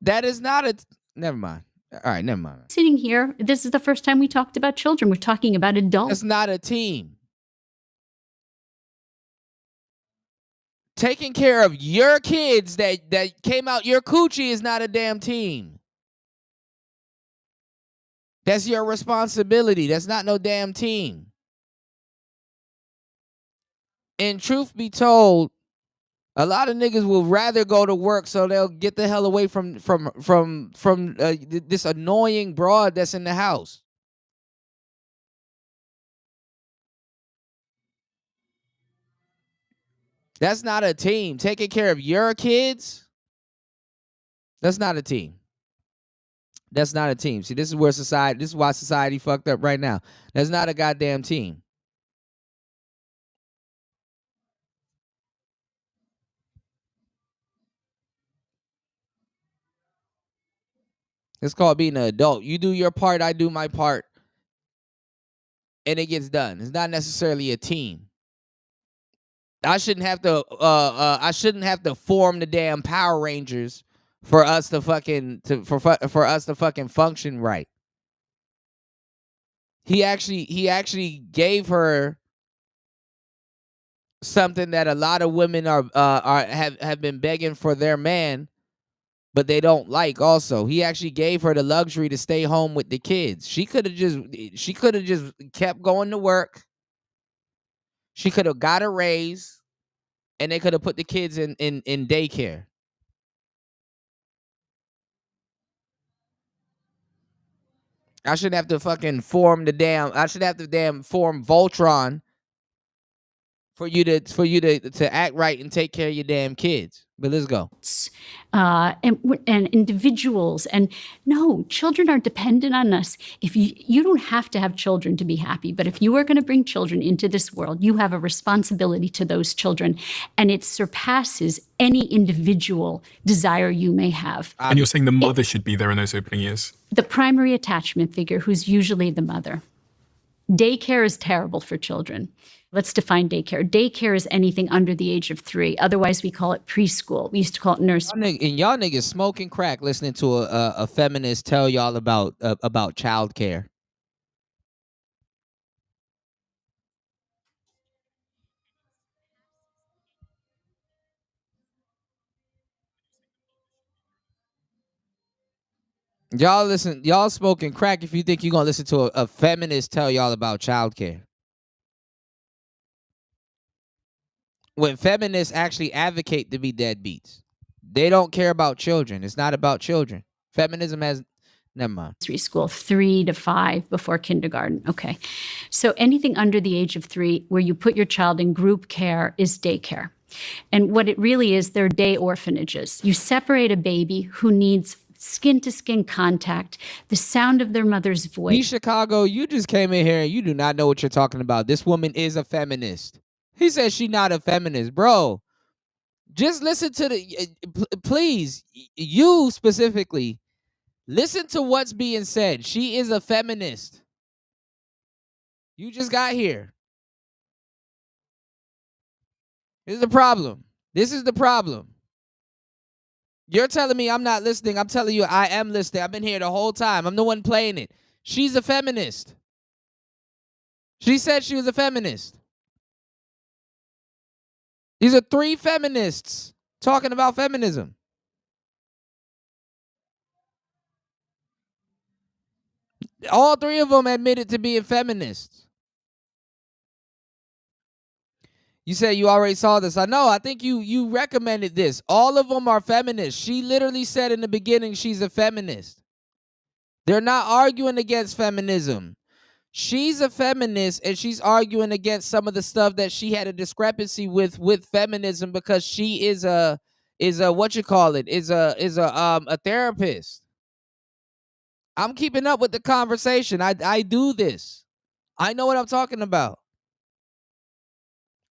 That is not a... Never mind. All right, never mind. Sitting here, this is the first time we talked about children. We're talking about adults. That's not a team. Taking care of your kids that came out your coochie is not a damn team. That's your responsibility. That's not no damn team. And truth be told, a lot of niggas will rather go to work so they'll get the hell away from this annoying broad that's in the house. That's not a team. Taking care of your kids, that's not a team. That's not a team. See, this is why society fucked up right now. That's not a goddamn team. It's called being an adult. You do your part, I do my part, and it gets done. It's not necessarily a team. I shouldn't have to form the damn Power Rangers for us to fucking function right. He actually gave her something that a lot of women have been begging for their man, but they don't like. Also, he actually gave her the luxury to stay home with the kids. She could have just kept going to work. She could have got a raise, and they could have put the kids in daycare. I shouldn't have to fucking form I should have to form Voltron for you to act right and take care of your damn kids. But let's go. And individuals. And no, children are dependent on us. If you don't have to have children to be happy, but if you are going to bring children into this world, you have a responsibility to those children, and it surpasses any individual desire you may have. And you're saying the mother should be there in those opening years? The primary attachment figure, who's usually the mother. Daycare is terrible for children. Let's define daycare. Daycare is anything under the age of 3. Otherwise, we call it preschool. We used to call it nursery. And y'all niggas smoking crack listening to a feminist tell y'all about childcare. Y'all smoking crack if you think you're gonna listen to a feminist tell y'all about childcare. When feminists actually advocate to be deadbeats, they don't care about children. It's not about children. Feminism has, never mind. School 3 to 5 before kindergarten. Okay. So anything under the age of 3 where you put your child in group care is daycare. And what it really is, they're day orphanages. You separate a baby who needs skin-to-skin contact, the sound of their mother's voice. Chicago, you just came in here and you do not know what you're talking about. This woman is a feminist. He says she's not a feminist. Bro, just listen to please, you specifically, listen to what's being said. She is a feminist. You just got here. This is the problem. This is the problem. You're telling me I'm not listening. I'm telling you I am listening. I've been here the whole time. I'm the one playing it. She's a feminist. She said she was a feminist. These are 3 feminists talking about feminism. All three of them admitted to being feminists. You said you already saw this. I know. I think you recommended this. All of them are feminists. She literally said in the beginning she's a feminist. They're not arguing against feminism. She's a feminist, and she's arguing against some of the stuff that she had a discrepancy with feminism, because she is a what you call it, is a therapist. I'm keeping up with the conversation. I do this. I know what I'm talking about.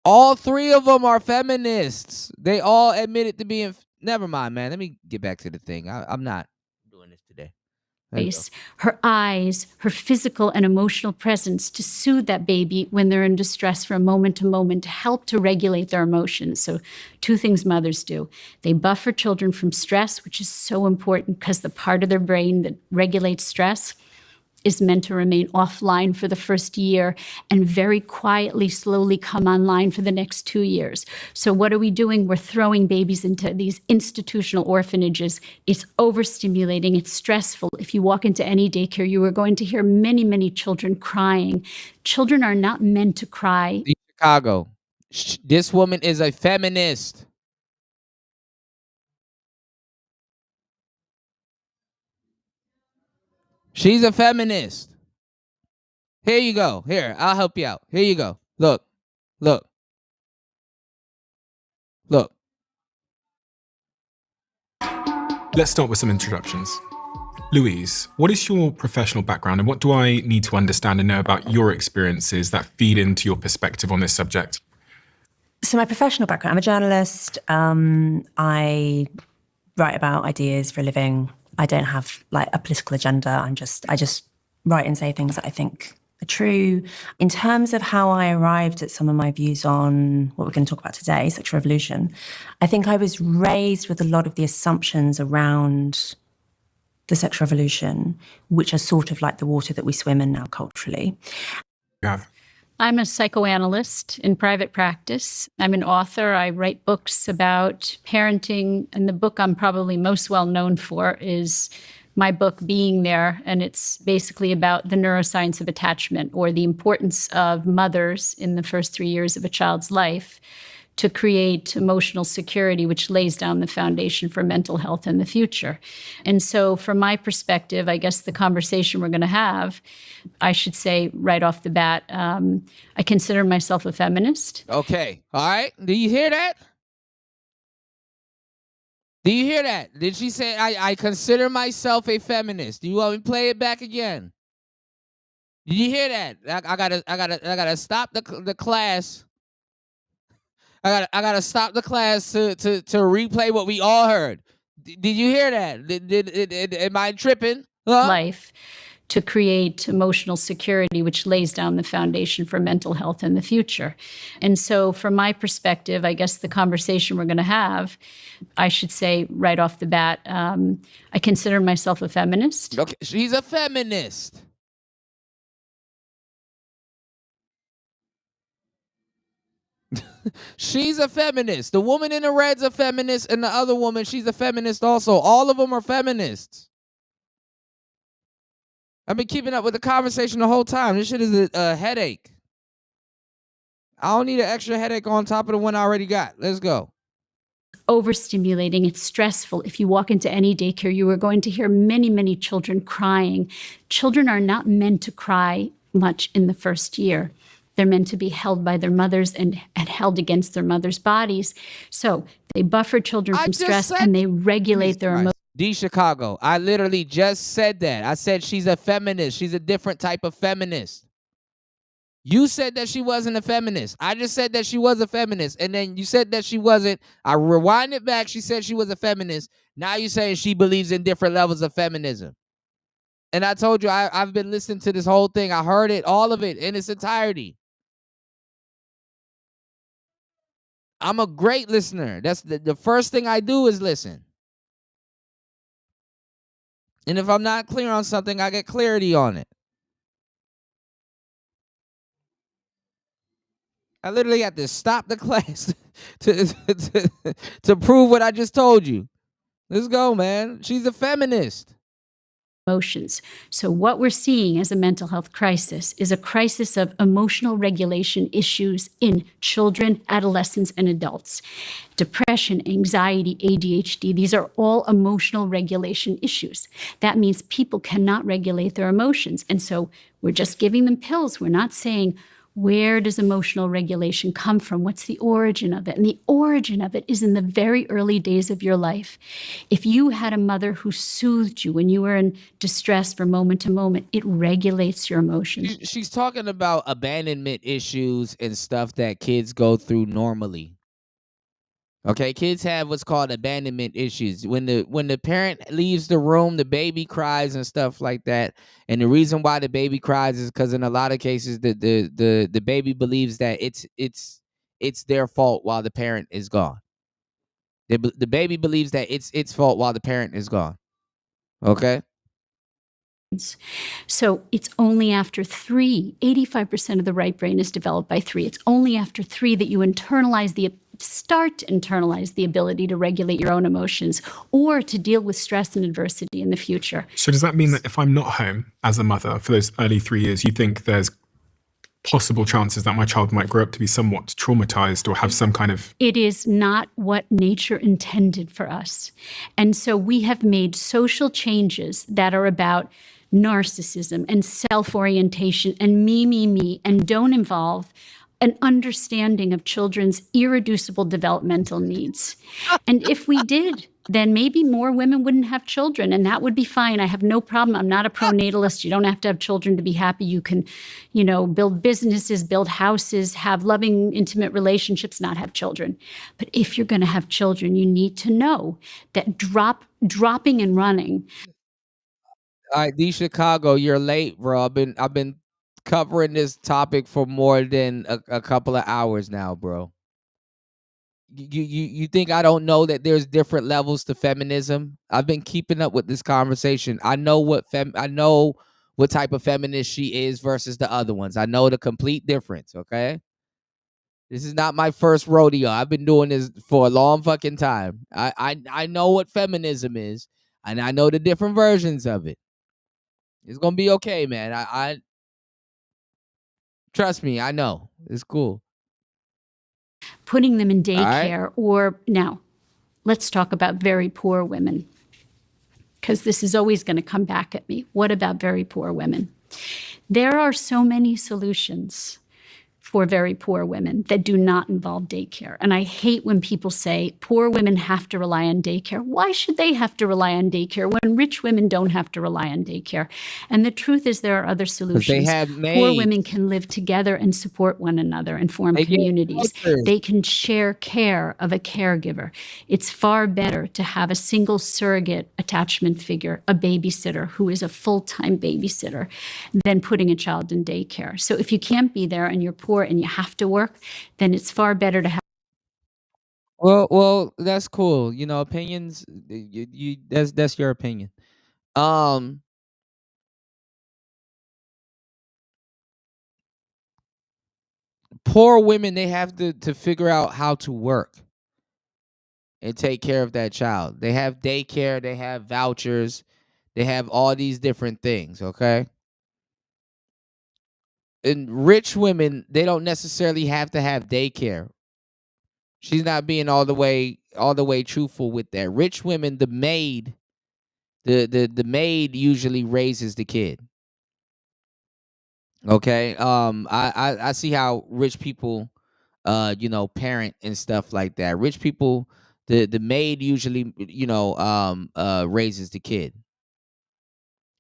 All three of them are feminists. They all admitted to being. Never mind, man. Let me get back to the thing. I'm not doing this today. Face, her eyes, her physical and emotional presence to soothe that baby when they're in distress from moment to moment, to help to regulate their emotions. So 2 things mothers do. They buffer children from stress, which is so important because the part of their brain that regulates stress is meant to remain offline for the first year and very quietly, slowly come online for the next 2 years. So what are we doing? We're throwing babies into these institutional orphanages. It's overstimulating. It's stressful. If you walk into any daycare, you are going to hear many, many children crying. Children are not meant to cry. Chicago. This woman is a feminist. She's a feminist. Here you go. Here, I'll help you out. Here you go. Look. Look. Look. Let's start with some introductions. Louise, what is your professional background, and what do I need to understand and know about your experiences that feed into your perspective on this subject? So my professional background, I'm a journalist. I write about ideas for a living. I don't have like a political agenda. I just write and say things that I think are true. In terms of how I arrived at some of my views on what we're going to talk about today, sexual revolution, I think I was raised with a lot of the assumptions around the sexual revolution, which are sort of like the water that we swim in now culturally. Yeah. I'm a psychoanalyst in private practice. I'm an author. I write books about parenting, and the book I'm probably most well known for is my book, Being There, and it's basically about the neuroscience of attachment, or the importance of mothers in the first 3 years of a child's life to create emotional security, which lays down the foundation for mental health in the future. And so from my perspective, I guess the conversation we're going to have, I should say right off the bat, I consider myself a feminist. Okay. All right. Do you hear that? Do you hear that? Did she say, I consider myself a feminist? Do you want me to play it back again? Did you hear that? I gotta stop the class. I gotta stop the class to replay what we all heard. Did you hear that? Am I tripping? Huh? Life to create emotional security, which lays down the foundation for mental health in the future. And so from my perspective, I guess the conversation we're going to have, I should say right off the bat, I consider myself a feminist. Okay, she's a feminist. She's a feminist. The woman in the red's a feminist, and the other woman, she's a feminist also. All of them are feminists. I've been keeping up with the conversation the whole time. This shit is a headache. I don't need an extra headache on top of the one I already got. Let's go. Overstimulating. It's stressful. If you walk into any daycare, you are going to hear many, many children crying. Children are not meant to cry much in the first year. They're meant to be held by their mothers and held against their mothers' bodies. So they buffer children from stress and they regulate their emotions. D Chicago, I literally just said that. I said she's a feminist. She's a different type of feminist. You said that she wasn't a feminist. I just said that she was a feminist. And then you said that she wasn't. I rewind it back. She said she was a feminist. Now you're saying she believes in different levels of feminism. And I told you, I've been listening to this whole thing. I heard it, all of it, in its entirety. I'm a great listener. That's the first thing I do is listen. And if I'm not clear on something, I get clarity on it. I literally have to stop the class to prove what I just told you. Let's go, man. She's a feminist. emotions. So what we're seeing as a mental health crisis is a crisis of emotional regulation issues in children, adolescents, and adults. Depression, anxiety, ADHD, these are all emotional regulation issues. That means people cannot regulate their emotions. And so we're just giving them pills. We're not saying, where does emotional regulation come from? What's the origin of it? And the origin of it is in the very early days of your life. If you had a mother who soothed you when you were in distress from moment to moment, it regulates your emotions. She's talking about abandonment issues and stuff that kids go through normally. Okay, kids have what's called abandonment issues. When the parent leaves the room, the baby cries and stuff like that. And the reason why the baby cries is because in a lot of cases the baby believes that it's their fault while the parent is gone. The baby believes that it's its fault while the parent is gone. Okay? So it's only after 3, 85% of the right brain is developed by 3. It's only after 3 that you start to internalize the ability to regulate your own emotions or to deal with stress and adversity in the future. So does that mean that if I'm not home as a mother for those early 3 years, you think there's possible chances that my child might grow up to be somewhat traumatized or have some kind of... It is not what nature intended for us. And so we have made social changes that are about narcissism and self-orientation and me, and don't involve an understanding of children's irreducible developmental needs. And if we did, then maybe more women wouldn't have children, and that would be fine. I have no problem. I'm not a pronatalist. You don't have to have children to be happy. You can, build businesses, build houses, have loving, intimate relationships, not have children. But if you're going to have children, you need to know that dropping and running. All right, D Chicago, you're late, bro. I've been covering this topic for more than a couple of hours now, bro. You think I don't know that there's different levels to feminism? I've been keeping up with this conversation. I know what type of feminist she is versus the other ones. I know the complete difference, okay? This is not my first rodeo. I've been doing this for a long fucking time. I know what feminism is, and I know the different versions of it. It's gonna be okay, man. I trust me, I know. It's cool. Putting them in daycare, or now, let's talk about very poor women, because this is always going to come back at me. What about very poor women? There are so many solutions for very poor women that do not involve daycare. And I hate when people say poor women have to rely on daycare. Why should they have to rely on daycare when rich women don't have to rely on daycare? And the truth is there are other solutions. Poor women can live together and support one another and form communities. They can share care of a caregiver. It's far better to have a single surrogate attachment figure, a babysitter who is a full-time babysitter, than putting a child in daycare. So if you can't be there and you're poor and you have to work, then it's far better to have. Well, that's cool. Opinions. That's your opinion. Poor women, they have to figure out how to work and take care of that child. They have daycare. They have vouchers. They have all these different things. Okay. And rich women, they don't necessarily have to have daycare. She's not being all the way truthful with that. Rich women, the maid usually raises the kid. Okay. I see how rich people parent and stuff like that. Rich people, the maid usually raises the kid.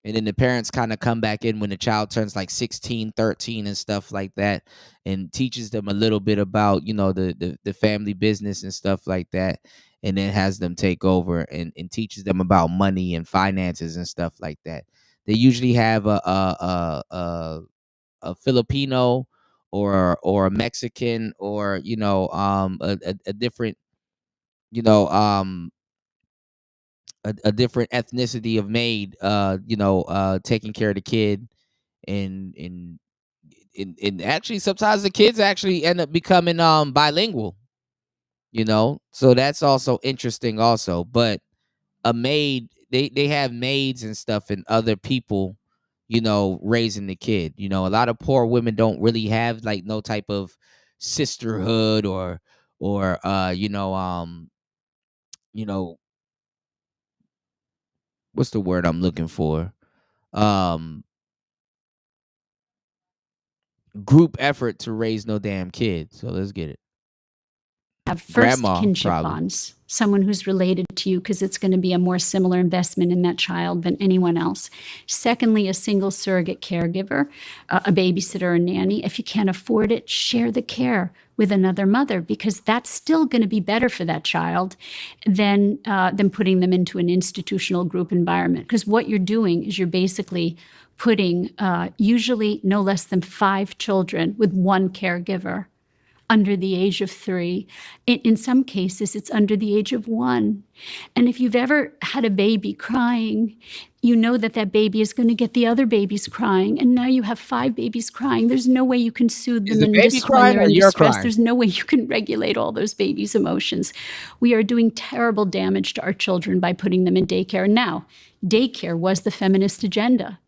And then the parents kind of come back in when the child turns like 16, 13 and stuff like that, and teaches them a little bit about, the family business and stuff like that. And then has them take over and teaches them about money and finances and stuff like that. They usually have a Filipino or a Mexican or, a different, a different ethnicity of maid, taking care of the kid, and actually sometimes the kids actually end up becoming bilingual, so that's also interesting also. But a maid, they have maids and stuff and other people, you know, raising the kid. You know, a lot of poor women don't really have like no type of sisterhood or you know, what's the word I'm looking for? Group effort to raise no damn kid. So let's get it. Have first Grandma, kinship probably. bonds, someone who's related to you, because it's going to be a more similar investment in that child than anyone else. Secondly, a single surrogate caregiver, a babysitter or nanny. If you can't afford it, share the care with another mother, because that's still going to be better for that child than putting them into an institutional group environment. Because what you're doing is you're basically putting usually no less than 5 children with one caregiver under the age of 3. In some cases, it's under the age of 1. And if you've ever had a baby crying, you know that that baby is going to get the other babies crying. And now you have 5 babies crying. There's no way you can soothe them the in baby crying or in you're distress. crying? There's no way you can regulate all those babies' emotions. We are doing terrible damage to our children by putting them in daycare. Now, daycare was the feminist agenda.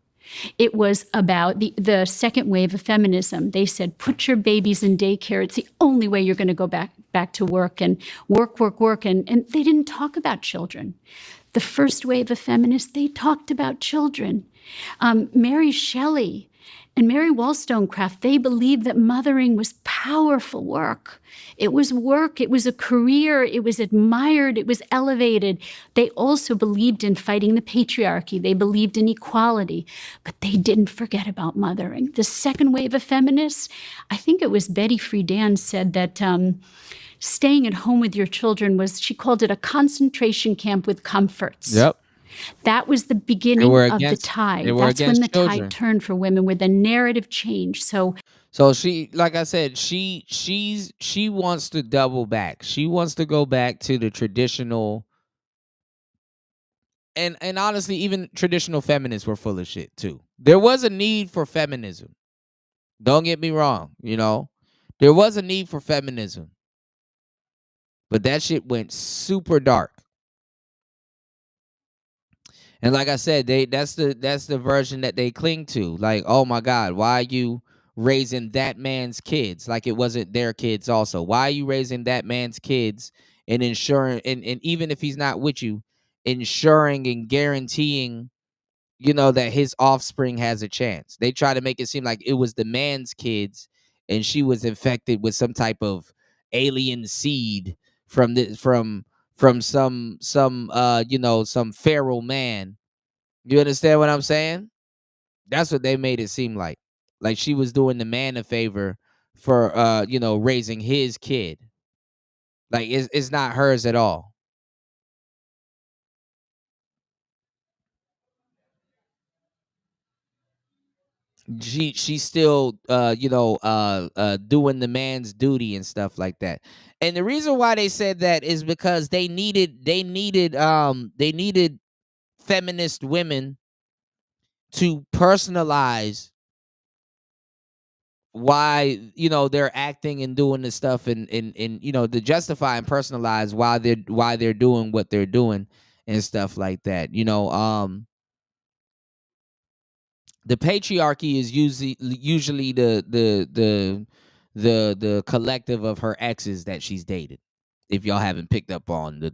It was about the second wave of feminism. They said, put your babies in daycare. It's the only way you're going to go back to work and work. And they didn't talk about children. The first wave of feminists, they talked about children. Mary Shelley and Mary Wollstonecraft, they believed that mothering was powerful work. It was work. It was a career. It was admired. It was elevated. They also believed in fighting the patriarchy. They believed in equality, but they didn't forget about mothering. The second wave of feminists, I think it was Betty Friedan said that staying at home with your children she called it a concentration camp with comforts. Yep. That was the beginning of the tide. That's when the tide turned for women, where the narrative changed. So she, like I said, she wants to double back. She wants to go back to the traditional. And honestly, even traditional feminists were full of shit too. There was a need for feminism. Don't get me wrong, you know. There was a need for feminism. But that shit went super dark. And like I said, that's the version that they cling to. Like, oh my God, why are you raising that man's kids like it wasn't their kids also? Why are you raising that man's kids and ensuring and even if he's not with you, ensuring and guaranteeing, you know, that his offspring has a chance? They try to make it seem like it was the man's kids and she was infected with some type of alien seed from some you know, some feral man. You understand what I'm saying? That's what they made it seem like. Like she was doing the man a favor for you know, raising his kid. Like it's not hers at all. She's still you know doing the man's duty and stuff like that. And the reason why they said that is because they needed feminist women to personalize why, you know, they're acting and doing this stuff and you know, to justify and personalize why they're doing what they're doing and stuff like that. You know, the patriarchy is usually the collective of her exes that she's dated. If y'all haven't picked up on the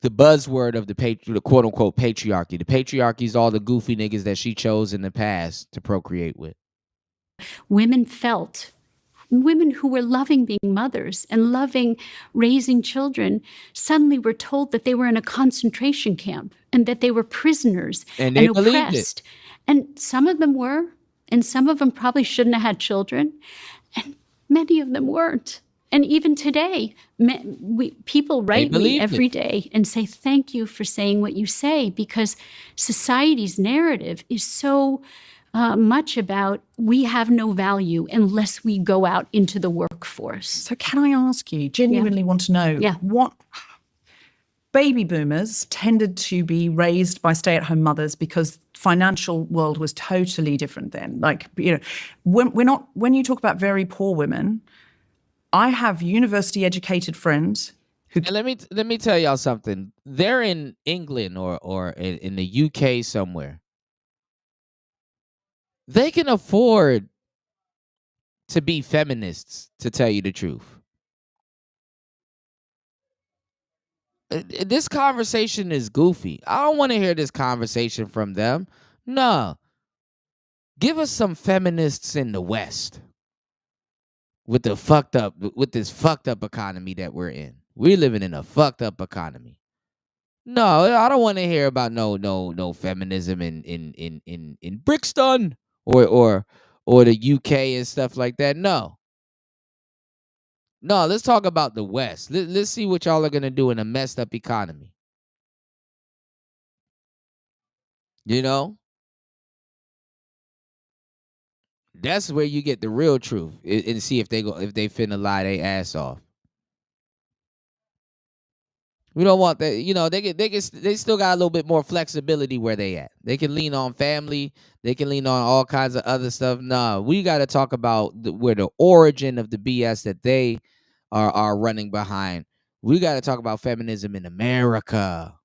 buzzword of the quote unquote patriarchy. The patriarchy is all the goofy niggas that she chose in the past to procreate with. women who were loving being mothers and loving raising children suddenly were told that they were in a concentration camp and that they were prisoners And they believed it. oppressed. And some of them were, and some of them probably shouldn't have had children, and many of them weren't. And even today, people write me believed every it. day and say, thank you for saying what you say, because society's narrative is so much about we have no value unless we go out into the workforce. So can I ask you, genuinely want to know, baby boomers tended to be raised by stay-at-home mothers because financial world was totally different then. Like, you know, when you talk about very poor women, I have university educated friends who. And let me tell y'all something. They're in England or in the UK somewhere. They can afford to be feminists, to tell you the truth. This conversation is goofy. I don't want to hear this conversation from them. No. Give us some feminists in the West with this fucked up economy that we're in. We're living in a fucked up economy. No, I don't want to hear about no feminism in Brixton or the UK and stuff like that. No, let's talk about the West. Let's see what y'all are gonna do in a messed up economy. You know, that's where you get the real truth and see if they finna lie their ass off. We don't want that. You know, they still got a little bit more flexibility where they at. They can lean on family. They can lean on all kinds of other stuff. No, we got to talk about where the origin of the BS that they are running behind. We got to talk about feminism in America.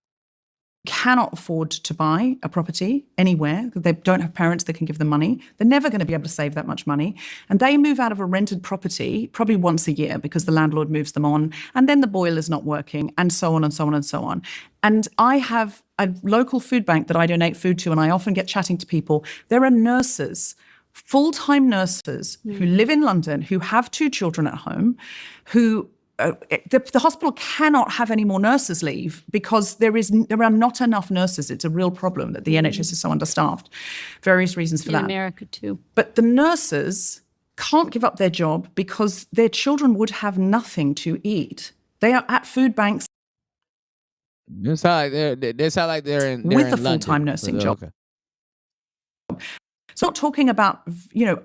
Cannot afford to buy a property anywhere. They don't have parents that can give them money. They're never going to be able to save that much money. And they move out of a rented property probably once a year because the landlord moves them on, and then the boiler's not working, and so on and so on and so on. And I have a local food bank that I donate food to, and I often get chatting to people. There are nurses, full-time nurses who live in London, who have 2 children at home, who the hospital cannot have any more nurses leave because there are not enough nurses. It's a real problem that the NHS is so understaffed. Various reasons for that. In America too. But the nurses can't give up their job because their children would have nothing to eat. They are at food banks. They sound like they're in with a London. Full-time nursing job. Okay. It's not talking about, you know,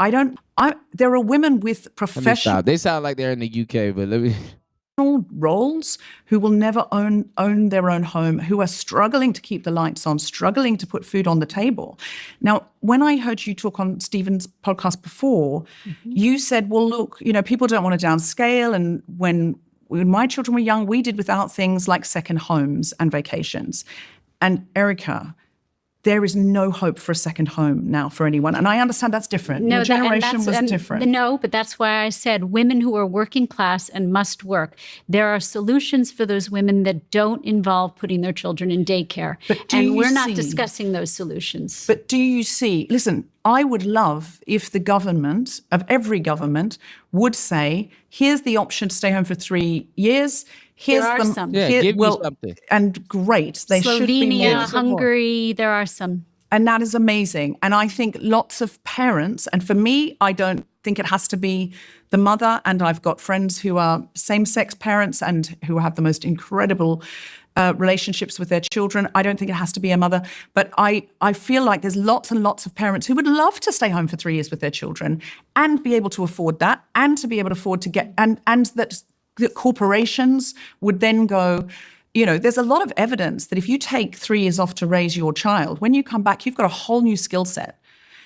there are women with professional. They sound like they're in the UK, but let me. Roles who will never own their own home, who are struggling to keep the lights on, struggling to put food on the table. Now, when I heard you talk on Stephen's podcast before, you said, well, look, you know, people don't want to downscale. And when my children were young, we did without things like second homes and vacations. And Erica, there is no hope for a second home now for anyone. And I understand that's different. Your generation was different. No, but that's why I said women who are working class and must work. There are solutions for those women that don't involve putting their children in daycare. And we're not discussing those solutions. But do you see, listen, I would love if the government, of every government, would say, here's the option to stay home for 3 years. Here's there are some. Yeah, give me something. And great. They should be more. Slovenia, Hungary, there are some. And that is amazing. And I think lots of parents, and for me, I don't think it has to be the mother. And I've got friends who are same-sex parents and who have the most incredible relationships with their children. I don't think it has to be a mother. But I feel like there's lots and lots of parents who would love to stay home for 3 years with their children and be able to afford that, and to be able to afford to get, and that corporations would then go, you know, there's a lot of evidence that if you take 3 years off to raise your child, when you come back, you've got a whole new skill set.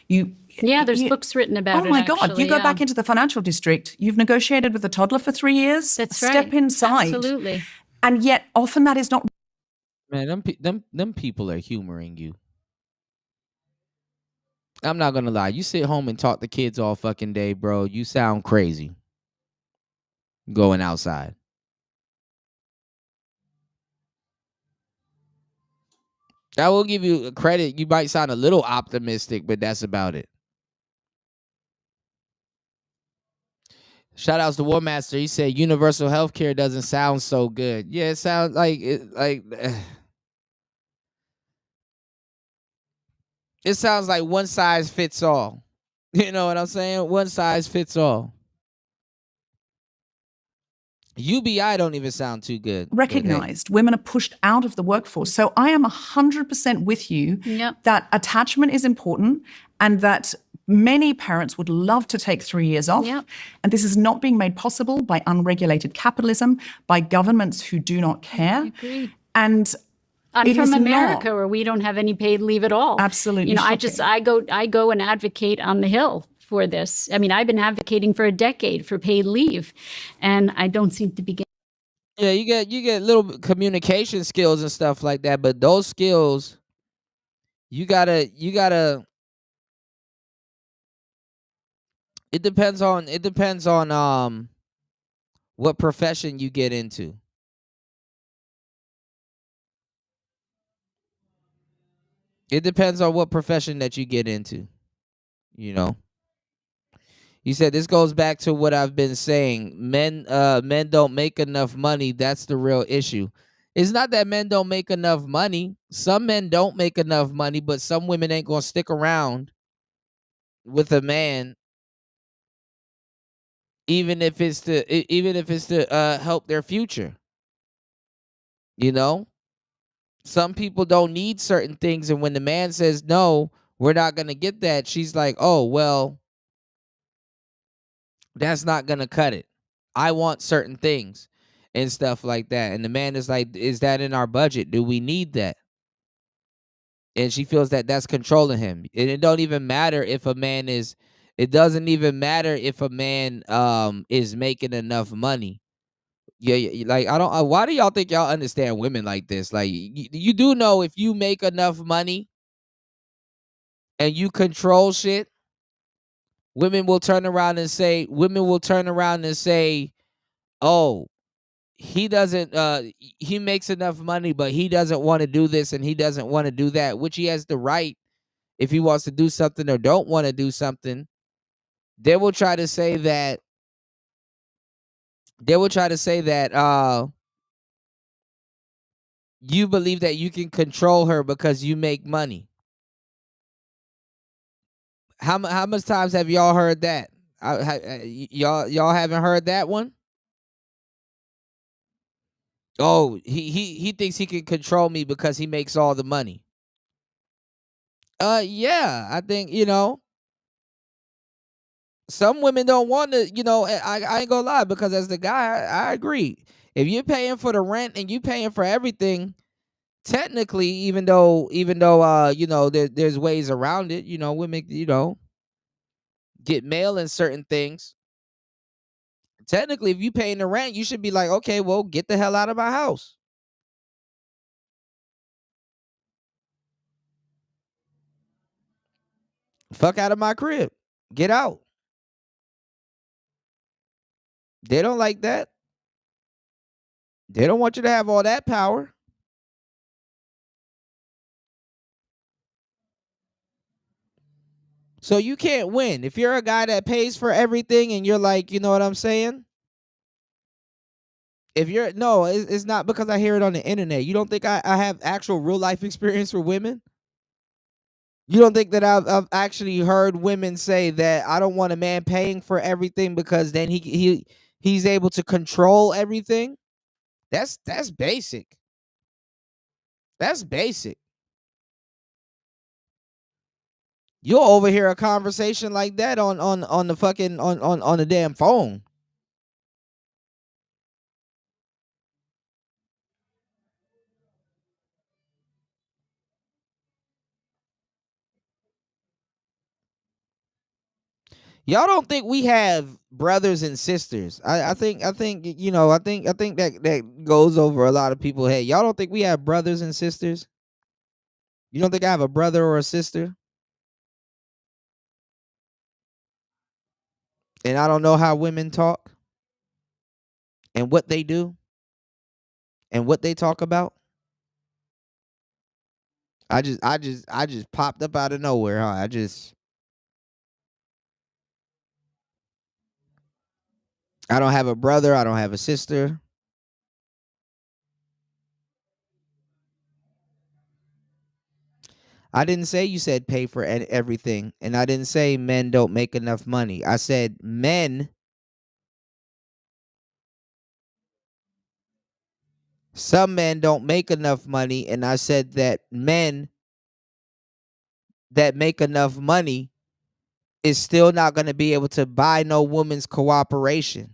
There's books written about it. Oh my God, you go back into the financial district, you've negotiated with a toddler for 3 years. That's Step inside. Absolutely. And yet often that is not. Man, them people are humoring you. I'm not gonna lie. You sit home and talk to kids all fucking day, bro. You sound crazy. Going outside. I will give you credit. You might sound a little optimistic, but that's about it. Shout outs to War Master. He said universal health care doesn't sound so good. Yeah, it sounds like it sounds like one size fits all. You know what I'm saying? One size fits all. UBI don't even sound too good. Recognized. Women are pushed out of the workforce. So I am 100% with you that attachment is important, and that many parents would love to take 3 years off. And this is not being made possible by unregulated capitalism, by governments who do not care. And I'm it from is America, not. where we don't have any paid leave at all. Absolutely You know, shocking. I go and advocate on the Hill for this. I mean, I've been advocating for a decade for paid leave, and I don't seem to be getting. Yeah, you get little communication skills and stuff like that, but those skills, you gotta. It depends on what profession you get into. It depends on what profession that you get into. You know. You said this goes back to what I've been saying. Men don't make enough money. That's the real issue. It's not that men don't make enough money. Some men don't make enough money, but some women ain't gonna stick around with a man, even if it's to help their future. You know, some people don't need certain things, and when the man says no, we're not gonna get that, she's like, oh well, that's not gonna cut it. I want certain things and stuff like that. And the man is like, is that in our budget? Do we need that? And she feels that that's controlling him. And it don't even matter if a man is, it doesn't even matter if a man is making enough money. Yeah, like I don't. Why do y'all think y'all understand women like this? Like you do know if you make enough money and you control shit, women will turn around and say, oh, he doesn't he makes enough money, but he doesn't want to do this and he doesn't want to do that, which he has the right. If he wants to do something or don't want to do something, they will try to say that you believe that you can control her because you make money. How much times have y'all heard that? Y'all haven't heard that one? Oh, he thinks he can control me because he makes all the money. Yeah, I think, some women don't want to, I ain't gonna lie, because as the guy, I agree. If you're paying for the rent and you paying for everything, technically, even though there's ways around it, women, get mail and certain things. Technically, if you paying the rent, you should be like, okay, well, get the hell out of my house. Fuck out of my crib. Get out. They don't like that. They don't want you to have all that power. So you can't win. If you're a guy that pays for everything and you're like, you know what I'm saying? It's not because I hear it on the internet. You don't think I have actual real life experience with women? You don't think that I've actually heard women say that I don't want a man paying for everything because then he's able to control everything? That's basic. That's basic. You'll overhear a conversation like that on the fucking on the damn phone. Y'all don't think we have brothers and sisters? I think that goes over a lot of people's head. Y'all don't think we have brothers and sisters? You don't think I have a brother or a sister? And I don't know how women talk and what they do and what they talk about. I just popped up out of nowhere, huh? I don't have a brother, I don't have a sister. I didn't say you said pay for everything, and I didn't say men don't make enough money. I said some men don't make enough money, and I said that men that make enough money is still not going to be able to buy no woman's cooperation.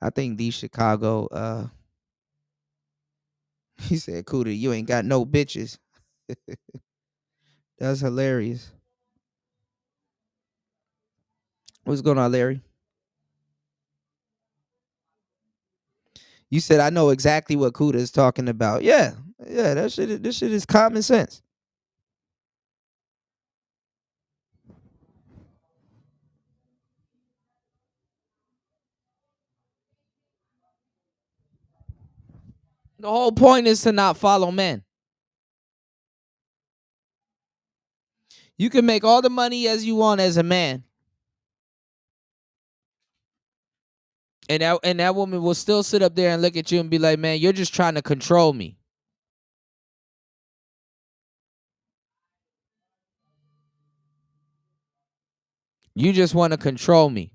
I think the Chicago. He said, "Cootie, you ain't got no bitches." That's hilarious. What's going on, Larry? You said I know exactly what Kuda is talking about. Yeah, this shit is common sense. The whole point is to not follow men. You can make all the money as you want as a man, and that woman will still sit up there and look at you and be like, "Man, you're just trying to control me." You just want to control me.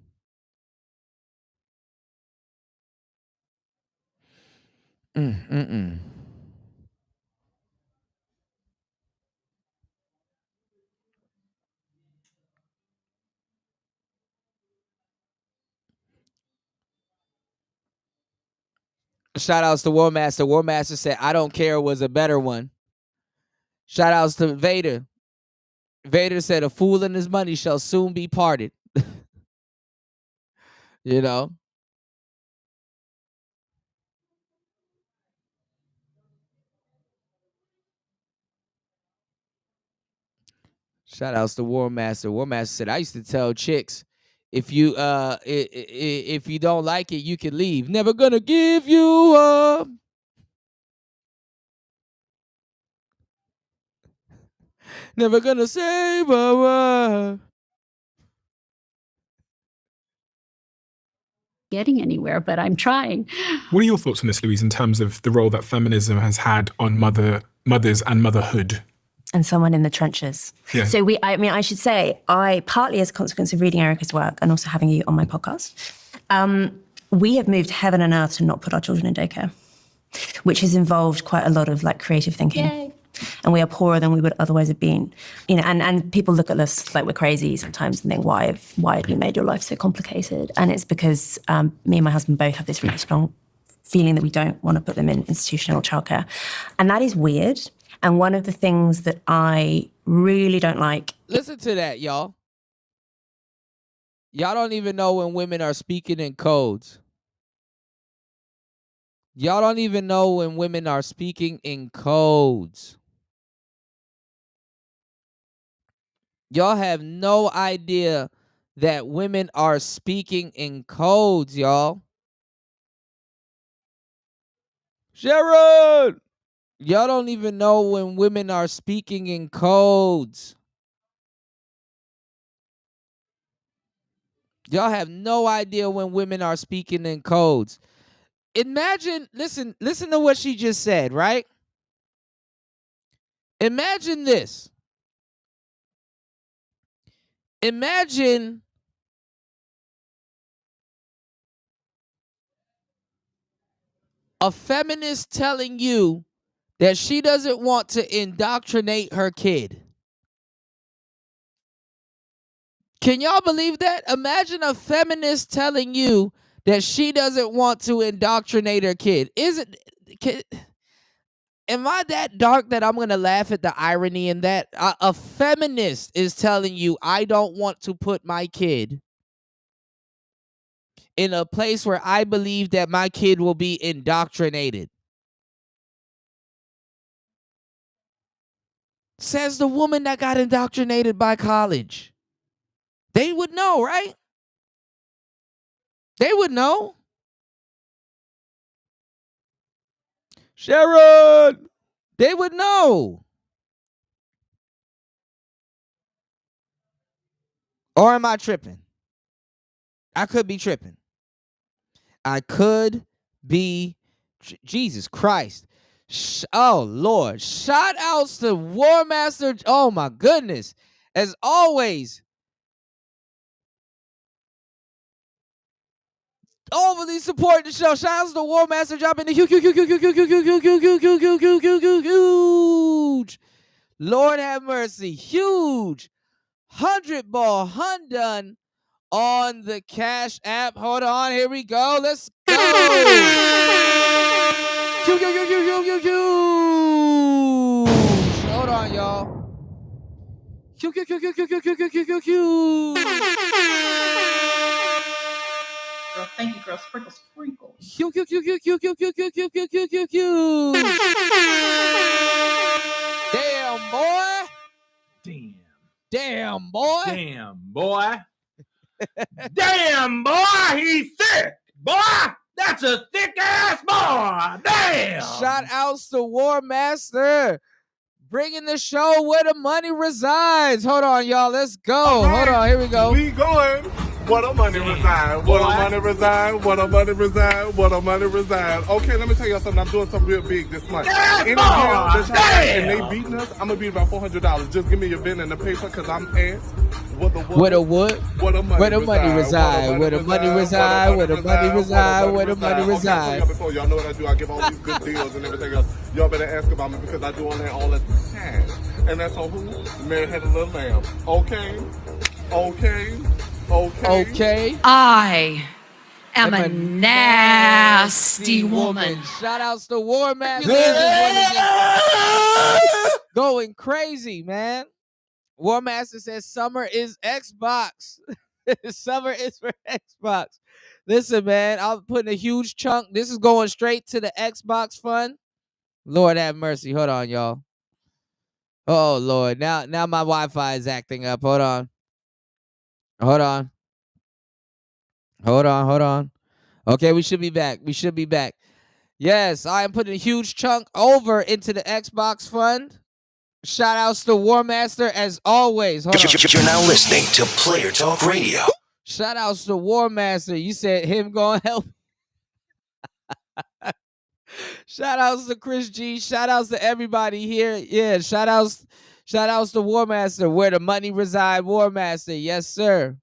Shout outs to War Master. War Master said, "I don't care" was a better one. Shout outs to Vader. Vader said, "A fool and his money shall soon be parted." You know? Shout outs to War Master. War Master said, "I used to tell chicks, if you don't like it, you can leave. Never gonna give you up. Never gonna say bye-bye." Getting anywhere, but I'm trying. What are your thoughts on this, Louise, in terms of the role that feminism has had on mothers and motherhood? And someone in the trenches. Yeah. So I should say, I partly as a consequence of reading Erica's work and also having you on my podcast, we have moved heaven and earth to not put our children in daycare, which has involved quite a lot of like creative thinking. Yay. And we are poorer than we would otherwise have been, you know. And people look at us like we're crazy sometimes and think, why have you made your life so complicated? And it's because me and my husband both have this really strong feeling that we don't want to put them in institutional childcare, and that is weird. And one of the things that I really don't like. Listen to that, y'all. Y'all don't even know when women are speaking in codes. Y'all don't even know when women are speaking in codes. Y'all have no idea that women are speaking in codes, y'all. Sharon! Y'all don't even know when women are speaking in codes. Y'all have no idea when women are speaking in codes. Imagine, listen to what she just said, right? Imagine this. Imagine a feminist telling you that she doesn't want to indoctrinate her kid. Can y'all believe that? Imagine a feminist telling you that she doesn't want to indoctrinate her kid. Am I that dark that I'm going to laugh at the irony in that? A feminist is telling you, I don't want to put my kid in a place where I believe that my kid will be indoctrinated. Says the woman that got indoctrinated by college. They would know, right? They would know. Sharon, they would know. Or am I tripping? I could be tripping. I could be. Jesus Christ. Oh, Lord. Shout outs to War Master. Oh, my goodness. As always, overly supporting the show. Shout outs to War Master dropping the huge. Lord have mercy. Huge 100 ball Hundun on the Cash App. Hold on, here we go. Let's go. Huge. Hold on, y'all. Huge. Girl, thank you, girl. Sprinkle, sprinkle. Huge. Damn, boy. Damn, boy. Damn, boy. Damn, boy, he's thick. Boy, that's a thick ass boy. Damn. Shout outs to War Master. Bringing the show where the money resides. Hold on, y'all. Let's go. Right. Hold on. Here we go. We going. Where the money reside? Where the money reside? Where the money reside? Where the money reside? Okay, let me tell y'all something. I'm doing something real big this month. Any deal that y'all got and they beating us, I'm gonna be about $400. Just give me your pen and the paper, cause I'm at Where the money reside? Where the money reside? Where the money reside? Where the money reside? Before y'all know what I do, I give all these good deals and everything else. Y'all better ask about me because I do all that all the time. And that's on who? Man had a little lamb. Okay. I am a nasty woman. Shout outs to War Master. Going crazy, man. War Master says summer is Xbox. Summer is for Xbox. Listen, man, I'm putting a huge chunk. This is going straight to the Xbox fund. Lord have mercy. Hold on, y'all. Oh, Lord. Now my Wi-Fi is acting up. Hold on. Okay, we should be back. Yes, I am putting a huge chunk over into the Xbox fund. Shout outs to War Master as always. Hold on. You're now listening to Player Talk Radio. Shout outs to War Master. You said him going to help. Shout outs to Chris G. Shout outs to everybody here. Yeah, shout outs to War Master. Where the money reside, War Master. Yes, sir.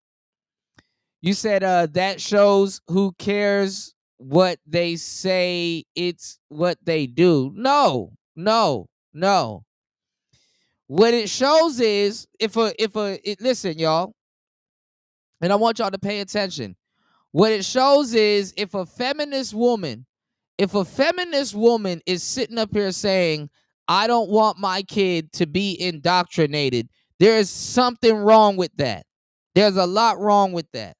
You said that shows who cares what they say, it's what they do. No. What it shows is listen, y'all, and I want y'all to pay attention. What it shows is if a feminist woman is sitting up here saying, I don't want my kid to be indoctrinated, there is something wrong with that. There's a lot wrong with that.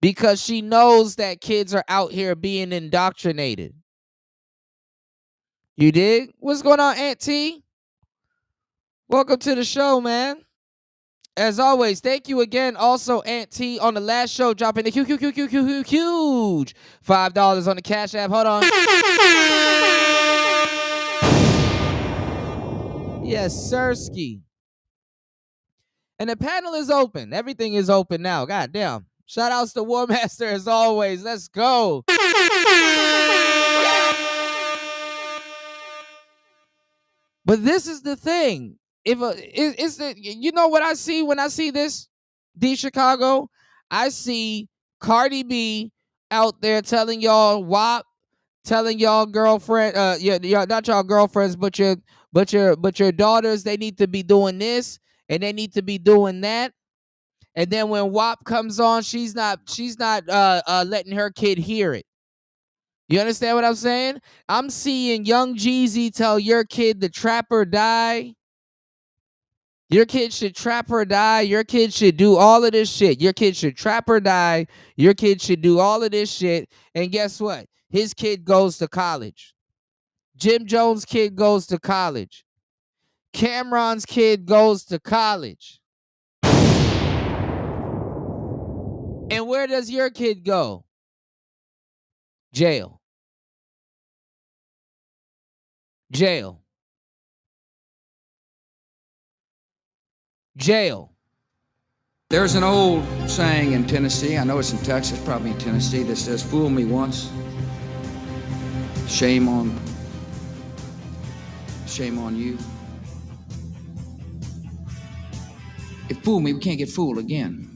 Because she knows that kids are out here being indoctrinated. You dig? What's going on, Aunt T? Welcome to the show, man. As always, thank you again. Also, Aunt T on the last show dropping the huge $5 on the Cash App. Hold on. Yes, sirski. And the panel is open. Everything is open now. God damn. Shout outs to War Master as always. Let's go. But this is the thing. You know what I see when I see this, D Chicago? I see Cardi B out there telling y'all WAP, telling y'all girlfriend, not y'all girlfriends, but your daughters, they need to be doing this and they need to be doing that. And then when WAP comes on, she's not letting her kid hear it. You understand what I'm saying? I'm seeing Young Jeezy tell your kid to trap or die. Your kid should trap or die. Your kid should do all of this shit. Your kid should trap or die. Your kid should do all of this shit. And guess what? His kid goes to college. Jim Jones' kid goes to college. Cameron's kid goes to college. And where does your kid go? Jail. Jail. Jail. There's an old saying in Tennessee, I know it's in Texas, probably in Tennessee, that says, fool me once, shame on you. If fool me, we can't get fooled again.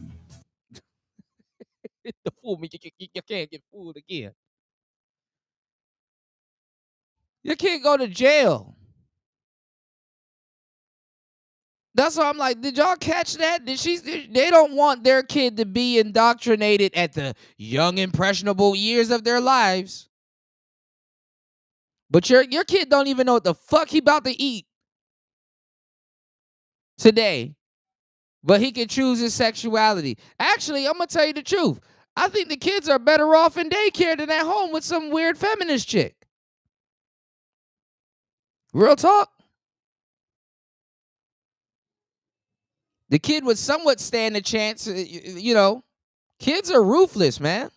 The fool me, you can't get fooled again. You can't go to jail. That's why I'm like, did y'all catch that? They don't want their kid to be indoctrinated at the young, impressionable years of their lives. But your kid don't even know what the fuck he about to eat today. But he can choose his sexuality. Actually, I'm going to tell you the truth. I think the kids are better off in daycare than at home with some weird feminist chick. Real talk. The kid would somewhat stand a chance, you know. Kids are ruthless, man.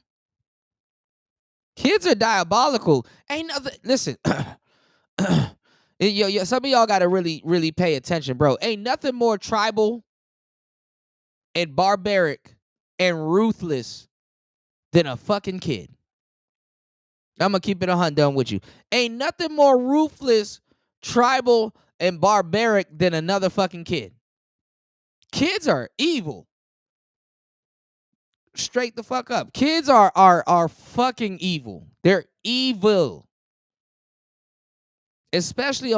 Kids are diabolical. Ain't nothing. Listen, some of y'all got to really, really pay attention, bro. Ain't nothing more tribal and barbaric and ruthless than a fucking kid. I'm going to keep it 100 done with you. Ain't nothing more ruthless, tribal, and barbaric than another fucking kid. Kids are evil. Straight the fuck up. Kids are fucking evil. They're evil. Especially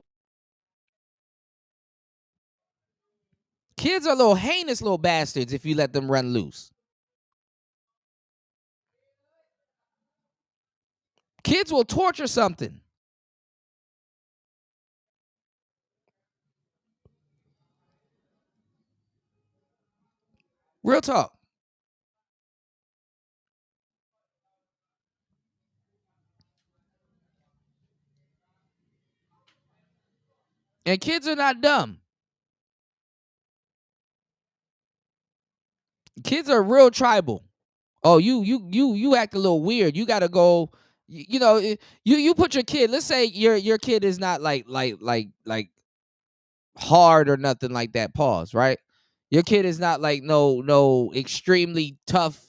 kids are little heinous little bastards if you let them run loose. Kids will torture something. Real talk. And kids are not dumb. Kids are real tribal. Oh, you act a little weird. You gotta go. You put your kid. Let's say your kid is not like hard or nothing like that. Pause. Right. Your kid is not like no extremely tough.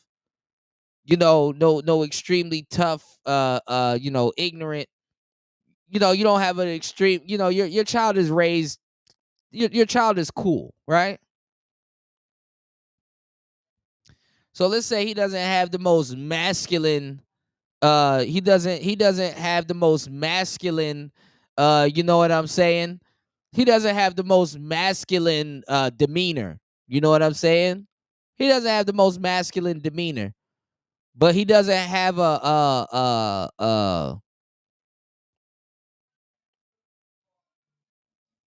No extremely tough. Ignorant. You don't have an extreme. Your child is raised. Your child is cool, right? So let's say he doesn't have the most masculine. He doesn't have the most masculine. You know what I'm saying? He doesn't have the most masculine demeanor. You know what I'm saying? He doesn't have the most masculine demeanor, but he doesn't have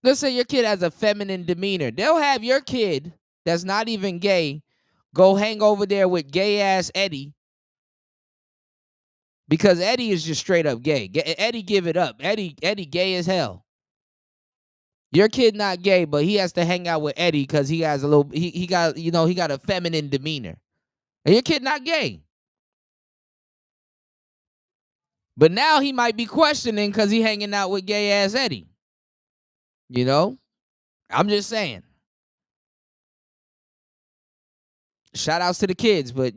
let's say your kid has a feminine demeanor. They'll have your kid that's not even gay go hang over there with gay ass Eddie because Eddie is just straight up gay. Eddie give it up. Eddie gay as hell. Your kid not gay, but he has to hang out with Eddie because he has a little. He got he got a feminine demeanor. And your kid not gay. But now he might be questioning because he hanging out with gay ass Eddie. I'm just saying. Shout outs to the kids, but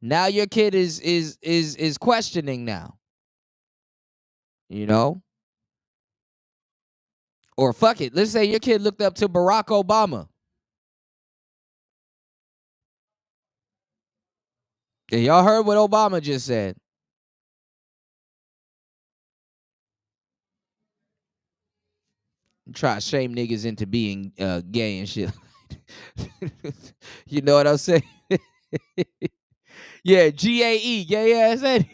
now your kid is questioning now. Or fuck it. Let's say your kid looked up to Barack Obama. And y'all heard what Obama just said. Try to shame niggas into being gay and shit. You know what I'm saying? Yeah, GAE, gay ass Eddie.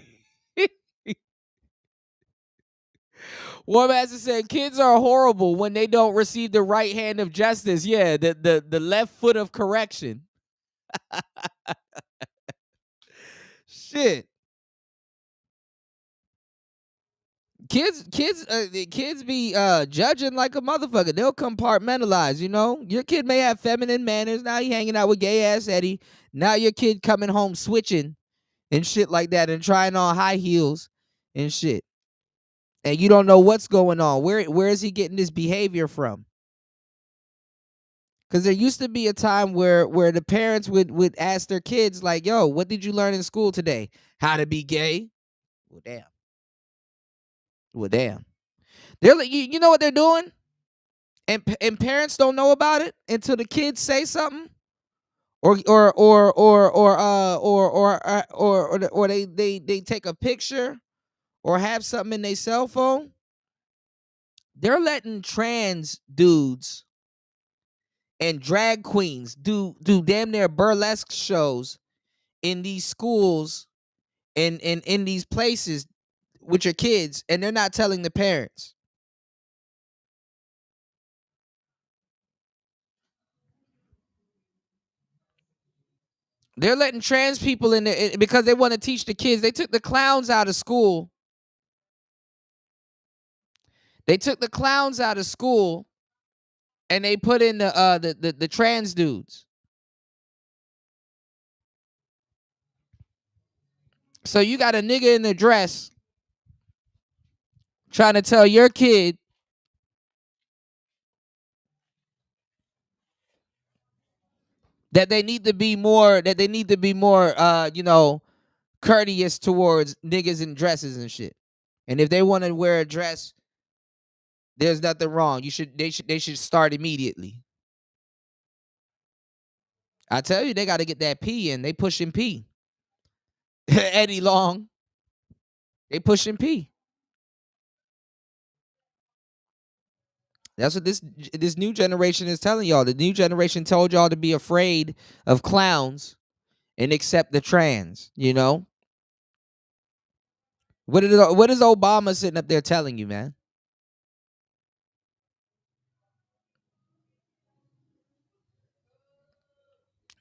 One master said, kids are horrible when they don't receive the right hand of justice. Yeah, the left foot of correction. Shit. Kids be judging like a motherfucker. They'll compartmentalize, Your kid may have feminine manners. Now he hanging out with gay ass Eddie. Now your kid coming home switching and shit like that and trying on high heels and shit. And you don't know what's going on. Where is he getting this behavior from? Because there used to be a time where the parents would ask their kids like, yo, what did you learn in school today? How to be gay? Well, damn. They're like, you know what they're doing? And parents don't know about it until the kids say something. Or they take a picture or have something in their cell phone. They're letting trans dudes and drag queens do damn near burlesque shows in these schools and in these places with your kids, and they're not telling the parents. They're letting trans people in there because they want to teach the kids. They took the clowns out of school. They took the clowns out of school and they put in the trans dudes. So you got a nigga in the dress trying to tell your kid that they need to be more, you know, courteous towards niggas in dresses and shit. And if they want to wear a dress, there's nothing wrong. They should start immediately. I tell you, they got to get that P in. They pushing P. Eddie Long. They pushing P. That's what this new generation is telling y'all. The new generation told y'all to be afraid of clowns and accept the trans, you know? What is Obama sitting up there telling you, man?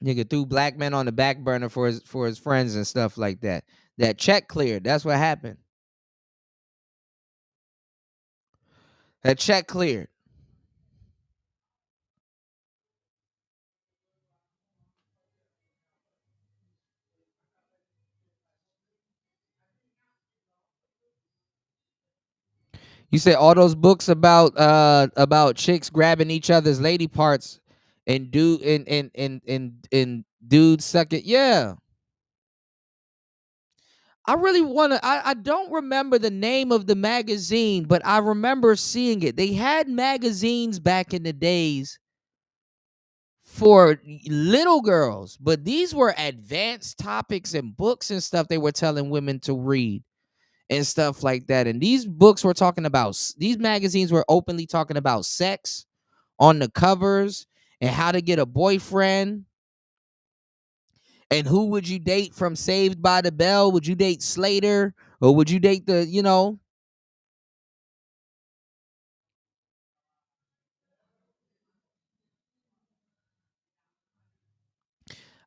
Nigga threw black men on the back burner for his friends and stuff like that. That check cleared. That's what happened. That check cleared. You say all those books about chicks grabbing each other's lady parts and dudes suck it. Yeah. I really want to. I don't remember the name of the magazine, but I remember seeing it. They had magazines back in the days for little girls, but these were advanced topics and books and stuff they were telling women to read and stuff like that. And these books were talking about, these magazines were openly talking about sex on the covers and how to get a boyfriend. And who would you date from Saved by the Bell? Would you date Slater or would you date the, you know?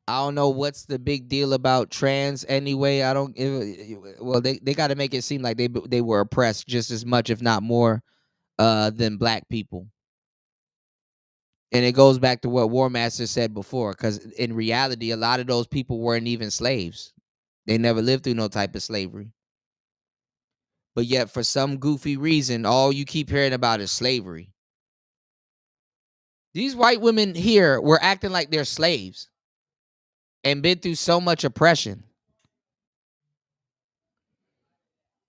I don't know what's the big deal about trans anyway. I don't, well, they got to make it seem like they were oppressed just as much, if not more, than black people. And it goes back to what War Master said before, because in reality, a lot of those people weren't even slaves. They never lived through no type of slavery. But yet, for some goofy reason, all you keep hearing about is slavery. These white women here were acting like they're slaves and been through so much oppression.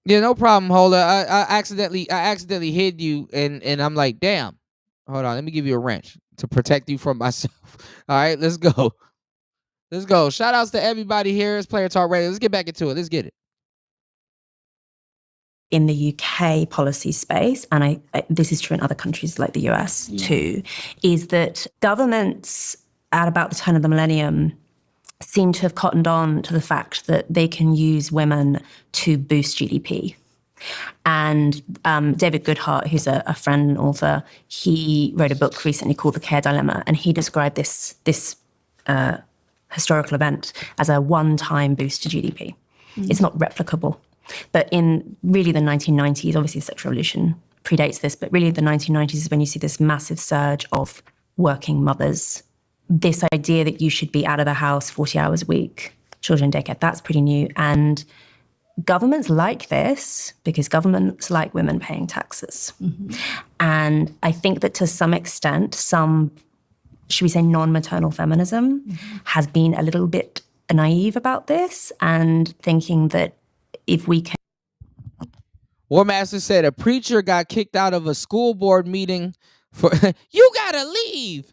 Yeah, no problem, Holder. I accidentally hid you, and I'm like, damn. Hold on, let me give you a wrench to protect you from myself. All right, let's go. Let's go. Shout outs to everybody here. It's Player Talk Radio. Let's get back into it. Let's get it. In the UK policy space, and this is true in other countries like the US too, is that governments at about the turn of the millennium seem to have cottoned on to the fact that they can use women to boost GDP. And David Goodhart, who's a friend and author, he wrote a book recently called The Care Dilemma, and he described this historical event as a one-time boost to GDP. It's not replicable. But in really the 1990s, obviously the sexual revolution predates this, but really the 1990s is when you see this massive surge of working mothers. This idea that you should be out of the house 40 hours a week, children in daycare, that's pretty new. And governments like this because governments like women paying taxes. And I think that to some extent, should we say non-maternal feminism has been a little bit naive about this and thinking that if we can. War Master said a preacher got kicked out of a school board meeting for you gotta leave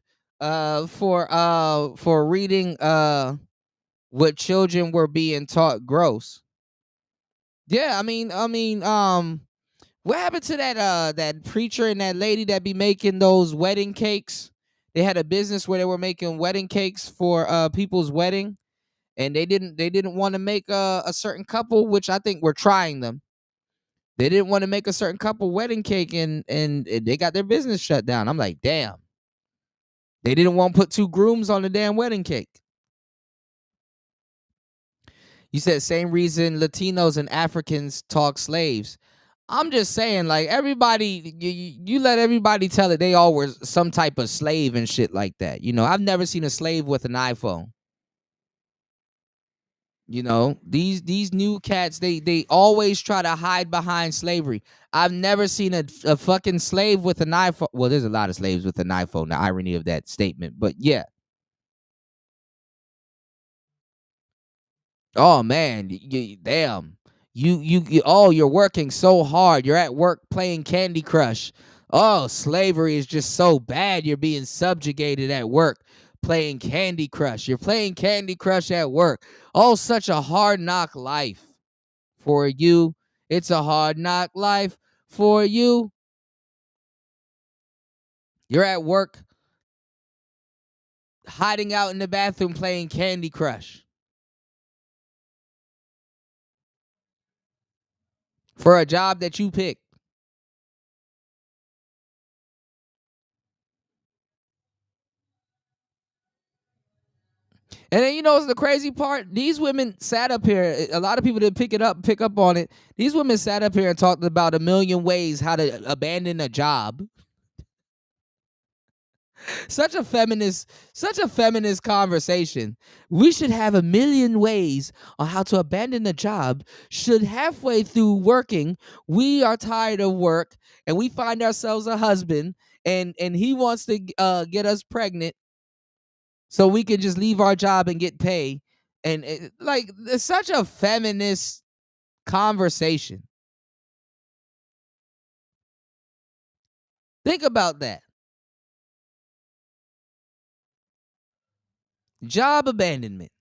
for reading what children were being taught gross. Yeah, I mean, what happened to that preacher and that lady that be making those wedding cakes They had a business where they were making wedding cakes for people's wedding, and they didn't want to make a certain couple, which I think were trying them. They didn't want to make a certain couple wedding cake, and they got their business shut down. I'm like, damn. They didn't want to put 2 grooms on the damn wedding cake. You said same reason Latinos and Africans talk slaves. I'm just saying, like, everybody, you let everybody tell it they all were some type of slave and shit like that. You know, I've never seen a slave with an iPhone. You know, these new cats, they always try to hide behind slavery. I've never seen a fucking slave with an iPhone. Well, there's a lot of slaves with an iPhone, the irony of that statement. But yeah. Oh man, damn. You're working so hard. You're at work playing Candy Crush. Oh, slavery is just so bad. You're being subjugated at work playing Candy Crush. You're playing Candy Crush at work. Oh, such a hard knock life for you. It's a hard knock life for you. You're at work hiding out in the bathroom playing Candy Crush. For a job that you picked. And then, you know, what's the crazy part? These women sat up here. A lot of people didn't pick up on it. These women sat up here and talked about a million ways how to abandon a job. Such a feminist conversation. We should have a million ways on how to abandon a job. Should halfway through working, we are tired of work and we find ourselves a husband and he wants to get us pregnant so we can just leave our job and get paid. And it's such a feminist conversation. Think about that. Job abandonment.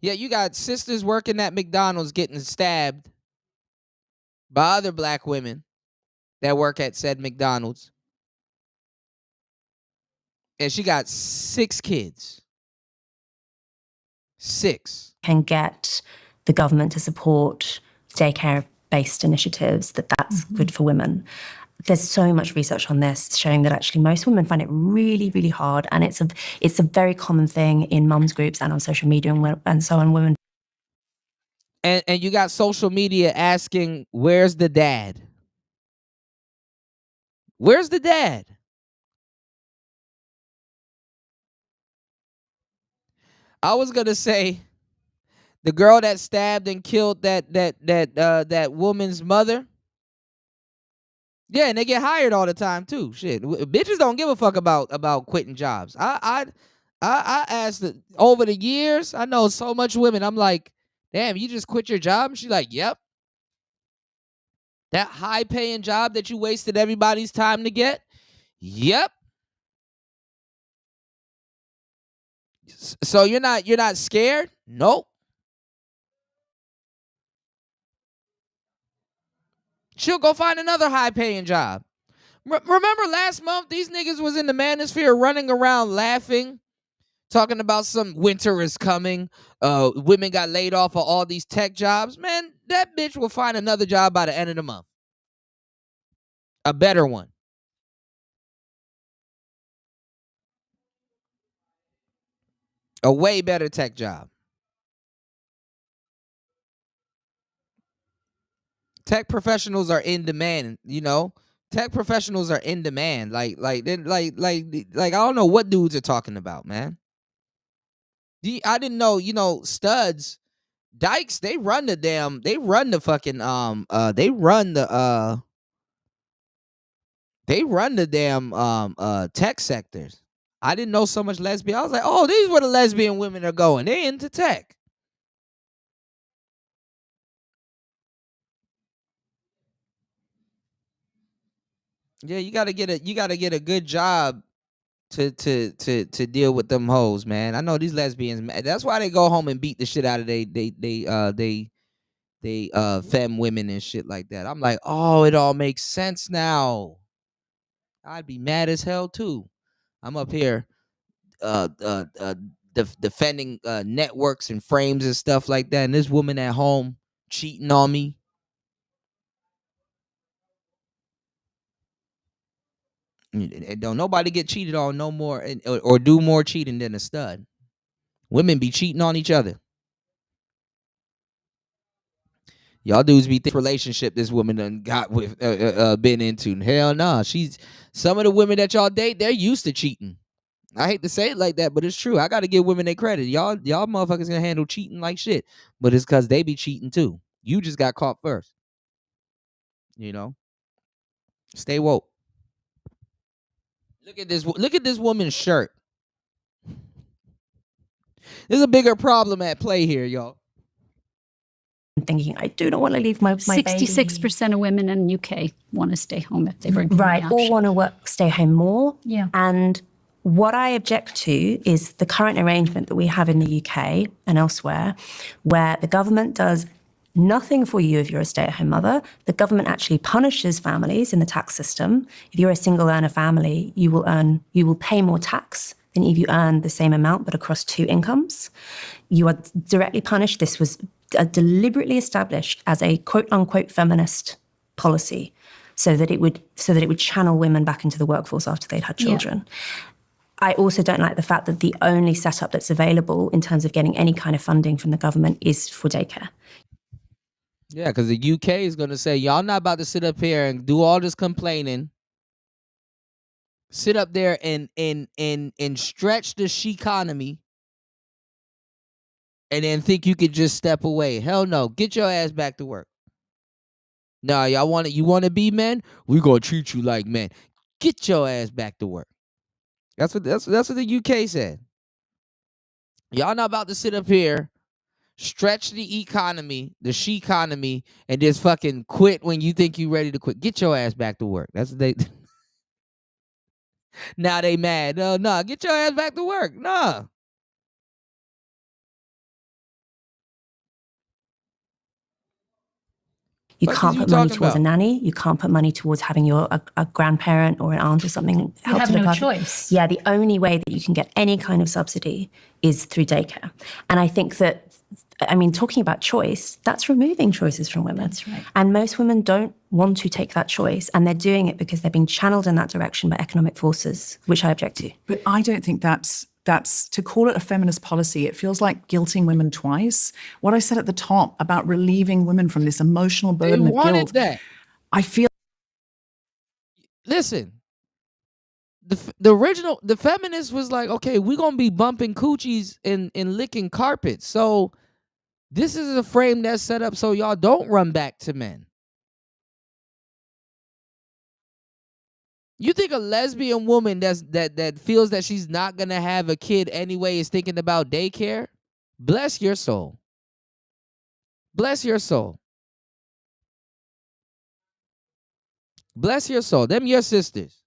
Yeah, you got sisters working at McDonald's getting stabbed by other black women that work at said McDonald's. And she got 6 kids. 6. Can get the government to support daycare-based initiatives that's good for women. There's so much research on this showing that actually most women find it really, really hard, and it's a very common thing in mums groups and on social media and so on. Women. And you got social media asking, "Where's the dad? Where's the dad?" I was gonna say, the girl that stabbed and killed that woman's mother. Yeah, and they get hired all the time too. Shit, bitches don't give a fuck about quitting jobs. I asked over the years. I know so much women. I'm like, damn, you just quit your job? And she's like, yep. That high paying job that you wasted everybody's time to get? Yep. So you're not scared? Nope. She'll go find another high-paying job. Remember last month, these niggas was in the manosphere running around laughing, talking about some winter is coming. Women got laid off of all these tech jobs. Man, that bitch will find another job by the end of the month. A better one. A way better tech job. Tech professionals are in demand, you know. Tech professionals are in demand. Like I don't know what dudes are talking about, man. I didn't know, you know, studs, dykes, they run the damn tech sectors. I didn't know so much lesbian. I was like, oh, these where the lesbian women are going. They into tech. Yeah, you gotta get a good job to deal with them hoes, man. I know these lesbians. That's why they go home and beat the shit out of they they femme women and shit like that. I'm like, oh, it all makes sense now. I'd be mad as hell too. I'm up here defending networks and frames and stuff like that, and this woman at home cheating on me. And don't nobody get cheated on no more or do more cheating than a stud. Women be cheating on each other. Y'all dudes be relationship this woman done got with been into. Hell no. She's some of the women that y'all date, they're used to cheating. I hate to say it like that, but it's true. I gotta give women their credit. Y'all motherfuckers gonna handle cheating like shit. But it's cause they be cheating too. You just got caught first. You know? Stay woke. Look at this woman's shirt. There's a bigger problem at play here, y'all. I'm thinking, I do not want to leave my 66% of women in the UK want to stay home if they were given right, the or option. want to work, stay home more. Yeah. And what I object to is the current arrangement that we have in the UK and elsewhere, where the government does nothing for you if you're a stay-at-home mother. The government actually punishes families in the tax system. If you're a single earner family, you will pay more tax than if you earn the same amount but across 2 incomes. You are directly punished. This was deliberately established as a quote-unquote feminist policy, so that it would channel women back into the workforce after they'd had children. Yeah. I also don't like the fact that the only setup that's available in terms of getting any kind of funding from the government is for daycare. Yeah, because the UK is going to say, y'all not about to sit up here and do all this complaining, sit up there and stretch the she-economy, and then think you could just step away. Hell no. Get your ass back to work. Nah, you want to be men? We going to treat you like men. Get your ass back to work. That's what the UK said. Y'all not about to sit up here, stretch the economy, the she-economy, and just fucking quit when you think you ready to quit. Get your ass back to work. That's what they... Now they mad. No, get your ass back to work. Nah. You can't put money towards a nanny. You can't put money towards having a grandparent or an aunt or something. You have no choice. Yeah, the only way that you can get any kind of subsidy is through daycare. And I think that, talking about choice, that's removing choices from women. That's right. And most women don't want to take that choice, and they're doing it because they're being channeled in that direction by economic forces, which I object to. But I don't think that's to call it a feminist policy. It feels like guilting women twice. What I said at the top about relieving women from this emotional burden of guilt. That. I feel. Listen, the feminist was like, okay, we're gonna be bumping coochies and licking carpets. So this is a frame that's set up so y'all don't run back to men. You think a lesbian woman that feels that she's not gonna have a kid anyway is thinking about daycare? Bless your soul. Bless your soul. Bless your soul. Them your sisters.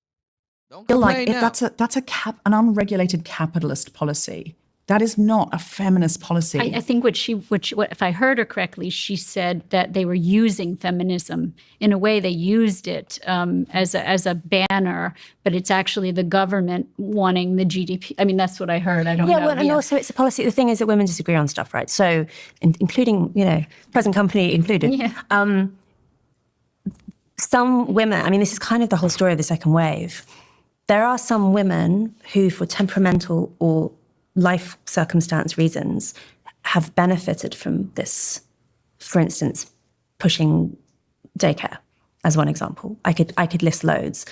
Don't complain now. That's an unregulated capitalist policy. That is not a feminist policy. I think what if I heard her correctly, she said that they were using feminism. In a way, they used it as a banner, but it's actually the government wanting the GDP. That's what I heard. I don't know. Well, and also it's a policy. The thing is that women disagree on stuff, right? So, including, present company included. Yeah. Some women, this is kind of the whole story of the second wave. There are some women who, for temperamental or life circumstance reasons, have benefited from this. For instance, pushing daycare as one example. I could list loads.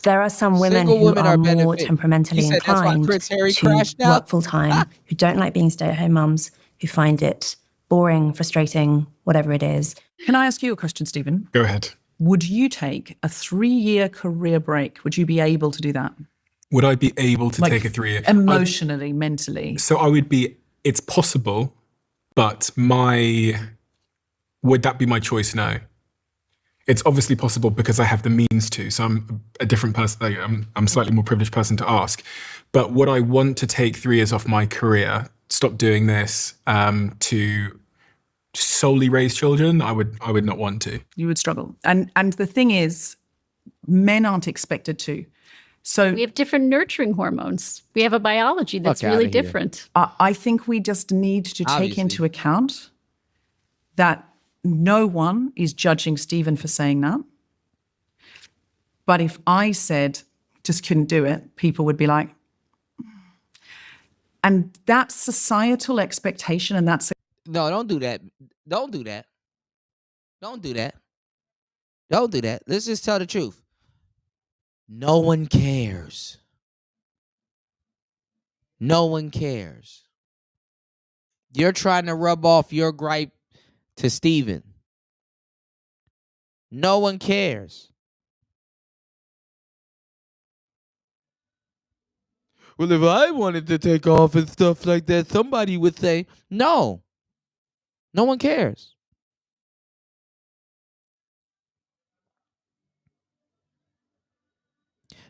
There are some women who are more temperamentally inclined to work full time, who don't like being stay-at-home mums, who find it boring, frustrating, whatever it is. Can I ask you a question, Stephen? Go ahead. Would you take a 3-year career break? Would you be able to do that? Would I be able to take a 3-year? Emotionally, mentally? So it's possible, but would that be my choice? No. It's obviously possible because I have the means to. So I'm a different person. I'm a slightly more privileged person to ask. But would I want to take 3 years off my career, stop doing this, to solely raise children, I would not want to. You would struggle. And the thing is, men aren't expected to. So we have different nurturing hormones. We have a biology that's really different. I think we just need to take into account that no one is judging Stephen for saying that. But if I said, just couldn't do it, people would be like, and that's societal expectation, and that's... No, don't do that. Don't do that. Don't do that. Don't do that. Let's just tell the truth. No one cares. No one cares. You're trying to rub off your gripe to Stephen. No one cares. Well, if I wanted to take off and stuff like that, somebody would say, no. No one cares.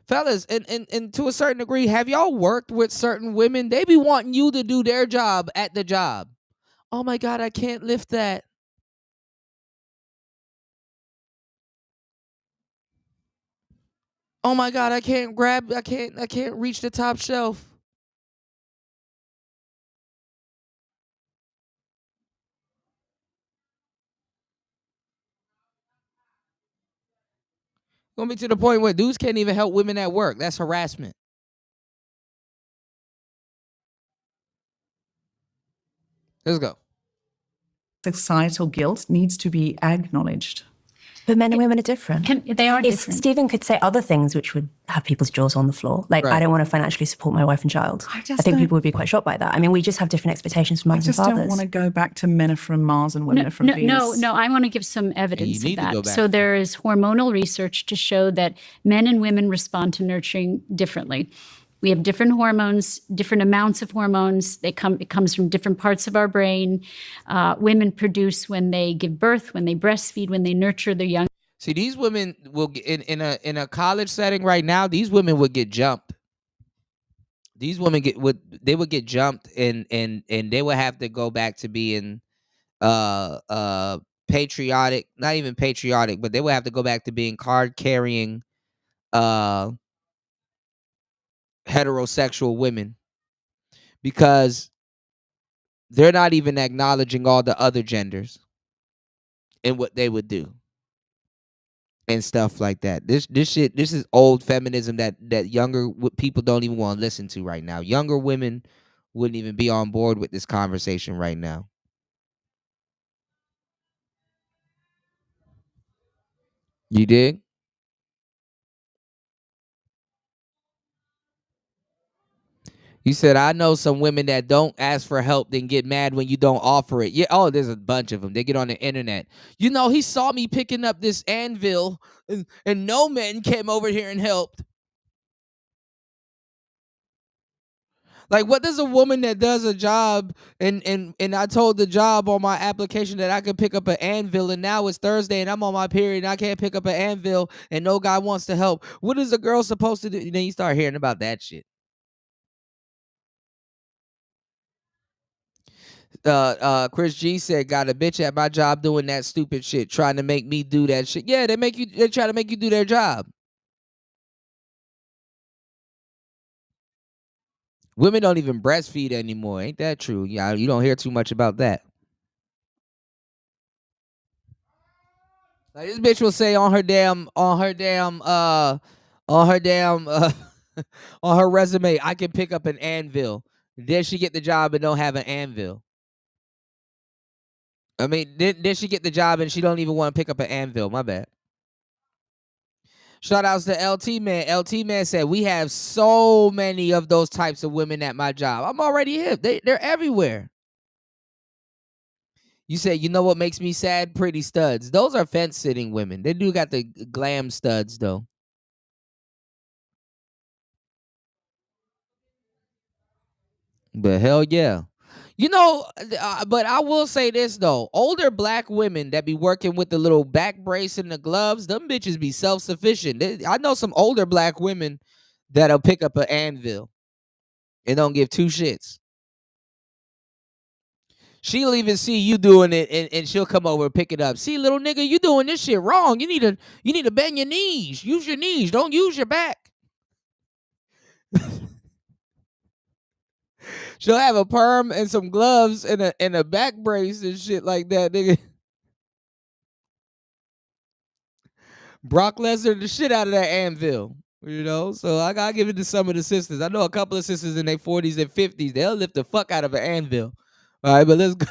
Fellas, and to a certain degree, have y'all worked with certain women? They be wanting you to do their job at the job. Oh my God, I can't lift that. Oh my God, I can't reach the top shelf. Gonna be to the point where dudes can't even help women at work. That's harassment. Let's go. Societal guilt needs to be acknowledged. But men and women are different. They are different. Stephen could say other things which would have people's jaws on the floor. Like, I don't want to financially support my wife and child. I think people would be quite shocked by that. I mean, we just have different expectations from mothers and fathers. I just don't want to go back to men are from Mars and women are from Venus. No, I want to give some evidence of that. So there is hormonal research to show that men and women respond to nurturing differently. We have different hormones, different amounts of hormones. It comes from different parts of our brain. Women produce when they give birth, when they breastfeed, when they nurture their young. See, these women will in a college setting right now. These women would get jumped. These women would get jumped, and they would have to go back to being patriotic. Not even patriotic, but they would have to go back to being card carrying heterosexual women, because they're not even acknowledging all the other genders and what they would do and stuff like that. This is old feminism that younger people don't even want to listen to right now. Younger women wouldn't even be on board with this conversation right now. You dig? You said, I know some women that don't ask for help, then get mad when you don't offer it. Yeah, oh, there's a bunch of them. They get on the internet. You know, he saw me picking up this anvil, and no men came over here and helped. Like, what does a woman that does a job, and I told the job on my application that I could pick up an anvil, and now it's Thursday, and I'm on my period, and I can't pick up an anvil, and no guy wants to help. What is a girl supposed to do? And then you start hearing about that shit. Chris G said, got a bitch at my job doing that stupid shit, trying to make me do that shit. Yeah, they try to make you do their job. Women don't even breastfeed anymore. Ain't that true? Yeah, you don't hear too much about that. Like, this bitch will say on her resume, I can pick up an anvil. Then she get the job and don't have an anvil. I mean, then she get the job and she don't even want to pick up an anvil. My bad. Shout outs to LT Man. LT Man said, we have so many of those types of women at my job. I'm already hip. They're everywhere. You said, you know what makes me sad? Pretty studs. Those are fence sitting women. They do got the glam studs though. But hell yeah. You know, but I will say this though. Older black women that be working with the little back brace and the gloves, them bitches be self-sufficient. I know some older black women that'll pick up an anvil and don't give two shits. She'll even see you doing it, and she'll come over and pick it up. See, little nigga, you doing this shit wrong. You need to bend your knees. Use your knees. Don't use your back. She'll have a perm and some gloves and a back brace and shit like that, nigga. Brock Lesnar the shit out of that anvil, you know. So I gotta give it to some of the sisters. I know a couple of sisters in their 40s and 50s. They'll lift the fuck out of an anvil. All right, but let's go.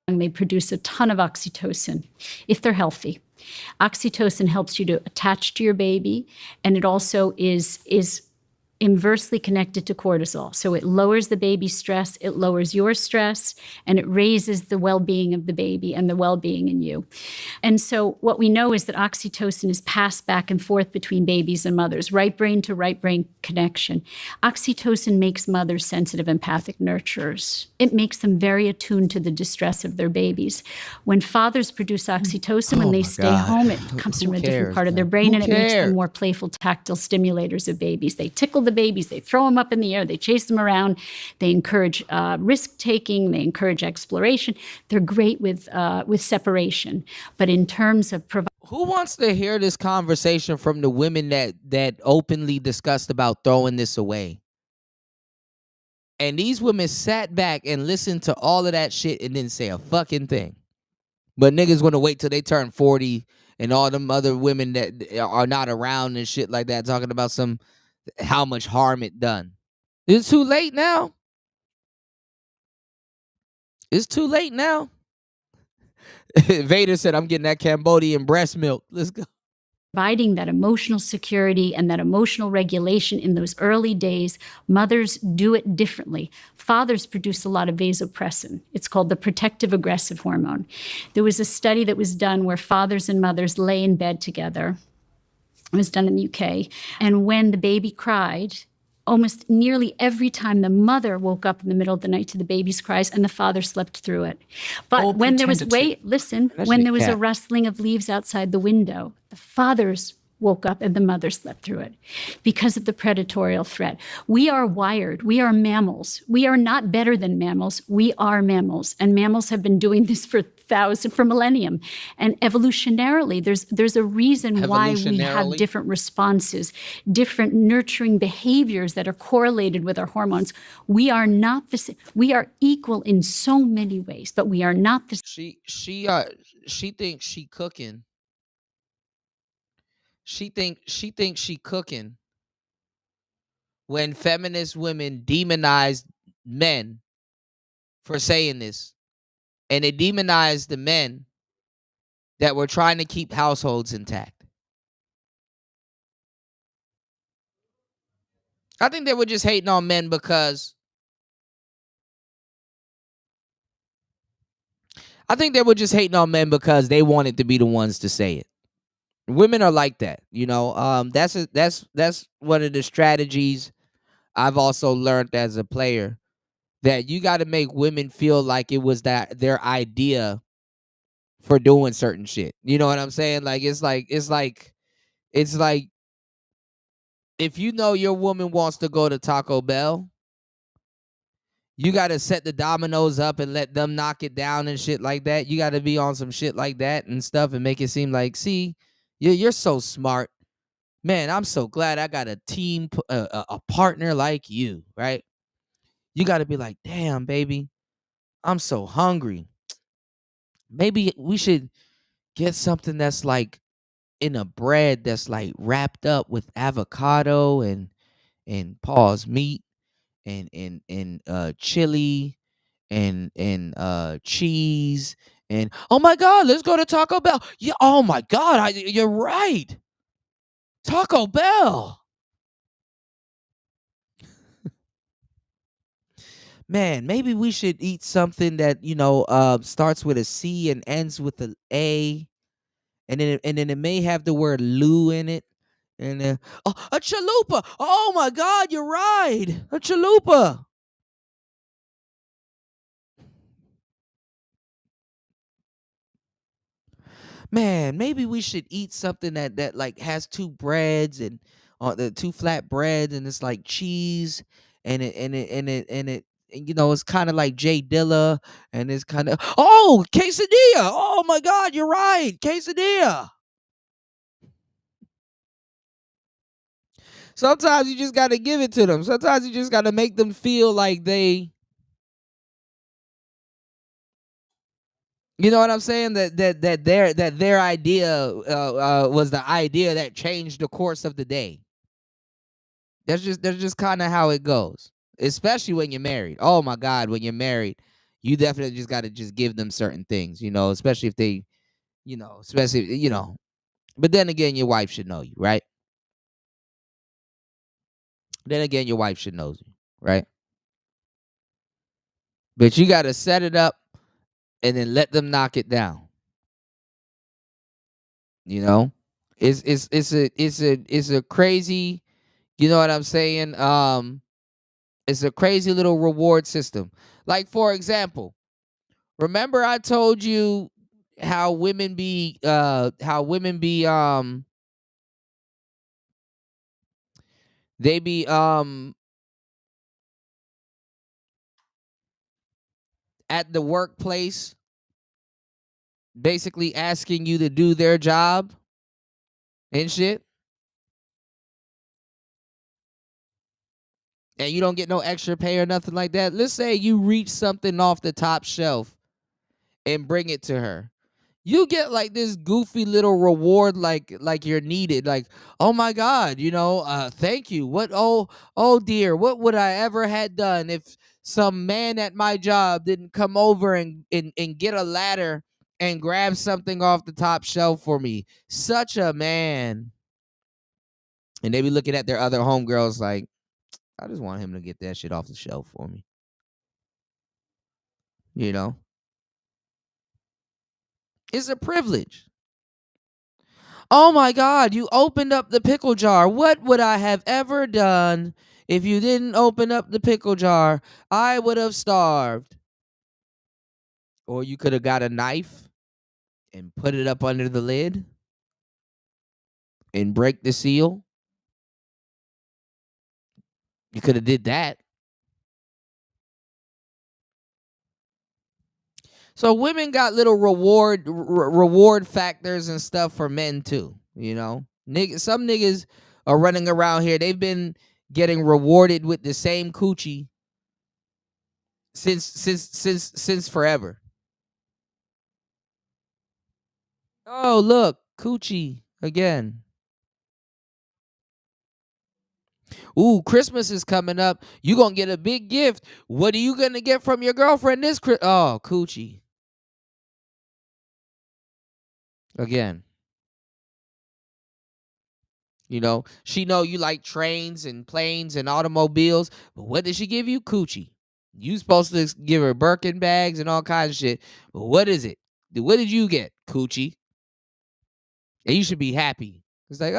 They produce a ton of oxytocin if they're healthy. Oxytocin helps you to attach to your baby, and it also is inversely connected to cortisol. So it lowers the baby's stress, it lowers your stress, and it raises the well-being of the baby and the well-being in you. And so what we know is that oxytocin is passed back and forth between babies and mothers, right brain to right brain connection. Oxytocin makes mothers sensitive, empathic nurturers. It makes them very attuned to the distress of their babies. When fathers produce oxytocin, when they stay home, it comes from a different part of their brain, and it makes them more playful, tactile stimulators of babies. They tickle the babies, they throw them up in the air, they chase them around, they encourage risk-taking, they encourage exploration. They're great with separation. But in terms of who wants to hear this conversation from the women that openly discussed about throwing this away? And these women sat back and listened to all of that shit and didn't say a fucking thing. But niggas want to wait till they turn 40 and all them other women that are not around and shit like that talking about how much harm it done. It's too late now. It's too late now. Vader said, I'm getting that Cambodian breast milk. Let's go. Providing that emotional security and that emotional regulation in those early days, mothers do it differently. Fathers produce a lot of vasopressin. It's called the protective aggressive hormone. There was a study that was done where fathers and mothers lay in bed together. It was done in the UK. And when the baby cried, almost nearly every time the mother woke up in the middle of the night to the baby's cries, and the father slept through it. But when there was, when there was a rustling of leaves outside the window, the fathers woke up and the mother slept through it because of the predatory threat. We are wired. We are mammals. We are not better than mammals. We are mammals. And mammals have been doing this for millennium. And evolutionarily, there's a reason why we have different responses, different nurturing behaviors that are correlated with our hormones. We are not the same. We are equal in so many ways, but we are not the same. She thinks she cooking. She thinks she cooking when feminist women demonize men for saying this. And they demonize the men that were trying to keep households intact. I think they were just hating on men because they wanted to be the ones to say it. Women are like that, you know. That's one of the strategies I've also learned as a player, that you got to make women feel like it was their idea for doing certain shit. You know what I'm saying? Like it's like if you know your woman wants to go to Taco Bell, you got to set the dominoes up and let them knock it down and shit like that. You got to be on some shit like that and stuff and make it seem like, see, you're so smart. Man, I'm so glad I got a team, a partner like you, right? You got to be like, damn, baby, I'm so hungry. Maybe we should get something that's like in a bread that's like wrapped up with avocado and meat and chili and cheese and oh my God, let's go to Taco Bell. Yeah, oh my God, you're right. Taco Bell. Man, maybe we should eat something that, starts with a C and ends with an A. And then it may have the word Lou in it. And a chalupa. Oh my God, you're right. A chalupa. Man, maybe we should eat something that like has two breads and on the 2 flat breads, and it's like cheese, and you know, it's kind of like Jay Dilla, and it's kind of quesadilla. Oh my God, you're right, quesadilla. Sometimes you just got to give it to them. Sometimes you just got to make them feel like they, you know what I'm saying? That their idea was the idea that changed the course of the day. That's just kind of how it goes. Especially when you're married. Oh my God, when you're married, you definitely just got to just give them certain things, you know, especially if they, you know, But then again, your wife should know you, right? Then again, your wife should know you, right? But you got to set it up and then let them knock it down. You know, it's a crazy, you know what I'm saying? It's a crazy little reward system. Like, for example, remember I told you how women be they be at the workplace basically asking you to do their job and shit. And you don't get no extra pay or nothing like that. Let's say you reach something off the top shelf and bring it to her. You get like this goofy little reward, like you're needed. Like, oh my God, you know, thank you. What? Oh dear, what would I ever had done if some man at my job didn't come over and get a ladder and grab something off the top shelf for me? Such a man. And they be looking at their other homegirls like, I just want him to get that shit off the shelf for me. You know? It's a privilege. Oh my God, you opened up the pickle jar. What would I have ever done if you didn't open up the pickle jar? I would have starved. Or you could have got a knife and put it up under the lid and break the seal. You could have did that. So women got little reward factors and stuff for men too, you know. Some niggas are running around here. They've been getting rewarded with the same coochie since forever. Oh, look, coochie again. Ooh, Christmas is coming up. You gonna get a big gift. What are you gonna get from your girlfriend this Christmas? Oh, coochie. Again. You know, she know you like trains and planes and automobiles, but what did she give you? Coochie. You supposed to give her Birkin bags and all kinds of shit, but what is it? What did you get? Coochie. And you should be happy. It's like,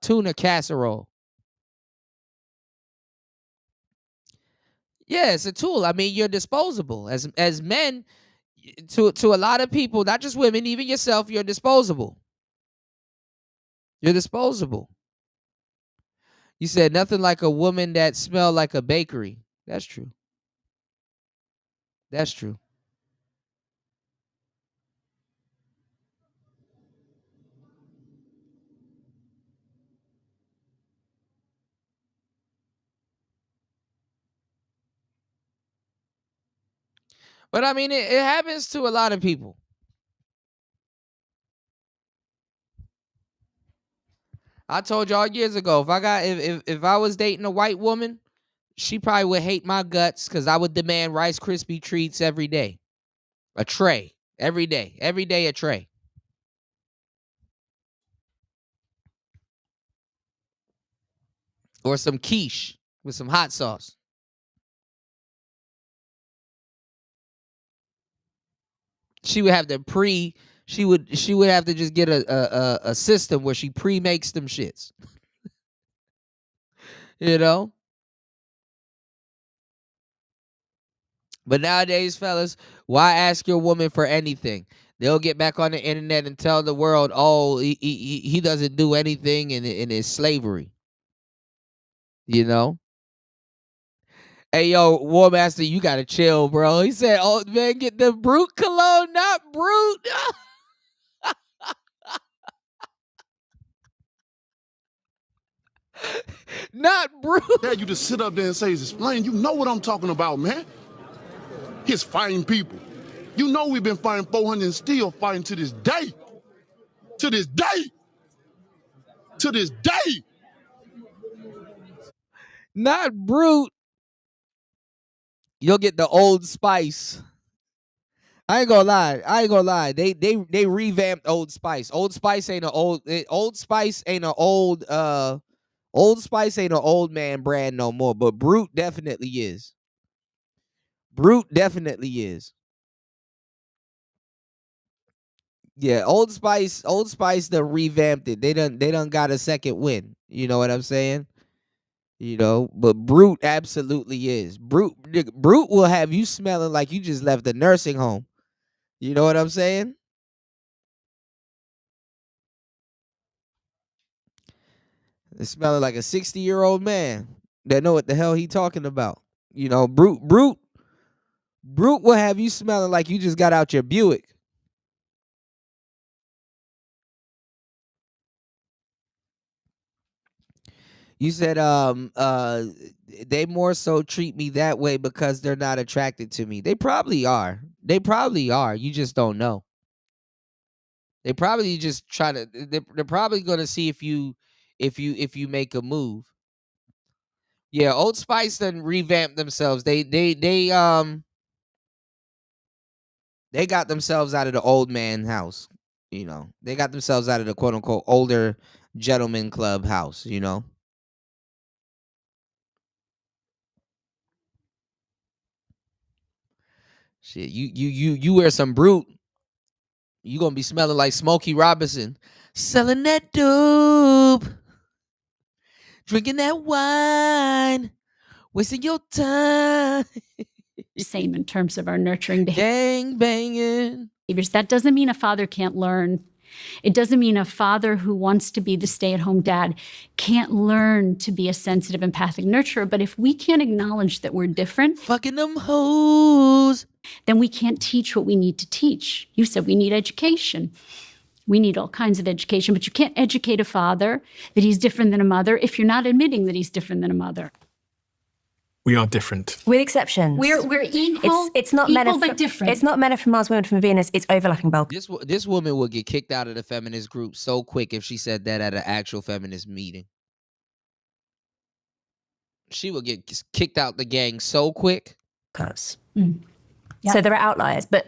tuna casserole. Yeah, it's a tool. I mean, you're disposable. As men, to a lot of people, not just women, even yourself, you're disposable. You're disposable. You said nothing like a woman that smelled like a bakery. That's true. That's true. But I mean, it happens to a lot of people. I told y'all years ago, if I was dating a white woman, she probably would hate my guts because I would demand Rice Krispie treats every day. A tray. Every day. Every day a tray. Or some quiche with some hot sauce. She would have to she would have to just get a system where she pre-makes them shits. You know? But nowadays, fellas, why ask your woman for anything? They'll get back on the internet and tell the world, oh, he doesn't do anything and it's slavery. You know? Hey, yo, War Master, you gotta chill, bro. He said, oh, man, get the Brute cologne, not Brute. Not Brute. Yeah, you just sit up there and say, explain. You know what I'm talking about, man. He's fighting people. You know we've been fighting 400 and still fighting to this day. To this day. To this day. Not Brute. You'll get the Old Spice. I ain't gonna lie. They revamped Old Spice. Old Spice ain't an old man brand no more, but Brute definitely is. Brute definitely is. Yeah, Old Spice done revamped it. They done got a second win. You know what I'm saying? You know, but Brute absolutely is. Brute will have you smelling like you just left the nursing home. You know what I'm saying? It's smelling like a 60-year-old man that know what the hell he talking about. You know, Brute will have you smelling like you just got out your Buick. You said they more so treat me that way because they're not attracted to me. They probably are. You just don't know. They probably just try to. They're probably going to see if you make a move. Yeah, Old Spice done revamped themselves. They got themselves out of the old man house. You know, they got themselves out of the quote unquote older gentleman club house. You know. Shit, you wear some Brute, you gonna be smelling like Smokey Robinson, selling that dope, drinking that wine, wasting your time. Same in terms of our nurturing Gang banging. behaviors. That doesn't mean a father can't learn. It doesn't mean a father who wants to be the stay-at-home dad can't learn to be a sensitive, empathic nurturer. But if we can't acknowledge that we're different, fucking them hoes, then we can't teach what we need to teach. You said we need education. We need all kinds of education, but you can't educate a father that he's different than a mother if you're not admitting that he's different than a mother. We are different. With exceptions. We're equal. It's not equal but different. It's not men are from Mars, women from Venus. It's overlapping bulk. This woman would get kicked out of the feminist group so quick if she said that at an actual feminist meeting. She would get kicked out the gang so quick. Yeah. So there are outliers, but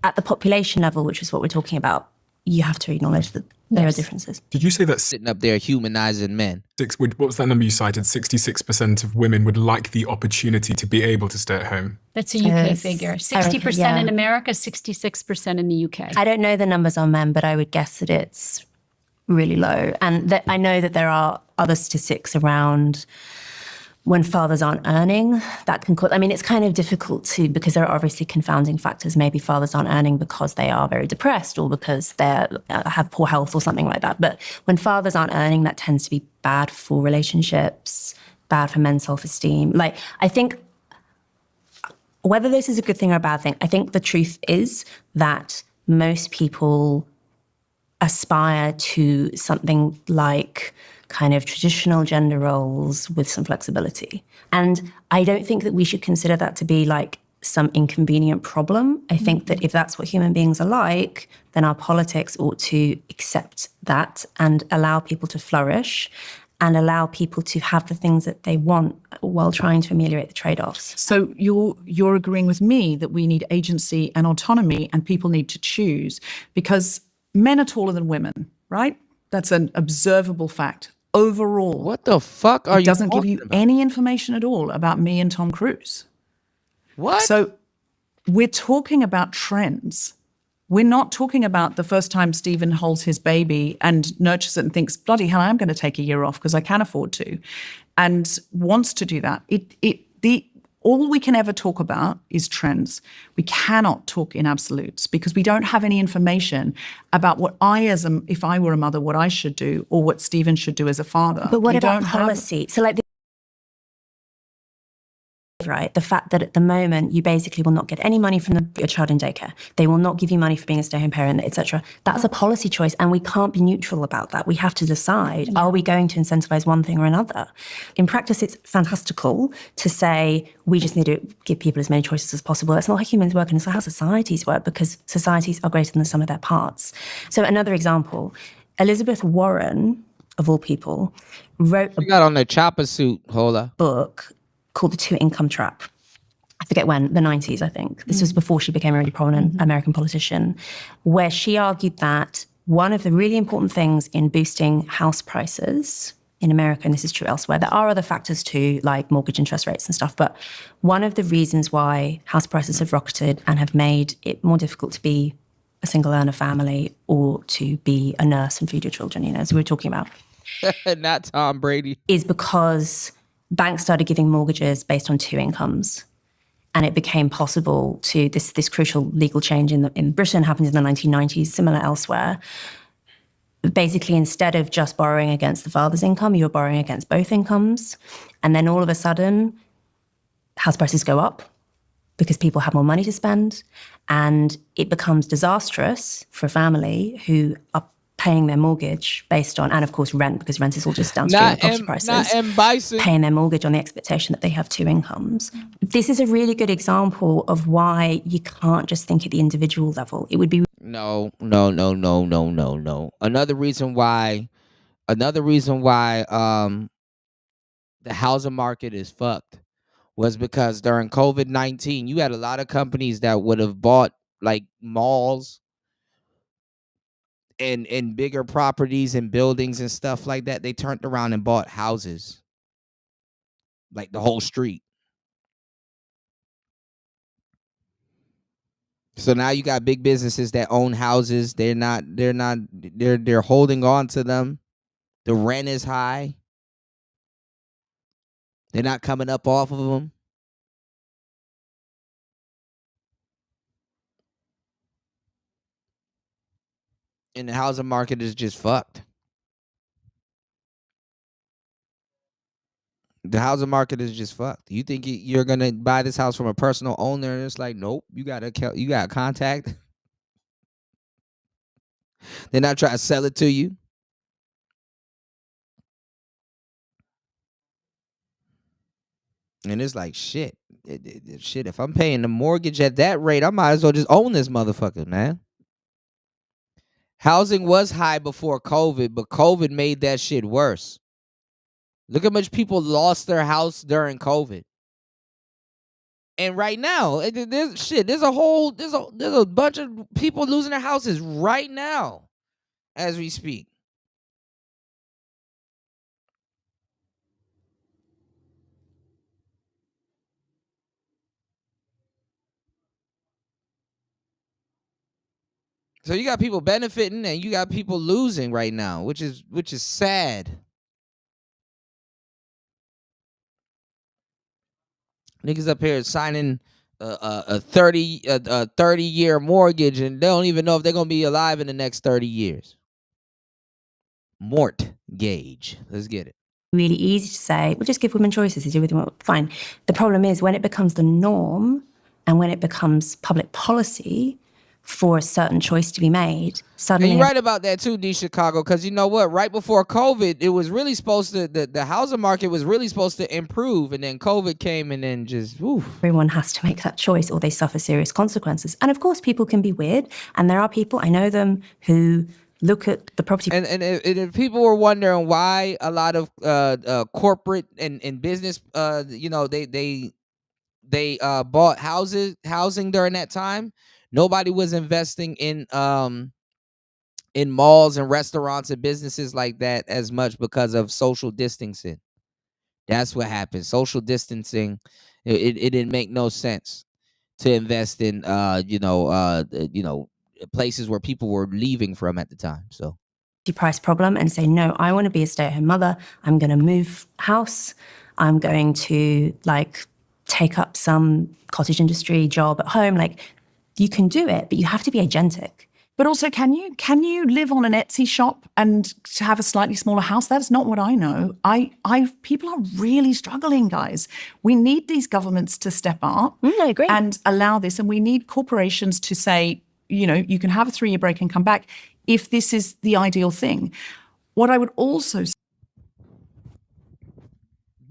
at the population level, which is what we're talking about, you have to acknowledge that there are differences. Did you say that sitting up there humanizing men? What was that number you cited? 66% of women would like the opportunity to be able to stay at home. That's a UK figure. 60% in America, 66% in the UK. I don't know the numbers on men, but I would guess that it's really low. And I know that there are other statistics around when fathers aren't earning, that can cause, I mean, it's kind of difficult because there are obviously confounding factors. Maybe fathers aren't earning because they are very depressed or because they have poor health or something like that. But when fathers aren't earning, that tends to be bad for relationships, bad for men's self-esteem. Like, I think whether this is a good thing or a bad thing, I think the truth is that most people aspire to something like kind of traditional gender roles with some flexibility. And I don't think that we should consider that to be like some inconvenient problem. I think that if that's what human beings are like, then our politics ought to accept that and allow people to flourish and allow people to have the things that they want while trying to ameliorate the trade-offs. So you're agreeing with me that we need agency and autonomy and people need to choose because men are taller than women, right? That's an observable fact. Overall, what the fuck are you? It doesn't give you any information at all about me and Tom Cruise. What? So we're talking about trends. We're not talking about the first time Stephen holds his baby and nurtures it and thinks, bloody hell, I'm going to take a year off because I can afford to, and wants to do that. All we can ever talk about is trends. We cannot talk in absolutes because we don't have any information about what if I were a mother, what I should do or what Stephen should do as a father. But what about policy? So like right? The fact that at the moment you basically will not get any money from your child in daycare. They will not give you money for being a stay-at-home parent, etc. That's a policy choice, and we can't be neutral about that. We have to decide, are we going to incentivize one thing or another? In practice, it's fantastical to say we just need to give people as many choices as possible. That's not how humans work, and it's not how societies work, because societies are greater than the sum of their parts. So another example, Elizabeth Warren, of all people, wrote She got on the chopper suit, Hola. book called The Two-Income Trap. I forget when, the 90s, I think. This was before she became a really prominent American politician, where she argued that one of the really important things in boosting house prices in America, and this is true elsewhere, there are other factors too, like mortgage interest rates and stuff, but one of the reasons why house prices have rocketed and have made it more difficult to be a single earner family or to be a nurse and feed your children, you know, as we were talking about. Not Tom Brady. Is because banks started giving mortgages based on two incomes. And it became possible to, this crucial legal change in Britain happened in the 1990s, similar elsewhere. Basically, instead of just borrowing against the father's income, you're borrowing against both incomes. And then all of a sudden, house prices go up because people have more money to spend. And it becomes disastrous for a family who are paying their mortgage based on, and of course rent, because rent is all just downstream of property prices. Not M. Bison. Paying their mortgage on the expectation that they have two incomes. This is a really good example of why you can't just think at the individual level. It would be No. Another reason why the housing market is fucked was because during COVID-19, you had a lot of companies that would have bought like malls and bigger properties and buildings and stuff like that. They turned around and bought houses, like the whole street. So now you got big businesses that own houses. They're holding on to them. The rent is high. They're not coming up off of them. And the housing market is just fucked. The housing market is just fucked. You think you're gonna buy this house from a personal owner, and it's like, nope, you got contact. They're not trying to sell it to you. And it's like, shit. Shit, if I'm paying the mortgage at that rate, I might as well just own this motherfucker, man. Housing was high before COVID, but COVID made that shit worse. Look how much people lost their house during COVID. And right now, there's a bunch of people losing their houses right now as we speak. So you got people benefiting and you got people losing right now, which is sad. Niggas up here signing a 30-year mortgage, and they don't even know if they're gonna be alive in the next 30 years. Mortgage. Let's get it. really easy to say, well, just give women choices, they do what they want, fine. The problem is when it becomes the norm and when it becomes public policy for a certain choice to be made, suddenly... And you're right about that too, D. Chicago, because you know what? Right before COVID, it was really supposed to, the housing market was really supposed to improve, and then COVID came and then just, woof. Everyone has to make that choice or they suffer serious consequences. And of course, people can be weird, and there are people, I know them, who look at the property... And if people were wondering why a lot of corporate and business, you know, they bought housing during that time, nobody was investing in malls and restaurants and businesses like that as much because of social distancing. That's what happened. Social distancing. It didn't make no sense to invest in places where people were leaving from at the time. So price problem and say, no, I want to be a stay-at-home mother. I'm going to move house. I'm going to take up some cottage industry job at home. You can do it, but you have to be agentic. But also, can you live on an Etsy shop and to have a slightly smaller house? That's not what I know. People are really struggling, guys. We need these governments to step up I agree. and allow this. And we need corporations to say, you can have a 3-year break and come back if this is the ideal thing. What I would also say,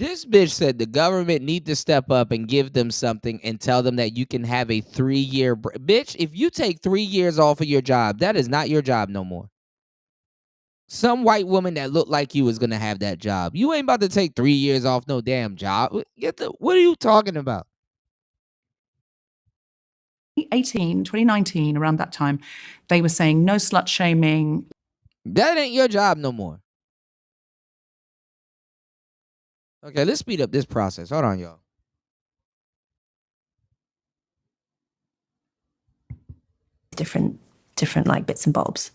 This bitch said the government need to step up and give them something and tell them that you can have a 3-year break. Bitch, if you take 3 years off of your job, that is not your job no more. Some white woman that looked like you is going to have that job. You ain't about to take 3 years off no damn job. What are you talking about? 2019, around that time, they were saying no slut shaming. That ain't your job no more. Okay, let's speed up this process. Hold on, y'all. Different like bits and bobs.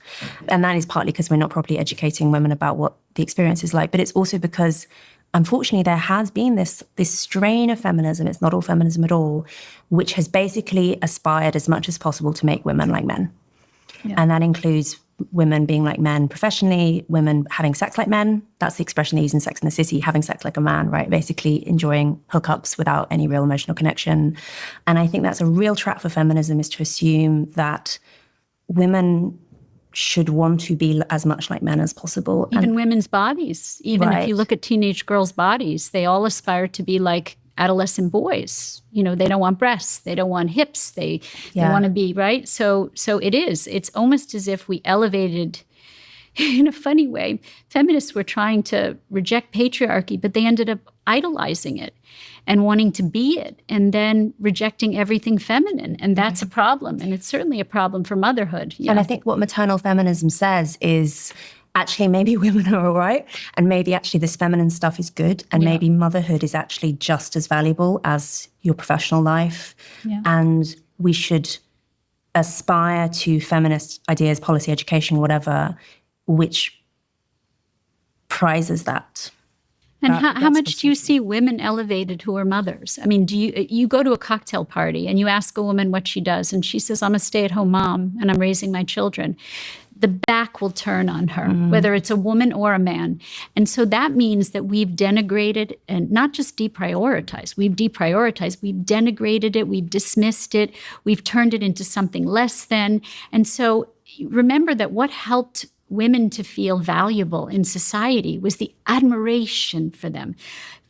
And that is partly because we're not properly educating women about what the experience is like, but it's also because unfortunately there has been this strain of feminism, it's not all feminism at all, which has basically aspired as much as possible to make women like men. Yeah. And that includes women being like men professionally, women having sex like men. That's the expression they use in Sex and the City, having sex like a man, right? Basically enjoying hookups without any real emotional connection. And I think that's a real trap for feminism, is to assume that women should want to be as much like men as possible. Even women's bodies. Even if you look at teenage girls' bodies, they all aspire to be like adolescent boys. They don't want breasts, they don't want hips, they want to be, right? So it's almost as if we elevated, in a funny way, feminists were trying to reject patriarchy, but they ended up idolizing it and wanting to be it, and then rejecting everything feminine. And that's a problem. And it's certainly a problem for motherhood. And I think what maternal feminism says is, actually, maybe women are all right, and maybe actually this feminine stuff is good, and maybe motherhood is actually just as valuable as your professional life. Yeah. And we should aspire to feminist ideas, policy, education, whatever, which prizes that. And how much do you see women elevated who are mothers? I mean, do you go to a cocktail party and you ask a woman what she does, and she says, I'm a stay-at-home mom and I'm raising my children. The back will turn on her, whether it's a woman or a man. And so that means that we've denigrated and not just deprioritized. We've denigrated it, we've dismissed it, we've turned it into something less than. And so remember that what helped women to feel valuable in society was the admiration for them.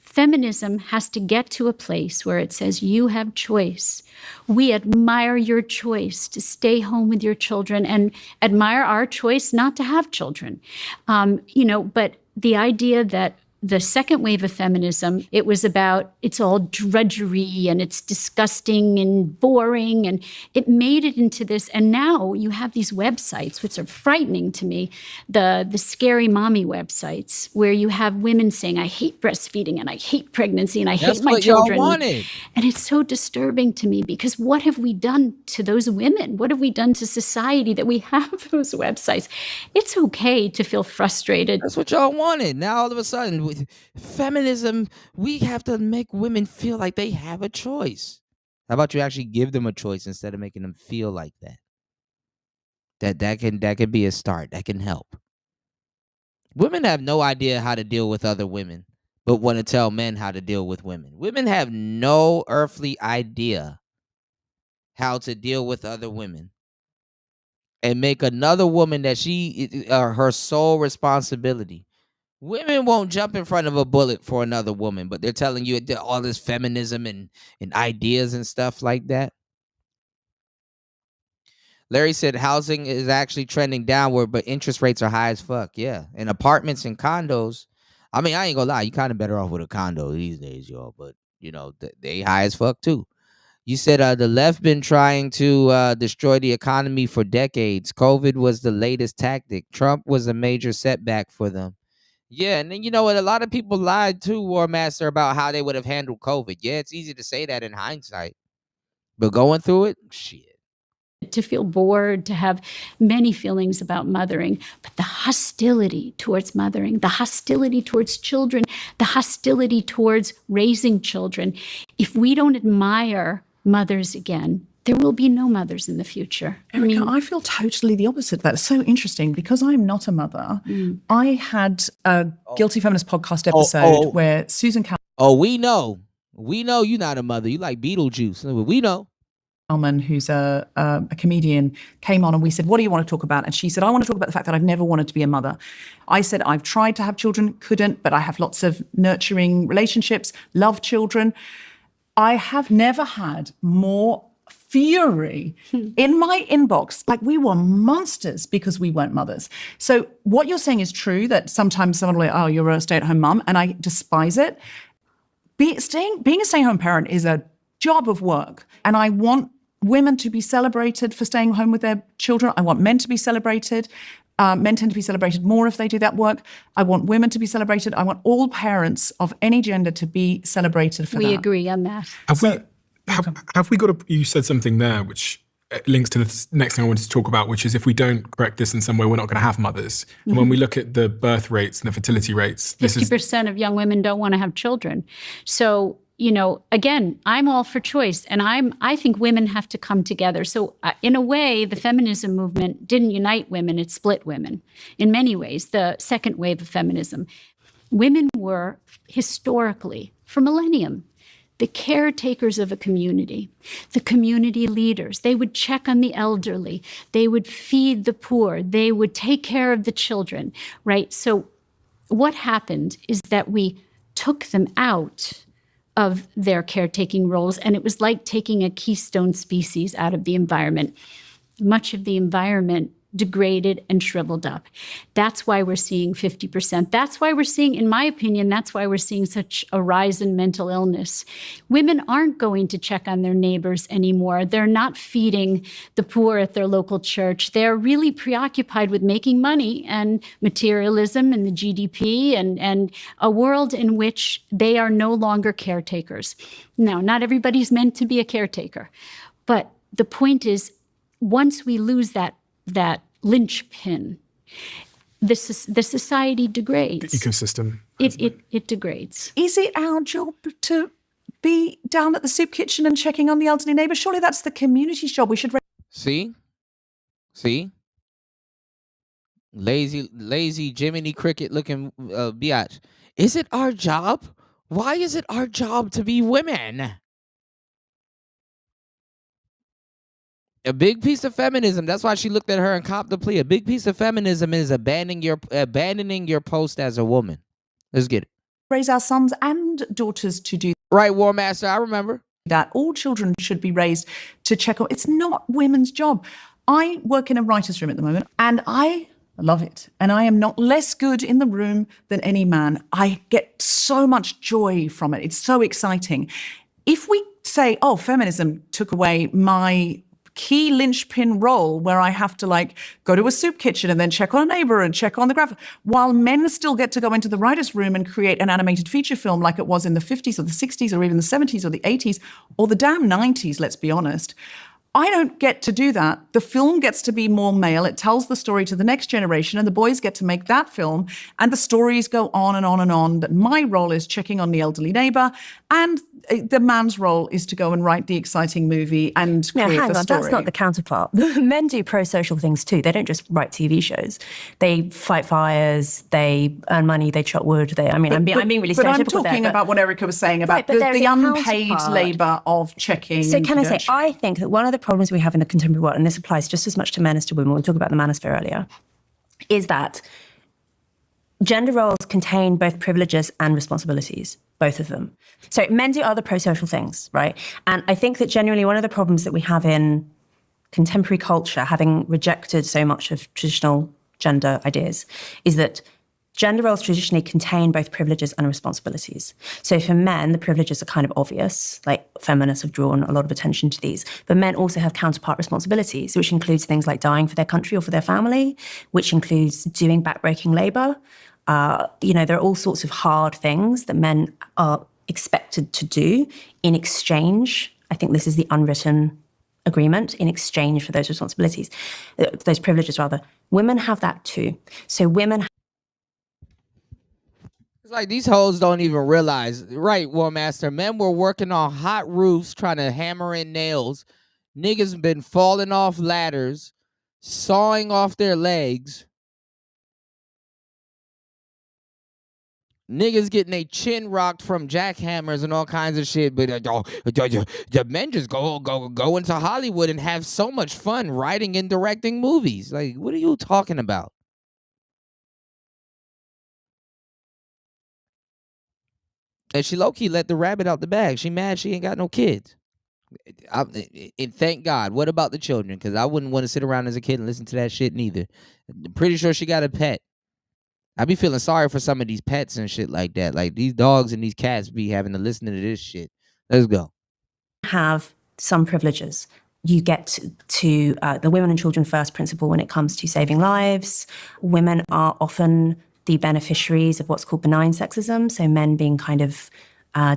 Feminism has to get to a place where it says, you have choice. We admire your choice to stay home with your children and admire our choice not to have children. But the idea that the second wave of feminism, it was about, it's all drudgery and it's disgusting and boring, and it made it into this. And now you have these websites, which are frightening to me, the scary mommy websites, where you have women saying, I hate breastfeeding and I hate pregnancy and I hate my children. Y'all wanted. And it's so disturbing to me, because what have we done to those women? What have we done to society that we have those websites? It's okay to feel frustrated. That's what y'all wanted. Now all of a sudden, with feminism, we have to make women feel like they have a choice. How about you actually give them a choice instead of making them feel like that? That can be a start. That can help. Women have no idea how to deal with other women, but want to tell men how to deal with women. Women have no earthly idea how to deal with other women and make another woman that her sole responsibility. Women won't jump in front of a bullet for another woman, but they're telling you all this feminism and ideas and stuff like that. Larry said housing is actually trending downward, but interest rates are high as fuck. Yeah. And apartments and condos. I mean, I ain't gonna lie. You kind of better off with a condo these days, y'all. But, they high as fuck too. You said the left been trying to destroy the economy for decades. COVID was the latest tactic. Trump was a major setback for them. Yeah, and then you know what? A lot of people lied to War Master about how they would have handled COVID. Yeah, it's easy to say that in hindsight. But going through it, shit. To feel bored, to have many feelings about mothering, but the hostility towards mothering, the hostility towards children, the hostility towards raising children. If we don't admire mothers again, there will be no mothers in the future. Erica, I feel totally the opposite of that. It's so interesting because I'm not a mother. I had a Guilty Feminist podcast episode where Susan we know you're not a mother. You like Beetlejuice. We know. Kalman, who's a comedian, came on and we said, what do you want to talk about? And she said, I want to talk about the fact that I've never wanted to be a mother. I said, I've tried to have children, couldn't, but I have lots of nurturing relationships, love children. I have never had more fury in my inbox. Like, we were monsters because we weren't mothers. So what you're saying is true, that sometimes someone will be like, oh, you're a stay-at-home mum, and I despise it. Being a stay-at-home parent is a job of work, and I want women to be celebrated for staying home with their children. I want men to be celebrated. Men tend to be celebrated more if they do that work. I want women to be celebrated. I want all parents of any gender to be celebrated for that. We agree on that. Have we got a, you said something there which links to the next thing I wanted to talk about, which is if we don't correct this in some way, we're not going to have mothers. And when we look at the birth rates and the fertility rates, 50% of young women don't want to have children. So, you know, again, I'm all for choice, and I think women have to come together. So in a way, the feminism movement didn't unite women, it split women. In many ways, the second wave of feminism. Women were historically, for millennium, the caretakers of a community, the community leaders. They would check on the elderly. They would feed the poor. They would take care of the children, right? So what happened is that we took them out of their caretaking roles, and it was like taking a keystone species out of the environment. Much of the environment degraded and shriveled up. That's why we're seeing 50%. That's why we're seeing, in my opinion, that's why we're seeing such a rise in mental illness. Women aren't going to check on their neighbors anymore. They're not feeding the poor at their local church. They're really preoccupied with making money and materialism and the GDP and a world in which they are no longer caretakers. Now, not everybody's meant to be a caretaker, but the point is, once we lose that linchpin, the society degrades. The ecosystem. It degrades. Is it our job to be down at the soup kitchen and checking on the elderly neighbour? Surely that's the community's job. We should... See? Lazy Jiminy Cricket looking biatch. Is it our job? Why is it our job to be women? A big piece of feminism. That's why she looked at her and copped the plea. A big piece of feminism is abandoning your post as a woman. Let's get it. Raise our sons and daughters to do right, War Master. I remember that. All children should be raised to check on. It's not women's job. I work in a writer's room at the moment, and I love it. And I am not less good in the room than any man. I get so much joy from it. It's so exciting. If we say, oh, feminism took away my key linchpin role where I have to like go to a soup kitchen and then check on a neighbor and check on the graphic, while men still get to go into the writer's room and create an animated feature film like it was in the 50s or the 60s or even the 70s or the 80s or the damn 90s, let's be honest. I don't get to do that. The film gets to be more male. It tells the story to the next generation, and the boys get to make that film, and the stories go on and on and on. That my role is checking on the elderly neighbor, and the man's role is to go and write the exciting movie and create the story. Hang on, that's not the counterpart. Men do pro-social things too. They don't just write TV shows. They fight fires, they earn money, they chop wood. I'm being really stereotypical. But I'm talking about what Erica was saying about the unpaid labour of checking. So can I say, I think that one of the problems we have in the contemporary world, and this applies just as much to men as to women, we talked about the manosphere earlier, is that gender roles contain both privileges and responsibilities, both of them. So men do other pro-social things, right? And I think that genuinely one of the problems that we have in contemporary culture, having rejected so much of traditional gender ideas, is that gender roles traditionally contain both privileges and responsibilities. So for men, the privileges are kind of obvious, like feminists have drawn a lot of attention to these, but men also have counterpart responsibilities, which includes things like dying for their country or for their family, which includes doing backbreaking labor. There are all sorts of hard things that men are expected to do in exchange. I think this is the unwritten agreement, in exchange for those responsibilities, those privileges rather. Women have that too. So women. It's like these hoes don't even realize, right, War Master? Men were working on hot roofs trying to hammer in nails. Niggas been falling off ladders, sawing off their legs. Niggas getting their chin rocked from jackhammers and all kinds of shit, but the men just go into Hollywood and have so much fun writing and directing movies. Like, what are you talking about? And she low-key let the rabbit out the bag. She mad she ain't got no kids. And thank God. What about the children? Because I wouldn't want to sit around as a kid and listen to that shit neither. I'm pretty sure she got a pet. I be feeling sorry for some of these pets and shit like that. Like these dogs and these cats be having to listen to this shit. Let's go. Have some privileges. You get to the women and children first principle when it comes to saving lives. Women are often the beneficiaries of what's called benign sexism. So men being kind of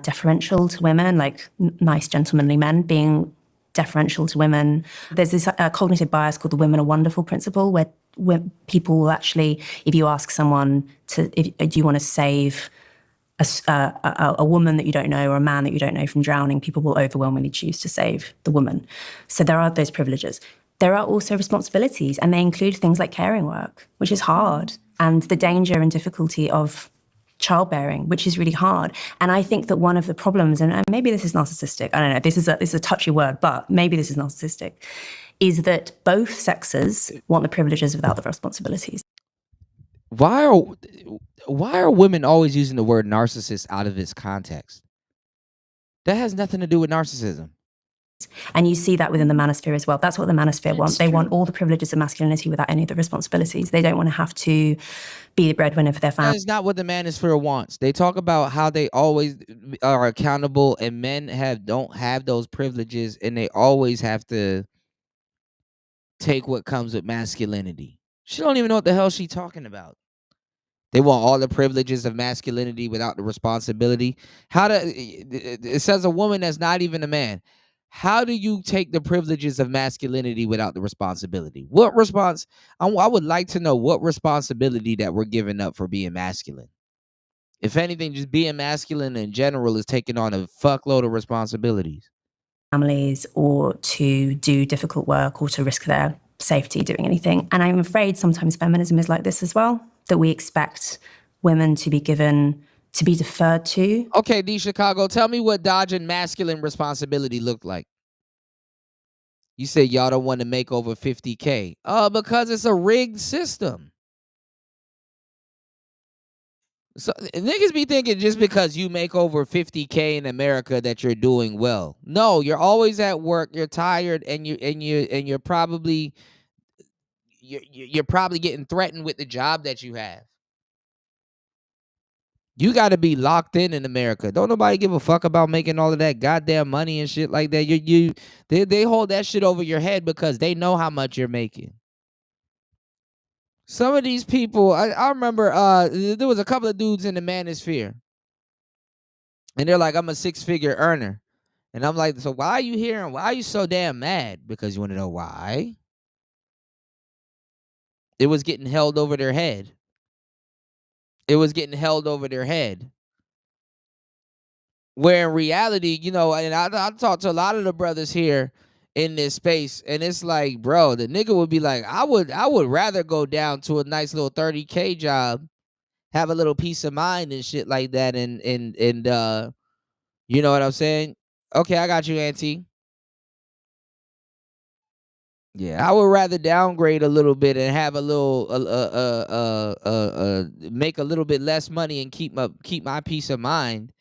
deferential to women, like nice gentlemanly men being deferential to women. There's this cognitive bias called the women are wonderful principle, where people will actually, if you ask someone do you want to save a woman that you don't know or a man that you don't know from drowning, people will overwhelmingly choose to save the woman. So there are those privileges. There are also responsibilities, and they include things like caring work, which is hard, and the danger and difficulty of childbearing, which is really hard. And I think that one of the problems, and maybe this is narcissistic, I don't know, this is a touchy word, but maybe this is narcissistic, is that both sexes want the privileges without the responsibilities. Why are women always using the word narcissist out of its context? That has nothing to do with narcissism. And you see that within the manosphere as well. That's what the manosphere want. They want all the privileges of masculinity without any of the responsibilities. They don't want to have to be the breadwinner for their family. That's not what the manosphere wants. They talk about how they always are accountable, and men don't have those privileges, and they always have to take what comes with masculinity. She don't even know what the hell she's talking about. They want all the privileges of masculinity without the responsibility. It says a woman that's not even a man. How do you take the privileges of masculinity without the responsibility? What response? I would like to know what responsibility that we're giving up for being masculine. If anything, just being masculine in general is taking on a fuckload of responsibilities. Families, or to do difficult work, or to risk their safety doing anything. And I'm afraid sometimes feminism is like this as well, that we expect women to be given, to be deferred to. Okay, D Chicago, tell me what dodging masculine responsibility looked like. You say y'all don't want to make over 50K. Because it's a rigged system. So niggas be thinking just because you make over 50K in America that you're doing well. No, you're always at work, you're tired, and you're probably getting threatened with the job that you have. You got to be locked in America. Don't nobody give a fuck about making all of that goddamn money and shit like that. They hold that shit over your head because they know how much you're making. Some of these people, I remember there was a couple of dudes in the manosphere, and they're like, I'm a 6-figure earner. And I'm like, so why are you here and why are you so damn mad? Because you want to know why? It was getting held over their head. It was getting held over their head. Where in reality, and I talked to a lot of the brothers here in this space, and it's like, bro, the nigga would be like, I would rather go down to a nice little 30K job, have a little peace of mind and shit like that, and you know what I'm saying? Okay, I got you, Auntie. Yeah, I would rather downgrade a little bit and have a little make a little bit less money and keep my peace of mind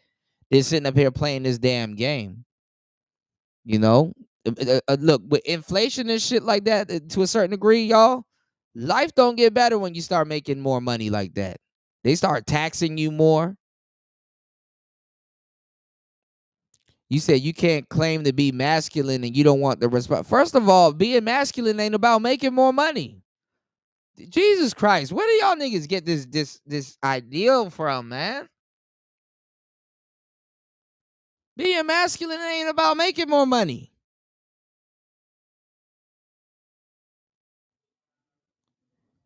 than sitting up here playing this damn game. Look, with inflation and shit like that, to a certain degree, y'all, life don't get better when you start making more money like that. They start taxing you more. You said you can't claim to be masculine and you don't want the response. First of all, being masculine ain't about making more money. Jesus Christ, where do y'all niggas get this ideal from, man? Being masculine ain't about making more money.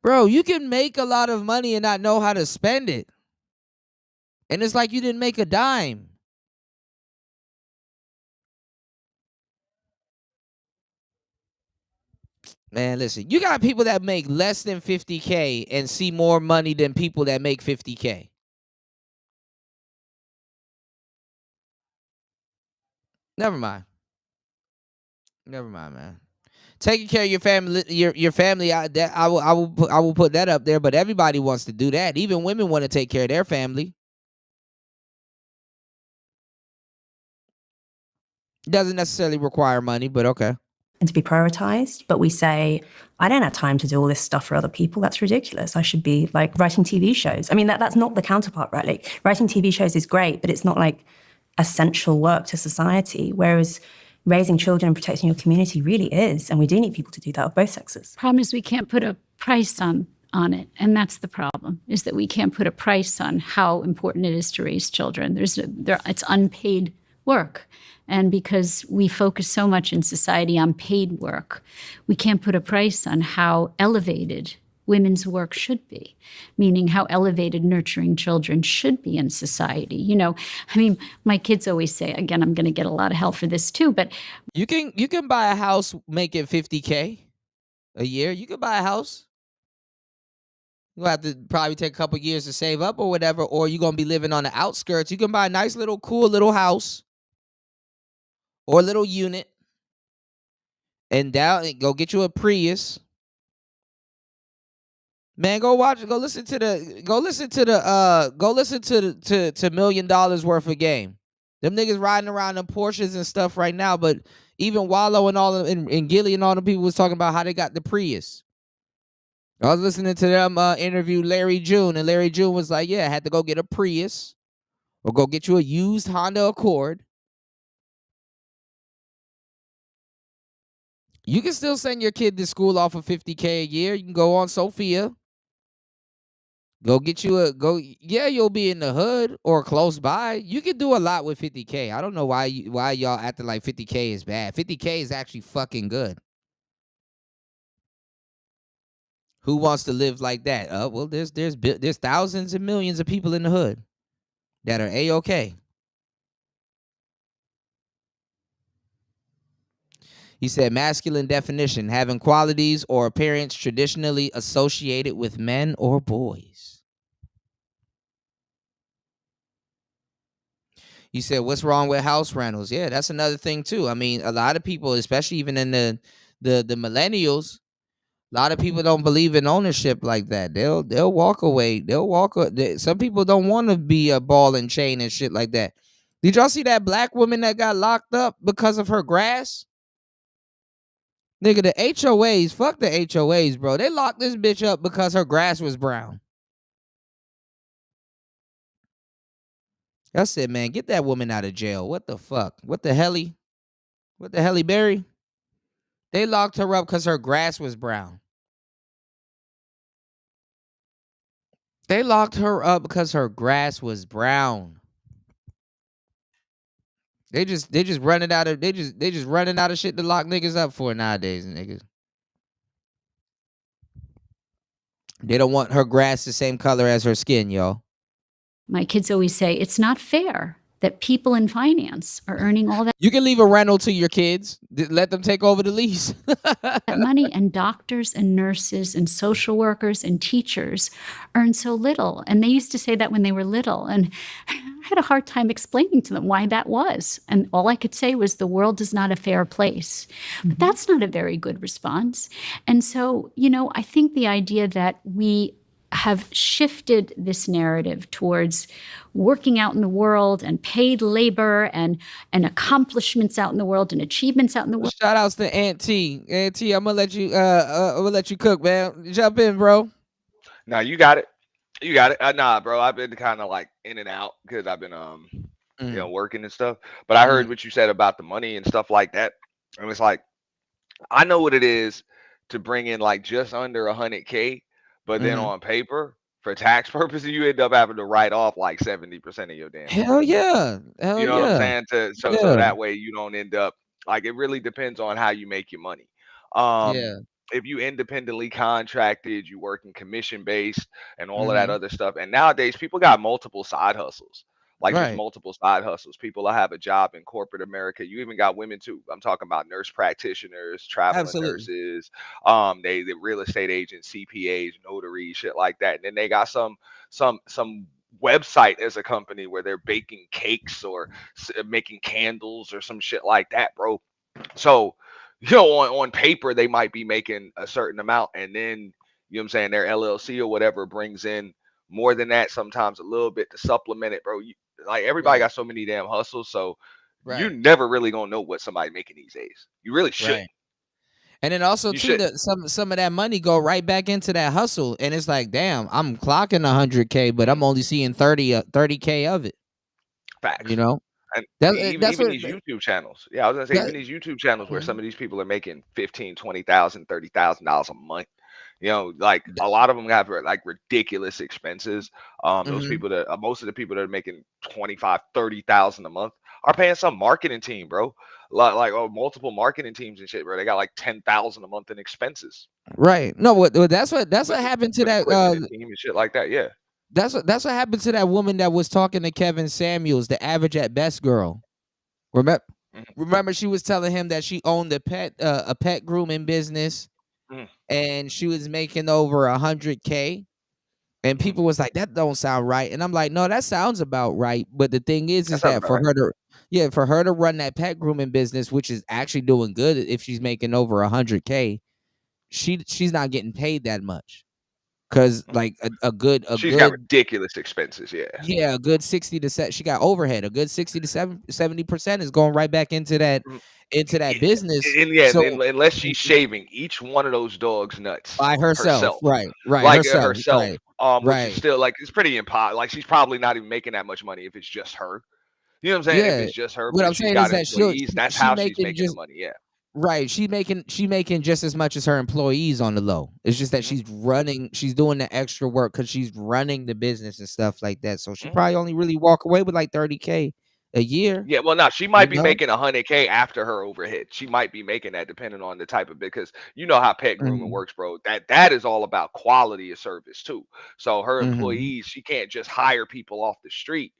Bro, you can make a lot of money and not know how to spend it. And it's like you didn't make a dime. Man, listen, you got people that make less than 50K and see more money than people that make 50K. Never mind. Never mind, man. Taking care of your family, your family. I will put that up there. But everybody wants to do that. Even women want to take care of their family. Doesn't necessarily require money, but okay. And to be prioritized, but we say, I don't have time to do all this stuff for other people. That's ridiculous. I should be like writing TV shows. I mean, that's not the counterpart, right? Like writing TV shows is great, but it's not like essential work to society. Whereas raising children and protecting your community really is. And we do need people to do that of both sexes. Problem is we can't put a price on it. And that's the problem, is that we can't put a price on how important it is to raise children. It's unpaid work. And because we focus so much in society on paid work, we can't put a price on how elevated women's work should be, meaning how elevated nurturing children should be in society. You know, I mean, my kids always say, again, I'm going to get a lot of hell for this too, but you can buy a house making 50K a year. You can buy a house. You'll have to probably take a couple years to save up or whatever, or you're going to be living on the outskirts. You can buy a nice little cool little house or a little unit and go get you a Prius. Man, go listen to $1 million worth of game. Them niggas riding around in Porsches and stuff right now, but even Wallow and all and Gilly and all the people was talking about how they got the Prius. I was listening to them interview Larry June, and Larry June was like, yeah, I had to go get a Prius or go get you a used Honda Accord. You can still send your kid to school off of 50K a year. You can go on Sophia. Go get you yeah, you'll be in the hood or close by. You can do a lot with 50K. I don't know why y'all acting like 50K is bad. 50K is actually fucking good. Who wants to live like that? Well, there's thousands and millions of people in the hood that are A-okay. He said masculine definition, having qualities or appearance traditionally associated with men or boys. You said, what's wrong with house rentals? Yeah, that's another thing too. I mean, a lot of people, especially even in the millennials, a lot of people don't believe in ownership like that. They'll walk away. Some people don't want to be a ball and chain and shit like that. Did y'all see that black woman that got locked up because of her grass? Nigga, the HOAs, fuck the HOAs, bro. They locked this bitch up because her grass was brown. That's it, man. Get that woman out of jail. What the fuck? What the helly? What the helly berry? They locked her up because her grass was brown. They locked her up because her grass was brown. They just running out of running out of shit to lock niggas up for nowadays, niggas. They don't want her grass the same color as her skin, y'all. My kids always say, it's not fair that people in finance are earning all that. You can leave a rental to your kids. Let them take over the lease. That money, and doctors and nurses and social workers and teachers earn so little. And they used to say that when they were little. And I had a hard time explaining to them why that was. And all I could say was, the world is not a fair place. But that's not a very good response. And so, you know, I think the idea that we have shifted this narrative towards working out in the world and paid labor and accomplishments out in the world and achievements out in the world. Shout outs to Aunt T. Aunt T, I'm gonna let you cook, man. Jump in, bro. Nah, you got it. You got it. Nah, bro, I've been kind of like in and out because I've been you know, working and stuff. But I heard what you said about the money and stuff like that. And it's like, I know what it is to bring in like just under 100K. But then on paper, for tax purposes, you end up having to write off like 70% of your damn. Hell yeah. You know what I'm saying? So that way you don't end up, like, it really depends on how you make your money. If you independently contracted, you working commission based and all of that other stuff. And nowadays people got multiple side hustles. Like just Right. multiple side hustles. People that have a job in corporate America. You even got women too. I'm talking about nurse practitioners, traveling Absolutely. nurses, the real estate agents, CPAs, notaries, shit like that. And then they got some website as a company where they're baking cakes or making candles or some shit like that, bro. So, on paper they might be making a certain amount, and then you know what I'm saying, their LLC or whatever brings in more than that, sometimes a little bit to supplement it, bro. Like everybody got so many damn hustles, so you're Right. never really gonna know what somebody making these days. You really shouldn't. Right. And then also You too, shouldn't. some of that money go right back into that hustle, and it's like, damn, I'm clocking 100K, but I'm only seeing 30K of it. Facts. You know, And that's even what. these YouTube channels. Yeah, I was gonna say even these YouTube channels where some of these people are making 15, 20,000, $30,000 a month. You know, like a lot of them have like ridiculous expenses. Those people that most of the people that are making 25, 30,000 a month are paying some marketing team, bro. Like multiple marketing teams and shit, bro. They got like 10,000 a month in expenses. Right. No, that's what happened to that Equipment and team and shit like that. Yeah. That's what happened to that woman that was talking to Kevin Samuels, the average at best girl. Remember she was telling him that she owned a pet grooming business, and she was making over 100K, and people was like, that don't sound right, and I'm like, no, that sounds about right. But the thing is that for her to run that pet grooming business, which is actually doing good, if she's making over 100K, she's not getting paid that much. Cause like She's got ridiculous expenses, a good 60 to set. She got overhead. A good 60 to 70% is going right back into that business. And unless she's shaving each one of those dogs' nuts by herself, right, like herself, right. Which is still like it's pretty impossible. Like she's probably not even making that much money if it's just her. You know what I'm saying? Yeah. If it's just her, What I'm saying is that that's how she's making the money. Yeah. Right, she making just as much as her employees on the low. It's just that she's doing the extra work because she's running the business and stuff like that. So she probably only really walk away with like 30K a year. Yeah, well, now she might be making 100K after her overhead. She might be making that depending on the type of, because you know how pet grooming works, bro. That is all about quality of service too. So her employees, she can't just hire people off the street.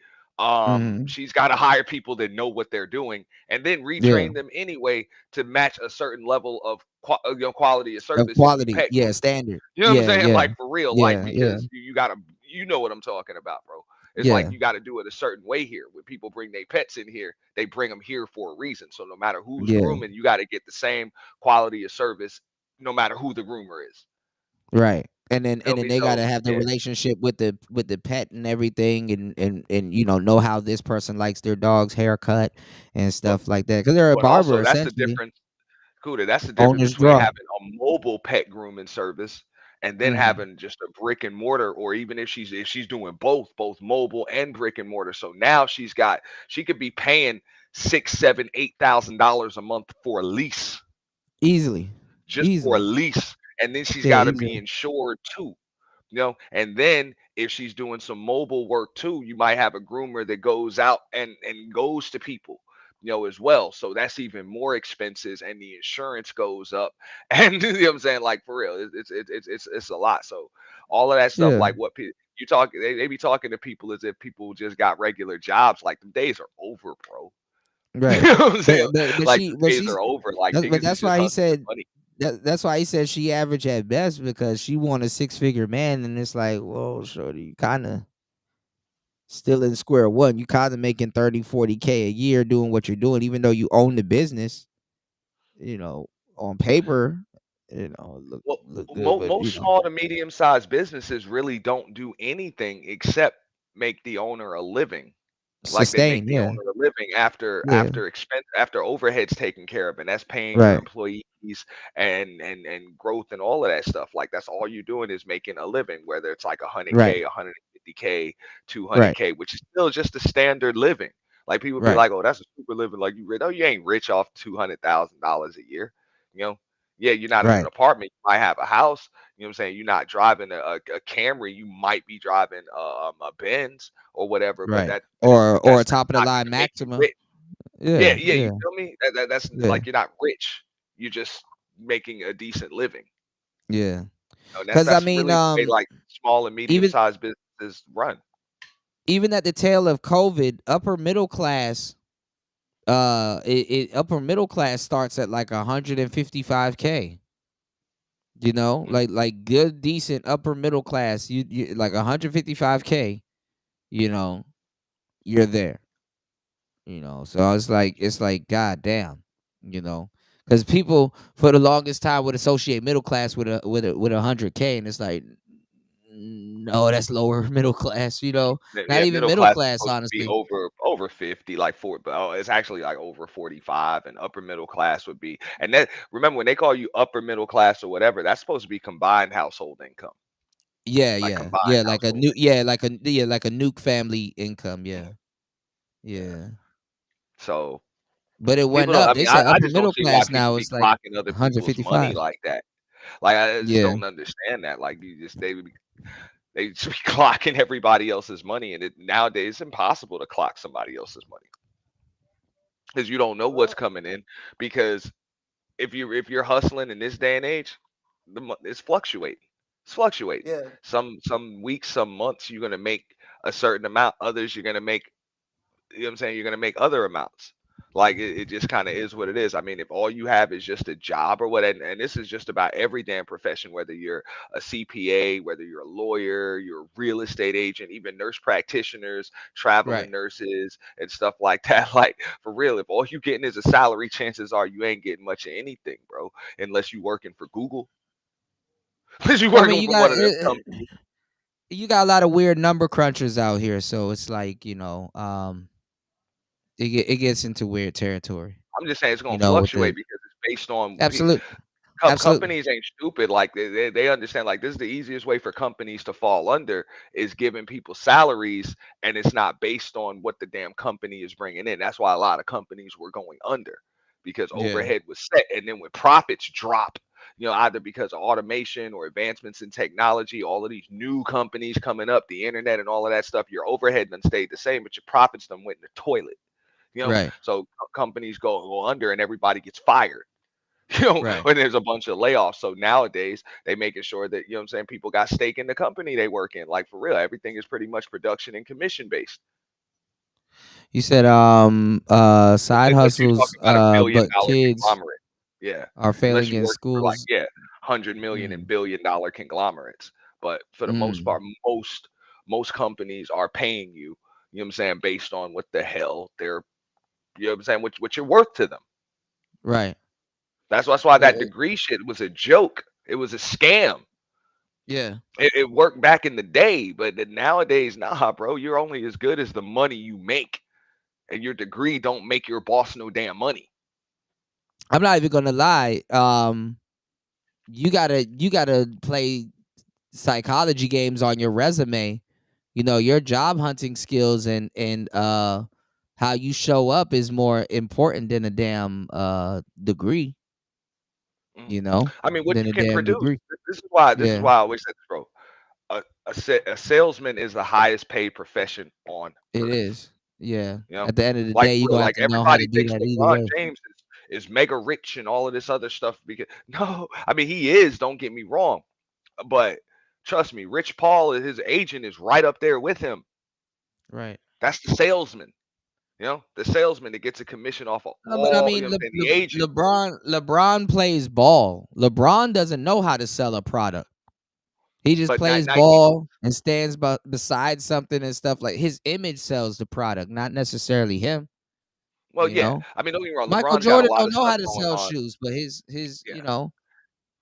She's got to hire people that know what they're doing and then retrain them anyway to match a certain level of quality of service. Standard. You know what I'm saying? Like for real, like because you gotta, you know what I'm talking about, bro. It's like you got to do it a certain way here. When people bring their pets in here, they bring them here for a reason. So no matter who's grooming, you got to get the same quality of service, no matter who the groomer is. Right. And then they gotta have the relationship with the pet and everything, and know how this person likes their dog's haircut and stuff like that. Because they're a barber, also, that's the difference. Kuda, that's the difference between having a mobile pet grooming service and then having just a brick and mortar, or even if she's doing both mobile and brick and mortar. So now she could be paying $6,000, $7,000, $8,000 a month for a lease. Easily. For a lease. And then she's got to be insured too, and then if she's doing some mobile work too, you might have a groomer that goes out and goes to people, as well. So that's even more expenses, and the insurance goes up. And you know what I'm saying? Like for real, it's a lot. So all of that stuff, like what you talk, they be talking to people as if people just got regular jobs. Like the days are over, bro. Right. You know what I'm saying? The days are over. Like that's why he said. That's why he said she average at best, because she want a 6-figure man, and it's like, well, shorty, you kind of still in square one. You kind of making 30, 40K a year doing what you're doing, even though you own the business. On paper, look good. Most small to medium sized businesses really don't do anything except make the owner a living. Like they make the owner a living after expense, after overhead's taken care of, and that's paying your employees and growth and all of that stuff. Like that's all you're doing is making a living, whether it's like 100K, 150K, 200K, which is still just a standard living. Like people be like, oh, that's a super living. Like you ain't rich off $200,000 a year. Yeah, you're not in an apartment. You might have a house. You know what I'm saying? You're not driving a Camry. You might be driving a Benz or whatever. Right. But or a top of the line Maxima. Yeah. You feel me? That's like you're not rich. You're just making a decent living. Yeah. Because I mean, really the way, like small and medium sized businesses run. even at the tail of COVID, upper middle class upper middle class starts at like 155K. You know, like good, decent upper middle class. You like 155K. You know, you're there. You know, so it's like god damn. You know, because people for the longest time would associate middle class with a 100K, and it's like, no, that's lower middle class. You know, not even Middle middle class is class, supposed to be honestly. over 50, like it's actually like over 45, and upper middle class would be. And that remember when they call you upper middle class or whatever, that's supposed to be combined household income, Yeah, like yeah, combined yeah, like a household. new, like a nuke family income. Yeah, yeah. So But it people went don't. up. I They mean, said I upper just don't middle see why class people now be is like clocking other people's money 155. like that. Like I just Yeah, don't understand that. Like they just be clocking everybody else's money, and nowadays it's impossible to clock somebody else's money because you don't know what's coming in. Because if you're hustling in this day and age, it's fluctuating. It's fluctuating. Yeah. Some weeks, some months, you're gonna make a certain amount. Others, you're gonna make. You know what I'm saying? You're gonna make other amounts. Like it just kind of is what it is. I mean, if all you have is just a job or what, and this is just about every damn profession, whether you're a CPA, whether you're a lawyer, you're a real estate agent, even nurse practitioners, traveling right. nurses, and stuff like that. Like for real, if all you getting is a salary, chances are you ain't getting much of anything, bro, unless you working for Google, unless you I mean, working you for got one of them companies. you got a lot of weird number crunchers out here, so it's like it gets into weird territory. I'm just saying it's You gonna know, with fluctuate the because it's based on absolute, absolutely, companies ain't stupid. Like they understand. Like this is the easiest way for companies to fall under is giving people salaries, and it's not based on what the damn company is bringing in. That's why a lot of companies were going under because yeah, overhead was set, and then when profits drop, either because of automation or advancements in technology, all of these new companies coming up, the internet and all of that stuff, your overhead done stayed the same, but your profits done went in the toilet. right, So companies go under and everybody gets fired. right. When there's a bunch of layoffs. So nowadays they making sure that, what I'm saying, people got stake in the company they work in. Like for real, everything is pretty much production and commission based. You said side Unless you're hustles, talking about a billion but dollar kids conglomerate. Yeah. are Unless failing you're in working for like, schools. 100 million and $1 billion conglomerates. But for the most Mm, part, most companies are paying you, what I'm saying, based on what the hell they're, what I'm saying, what you're worth to them. right. That's why that degree shit was a joke. It was a scam. Yeah. It worked back in the day, but nowadays, nah, bro. You're only as good as the money you make, and your degree don't make your boss no damn money. I'm not even gonna lie. You gotta play psychology games on your resume. You know, your job hunting skills and how you show up is more important than a damn degree. You know, I mean, what than you a can damn produce. degree. This is Yeah, why I always said this, bro. A salesman is the highest paid profession on it earth. is. Yeah. You know, At the end of the like day, you're bro, gonna have like to know how to everybody do thinks that either LeBron way. James is mega rich and all of this other stuff because no, I mean he is. Don't get me wrong, but trust me, Rich Paul, his agent, is right up there with him. Right. That's the salesman. The salesman that gets a commission off of No, but I all. mean, The agent. LeBron plays ball. LeBron doesn't know how to sell a product. He just But now plays you ball and stands beside something and stuff. Like his image sells the product, not necessarily him. well, You yeah. know, I mean, don't get me wrong. Michael LeBron's got a Jordan lot don't of know how stuff to going sell on. shoes, but his Yeah.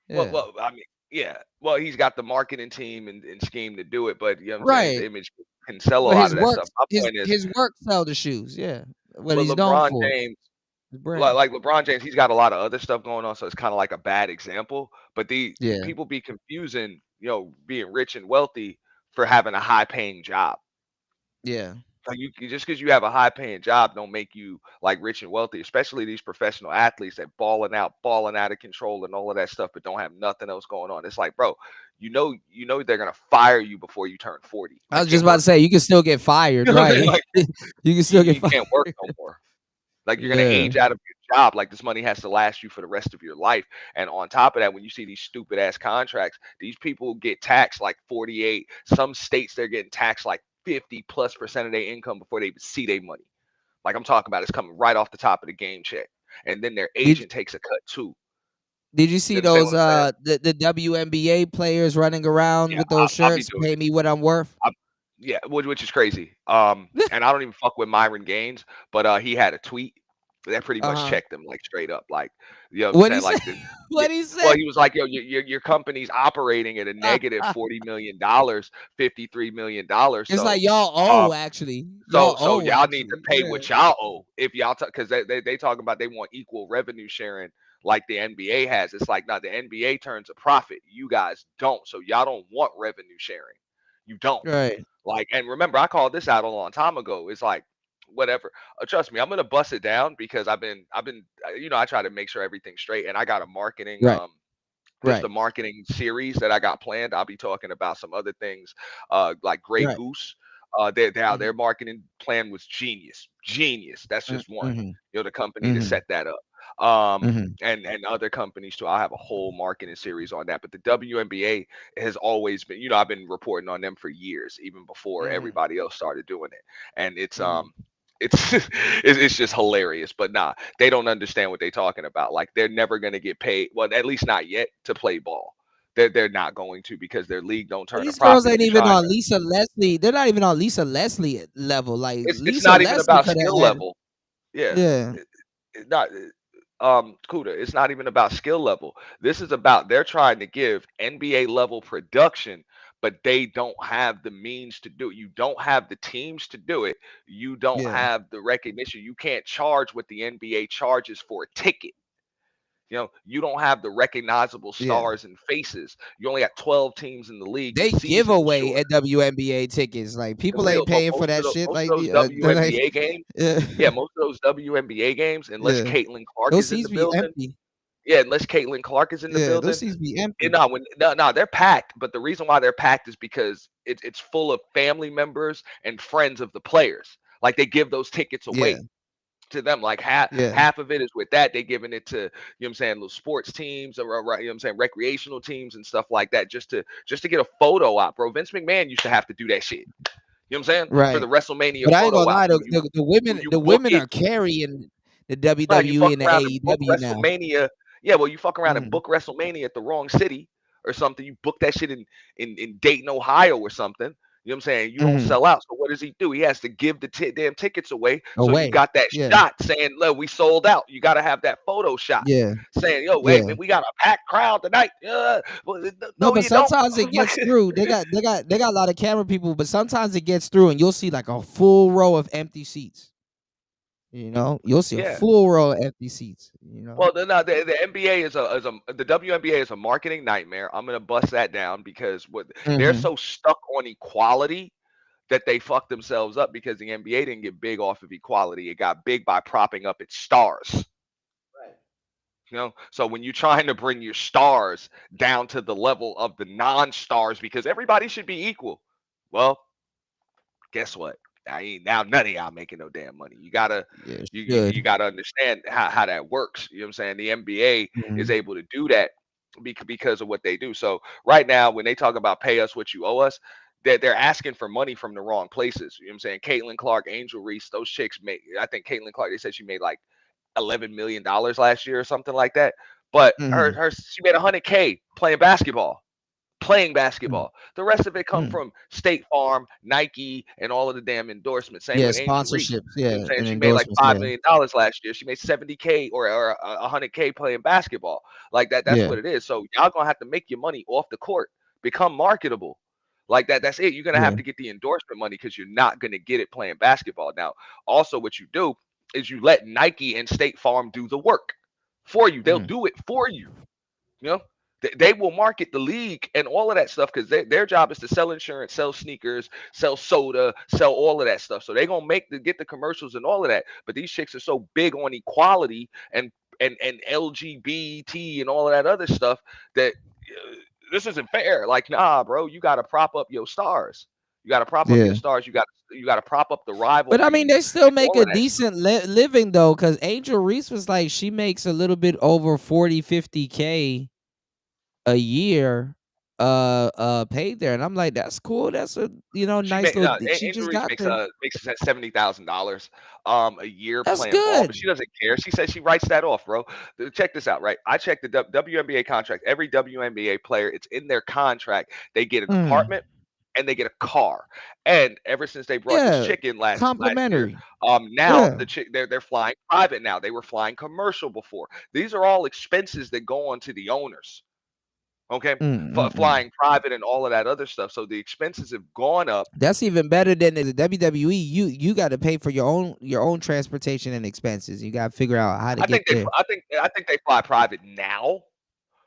yeah, Well, I mean, yeah. Well, he's got the marketing team and scheme to do it, but what I'm saying, his right. image can sell a But lot his of that work, stuff. My his point is, his work sell the shoes. Yeah, what but he's known LeBron for, James, his brand. like LeBron James, he's got a lot of other stuff going on, so it's kind of like a bad example. But the Yeah, people be confusing, being rich and wealthy for having a high paying job. yeah, Like just because you have a high paying job don't make you like rich and wealthy, especially these professional athletes that balling out of control and all of that stuff, but don't have nothing else going on. It's like, bro, they're gonna fire you before you turn 40. I That was just can't about to work. say you can still get fired, You know what I'm saying? right? Like You can still get you fired. can't work no more. Like you're gonna Yeah, age out of your job. Like this money has to last you for the rest of your life. And on top of that, when you see these stupid ass contracts, these people get taxed like 48. Some states they're getting taxed like 50+% of their income before they even see their money. Like I'm talking about, it's coming right off the top of the game check, and then their agent takes a cut too. Did you see You understand those what I'm saying? the WNBA players running around Yeah, with those I'll be shirts? doing Pay it. me what I'm worth. Yeah, which is crazy. And I don't even fuck with Myron Gaines, but he had a tweet that pretty much checked him like straight up, like you know what I'm What he saying, like say? the, What he well, say? he was like, yo, your company's operating at a negative $40 million, $53 million. It's like So y'all owe actually. Y'all so owe y'all need to actually. pay Yeah. what y'all owe if y'all because they talking about they want equal revenue sharing like the NBA has. It's like, nah, the NBA turns a profit. You guys don't. So y'all don't want revenue sharing. You don't. Right. Like, and remember, I called this out a long time ago. It's like, whatever. Trust me, I'm gonna bust it down because I've been, I try to make sure everything's straight, and I got a marketing, Right. just a Right. marketing series that I got planned. I'll be talking about some other things, like Grey Right. Goose. Their marketing plan was genius. That's just one. Mm-hmm. The company to Mm-hmm. set that up. Mm-hmm. And other companies too. I'll have a whole marketing series on that. But the WNBA has always been, I've been reporting on them for years, even before everybody else started doing it. And it's it's just hilarious. But nah, they don't understand what they're talking about. Like they're never gonna get paid. Well, at least not yet to play ball. They're not going to because their league don't turn a These girls profit. ain't You're even trying on to. Lisa Leslie. They're not even on Lisa Leslie level. Like It's Lisa not even Leslie about could skill have had. level. Yeah. Yeah. It's not Kuda, it's not even about skill level. This is about they're trying to give NBA level production, but they don't have the means to do it. You don't have the teams to do it. You don't Yeah. have the recognition. You can't charge what the NBA charges for a ticket. You don't have the recognizable Yeah. stars and faces. You only got 12 teams in the league. They The give season is away short. at WNBA tickets. Like people Real, ain't but paying for that shit. most Like of those they're like, WNBA games, yeah. yeah, most of those WNBA games, unless Yeah. Caitlin Clark Those is in seats the be building. empty. Yeah, unless Caitlin Clark is in the Yeah, those building. seats be empty. No, they're packed. But the reason why they're packed is because it's full of family members and friends of the players. Like they give those tickets away Yeah. to them. Like Yeah. half of it is with that. They giving it to, you know what I'm saying, little sports teams or you know what I'm saying, recreational teams and stuff like that, just to get a photo op, bro. Vince McMahon used to have to do that shit. You know what I'm saying? For Right. the WrestleMania But I ain't photo gonna op. lie, You the book women it. are carrying the Nah, you WWE fuck and the around and book AEW now. WrestleMania. Yeah, well, you fuck around and Mhm. book WrestleMania at the wrong city or something. You book that shit in Dayton, Ohio or something. You know what I'm saying? You don't Mhm. sell out. So what does he do? He has to give the damn tickets away. So you Away. got that Yeah. shot saying, look, we sold out. You got to have that photo shot Yeah. saying, yo, hey, Yeah. man, we got a packed crowd tonight. Well, No, no, but you don't. sometimes it gets through. They got a lot of camera people, but sometimes it gets through and you'll see like a full row of empty seats. You'll see a Yeah. full row of empty seats. Well, the NBA the WNBA is a marketing nightmare. I'm gonna bust that down because they're Mhm. so stuck on equality that they fucked themselves up because the NBA didn't get big off of equality. It got big by propping up its stars. So when you're trying to bring your stars down to the level of the non-stars because everybody should be equal, well, guess what? Now none of y'all making no damn money. You gotta Yeah, you gotta understand how that works. You know what I'm saying? The NBA is Mhm. able to do that because of what they do. So right now, when they talk about pay us what you owe us, they're asking for money from the wrong places. You know what I'm saying? Caitlin Clark, Angel Reese, those chicks made. I think Caitlin Clark. They said she made like $11 million last year or something like that. But Mhm. she made $100K playing basketball. Mhm. The rest of it come Mhm. from State Farm, Nike, and all of the damn endorsements. Same Yeah, with Angel Reese. sponsorships. You know Yeah, what I'm saying? and She made like endorsements. $5 Yeah. million last year. She made 70K or 100K playing basketball. Like that. That's Yeah. what it is. So y'all gonna have to make your money off the court, become marketable. Like that. That's it. You're gonna have Yeah. to get the endorsement money because you're not gonna get it playing basketball. Now, also what you do is you let Nike and State Farm do the work for you. They'll Mhm. do it for you. They will market the league and all of that stuff because their job is to sell insurance, sell sneakers, sell soda, sell all of that stuff. So they're gonna get the commercials and all of that. But these chicks are so big on equality and LGBT and all of that other stuff that this isn't fair. Like, nah, bro, you gotta prop up your stars. You gotta prop up Yeah. your stars. You gotta prop up the But I mean, rivalries they still make all a of that shit. decent living though, because Angel Reese was like she makes a little bit over 40, 50K a year paid there, and I'm like, that's cool. That's a nice little. She just got there. Makes $70,000 a year That's playing ball, but good. she doesn't care. She says she writes that off, bro. Check this out, right? I checked the WNBA contract. Every WNBA player, it's in their contract. They get an apartment and they get a car. And ever since they brought this chick in last year, Complimentary. now Yeah. the chick they're flying private now. They were flying commercial before. These are all expenses that go on to the owners. Okay, flying private and all of that other stuff. So the expenses have gone up. That's even better than the WWE. You got to pay for your own transportation and expenses. You got to figure out how to get there. I think they fly private now.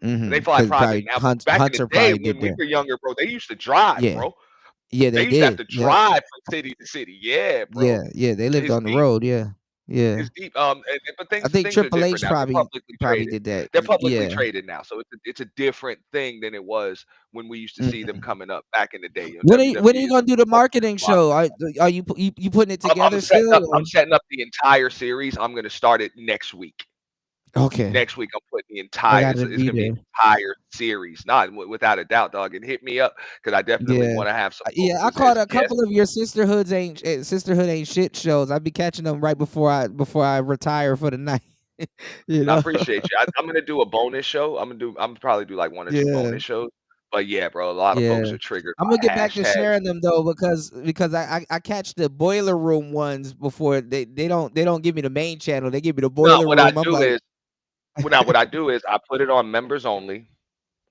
They fly 'Cause private probably now. But back Hunter in the day probably when did we there. were younger, bro, they used to drive, Yeah. bro. Yeah, They they used to have did. to Yep. drive from city to city. Yeah, bro. Yeah. They lived It's on the deep. road. Yeah. It's deep. But I think things are Triple different H now. They're probably publicly traded. did that. They're publicly Yeah. traded now, so it's a different thing than it was when we used to see them coming up back in the day. When are you WWE gonna do the marketing show? Are you putting it together still? I'm setting up the entire series. I'm gonna start it next week. Okay. Next week I'm putting the I entire. gotta It's be gonna be an there. entire series, not without a doubt, dog. And hit me up because I definitely Yeah. want to have some. Yeah, I folks caught as a guests. couple of your sisterhood ain't shit shows. I be catching them right before I retire for the night. I appreciate you. I'm gonna do a bonus show. I'm gonna probably do like 1 or 2 Yeah. bonus shows. But yeah, bro, a lot of folks Yeah. are triggered I'm by gonna get back to hashtag. sharing them though because I catch the boiler room ones before they don't give me the main channel. They give me the No, boiler what room. I I'm do like, is what I do is I put it on members only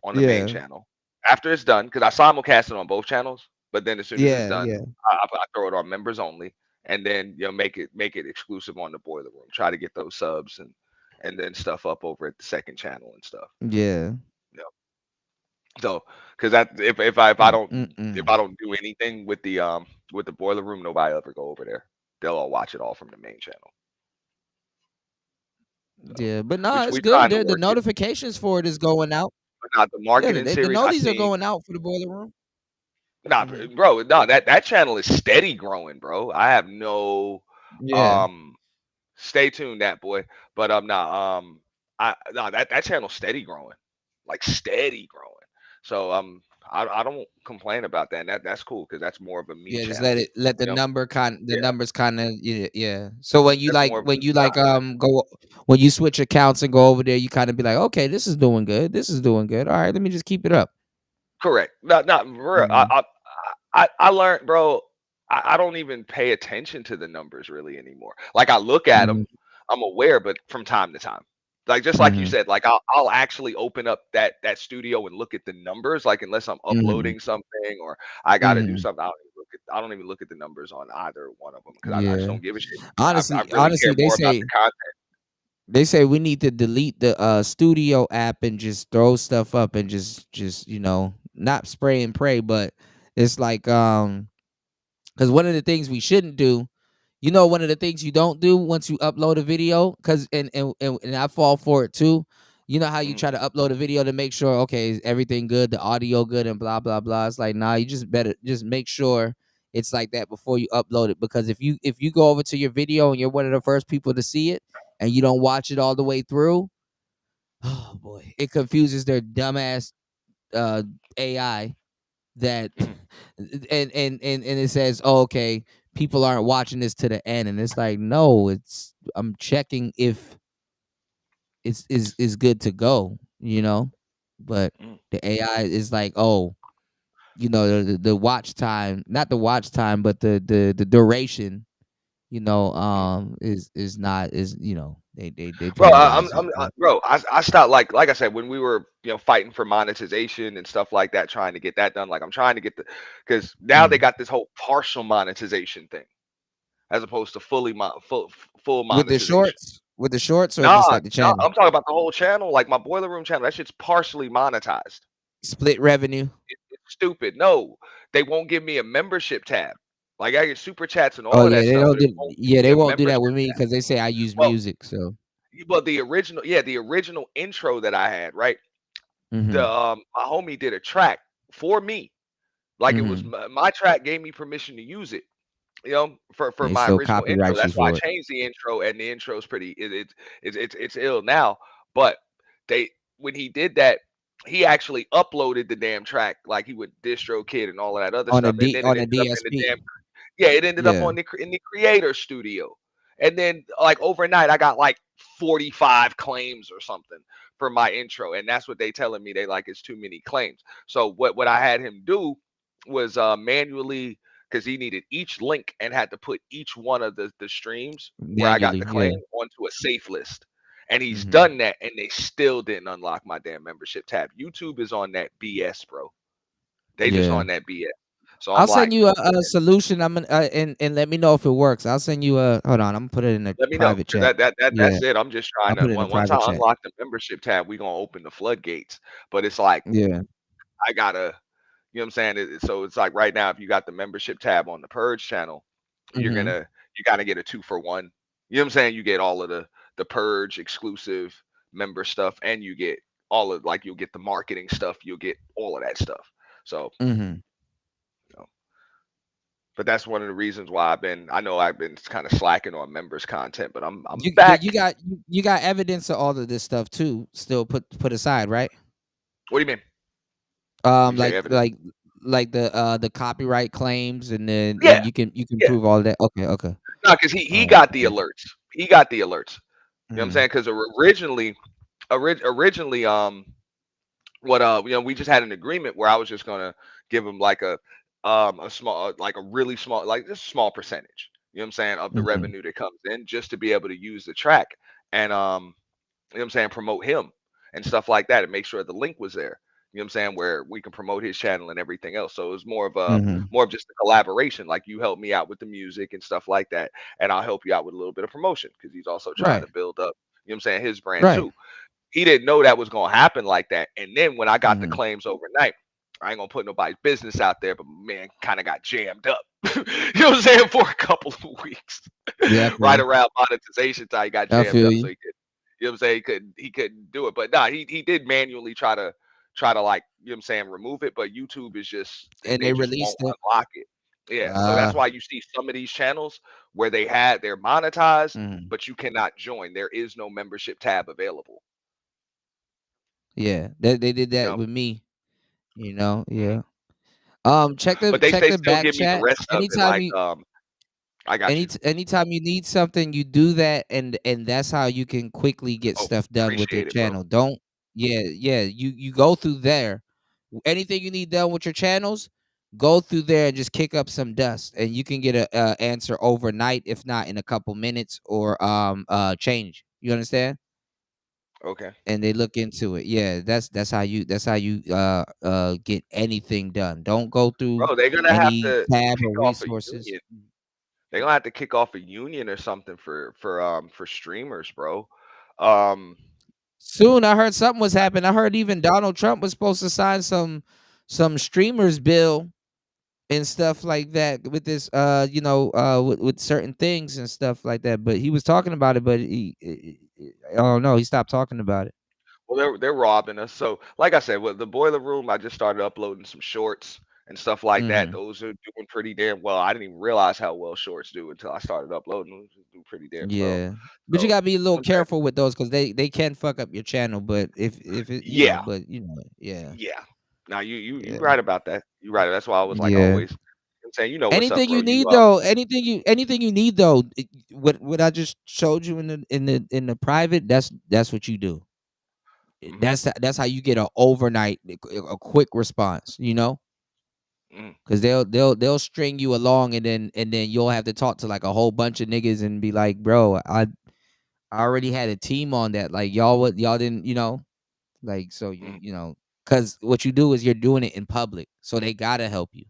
on the main yeah, channel. After it's done, because I simulcast it on both channels, but then as soon as it's yeah, done, yeah. I throw it on members only, and then make it exclusive on the boiler room. Try to get those subs and then stuff up over at the second channel and stuff. Yeah. So, because if I don't do anything with the boiler room, nobody will ever go over there. They'll all watch it all from the main channel. Yeah, but no, it's we good. trying to The work it. notifications for it is going out. But not the Yeah, marketing the series. I notices are seen. going out for the boiler room. Nah, bro, no, that channel is steady growing, bro. I have no Yeah. stay tuned, that boy. But that channel's steady growing. Like steady growing. So I don't complain about that. And that's cool because that's more of a me Yeah, just channel. let the you know? numbers kind of yeah. So when you That's more of a when me you go when you switch accounts and go over there, you kind of be like, okay, this is doing good. This is doing good. All right, let me just keep it up. Correct. Not real. I learned, bro. I don't even pay attention to the numbers really anymore. Like I look at them, I'm aware, but from time to time, like just like you said, like I'll actually open up that studio and look at the numbers. Like unless I'm uploading something or I got to do something, I don't even look at the numbers on either one of them because I just don't give a shit. Honestly, I really care they more about say the content. they say we need to delete the studio app and just throw stuff up and just not spray and pray, but it's like because one of the things we shouldn't do, one of the things you don't do once you upload a video, because and I fall for it too. You know how you try to upload a video to make sure, okay, is everything good, the audio good, and blah blah blah. It's like, nah, you just better just make sure it's like that before you upload it. Because if you go over to your video and you're one of the first people to see it and you don't watch it all the way through, oh boy, it confuses their dumbass AI that and it says, oh, okay, people aren't watching this to the end, and it's like, no, I'm checking if it's is good to go, but the AI is like, oh, the watch time, not the watch time, but the duration, is not they Bro, penalize you. bro. I stopped like I said when we were fighting for monetization and stuff like that, trying to get that done. Like I'm trying to get because now they got this whole partial monetization thing, as opposed to full monetization. With the shorts or Nah, just like the channel I'm talking about the whole channel, like my boiler room channel. That shit's partially monetized. split revenue. It's stupid. No, they won't give me a membership tab. Like I get super chats and all Oh of yeah, that they stuff. don't but do. it won't give Yeah, me they a won't do that membership with me tab. because they say I use Well, music. So the original intro that I had, right? Mhm. My homie did a track for me. Like it was Mhm. my track gave me permission to use it. For They my still original intro. copyright you That's why I for it. changed the intro, and the intro is pretty. It's ill now. But when he did that, he actually uploaded the damn track like he would DistroKid and all of that other On a stuff, and then it on a ended up in the DSP. damn it ended up Yeah. on in the creator studio. And then like overnight I got like 45 claims or something for my intro, and that's what they telling me. They like it's too many claims. So what I had him do was manually, because he needed each link and had to put each one of the streams where I got the Manually, claim onto a safe list. And he's Mhm. done that, and they still didn't unlock my damn membership tab. YouTube is on that BS, bro. They just Yeah. on that BS. So I'll I'm send like, you a solution. I'm gonna and let me know if it works. I'll send you a hold on. I'm gonna put it in the let me know, private 'cause chat. Yeah, that's it. I'm just I'll trying to put it in the once I private chat. unlock the membership tab, we gonna open the floodgates. But it's like Yeah. I gotta, you know what I'm saying? So it's like right now, if you got the membership tab on the Purge channel, you Mhm. gotta get a 2-for-1. You know what I'm saying? You get all of the Purge exclusive member stuff, and you get all of like you'll get the marketing stuff, you'll get all of that stuff. So Mhm. but that's one of the reasons why I know I've been kind of slacking on members content, but I'm You back. you got evidence of all of this stuff too. Still put aside, right? What do you mean? You say Like evidence? the copyright claims, and then Yeah. you can Yeah. prove all of that. Okay. No, because he got the alerts. He got the alerts. You know what I'm Mhm. saying? Because originally, what you know, we just had an agreement where I was just gonna give him like a small, like a really small, like just a small percentage. You know what I'm saying, of the Mhm. revenue that comes in, just to be able to use the track and you know what I'm saying, promote him and stuff like that, and make sure the link was there. You know what I'm saying, where we can promote his channel and everything else. So it was more Mhm. of just a collaboration. Like you help me out with the music and stuff like that, and I'll help you out with a little bit of promotion because he's also trying Right. to build up. You know what I'm saying, his brand Right. too. He didn't know that was gonna happen like that. And then when I got the Mhm. claims overnight, I ain't gonna put nobody's business out there, but man, kind of got jammed up. You know what I'm saying, for a couple of weeks, Yeah, I feel right you. around monetization time, he got I jammed feel up, you. so he could. You know what I'm saying? He couldn't do it. But nah, he did manually try to like, you know what I'm saying, remove it. But YouTube is just And they they just won't released it. unlock it. Yeah. So that's why you see some of these channels where they're monetized, Mhm. but you cannot join. There is no membership tab available. Yeah, they did You that know? with me. You know, Mhm. yeah. Check But they check say the still back give me the chat. rest of it, Anytime like, you I got you. anytime you need something, you do that, and that's how you can quickly get Oh, stuff done with your appreciate it, bro. channel. Don't you go through there. Anything you need done with your channels, go through there and just kick up some dust, and you can get a answer overnight, if not in a couple minutes, or change. You understand? Okay. And they look into it. Yeah, that's how you get anything done. Don't go through Bro, they're gonna have any to tab kick or off a resources. union. They're gonna have to kick off a union or something for streamers, bro. Um, Soon, I heard something was happening. I heard even Donald Trump was supposed to sign some streamers bill and stuff like that with this with certain things and stuff like that. But he was talking about it, but I don't know, he stopped talking about it. well, they're robbing us. So, like I said, with the Boiler Room, I just started uploading some shorts and stuff like that. Mhm. Those are doing pretty damn well. I didn't even realize how well shorts do until I started uploading them. They do pretty damn well. Yeah. But you So, gotta be a little I'm saying, careful with those because they can fuck up your channel. But if it yeah, yeah. yeah. Now you Yeah. right about that. You right. That's why I was like Yeah. always. I'm saying, you know what's up, Anything bro. you You need though, anything you need though, what I just showed you in the private, that's what you do. That's how you get a overnight, a quick response, you know? Mm. Because they'll string you along, and then you'll have to talk to like a whole bunch of niggas and be like, bro, I already had a team on that. Like y'all didn't, like, so because what you do is you're doing it in public, so they gotta help you.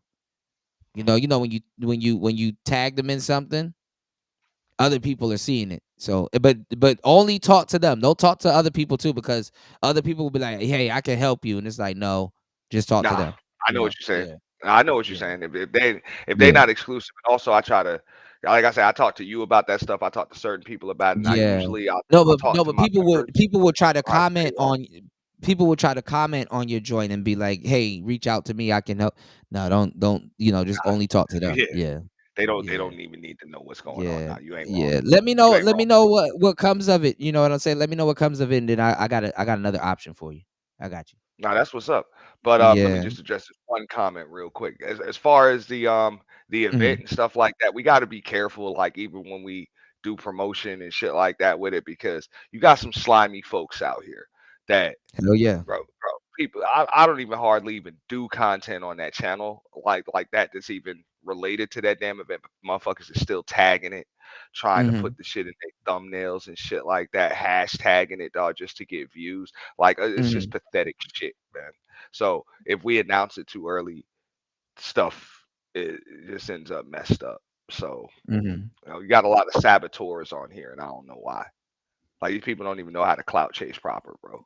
When you tag them in something, other people are seeing it. So, but only talk to them. Don't talk to other people too, because other people will be like, "Hey, I can help you," and it's like, no, just talk to Nah, them. I know what you're saying. Yeah, I know what you're yeah, saying. If they yeah, not exclusive, and also I try to, like I said, I talk to you about that stuff. I talk to certain people about it. And I yeah. usually I'll No, talk to my people members would try to before I say comment on. People will try to comment on your joint and be like, "Hey, reach out to me. I can help." No, don't. Just only talk to them. yeah, Yeah, they yeah. don't even need to know what's going on. Yeah, Now you ain't wrong. yeah. Let me know. You ain't Let me wrong. know what comes of it. You know what I'm saying? Let me know what comes of it, and then I got another option for you. I got you. No, that's what's up. But let me Yeah. just address this one comment real quick. As far as the event Mhm. and stuff like that, we got to be careful. Like even when we do promotion and shit like that with it, because you got some slimy folks out here that Hell yeah. bro, people. I don't even hardly even do content on that channel like that that's even related to that damn event. But motherfuckers is still tagging it, trying to put Mhm. the shit in their thumbnails and shit like that, hashtagging it, dog, just to get views. Like it's just Mhm. pathetic shit, man. So if we announce it too early, stuff it just ends up messed up. So Mhm. you got a lot of saboteurs on here, and I don't know why. Like these people don't even know how to clout chase proper, bro.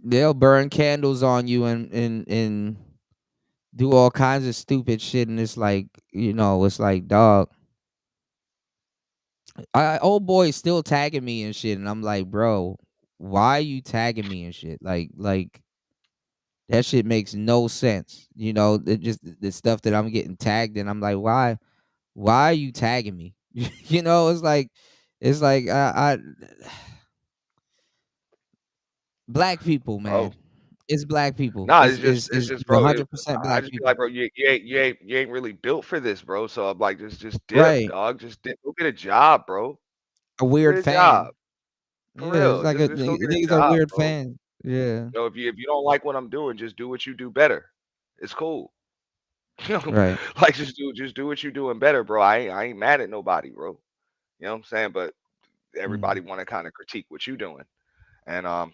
They'll burn candles on you and do all kinds of stupid shit, and it's like, it's like, dog. Old boy is still tagging me and shit, and I'm like, bro, why are you tagging me and shit? Like that shit makes no sense. Just the stuff that I'm getting tagged, and I'm like, why are you tagging me? It's like I black people, Bro. man. It's black people. Nah, It's it's just is it's is just bro. 100% I black just feel like people. bro, you ain't really built for this, bro. So I'm like, just dip, Right. dog. Just dip. Go get a job, bro. A Go get weird a job. fan. For Yeah, it's real. like Just go get a niggas are job, weird bro. fan. Yeah. If you don't like what I'm doing, just do what you do better. It's cool. Right. Like just do what you doing better, bro. I ain't mad at nobody, bro. You know what I'm saying? But everybody Mhm. want to kind of critique what you doing. And I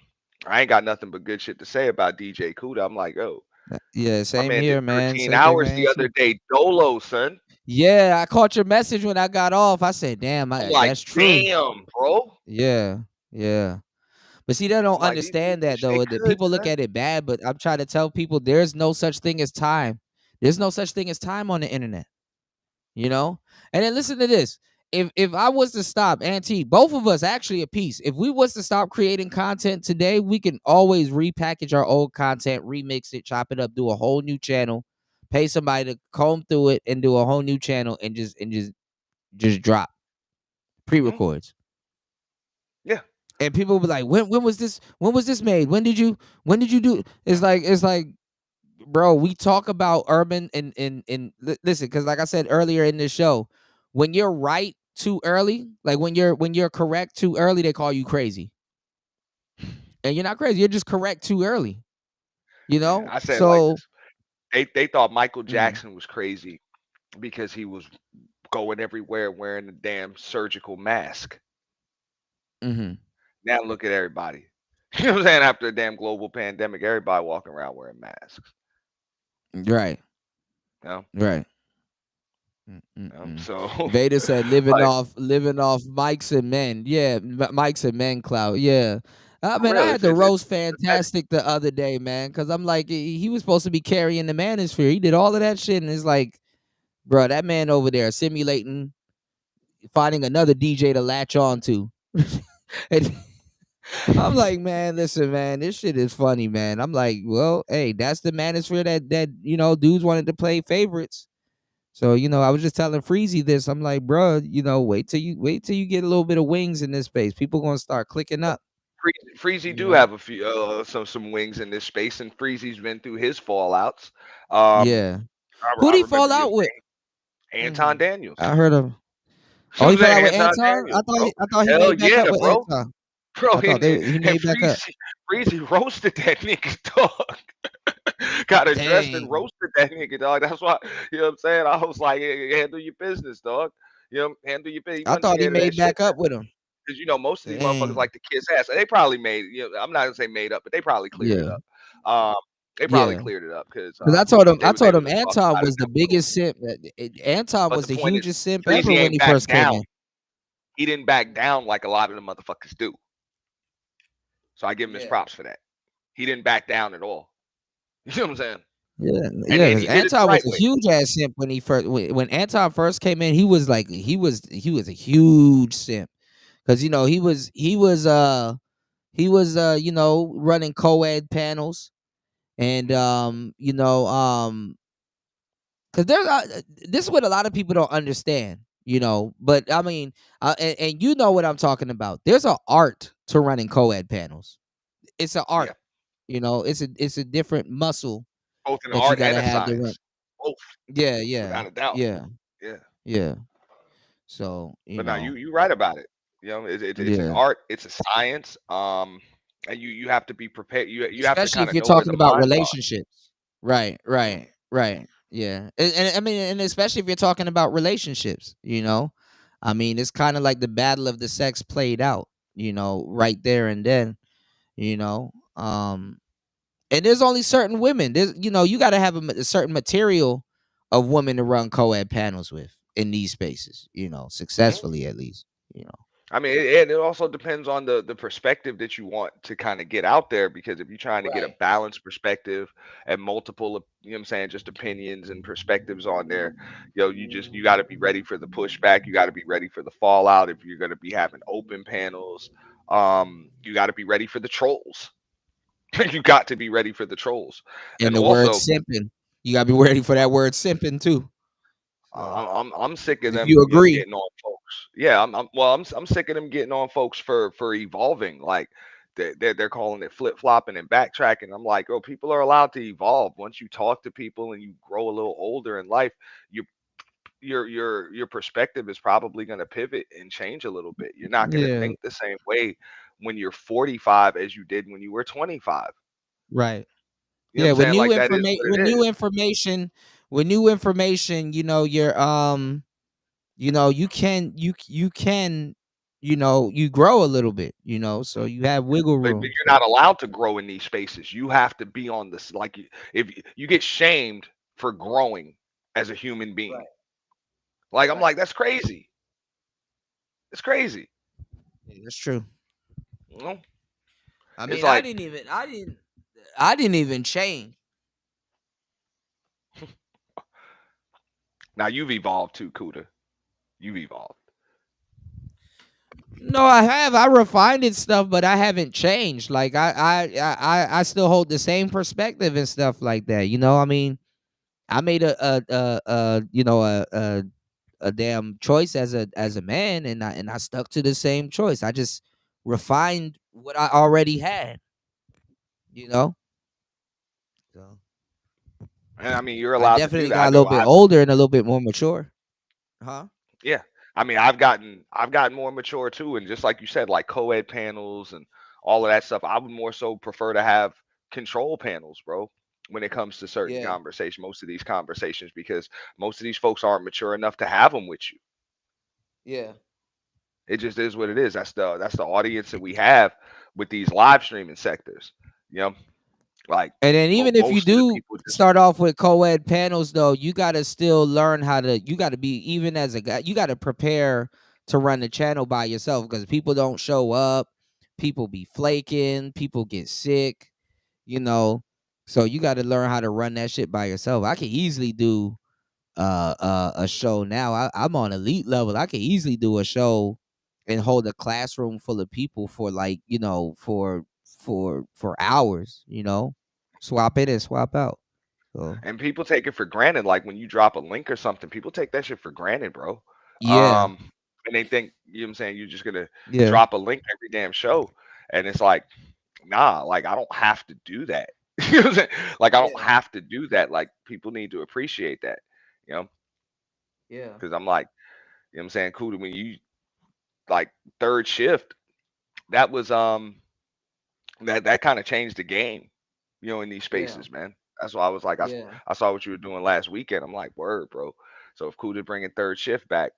ain't got nothing but good shit to say about DJ Kuda. I'm like, oh, Yeah, my same man did here, man. 13 Same thing for hours the other Auntie. day, dolo, son. Yeah, I caught your message when I got off. I said, "Damn, I'm like, that's true." damn, bro. Yeah. Yeah. But see, they don't I'm like, these understand that shit though. The good, people look son. at it bad, but I'm trying to tell people there's no such thing as time. There's no such thing as time on the internet. And then listen to this. If I was to stop, Auntie, both of us actually a piece. If we was to stop creating content today, we can always repackage our old content, remix it, chop it up, do a whole new channel, pay somebody to comb through it and do a whole new channel and just drop pre-records. Yeah. And people will be like, when was this made? When did you do? It's like, bro, we talk about urban and listen, because like I said earlier in this show, when you're right too early, like when you're correct too early, they call you crazy. And you're not crazy, you're just correct too early. Yeah, I said like So this. They thought Michael mm, Jackson was crazy because he was going everywhere wearing a damn surgical mask. mhm. Now look at everybody. You know what I'm saying? After a damn global pandemic, everybody walking around wearing masks. Right. You know? Right. So Vader said living like off Mikes and Men. Yeah, Mikes and Men clout. Yeah. for Man, I real, had it's to it's it's roast pathetic. Fantastic the other day, man, because I'm like, he was supposed to be carrying the manosphere. He did all of that shit, and it's like, bro, that man over there simulating finding another DJ to latch on to. And I'm like, man, listen, man, this shit is funny, man. I'm like, well, hey, that's the manosphere that dudes wanted to play favorites. So, I was just telling Freezy this. I'm like, bro, wait till you get a little bit of wings in this space. People gonna start clicking up. Freezy You do know? have a few some wings in this space, and Freezy's been through his fallouts. Um, Yeah. Who'd I he remember fall out with? Anton Daniels. I heard him. You Oh, know he what I'm fell out saying? with Anton Anton? Daniels, bro. I thought he Hell made back yeah, up with bro. Anton. Bro, I thought he and made back up. Freezy roasted that nigga, dog. Got addressed and Dang. roasted that nigga, dog. That's why, you know what I'm saying? I was like, hey, handle your business, dog. Handle your business. He I wasn't thought he scared of that made shit. back up with him. Because most of these motherfuckers Dang. like to kiss ass. They probably made, I'm not gonna say made up, but they probably cleared it Yeah. up. They probably Yeah. cleared it up because Because I they told was him just talking Anton about it was the down below. biggest simp. Anton But was the the point is, hugest simp ever Freezy when ain't he back first came down. in. He didn't back down like a lot of the motherfuckers do. So I give him his Yeah. props for that. He didn't back down at all. You know what I'm saying? Yeah, And because he did it the Anton was right a way. huge ass simp when when Anton first came in. He was like he was a huge simp because he was running co-ed panels and because this is what a lot of people don't understand, but I mean and you know what I'm talking about. There's an art to running co-ed panels. It's an art. Yeah. You know, it's a different muscle Both an that you art and gotta a have to run. science. Both, Yeah, yeah, without a doubt. yeah, Yeah. yeah. So, But now you right about it. You know, it's an yeah. art, it's a science. And you have to be prepared. You have to Especially kind if of you're know where talking the about minds are. relationships. Right, right, right. Yeah. And I mean, and especially if you're talking about relationships, you know. I mean, it's kind of like the battle of the sex played out, you know, right there and then, you know. And there's only certain women. There's, you know, you got to have a certain material of women to run co-ed panels with in these spaces, you know, successfully at least, you know. I mean, and it also depends on the perspective that you want to kind of get out there. Because if you're trying to get a Right. balanced perspective and multiple, you know what I'm saying, just opinions and perspectives on there, you got to be ready for the pushback. You got to be ready for the fallout. If you're going to be having open panels, you got to be ready for the trolls. You got to be ready for the trolls, And and the word also simping. You gotta be ready for that word simping too. I'm sick of If them, you agree. getting on folks. Yeah, I'm sick of them getting on folks for evolving. Like they're calling it flip flopping and backtracking. I'm like, oh, people are allowed to evolve. Once you talk to people and you grow a little older in life, you your perspective is probably going to pivot and change a little bit. You're not going to Yeah. think the same way when you're 45 as you did when you were 25. Right. You know what Yeah, I'm saying? Like that is what with it new is. information, you know, you're you know, you can, you know, you grow a little bit, you know, so you have wiggle But room. you're not allowed to grow in these spaces. You have to be on this. Like, if you get shamed for growing as a human being, like I'm like, that's crazy. It's crazy. Yeah, that's true. You know? I It's mean, I like didn't even change. now you've evolved too, Kuda. You've evolved. No, I have. I refined it stuff, but I haven't changed. Like I still hold the same perspective and stuff like that. You know, I mean, I made you know a damn choice as a man, and I stuck to the same choice. I just refined what I already had. You know, so And I mean, you're I allowed to do definitely that. got I a little know. bit older and a little bit more mature. Huh? Yeah. I mean, I've gotten more mature too, and just like you said, like co-ed panels and all of that stuff. I would more so prefer to have control panels, bro, when it comes to certain Yeah. conversations, most of these conversations, because most of these folks aren't mature enough to have them with you. Yeah. It just is what it is. That's the audience that we have with these live streaming sectors. You know, like And then even if you most of the do people just start off with co-ed panels though, you got to still learn you got to be, even as a guy, you got to prepare to run the channel by yourself, because people don't show up, people be flaking, people get sick, you know. So you got to learn how to run that shit by yourself. I can easily do a show now. I'm on elite level. I can easily do a show and hold a classroom full of people for, like, you know, for hours, you know, swap in and swap out. So and people take it for granted. Like when you drop a link or something, people take that shit for granted, bro. yeah, And they think, you know what I'm saying, you're just gonna yeah, drop a link every damn show. And it's like, nah, like I don't have to do that. You know what I'm saying? Like I don't have to do that. Like people need to appreciate that, you know, yeah, because I'm like, you know what I'm saying, cool. When you like third shift, that was that kind of changed the game, you know, in these yeah, spaces, man. That's why I was like, yeah, I saw what you were doing last weekend. I'm like, word, bro. So if Kuda bringing third shift back,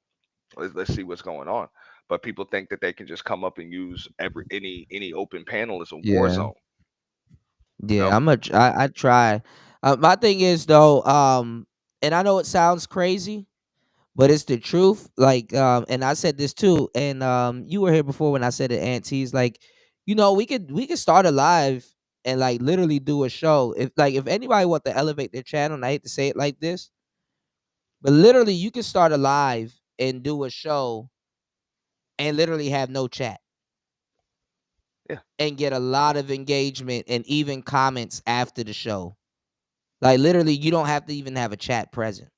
let's see what's going on. But people think that they can just come up and use any open panel as a war yeah, zone. You yeah. know? I try. My thing is though, and I know it sounds crazy, but it's the truth. Like, and I said this too, and you were here before when I said it, Auntie's like, you know, we could start a live and like literally do a show. If anybody want to elevate their channel, and I hate to say it like this, but literally you can start a live and do a show and literally have no chat. Yeah. And get a lot of engagement and even comments after the show. Like literally, you don't have to even have a chat present.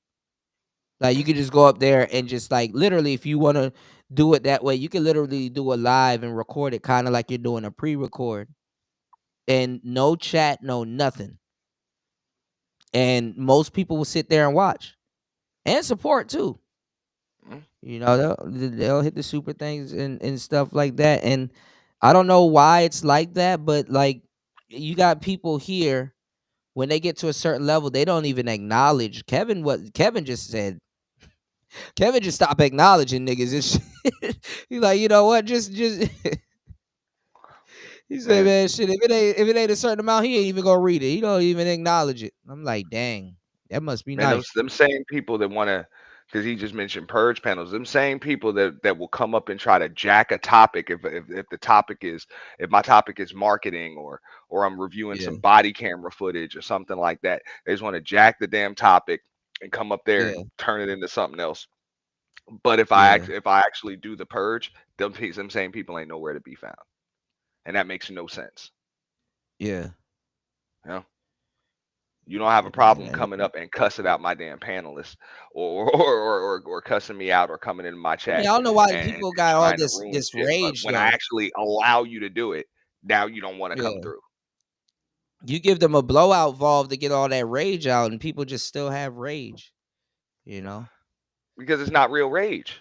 Like you could just go up there and just like literally, if you want to do it that way, you can literally do a live and record it, kind of like you're doing a pre-record, and no chat, no nothing. And most people will sit there and watch and support too. You know, they'll hit the super things and stuff like that. And I don't know why it's like that, but like you got people here when they get to a certain level, they don't even acknowledge Kevin. What Kevin just said. Kevin just stop acknowledging niggas. He's like, you know what? Just. He said, man, shit. If it ain't a certain amount, he ain't even gonna read it. He don't even acknowledge it. I'm like, dang, that must be Man, nice. them same people that want to, because he just mentioned purge panels. Them same people that will come up and try to jack a topic if the topic is, if my topic is marketing or I'm reviewing some body camera footage or something like that. They just want to jack the damn topic and come up there and turn it into something else. But if I actually do the purge, them same people ain't nowhere to be found, and that makes no sense. Yeah. You know? You don't have a problem coming up and cussing out my damn panelists or cussing me out or coming into my chat. I don't know why people got all this rage. When I actually allow you to do it, now you don't want to come through. You give them a blowout valve to get all that rage out, and people just still have rage. You know, because it's not real rage.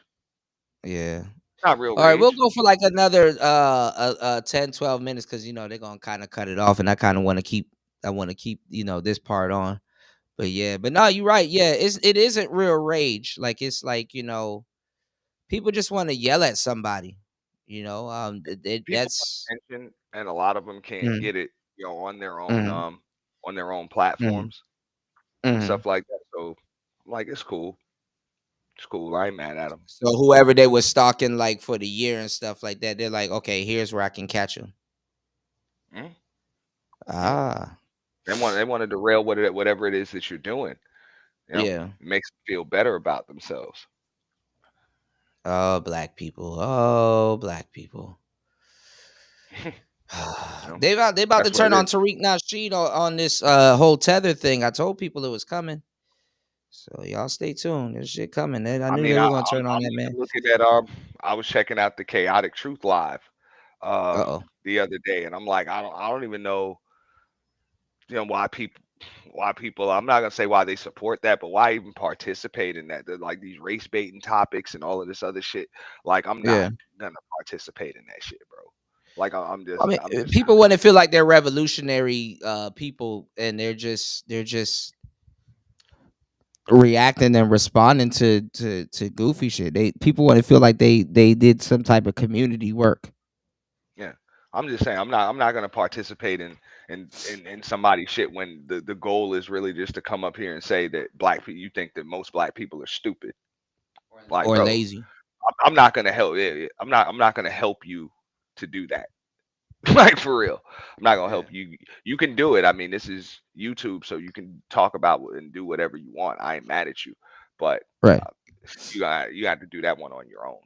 Yeah. Not real All right, rage. we'll go for like another 10, 12 minutes because you know they're gonna kind of cut it off, and I kind of want to keep you know this part on. But yeah, but no, you're right. Yeah, it isn't real rage. Like it's like, you know, people just want to yell at somebody. You know, that's attention, and a lot of them can't get it, you know, on their own platforms and stuff like that. So, like, it's cool. It's cool. I ain't mad at them. So whoever they were stalking like for the year and stuff like that, they're like, okay, here's where I can catch them. They want to derail whatever it is that you're doing. You know? It makes them feel better about themselves. Oh, black people. Oh, black people. They about to turn on Tariq Nasheed on this whole tether thing. I told people it was coming. So y'all stay tuned. There's shit coming. I knew they were gonna turn on that, man. Look at that. I was checking out the Chaotic Truth live the other day, and I'm like, I don't even know, you know, why people. I'm not gonna say why they support that, but why even participate in that? They're like these race baiting topics and all of this other shit. Like I'm not gonna participate in that shit, bro. Like I'm just. I mean, people want to feel like they're revolutionary people, and they're just reacting and responding to goofy shit. People want to feel like they did some type of community work. Yeah, I'm just saying I'm not gonna participate in somebody's shit when the goal is really just to come up here and say that black people, you think that most black people are stupid, like, or bro, lazy. I'm not gonna help. I'm not gonna help you to do that. Like, for real, I'm not gonna help you. You can do it. I mean, this is YouTube, so you can talk about and do whatever you want. I ain't mad at you, but you got to do that one on your own.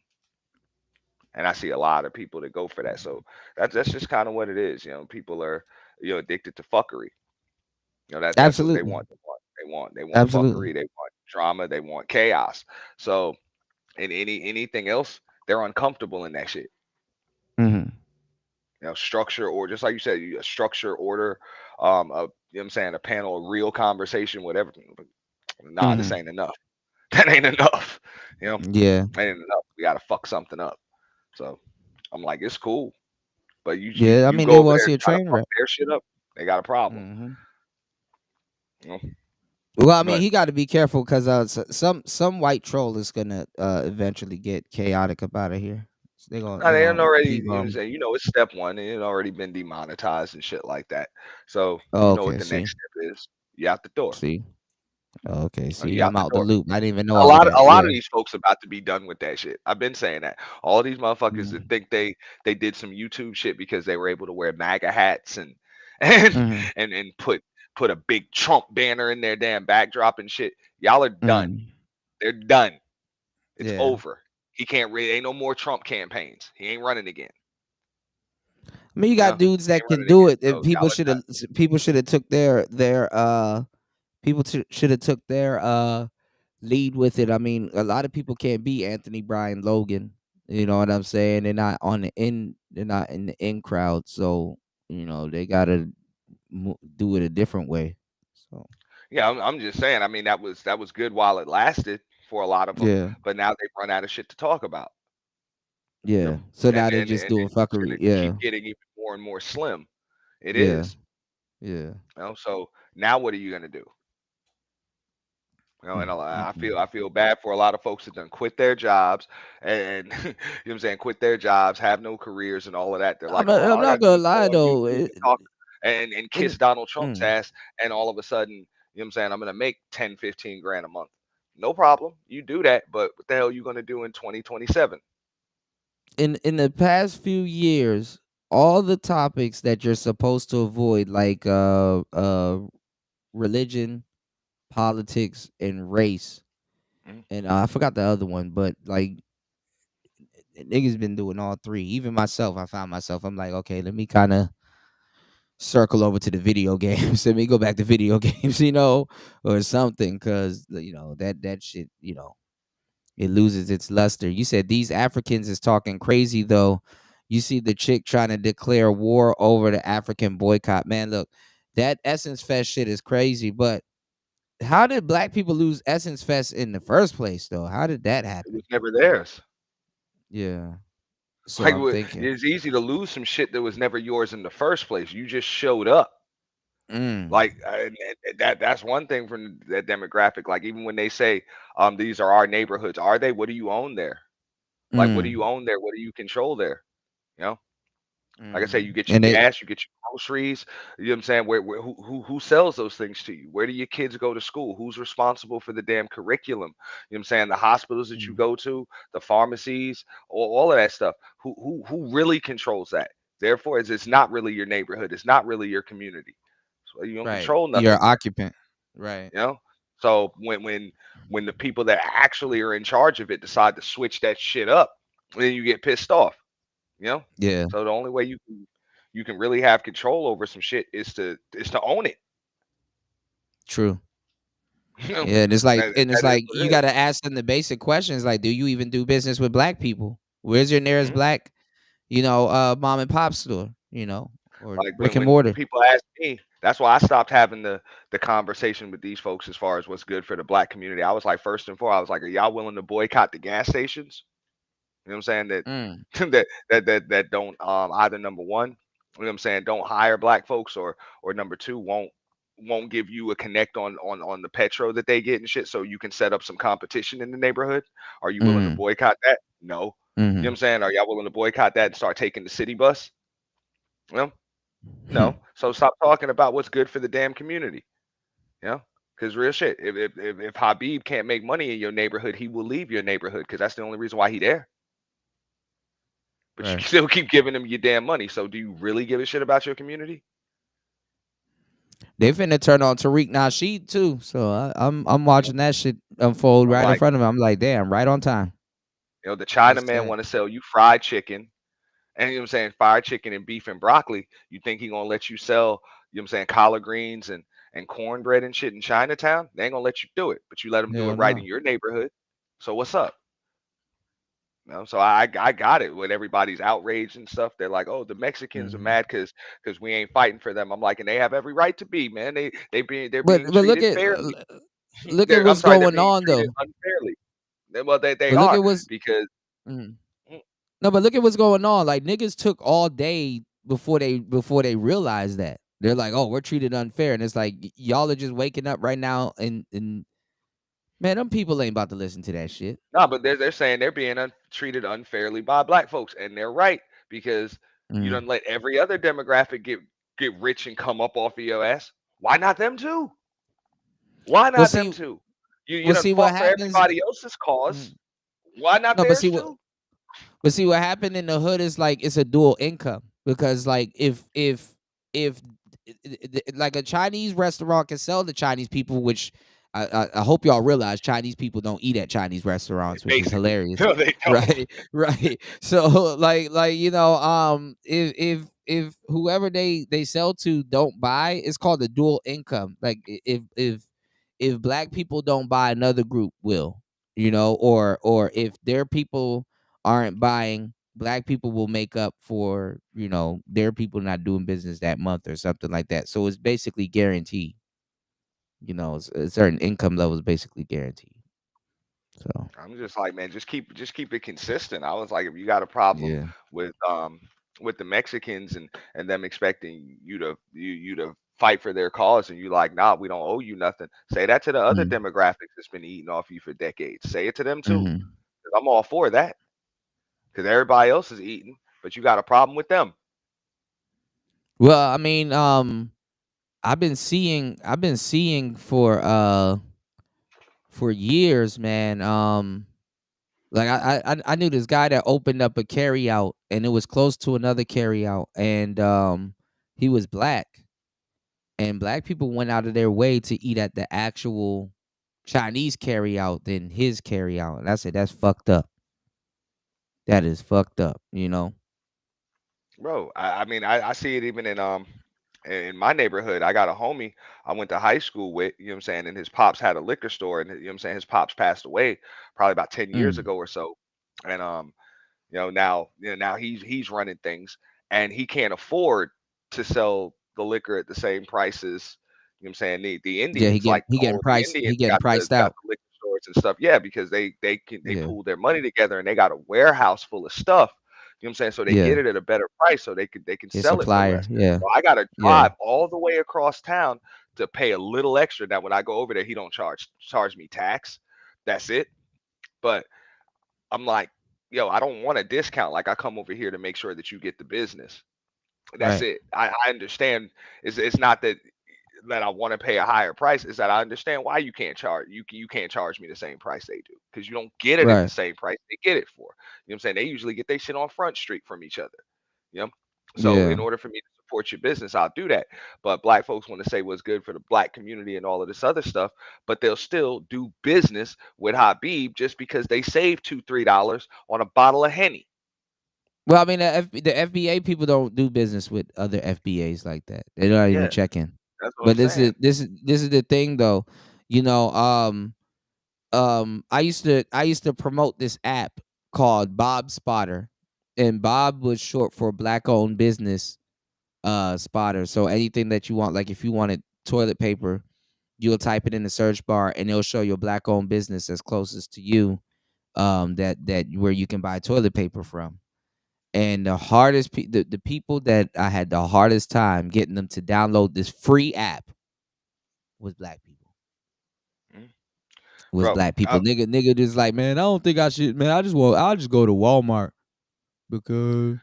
And I see a lot of people that go for that. So that's just kind of what it is. You know, people are, you know, addicted to fuckery. You know, that's what they want. They want fuckery. They want drama. They want chaos. So, and anything else, they're uncomfortable in that shit. You know, structure, or just like you said, a structure, order, you know what I'm saying, a panel, a real conversation, whatever. Nah, this ain't enough. That ain't enough. You know? Yeah. That ain't enough. We gotta fuck something up. So I'm like, it's cool. But you I mean, they want to see a train wreck. Their shit up. They got a problem. You know? Well, I mean, he got to be careful because some white troll is gonna eventually get chaotic up out of here. They already, you know, it's step one, and it already been demonetized and shit like that. So you know what the next step is. You out the door. See. Okay, see, I'm out the loop. I didn't even know a lot of these folks about to be done with that shit. I've been saying that. All these motherfuckers that think they did some YouTube shit because they were able to wear MAGA hats and put a big Trump banner in their damn backdrop and shit. Y'all are done. They're done. It's over. He can't really. Ain't no more Trump campaigns. He ain't running again. I mean, you got dudes that can do it. If people should have took their lead with it. I mean, a lot of people can't be Anthony Bryan Logan. You know what I'm saying? They're not in the in crowd. So, they gotta do it a different way. So Yeah, I'm just saying. I mean, that was good while it lasted for a lot of them, yeah, but now they've run out of shit to talk about. yeah. So now And they're and just and doing it's just fuckery. gonna Yeah, keep getting even more and more slim. It yeah, is. yeah. So now what are you gonna do? And Mm-mm. I feel bad for a lot of folks that done quit their jobs and you know what I'm saying, quit their jobs, have no careers and all of that. They're like, oh, I'm all I not gotta do gonna is go lie on though. YouTube and talk and kiss In Donald Trump's mm, ass, and all of a sudden, you know what I'm saying, I'm gonna make 10, 15 grand a month. No problem. You do that, but what the hell are you gonna do in 2027? in the past few years, all the topics that you're supposed to avoid, like religion, politics, and race, Mhm. and I forgot the other one, but like niggas been doing all three. Even myself, I found myself. I'm like, okay, let me kind of circle over to the video games. Let me go back to video games, or something, because that shit, it loses its luster. You said these Africans is talking crazy though. You see the chick trying to declare war over the African boycott. Man, look, that Essence Fest shit is crazy, but how did black people lose Essence Fest in the first place though? How did that It happen? was never theirs. Yeah. So Like I'm thinking. it's easy to lose some shit that was never yours in the first place. You just showed up. Mm, Like that's one thing from that demographic. Like even when they say, these are our neighborhoods, are they? What do you own there? Like what do you mm, own there? What do you control there? You know, like I say, you get your and it gas, you get your groceries. You know what I'm saying? Where who sells those things to you? Where do your kids go to school? Who's responsible for the damn curriculum? You know what I'm saying? The hospitals that you go to, the pharmacies, all of that stuff. Who really controls that? Therefore, it's not really your neighborhood. It's not really your community. So you don't right. control You're nothing an there. occupant. Right. You know. So when the people that actually are in charge of it decide to switch that shit up, then you get pissed off. You know. Yeah. So the only way you can really have control over some shit is to own it. True. You know, Yeah, and it's like that is what you it is. gotta ask them the basic questions like, do you even do business with black people? Where's your nearest Mhm. black, mom and pop store, or Like brick and when mortar? people ask me, that's why I stopped having the conversation with these folks as far as what's good for the black community. I was like, first and foremost, I was like, are y'all willing to boycott the gas stations? You know what I'm saying? That Mm, that don't either number one, you know what I'm saying, don't hire black folks, or number two, won't give you a connect on the petro that they get and shit, so you can set up some competition in the neighborhood. Are you willing to mm, boycott that? No. You know what mm-hmm. I'm saying? Are y'all willing to boycott that and start taking the city bus? No. Hmm. No. So stop talking about what's good for the damn community. You know? Because real shit, if Habib can't make money in your neighborhood, he will leave your neighborhood because that's the only reason why he there. But you Right. still keep giving him your damn money. So do you really give a shit about your community? They finna turn on Tariq Nasheed too, so I'm watching that shit unfold I'm right in like, front of me. I'm like, damn, right on time. the That's Chinaman tight. want to sell you fried chicken, and you know what I'm saying, fried chicken and beef and broccoli. You think he gonna let you sell, you know what I'm saying, collard greens and cornbread and shit in Chinatown? They ain't gonna let you do it, but you let them do it Hell right in no. your neighborhood. So what's up? So I got it when everybody's outraged and stuff. They're like, oh, the Mexicans are Mhm. mad because we ain't fighting for them. I'm like, and they have every right to be, man. They're But being look treated at fairly. look at I'm what's sorry, they're going being on treated though. unfairly. Well, they But look are at what's because mhm. mm, No, but look at what's going on. Like niggas took all day before they realized that. They're like, oh, we're treated unfair. And it's like y'all are just waking up right now and man, them people ain't about to listen to that shit. no, but they're saying they're being treated unfairly by black folks, and they're right because you Mm. don't let every other demographic get rich and come up off of your ass. Why not them too? Why Well not them see too? You well done see what fought for happens. everybody else's cause. Mhm. Why not No, but theirs see what too? But see what happened in the hood is like it's a dual income because like if like a Chinese restaurant can sell to Chinese people, which I hope y'all realize Chinese people don't eat at Chinese restaurants, which is Basically, hilarious, no, they don't. right? Right. So like if whoever they sell to don't buy, it's called a dual income. Like if black people don't buy, another group will, or if their people aren't buying, black people will make up for, their people not doing business that month or something like that. So it's basically guaranteed. A certain income level is basically guaranteed. So I'm just like, man, just keep it consistent. I was like, if you got a problem yeah. with the Mexicans and them expecting you to fight for their cause, and you like, nah, we don't owe you nothing. Say that to the other Mhm. demographics that's been eating off you for decades. Say it to them too. Mhm. 'Cause I'm all for that. Because everybody else is eating, but you got a problem with them. Well, I mean, I've been seeing for years, man. Like I knew this guy that opened up a carry out, and it was close to another carry out, and he was black, and black people went out of their way to eat at the actual Chinese carry out than his carry out. And I said, that's fucked up. That is fucked up, Bro, I mean, I see it even in my neighborhood. I got a homie I went to high school with, you know what I'm saying, and his pops had a liquor store, and you know what I'm saying, his pops passed away probably about 10 years Mm. ago or so. And now he's running things, and he can't afford to sell the liquor at the same prices. You know what I'm saying? The Yeah, Indians, like he getting the priced. Indians He getting priced got out. the liquor stores and stuff. Yeah, because they Yeah. pool their money together, and they got a warehouse full of stuff. You know what I'm saying? So they Yeah. get it at a better price, so they can His sell it for supplier. less. Yeah. So I gotta Yeah. drive all the way across town to pay a little extra. Now when I go over there, he don't charge me tax. That's it. But I'm like, yo, I don't want a discount. Like, I come over here to make sure that you get the business. That's Right. it. I understand. It's not that I want to pay a higher price. Is that I understand why you can't charge me the same price they do, because you don't get it at the Right. same price they get it for. You know what I'm saying? They usually get their shit on Front Street from each other. You know. So in Yeah. order for me to support your business, I'll do that. But black folks want to say what's good for the black community and all of this other stuff, but they'll still do business with Habib just because they save $2-3 on a bottle of Henny. Well, I mean, the FBA people don't do business with other FBAs like that. They're not even Yeah, checking. that's what I'm But this is saying. this is the thing, though. I used to promote this app called Bob Spotter, and Bob was short for Black Owned Business Spotter. So anything that you want, like if you wanted toilet paper, you'll type it in the search bar, and it'll show your Black owned business that's closest to you, that where you can buy toilet paper from. And the hardest the people that I had the hardest time getting them to download this free app was black people. Was Bro, black people. Nigga just like, man, I don't think I should, man. I'll just go to Walmart because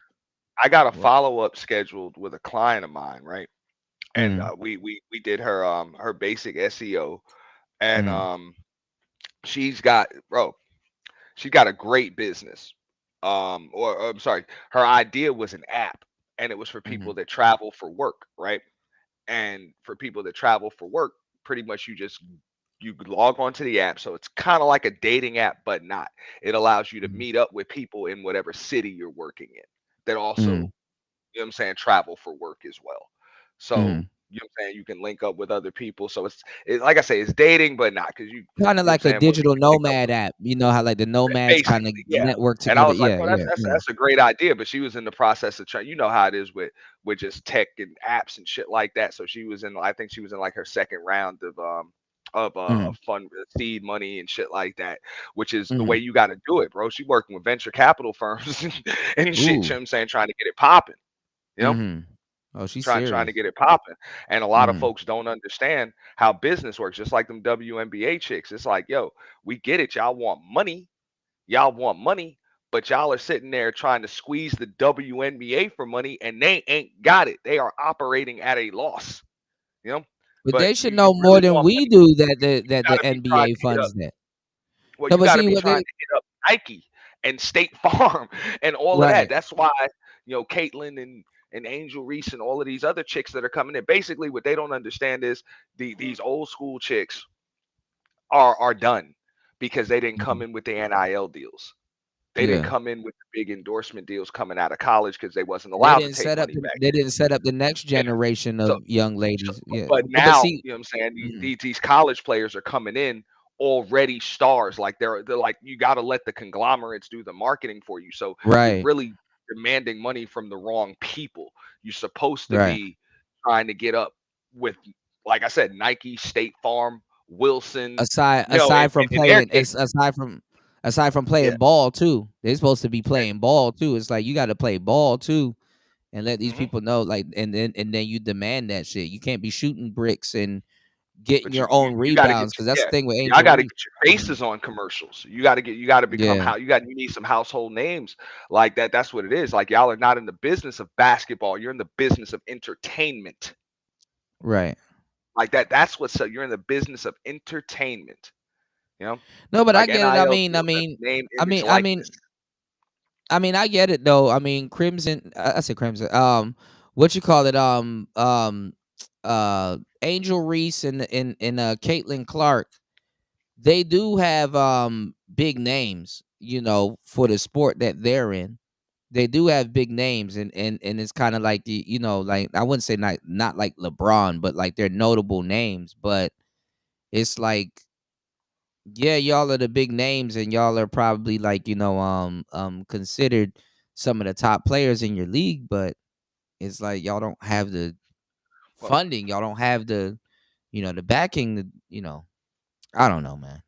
I got a follow-up scheduled with a client of mine, right? And we did her basic SEO, and she's got a great business. Or I'm sorry, her idea was an app, and it was for people that travel for work, right? And for people that travel for work, pretty much you log onto the app, so it's kind of like a dating app, but not. It allows you to meet up with people in whatever city you're working in that also, you know what I'm saying, travel for work as well. So, you know what I'm saying, you can link up with other people. So it's like I say, it's dating, but not, because you kind know of what I'm like a saying, but you digital can link up nomad app. You know how like the nomads kind of basically, yeah. network And I together. was like, Yeah, oh, yeah. that's a great idea. But she was in the process of trying. You know how it is with just tech and apps and shit like that. So I think she was in like her second round of fund seed money and shit like that, which is the way you got to do it, bro. She working with venture capital firms and shit. You know what I'm saying, trying to get it popping. You know. Oh, she's Trying serious. to get it popping. And a lot of folks don't understand how business works, just like them WNBA chicks. It's like, yo, we get it. Y'all want money, but y'all are sitting there trying to squeeze the WNBA for money, and they ain't got it. They are operating at a loss, you know. But But they should you know more really than want we money. do that the Gotta be trying NBA to hit up. funds that. Well, No, you but got to see be what trying they to hit up Nike and State Farm and all of that. right. That's why, Caitlyn and Angel Reese and all of these other chicks that are coming in. Basically, what they don't understand is these old school chicks are done because they didn't come in with the NIL deals. They didn't Yeah. come in with the big endorsement deals coming out of college because they wasn't They allowed to didn't take set up money back. they didn't set up the next Yeah. generation So, of young ladies. Yeah. but But now, see, you know what I'm saying, these college players are coming in already stars. Like they're like, you got to let the conglomerates do the marketing for you. So you're Right. really demanding money from the wrong people. You're supposed to Right. be trying to get up with, like I said, Nike, State Farm, Wilson. Aside You know, aside from in their playing, case, aside from playing yeah, ball too, they're supposed to be playing ball too. It's like you got to play ball too, and let these people know. Like, and then you demand that shit. You can't be shooting bricks and getting but your own you got to get rebounds, because that's the thing with y'all Angel got to Reese. get your faces on commercials. You got to become Yeah. you need some household names like that. That's what it is. Like, y'all are not in the business of basketball. You're in the business of entertainment. Right. Like that's what's you're in the business of entertainment. You know, No, but I like get it. I NIL mean, deals, that's name, I image, mean, likeness. I get it though. I mean, Crimson. I said Crimson. What you call it? Angel Reese and Caitlin Clark. They do have big names, you know, for the sport that they're in. They do have big names, and it's kind of like the, you know, like, I wouldn't say not like LeBron, but like they're notable names. But it's like, yeah, y'all are the big names, and y'all are probably like, you know, considered some of the top players in your league, but it's like y'all don't have the funding, y'all don't have the, you know, the backing, you know. I don't know, man.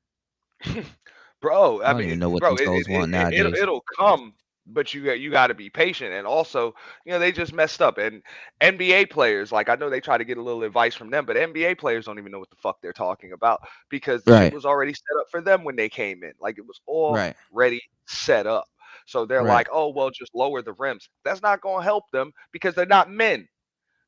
Bro, I I don't even mean, know what bro, these hoes want nowadays. it'll come, but you got to be patient. And also, you know, they just messed up. And NBA players, like, I know they try to get a little advice from them, but NBA players don't even know what the fuck they're talking about, because the shit Right. was already set up for them when they came in. Like, it was Right. already set up. So they're Right. like, oh, well, just lower the rims. That's not going to help them because they're not men.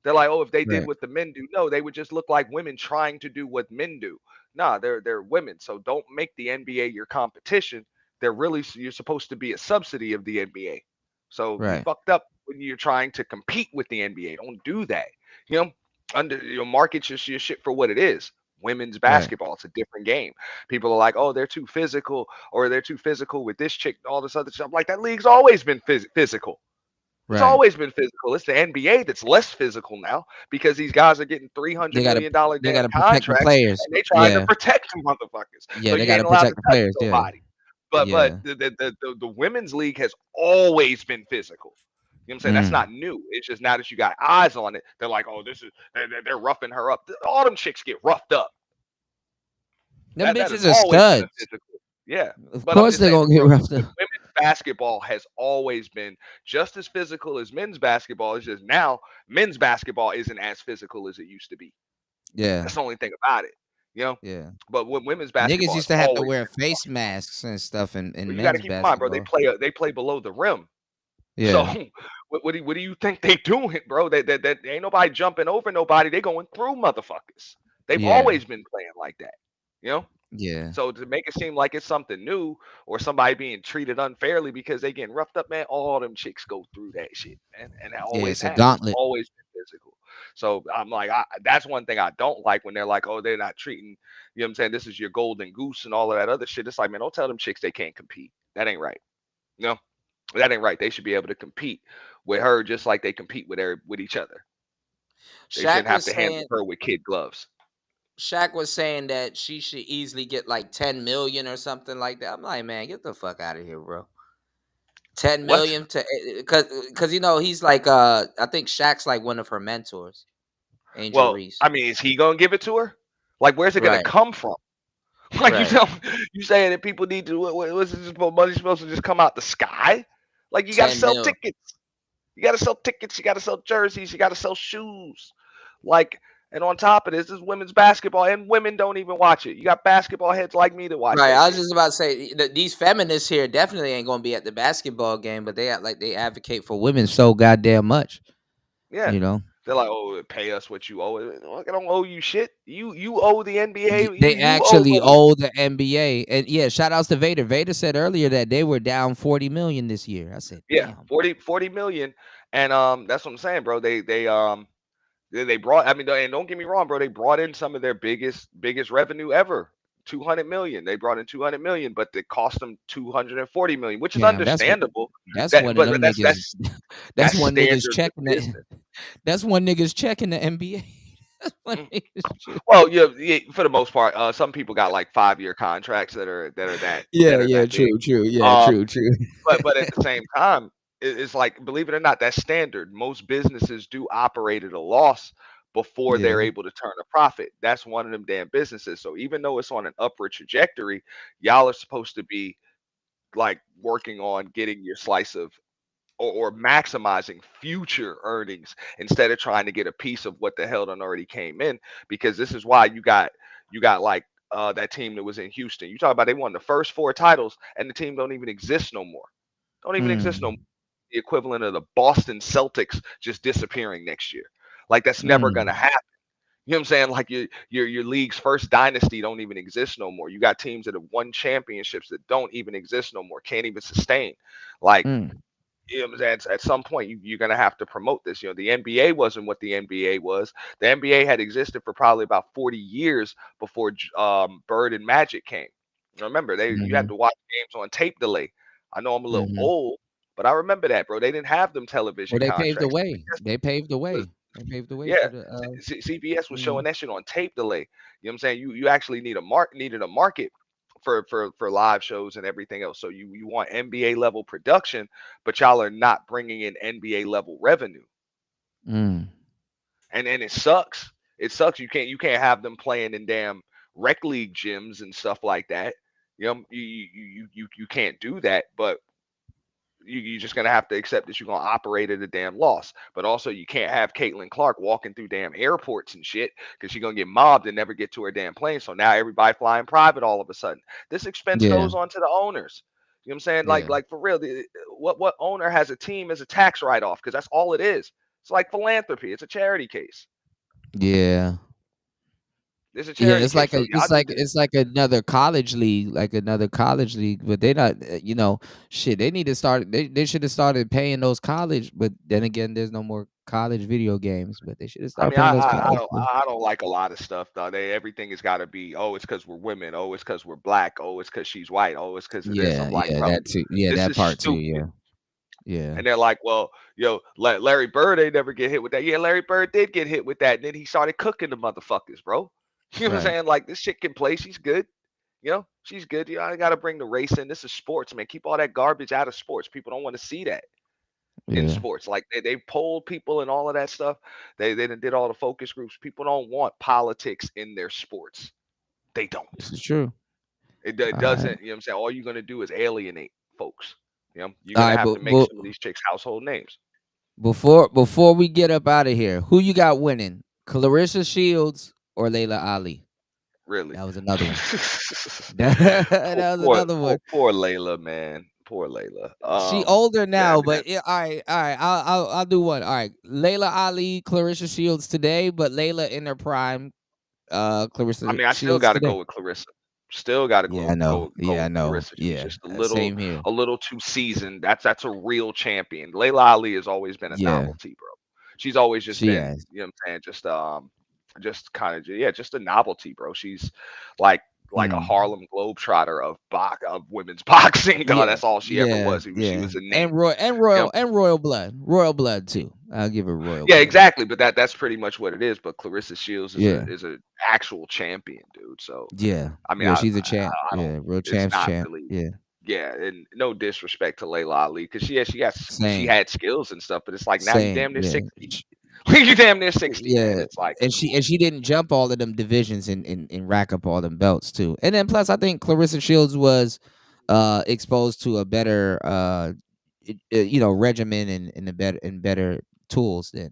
They're like, oh, if they did Right. what the men do, no, they would just look like women trying to do what men do. Nah, they're women. So don't make the NBA your competition. You're supposed to be a subsidy of the NBA. So you Right. fucked up when you're trying to compete with the NBA. Don't do that. You know, market your shit for what it is. Women's Right. basketball. It's a different game. People are like, oh, they're too physical, or they're too physical with this chick and all this other stuff. Like, that league's always been physical. It's Right. always been physical. It's the NBA that's less physical now because these guys are getting $300 They gotta million they damn gotta protect the contracts, players. and they trying to Yeah. protect them motherfuckers. Yeah, So they you gotta ain't allowed to protect the touch players. Yeah. nobody. But Yeah. the women's league has always been physical. You know what I'm saying? That's not new. It's just now that you got eyes on it, they're like, oh, they're roughing her up. All them chicks get roughed up. Them That bitches has are always been a studs. physical. Yeah. Of But I'm course just they're saying, gonna get bro, roughed up. women's basketball has always been just as physical as men's basketball. It's just now men's basketball isn't as physical as it used to be. Yeah. That's the only thing about it, you know. Yeah. But when women's Niggas basketball used has to have to always wear been face masks and stuff in you got to men's keep in mind, bro. basketball. They play below the rim. Yeah. So what do you think they doing, bro? That ain't nobody jumping over nobody. They going through motherfuckers. They've Yeah. always been playing like that, you know. Yeah. So to make it seem like it's something new or somebody being treated unfairly because they getting roughed up, man, all them chicks go through that shit, man. And that Yeah, always it's a has. It's gauntlet. always been physical. So I'm like, that's one thing I don't like when they're like, oh, they're not treating, you know what I'm saying? This is your golden goose and all of that other shit. It's like, man, don't tell them chicks they can't compete. That ain't right. No, that ain't right. They should be able to compete with her just like they compete with each other. They shouldn't Shaq have was to handle saying her with kid gloves. Shaq was saying that she should easily get like 10 million or something like that. I'm like, man, get the fuck out of here, bro. 10 What? million to because you know he's like I think Shaq's like one of her mentors, Angel Well, Reese. I mean, is he gonna give it to her? Like, where's it gonna Right. come from? Like, Right. you saying that people need to what's this money supposed to just come out the sky? Like, you gotta 10 sell mil. tickets. You gotta sell tickets. You gotta sell jerseys. You gotta sell shoes. Like, and on top of this is women's basketball, and women don't even watch it. You got basketball heads like me that watch Right. that I was shit. just about to say these feminists here definitely ain't gonna be at the basketball game, but they act like they advocate for women so goddamn much. Yeah. You know? They're like, oh, pay us what you owe. I don't owe you shit. You owe the NBA. They You actually owe owe the NBA. And yeah, shout outs to Vader. Vader said earlier that they were down 40 million this year. I said, yeah, damn. 40 million. And that's what I'm saying, bro. They brought, I mean, and don't get me wrong, bro, they brought in some of their biggest revenue ever. 200 million. They brought in 200 million, but it cost them 240 million, which is Damn, understandable. that's one of them niggas. That's one niggas standard checking business. That's one niggas checking the NBA. Well, yeah, for the most part, some people got like 5-year contracts that are that Yeah, big. true. Yeah, true. But at the same time, it's like, believe it or not, that's standard. Most businesses do operate at a loss before they're Yeah. able to turn a profit. That's one of them damn businesses. So even though it's on an upward trajectory, y'all are supposed to be like working on getting your slice of or maximizing future earnings instead of trying to get a piece of what the hell done already came in. Because this is why you got like that team that was in Houston. You talk about they won the first 4 titles and the team don't even exist no more. Don't even exist no more. The equivalent of the Boston Celtics just disappearing next year. Like that's never gonna happen. You know what I'm saying? Like your league's first dynasty don't even exist no more. You got teams that have won championships that don't even exist no more, can't even sustain. Like, you know what I'm saying? At some point, you're gonna have to promote this. You know, the NBA wasn't what the NBA was. The NBA had existed for probably about 40 years before Bird and Magic came. Remember, you had to watch games on tape delay. I know I'm a little old, but I remember that, bro. They didn't have them television Well, they paved the contracts. way. They paved the way. They paved the way Yeah, for the. CBS was showing that shit on tape delay. You know what I'm saying? You actually needed a market for live shows and everything else. So you want NBA level production, but y'all are not bringing in NBA level revenue, and it sucks. It sucks. You can't have them playing in damn rec league gyms and stuff like that. You know, you can't do that, but you're just gonna have to accept that you're gonna operate at a damn loss. But also, you can't have Caitlin Clark walking through damn airports and shit because she's gonna get mobbed and never get to her damn plane. So now everybody flying private all of a sudden. This expense Yeah. goes on to the owners. You know what I'm saying? Yeah. Like for real, what owner has a team as a tax write-off? Because that's all it is. It's like philanthropy. It's a charity case. Yeah. It's a Yeah, charity it's case. like So y'all need to- it's like another college league, but they not, shit. They need to start. They should have started paying those college, but then again, there's no more college video games. But they should have I started mean, paying those college. I don't like a lot of stuff though. Everything has got to be, oh, it's because we're women. Oh, it's because we're black. Oh, it's because she's white. Oh, it's because of this. I'm like, bro, that too. Yeah, this that is part too. stupid. Yeah. And they're like, well, Larry Bird ain't never get hit with that. Yeah, Larry Bird did get hit with that, and then he started cooking the motherfuckers, bro. You know what I'm Right. saying? Like, this shit can play. She's good. She's good. I got to bring the race in. This is sports, man. Keep all that garbage out of sports. People don't want to see that in Yeah. sports. Like, they polled people and all of that stuff. They did all the focus groups. People don't want politics in their sports. They don't. This is true. It All doesn't. right. You know what I'm saying? All you're going to do is alienate folks. You're All going right, to have but to make some of these chicks household names. before we get up out of here, who you got winning? Clarissa Shields or Layla Ali? Really? That was another one. That was another one. Poor Layla, man. Poor Layla. She older now, I mean, but all right. I'll do one. All right, Layla Ali, Clarissa Shields today, but Layla in her prime. Clarissa I mean, I still Shields got to today. go with Clarissa. Still got to go. Yeah, I know. Go Yeah, I with know. Clarissa. She's Yeah, just same here. a little too seasoned. That's a real champion. Layla Ali has always been a Yeah. novelty, bro. She's always just She been, has. you know what I'm saying, just kind of just a novelty, bro. She's like a Harlem Globetrotter of women's boxing. Dog. Yeah, That's all she ever was. She yeah. was a name. And royal blood too. I'll give her royal. Yeah, blood. exactly. But that's pretty much what it is. But Clarissa Shields is a actual champion, dude. So Yeah. I mean, Yeah, she's a champ. I don't- Yeah, real it's champ's not champ. really. Yeah. Yeah, and no disrespect to Layla Ali, because she Same. had skills and stuff, but it's like now you Same. damn near Yeah. 60. You damn near 60. Yeah, Man. It's like and she didn't jump all of them divisions and rack up all them belts too. And then plus, I think Clarissa Shields was exposed to a better regimen and better tools than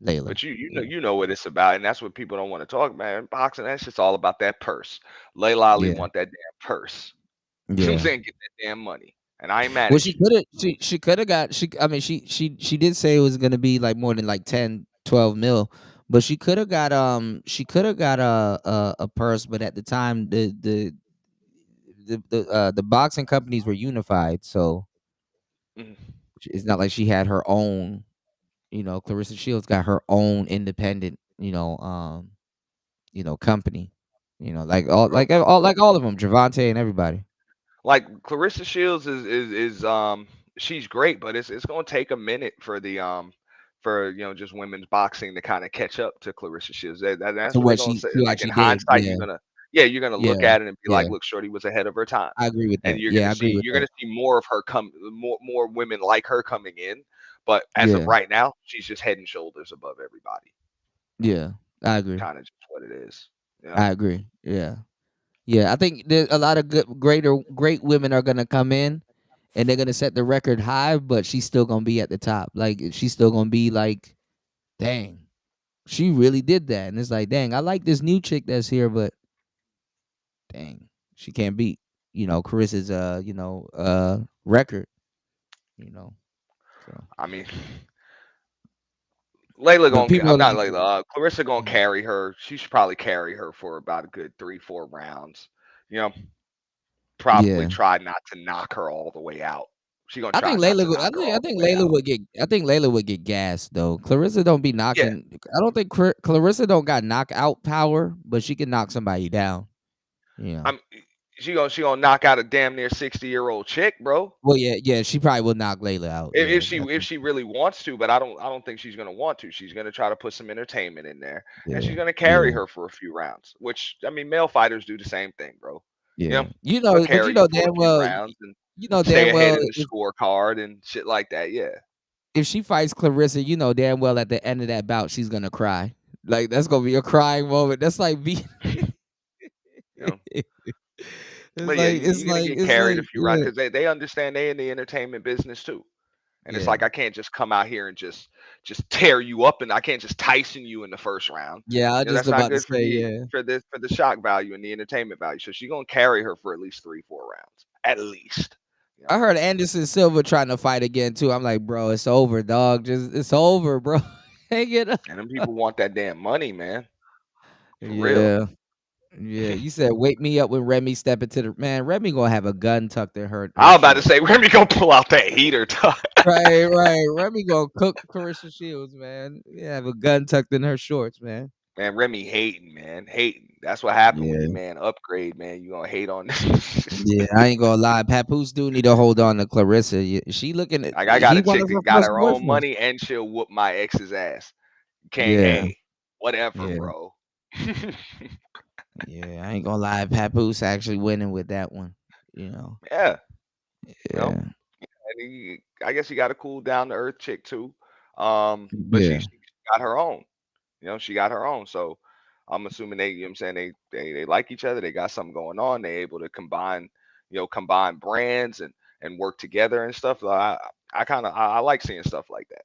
Layla. But you know what it's about, and that's what people don't want to talk about. In boxing, that's just all about that purse. Layla Ali Yeah. want that damn purse. You know what I'm Yeah. saying? Get that damn money. And I ain't mad Well, at she you. could have got she did say it was gonna be like more than like 10, 12 mil, but she could have got a purse, but at the time the boxing companies were unified, so Mhm. it's not like she had her own. Clarissa Shields got her own independent, company. Like all of them, Javante and everybody. Like Clarissa Shields is she's great, but it's gonna take a minute for the for just women's boxing to kind of catch up to Clarissa Shields. That's To what they're what gonna she say. she Like in actually did. hindsight, Yeah. you're gonna look Yeah. at it and be like, Yeah. look, Shorty was ahead of her time. I agree with And that. you're Yeah, gonna I agree see with that. more of her more women like her coming in. But as of Yeah. right now, she's just head and shoulders above everybody. Yeah. I agree. Kind of just what it is. Yeah. I agree. Yeah. Yeah. I think there's a lot of great women are gonna come in and they're gonna set the record high, but she's still gonna be at the top. Like she's still gonna be like, dang, she really did that. And it's like, dang, I like this new chick that's here, but dang, she can't beat, Carissa's record. So I mean, Layla but people I'm are not like, Layla. Clarissa gonna carry her. She should probably carry her for about a good 3-4 rounds. Probably yeah. try not to knock her all the way out. She gonna I try think not Layla to would. knock her all the way Layla out. would get. I think Layla would get gassed though. Clarissa don't be knocking. I don't think Clarissa don't got knockout power, but she can knock somebody down. Yeah. She gonna knock out a damn near 60-year-old chick, bro. Well, yeah. She probably will knock Layla out. Yeah, If she really wants to, but I don't think she's gonna want to. She's gonna try to put some entertainment in there, and she's gonna carry her for a few rounds. Which I mean, male fighters do the same thing, bro. yeah. They'll carry you for damn a few well. rounds and Damn stay ahead well. in the scorecard and shit like that. Yeah. If she fights Clarissa, damn well at the end of that bout she's gonna cry. Like that's gonna be a crying moment. That's like be. But yeah, you're gonna get carried a few rounds because they understand they in the entertainment business too. And it's like I can't just come out here and just tear you up, and I can't just Tyson you in the first round. Yeah, I just that's not about to good say for the shock value and the entertainment value. So she's gonna carry her for at least 3-4 rounds, at least. I heard Anderson Silva trying to fight again too. I'm like, bro, it's over, dog. It's over, bro. Hang it up. And them people want that damn money, man. For Yeah. real. Yeah, you said wake me up when Remy step into the man. Remy gonna have a gun tucked in her. I was about to say Remy gonna pull out that heater. right. Remy gonna cook Clarissa Shields, man. Yeah, have a gun tucked in her shorts, man. Man, Remy hating, man. Hating. That's what happened when the man upgrade, man. You gonna hate on this. Yeah, I ain't gonna lie. Papoose do need to hold on to Clarissa. She looking at Like I got a chick that got her own boyfriend. money and she'll whoop my ex's ass. Can't hey, whatever, bro. Yeah, I ain't gonna lie. Papoose actually winning with that one. Yeah. And I guess he got a cool down to earth chick too. But she got her own. She got her own. So I'm assuming they like each other. They got something going on. They able to combine brands and work together and stuff. I like seeing stuff like that.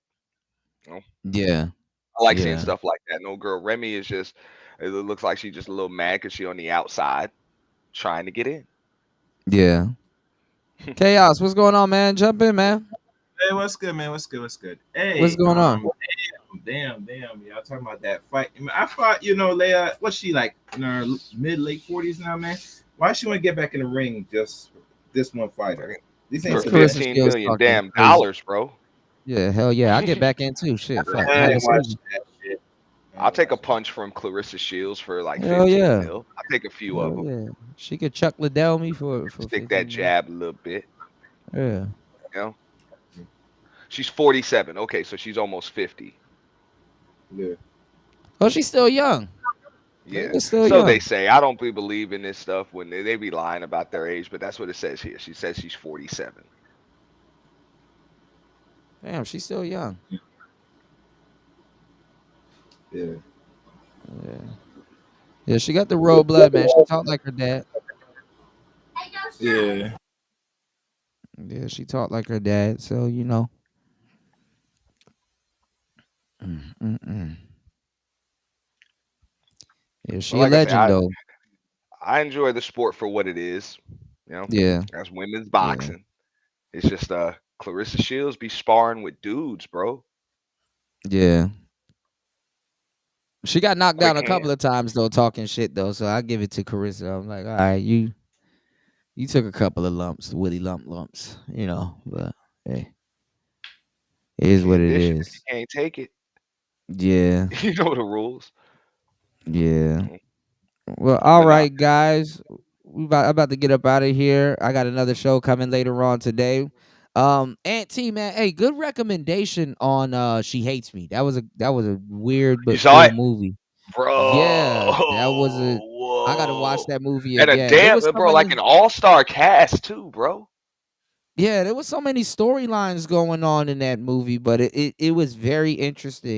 Yeah. I like seeing stuff like that. No girl Remy is just. It looks like she's just a little mad because she on the outside trying to get in. Yeah. Chaos, what's going on, man? Jump in, man. Hey, what's good, man? What's good? Hey, what's going on? Damn. Y'all talking about that fight? I thought, Leia, what's she like in her late 40s now, man? Why she want to get back in the ring just this one fighter? These ain't for $15 million damn dollars, bro. Yeah, hell yeah. I get back in too. Shit. Fuck. I'll take a punch from Clarissa Shields for like 15 mil. I'll take a few of them. Yeah. She could Chuck Liddell me for stick that jab a little bit. Yeah. She's 47. Okay, so she's almost 50. Yeah. Oh, she's still young. Yeah. Still so young. they say. I don't believe in this stuff when they be lying about their age, but that's what it says here. She says she's 47. Damn, she's still young. Yeah, she got the royal blood, man. She talked like her dad. Yeah, she talked like her dad, so Yeah, she a legend though. I enjoy the sport for what it is. Yeah. That's women's boxing. Yeah. It's just Clarissa Shields be sparring with dudes, bro. Yeah. She got knocked down a couple of times though, talking shit though. So I give it to Clarissa. I'm like, all right, you took a couple of lumps, Willie lumps, but hey, it is what it is. You can't take it. Yeah. You know the rules. Yeah. Well, all right, guys. I'm about to get up out of here. I got another show coming later on today. Aunt T, man, hey, good recommendation on She Hates Me. That was a weird but saw cool it? movie. Bro. Yeah, that was I gotta watch that movie And a again. There damn, was so bro, like many, an all-star cast too, bro. yeah, there was so many storylines going on in that movie, but it was very interesting.